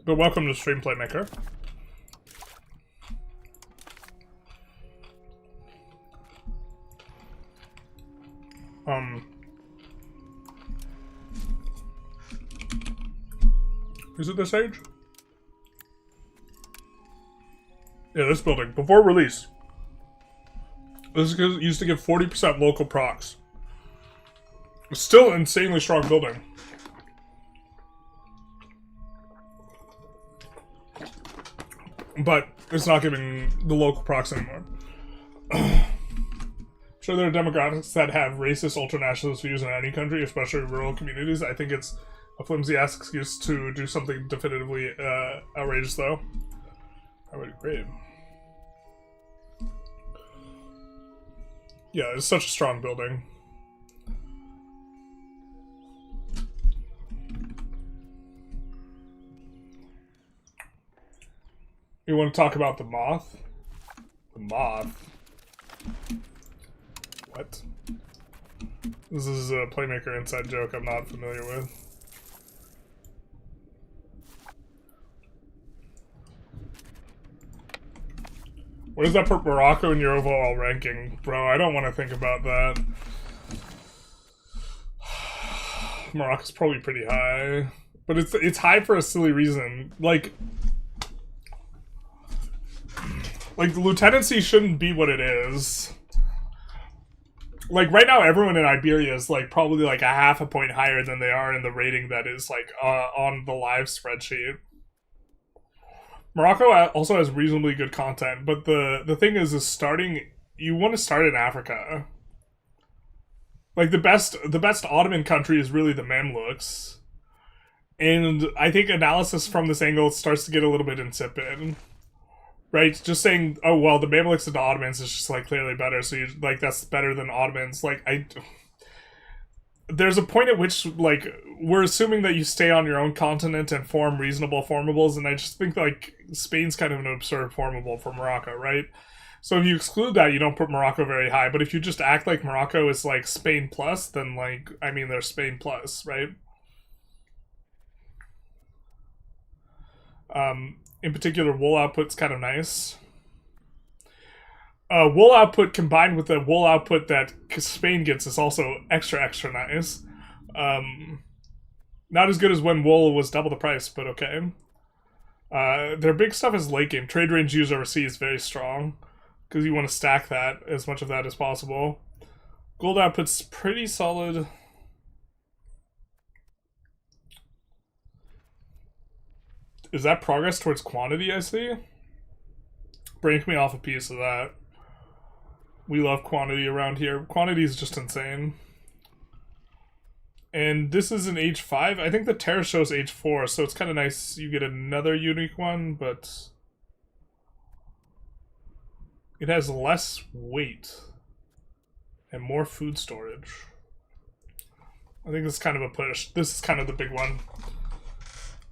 But welcome to Stream Playmaker. Is it this age? Yeah, this building. Before release. This used to give 40% local procs. It's still an insanely strong building. But it's not giving the local procs anymore. Sure, there are demographics that have racist ultranationalist views in any country, especially rural communities. I think it's a flimsy-ass excuse to do something definitively outrageous, though. I would agree. Yeah, it's such a strong building. You want to talk about the moth? The moth? What? This is a Playmaker inside joke I'm not familiar with. What does that put Morocco in your overall ranking? Bro, I don't want to think about that. Morocco's probably pretty high. But it's high for a silly reason. Like the lieutenancy shouldn't be what it is. like right now everyone in Iberia is like probably like a half a point higher than they are in the rating that is like on the live spreadsheet. Morocco also has reasonably good content, but the thing is starting, you want to start in Africa. Like the best Ottoman country is really the Mamluks. And I think analysis from this angle starts to get a little bit insipid. Right? Just saying, oh, well, the Mamluks and the Ottomans is just, like, clearly better, so you like, that's better than Ottomans. Like, there's a point at which, like, we're assuming that you stay on your own continent and form reasonable formables, and I just think, like, Spain's kind of an absurd formable for Morocco, right? So if you exclude that, you don't put Morocco very high, but if you just act like Morocco is, like, Spain plus, then, like, I mean, they're Spain plus, right? In particular, wool output's kind of nice. Wool output combined with the wool output that Spain gets is also extra nice. Not as good as when wool was double the price, but okay. Their big stuff is late game. Trade range used overseas is very strong, because you want to stack that, as much of that as possible. Gold output's pretty solid. Is that progress towards quantity, I see? Break me off a piece of that. We love quantity around here. Quantity is just insane. And this is an H5. I think the Terra shows H4, so it's kind of nice you get another unique one, but it has less weight and more food storage. I think this is kind of a push. This is kind of the big one.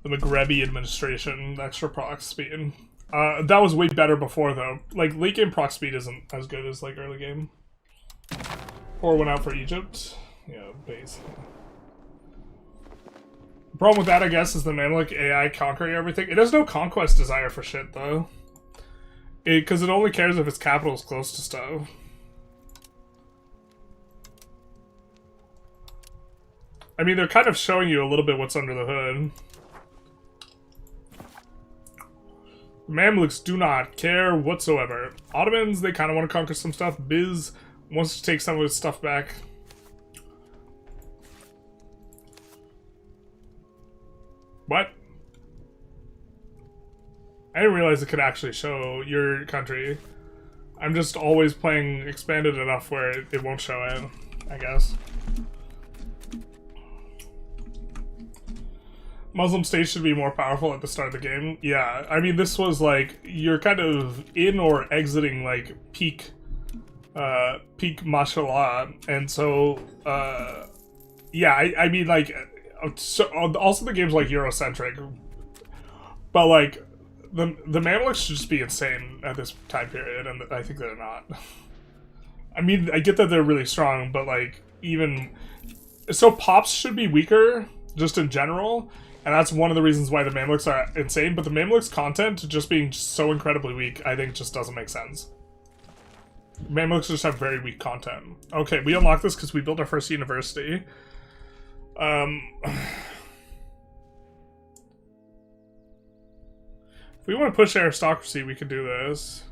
The Maghrebi administration, extra proc speed. That was way better before, though. Like, late game proc speed isn't as good as, like, early game. Or went out for Egypt. Yeah, base. The problem with that, I guess, is the Mamluk AI conquering everything. It has no conquest desire for shit, though. Because it only cares if its capital is close to stuff. I mean, they're kind of showing you a little bit what's under the hood. Mamluks do not care whatsoever. Ottomans, they kind of want to conquer some stuff. Biz wants to take some of his stuff back. What? I didn't realize it could actually show your country. I'm just always playing expanded enough where it won't show it, I guess. Muslim states should be more powerful at the start of the game. Yeah, I mean, this was like, you're kind of in or exiting like peak mashallah, and so, yeah, I mean, like, so, also the game's like Eurocentric, but like, the Mamluks should just be insane at this time period, and I think they're not. I mean, I get that they're really strong, but like, even, so Pops should be weaker, just in general. And that's one of the reasons why the Mamluks are insane, but the Mamluks' content just being so incredibly weak, I think just doesn't make sense. Mamluks just have very weak content. Okay, we unlocked this because we built our first university. If we want to push aristocracy, we could do this.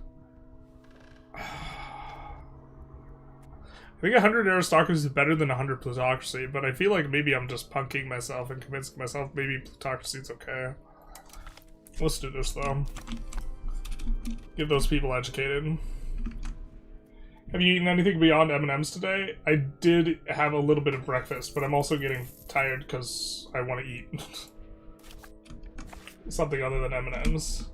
I think 100 aristocracy is better than 100 plutocracy, but I feel like maybe I'm just punking myself and convincing myself maybe plutocracy is okay. Let's do this, though. Get those people educated. Have you eaten anything beyond M&M's today? I did have a little bit of breakfast, but I'm also getting tired because I want to eat. Something other than M&M's.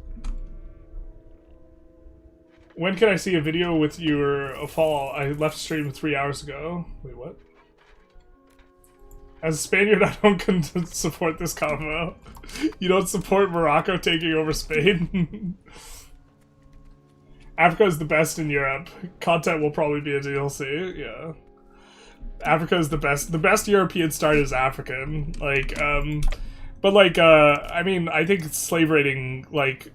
When can I see a video with your fall? I left stream 3 hours ago. Wait, what? As a Spaniard, I don't support this combo. You don't support Morocco taking over Spain? Africa is the best in Europe. Content will probably be a DLC, yeah. Africa is the best. The best European start is African. Like, but like, I mean, I think slave rating, like,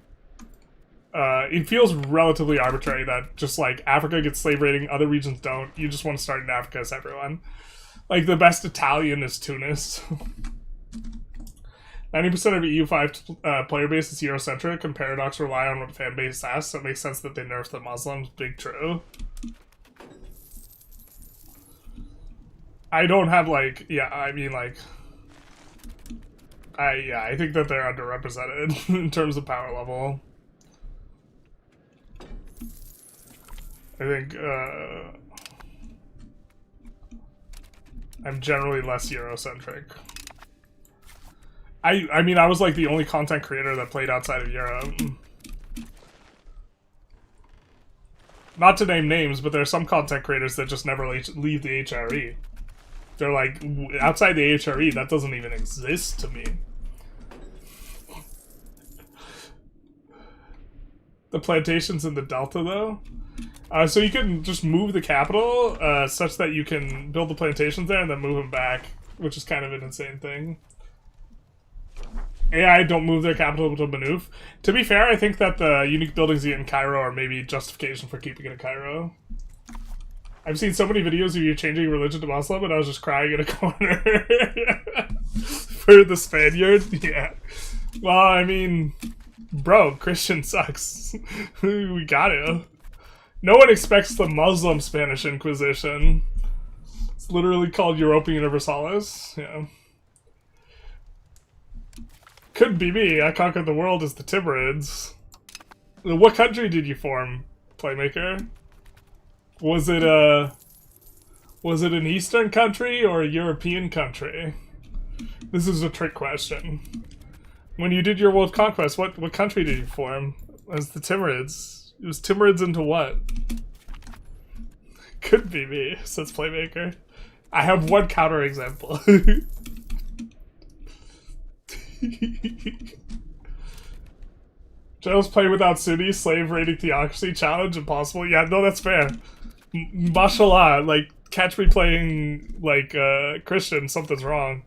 it feels relatively arbitrary that just like Africa gets slave rating, other regions don't. You just want to start in Africa as everyone. Like the best Italian is Tunis. 90% of EU5 player base is Eurocentric, and Paradox rely on what fan base asks, so it makes sense that they nerf the Muslims. Big true. I don't have like, yeah, I mean like, I think that they're underrepresented in terms of power level. I think I'm generally less Eurocentric. I mean, I was like the only content creator that played outside of Europe. Not to name names, but there are some content creators that just never leave the HRE. They're like, outside the HRE, that doesn't even exist to me. The plantations in the Delta, though? So you can just move the capital such that you can build the plantations there and then move them back, which is kind of an insane thing. AI don't move their capital to Manuf. To be fair, I think that the unique buildings in Cairo are maybe justification for keeping it in Cairo. I've seen so many videos of you changing religion to Muslim, and I was just crying in a corner. For the Spaniard? Yeah. Well, I mean, bro, Christian sucks. We got it. No one expects the Muslim Spanish Inquisition. It's literally called Europa Universalis. Yeah. Could be me. I conquered the world as the Timurids. What country did you form, Playmaker? Was it an Eastern country or a European country? This is a trick question. When you did your world conquest, what country did you form as the Timurids? It was Timurids into what? Could be me, says Playmaker. I have one counterexample. Generals play without Sunni, slave raiding theocracy, challenge impossible. Yeah, no, that's fair. Mashallah, like, catch me playing, like, Christian, something's wrong.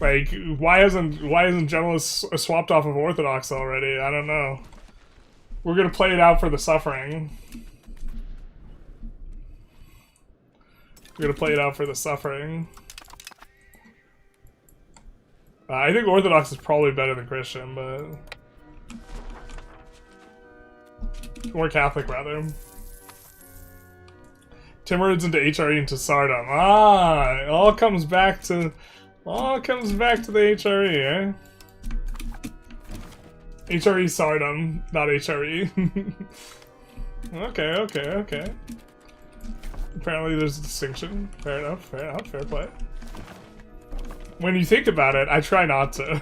Like, why isn't Generalists swapped off of Orthodox already? I don't know. We're gonna play it out for the suffering. We're gonna play it out for the suffering. I think Orthodox is probably better than Christian, but... More Catholic, rather. Timurids into HRE into Sardom. Ah! It all comes back to... the HRE, eh? HRE Sardom, not HRE. Okay. Apparently there's a distinction. Fair enough, fair play. When you think about it, I try not to.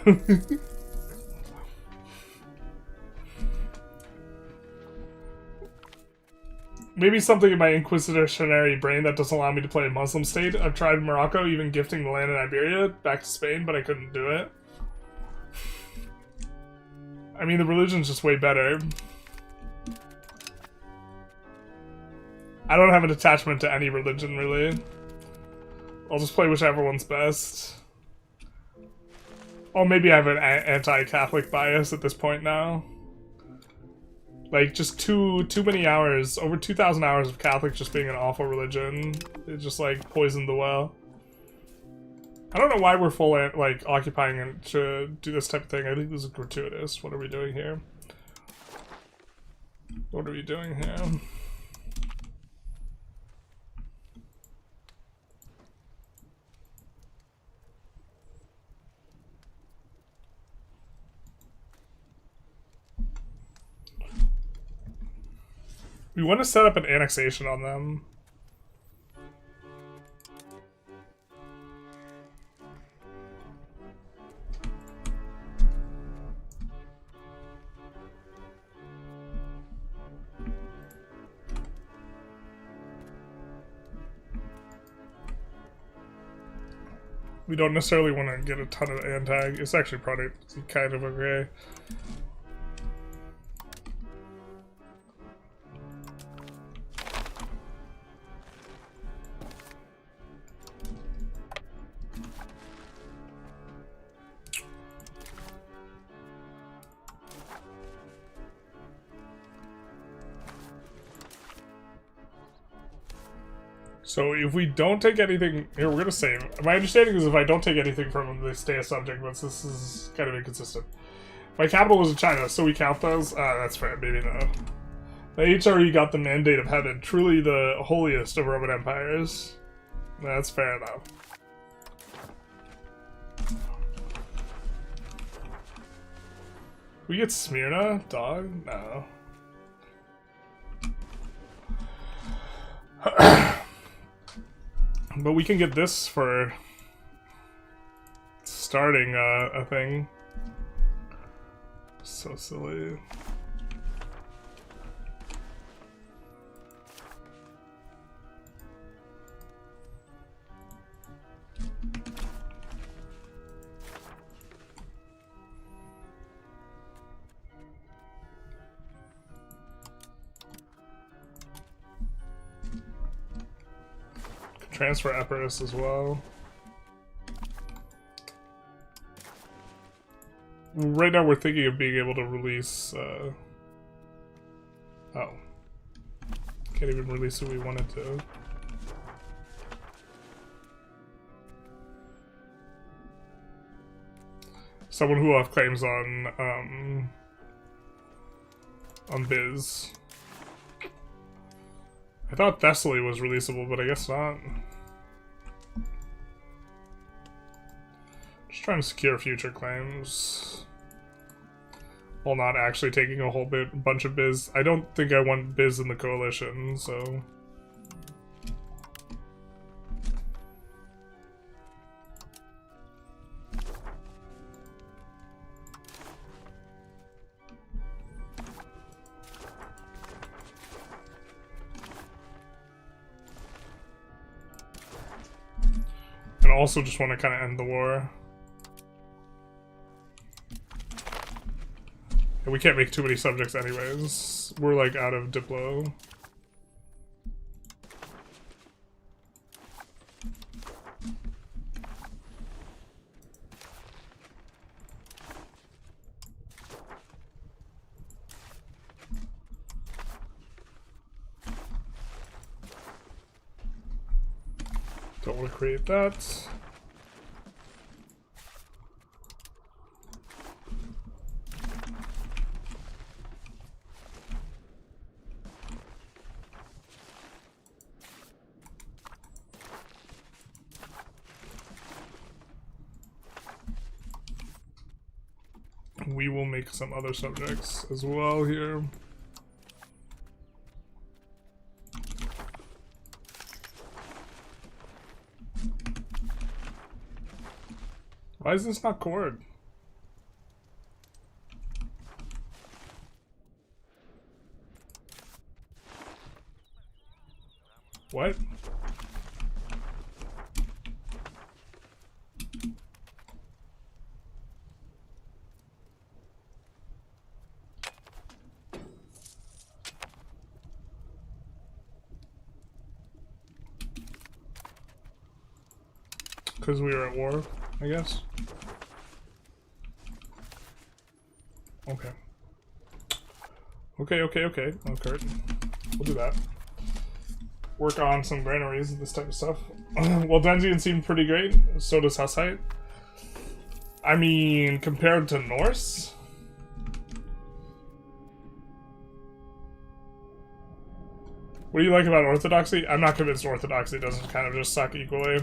Maybe something in my inquisitionary brain that doesn't allow me to play a Muslim state. I've tried Morocco, even gifting the land in Iberia back to Spain, but I couldn't do it. I mean, the religion's just way better. I don't have an attachment to any religion, really. I'll just play whichever one's best. Oh, maybe I have an anti-Catholic bias at this point now. Like, just too many hours, over 2,000 hours of Catholic just being an awful religion. It just, like, poisoned the well. I don't know why we're full, like, occupying it to do this type of thing. I think this is gratuitous. What are we doing here? What are we doing here? We want to set up an annexation on them. We don't necessarily want to get a ton of anti. It's actually probably kind of okay. So if we don't take anything... Here, we're gonna save. My understanding is if I don't take anything from them, they stay a subject, but this is kind of inconsistent. My capital was in China, so we count those? That's fair, maybe no. The HRE got the mandate of heaven, truly the holiest of Roman empires. That's fair enough. We get Smyrna? Dog? No. But we can get this for starting a thing. So silly. Transfer Epirus as well. Right now we're thinking of being able to release, oh. Can't even release who we wanted to. Someone who will have claims on Biz. I thought Thessaly was releasable, but I guess not. Just trying to secure future claims while not actually taking a whole bunch of Biz. I don't think I want Biz in the coalition, so... And also just want to kind of end the war. And we can't make too many subjects anyways. We're like out of Diplo. Don't want to create that. We will make some other subjects as well here. Why is this not cord? What? Because we were at war, I guess. Okay. Okay. Oh, Kurt. We'll do that. Work on some granaries and this type of stuff. Well, Denzian seemed pretty great. So does Hussite. I mean, compared to Norse? What do you like about Orthodoxy? I'm not convinced Orthodoxy doesn't kind of just suck equally.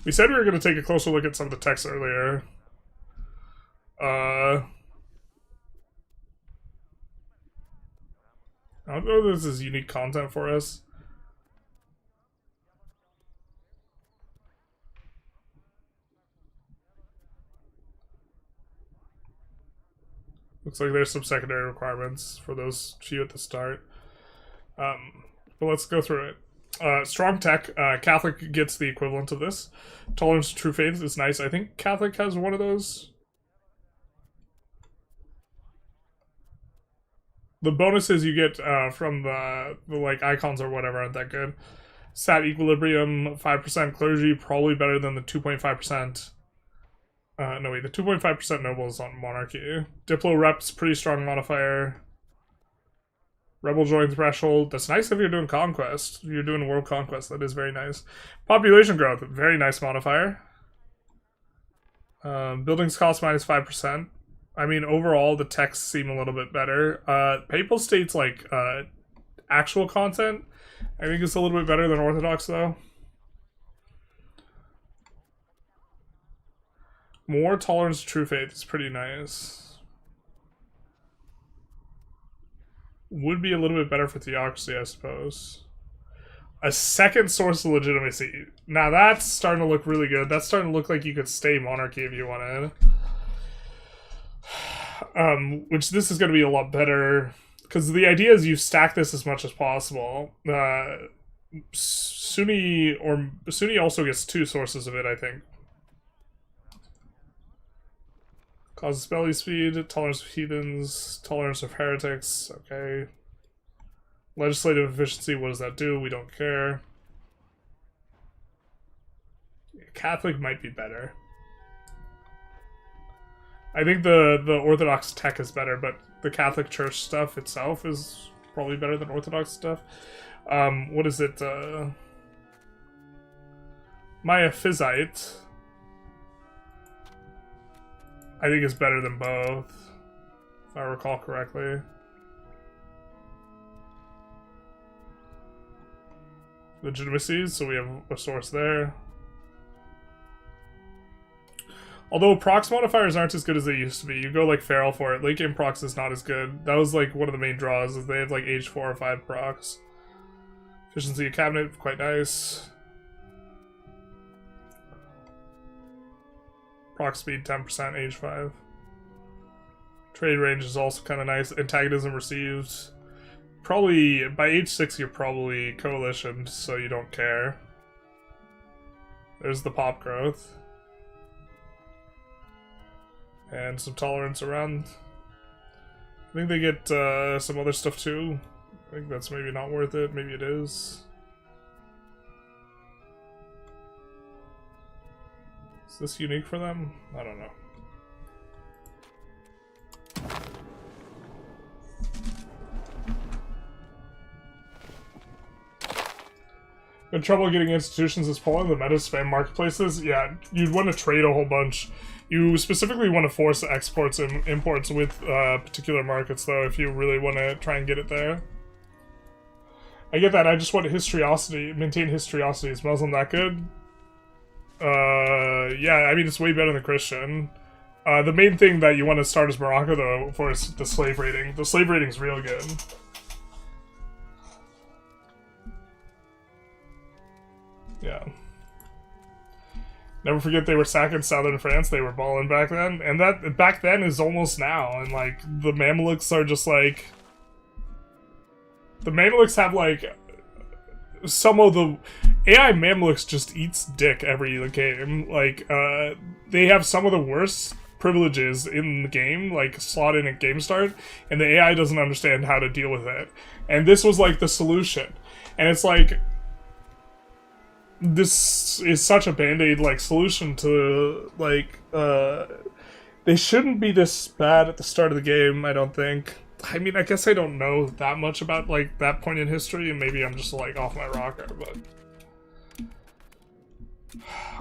We said we were going to take a closer look at some of the texts earlier. I don't know if this is unique content for us. Looks like there's some secondary requirements for those few at the start. But let's go through it. Strong tech. Catholic gets the equivalent of this. Tolerance to true faith is nice. I think Catholic has one of those. The bonuses you get from the like icons or whatever aren't that good. Stat equilibrium, 5% clergy, probably better than the 2.5%. No wait, the 2.5% nobles on monarchy. Diplo reps, pretty strong modifier. Rebel join threshold. That's nice if you're doing conquest. If you're doing world conquest, that is very nice. Population growth, very nice modifier. Buildings cost minus 5%. I mean, overall, the texts seem a little bit better. Papal State's, like, actual content I think it's a little bit better than Orthodox, though. More tolerance to true faith is pretty nice. Would be a little bit better for theocracy, I suppose. A second source of legitimacy. Now that's starting to look really good. That's starting to look like you could stay monarchy if you wanted. Which this is going to be a lot better. Because the idea is you stack this as much as possible. Sunni also gets 2 sources of it, I think. Causes belly speed, tolerance of heathens, tolerance of heretics, okay. Legislative efficiency, what does that do? We don't care. Catholic might be better. I think the Orthodox tech is better, but the Catholic Church stuff itself is probably better than Orthodox stuff. What is it? Miaphysite, I think is better than both, if I recall correctly. Legitimacies, so we have a source there. Although prox modifiers aren't as good as they used to be. You go like feral for it. Late game prox is not as good. That was like one of the main draws, is they have like age 4 or 5 prox. Efficiency of cabinet, quite nice. Proc speed 10%, age 5. Trade range is also kind of nice. Antagonism received. Probably, by age 6 you're probably coalitioned, so you don't care. There's the pop growth. And some tolerance around. I think they get some other stuff too. I think that's maybe not worth it, maybe it is. Is this unique for them? I don't know. In trouble getting institutions as Poland, the meta spam marketplaces? Yeah, you'd want to trade a whole bunch. You specifically want to force exports and imports with particular markets, though, if you really want to try and get it there. I get that, I just want historiosity, maintain historiosity. Is Muslim that good? Yeah, I mean, it's way better than Christian. The main thing that you want to start as Morocco, though, for is the slave rating. The slave rating's real good. Yeah. Never forget they were sacking southern France. They were balling back then. And that back then is almost now. And, like, the Mamluks are just, like... The Mamluks have, like... Some of the... AI Mamluks just eats dick every game. Like, they have some of the worst privileges in the game, like, slot in at game start. And the AI doesn't understand how to deal with it. And this was, like, the solution. And it's, like... This is such a band-aid, like, solution to, like, they shouldn't be this bad at the start of the game, I don't think. I mean, I guess I don't know that much about, like, that point in history, and maybe I'm just, like, off my rocker, but...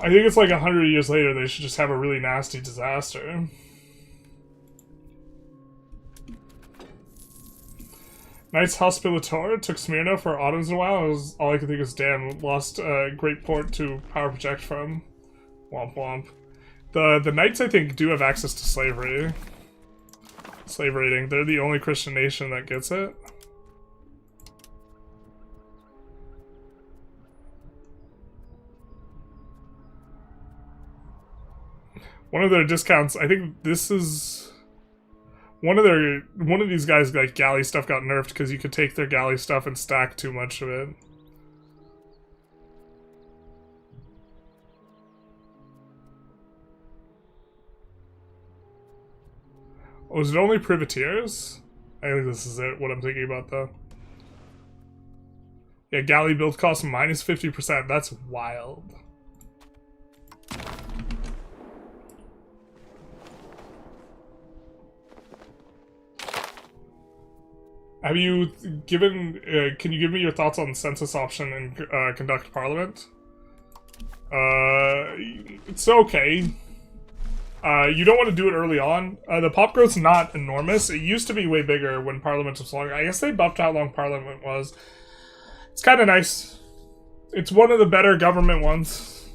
I think it's, like, 100 years later, they should just have a really nasty disaster. Knights Hospitator took Smyrna for Ottomans in a while. All I could think is, damn, lost a great port to power project from. Womp womp. The Knights, I think, do have access to slavery. Slave rating. They're the only Christian nation that gets it. One of their discounts, I think this is... One of these guys, like, galley stuff got nerfed because you could take their galley stuff and stack too much of it. Oh, is it only privateers? I think this is it, what I'm thinking about, though. Yeah, galley build cost minus 50%. That's wild. Have you given, can you give me your thoughts on the census option and conduct parliament? It's okay. You don't want to do it early on. The pop growth's not enormous. It used to be way bigger when parliament was longer. I guess they buffed how long parliament was. It's kind of nice. It's one of the better government ones.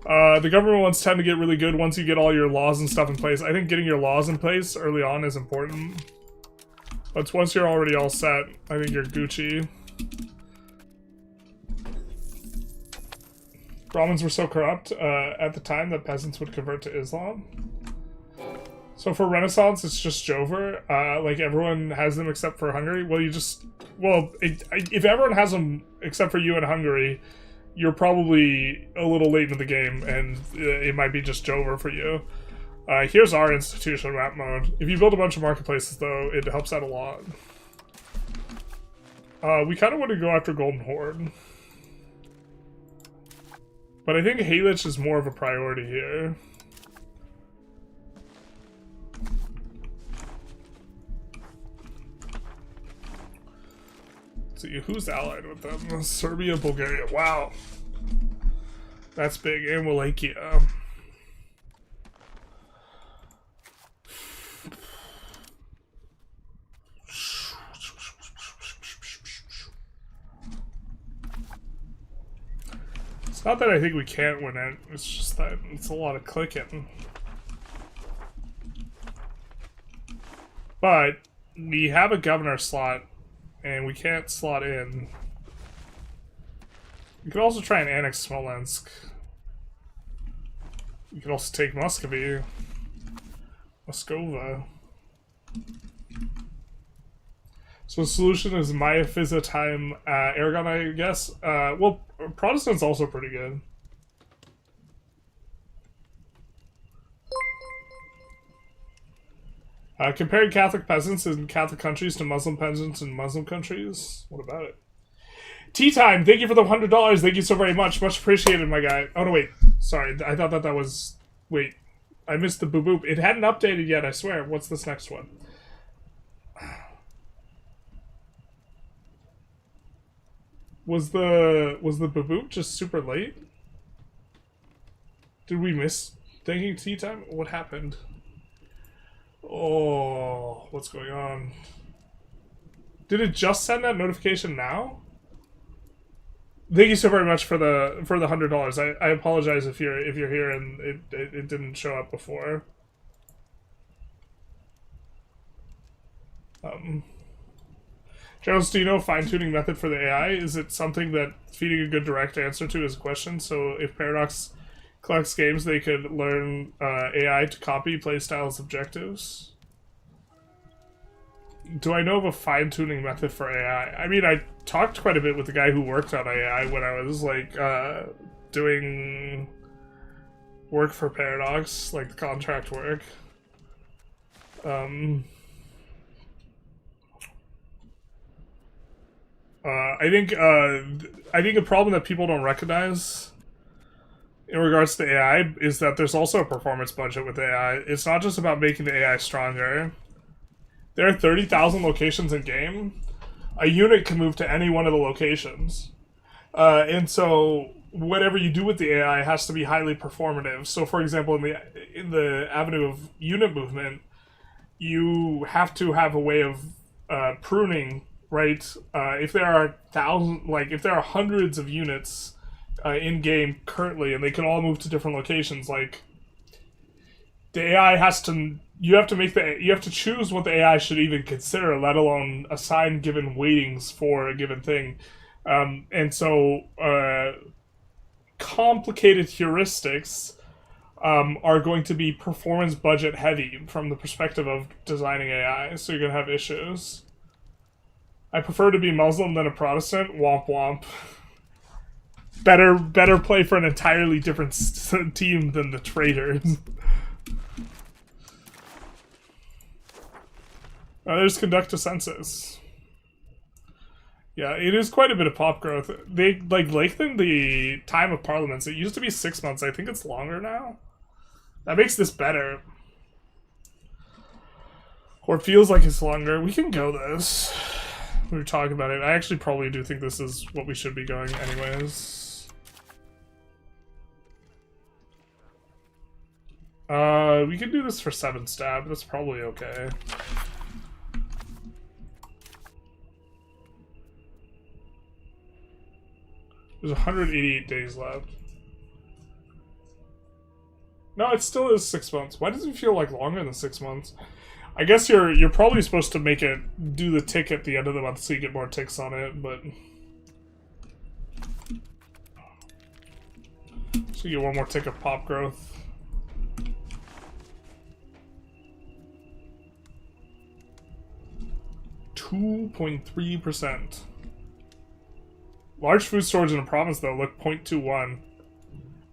The government ones tend to get really good once you get all your laws and stuff in place. I think getting your laws in place early on is important. But once you're already all set, I think you're Gucci. Brahmins were so corrupt at the time that peasants would convert to Islam. So for Renaissance, it's just Jover. Like, everyone has them except for Hungary. Well, you just... Well, if everyone has them except for you in Hungary, you're probably a little late in the game, and it might be just Jover for you. Here's our institution map mode. If you build a bunch of marketplaces, though, it helps out a lot. We kind of want to go after Golden Horde. But I think Halich is more of a priority here. Let's see, who's allied with them? Serbia, Bulgaria. Wow. That's big. And Wallachia. It's not that I think we can't win it, it's just that it's a lot of clicking. But we have a governor slot, and we can't slot in. We could also try and annex Smolensk. We could also take Muscovy. Moskova. So the solution is Maya Fizza time Aragon, I guess. Well, Protestant's also pretty good. Comparing Catholic peasants in Catholic countries to Muslim peasants in Muslim countries. What about it? Tea time! Thank you for the $100. Thank you so very much. Much appreciated, my guy. Oh, no, wait. Sorry. I thought that was... Wait. I missed the boop boop. It hadn't updated yet, I swear. What's this next one? Was the boop boop just super late? Did we miss thinking tea time? What happened? Oh, what's going on? Did it just send that notification now? Thank you so very much for the $100. I apologize if you're here and it didn't show up before. Charles, do you know fine-tuning method for the AI? Is it something that feeding a good direct answer to is a question? So if Paradox collects games, they could learn AI to copy playstyles objectives? Do I know of a fine-tuning method for AI? I mean, I talked quite a bit with the guy who worked on AI when I was, like, doing work for Paradox, like the contract work. I think a problem that people don't recognize in regards to AI is that there's also a performance budget with AI. It's not just about making the AI stronger. There are 30,000 locations in game. A unit can move to any one of the locations. And so whatever you do with the AI has to be highly performative. So for example, in the avenue of unit movement, you have to have a way of pruning, right? If there are if there are hundreds of units in game currently, and they can all move to different locations, like the AI has to, you have to choose what the AI should even consider, let alone assign given weightings for a given thing. And so complicated heuristics are going to be performance budget heavy from the perspective of designing AI, so you're going to have issues. I prefer to be Muslim than a Protestant. Womp womp. Better play for an entirely different team than the traitors. There's conduct a census. Yeah, it is quite a bit of pop growth. They lengthened the time of parliaments. It used to be 6 months. I think it's longer now. That makes this better. Or it feels like it's longer. We can go this. We were talking about it. I actually probably do think this is what we should be going anyways. We can do this for 7 stab. That's probably okay. There's 188 days left. No, it still is 6 months. Why does it feel like longer than 6 months? I guess you're probably supposed to make it do the tick at the end of the month so you get more ticks on it, but so you get one more tick of pop growth. .3%. Large food storage in a province, though, look 0.21.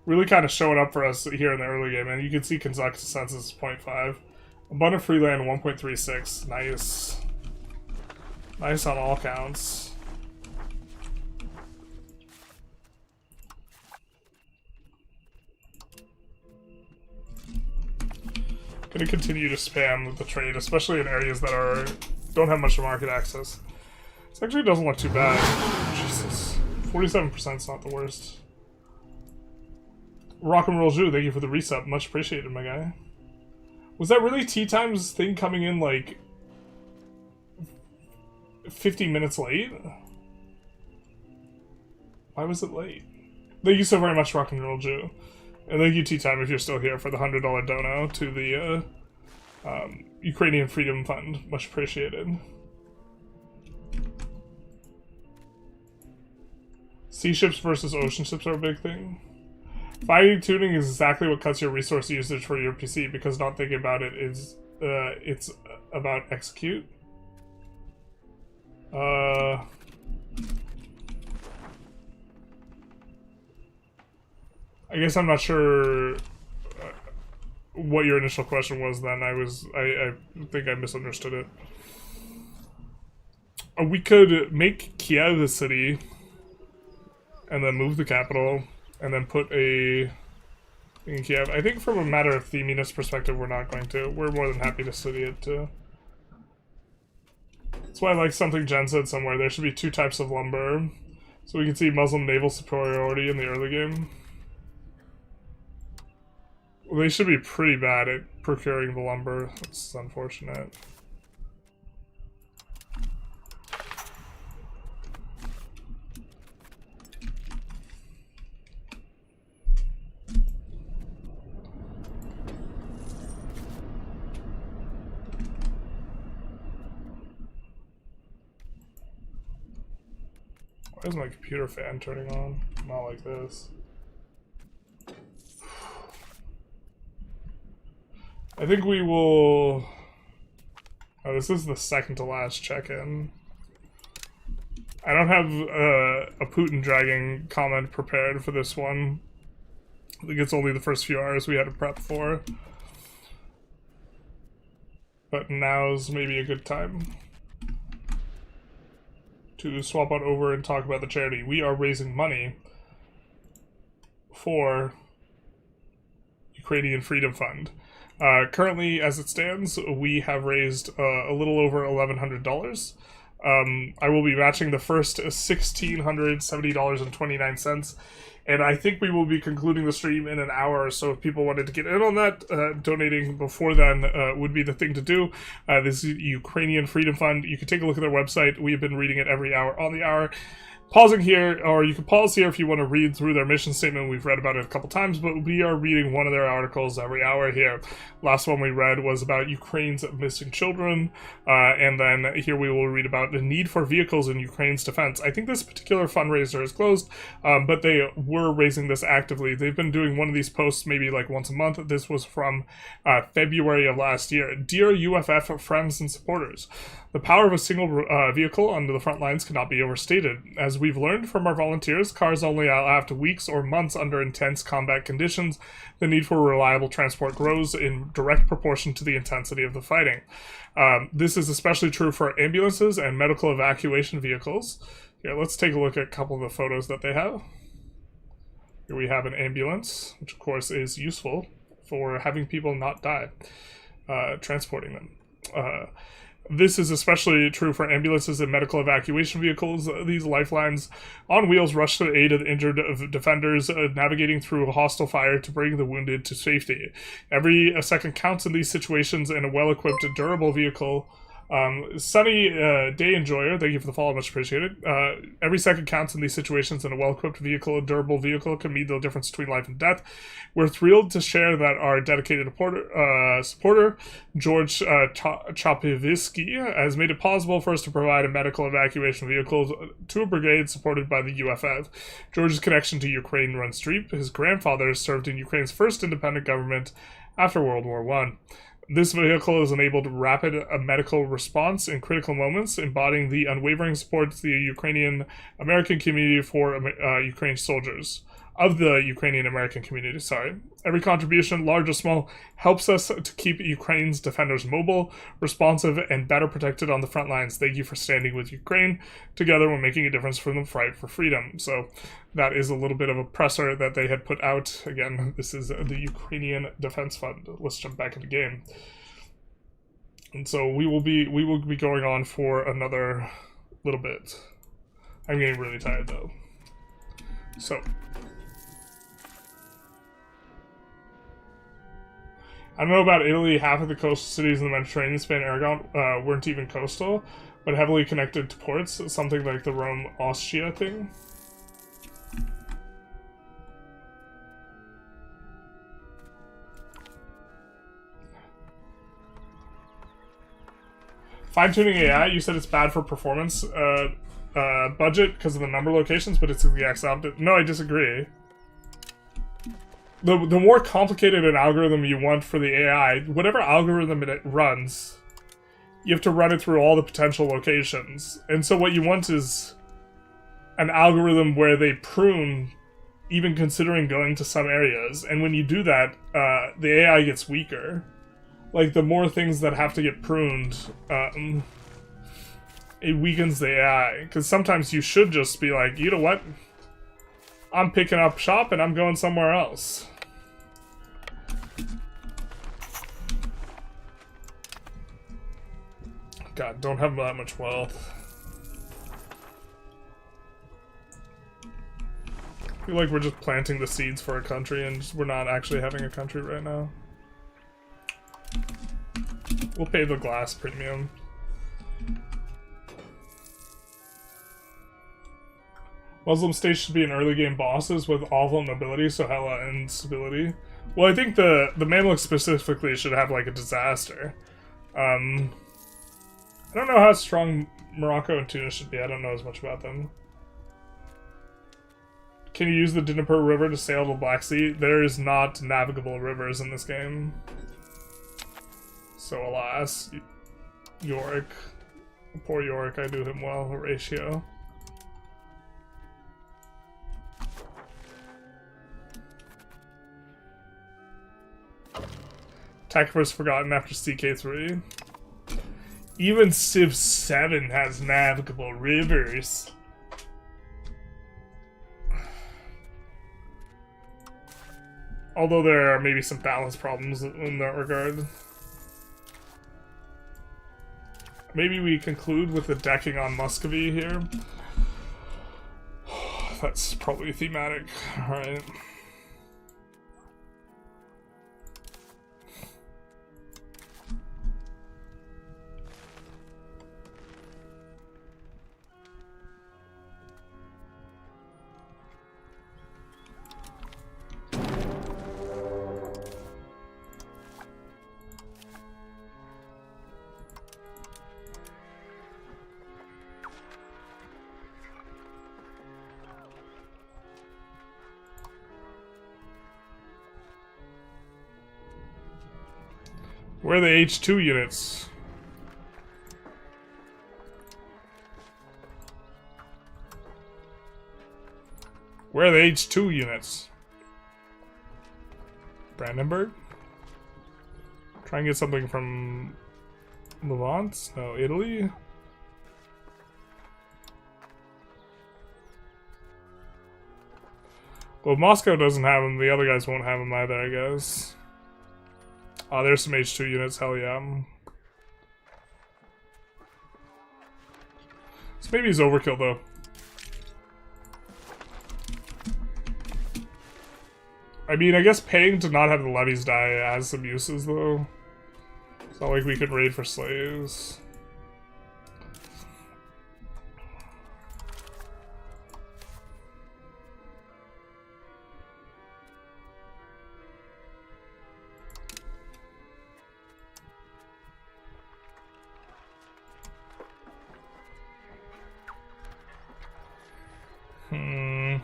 Really kind of showing up for us here in the early game, and you can see consensus is 0.5. Abundant free land 1.36. Nice. Nice on all counts. Gonna continue to spam the trade, especially in areas that don't have much market access. This actually doesn't look too bad. Jesus. 47% is not the worst. Rock and Roll Jew, thank you for the resub. Much appreciated, my guy. Was that really Tea Time's thing coming in like 50 minutes late? Why was it late? Thank you so very much, Rock and Roll Jew. And thank you, Tea Time, if you're still here, for the $100 dono to the Ukrainian Freedom Fund. Much appreciated. Sea ships versus ocean ships are a big thing. Fine tuning is exactly what cuts your resource usage for your PC, because not thinking about it is it's about execute. I guess I'm not sure what your initial question was then. I think I misunderstood it. We could make Kiev the city and then move the capital and then put a thing in Kiev. I think from a matter of theminess perspective, we're not going to. We're more than happy to study it too. That's why I like something Jen said somewhere. There should be 2 types of lumber. So we can see Muslim naval superiority in the early game. Well, they should be pretty bad at procuring the lumber. That's unfortunate. Why is my computer fan turning on? Not like this. I think we will... Oh, this is the second to last check-in. I don't have a Putin dragging comment prepared for this one. I think it's only the first few hours we had to prep for. But now's maybe a good time to swap on over and talk about the charity. We are raising money for Ukrainian Freedom Fund. Currently, as it stands, we have raised a little over $1,100. I will be matching the first $1,670.29, and I think we will be concluding the stream in an hour. So if people wanted to get in on that, donating before then would be the thing to do. This is Ukrainian Freedom Fund. You can take a look at their website. We have been reading it every hour on the hour. Pausing here, or you can pause here if you want to read through their mission statement. We've read about it a couple times, but we are reading one of their articles every hour here. Last one we read was about Ukraine's missing children, and then here we will read about the need for vehicles in Ukraine's defense. I think this particular fundraiser is closed, but they were raising this actively. They've been doing one of these posts maybe like once a month. This was from February of last year. Dear UFF friends and supporters, the power of a single vehicle on the front lines cannot be overstated. As we've learned from our volunteers, cars only last weeks or months under intense combat conditions. The need for reliable transport grows in direct proportion to the intensity of the fighting. This is especially true for ambulances and medical evacuation vehicles. Here, let's take a look at a couple of the photos that they have. Here we have an ambulance, which of course is useful for having people not die, transporting them. This is especially true for ambulances and medical evacuation vehicles. These lifelines on wheels rush to the aid of the injured defenders, navigating through a hostile fire to bring the wounded to safety. Every second counts in these situations, and a well-equipped, durable vehicle Sunny Day Enjoyer, thank you for the follow, much appreciated. Every second counts in these situations, and a well-equipped vehicle, a durable vehicle, can mean the difference between life and death. We're thrilled to share that our dedicated supporter, George Chapivisky, has made it possible for us to provide a medical evacuation vehicle to a brigade supported by the EU5. George's connection to Ukraine runs deep. His grandfather served in Ukraine's first independent government after World War I. This vehicle has enabled rapid medical response in critical moments, embodying the unwavering support to the Ukrainian-American community for Ukraine soldiers. Of the Ukrainian-American community, sorry. Every contribution, large or small, helps us to keep Ukraine's defenders mobile, responsive, and better protected on the front lines. Thank you for standing with Ukraine. Together, we're making a difference for the fight for freedom. So that is a little bit of a presser that they had put out. Again, this is the Ukrainian Defense Fund. Let's jump back in the game. And so we will be going on for another little bit. I'm getting really tired though. So I don't know about Italy. Half of the coastal cities in the Mediterranean, Spain, Aragon, weren't even coastal, but heavily connected to ports, something like the Rome-Ostia thing. Fine-tuning AI, you said it's bad for performance budget because of the number of locations, but it's the exact opposite. No, I disagree. The more complicated an algorithm you want for the AI, whatever algorithm it runs, you have to run it through all the potential locations. And so what you want is an algorithm where they prune, even considering going to some areas. And when you do that, the AI gets weaker. Like, the more things that have to get pruned, it weakens the AI. Because sometimes you should just be like, you know what? I'm picking up shop and I'm going somewhere else. God, don't have that much wealth. I feel like we're just planting the seeds for a country and we're not actually having a country right now. We'll pay the glass premium. Muslim states should be in early game bosses with awful nobility, so hella instability. Well, I think the Mamluks specifically should have like a disaster. I don't know how strong Morocco and Tunis should be. I don't know as much about them. Can you use the Dnieper River to sail the Black Sea? There is not navigable rivers in this game. So alas, Yorick. Poor Yorick, I do him well, Horatio. Tactiverse forgotten after CK3. Even Civ 7 has navigable rivers. Although there are maybe some balance problems in that regard. Maybe we conclude with the decking on Muscovy here. That's probably thematic. Alright. Where are the H2 units? Where are the H2 units? Brandenburg? Try and get something from Levant? No, Italy? Well, if Moscow doesn't have them, the other guys won't have them either, I guess. Oh, there's some H2 units, hell yeah. This maybe is overkill, though. I mean, I guess paying to not have the levies die has some uses, though. It's not like we could raid for slaves. Hmm.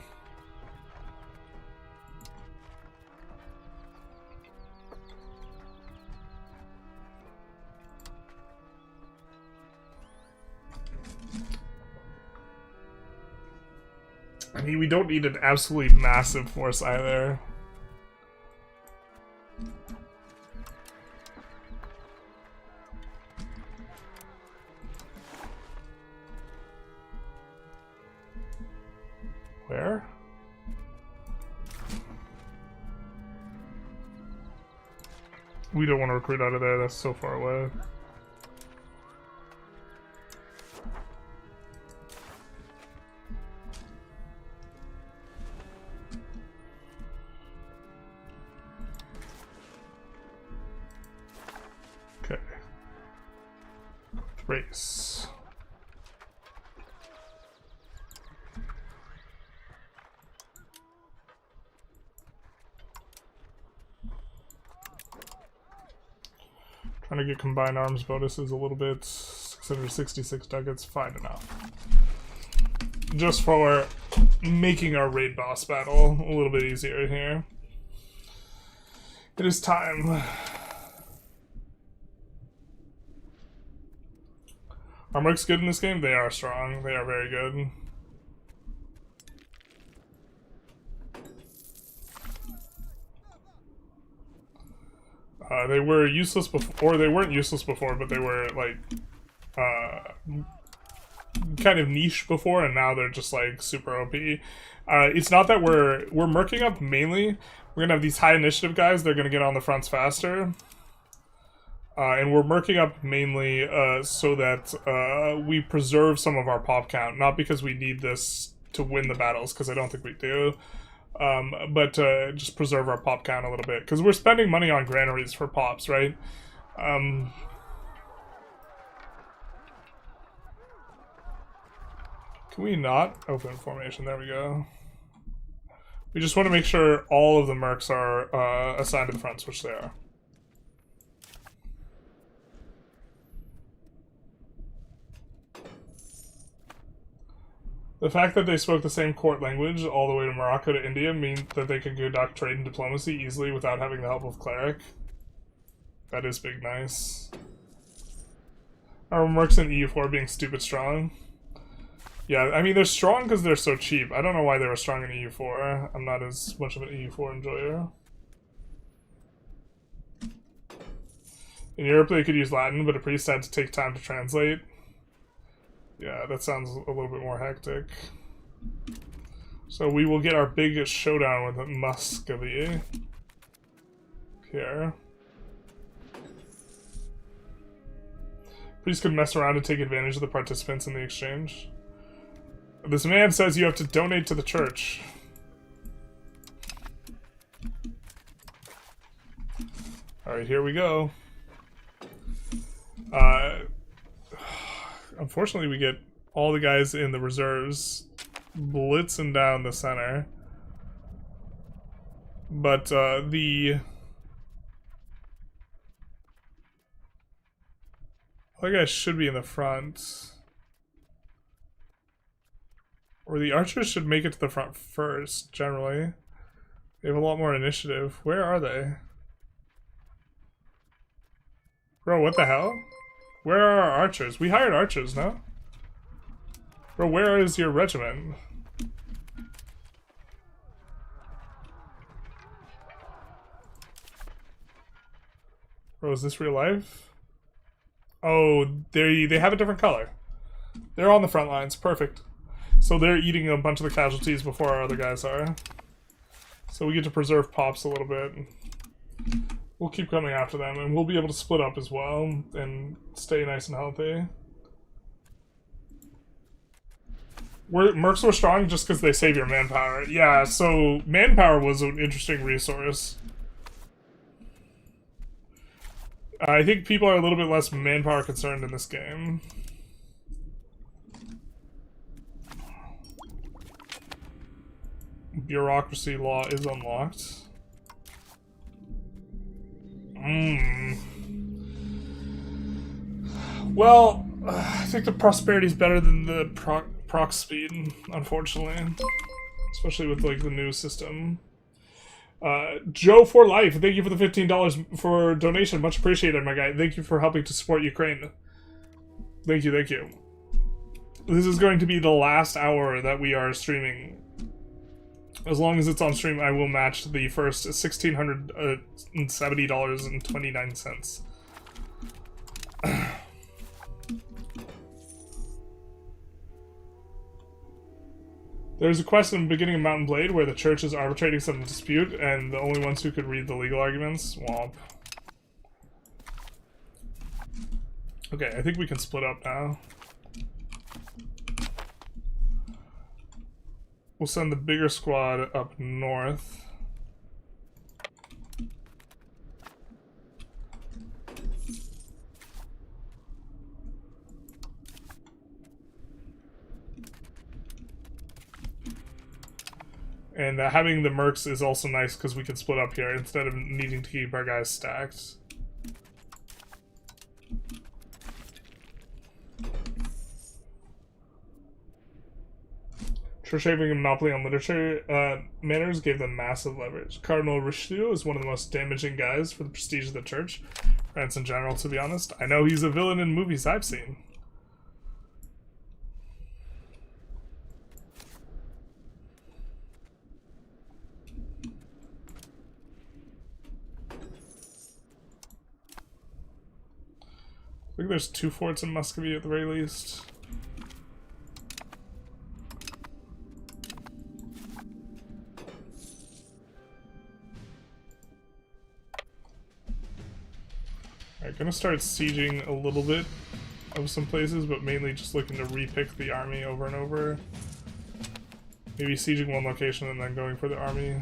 I mean, we don't need an absolutely massive force either. Where? We don't want to recruit out of there, that's so far away. Okay. Race. Trying to get combined arms bonuses a little bit. 666 ducats, fine enough. Just for making our raid boss battle a little bit easier here. It is time. Are mercs good in this game? They are strong. They are very good. They were useless before, or they weren't useless before, but they were like kind of niche before, and now they're just like super OP. It's not that we're merking up mainly. We're gonna have these high initiative guys. They're gonna get on the fronts faster, and we're merking up mainly so that we preserve some of our pop count, not because we need this to win the battles, because I don't think we do. But just preserve our pop count a little bit, because we're spending money on granaries for pops, right? Can we not open formation? There we go. We just want to make sure all of the mercs are assigned to the fronts, which they are. The fact that they spoke the same court language all the way to Morocco to India means that they could conduct trade and diplomacy easily without having the help of cleric. That is big nice. Are mercs in EU4 being stupid strong? Yeah, I mean, they're strong because they're so cheap. I don't know why they were strong in EU4. I'm not as much of an EU4 enjoyer. In Europe, they could use Latin, but a priest had to take time to translate. Yeah, that sounds a little bit more hectic. So we will get our biggest showdown with Muscovy here. Priests could mess around and take advantage of the participants in the exchange. This man says you have to donate to the church. Alright, here we go. Unfortunately, we get all the guys in the reserves blitzing down the center. But the other guys should be in the front. Or the archers should make it to the front first, generally. They have a lot more initiative. Where are they? Bro, what the hell? Where are our archers? We hired archers, no? Bro, where is your regiment? Bro, is this real life? Oh, they have a different color. They're on the front lines. Perfect. So they're eating a bunch of the casualties before our other guys are. So we get to preserve pops a little bit. We'll keep coming after them, and we'll be able to split up as well and stay nice and healthy. Mercs were strong just because they save your manpower. Yeah, so manpower was an interesting resource. I think people are a little bit less manpower concerned in this game. Bureaucracy law is unlocked. Well, I think the prosperity is better than the proc speed, unfortunately. Especially with, like, the new system. Joe for Life, thank you for the $15 for donation. Much appreciated, my guy. Thank you for helping to support Ukraine. Thank you, thank you. This is going to be the last hour that we are streaming. As long as it's on stream, I will match the first $1,670.29. There's a quest in the beginning of Mountain Blade where the church is arbitrating some dispute, and the only ones who could read the legal arguments. Womp. Okay, I think we can split up now. We'll send the bigger squad up north. And having the mercs is also nice because we can split up here instead of needing to keep our guys stacked. Church having a monopoly on literature manners gave them massive leverage. Cardinal Richelieu is one of the most damaging guys for the prestige of the church. France in general, to be honest. I know he's a villain in movies I've seen. I think there's 2 forts in Muscovy at the very least. Alright, gonna start sieging a little bit of some places, but mainly just looking to repick the army over and over. Maybe sieging one location and then going for the army.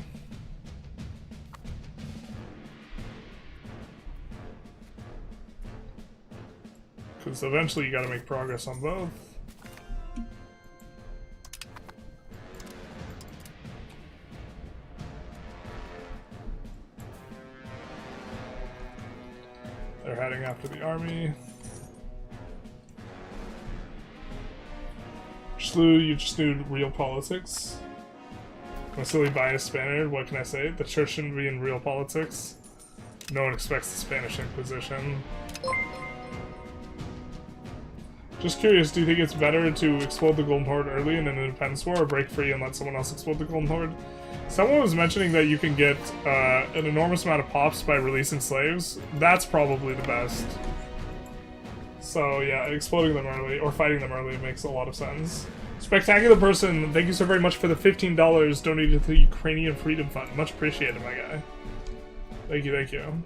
Because eventually you gotta make progress on both. They're heading after the army. Slew, you just knew real politics. I'm a silly biased Spaniard, what can I say? The church shouldn't be in real politics. No one expects the Spanish Inquisition. Just curious, do you think it's better to explode the Golden Horde early in an independence war or break free and let someone else explode the Golden Horde? Someone was mentioning that you can get an enormous amount of pops by releasing slaves. That's probably the best. So yeah, exploding them early or fighting them early makes a lot of sense. Spectacular Person, thank you so very much for the $15 donated to the Ukrainian Freedom Fund. Much appreciated, my guy. Thank you, thank you.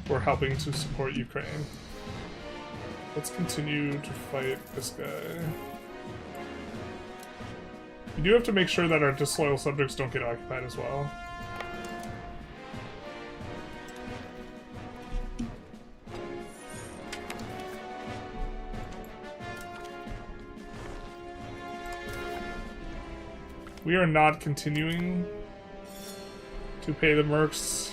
We're helping to support Ukraine. Let's continue to fight this guy. We do have to make sure that our disloyal subjects don't get occupied as well. We are not continuing to pay the mercs.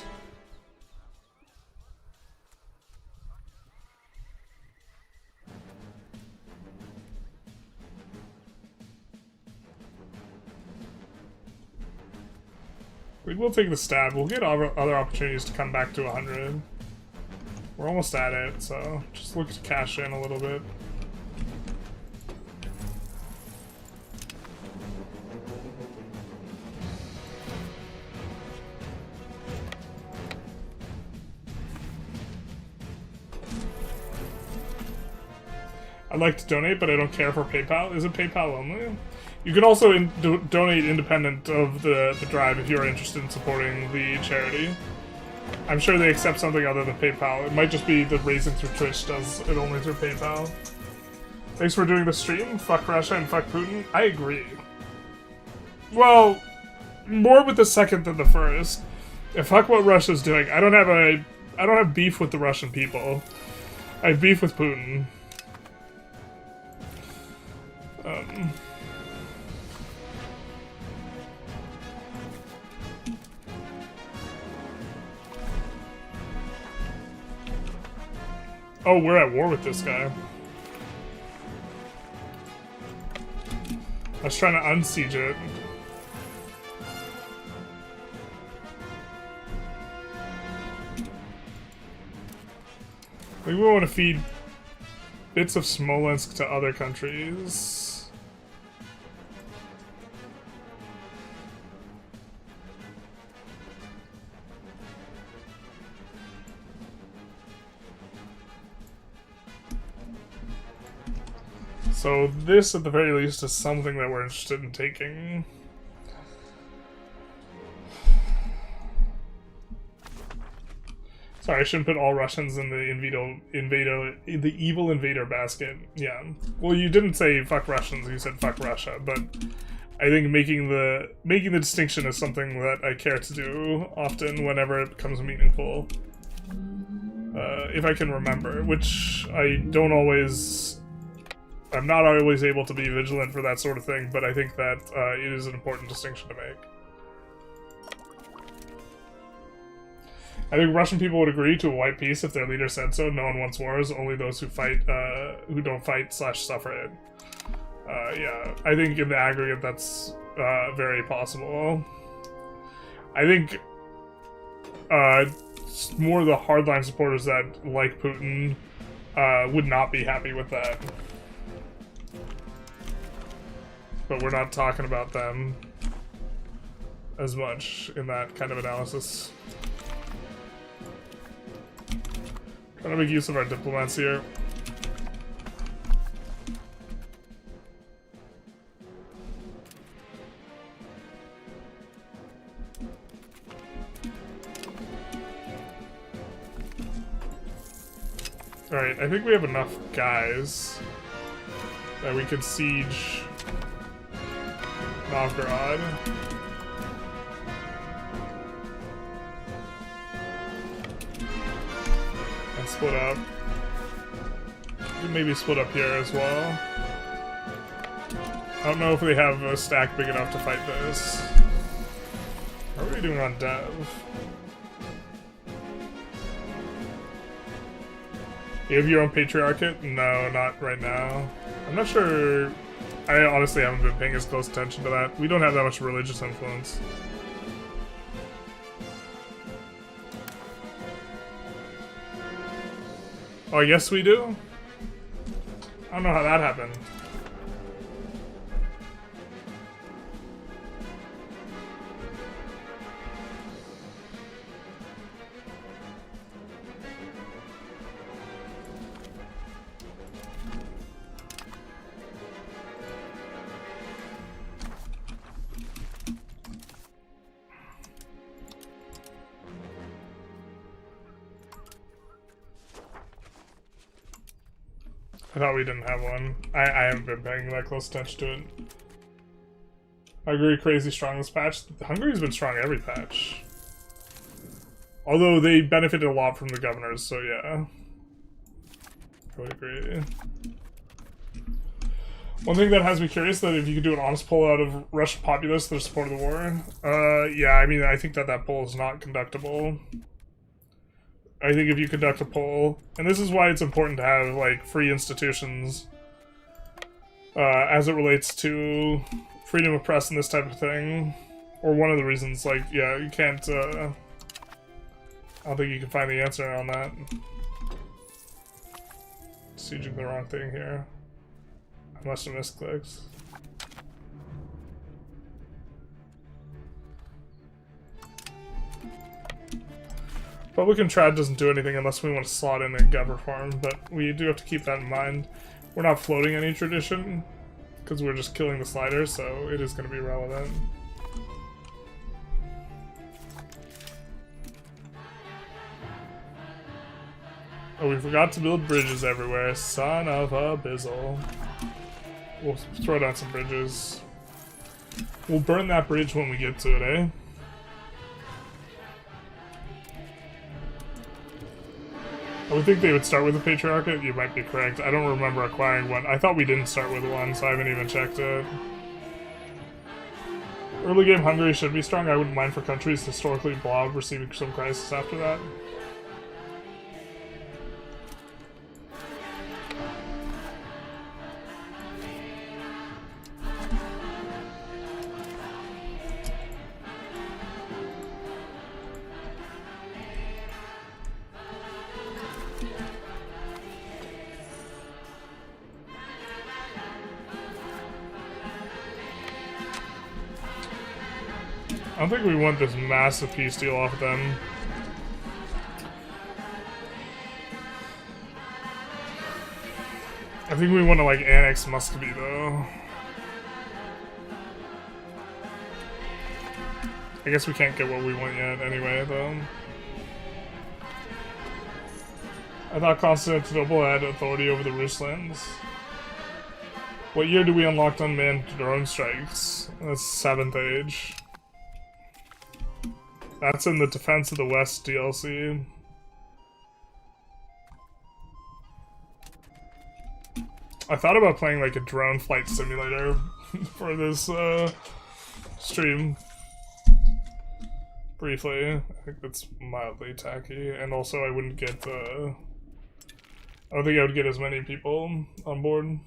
We will take the stab. We'll get other opportunities to come back to 100. We're almost at it, so just look to cash in a little bit. I'd like to donate, but I don't care for PayPal. Is it PayPal only? You can also donate independent of the drive if you're interested in supporting the charity. I'm sure they accept something other than PayPal. It might just be the raising through Twitch does it only through PayPal. Thanks for doing the stream. Fuck Russia and fuck Putin. I agree. Well, more with the second than the first. And fuck what Russia's doing. I don't have beef with the Russian people. I have beef with Putin. Oh, we're at war with this guy. I was trying to unsiege it. I think we want to feed bits of Smolensk to other countries. So this, at the very least, is something that we're interested in taking. Sorry, I shouldn't put all Russians in the evil invader basket. Yeah. Well, you didn't say fuck Russians, you said fuck Russia, but I think making the distinction is something that I care to do often whenever it becomes meaningful. If I can remember, which I'm not always able to be vigilant for that sort of thing, but I think that it is an important distinction to make. I think Russian people would agree to a white peace if their leader said so. No one wants wars, only those who fight, who don't fight / suffer it. Yeah, I think in the aggregate that's very possible. I think more the hardline supporters that like Putin would not be happy with that. But we're not talking about them as much in that kind of analysis. Trying to make use of our diplomats here. Alright, I think we have enough guys that we could siege Novgorod. And split up. We can maybe split up here as well. I don't know if they have a stack big enough to fight this. How are we doing on dev? You have your own patriarchate? No, not right now. I'm not sure. I honestly haven't been paying as close attention to that. We don't have that much religious influence. Oh, yes we do? I don't know how that happened. I thought we didn't have one. I haven't been paying that close attention to it. Hungary crazy strong this patch. Hungary's been strong every patch. Although they benefited a lot from the governors, so yeah. I would agree. One thing that has me curious, that if you could do an honest poll out of Russian populace that support the war. Yeah, I mean, I think that poll is not conductable. I think if you conduct a poll, and this is why it's important to have, like, free institutions as it relates to freedom of press and this type of thing, or one of the reasons, like, yeah, you can't, I don't think you can find the answer on that. Sieging the wrong thing here. I must have missed clicks. Republican trad doesn't do anything unless we want to slot in a gov reform, but we do have to keep that in mind. We're not floating any tradition, because we're just killing the sliders, so it is going to be relevant. Oh, we forgot to build bridges everywhere. Son of a bizzle. We'll throw down some bridges. We'll burn that bridge when we get to it, eh? I would think they would start with the Patriarchate. You might be correct. I don't remember acquiring one. I thought we didn't start with one, so I haven't even checked it. Early game Hungary should be strong. I wouldn't mind for countries historically blob receiving some crisis after that. I don't think we want this massive peace deal off of them. I think we want to, like, annex Muscovy, though. I guess we can't get what we want yet anyway, though. I thought Constantinople had authority over the Ruslands. What year do we unlock unmanned drone strikes? That's 7th age. That's in the Defense of the West DLC. I thought about playing like a drone flight simulator for this stream. Briefly. I think that's mildly tacky. And also I wouldn't get I don't think I would get as many people on board.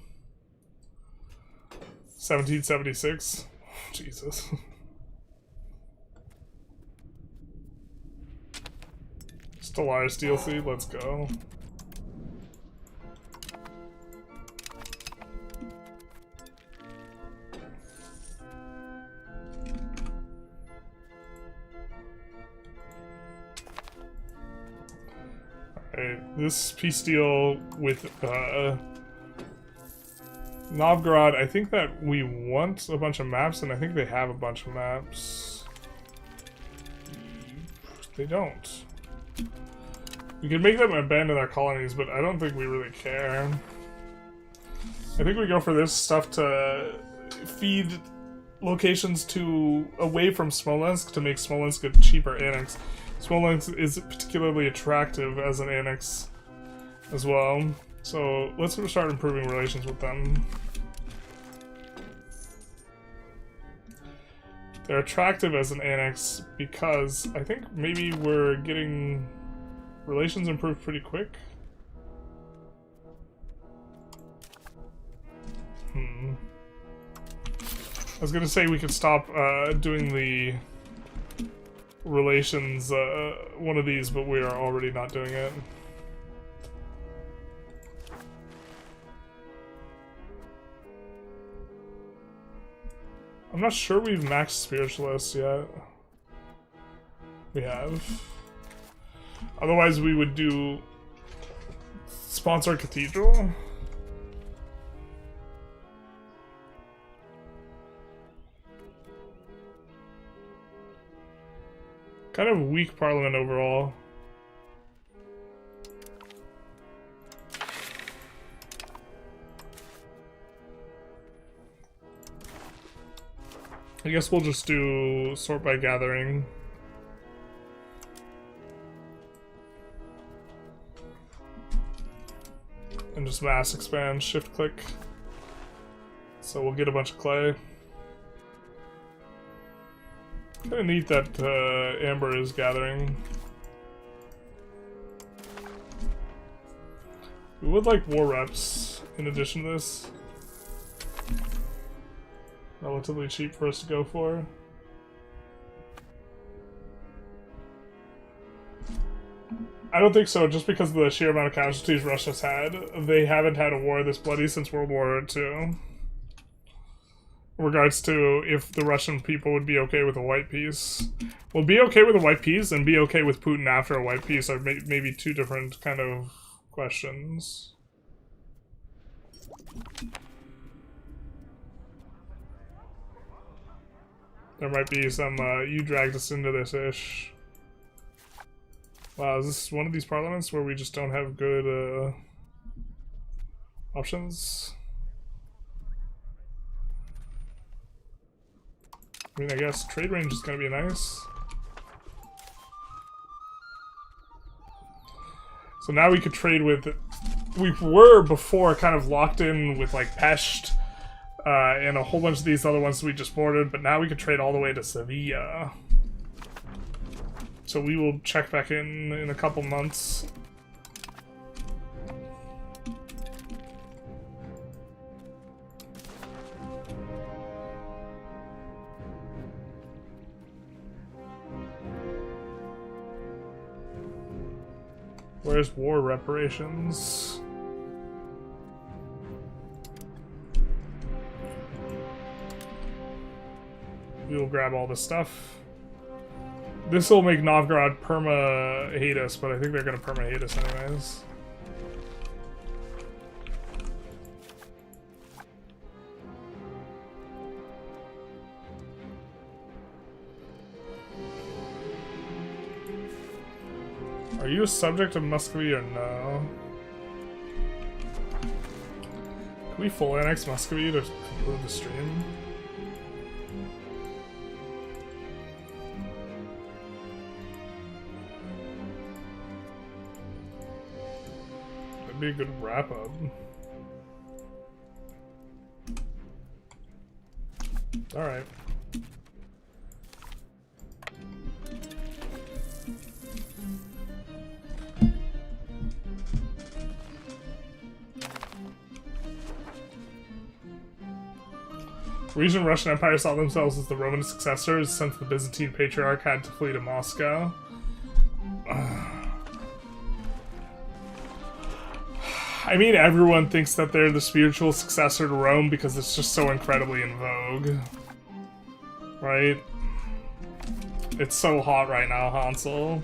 1776? Jesus. Stellaris DLC, let's go. Alright, this peace deal with Novgorod, I think that we want a bunch of maps, and I think they have a bunch of maps. They don't. We can make them abandon their colonies, but I don't think we really care. I think we go for this stuff to feed locations away from Smolensk to make Smolensk a cheaper annex. Smolensk is particularly attractive as an annex as well. So let's start improving relations with them. They're attractive as an annex because I think maybe we're getting relations improved pretty quick. I was gonna say we could stop doing the relations one of these, but we are already not doing it. I'm not sure we've maxed Spiritualists yet. We have. Otherwise we would do sponsor Cathedral. Kind of weak parliament overall. I guess we'll just do sort by gathering. And just mass expand, shift click. So we'll get a bunch of clay. Kinda neat that Amber is gathering. We would like war reps in addition to this. Relatively cheap for us to go for. I don't think so, just because of the sheer amount of casualties Russia's had. They haven't had a war this bloody since World War II. In regards to if the Russian people would be okay with a white peace. Well, be okay with a white peace and be okay with Putin after a white peace are maybe two different kind of questions. There might be some, you dragged us into this ish. Wow, is this one of these parliaments where we just don't have good, options? I mean, I guess trade range is gonna be nice. So now we could trade with... We were before kind of locked in with, like, Pest, and a whole bunch of these other ones we just boarded, but now we could trade all the way to Sevilla. So we will check back in a couple months. Where's war reparations? We will grab all this stuff. This will make Novgorod perma-hate us, but I think they're gonna perma-hate us anyways. Are you a subject of Muscovy or no? Can we full annex Muscovy to conclude the stream? That'd be a good wrap up. Alright. The reason Russian Empire saw themselves as the Roman successors since the Byzantine Patriarch had to flee to Moscow. I mean, everyone thinks that they're the spiritual successor to Rome because it's just so incredibly in vogue. Right? It's so hot right now, Hansel.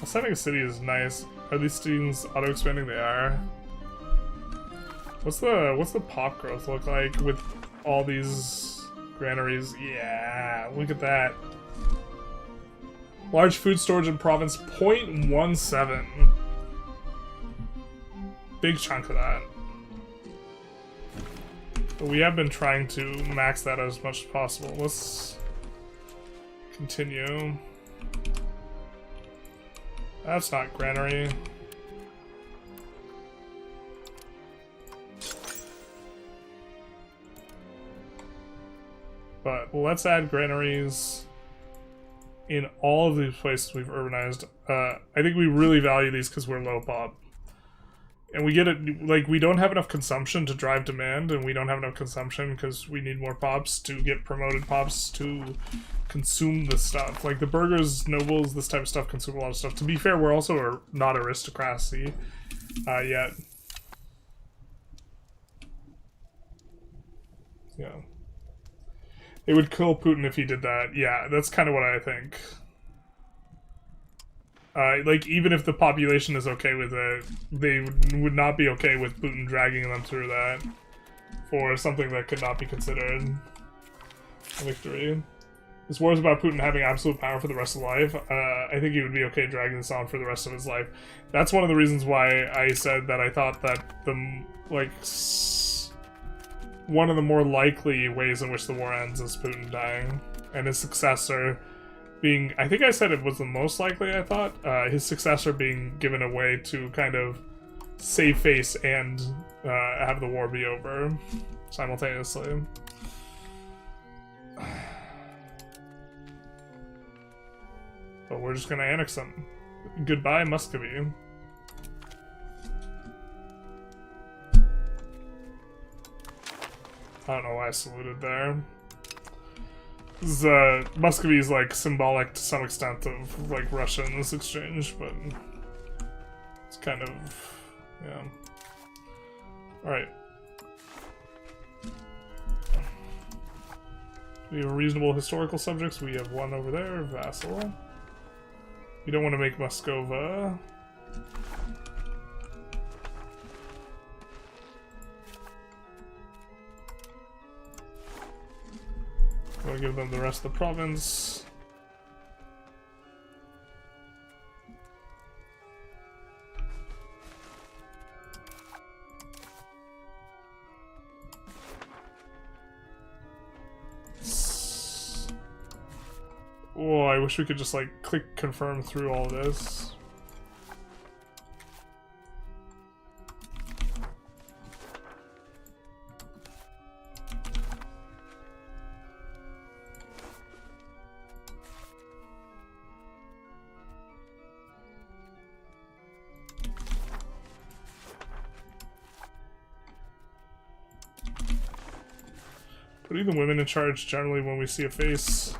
Ascending a city is nice. Are these students auto-expanding? They are. What's the pop growth look like with all these granaries? Yeah, look at that. Large food storage in province, 0.17. Big chunk of that. But we have been trying to max that as much as possible. Let's continue. That's not granary. But let's add granaries in all of these places we've urbanized. I think we really value these because we're low pop. And we get it, like, we don't have enough consumption to drive demand, and we don't have enough consumption because we need more pops to get promoted pops to consume the stuff. Like, the burghers, nobles, this type of stuff consume a lot of stuff. To be fair, we're also not aristocracy yet. Yeah. It would kill Putin if he did that. Yeah, that's kind of what I think. Like, even if the population is okay with it, they would not be okay with Putin dragging them through that for something that could not be considered a victory. This war is about Putin having absolute power for the rest of life. I think he would be okay dragging this on for the rest of his life. That's one of the reasons why I said that I thought that the, like, one of the more likely ways in which the war ends is Putin dying, and his successor being, I think I said it was the most likely, I thought, his successor being given a way to kind of save face and have the war be over simultaneously. But we're just gonna annex them. Goodbye, Muscovy. I don't know why I saluted there. Muscovy is like symbolic to some extent of like Russia in this exchange, but it's kind of, yeah. Alright. We have reasonable historical subjects. We have one over there, vassal. We don't want to make Moscova. I'm gonna give them the rest of the province. Oh, I wish we could just like click confirm through all this. Putting the women in charge generally when we see a face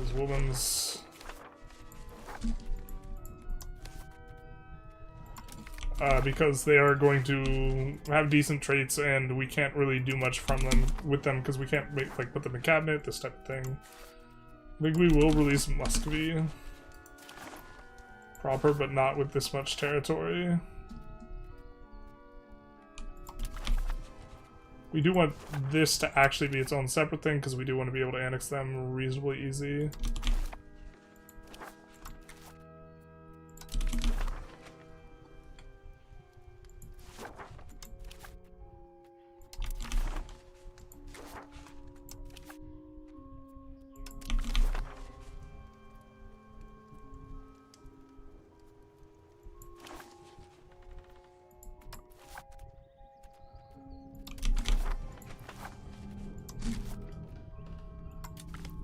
as women's. because they are going to have decent traits, and we can't really do much from them with them because we can't make, like, put them in cabinet, this type of thing. I think we will release Muscovy proper, but not with this much territory. We do want this to actually be its own separate thing because we do want to be able to annex them reasonably easy.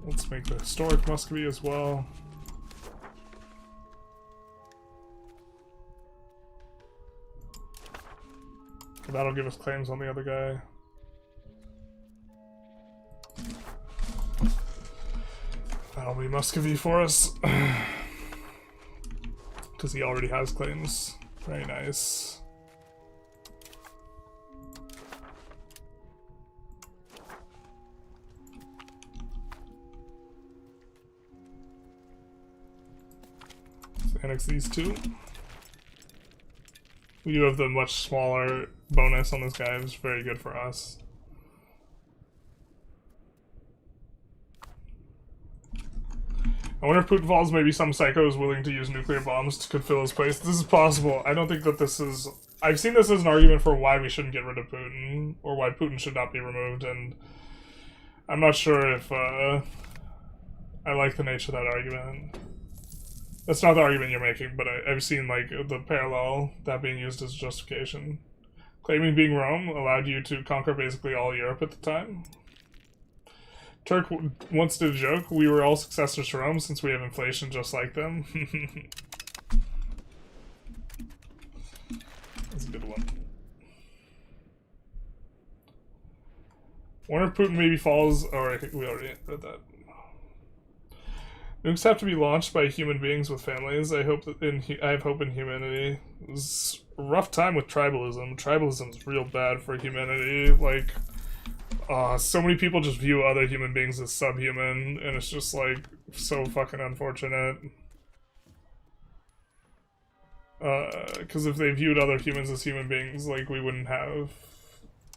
Let's make the historic Muscovy as well. That'll give us claims on the other guy. That'll be Muscovy for us. Because he already has claims. Very nice. Annex these two. We do have the much smaller bonus on this guy, it's very good for us. I wonder if Putin falls, maybe some psycho is willing to use nuclear bombs to fill his place. This is possible. I don't think that this is... I've seen this as an argument for why we shouldn't get rid of Putin, or why Putin should not be removed, and I'm not sure if I like the nature of that argument. That's not the argument you're making, but I've seen, like, the parallel, that being used as justification. Claiming being Rome allowed you to conquer basically all Europe at the time. Turk once did a joke, we were all successors to Rome since we have inflation just like them. That's a good one. Wonder if Putin maybe falls, or I think we already read that. Nukes have to be launched by human beings with families. I hope that I have hope in humanity. It was a rough time with tribalism. Tribalism's real bad for humanity. Like, so many people just view other human beings as subhuman, and it's just like so fucking unfortunate. Because if they viewed other humans as human beings, like, we wouldn't have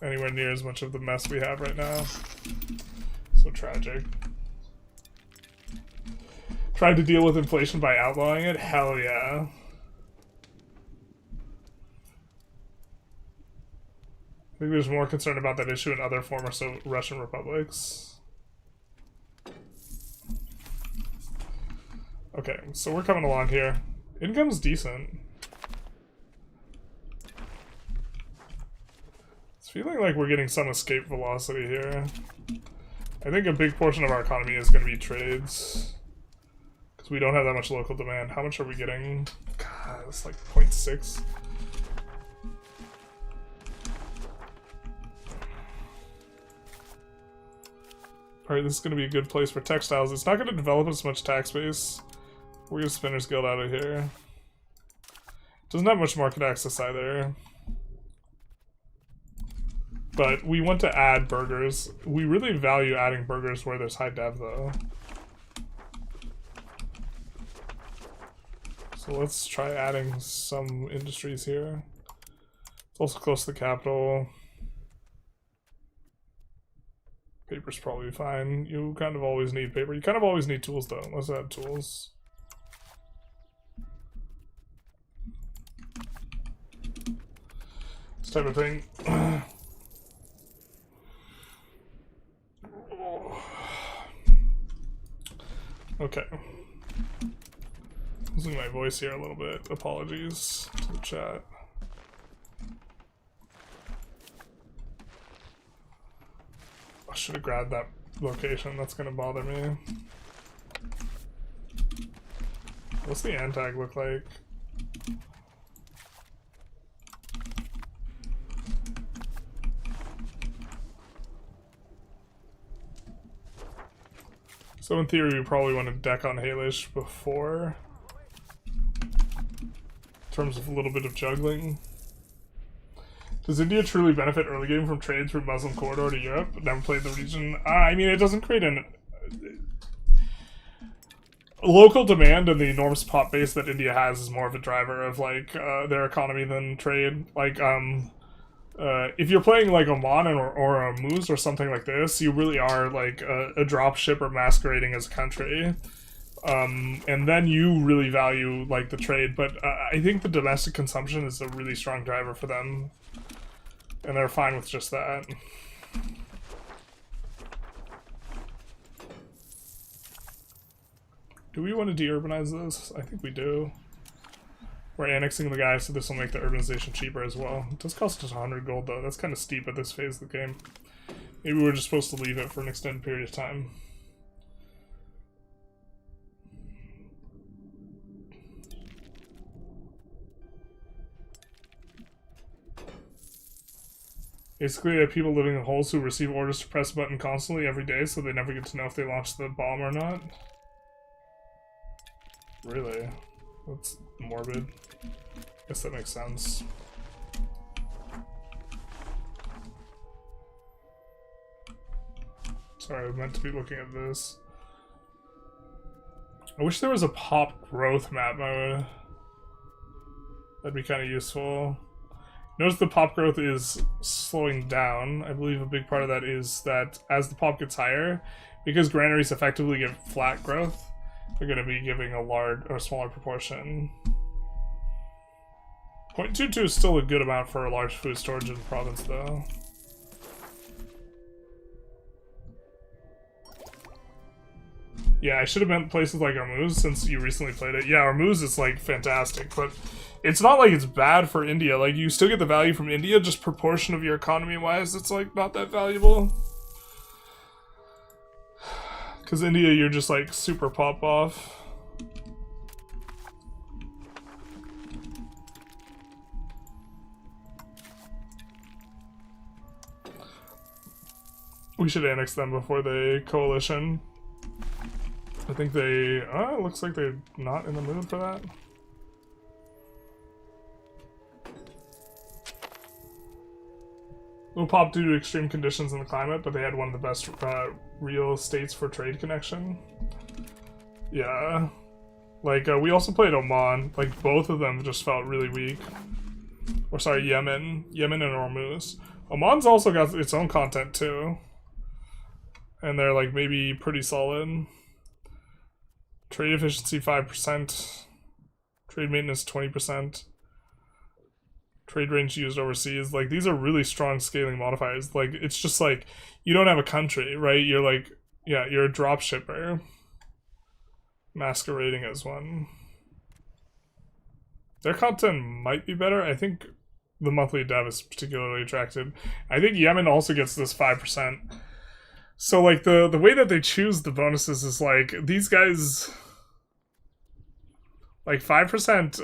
anywhere near as much of the mess we have right now. So tragic. Tried to deal with inflation by outlawing it? Hell yeah. I think there's more concern about that issue in other former Russian republics. Okay, so we're coming along here. Income's decent. It's feeling like we're getting some escape velocity here. I think a big portion of our economy is going to be trades. We don't have that much local demand. How much are we getting? God, it's like 0.6. Alright, this is going to be a good place for textiles. It's not going to develop as much tax base. We're going to Spinners Guild out of here. Doesn't have much market access either. But we want to add burgers. We really value adding burgers where there's high dev though. So let's try adding some industries here. It's also close to the capital. Paper's probably fine. You kind of always need paper. You kind of always need tools though. Let's add tools. This type of thing. Okay. Losing my voice here a little bit. Apologies to the chat. I should have grabbed that location. That's gonna bother me. What's the antag look like? So in theory, we probably want to deck on Halish before. In terms of a little bit of juggling. Does India truly benefit early game from trade through Muslim corridor to Europe? Never played the region. I mean, it doesn't create an local demand, and the enormous pop base that India has is more of a driver of like their economy than trade. Like, if you're playing like Oman or a Moose or something like this, you really are like a drop shipper masquerading as a country. And then you really value like the trade, but I think the domestic consumption is a really strong driver for them, and they're fine with just that. Do we want to de-urbanize this? I think we do. We're annexing the guys, so this will make the urbanization cheaper as well. It does cost us 100 gold though. That's kind of steep at this phase of the game. Maybe we're just supposed to leave it for an extended period of time. Basically, I have people living in holes who receive orders to press a button constantly every day, so they never get to know if they launched the bomb or not. Really? That's morbid. Guess that makes sense. Sorry, I meant to be looking at this. I wish there was a pop growth map mode. That'd be kind of useful. Notice the pop growth is slowing down. I believe a big part of that is that as the pop gets higher, because granaries effectively give flat growth, they're going to be giving a large or smaller proportion. 0.22 is still a good amount for a large food storage in the province, though. Yeah, I should have meant places like Hormuz since you recently played it. Yeah, Hormuz is like fantastic, but it's not like it's bad for India. Like, you still get the value from India, just proportion of your economy wise, it's like not that valuable. Because India, you're just like super pop off. We should annex them before the coalition. I think they... Oh, looks like they're not in the mood for that. Little pop due to extreme conditions in the climate, but they had one of the best real states for trade connection. Yeah. Like, we also played Oman. Like, both of them just felt really weak. Or sorry, Yemen. Yemen and Hormuz. Oman's also got its own content, too. And they're, like, maybe pretty solid. Trade efficiency 5%. Trade maintenance 20%. Trade range used overseas. Like, these are really strong scaling modifiers. Like, it's just like, you don't have a country, right? You're like, yeah, you're a drop shipper. Masquerading as one. Their content might be better. I think the monthly dev is particularly attractive. I think Yemen also gets this 5%. So, like, the way that they choose the bonuses is, like, these guys... Like, 5%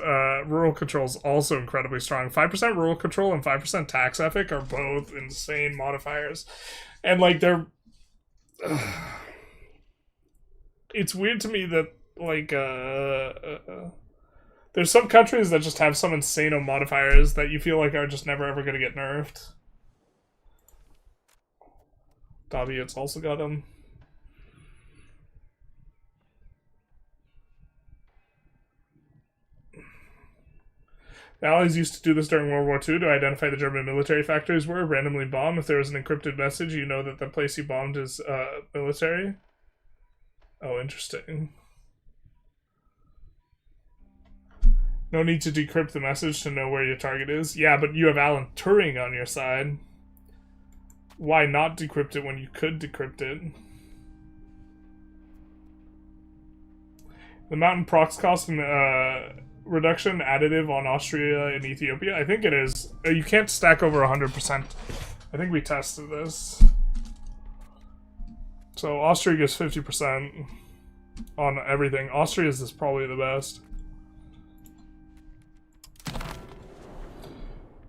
rural control is also incredibly strong. 5% rural control and 5% tax ethic are both insane modifiers. And, like, they're... it's weird to me that, like, there's some countries that just have some insane modifiers that you feel like are just never ever going to get nerfed. Dhabi, it's also got them. The Allies used to do this during World War II to identify the German military factories were, randomly bomb. If there was an encrypted message, you know that the place you bombed is military. Oh, interesting. No need to decrypt the message to know where your target is. Yeah, but you have Alan Turing on your side. Why not decrypt it when you could decrypt it? The mountain prox cost and reduction additive on Austria and Ethiopia? I think it is. You can't stack over 100%. I think we tested this. So Austria gets 50% on everything. Austria's is probably the best.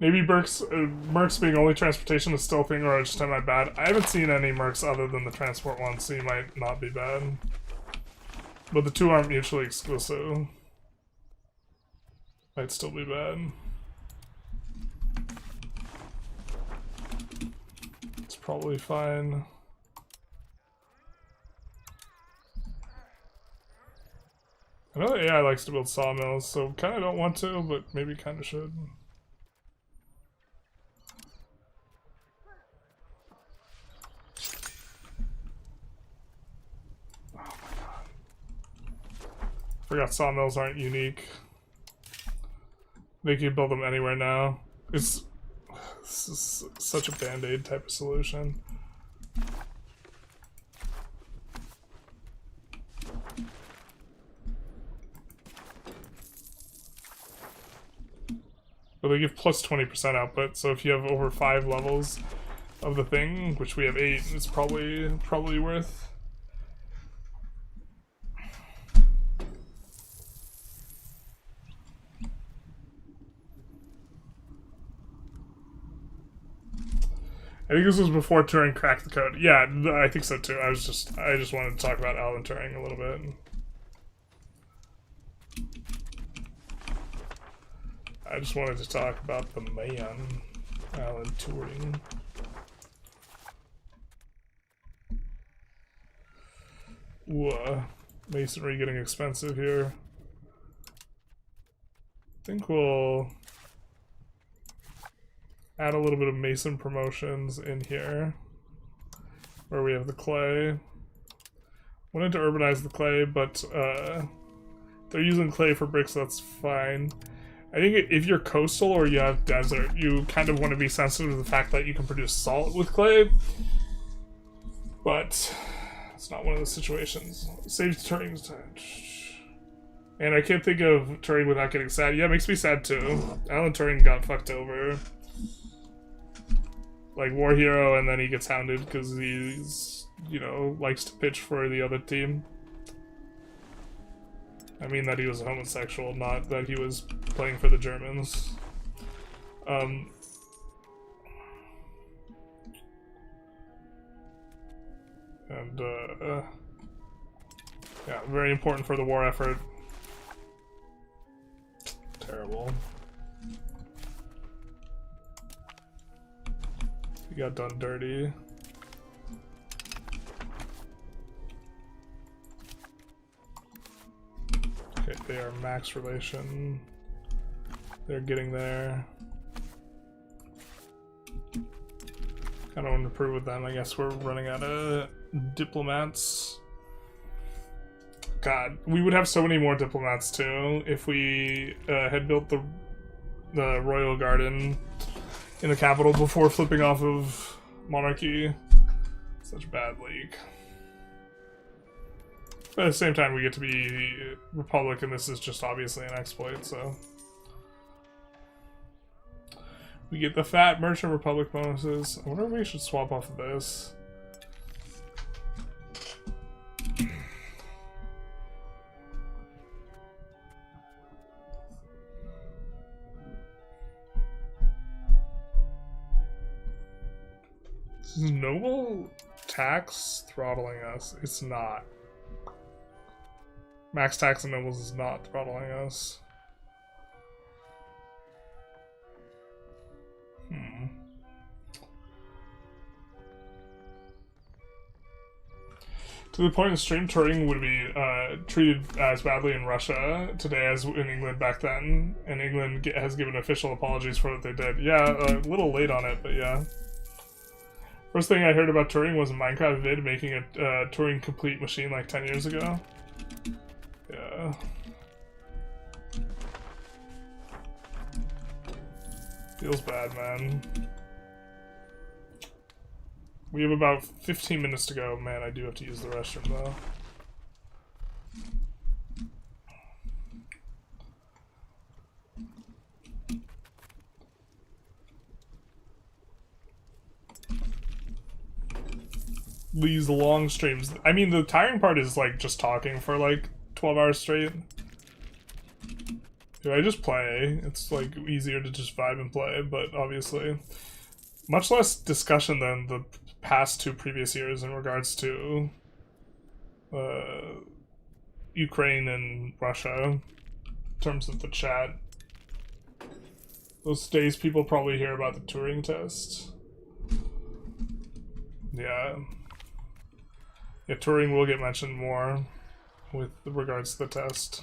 Maybe Mercs being only transportation is still a thing, or I just am I bad? I haven't seen any Mercs other than the transport ones, so you might not be bad. But the two aren't mutually exclusive. Might still be bad. probably fine. I know the AI likes to build sawmills, so kind of don't want to, but maybe kind of should. Oh my god. Forgot sawmills aren't unique. They can build them anywhere now. This is such a band-aid type of solution. But they give plus 20% output, so if you have over 5 levels of the thing, which we have 8, it's probably worth. I think this was before Turing cracked the code. Yeah, I think so too. I just wanted to talk about Alan Turing a little bit. I just wanted to talk about the man, Alan Turing. Ooh, masonry getting expensive here. I think we'll add a little bit of mason promotions in here, where we have the clay. Wanted to urbanize the clay, but they're using clay for bricks, so that's fine. I think if you're coastal or you have desert, you kind of want to be sensitive to the fact that you can produce salt with clay, but it's not one of those situations. Saves Turing's time. And I can't think of Turing without getting sad. Yeah, it makes me sad too. Alan Turing got fucked over. Like, war hero, and then he gets hounded because he's, you know, likes to pitch for the other team. I mean that he was homosexual, not that he was playing for the Germans. Yeah, very important for the war effort. Terrible. He got done dirty. Okay, they are max relation. They're getting there. Kind of want to improve with them. I guess we're running out of diplomats. God, we would have so many more diplomats too if we had built the royal garden in the capital before flipping off of monarchy. Such a bad leak. But at the same time, we get to be republic, and this is just obviously an exploit, so. We get the fat merchant republic bonuses. I wonder if we should swap off of this. Is noble tax throttling us? It's not. Max tax on nobles is not throttling us. To the point, extreme Turing would be treated as badly in Russia today as in England back then, and England has given official apologies for what they did. Yeah, a little late on it, but yeah. First thing I heard about Turing was a Minecraft vid making a Turing complete machine like 10 years ago. Yeah. Feels bad, man. We have about 15 minutes to go. Man, I do have to use the restroom, though. These long streams. I mean, the tiring part is, like, just talking for, like, 12 hours straight. Dude, I just play. It's, like, easier to just vibe and play, but obviously much less discussion than the past 2 previous years in regards to Ukraine and Russia in terms of the chat. Those days people probably hear about the Turing test. Yeah. Yeah, Turing will get mentioned more with regards to the test.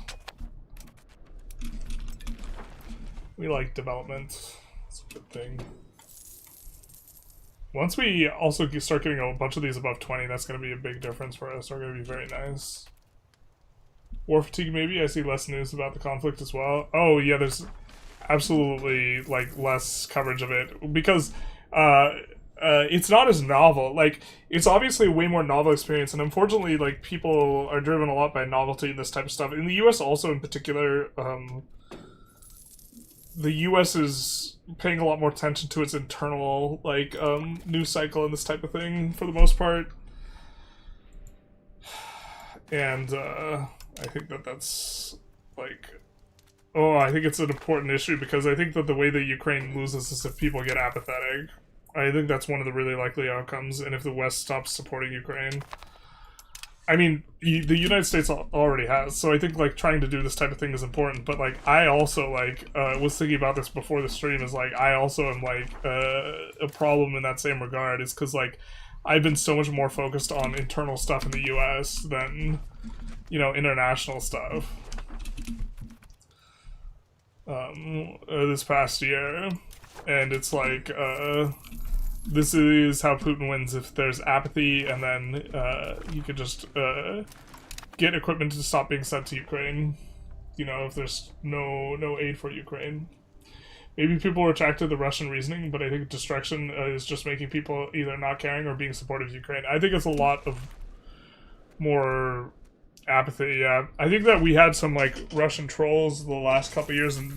We like development. It's a good thing. Once we also start getting a bunch of these above 20, that's going to be a big difference for us. They're going to be very nice. War fatigue, maybe? I see less news about the conflict as well. Oh, yeah, there's absolutely, like, less coverage of it. Because, it's not as novel. Like, it's obviously a way more novel experience, and unfortunately, like, people are driven a lot by novelty and this type of stuff. In the US also, in particular, the US is paying a lot more attention to its internal, like, news cycle and this type of thing, for the most part. And, I think that that's, like... Oh, I think it's an important issue, because I think that the way that Ukraine loses is if people get apathetic. I think that's one of the really likely outcomes, and if the West stops supporting Ukraine. I mean, the United States already has, so I think, like, trying to do this type of thing is important, but, like, I also, like, was thinking about this before the stream, is, like, I also am, like, a problem in that same regard, is because, like, I've been so much more focused on internal stuff in the US than, you know, international stuff. This past year, and it's, like, this is how Putin wins. If there's apathy, and then you could just get equipment to stop being sent to Ukraine. You know, if there's no aid for Ukraine. Maybe people are attracted to the Russian reasoning, but I think destruction is just making people either not caring or being supportive of Ukraine. I think it's a lot of more apathy, yeah. I think that we had some, like, Russian trolls the last couple years, and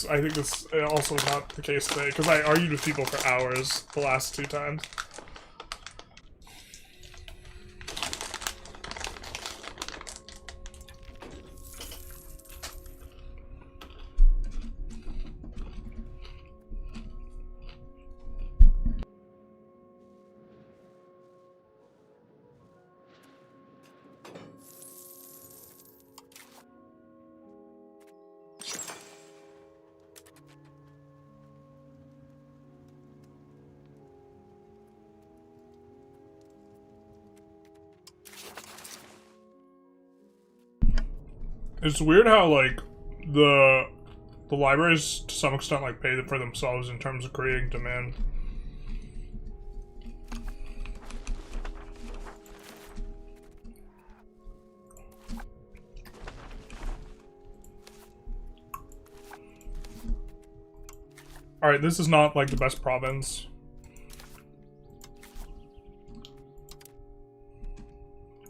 I think this also is not the case today, because I argued with people for hours the last 2 times. It's weird how, like, the libraries, to some extent, like, pay for themselves in terms of creating demand. Alright, this is not, like, the best province.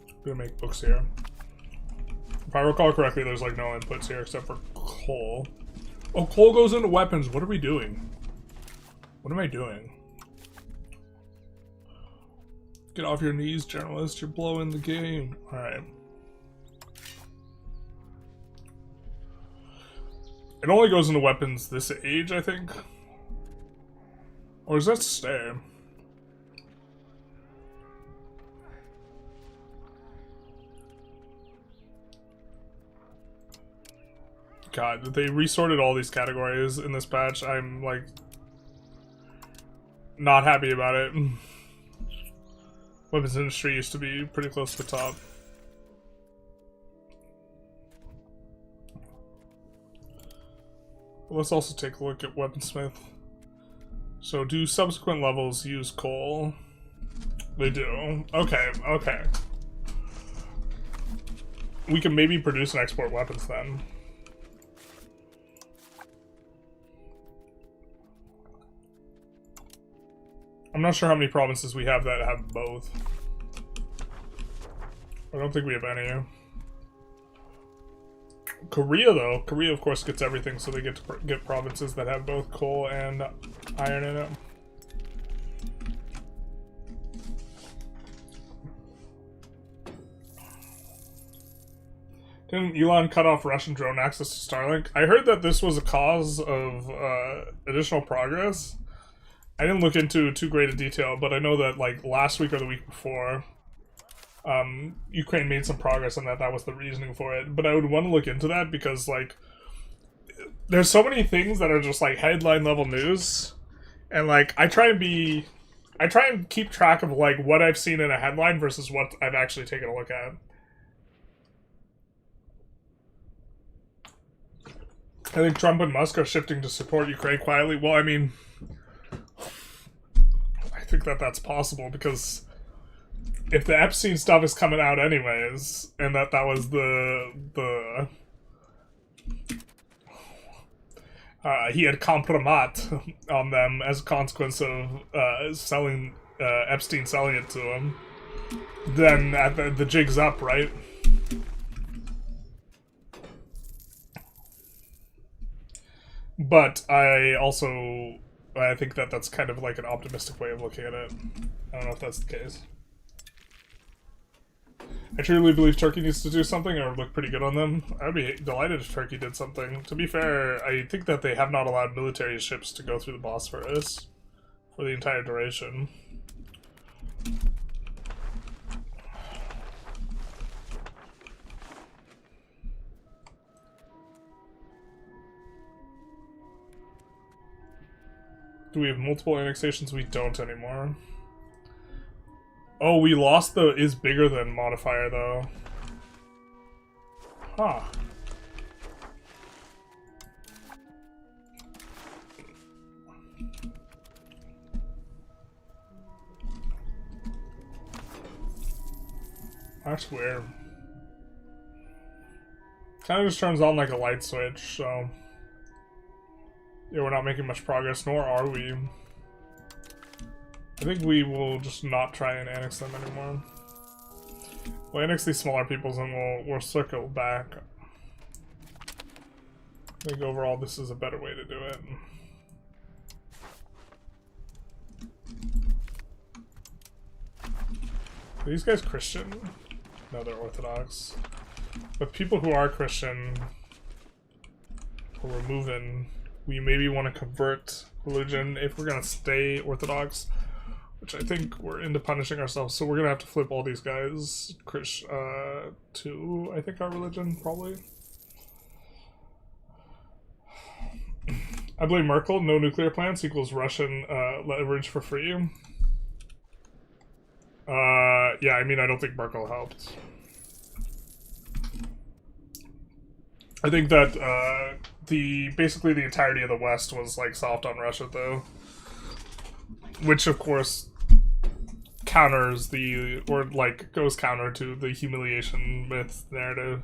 I'm gonna make books here. If I recall correctly, there's, like, no inputs here except for coal. Oh, coal goes into weapons. What are we doing? What am I doing? Get off your knees, journalist. You're blowing the game. Alright. It only goes into weapons this age, I think. Or does that stay? God, they resorted all these categories in this patch. I'm, like, not happy about it. Weapons industry used to be pretty close to the top. Let's also take a look at weaponsmith. So, do subsequent levels use coal? They do. Okay, okay. We can maybe produce and export weapons then. I'm not sure how many provinces we have that have both. I don't think we have any. Korea, though. Korea, of course, gets everything, so they get to get provinces that have both coal and iron in it. Didn't Elon cut off Russian drone access to Starlink? I heard that this was a cause of additional progress. I didn't look into too great a detail, but I know that, like, last week or the week before, Ukraine made some progress on that. That was the reasoning for it. But I would want to look into that because, like, there's so many things that are just, like, headline level news. And, like, I try and be I try and keep track of like what I've seen in a headline versus what I've actually taken a look at. I think Trump and Musk are shifting to support Ukraine quietly. Well, I mean, I think that that's possible because if the Epstein stuff is coming out anyways, and that was the he had compromat on them as a consequence of selling Epstein selling it to him, then the jig's up, right? But I think that that's kind of like an optimistic way of looking at it. I don't know if that's the case. I truly believe Turkey needs to do something or look pretty good on them. I'd be delighted if Turkey did something. To be fair, I think that they have not allowed military ships to go through the Bosphorus for the entire duration. Do we have multiple annexations? We don't anymore. Oh, we lost the is bigger than modifier, though. Huh. That's weird. Kind of just turns on like a light switch, so... Yeah, we're not making much progress, nor are we. I think we will just not try and annex them anymore. We'll annex these smaller peoples and we'll circle back. I think overall this is a better way to do it. Are these guys Christian? No, they're Orthodox. But people who are Christian, who we're moving, we maybe want to convert religion if we're going to stay Orthodox, which I think we're into punishing ourselves, so we're going to have to flip all these guys to, I think, our religion, probably. I blame Merkel. No nuclear plants equals Russian leverage for free. Yeah, I mean, I don't think Merkel helped. I think that basically the entirety of the West was like soft on Russia, though, which of course goes counter to the humiliation myth narrative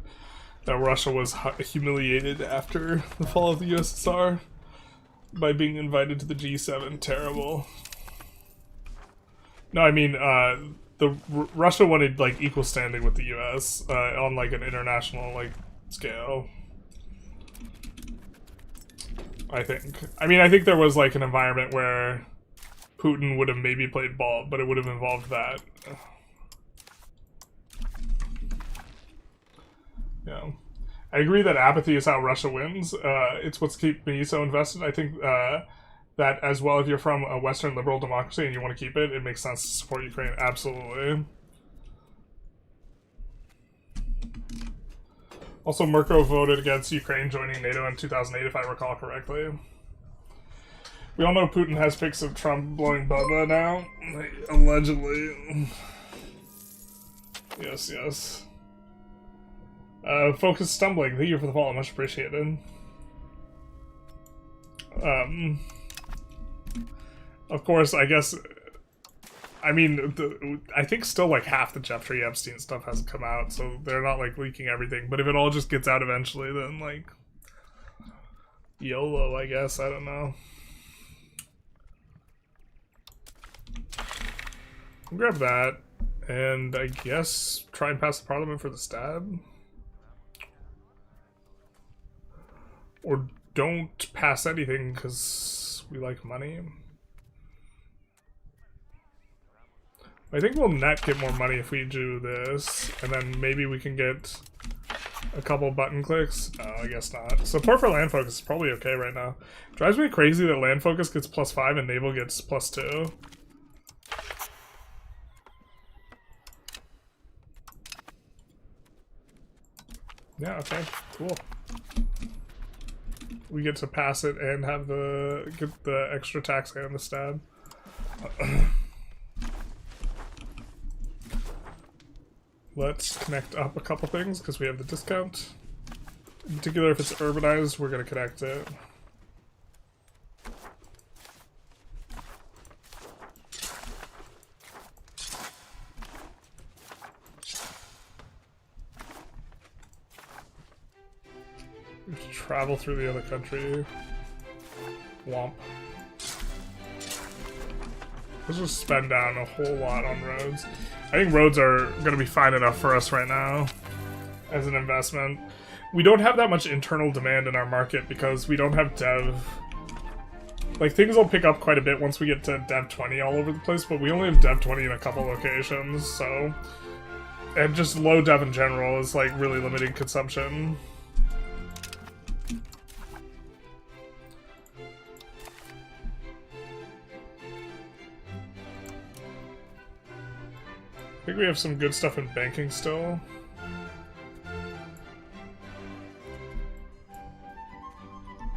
that Russia was humiliated after the fall of the USSR by being invited to the G7. Terrible. No, I mean, Russia wanted like equal standing with the US on like an international like scale. I think. I mean, I think there was like an environment where Putin would have maybe played ball, but it would have involved that. Yeah. I agree that apathy is how Russia wins. It's what's kept me so invested. I think that as well, if you're from a Western liberal democracy and you want to keep it, it makes sense to support Ukraine. Absolutely. Also, Merkel voted against Ukraine joining NATO in 2008, if I recall correctly. We all know Putin has pics of Trump blowing Bubba now. Allegedly. Yes, yes. Focus stumbling. Thank you for the follow. Much appreciated. Of course, I guess... I mean, I think still like half the Jeffrey Epstein stuff hasn't come out, so they're not like leaking everything. But if it all just gets out eventually, then like YOLO, I guess. I don't know. I'll grab that, and I guess try and pass the parliament for the stab, or don't pass anything because we like money. I think we'll net get more money if we do this, and then maybe we can get a couple button clicks. Oh, I guess not. Support for land focus is probably okay right now. Drives me crazy that land focus gets +5 and naval gets +2. Yeah, okay, cool. We get to pass it and have get the extra tax and the stab. Let's connect up a couple things because we have the discount. In particular, if it's urbanized, we're going to connect it. We have to travel through the other country. Womp. Let's just spend down a whole lot on roads. I think roads are going to be fine enough for us right now as an investment. We don't have that much internal demand in our market because we don't have dev. Like, things will pick up quite a bit once we get to dev 20 all over the place, but we only have dev 20 in a couple locations, so... And just low dev in general is, like, really limiting consumption. I think we have some good stuff in banking still.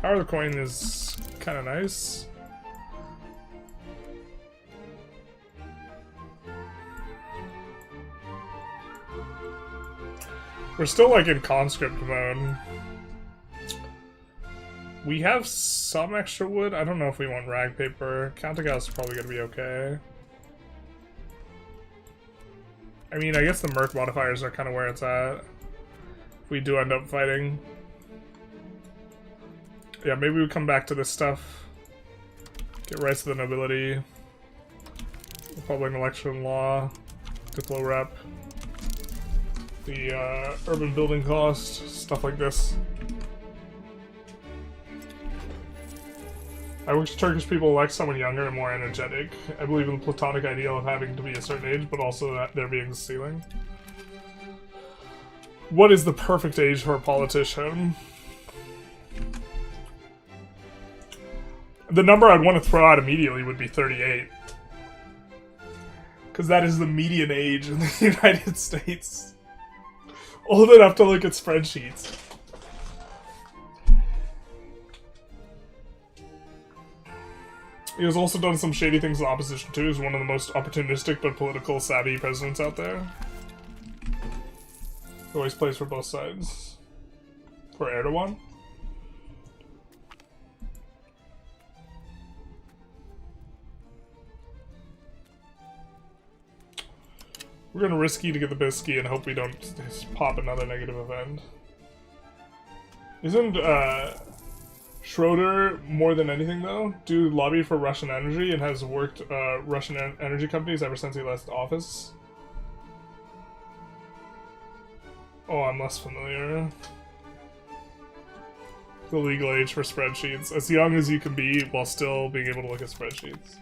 Power of the coin is kind of nice. We're still like in conscript mode. We have some extra wood. I don't know if we want rag paper. Countergas is probably gonna be okay. I mean, I guess the merc modifiers are kind of where it's at. If we do end up fighting. Yeah, maybe we come back to this stuff. Get rights to the nobility. Republic election law. Diplo rep. The urban building cost. Stuff like this. I wish Turkish people elect someone younger and more energetic. I believe in the platonic ideal of having to be a certain age, but also that there being a ceiling. What is the perfect age for a politician? The number I'd want to throw out immediately would be 38. Because that is the median age in the United States. Old enough to look at spreadsheets. He has also done some shady things in opposition too. He's one of the most opportunistic but political savvy presidents out there. He always plays for both sides. For Erdogan? We're gonna risky to get the bisky and hope we don't pop another negative event. Isn't, Schroeder, more than anything though, dude lobbied for Russian energy and has worked Russian energy companies ever since he left office. Oh, I'm less familiar. The legal age for spreadsheets. As young as you can be while still being able to look at spreadsheets.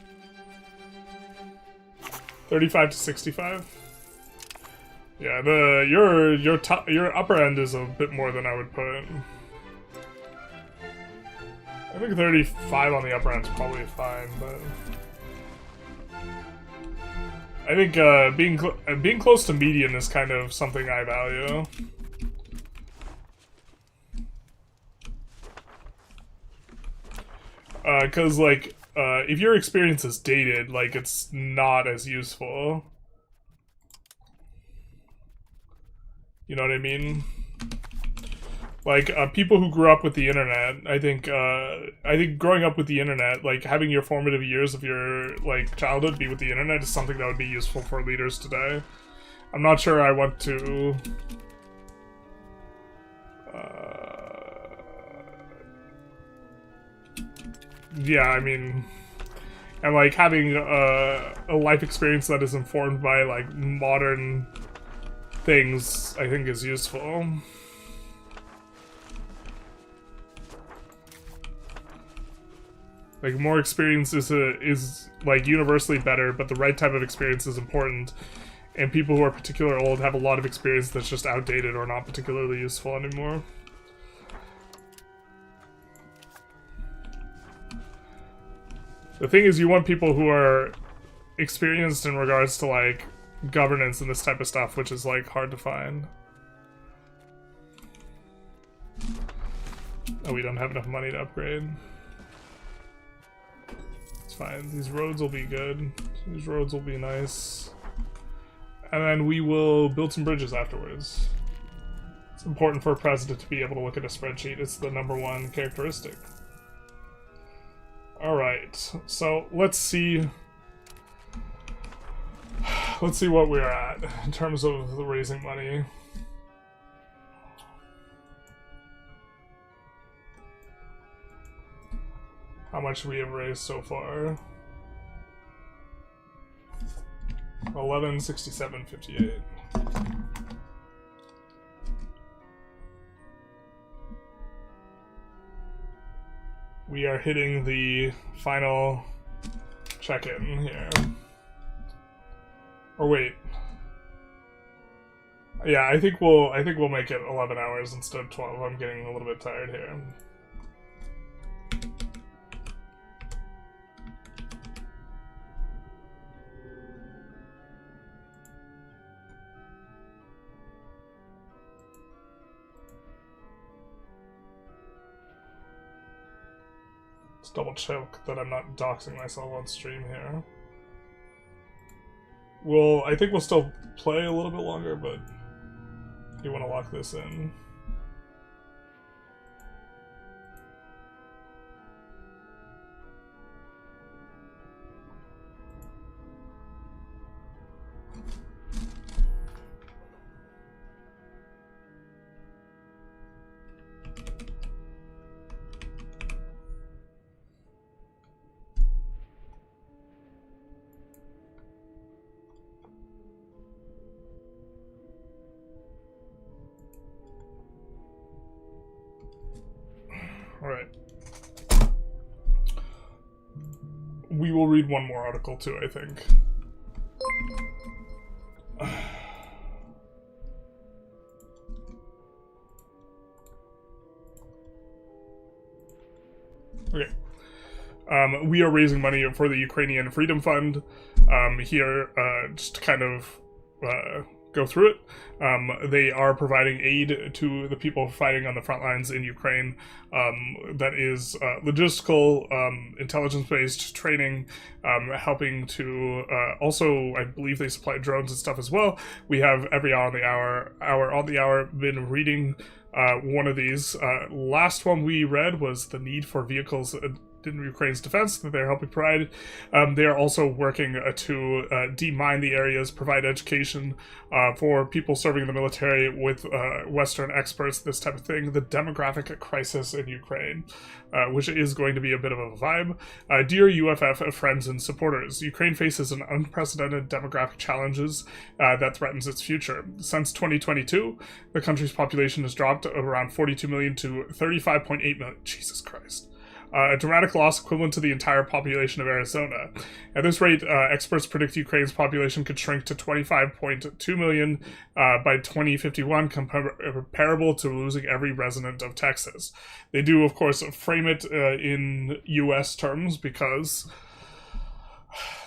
35 to 65? Yeah, your upper end is a bit more than I would put. I think 35 on the upper end is probably fine, but I think being close to median is kind of something I value. Because like if your experience is dated, like it's not as useful. You know what I mean? Like, people who grew up with the internet, I think growing up with the internet, like, having your formative years of your, like, childhood be with the internet is something that would be useful for leaders today. I'm not sure I want to... yeah, I mean... And, like, having a life experience that is informed by, like, modern things, I think is useful. Like, more experience is like universally better, but the right type of experience is important. And people who are particularly old have a lot of experience that's just outdated or not particularly useful anymore. The thing is, you want people who are experienced in regards to, like, governance and this type of stuff, which is, like, hard to find. Oh, we don't have enough money to upgrade. Fine. These roads will be good. These roads will be nice. And then we will build some bridges afterwards. It's important for a president to be able to look at a spreadsheet. It's the #1 characteristic. Alright, so let's see... Let's see what we're at in terms of the raising money. How much we have raised so far. 1167.58. We are hitting the final check-in here. Or wait. Yeah, I think we'll make it 11 hours instead of 12. I'm getting a little bit tired here. Let's double check that I'm not doxing myself on stream here. I think we'll still play a little bit longer, but you want to lock this in. Alright. We will read one more article too, I think. Okay. We are raising money for the Ukrainian Freedom Fund here, just to kind of go through it. They are providing aid to the people fighting on the front lines in Ukraine. That is logistical, intelligence-based training, helping to also, I believe they supply drones and stuff as well. We have every hour on the hour been reading one of these. Last one we read was the need for vehicles in Ukraine's defense that they're helping provide. They are also working to demine the areas, provide education for people serving in the military with Western experts, this type of thing. The demographic crisis in Ukraine, which is going to be a bit of a vibe. Dear UFF friends and supporters, Ukraine faces an unprecedented demographic challenges that threatens its future. Since 2022, the country's population has dropped around 42 million to 35.8 million. Jesus Christ. A dramatic loss equivalent to the entire population of Arizona. At this rate, experts predict Ukraine's population could shrink to 25.2 million by 2051, comparable to losing every resident of Texas. They do, of course, frame it in U.S. terms because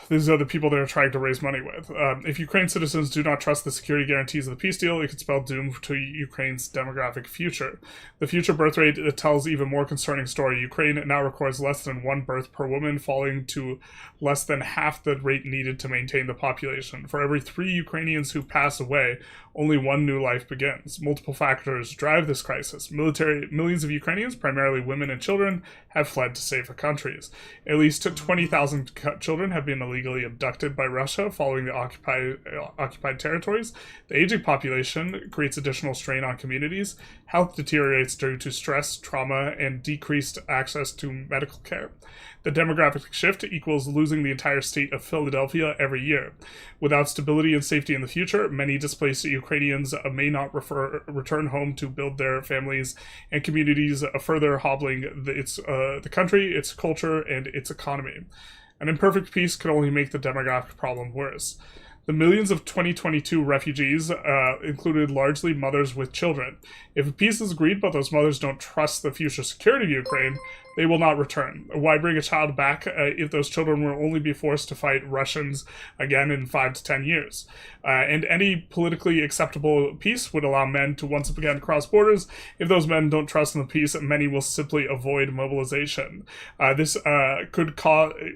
these are the people they're trying to raise money with. If Ukraine citizens do not trust the security guarantees of the peace deal, it could spell doom to Ukraine's demographic future. The future birth rate tells even more concerning story. Ukraine now records less than 1 birth per woman, falling to less than half the rate needed to maintain the population. For every 3 Ukrainians who pass away, only 1 new life begins. Multiple factors drive this crisis. Millions of Ukrainians, primarily women and children, have fled to safer countries. At least 20,000 children have been illegally abducted by Russia following the occupied territories. The aging population creates additional strain on communities. Health deteriorates due to stress, trauma, and decreased access to medical care. The demographic shift equals losing the entire state of Philadelphia every year. Without stability and safety in the future, many displaced Ukrainians may not return home to build their families and communities, further hobbling the country, its culture, and its economy. An imperfect peace could only make the demographic problem worse. The millions of 2022 refugees included largely mothers with children. If a peace is agreed but those mothers don't trust the future security of Ukraine, they will not return. Why bring a child back if those children will only be forced to fight Russians again in 5 to 10 years? And any politically acceptable peace would allow men to once again cross borders. If those men don't trust in the peace, many will simply avoid mobilization. This could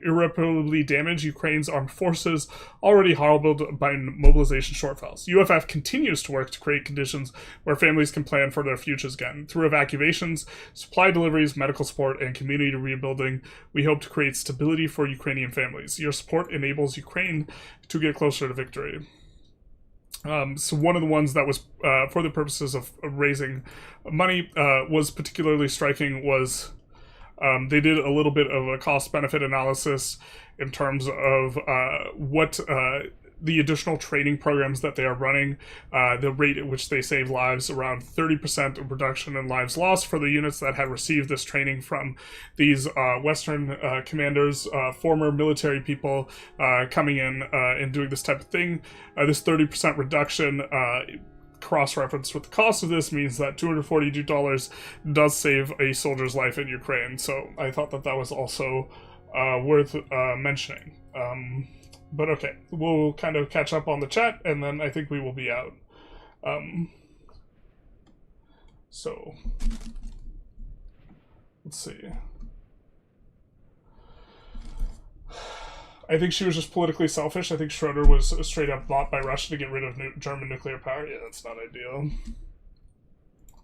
irreparably damage Ukraine's armed forces, already hobbled by mobilization shortfalls. UFF continues to work to create conditions where families can plan for their futures again. Through evacuations, supply deliveries, medical support, and community rebuilding, we hope to create stability for Ukrainian families. Your support enables Ukraine to get closer to victory. So one of the ones that was for the purposes of raising money was particularly striking was they did a little bit of a cost-benefit analysis in terms of what the additional training programs that they are running, the rate at which they save lives, around 30% reduction in lives lost for the units that had received this training from these Western commanders, former military people coming in and doing this type of thing. This 30% reduction cross-referenced with the cost of this means that $242 does save a soldier's life in Ukraine. So I thought that that was also worth mentioning. But okay, we'll kind of catch up on the chat, and then I think we will be out. So, let's see. I think she was just politically selfish. I think Schroeder was straight up bought by Russia to get rid of German nuclear power. Yeah, that's not ideal.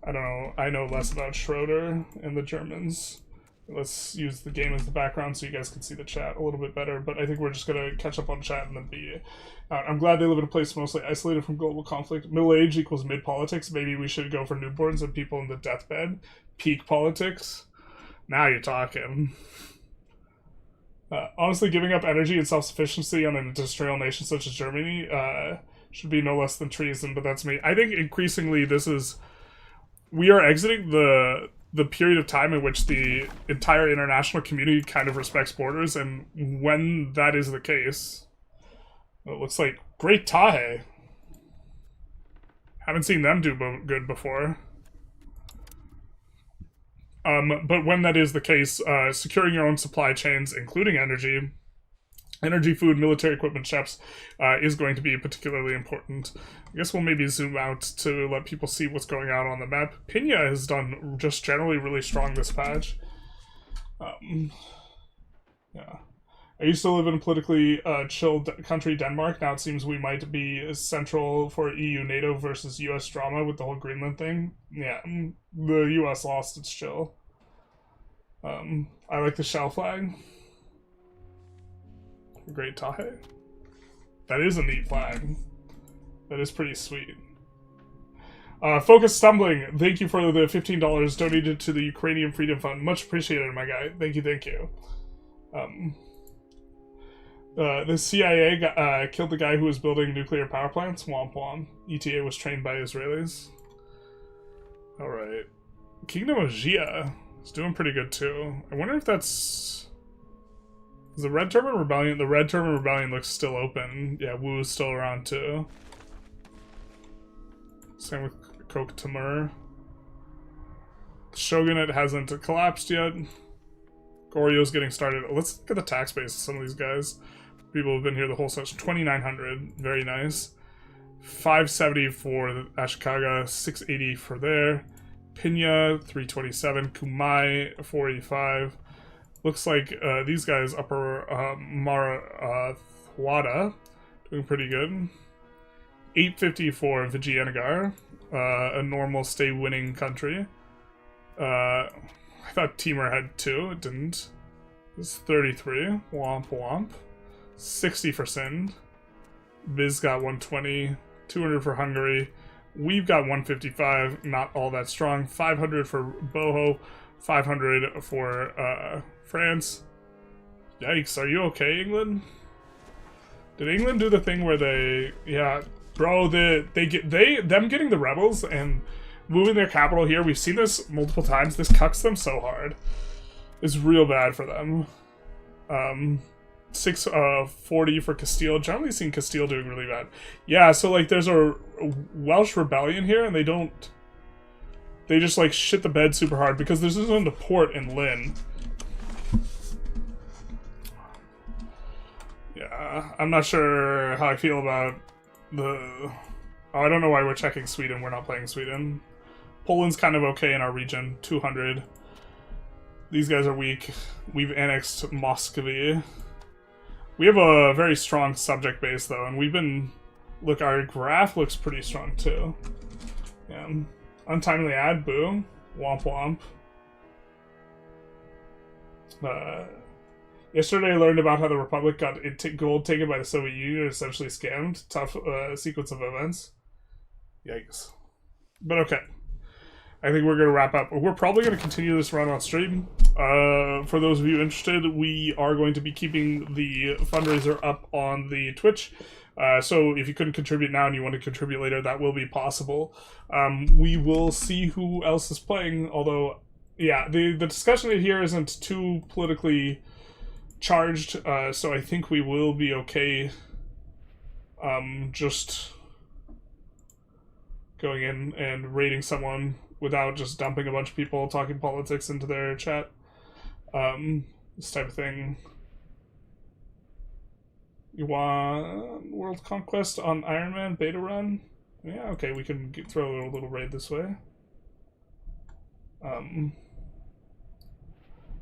I don't know. I know less about Schroeder and the Germans. Let's use the game as the background so you guys can see the chat a little bit better. But I think we're just going to catch up on chat and then be... I'm glad they live in a place mostly isolated from global conflict. Middle age equals mid-politics. Maybe we should go for newborns and people in the deathbed. Peak politics. Now you're talking. Honestly, giving up energy and self-sufficiency on an industrial nation such as Germany should be no less than treason, but that's me. I think increasingly this is... We are exiting the period of time in which the entire international community kind of respects borders, and when that is the case, it looks like Great Tahe. Haven't seen them do good before. But when that is the case, securing your own supply chains, including energy, food, military equipment, ships, is going to be particularly important. I guess we'll maybe zoom out to let people see what's going on the map. Pina has done just generally really strong this patch. Yeah. I used to live in a politically chilled country, Denmark. Now it seems we might be central for EU, NATO versus US drama with the whole Greenland thing. Yeah, the US lost its chill. I like the shell flag. Great Tahe. That is a neat flag. That is pretty sweet. Focus Stumbling, thank you for the $15 donated to the Ukrainian Freedom Fund. Much appreciated, my guy. Thank you, thank you. The CIA killed the guy who was building nuclear power plants. Womp womp. ETA was trained by Israelis. Alright. Kingdom of Jia is doing pretty good, too. I wonder if that's... Is the Red Turban Rebellion... The Red Turban Rebellion looks still open. Yeah, Wu's still around, too. Same with Kok Tamur. The Shogunate hasn't collapsed yet. Goryo's getting started. Let's look at the tax base of some of these guys. People have been here the whole session. 2,900. Very nice. 570 for Ashikaga. 680 for there. Pinya, 327. Kumai, 485. Looks like these guys, Upper Marathwada, doing pretty good. 850 for Vijayanagar, a normal stay-winning country. I thought Timur had 2, it didn't. It's 33. Womp womp. 60 for Sind. Biz got 120. 200 for Hungary. We've got 155, not all that strong. 500 for Boho. 500 for France. Yikes, are you okay, England? Did England do the thing where they... Yeah, bro, them getting the rebels and moving their capital here, we've seen this multiple times. This cucks them so hard. It's real bad for them. 640 for Castile. Generally seen Castile doing really bad. Yeah, so like there's a Welsh rebellion here and they don't... They just like shit the bed super hard because there isn't a port in Lynn. I'm not sure how I feel about the... Oh, I don't know why we're checking Sweden. We're not playing Sweden. Poland's kind of okay in our region. 200. These guys are weak. We've annexed Muscovy. We have a very strong subject base, though, and we've been... Look, our graph looks pretty strong, too. Yeah. Untimely ad, boo. Womp womp. Yesterday I learned about how the Republic got gold taken by the Soviet Union and essentially scammed. Tough sequence of events. Yikes. But okay. I think we're going to wrap up. We're probably going to continue this run on stream. For those of you interested, we are going to be keeping the fundraiser up on the Twitch. So if you couldn't contribute now and you want to contribute later, that will be possible. We will see who else is playing, although, yeah, the discussion here isn't too politically charged, so I think we will be okay just going in and raiding someone without just dumping a bunch of people talking politics into their chat. This type of thing. You want World Conquest on Iron Man beta run? Yeah, okay, we can throw a little raid this way.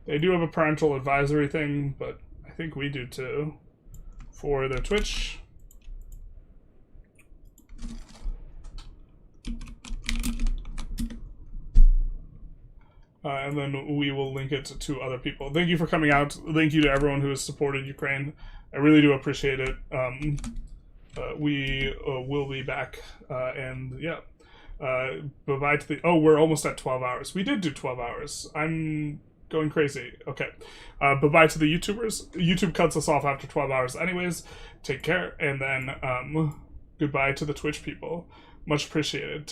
They do have a parental advisory thing, but I think we do too. For their Twitch. And then we will link it to other people. Thank you for coming out. Thank you to everyone who has supported Ukraine. I really do appreciate it. We will be back. And yeah. Bye-bye to the... Oh, we're almost at 12 hours. We did do 12 hours. I'm going crazy. Okay. Bye-bye to the YouTubers. YouTube cuts us off after 12 hours anyways. Take care. And then goodbye to the Twitch people. Much appreciated.